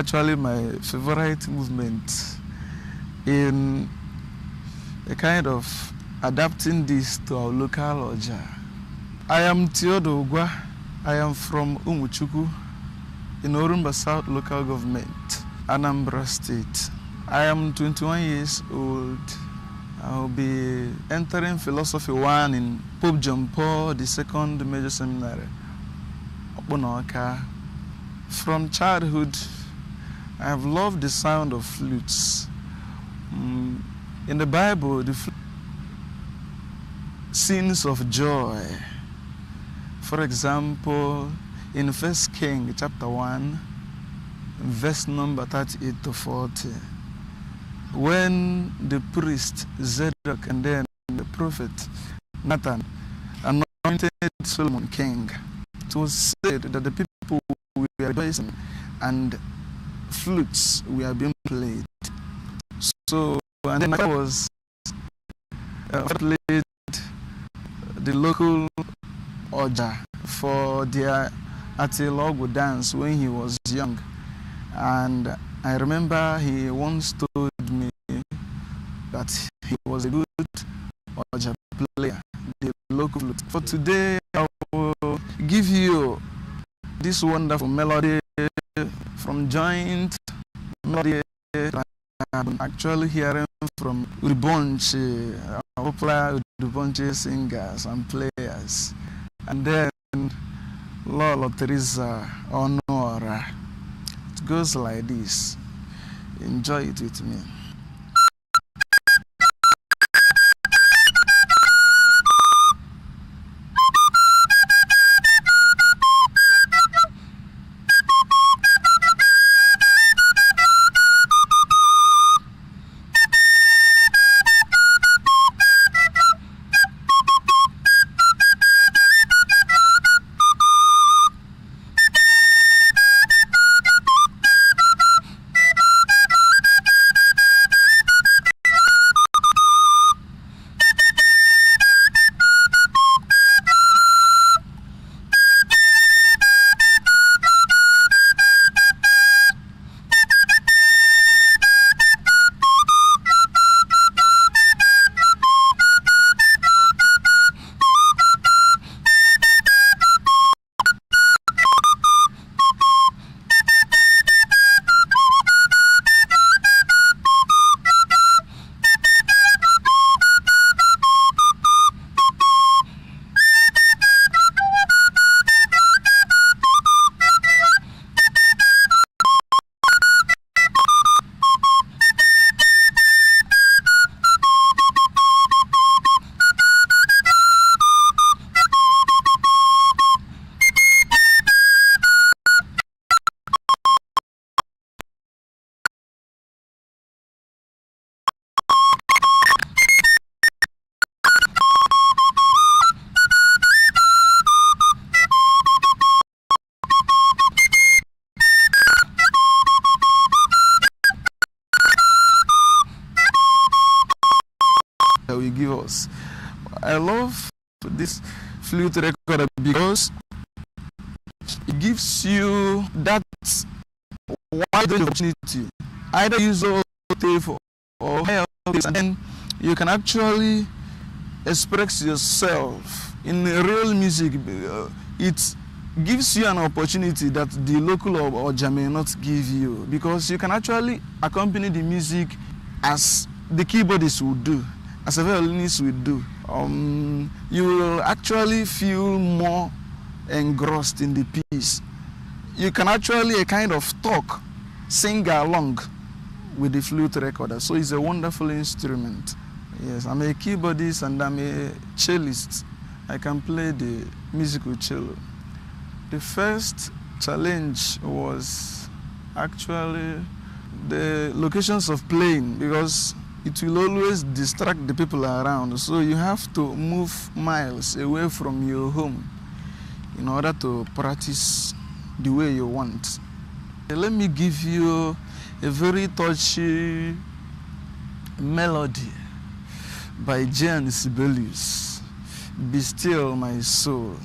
actually my favorite movement in a kind of adapting this to our local Oja. I am Theodore Ogwa. I am from Umuchuku in Orumba South Local Government, Anambra State. I am 21 years old. I'll be entering Philosophy 1 in Pope John Paul II Major Seminary, Obonoka. From childhood, I have loved the sound of flutes. In the Bible, the scenes of joy. For example, in 1 Kings chapter 1, verse number 38 to 40, when the priest Zadok and then the prophet Nathan anointed Solomon king, it was said that the people were rejoicing and flutes were being played. So, and then I was played the local Oja for their Atilogu dance when he was young. And I remember he once told me that he was a good Oja player, the local flute. For today, I will give you this wonderful melody from joint melody I'm actually hearing from Udubonchi, popular Udubonchi singers and players. And then Lolo Teresa Honora. It goes like this. Enjoy it with me. Will give us. I love this flute recorder because it gives you that wide opportunity. Either use all tape or hair, and then you can actually express yourself in real music. It gives you an opportunity that the local Oja may not give you, because you can actually accompany the music as the keyboardist would do, as a violinist will do. You will actually feel more engrossed in the piece. You can actually a kind of talk, sing along with the flute recorder. So it's a wonderful instrument. Yes, I'm a keyboardist and I'm a cellist. I can play the musical cello. The first challenge was actually the locations of playing, because it will always distract the people around. So you have to move miles away from your home in order to practice the way you want. Let me give you a very touchy melody by Jan Sibelius, Be Still My Soul.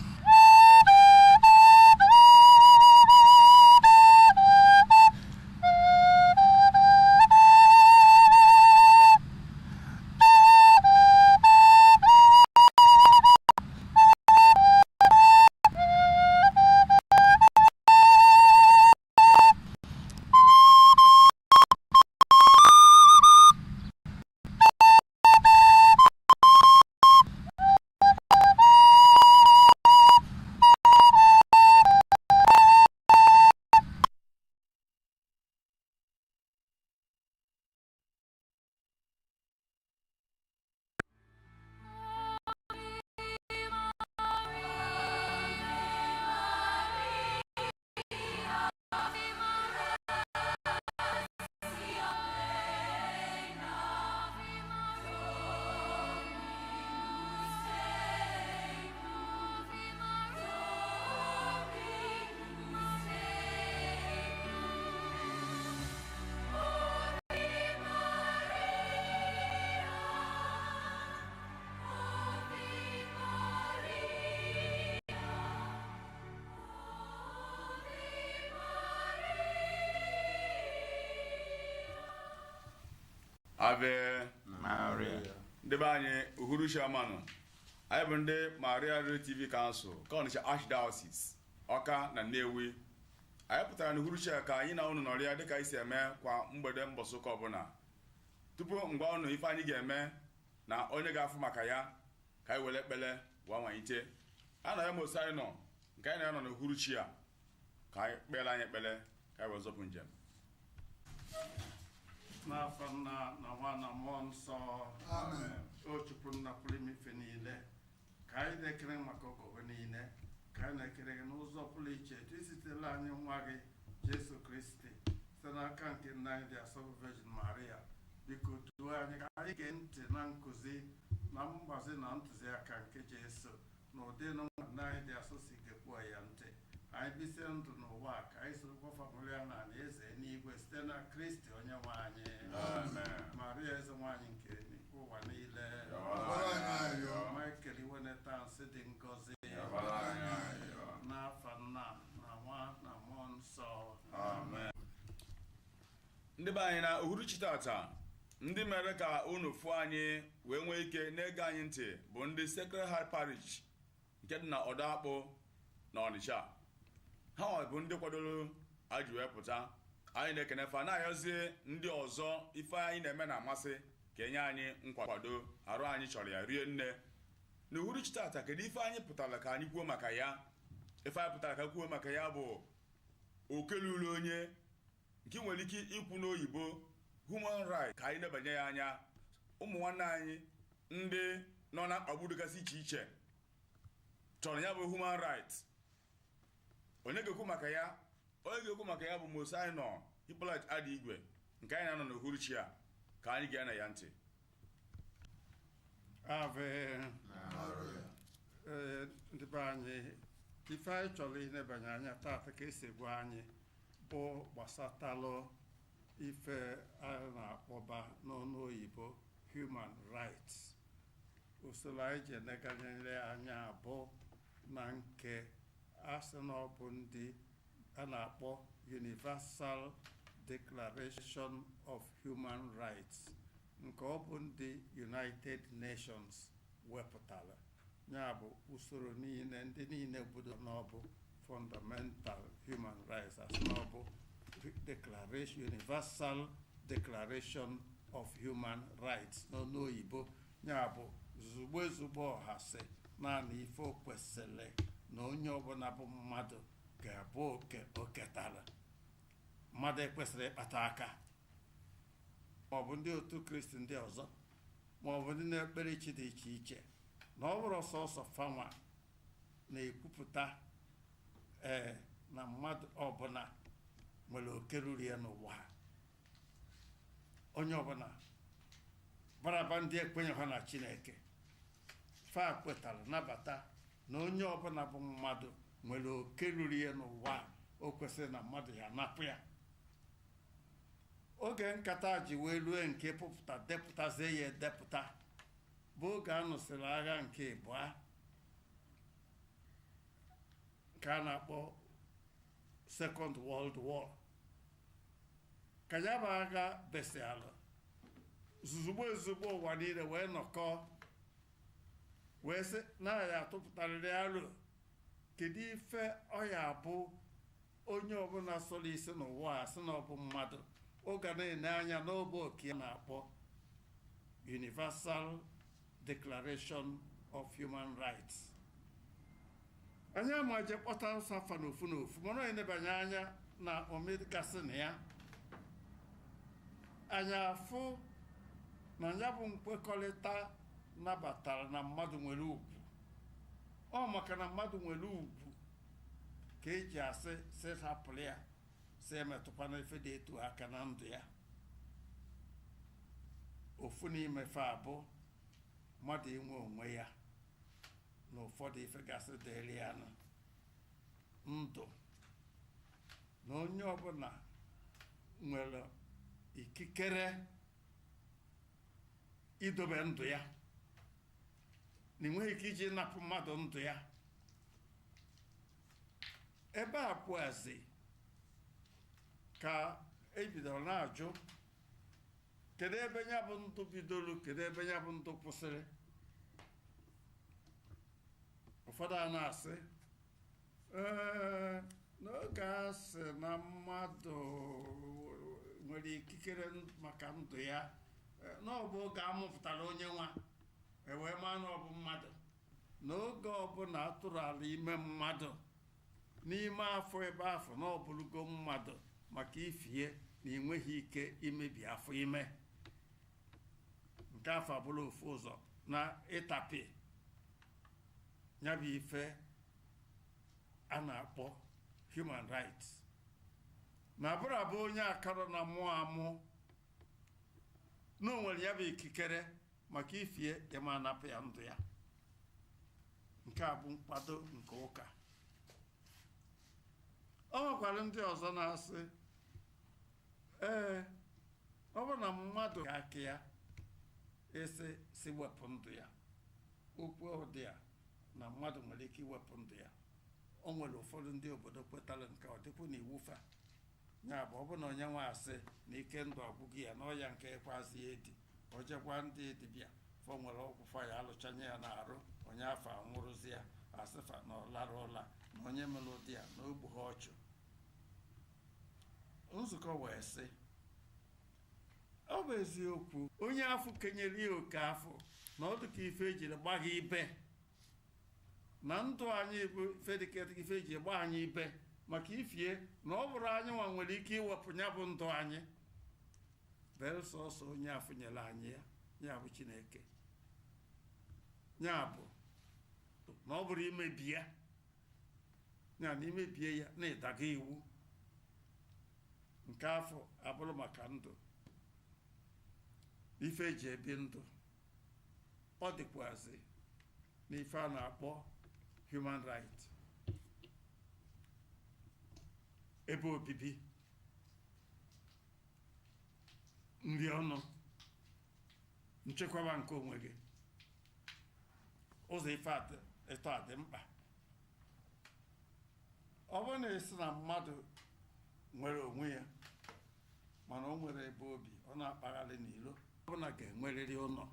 Ave Maria. Ndị be anyị uhuruchi amanụ. Anyị bụ ndị Maria Radio TV Council, Ọnịcha Archdiocese, Ọka na Nnewi. Anyị pụtara na uhuruchi a ka anyị na unu nọrọ ya dịka anyị si eme kwa mgbede mbọsị ụka ọbụla. Tupu mgbe unu ife anyị ga-eme na onye ga-afụ maka ya ka anyị were ekpele gwa nwanyite. A na ya mosi anyị nọ nke anyị na-anọ na uhuruchi a ka anyị kpere anyị ekpele ka anyị wee zọpụ njem. N'afọ nna na nwa na mmụọ nsọ. Amen. O Chukwu nna pụrụ ime ife niile, ka anyị na-ekele maka ogogo niile, ka anyị na-ekele gị n'ụzọ pụrụ iche etu isitela anyị nwa gị Jesu Kristi site n'aka nke nna anyị dị asọ Virgin Maria. Biko duo anyị ka anyị gee ntị na nkụzi na mgbazi na ntụziaka nke Jesu na ụdị nwa nna anyị dị asọ si gekwuo ya ntị. Anyị bisie ndụ n'ụwa ka anyị sorokwa famụlia na eze n'igwe site na Kristi onye nwe anyị. Amen. Maria eze nwanyị nke ụwa niile, Michael Iwenetansị dị ngọzi, n'afa nna na nwa na mmụọ nsọ. Amen. Ndị be anyị na uhuruchi tata, ndị mere ka unu fụọ anyị wee nwee ike na-ege anyị ntị bụ ndị Sacred Heart Parish nke dị na Ọdakpụ na Ọnịcha. Ha bụ ndị kwadoro ajụ wee pụta. Anyị na-ekene fa na-ayọzie ndị ọzọ ife anyị na-eme na-amasị ka enye anyị nkwado arụ anyị chọrọ ya rie nne. Na uhuruchi tata, kedu ife anyị pụtara ka anyị kwuo maka ya? Ife anyị pụtara ka kwuo maka ya bụ okelulu onye nke nwere ike ikwu n'oyibo human right, ka anyị nebanye ya anya. Ụmụ nwanne anyị ndị nọ na mkpagbu dịgasị iche iche chọrọ ya bụ human right. Onye ga-ekwu maka ya? Onye ga-ekwu maka ya bụ Mosaino Hippolyte Adị Igwe nke anyị na-anọ n'uhuruchi a, ka anyị gaa na ya ntị. Ave ndị be anyị, ife anyị chọrọ inebanye anya tata ka esi gwa anyị bụ gbasatalụ ife anyị na-akpọba n'ọnụ oyibo human rights. Usoro anyị ji eneganyere anya bụ na nke asị na ọ bụ ndị a na-akpọ Universal Declaration of Human Rights, nke ọ bụ ndị United Nations wepụtara. Ya bụ usoro niile ndị niile obodo n'ọbụ Fundamental Human Rights, asị na ọ bụ Universal Declaration of Human Rights n'ọnụ oyibo. Ya bụ zugbo ọha sị naanị ife o kwesịrị na onye ọbụla bụ mmadụ ga-abụ oke o ketara. Mmadụ ekwesịrị ịkpata aka, maọbụ ndị otu Kristi ndị ọzọ, maọbụ ndị na-ekpere chi dị iche iche, na ọ bụrụ sọsọ fanwa na-ekwupụta na mmadụ ọbụla nwere oke ruru ya n'ụwa ha. Onye ọbụla baraba ndị ekwenye ha na Chineke fa kwetara nabata na onye ọbụla bụ mmadụ nwere oke ruru ya n'ụwa, o kwesịrị na mmadụ ya napụ ya. Oge nkata ji wee rue nke pụpụta depụtazie ya edepụta bụ oge a nụsịrị agha nke ịbụa nke a na-akpọ Second World War. Ka ya bụ agha besịalụ, zuzugbo ụwa niile wee nọkọ wee sị na ya atụpụtarịrị alo kedu ife ọ ya bụ onye ọbụla sọrọ isi n'ụwa a sị na ọ bụ mmadụ, ọ ga na-ene anya n'obe oke na-akpọ Universal Declaration of Human Rights. Anyị amaje kpọta ụsafa n'ofu n'ofu, mana onye nebanye anya na omegasị na ya, anyị afụ na ya bụ nkwekọrịta nabatara na mmadụ nwere ugwu. Ọ maka na mmadụ nwere ugwu ka eji asị sị hapụrụ ya, sị emetụkwana ife dị etu aka na ndụ ya. Ofu n'ime fe abụ mmadụ inwe onwe ya na ụfọdụ ife gasị dịrị ya na ndụ, na onye ọbụla nwere ikikere idobe ndụ ya, na enweghị ike iji napụ mmadụ ndụ ya. Ebe a pụazi ka ebidoro na-ajụ kedu ebe ya bụ ndụ bidoro kedu ebe ya bụ ndụ kwụsịrị ụfọdụ a na-asị n'oge a sị na mmadụ nwere ikikere maka ndụ ya n'ọbụ oge a mụpụtara onye nwa ewee maa na ọ bụ mmadụ n'oge ọbụla atụrụ ala ime mmadụ n'ime afọ ebe afọ na ọ bụrụgo mmadụ maka ifie na enweghị ike imebi afọ ime nke afọ abụrụ ofu ụzọ na ịtapi ya bụ ife a na-akpọ human rights na abụrụ abụ onye akara na mụọ amụ na o nwere ya bụ ikikere maka ifie ya ma anapụ ya ndụ ya nke a bụ mkpado nke ụka o nwekwara ndị ọzọ na-asị ọ bụ na mmadụ ga-aka ya si wepụ ndụ ya okwu ụdị ya na mmadụ nwere ike iwepụ ndụ ya o nwere ụfọdụ ndị obodo kwetara nke ọ dịkwa na iwu fa ya bụ ọ bụ na onye nwe asị na ike ndụ ọgwụgwụ ya na ọya nke ekwazi ya edi o jekwa ndị dibịa fọ nwere ọgwụfa ya alụchanye ya na-arụ onye afọ anwụrụzi ya asịfa na ọlara ụla na onye mere ụdị ya na ogbu ha ọchụ nzukọ wee sị ọ bụ eziokwu onye afọ kenyere ya oke afọ na ọ dịka ife ejiri gbagha ibe na ndụ anyị bụ ife dịka ife eji gba anyị ibe maka ifie na ọ bụrụ anyị nwa nwere ike iwepụ ya bụ ndụ anyị bere sọsọ onye afọ nyere anyị ya bụ Chineke ya bụ na ọ bụrụ imebi ya na imebie ya na ịdaga iwu nke afọ abụrụ maka ndụ ife eji ebi ndụ ọ dịkwazị n'ife a na-akpọ human right ebe obibi nri ọnụ nchekwaba nke onwe gị ụzọ ife ịtọ a dị mkpa ọ bụrụ na esi na mmadụ nwere onwe ya mana o nwere ebe obi ọ na-akpagharị n'ilo ọ bụla ga-enwerịrị ụlọ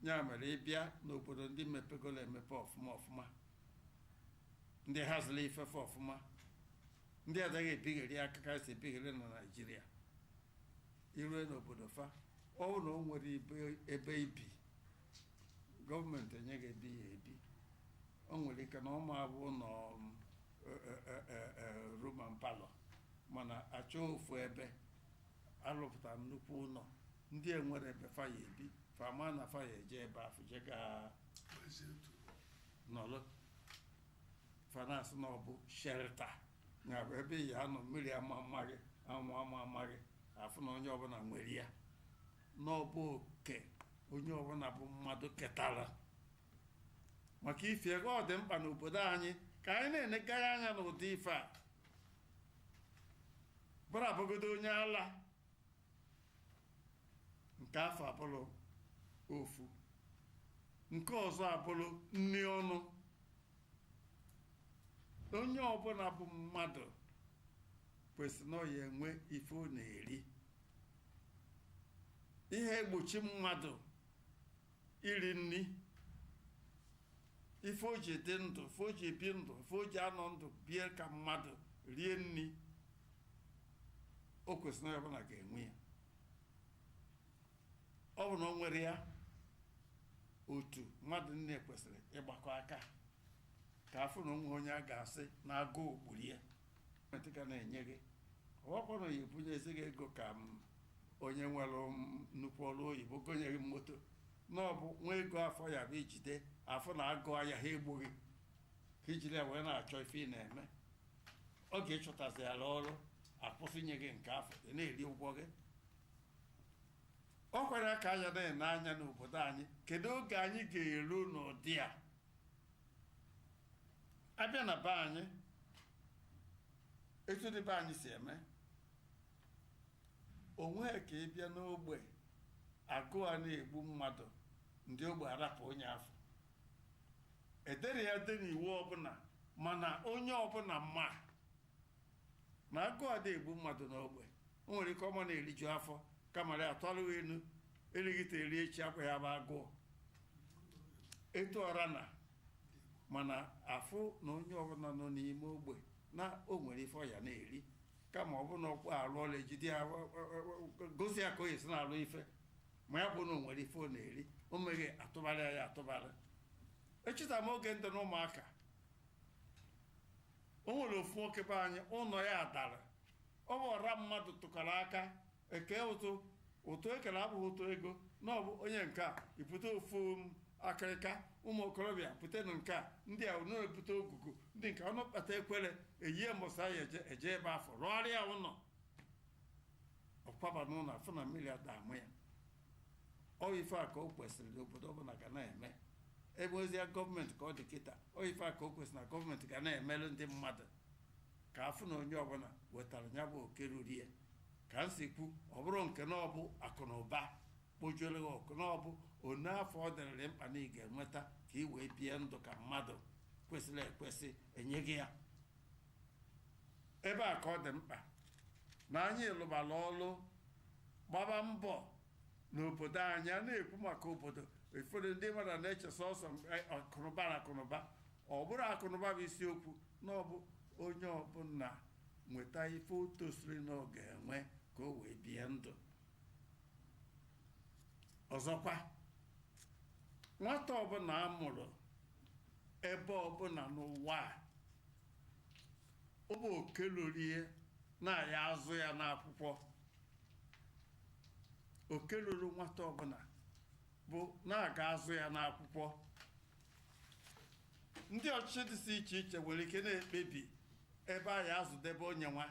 ya mere ịbịa n'obodo ndị mepegolo emepe ọfụma ndị haziri ifefe ọfụma ndị adaghị ebigheri aka ka si ebigheri na Naịjirịa irue n'obodo fa ọ bụ na o nwere ebe ibi gọọmenti enye gị ebi ya ebi o nwere ike na ọma abụ nọ Roman palọ mana achọ ofu ebe alụpụtara nnukwu ụlọ ndị enwere ebe fa ya ebi fama na fa ya eje ebe afọ jega nọlụ fanasị na ọ bụ shelta ya bụ ebe ya anọ mmiri ama amaghị anwụ ama amaghị afụ na onye ọbụla nwere ya n'ọbụ oke onye ọbụla bụ mmadụ ketara maka ifie ọ dị mkpa n'obodo anyị ka anyị na-enegara anya n'ụdị ife a bụrụ abụgodo onye ala nke afọ abụrụ ofu nke ọzọ abụrụ nri ọnụ onye ọbụla bụ mmadụ kwesịrị na ọ ya enwe ife ọ na-eri ihe egbochi mmadụ iri nri ife o ji dị ndụ ife o ji ebi ndụ ife o ji anọ ndụ bie ka mmadụ rie nri o kwesịrị na ọbụla ga-enwe ya ọ bụ na o nwere ya otu mmadụ nne kwesịrị ịgbakọ aka ka afọ na onwe onye a ga-asị na agụ ogburu ya ka na-enye gị ọwakwa na oyi bunye ezi gị ego ka onye nwere nnukwu ọrụ oyibo gonyeghị moto na ọ bụ nwa ego afọ ya bụ ijide afọ na agụ ahịa ha egbughị ka ijiri ya wee na-achọ ife ị na-eme ọ ga-echọtazi ala ọrụ akwụsịnye gị nke afọ ị na-eri ụgwọ gị ọ kwere ka anya na-ene anya n'obodo anyị kedu oge anyị ga-eru n'ụdị a abịa na be anyị etu dị be anyị si eme onwe ka ị bịa n'ogbe agụụ a na-egbu mmadụ ndị ogbe arapụ onye afọ edere ya dị n'iwu ọbụla mana onye ọbụla mma na agụụ a na-egbu mmadụ n'ogbe o nwere ike ọma na-eriju afọ kama ya atọlụ enu erigite eri echi akwa ya bụ agụụ etu ọra na mana afụ na onye ọbụla nọ n'ime ogbe na o nwere ife ọya na-eri kama ọ bụ na ọkwa alụ ọla ejide ya gosi ya ka o yesi na-alụ ife ma ya bụ na o nwere ife ọ na-eri o meghe atụbara ya atụbara echeta m oge ndụ na ụmụaka o nwere ofu nwoke be anyị ụlọ ya dara ọ bụ ọra mmadụ tụkọrọ aka eke ụtụ ekere abụghị ụtụ ego na ọ bụ onye nke a ipụta ofu akịrịka ụmụ okorobịa pụtanụ nke a ndị a na-ebute ogugu ndị nke ọnụ kpata ekwere eyie mbọsa ya eje ebe afọ rụgharịa ụlọ ọkwaba n'ụlọ afọ na mmiri adamụ ya ọ ife a ka o kwesịrị n'obodo ọbụla ga na-eme ebe ozie gọọmenti ka ọ dị kịta ọ ife a ka o kwesịrị na gọọmenti ga na-emelụ ndị mmadụ ka afụ na onye ọbụla wetara ya bụ oke ruru ya ka m si kwu ọ bụrụ nke na ọbụ akụ na ụba kpojuola gị ọkụ na ọbụ one afọ ọ dịrịrị mkpa na ị ga-enweta ka ị wee bie ndụ ka mmadụ kwesịrị ekwesị enye gị ya ebe a ka ọ dị mkpa na anyị lụbara ọlụ gbaba mbọ n'obodo anyị a na-ekwu maka obodo ụfọdụ ndị mmadụ na-eche sọsọ akụnụba na akụnụba ọ bụrụ akụnụba bụ isiokwu na ọ bụ onye ọbụla nweta ife o tosiri na ọ ga-enwe ka o wee bie ndụ ọzọkwa nwata ọbụla a mụrụ ebe ọbụla n'ụwa ọ bụ oke lorie na-aya azụ ya n'akwụkwọ oke loro nwata ọbụla bụ na-aga azụ ya n'akwụkwọ ndị ọchịchị dịsị iche iche nwere ike na-ekpebi ebe a ya azụdebe onye nwa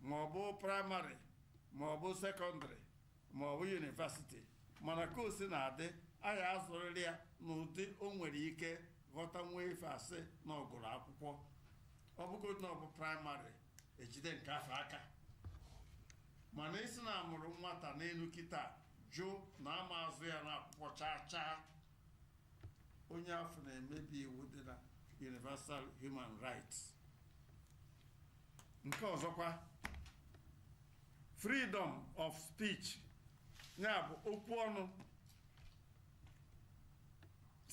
ma ọ bụ praịmarị ma ọ bụ sekọndịrị ma ọ bụ yunivasiti mana ka o si na-adị aya azụrịrị ya n'ụdị o nwere ike ghọta nwa ife asị na ọgụrụ akwụkwọ ọ bụgodị na ọ bụ praịmarị ejide nke afọ aka mana isi na amụrụ nwata n'elu kịta jụ na ama azụ ya n'akwụkwọ chaa chaa onye afọ na-emebi iwu dị na universal human rights. Nke ọzọkwa freedom of speech ya bụ okwu ọnụ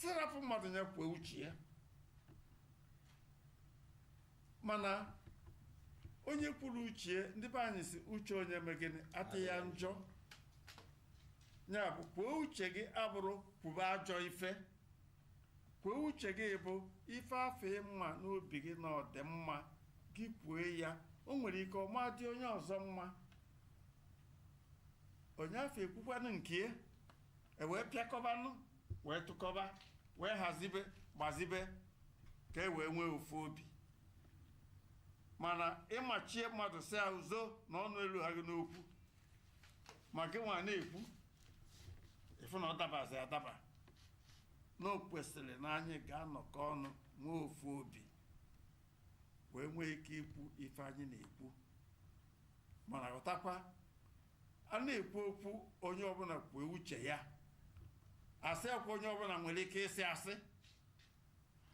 sirapụ mmadụ ya kwuo uche ya mana onye kwuru uche ndị be anyị si uche onye megịnị atị ya njọ ya bụ kwuo uche gị abụrụ kwuba ajọ ife kwuo uche gị bụ ife afọ mma n'obi gị na ọdịmma gị kwuo ya o nwere ike ọma dị onye ọzọ mma onye afọ ekwukwanụ nke wee pịakọbanụ wee tụkọba wee hazibe gbazibe ka e wee nwee ofu obi mana ịmachie mmadụ si ụzọ na ọnụ elu ha gị n'okwu ma gị nwa na-ekwu ịfụ na ọ dabazi adaba na o kwesịrị na anyị ga-anọkọ ọnụ nwee ofu obi wee nwee ike ikwu ife anyị na-ekwu mana ghọtakwa a na-ekwu okwu onye ọbụla kwuo uche ya asị akwa onye ọbụla nwere ike ịsị asị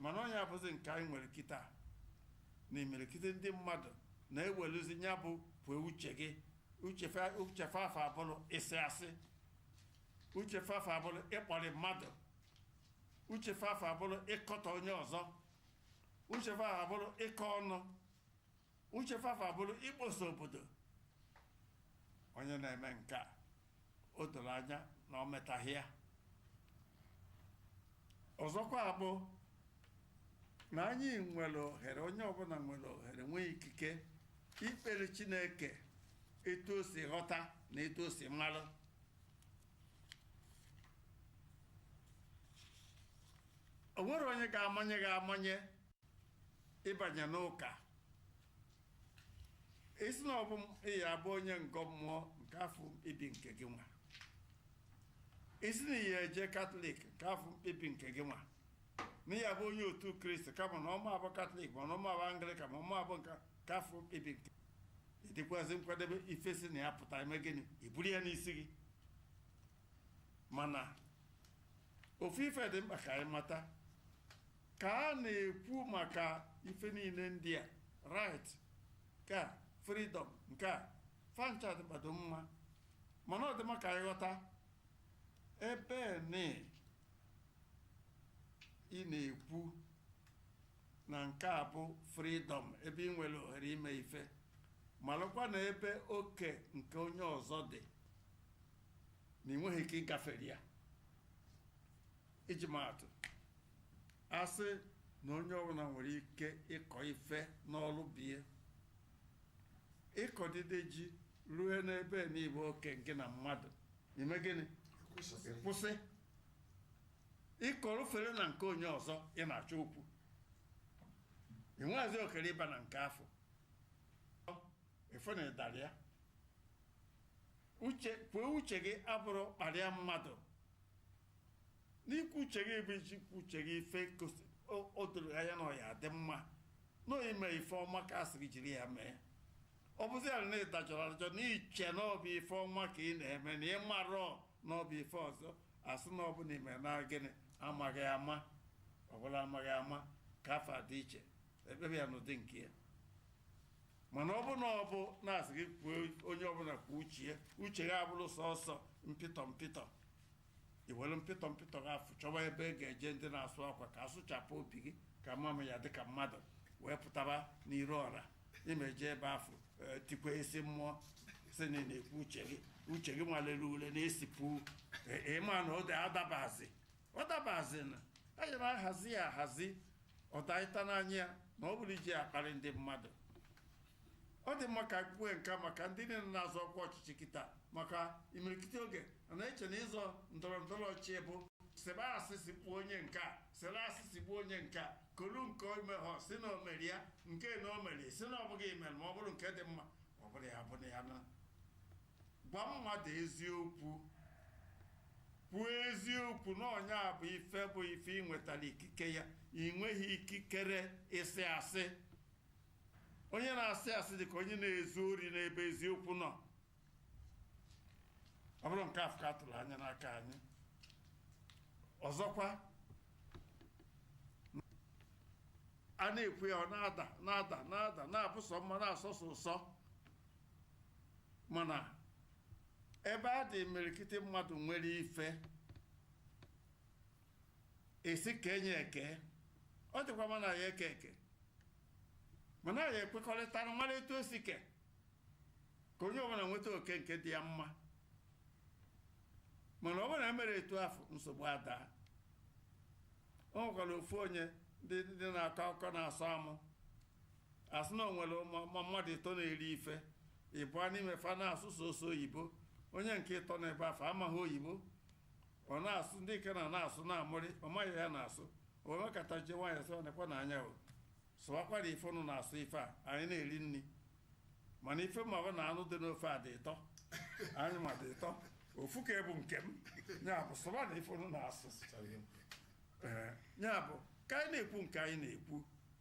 mana onye abụzi nke anyị nwere kịta na imirikiti ndị mmadụ na-eweluzi ya bụ kwuo uche gị uche fafa abụrụ ịsị asị uche fafa abụrụ ịkpọrị mmadụ uche fafa abụrụ ịkọtọ onye ọzọ uche fafa abụrụ ịkọ ọnụ uche fafa abụrụ ikposo obodo onye na-eme nke a o doro anya na ọ metaghị ya ọzọkwa abụ na anyị nwere ohere onye ọbụla nwere ohere nwee ikike ikpere Chineke etu o si ghọta na etu o si mmalụ o nwere onye ga-amanye ịbanye n'ụka isi na ọbụ iyi abụ onye ngọ mmụọ nke afọ mkpebi nke gị nwa isi na iyi eje katọlik nke afọ mkpebi nke gị nwa na iyi abụ onye otu Kristi kama na ọma abụ katọlik ma na ọma abụ anglikan ma ọma abụ nke afọ mkpebi nke ịdịkwazị nkwadebe ife si na ya pụta eme gịnị iburu ya n'isi gị mana ofu ife dị mkpa ka anyị mata ka a na-ekwu maka ife niile ndị a right ka freedom nke a fancha dịkpado mma mana ọ dị mma ka anyị ghọta ebe ị na-ekwu na nke a bụ freedom, ebe ị nwere ohere ime ife, malụkwa na ebe oke nke onye ọzọ dị na ị nweghị ike ịgafere ya. Iji maatụ, asị na onye ọbụla nwere ike ịkọ ife n'ọlụ bie, ịkọdide ji ruo n'ebe n'ibe oke nke na mmadụ, ime gịnị? Kwụsị. Ịkọrọ fere na nke onye ọzọ ị na-achọ okwu, ị nweghịzi okere ịba na nke afọ, ịfụ na ịdara ya. Kwee uche gị abụrụ kparịa mmadụ, n'ikwu uche gị bụ ijikwu uche gị ife o doro anya na ọya dị mma na ime ife ọma ka asịrị jiri ya mee. Ọ bụzi ala na ịdajọrọ adajọ na iche na ọ bụ ife ọma ka ị na-eme na ị marọ na ọ bụ ife ọzọ, asị na ọ bụ na ime na gịnị amaghị ama, ọbụla amaghị ama ka afọ dị iche, ekpebe ya n'ụdị nke ya. Mana ọ bụ na ọ bụ na-asị gị kwuo onye ọbụla kwa uche gị abụrụ sọsọ mpịtọ mpịtọ, iwere mpịtọ mpịtọ gị afụ chọba ebe ị ga-eje ndị na-asụ akwa ka asụchapụ obi gị ka mama ya dịka mmadụ wee pụtaba n'iru ọra, imeje ebe afọ tikwa isi mmụọ si na ị na-ekwu uche gị nwalere ule na-esipụ ịma na ọ dabazi na anyị na-ahazi ya ahazi ọdaịta n'anya ya na ọ bụrụ iji akparị ndị mmadụ. Ọ dị mma ka kwue nka maka ndị niile na-azọ ọkwa ọchịchị kịta, maka imirikiti oge a na-eche na ịzọ ndọrọ ndọrọ ọchịchị bụ sebe asịsị kpuo onye nka, sere asịsị gbuo onye nka, kolu nke omehọ si na omeri ya, nke na omeri si na ọ bụghị imere, ma ọ bụrụ nke dị mma ọ bụrụ ya bụ na ya na gwa mmadụ eziokwu, kwuo eziokwu na ọnya bụ ife ị nwetara ikike ya, ị nweghị ikikere ịsị asị. Onye na-asị asị dị ka onye na-ezu ori n'ebe eziokwu nọ. Ọ bụrụ nke afọ ka atụrụ anya n'aka anyị. Ọzọkwa, a na-ekwu ya ọ na-ada na-abụsọ mma na-asọsọ ụsọ, mana ebe a dị imirikiti mmadụ nwere ife esi ka enye eke, ọ dịkwa mana ya eke mana ya ekwekọrịtara mara etu o si ka onye ọbụla nweta oke nke dị ya mma. Mana ọ bụrụ na emere etu afọ, nsogbu ada. O nwekwara ofu onye ndị na-akọ akụkọ na-asọ amụ, asị na o nwere mmadụ ịtọ na-eri ife, ịbụa n'ime fa na-asụ sọsọ oyibo, onye nke ịtọ n'ebe afọ amaghị oyibo, ọ na-asụ ndị nke na-asụ na-amụrị, ọ maghị ya na-asụ, o nwekata je nwaanyị sị ọnekwa na anya o sụwakwara ife ụnụ na-asụ ife a, anyị na-eri nri, mana ife ma ọ na anụ dị n'ofe a dị ịtọ, anyị ma dị ịtọ, ofu ka ebu nke m, ya bụ sụwa na ife ụnụ na-asụ. Ya bụ ka anyị na-ekwu nke anyị na-ekwu,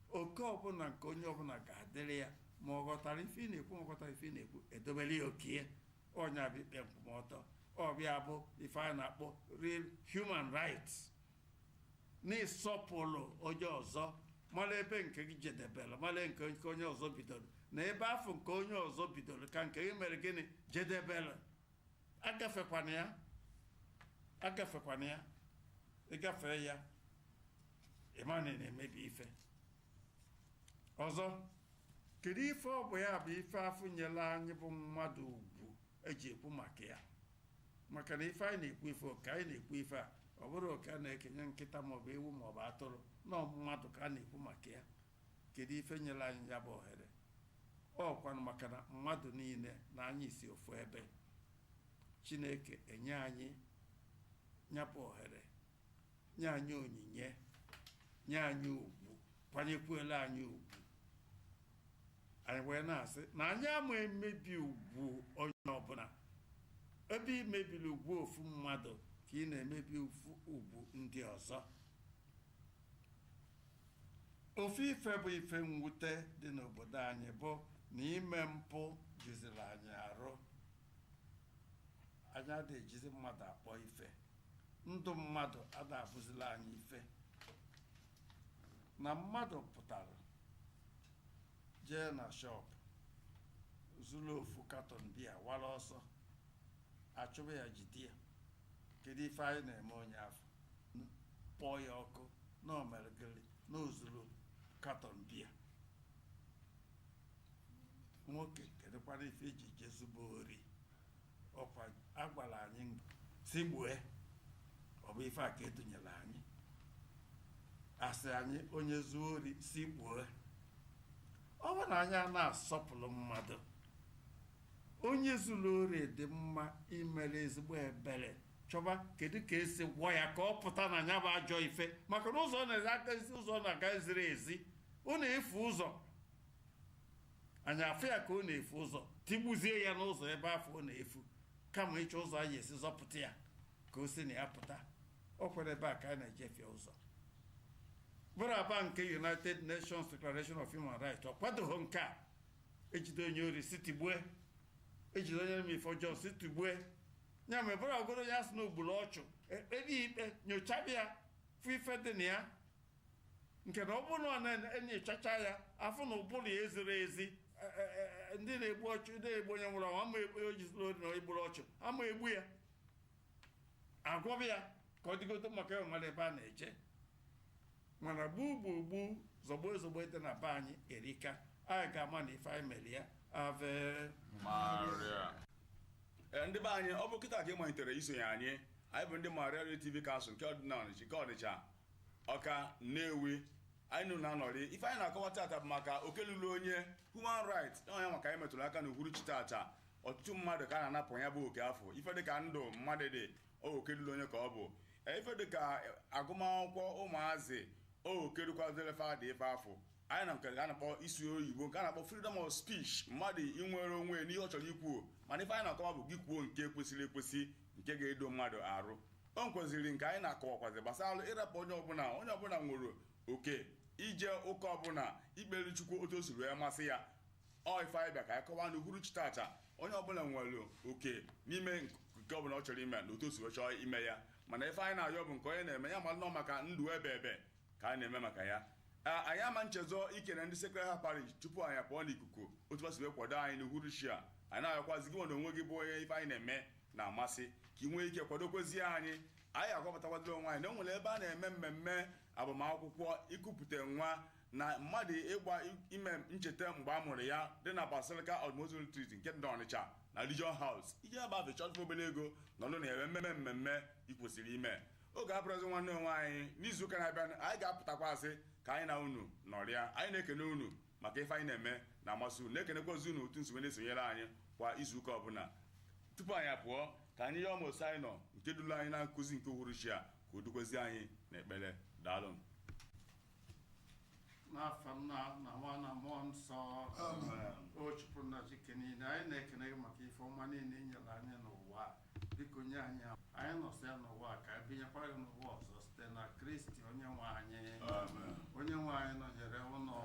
oke ọbụla nke onye ọbụla ga-adịrị ya, ma ọ ghọtara ife ị na-ekwu, ma ọ ghọtara ife ị na-ekwu, edobere ya okie. Ọnya bụ ikpe nkwụmọtọ, ọbịa bụ ife anyị na-akpọ real human rights, na-ịsọpụrụ onye ọzọ, mara ebe nke gị jedebere, mara nke onye ọzọ bidoro, na ebe afọ nke onye ọzọ bidoro ka nke gị mere gịnị jedebere. Agafekwana ya, ịgafee ya ịma na na-emebi ife ọzọ. Kedu ife ọ bụ ya bụ ife afọ nyere anyị bụ mmadụ ugwu eji ekwu maka ya? Maka na ife anyị na-ekwu ife oke anyị na-ekwu ife a, ọ bụrụ oke a na-ekenye nkịta maọbụ ewu maọbụ atụrụ, na mmadụ ka a na-ekwu maka ya. Kedu ife nyere anyị ya bụ ohere? Ọkwanụ maka na mmadụ niile na anyị isi ofu ebe, Chineke enye anyị nyapụ ohere, nye anyị onyinye, nye anyị ugwu, kwanyekwuela anyị ugwu. Anyị wee na-asị na anyị ama emebi ugwu onye ọbụla. Ebe imebiri ugwu ofu mmadụ ka ị na-emebi ugwu ndị ọzọ. Ofu ife bụ ife mwute dị n'obodo anyị bụ na ime mpụ juziri anyị arụ. Anyị adịghị ejizi mmadụ akpọ ife, ndụ mmadụ ada abụzila anyị ife. Na mmadụ pụtara jee na shọpụ zuru ofu katọn biya wara ọsọ, achụba ya jide ya kedu ife anyị na-eme onye afọ kpọọ ya ọkụ na omergili na ozuru katọn biya nwoke kedụkwana ife eji jezugbo ori ọkwa agwara anyị si gbue ọ bụ ife a ka edunyere anyị asị anyị onye zuo ori si gbue ọ bụ na anyị a na-asọpụrụ mmadụ onye zuru ori dị mma imere ezigbo ebere chọba kedu ka esi gwọ ya ka ọ pụta na ya bụ ajọ ife maka na ụzọ na-aga ziri ezi ọ na-efu ụzọ anyị afụ ya ka ọ na-efu ụzọ tigbuzie ya n'ụzọ ebe afọ ọ na-efu kama ịchọ ụzọ anyị esi zọpụta ya ka o si na ya pụta ọ kwere ebe a ka a na-ejefe ụzọ bụrụ aba nke United Nations Declaration of Human Rights ọ kwadoghị nke a ejide onye ori si tigbue ejide onye eme ife ọjọọ si tigbue ya ma bụrụ ọgoro ya sị na ogburu ọchụ ekpere ikpe nyochaba ya fụ ife dị na ya nke na ọ bụrụ na ọ na-enyochacha ya afọ na ụbụrụ ya eziri ezi ndị na-egbu ọchụ ndị na-egbu onye nwụrụ anwụ ama ekpe o jiziri ori na igburu ọchụ ama egbu ya agwọba ya ka ọ dịgote maka ya nwere ebe a na-eje mana gbu zọgbo dị na be anyị erika anyị ga-ama na ife anyị mere ya ave Maria. Ndị be anyị ọ bụ kịta ka ị malitere isonye anyị bụ ndị Maria Radio TV Council nke Ọnịcha Ọka Nnewi anyị nụ na-anọrị ife anyị na-akọwa tata bụ maka okelulu onye human rights onye maka anyị metụrụ aka n'uhuruchi tata ọtụtụ mmadụ ka a na-anapụ ya bụ oke afọ ife dịka ndụ mmadụ dị okelulu onye ka ọ bụ ife dịka agụmakwụkwọ ụmụazị okerukwazelefa dị ife afọ anyị na nke a na-akpọ isi oyibo nke a na-akpọ freedom of speech mmadụ inwere onwe n'ihe ọ chọrọ ikwu mana ife anyị na-akọwa bụ gị kwuo nke kwesịrị ekwesị nke ga-edo mmadụ arụ o nkweziri nke anyị na-akọwakwazi gbasara ịrapụ onye ọbụla nwere oke ije ụka ọbụla ikpere Chukwu otu o siri wee masị ya ọ ife anyị bịa ka anyị kọwaa n'uhuruchi tata onye ọbụla nwere oke n'ime nke ọbụla ọ chọrọ ime na otu o si wee chọọ ime ya mana ife anyị na-ayọ bụ nke onye na-eme ya malụ nọ maka ndụ ebe ka anyị na-eme maka ya anyị ama nchezọ ikere ndị Sacred Heart Parish tupu anyị pụọ n'ikuku otu o si wee kwado anyị n'uhuruchi a anyị na-ayọkwazi gị nwe na onwe gị bụ onye ife anyị na-eme na-amasị ka ị nwee ike kwadokwezie anyị agwapụtakwadoro onwe anyị na o nwere ebe a na-eme mmemme agbamakwụkwọ ikupụta nwa na mmadụ ịgba ime ncheta mgbe a mụrụ ya dị na Basilica of Moses Retreat nke dị Ọnịcha na Region House ije ebe afọ chọtụ obere ego nọdụ na-eme mmemme ị kwesịrị ime oge abụrụzi nwanne onwe anyị n'izuụka na-abịa anyị ga-apụtakwazị ka anyị na unu nọrịa anyị na-ekene unu maka ife anyị na-eme na amasị unu na-ekenekwazi unu otu nsi na-esonyere anyị kwa izuụka ọbụla tupu anyị apụọ ka anyị yọọ mos anyị nọ nke duru anyị na nkụzi nke uhuruchi a ka o dukwezi anyị n'ekpere daalụ n'afọ nna na nwa na mmụọ nsọ o chụpụrụ na chike niile anyị na-ekene gị maka ife ọma niile i nyere anyị n'ụwa biko nye anyị anyị nọsị ya n'ụwa ka anyị binyekwara gị n'ụwa ọzọ site na Kristi onye nwe anyị nọnyere ụnọ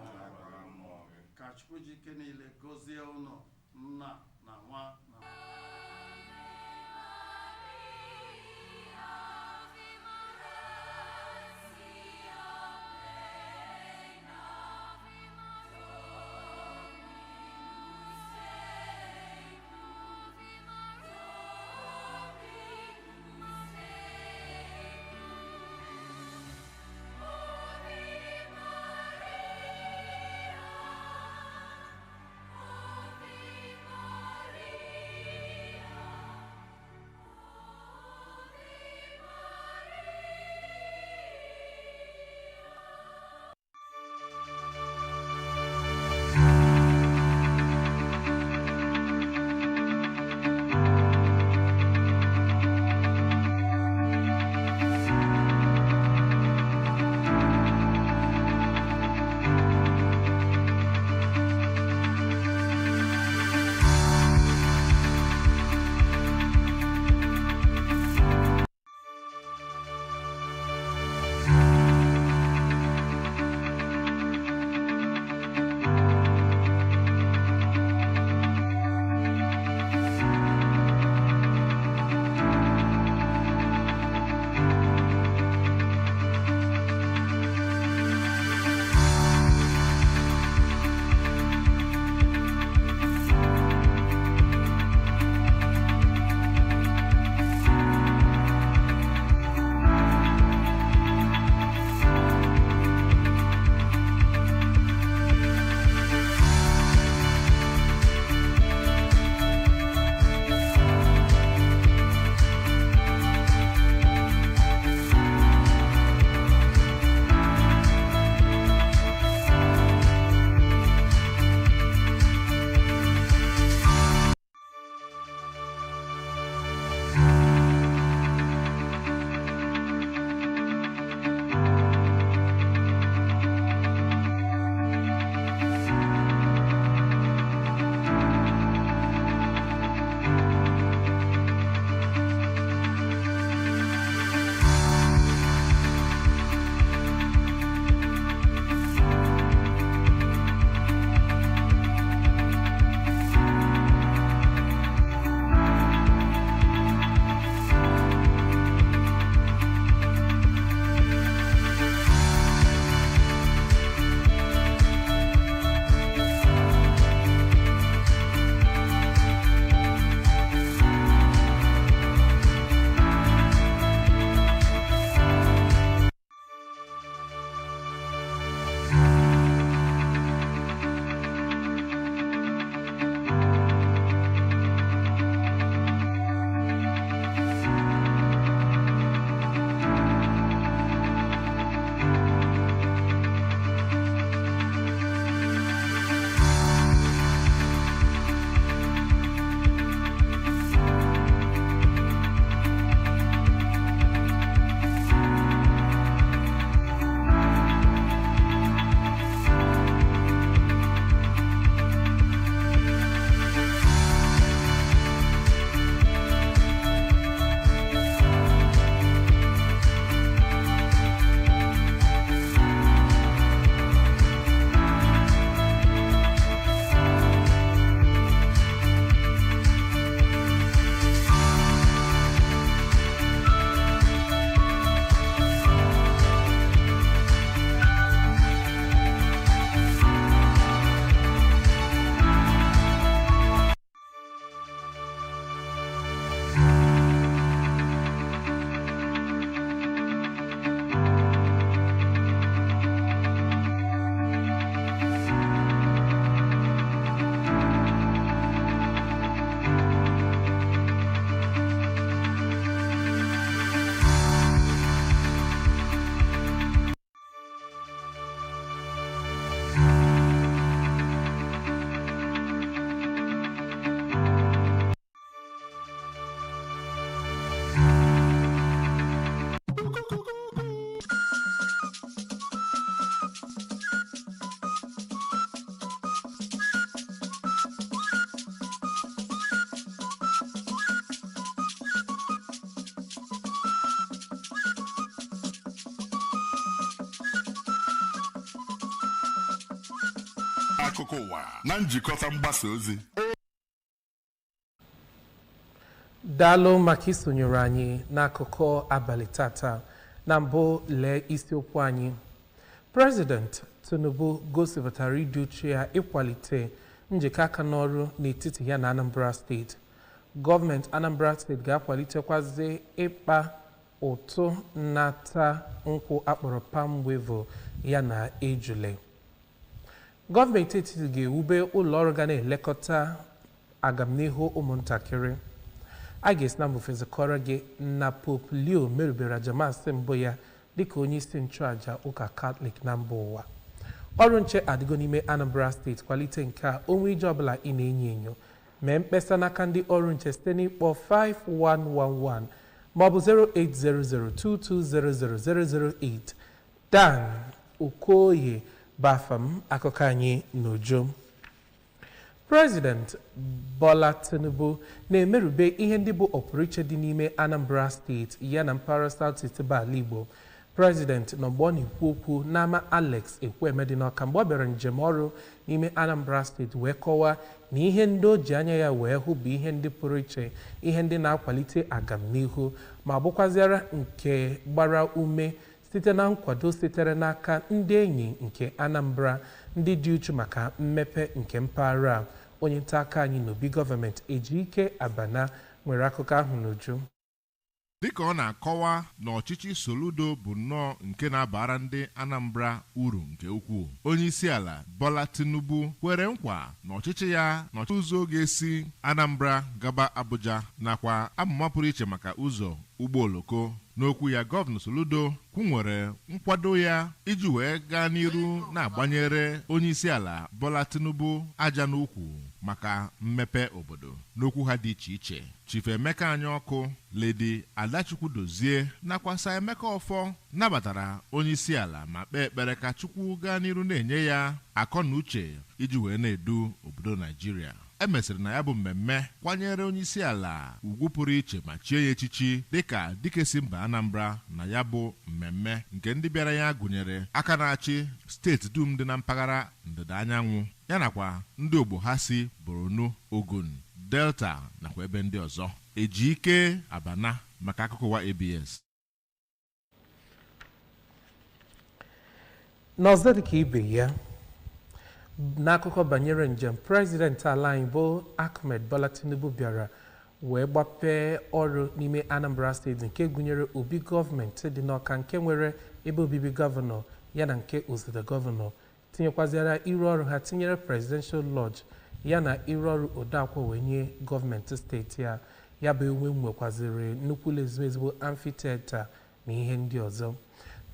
ka Chukwu ji ike niile gọzie ụnọ nna na nwa na Maria. akụkọ ụwa na njikọta mgbasa ozi. Daalụ maka isonyere anyị n'akụkọ abalị tata. Na mbụ lee isiokwu anyị. President Tinubu gosipụtara ịdị uchu ya ịkwalite njikọ aka n'ọrụ n'etiti ya na Anambra steeti. Gọọmenti Anambra steeti ga-akwalitekwazi ịkpa ụtụ nnata nkwụ akpọrọ palm wave ya na ejule. Gọọmenti etiti ga-ewube ụlọ ọrụ ga na-elekọta agamnihu ụmụntakịrị. A ga-esi na mbufezikọrọ gị na Pope Leo merubere ajamasị mbụ ya dịka onye isi nchụaja ụka Katọlik na mba ụwa. Ọrụ nche adịgo n'ime Anambra steeti kwalite nke a onwe ije ọbụla ị na-enyo enyo mee mkpesa n'aka ndị ọrụ nche site n'ịkpọ 5111 maọbụ 08002200008. Dan Okoye bafam akụkọ anyị n'uju. President Bola Tinubu na-emerube ihe ndị bụ ọpụrụiche dị n'ime Anambra steeti ya na mpaghara South East ala Igbo. President nọ mgbe ọ na-ekwu okwu n'ama Alex Ekwueme dị n'Ọka mgbe ọ bịara njem ọrụ n'ime Anambra steeti wee kọwaa na ihe ndị o ji anya ya wee hụ bụ ihe ndị pụrụ iche, ihe ndị na-akwalite agamnihu ma bụkwaziara nke gbara ume site na nkwado sitere n'aka ndị enyi nke Anambra ndị dị uchu maka mmepe nke mpaghara a. Onye nta aka anyị n'obi gọọmenti Ejike Abana nwere akụkọ ahụ n'uju. Dịka ọ na-akọwa na ọchịchị Soludo bụ nnọọ nke na-abara ndị Anambra uru nke ukwuu. Onye isi ala Bola Tinubu kwere nkwa na ọchịchị ya na ụzọ ga-esi Anambra gaba Abuja nakwa amụma pụrụ iche maka ụzọ ụgbọ oloko. N'okwu ya, Gọvanọ Soludo kwunwere nkwado ya iji wee gaa n'iru na-agbanyere onye isi ala Bola Tinubu aja n'ukwu maka mmepe obodo. N'okwu ha dị iche iche, Chief Emeka Anyaọkụ, Lady Adachukwu Dozie nakwa Sa Emeka Ọfọ nabatara onye isi ala ma kpee ekpere ka Chukwu gaa n'iru na-enye ya akọ na uche iji wee na-edu obodo Naijiria. Emesịrị na ya bụ mmemme kwanyere onye isi ala ugwu pụrụ iche ma chie ya echichi dịka dike si mba Anambra na ya bụ mmemme nke ndị bịara ya gụnyere aka na-achị steeti dum dị na mpaghara ndịda anyanwụ ya nakwa ndị ogbo ha si Borno, Ogun, Delta nakwa ebe ndị ọzọ. Ejike Abana maka akụkọ ụwa ABS. N'ọzọ dịka ibe ya, n'akụkọ banyere njem President ala anyị bụ Ahmed Bola Tinubu bịara wee gbapee ọrụ n'ime Anambra steeti nke gụnyere obi gọọmenti dị n'Ọka nke nwere ebe obibi gọvanọ ya na nke osote gọvanọ, tinyekwaziara ịrụ ọrụ ha tinyere Presidential Lodge ya na ịrụ ọrụ odeakwụkwọ wee nye gọọmenti steeti ya bụ enwe nwekwaziri nnukwu ezigbo amphitheater na ihe ndị ọzọ.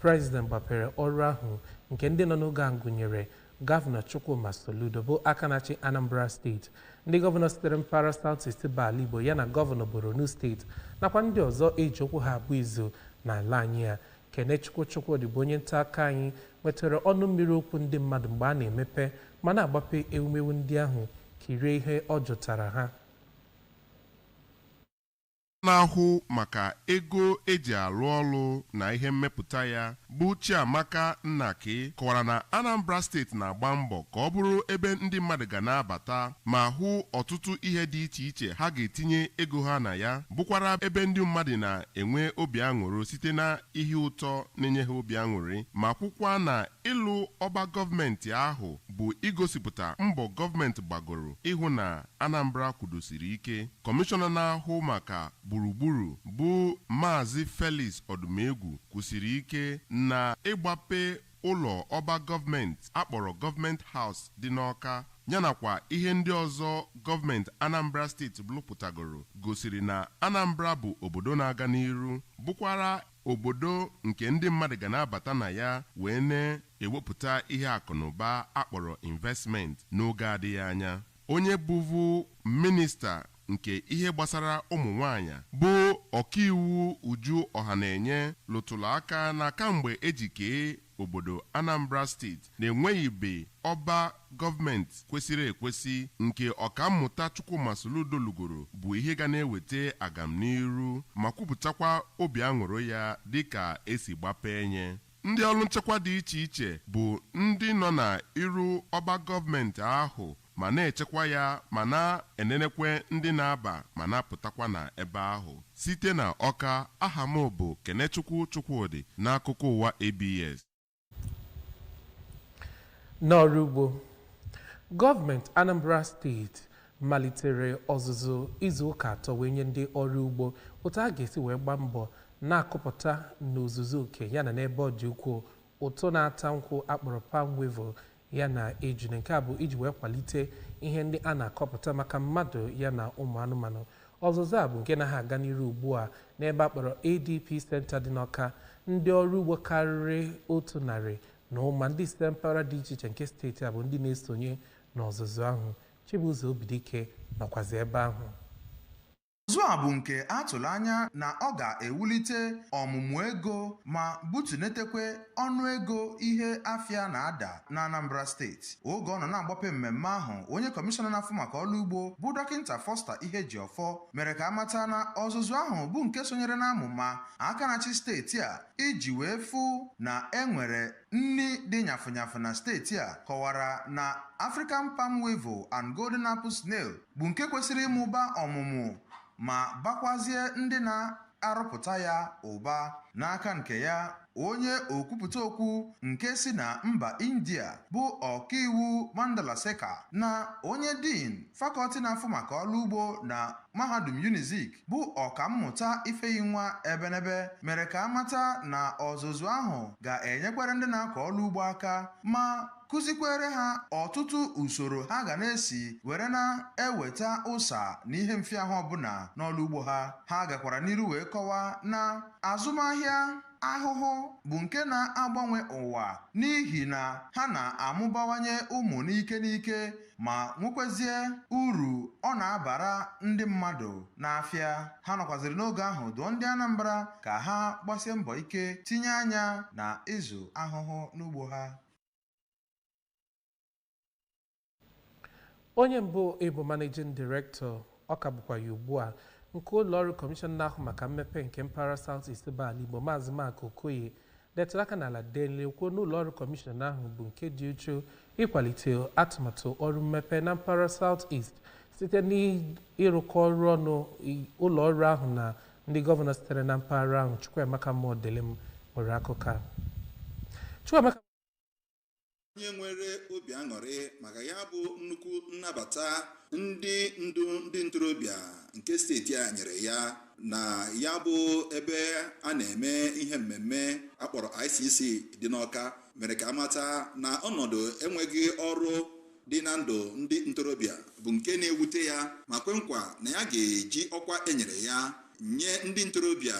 President gbapere ọrụ ahụ nke ndị nọ n'oge ahụ gụnyere Gọvanọ Chukwuma Soludo bụ aka na-achị Anambra steeti, ndị gọvanọ sitere mpaghara South East ala Igbo ya na gọvanọ Borno steeti nakwa ndị ọzọ eji okwu ha abụ izu n'ala anyị ya. Kenechukwu Chukwudị bụ onye nta aka anyị nwetara ọnụ mmiri okwu ndị mmadụ mgbe a na-emepe ma na-agbape ewumewu ndị ahụ, kirie ihe ọ jụtara ha. Na-ahụ maka ego eji arụ ọrụ na ihe mmepụta ya bụ Chiamaka Nnaki kọwara na Anambra steeti na-agba mbọ ka ọ bụrụ ebe ndị mmadụ ga na-abata ma hụ ọtụtụ ihe dị iche iche ha ga-etinye ego ha na ya, bụkwara ebe ndị mmadụ na-enwe obi aṅụrị site na ihe ụtọ na-enye ha obi aṅụrị, ma kwukwa na ịlụ ọba gọọmenti ahụ bụ igosipụta mbọ gọọmenti gbagoro ịhụ na Anambra kwudosiri ike. Kọmishọna na-ahụ maka gburugburu bụ Maazị Felix Odumegwu kwusiri ike na ịgbape ụlọ ọba gọọmenti akpọrọ Gọọmenti House dị n'Ọka yanakwa ihe ndị ọzọ gọọmenti Anambra steeti lụpụtagoro gosiri na Anambra bụ obodo na-aga n'iru, bụkwara obodo nke ndị mmadụ ga na-abata na ya wee na-ewepụta ihe akụnụba akpọrọ investment n'oge adịghị anya. Onye bụvu minista nke ihe gbasara ụmụ nwanyị bụ ọkaiwu Uju Ọhanenye lụtụrụ aka na kamgbe eji kee obodo Anambra steeti na-enweghịbe ọba gọọmenti kwesịrị ekwesị nke ọkammụta Chukwuma Soludo lugoro bụ ihe ga na-eweta agamniru ma kwupụtakwa obi aṅụrị ya dịka esi gbapee nye. ndị ọrụ nchekwa dị iche iche bụ ndị nọ na iru ọba gọọmenti ahụ ma na-echekwa ya ma na-enenekwe ndị na-aba ma na-apụtakwa na ebe ahụ. Site na Ọka, aha m bụ Kenechukwu Chukwudị n'akụkọ ụwa ABS. N'ọrụ ugbo, gọọmenti Anambra steeti malitere ọzụzụ izu ụka atọ wee nye ndị ọrụ ugbo otu a ga-esi wee gbaa mbọ na-akụpụta n'ozuzu oke yana n'ebe ọ dị ukwuu ụtụ na-ata nkwụ akpọrọ palm weevil yana ejune. Nke a bụ iji wee kwalite ihe ndị a na-akọpụta maka mmadụ yana ụmụ anụmanụ. Ọzụzụ a bụ nke na ha aga n'iru ugbu a n'ebe akpọrọ ADP Center dị n'Ọka. Ndị ọrụ ugbo karịrị 100 na ụma ndị site mpaghara dị iche iche nke steeti a bụ ndị na-esonye n'ọzụzụ ahụ. Chibuzo Obidike nọkwazi ebe ahụ. Ọzụzụ a bụ nke a tụrụ anya na ọ ga-ewulite ọmụmụ ego ma butunetekwe ọnụ ego ihe afịa na-ada na Anambra steeti. Oge ọ nọ na-agbape mmemme ahụ, onye kọmishọna na-afụ maka ọrụ ugbo bụ Dọkịnta Foster Ihejiọfọ mere ka amata na ọzụzụ ahụ bụ nke sonyere n'amụma aka na-achị steeti a iji wee fụ na enwere nri dị nyafụnyafụ na steeti a. Kọwara na African palm weevil and golden apple snail bụ nke kwesịrị ịmụba ọmụmụ ma bakwazie ndị na-arụpụta ya ụba. N'aka nke ya, onye okwupụta okwu nke si na mba India bụ ọkaiwu Mandala Seka na onye Dean fakọlti na-afụ maka ọrụ ugbo na Mahadum Unizik bụ ọkammụta Ifeyinwa Ebenebe mere ka amata na ọzụzụ ahụ ga-enyekwere ndị na-akọ ọrụ ugbo aka ma kụzikwere ha ọtụtụ usoro ha ga na-esi were na-eweta ụsa na ihe mfiahụ ọbụla n'ọrụ ugbo ha. Ha gakwara n'iru wee kọwaa na azụmahịa ahụhụ bụ nke na-agbanwe ụwa n'ihi na ha na-amụbawanye ụmụ n'ike ma nwekwezie uru ọ na-abara ndị mmadụ n'afịa. Ha nọkwaziri n'oge ahụ dụọ ndị Anambra ka ha gbasie mbọ ike tinye anya na ịzụ ahụhụ n'ugbo ha. Onye mbụ ịbụ Managing Director ọka bụkwa ya ugbu a nke ụlọọrụ kọmishọn na-ahụ maka mmepe nke mpaghara South East ala Igbo Maazị Mark Okoye detara aka n'ala dele kwuo na ụlọọrụ kọmishọn ahụ bụ nke dị uchu ịkwalite atụmatụ ọrụ mmepe na mpaghara South East site n'ịrụkọ ọrụ ọnụ ụlọọrụ ahụ na ndị gọvanọ sitere na mpaghara ahụ. Chukwuemeka Modelem nwere akụkọ. Chukwuemeka onye nwere obi aṅụrị maka ya bụ nnukwu nnabata ndị ndu ndị ntorobịa nke steeti a nyere ya na ya bụ ebe a na-eme ihe mmemme akpọrọ ICC dị n'Ọka mere ka amata na ọnọdụ enweghị ọrụ dị na ndụ ndị ntorobịa bụ nke na-ewute ya ma kwe nkwa na ya ga-eji ọkwa enyere ya nye ndị ntorobịa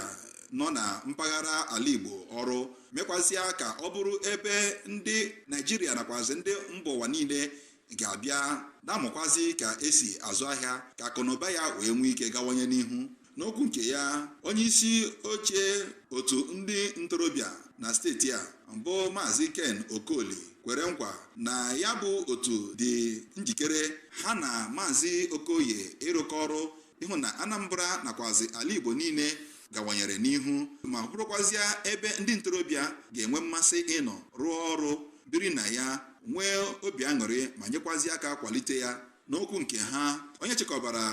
nọ na mpaghara ala Igbo ọrụ mekwazịa ka ọ bụrụ ebe ndị Naịjirịa nakwazi ndị mba ụwa niile ga-abịa na-amụkwazi ka esi azụ ahịa ka akụnụba ya wee nwee ike gawanye n'ihu. N'okwu nke ya, onye isi oche otu ndị ntorobịa na steeti a mbụ Maazị Ken Okoli kwere nkwa na ya bụ otu dị njikere ha na Maazị Okoye ịrụkọ ọrụ ịhụ na Anambra nakwazi ala Igbo niile gawanyere n'ihu ma bụrụkwazịa ebe ndị ntorobịa ga-enwe mmasị ịnọ rụọ ọrụ biri na ya nwee obi aṅụrị ma nyekwazi aka kwalite ya. N'okwu nke ha, onye chịkọbara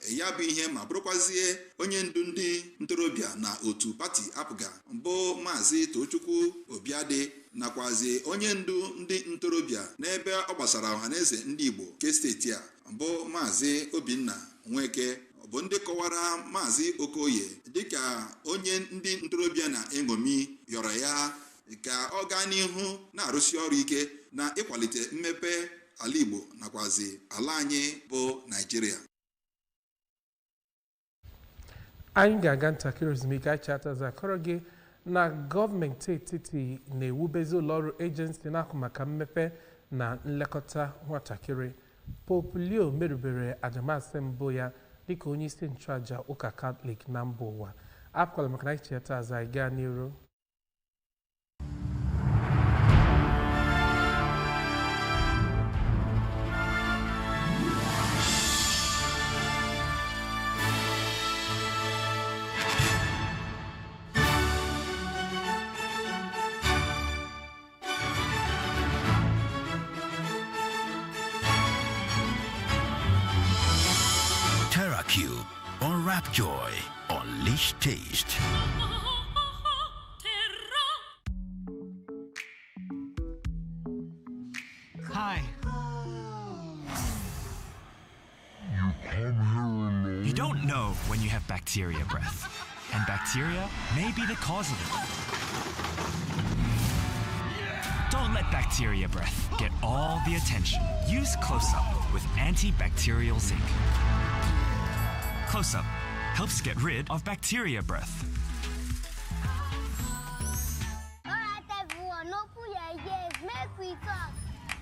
ya bụ ihe ma bụrụkwazie onye ndu ndị ntorobịa na otu pati apụga mbụ Maazị Tochukwu Obiadị nakwazi onye ndu ndị ntorobịa n'ebe ọ gbasara ọhaneze ndị Igbo nke steeti a mbụ Maazị Obinna Nweke bụ ndị kọwara Maazị Okoye dịka onye ndị ntorobịa na-eṅomi yọrọ ya ka ọ gaa n'ihu na-arụsi ọrụ ike na ịkwalite mmepe ala Igbo nakwazi ala anyị bụ Naịjirịa. Anyị ga-aga ntakịrị ezumike achataza akọrọ gị na gọọmenti etiti na-ewubezi ụlọọrụ ejensi na-ahụ maka mmepe na nlekọta nwatakịrị. Pope Leo merubere ajamasị mbụ ya dịka onye isi nchụaja ụka Katọlik na mba ụwa. Apụkwala maka na ichetaza anyị gaa n'iru. Joy, unleash taste. Hi. You don't know when you have bacteria breath, and bacteria may be the cause of it. Don't let bacteria breath get all the attention. Use Close-Up with antibacterial zinc. Close-Up helps get rid of bacteria breath. Alright everyone, open your ears, make we talk.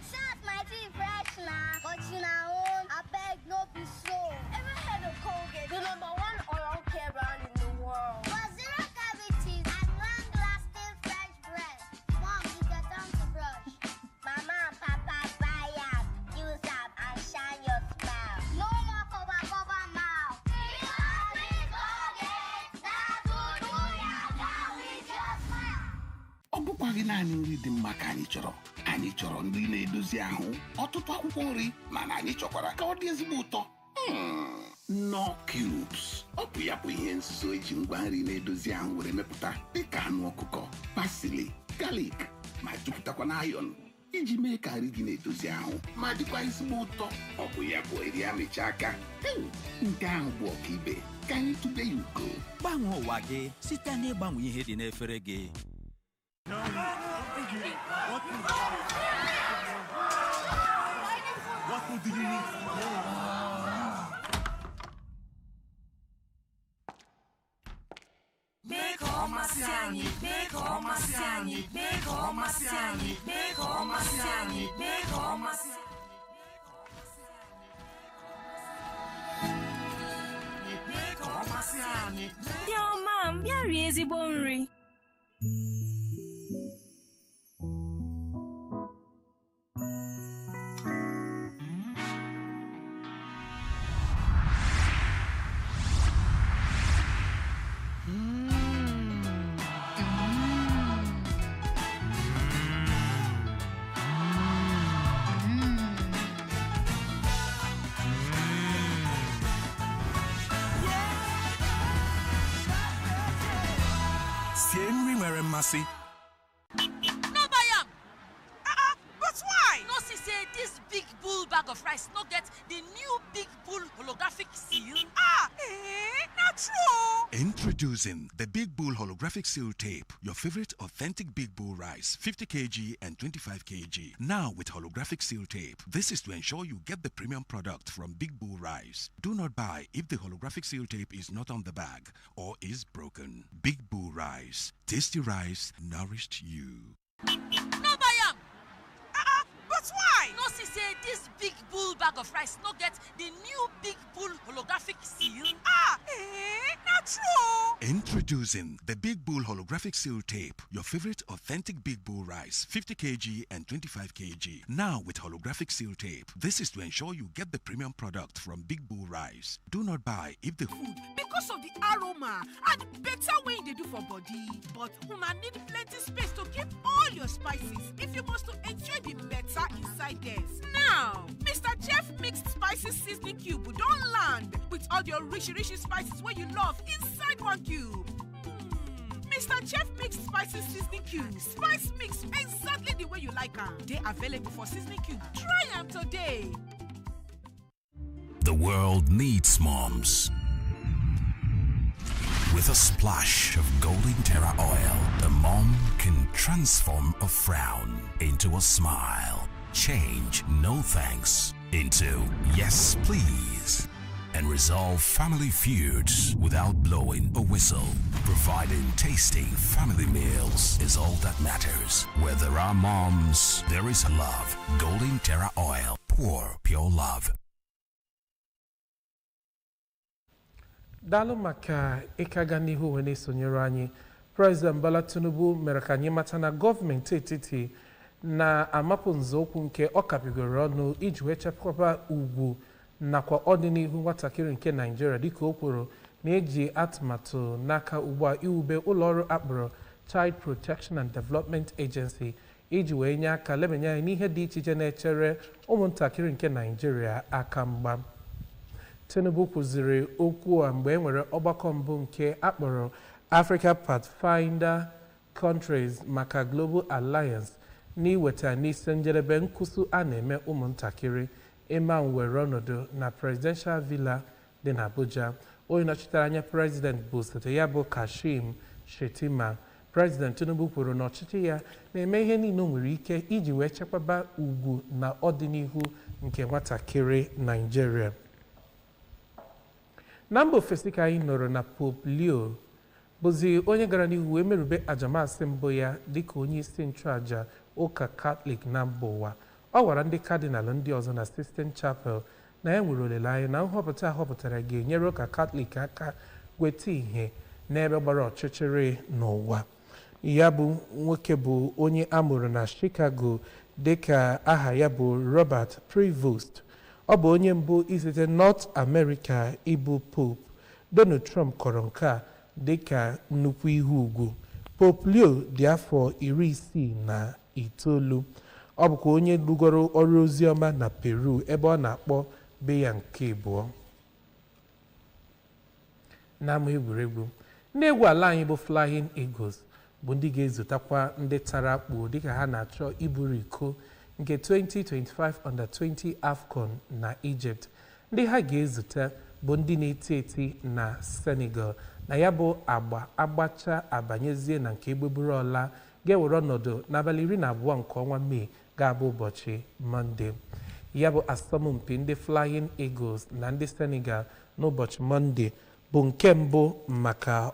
Shout my teeth fresh now, but you know, I beg no be so. Ever heard of Colgate, the #1 oral care brand in the world? For zero cavities and long-lasting fresh breath. Mom, it's your time to brush. Mama and Papa buy up, use up and shine your smile. No more cover mouth. Ọ bụkwaghị naanị nri dị mma ka anyị chọrọ nri na-edozi ahụ ọtụtụ akwụkwọ nri mana anyị chọkwara ka ọ dị ezigbo ụtọ Knorr Cubes ọ bụ ya bụ ihe nzuzo eji ngwa nri na-edozi ahụ were mepụta dịka anụ ọkụkọ pasili galik ma jupụtakwa na iron iji mee ka nri gị na-edozi ahụ ma dịkwa ezigbo ụtọ ọ bụ ya bụ eri amịcha aka nke ahụ bụ ọkaibe ka anyị tụbe ya ugo gbanwee ụwa gị site n'ịgbanwe ihe dị n'efere gị. Ndị ọma m bịa rie ezigbo nri. Sie nri nwere mmasị. No buy am. But why? No see say this big bull bag of rice no get the new big bull holographic seal. Not true. Introducing the Big Bull Holographic Seal Tape, your favorite authentic Big Bull rice, 50 kg and 25 kg. Now with holographic seal tape. This is to ensure you get the premium product from Big Bull Rice. Do not buy if the holographic seal tape is not on the bag or is broken. Big Bull Rice. Tasty rice nourished you. No buy am. But why? No see say this big bull bag of rice no get the new big bull holographic seal. Not true. Introducing the Big Bull Holographic Seal Tape, your favorite authentic Big Bull rice, 50 kg and 25 kg. Now with holographic seal tape. This is to ensure you get the premium product from Big Bull Rice. Do not buy if the food because of the aroma and better way they do for body. But una need plenty space to keep all your spices if you want to enjoy the better inside theirs. Now, Mr. Chef Mixed Spices Seasoning Cube don't land with all your rich spices where you love inside one cube. Mr. Chef Mixed Spices Seasoning Cube. Spice mix exactly the way you like them. They available for seasoning cube. Try them today. The world needs moms. With a splash of golden terra oil, a mom can transform a frown into a smile. Change no thanks into yes please. And resolve family feuds without blowing a whistle. Providing tasting family meals is all that matters. Where there are moms, there is love. Golden Terra Oil. Pour pure love. Daalụ maka ịkaga n'ihu wee na-esonyere anyị. President Bola Tinubu mere ka anyị mata na gọọmenti etiti na-amapụ nzọụkwụ nke ọ kapịgoro ọnụ iji wee chekwaba ugwu nakwa ọdịnihu nwatakịrị nke Nigeria dịka o kwuru na-eji atụmatụ n'aka ugbu a iwube ụlọọrụ akpọrọ Child Protection and Development Agency iji wee nye aka lebanye anya n'ihe dị iche iche na-echere ụmụntakịrị nke Nigeria aka mgba. Tinubu kwuziri okwu a mgbe e nwere ọgbakọ mbụ nke akpọrọ Africa Pathfinder Countries maka Global Alliance n'iweta n'isi njedebe nkwụsị a na-eme ụmụntakịrị ịma were ọnọdụ na Presidential Villa dị n'Abuja. Onye nọchitere anya President bụ osote ya bụ Kashim Shettima. President Tinubu kwuru na ọchịchị ya na-eme ihe niile o nwere ike iji wee chekwaba ugwu na ọdịnihu nke nwatakịrị Nigeria. Na mba ofesi ka anyị nọrọ na Pope Leo bụzi onye gara n'ihu wee merube ajamasị mbụ ya dịka onye isi nchụaja ụka Katọlik na mba ụwa. Ọ gwara ndị kadinal ndị ọzọ na Sistine Chapel na ya nwere olileanya na nhọpụta ahọpụtara ga-enyere ụka Katọlik aka weta ihe n'ebe gbara ọchịchịrị n'ụwa. Ya bụ nwoke bụ onye amụrụ na Chicago dịka aha ya bụ Robert Prevost. Ọ bụ onye mbụ izite North America ịbụ Pope. Donald Trump kọrọ nke a dịka nnukwu ihe ugwu. Pope Leo dị afọ 69. Ọ bụkwa onye rugoro ọrụ ozi ọma na Peru ebe ọ na-akpọ be ya nke abụọ. N'ama egwuregwu, ndị egwu ala anyị bụ Flying Eagles bụ ndị ga-ezotakwa ndị tara akpụ dịka ha na-achọ iburu iko nke 2025 Under-20 AFCON na Egypt. Ndị ha ga-ezute bụ ndị na-eti eti na Senegal na ya bụ agbacha abanyezie na nke egbeburu ọla ga-ewere ọnọdụ n'abalị 12 nke ọnwa Mee ga-abụ ụbọchị Mọnde. Ya bụ asọmpi ndị Flying Eagles na ndị Senegal n'ụbọchị Mọnde bụ nke mbụ maka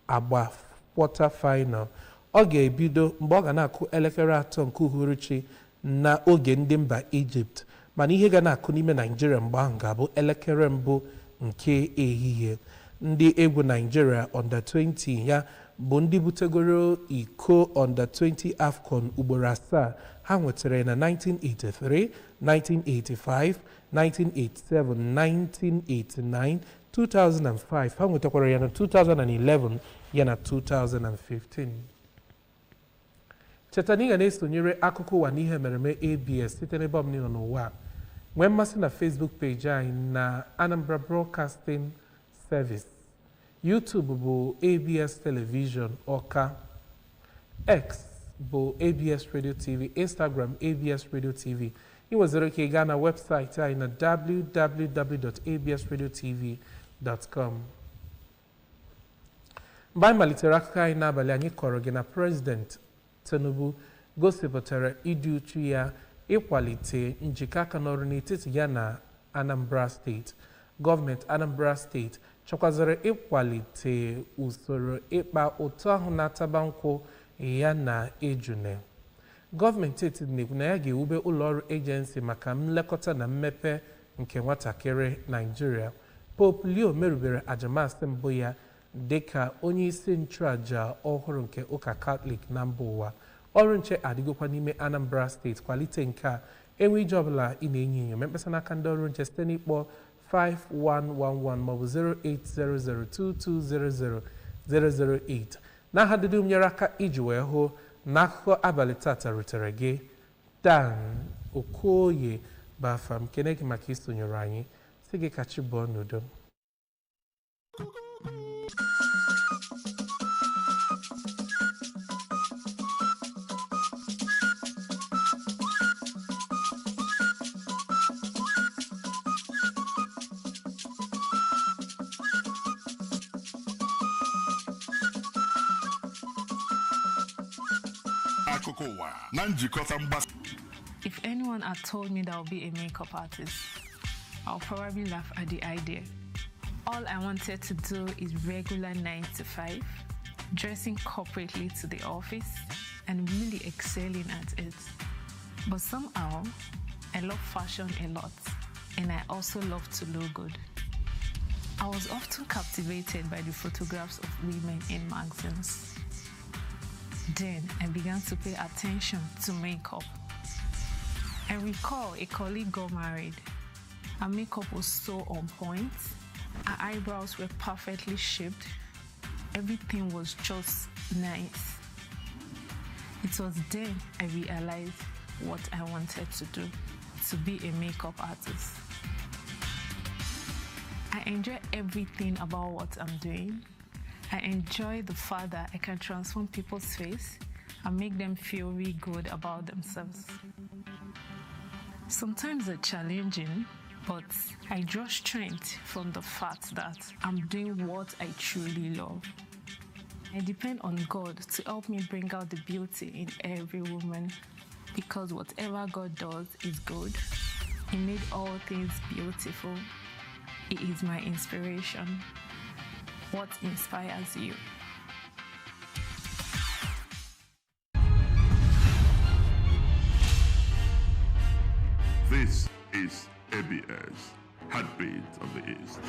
agba quarter final. Ọ ga-ebido mgbe ọ ga na-akụ elekere 3 nke uhuruchi na oge ndị mba Egypt, mana ihe ga na-akụ n'ime Nigeria mgbe ahụ ga-abụ elekere 1 nke ehihie. Ndị egwu Nigeria Under-20 ya bụ ndị butegoro iko Under-20 AFCON ugboro 7. Ha nwetara na 1983, 1985, 1987, 1989, 2005. Ha nwetakwara ya na 2011 ya na 2015. Cheta na ị ga na-esonyere akụkọ ụwa n'ihe mereme ABS site n'ebe ọbụla nọ n'ụwa. Nwee mmasị na Facebook page anyị na Anambra Broadcasting Service. YouTube bụ ABS Television Ọka. X bụ ABS Radio TV. Instagram ABS Radio TV. Ị nweziri ike gaa na webụsaịtị anyị na www.absradiotv.com. Mgbe anyị malitere akụkọ anyị n'abalị, anyị kọrọ gị na President Tinubu gosipụtara ịdị uchu ya ịkwalite njikọ aka n'ọrụ n'etiti ya na Anambra Steeti. Gọọmenti Anambra Steeti chọkwaziri ịkwalite usoro ịkpa ụtụ ahụ na-ataba nkwụ ya na ejune. Gọọmenti etiti na-ekwu na ya ga-ewube ụlọọrụ ejensi maka nlekọta na mmepe nke nwatakịrị Nigeria. Pope Leo merubere ajamasị mbụ ya dịka onye isi nchụaja ọhụrụ nke ụka Katọlik na mba ụwa. Ọrụ nche adịgokwa n'ime Anambra Steeti. Kwalite nke a enwe ije ọbụla ị na-enyo enyo mee mkpesa n'aka ndị ọrụ nche site n'ịkpọ 5111 maọbụ 08002200008. N'aha dịdị nyere aka iji wee hụ na akụkọ abalị tata rutere gị. Dan Okoye bụ afa m. Kene gị maka isonyere anyị. Sị gị kachi bụọ n'udo. If anyone had told me that I would be a makeup artist, I'll probably laugh at the idea. All I wanted to do is regular 9 to 5, dressing corporately to the office, and really excelling at it. But somehow, I love fashion a lot, and I also love to look good. I was often captivated by the photographs of women in magazines. Then I began to pay attention to makeup. I recall a colleague got married. Her makeup was so on point. Her eyebrows were perfectly shaped. Everything was just nice. It was then I realized what I wanted to do, to be a makeup artist. I enjoy everything about what I'm doing. I enjoy the fact that I can transform people's face and make them feel really good about themselves. Sometimes it's challenging, but I draw strength from the fact that I'm doing what I truly love. I depend on God to help me bring out the beauty in every woman, because whatever God does is good. He made all things beautiful. He is my inspiration. What inspires you? This is ABS, Heartbeat of the East.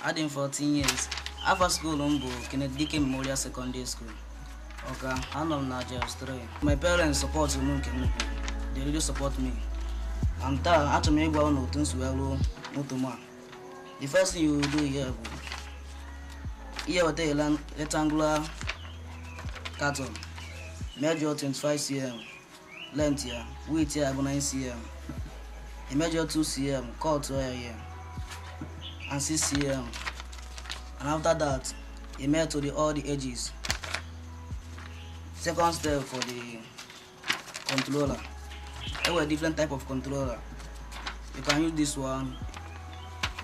Adding 14 years. After school, Kennedy Memorial Secondary School. Okay, I'm not Australia. My parents support me. They really support me. And that after me go on things well, the first thing you do here with a rectangular carton, measure 25 cm, length here, width here 9 cm, a measure 2 cm, cut here, and 6 cm. And after that, you made to all the edges. Second step for the controller. There were different type of controller. You can use this one,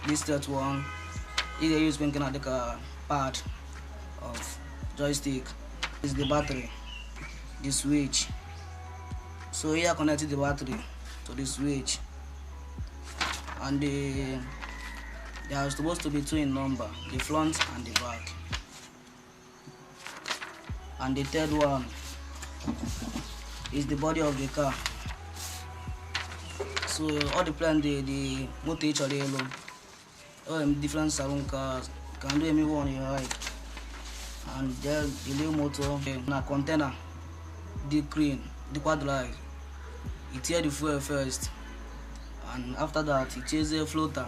this third one. Either use like a pad of joystick. This is the battery, the switch. So here connected the battery to the switch, and there are supposed to be two in number, the front and the back. And the third one is the body of the car. So all the plan, the motor each other yellow. All different salon cars can do any one you like. And then the little motor in a container, the crane, the quad drive. It tear the fuel first, and after that it changes the floater.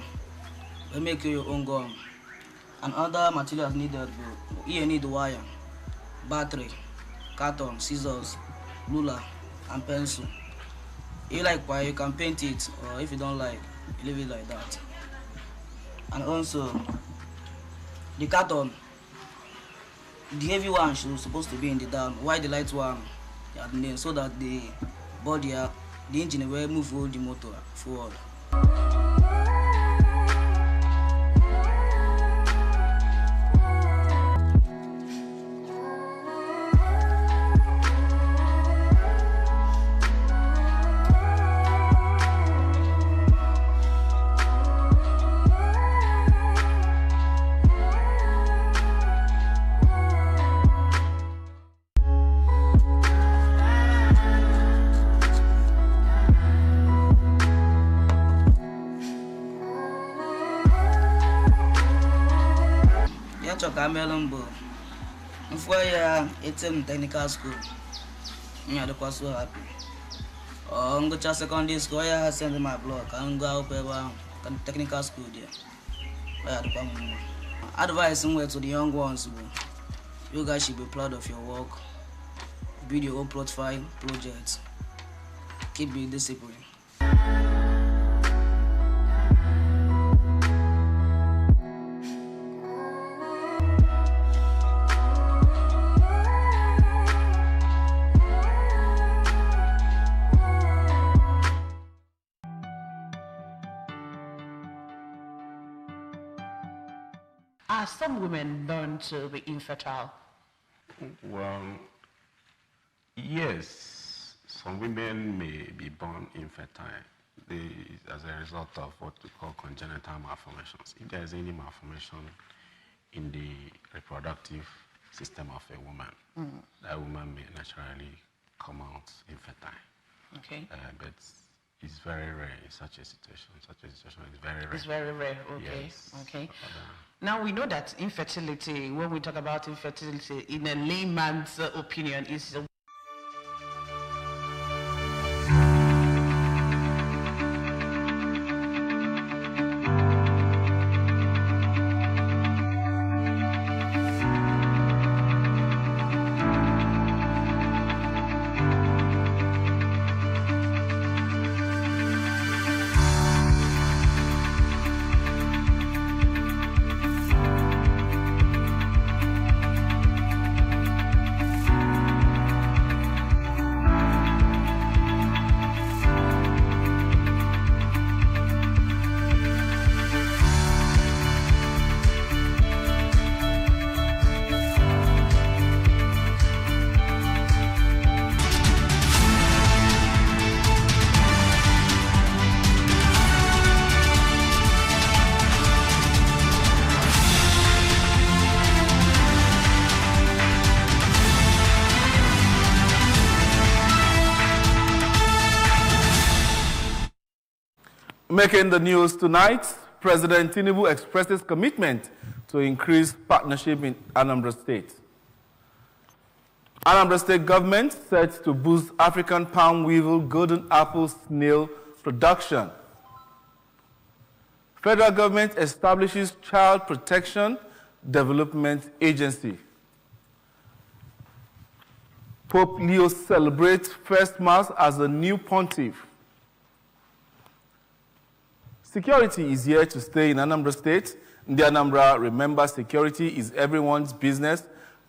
We make your own gum. And other materials needed, here need wire, battery, carton, scissors, ruler, and pencil. If you like wire, you can paint it, or if you don't like, you leave it like that. And also, the carton, the heavy one should supposed to be in the down, while the light one at the main, so that the body, the engine will move all the motor forward. Camelumbo. Before it's in technical school, I'm so happy. I'm going to secondary school. I send my blog. I'm going to technical school there. Advice somewhere to the young ones. You guys should be proud of your work. Build your own profile projects. Keep being disciplined. Are some women known to be infertile? Well, yes. Some women may be born infertile as a result of what we call congenital malformations. If there is any malformation in the reproductive system of a woman, that woman may naturally come out infertile. Okay. But is very rare in such a situation. Such a situation is very rare. It's very rare, okay. Yes. Okay. Now we know that infertility, when we talk about infertility, in a layman's opinion, is Making the news tonight, President Tinubu expresses commitment to increase partnership in Anambra State. Anambra State government set to boost African palm weevil golden apple snail production. Federal government establishes Child Protection Development Agency. Pope Leo celebrates first Mass as a new pontiff. Security is here to stay in Anambra State. In the Anambra, remember, security is everyone's business,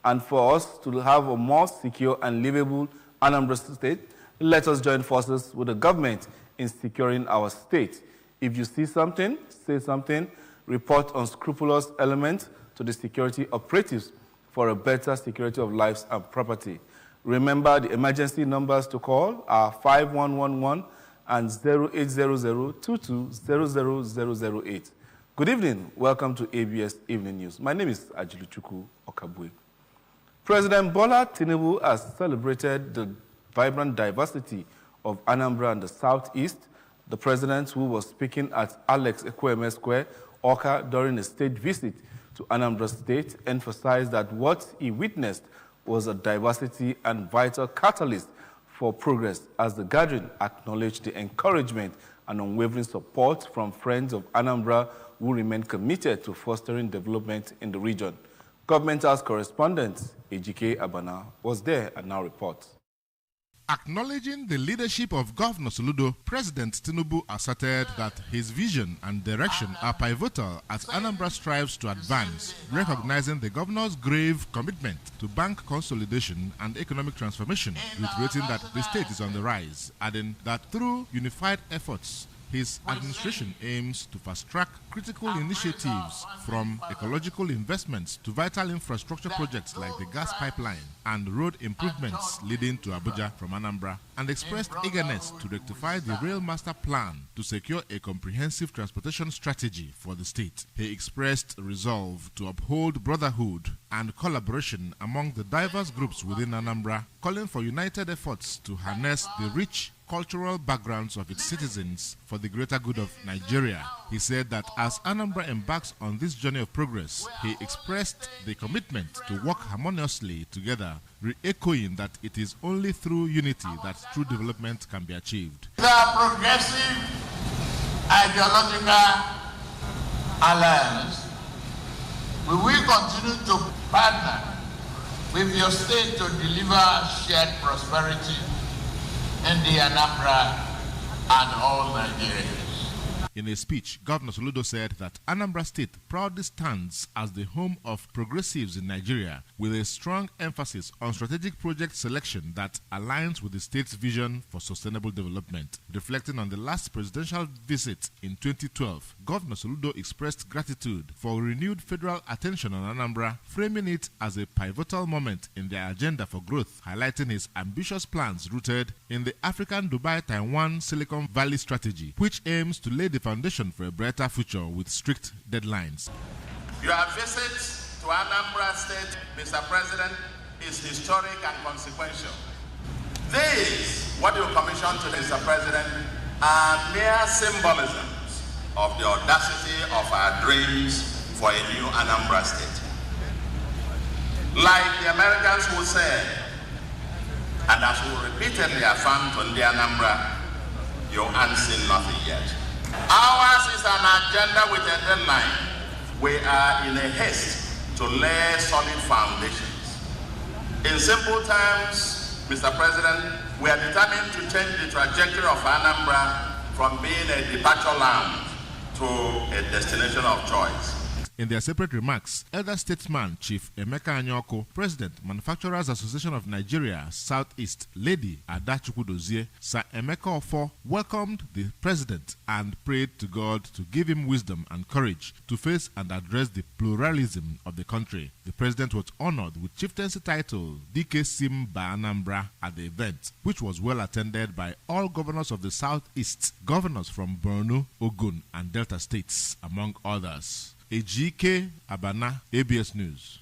and for us to have a more secure and livable Anambra State, let us join forces with the government in securing our state. If you see something, say something, report unscrupulous elements to the security operatives for a better security of lives and property. Remember, the emergency numbers to call are 5111 and 0800-2200-008. Good evening. Welcome to ABS Evening News. My name is Ajiluchuku Okabwe. President Bola Tinubu has celebrated the vibrant diversity of Anambra and the Southeast. The president, who was speaking at Alex Ekweme Square, Awka, during a state visit to Anambra State, emphasized that what he witnessed was a diversity and vital catalyst for progress, as the gathering acknowledged the encouragement and unwavering support from friends of Anambra who remain committed to fostering development in the region. Government House correspondent Ejike Abana was there and now reports. Acknowledging the leadership of Governor Soludo, President Tinubu asserted that his vision and direction are pivotal as Anambra strives to advance, recognizing the governor's grave commitment to bank consolidation and economic transformation, reiterating that the state is on the rise, adding that through unified efforts, his administration aims to fast-track critical initiatives from ecological investments to vital infrastructure projects like the gas pipeline and road improvements leading to Abuja from Anambra, and expressed eagerness to rectify the rail master plan to secure a comprehensive transportation strategy for the state. He expressed resolve to uphold brotherhood and collaboration among the diverse groups within Anambra, calling for united efforts to harness the rich cultural backgrounds of its citizens for the greater good of Nigeria. He said that as Anambra embarks on this journey of progress, he expressed the commitment to work harmoniously together, re-echoing that it is only through unity that true development can be achieved. The progressive ideological alliance, we will continue to partner with your state to deliver shared prosperity in the Anambra and all Nigerians. In a speech, Governor Soludo said that Anambra State proudly stands as the home of progressives in Nigeria, with a strong emphasis on strategic project selection that aligns with the state's vision for sustainable development. Reflecting on the last presidential visit in 2012, Governor Soludo expressed gratitude for renewed federal attention on Anambra, framing it as a pivotal moment in their agenda for growth, highlighting his ambitious plans rooted in the African Dubai-Taiwan Silicon Valley strategy, which aims to lay the foundation for a brighter future with strict deadlines. Your visit to Anambra State, Mr. President, is historic and consequential. This, what you commissioned today, Mr. President, are mere symbolisms of the audacity of our dreams for a new Anambra state. Like the Americans who said, and as we repeatedly affirmed on the Anambra, you ain't seen nothing yet. Ours is an agenda with a deadline. We are in a haste to lay solid foundations. In simple terms, Mr. President, we are determined to change the trajectory of Anambra from being a departure lounge to a destination of choice. In their separate remarks, elder statesman Chief Emeka Anyoko, President, Manufacturers Association of Nigeria, Southeast, Lady Ada Chukwudozie, Sir Emeka Ofo welcomed the President and prayed to God to give him wisdom and courage to face and address the pluralism of the country. The President was honored with chieftaincy title Dike Simba Anambra at the event, which was well attended by all governors of the Southeast, governors from Borno, Ogun, and Delta states, among others. Ejike Abana, ABS News.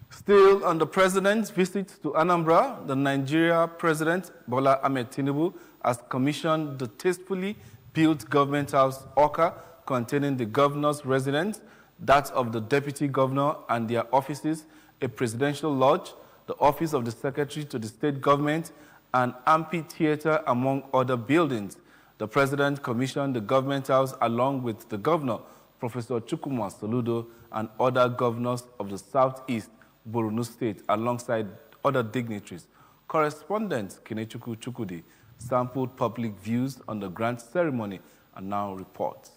Still on the President's visit to Anambra, the Nigeria President Bola Ahmed Tinubu has commissioned the tastefully built government house Oka containing the governor's residence, that of the deputy governor and their offices, a presidential lodge, the office of the secretary to the state government, an amphitheater, among other buildings. The President commissioned the government house along with the governor, Professor Chukwuma Soludo, and other governors of the Southeast Borno State, alongside other dignitaries. Correspondent Kenechukwu Chukwudi sampled public views on the grant ceremony and now reports.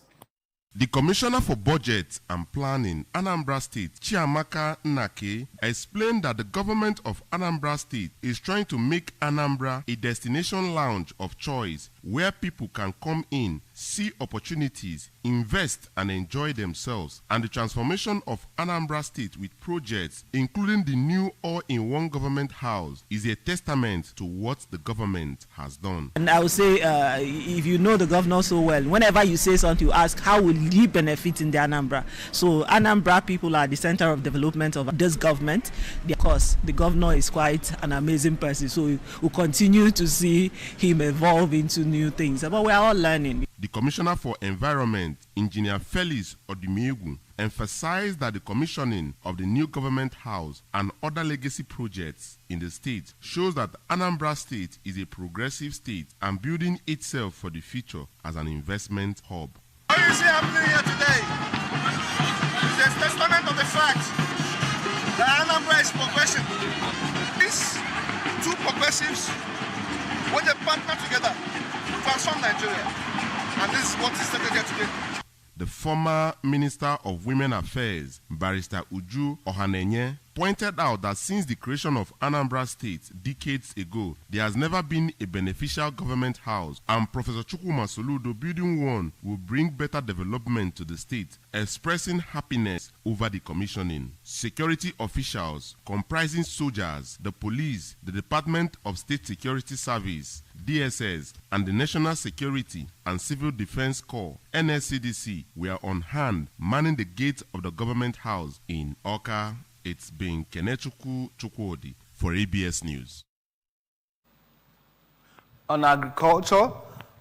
The Commissioner for Budget and Planning, Anambra State, Chiamaka Nnake, explained that the government of Anambra State is trying to make Anambra a destination lounge of choice where people can come in, see opportunities, invest and enjoy themselves, and the transformation of Anambra State with projects, including the new all-in-one government house, is a testament to what the government has done. And I would say, if you know the governor so well, whenever you say something, you ask, how will he benefit in the Anambra? So Anambra people are the center of development of this government. Of course, the governor is quite an amazing person, so we'll continue to see him evolve into new things, but we are all learning. The Commissioner for Environment, Engineer Felix Odimiegu, emphasized that the commissioning of the new government house and other legacy projects in the state shows that Anambra State is a progressive state and building itself for the future as an investment hub. What you see happening here today is a testament of the fact that Anambra is progressive. These two progressives, when they partner together, transform Nigeria. And this is what is taking here today. The former Minister of Women Affairs, Barrister Uju Ohanenye, pointed out that since the creation of Anambra State decades ago, there has never been a beneficial government house, and Professor Chukwuma Soludo building one will bring better development to the state, expressing happiness over the commissioning. Security officials comprising soldiers, the police, the Department of State Security Service, DSS, and the National Security and Civil Defense Corps, NSCDC, were on hand manning the gates of the government house in Oka. It's been Kenechukwu Chukwudi for ABS News. On agriculture,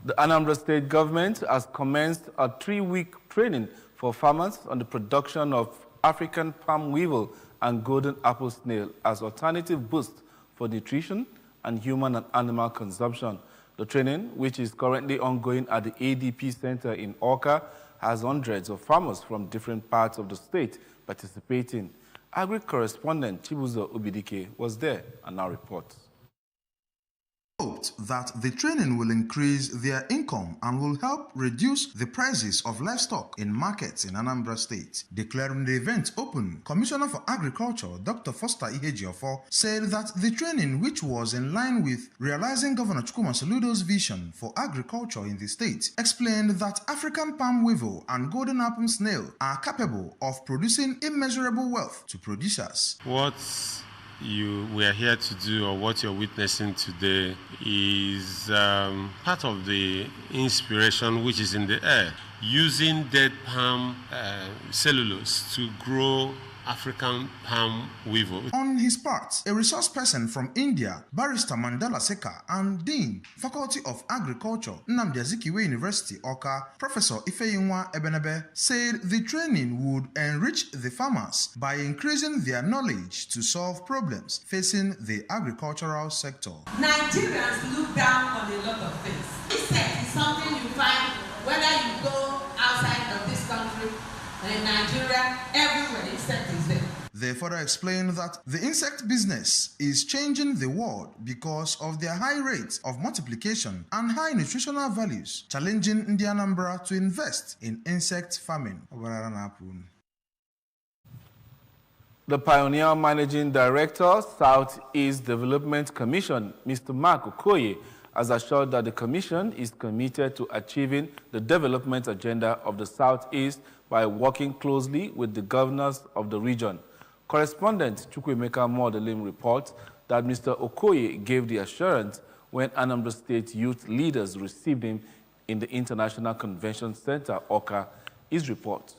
the Anambra State government has commenced a 3-week training for farmers on the production of African palm weevil and golden apple snail as alternative boost for nutrition and human and animal consumption. The training, which is currently ongoing at the ADP Center in Oka, has hundreds of farmers from different parts of the state participating. Agri correspondent Chibuzo Obidike was there and now reports. Hoped that the training will increase their income and will help reduce the prices of livestock in markets in Anambra State. Declaring the event open, Commissioner for Agriculture, Dr. Foster Ihejiofo, said that the training, which was in line with realizing Governor Chukwuma Soludo's vision for agriculture in the state, explained that African palm weevil and golden apple snail are capable of producing immeasurable wealth to producers. We are here to do, or what you're witnessing today, is part of the inspiration which is in the air. Using dead palm cellulose to grow African palm weevil. On his part, a resource person from India, Barrister Mandela Seka, and Dean, Faculty of Agriculture, Nnamdi Azikiwe University, Awka, Professor Ifeyinwa Ebenebe, said the training would enrich the farmers by increasing their knowledge to solve problems facing the agricultural sector. Nigerians look down on a lot of things. Insect is something you find whether you go outside of this country, in Nigeria, everywhere insect is there. They further explained that the insect business is changing the world because of their high rates of multiplication and high nutritional values, challenging Anambra to invest in insect farming. The Pioneer Managing Director, Southeast Development Commission, Mr. Mark Okoye, has assured that the Commission is committed to achieving the development agenda of the Southeast by working closely with the governors of the region. Correspondent Chukwuemeka Modelim reports that Mr. Okoye gave the assurance when Anambra State youth leaders received him in the International Convention Center, Awka. His report.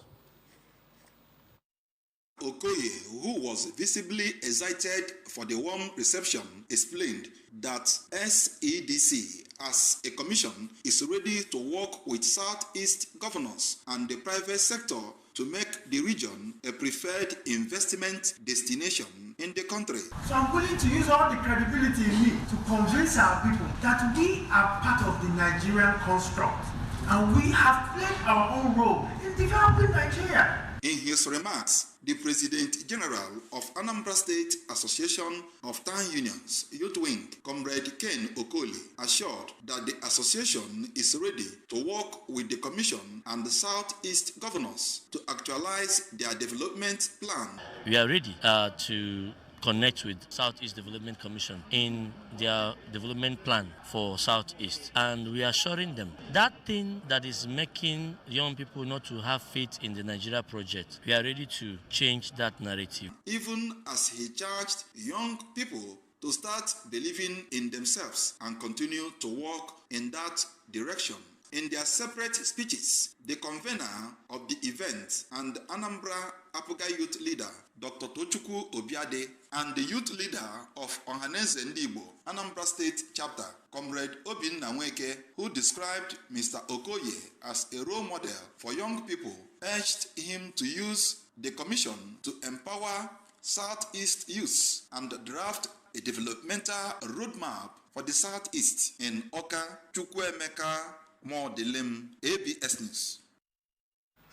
Okoye, who was visibly excited for the warm reception, explained that SEDC, as a commission, is ready to work with Southeast governors and the private sector to make the region a preferred investment destination in the country. So I'm willing to use all the credibility in me to convince our people that we are part of the Nigerian construct and we have played our own role in developing Nigeria. In his remarks, the President General of Anambra State Association of Town Unions, Youth Wing, Comrade Ken Okoli, assured that the association is ready to work with the Commission and the Southeast governors to actualize their development plan. We are ready to connect with Southeast Development Commission in their development plan for Southeast, and we are assuring them that thing that is making young people not to have faith in the Nigeria project, we are ready to change that narrative. Even as he charged young people to start believing in themselves and continue to work in that direction. In their separate speeches, the convener of the event and Anambra Apuga youth leader, Dr. Tochukwu Obiade, and the youth leader of Ohaneze Ndibo, Anambra State Chapter, Comrade Obinna Nweke, who described Mr. Okoye as a role model for young people, urged him to use the commission to empower Southeast youth and draft a developmental roadmap for the Southeast. In Awka, Chukwuemeka Modelim, ABS News.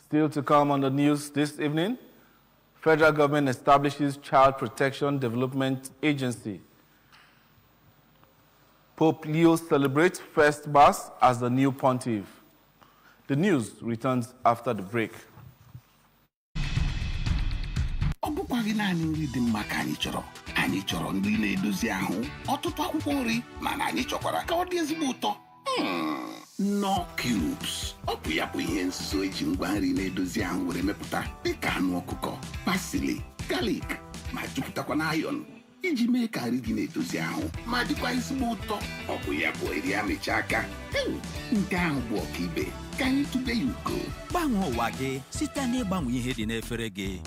Still to come on the news this evening, federal government establishes Child Protection Development Agency. Pope Leo celebrates first Mass as the new pontiff. The news returns after the break. Ọ bụkwaghị naanị nri dị mma ka anyị chọrọ nri na-edozi ahụ ọtụtụ akwụkwọ nri mana anyị chọkwara ka ọ dị ezigbo ụtọ. Knorr Cubes ọ bụ ya bụ ihe nso eji ngwa nri na-edozi ahụ were mepụta dịka anụ ọkụkọ, pasili, galik ma jupụtakwa na iron iji mee ka nri gị na-edozi ahụ ma dịkwa ezigbo ụtọ. Ọ bụ ya bụ eri amịcha aka nke ahụ bụ ọkaibe ka anyị tụbe ya ugo. Gbanwee ụwa gị site n'ịgbanwe ihe dị n'efere gị.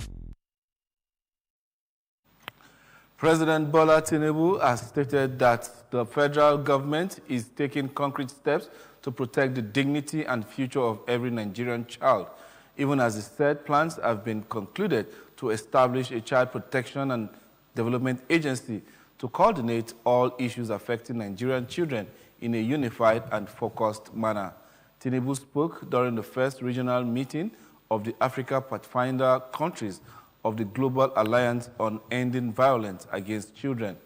President Bola Tinubu has stated that the federal government is taking concrete steps to protect the dignity and future of every Nigerian child, even as he said plans have been concluded to establish a child protection and development agency to coordinate all issues affecting Nigerian children in a unified and focused manner. Tinubu spoke during the first regional meeting of the Africa Pathfinder countries of the Global Alliance on Ending Violence Against Children.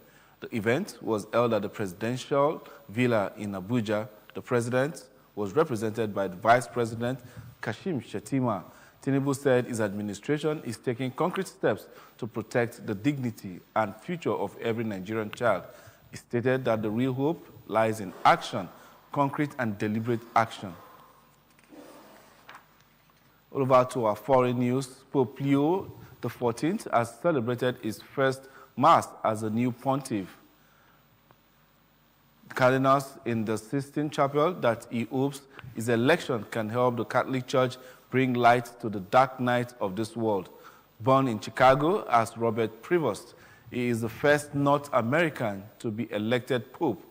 The event was held at the Presidential Villa in Abuja. The president was represented by the Vice President, Kashim Shettima. Tinubu said his administration is taking concrete steps to protect the dignity and future of every Nigerian child. He stated that the real hope lies in action, concrete and deliberate action. Over to our foreign news. Pope Leo XIV has celebrated his first Mass as a new pontiff. Cardinals in the Sistine Chapel that he hopes his election can help the Catholic Church bring light to the dark night of this world. Born in Chicago as Robert Prevost, he is the first North American to be elected Pope.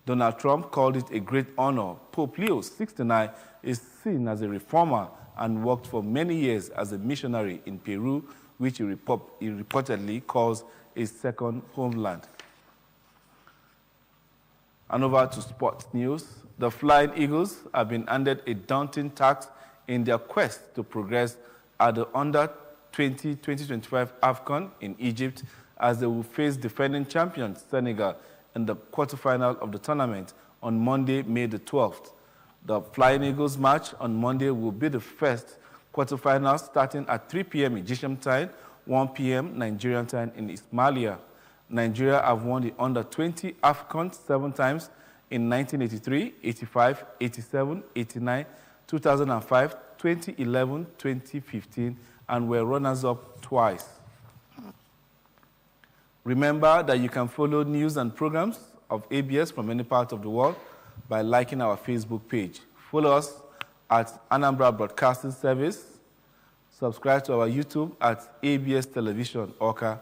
Donald Trump called it a great honor. Pope Leo XVI is seen as a reformer and worked for many years as a missionary in Peru, which he reportedly calls his second homeland. And over to sports news. The Flying Eagles have been handed a daunting task in their quest to progress at the Under-20 2025 AFCON in Egypt, as they will face defending champions Senegal in the quarterfinal of the tournament on Monday, May the 12th. The Flying Eagles match on Monday will be the first quarterfinal starting at 3 p.m. Egyptian time, 1 p.m. Nigerian time in Ismailia. Nigeria have won the Under-20 AFCON 7 times in 1983, 85, 87, 89, 2005, 2011, 2015, and were runners-up twice. Remember that you can follow news and programs of ABS from any part of the world by liking our Facebook page. Follow us at Anambra Broadcasting Service. Subscribe to our YouTube at ABS Television Oka,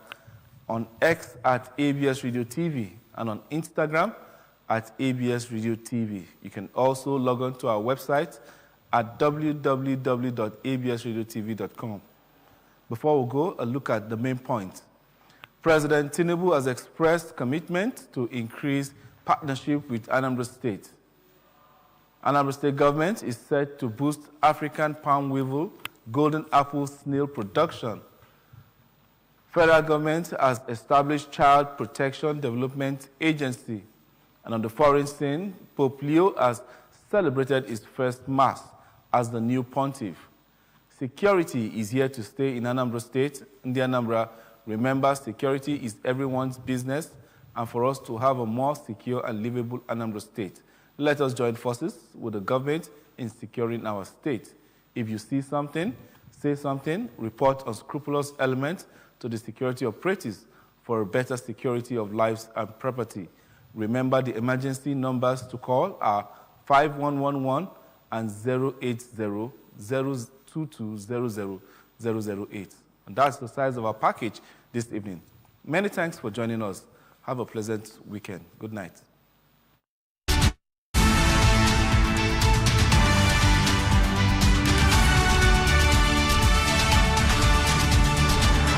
on X at ABS Radio TV, and on Instagram at ABS Radio TV. You can also log on to our website at www.absradiotv.com. Before we go, a look at the main point. President Tinubu has expressed commitment to increase partnership with Anambra State. Anambra State government is set to boost African palm weevil, golden apple snail production. Federal government has established Child Protection Development Agency. And on the foreign scene, Pope Leo has celebrated his first Mass as the new pontiff. Security is here to stay in Anambra State. In the Anambra, remember, security is everyone's business, and for us to have a more secure and livable Anambra State, let us join forces with the government in securing our state. If you see something, say something, report unscrupulous elements to the security operatives for a better security of lives and property. Remember, the emergency numbers to call are 5111 and 080-022-00-008. And that's the size of our package this evening. Many thanks for joining us. Have a pleasant weekend. Good night.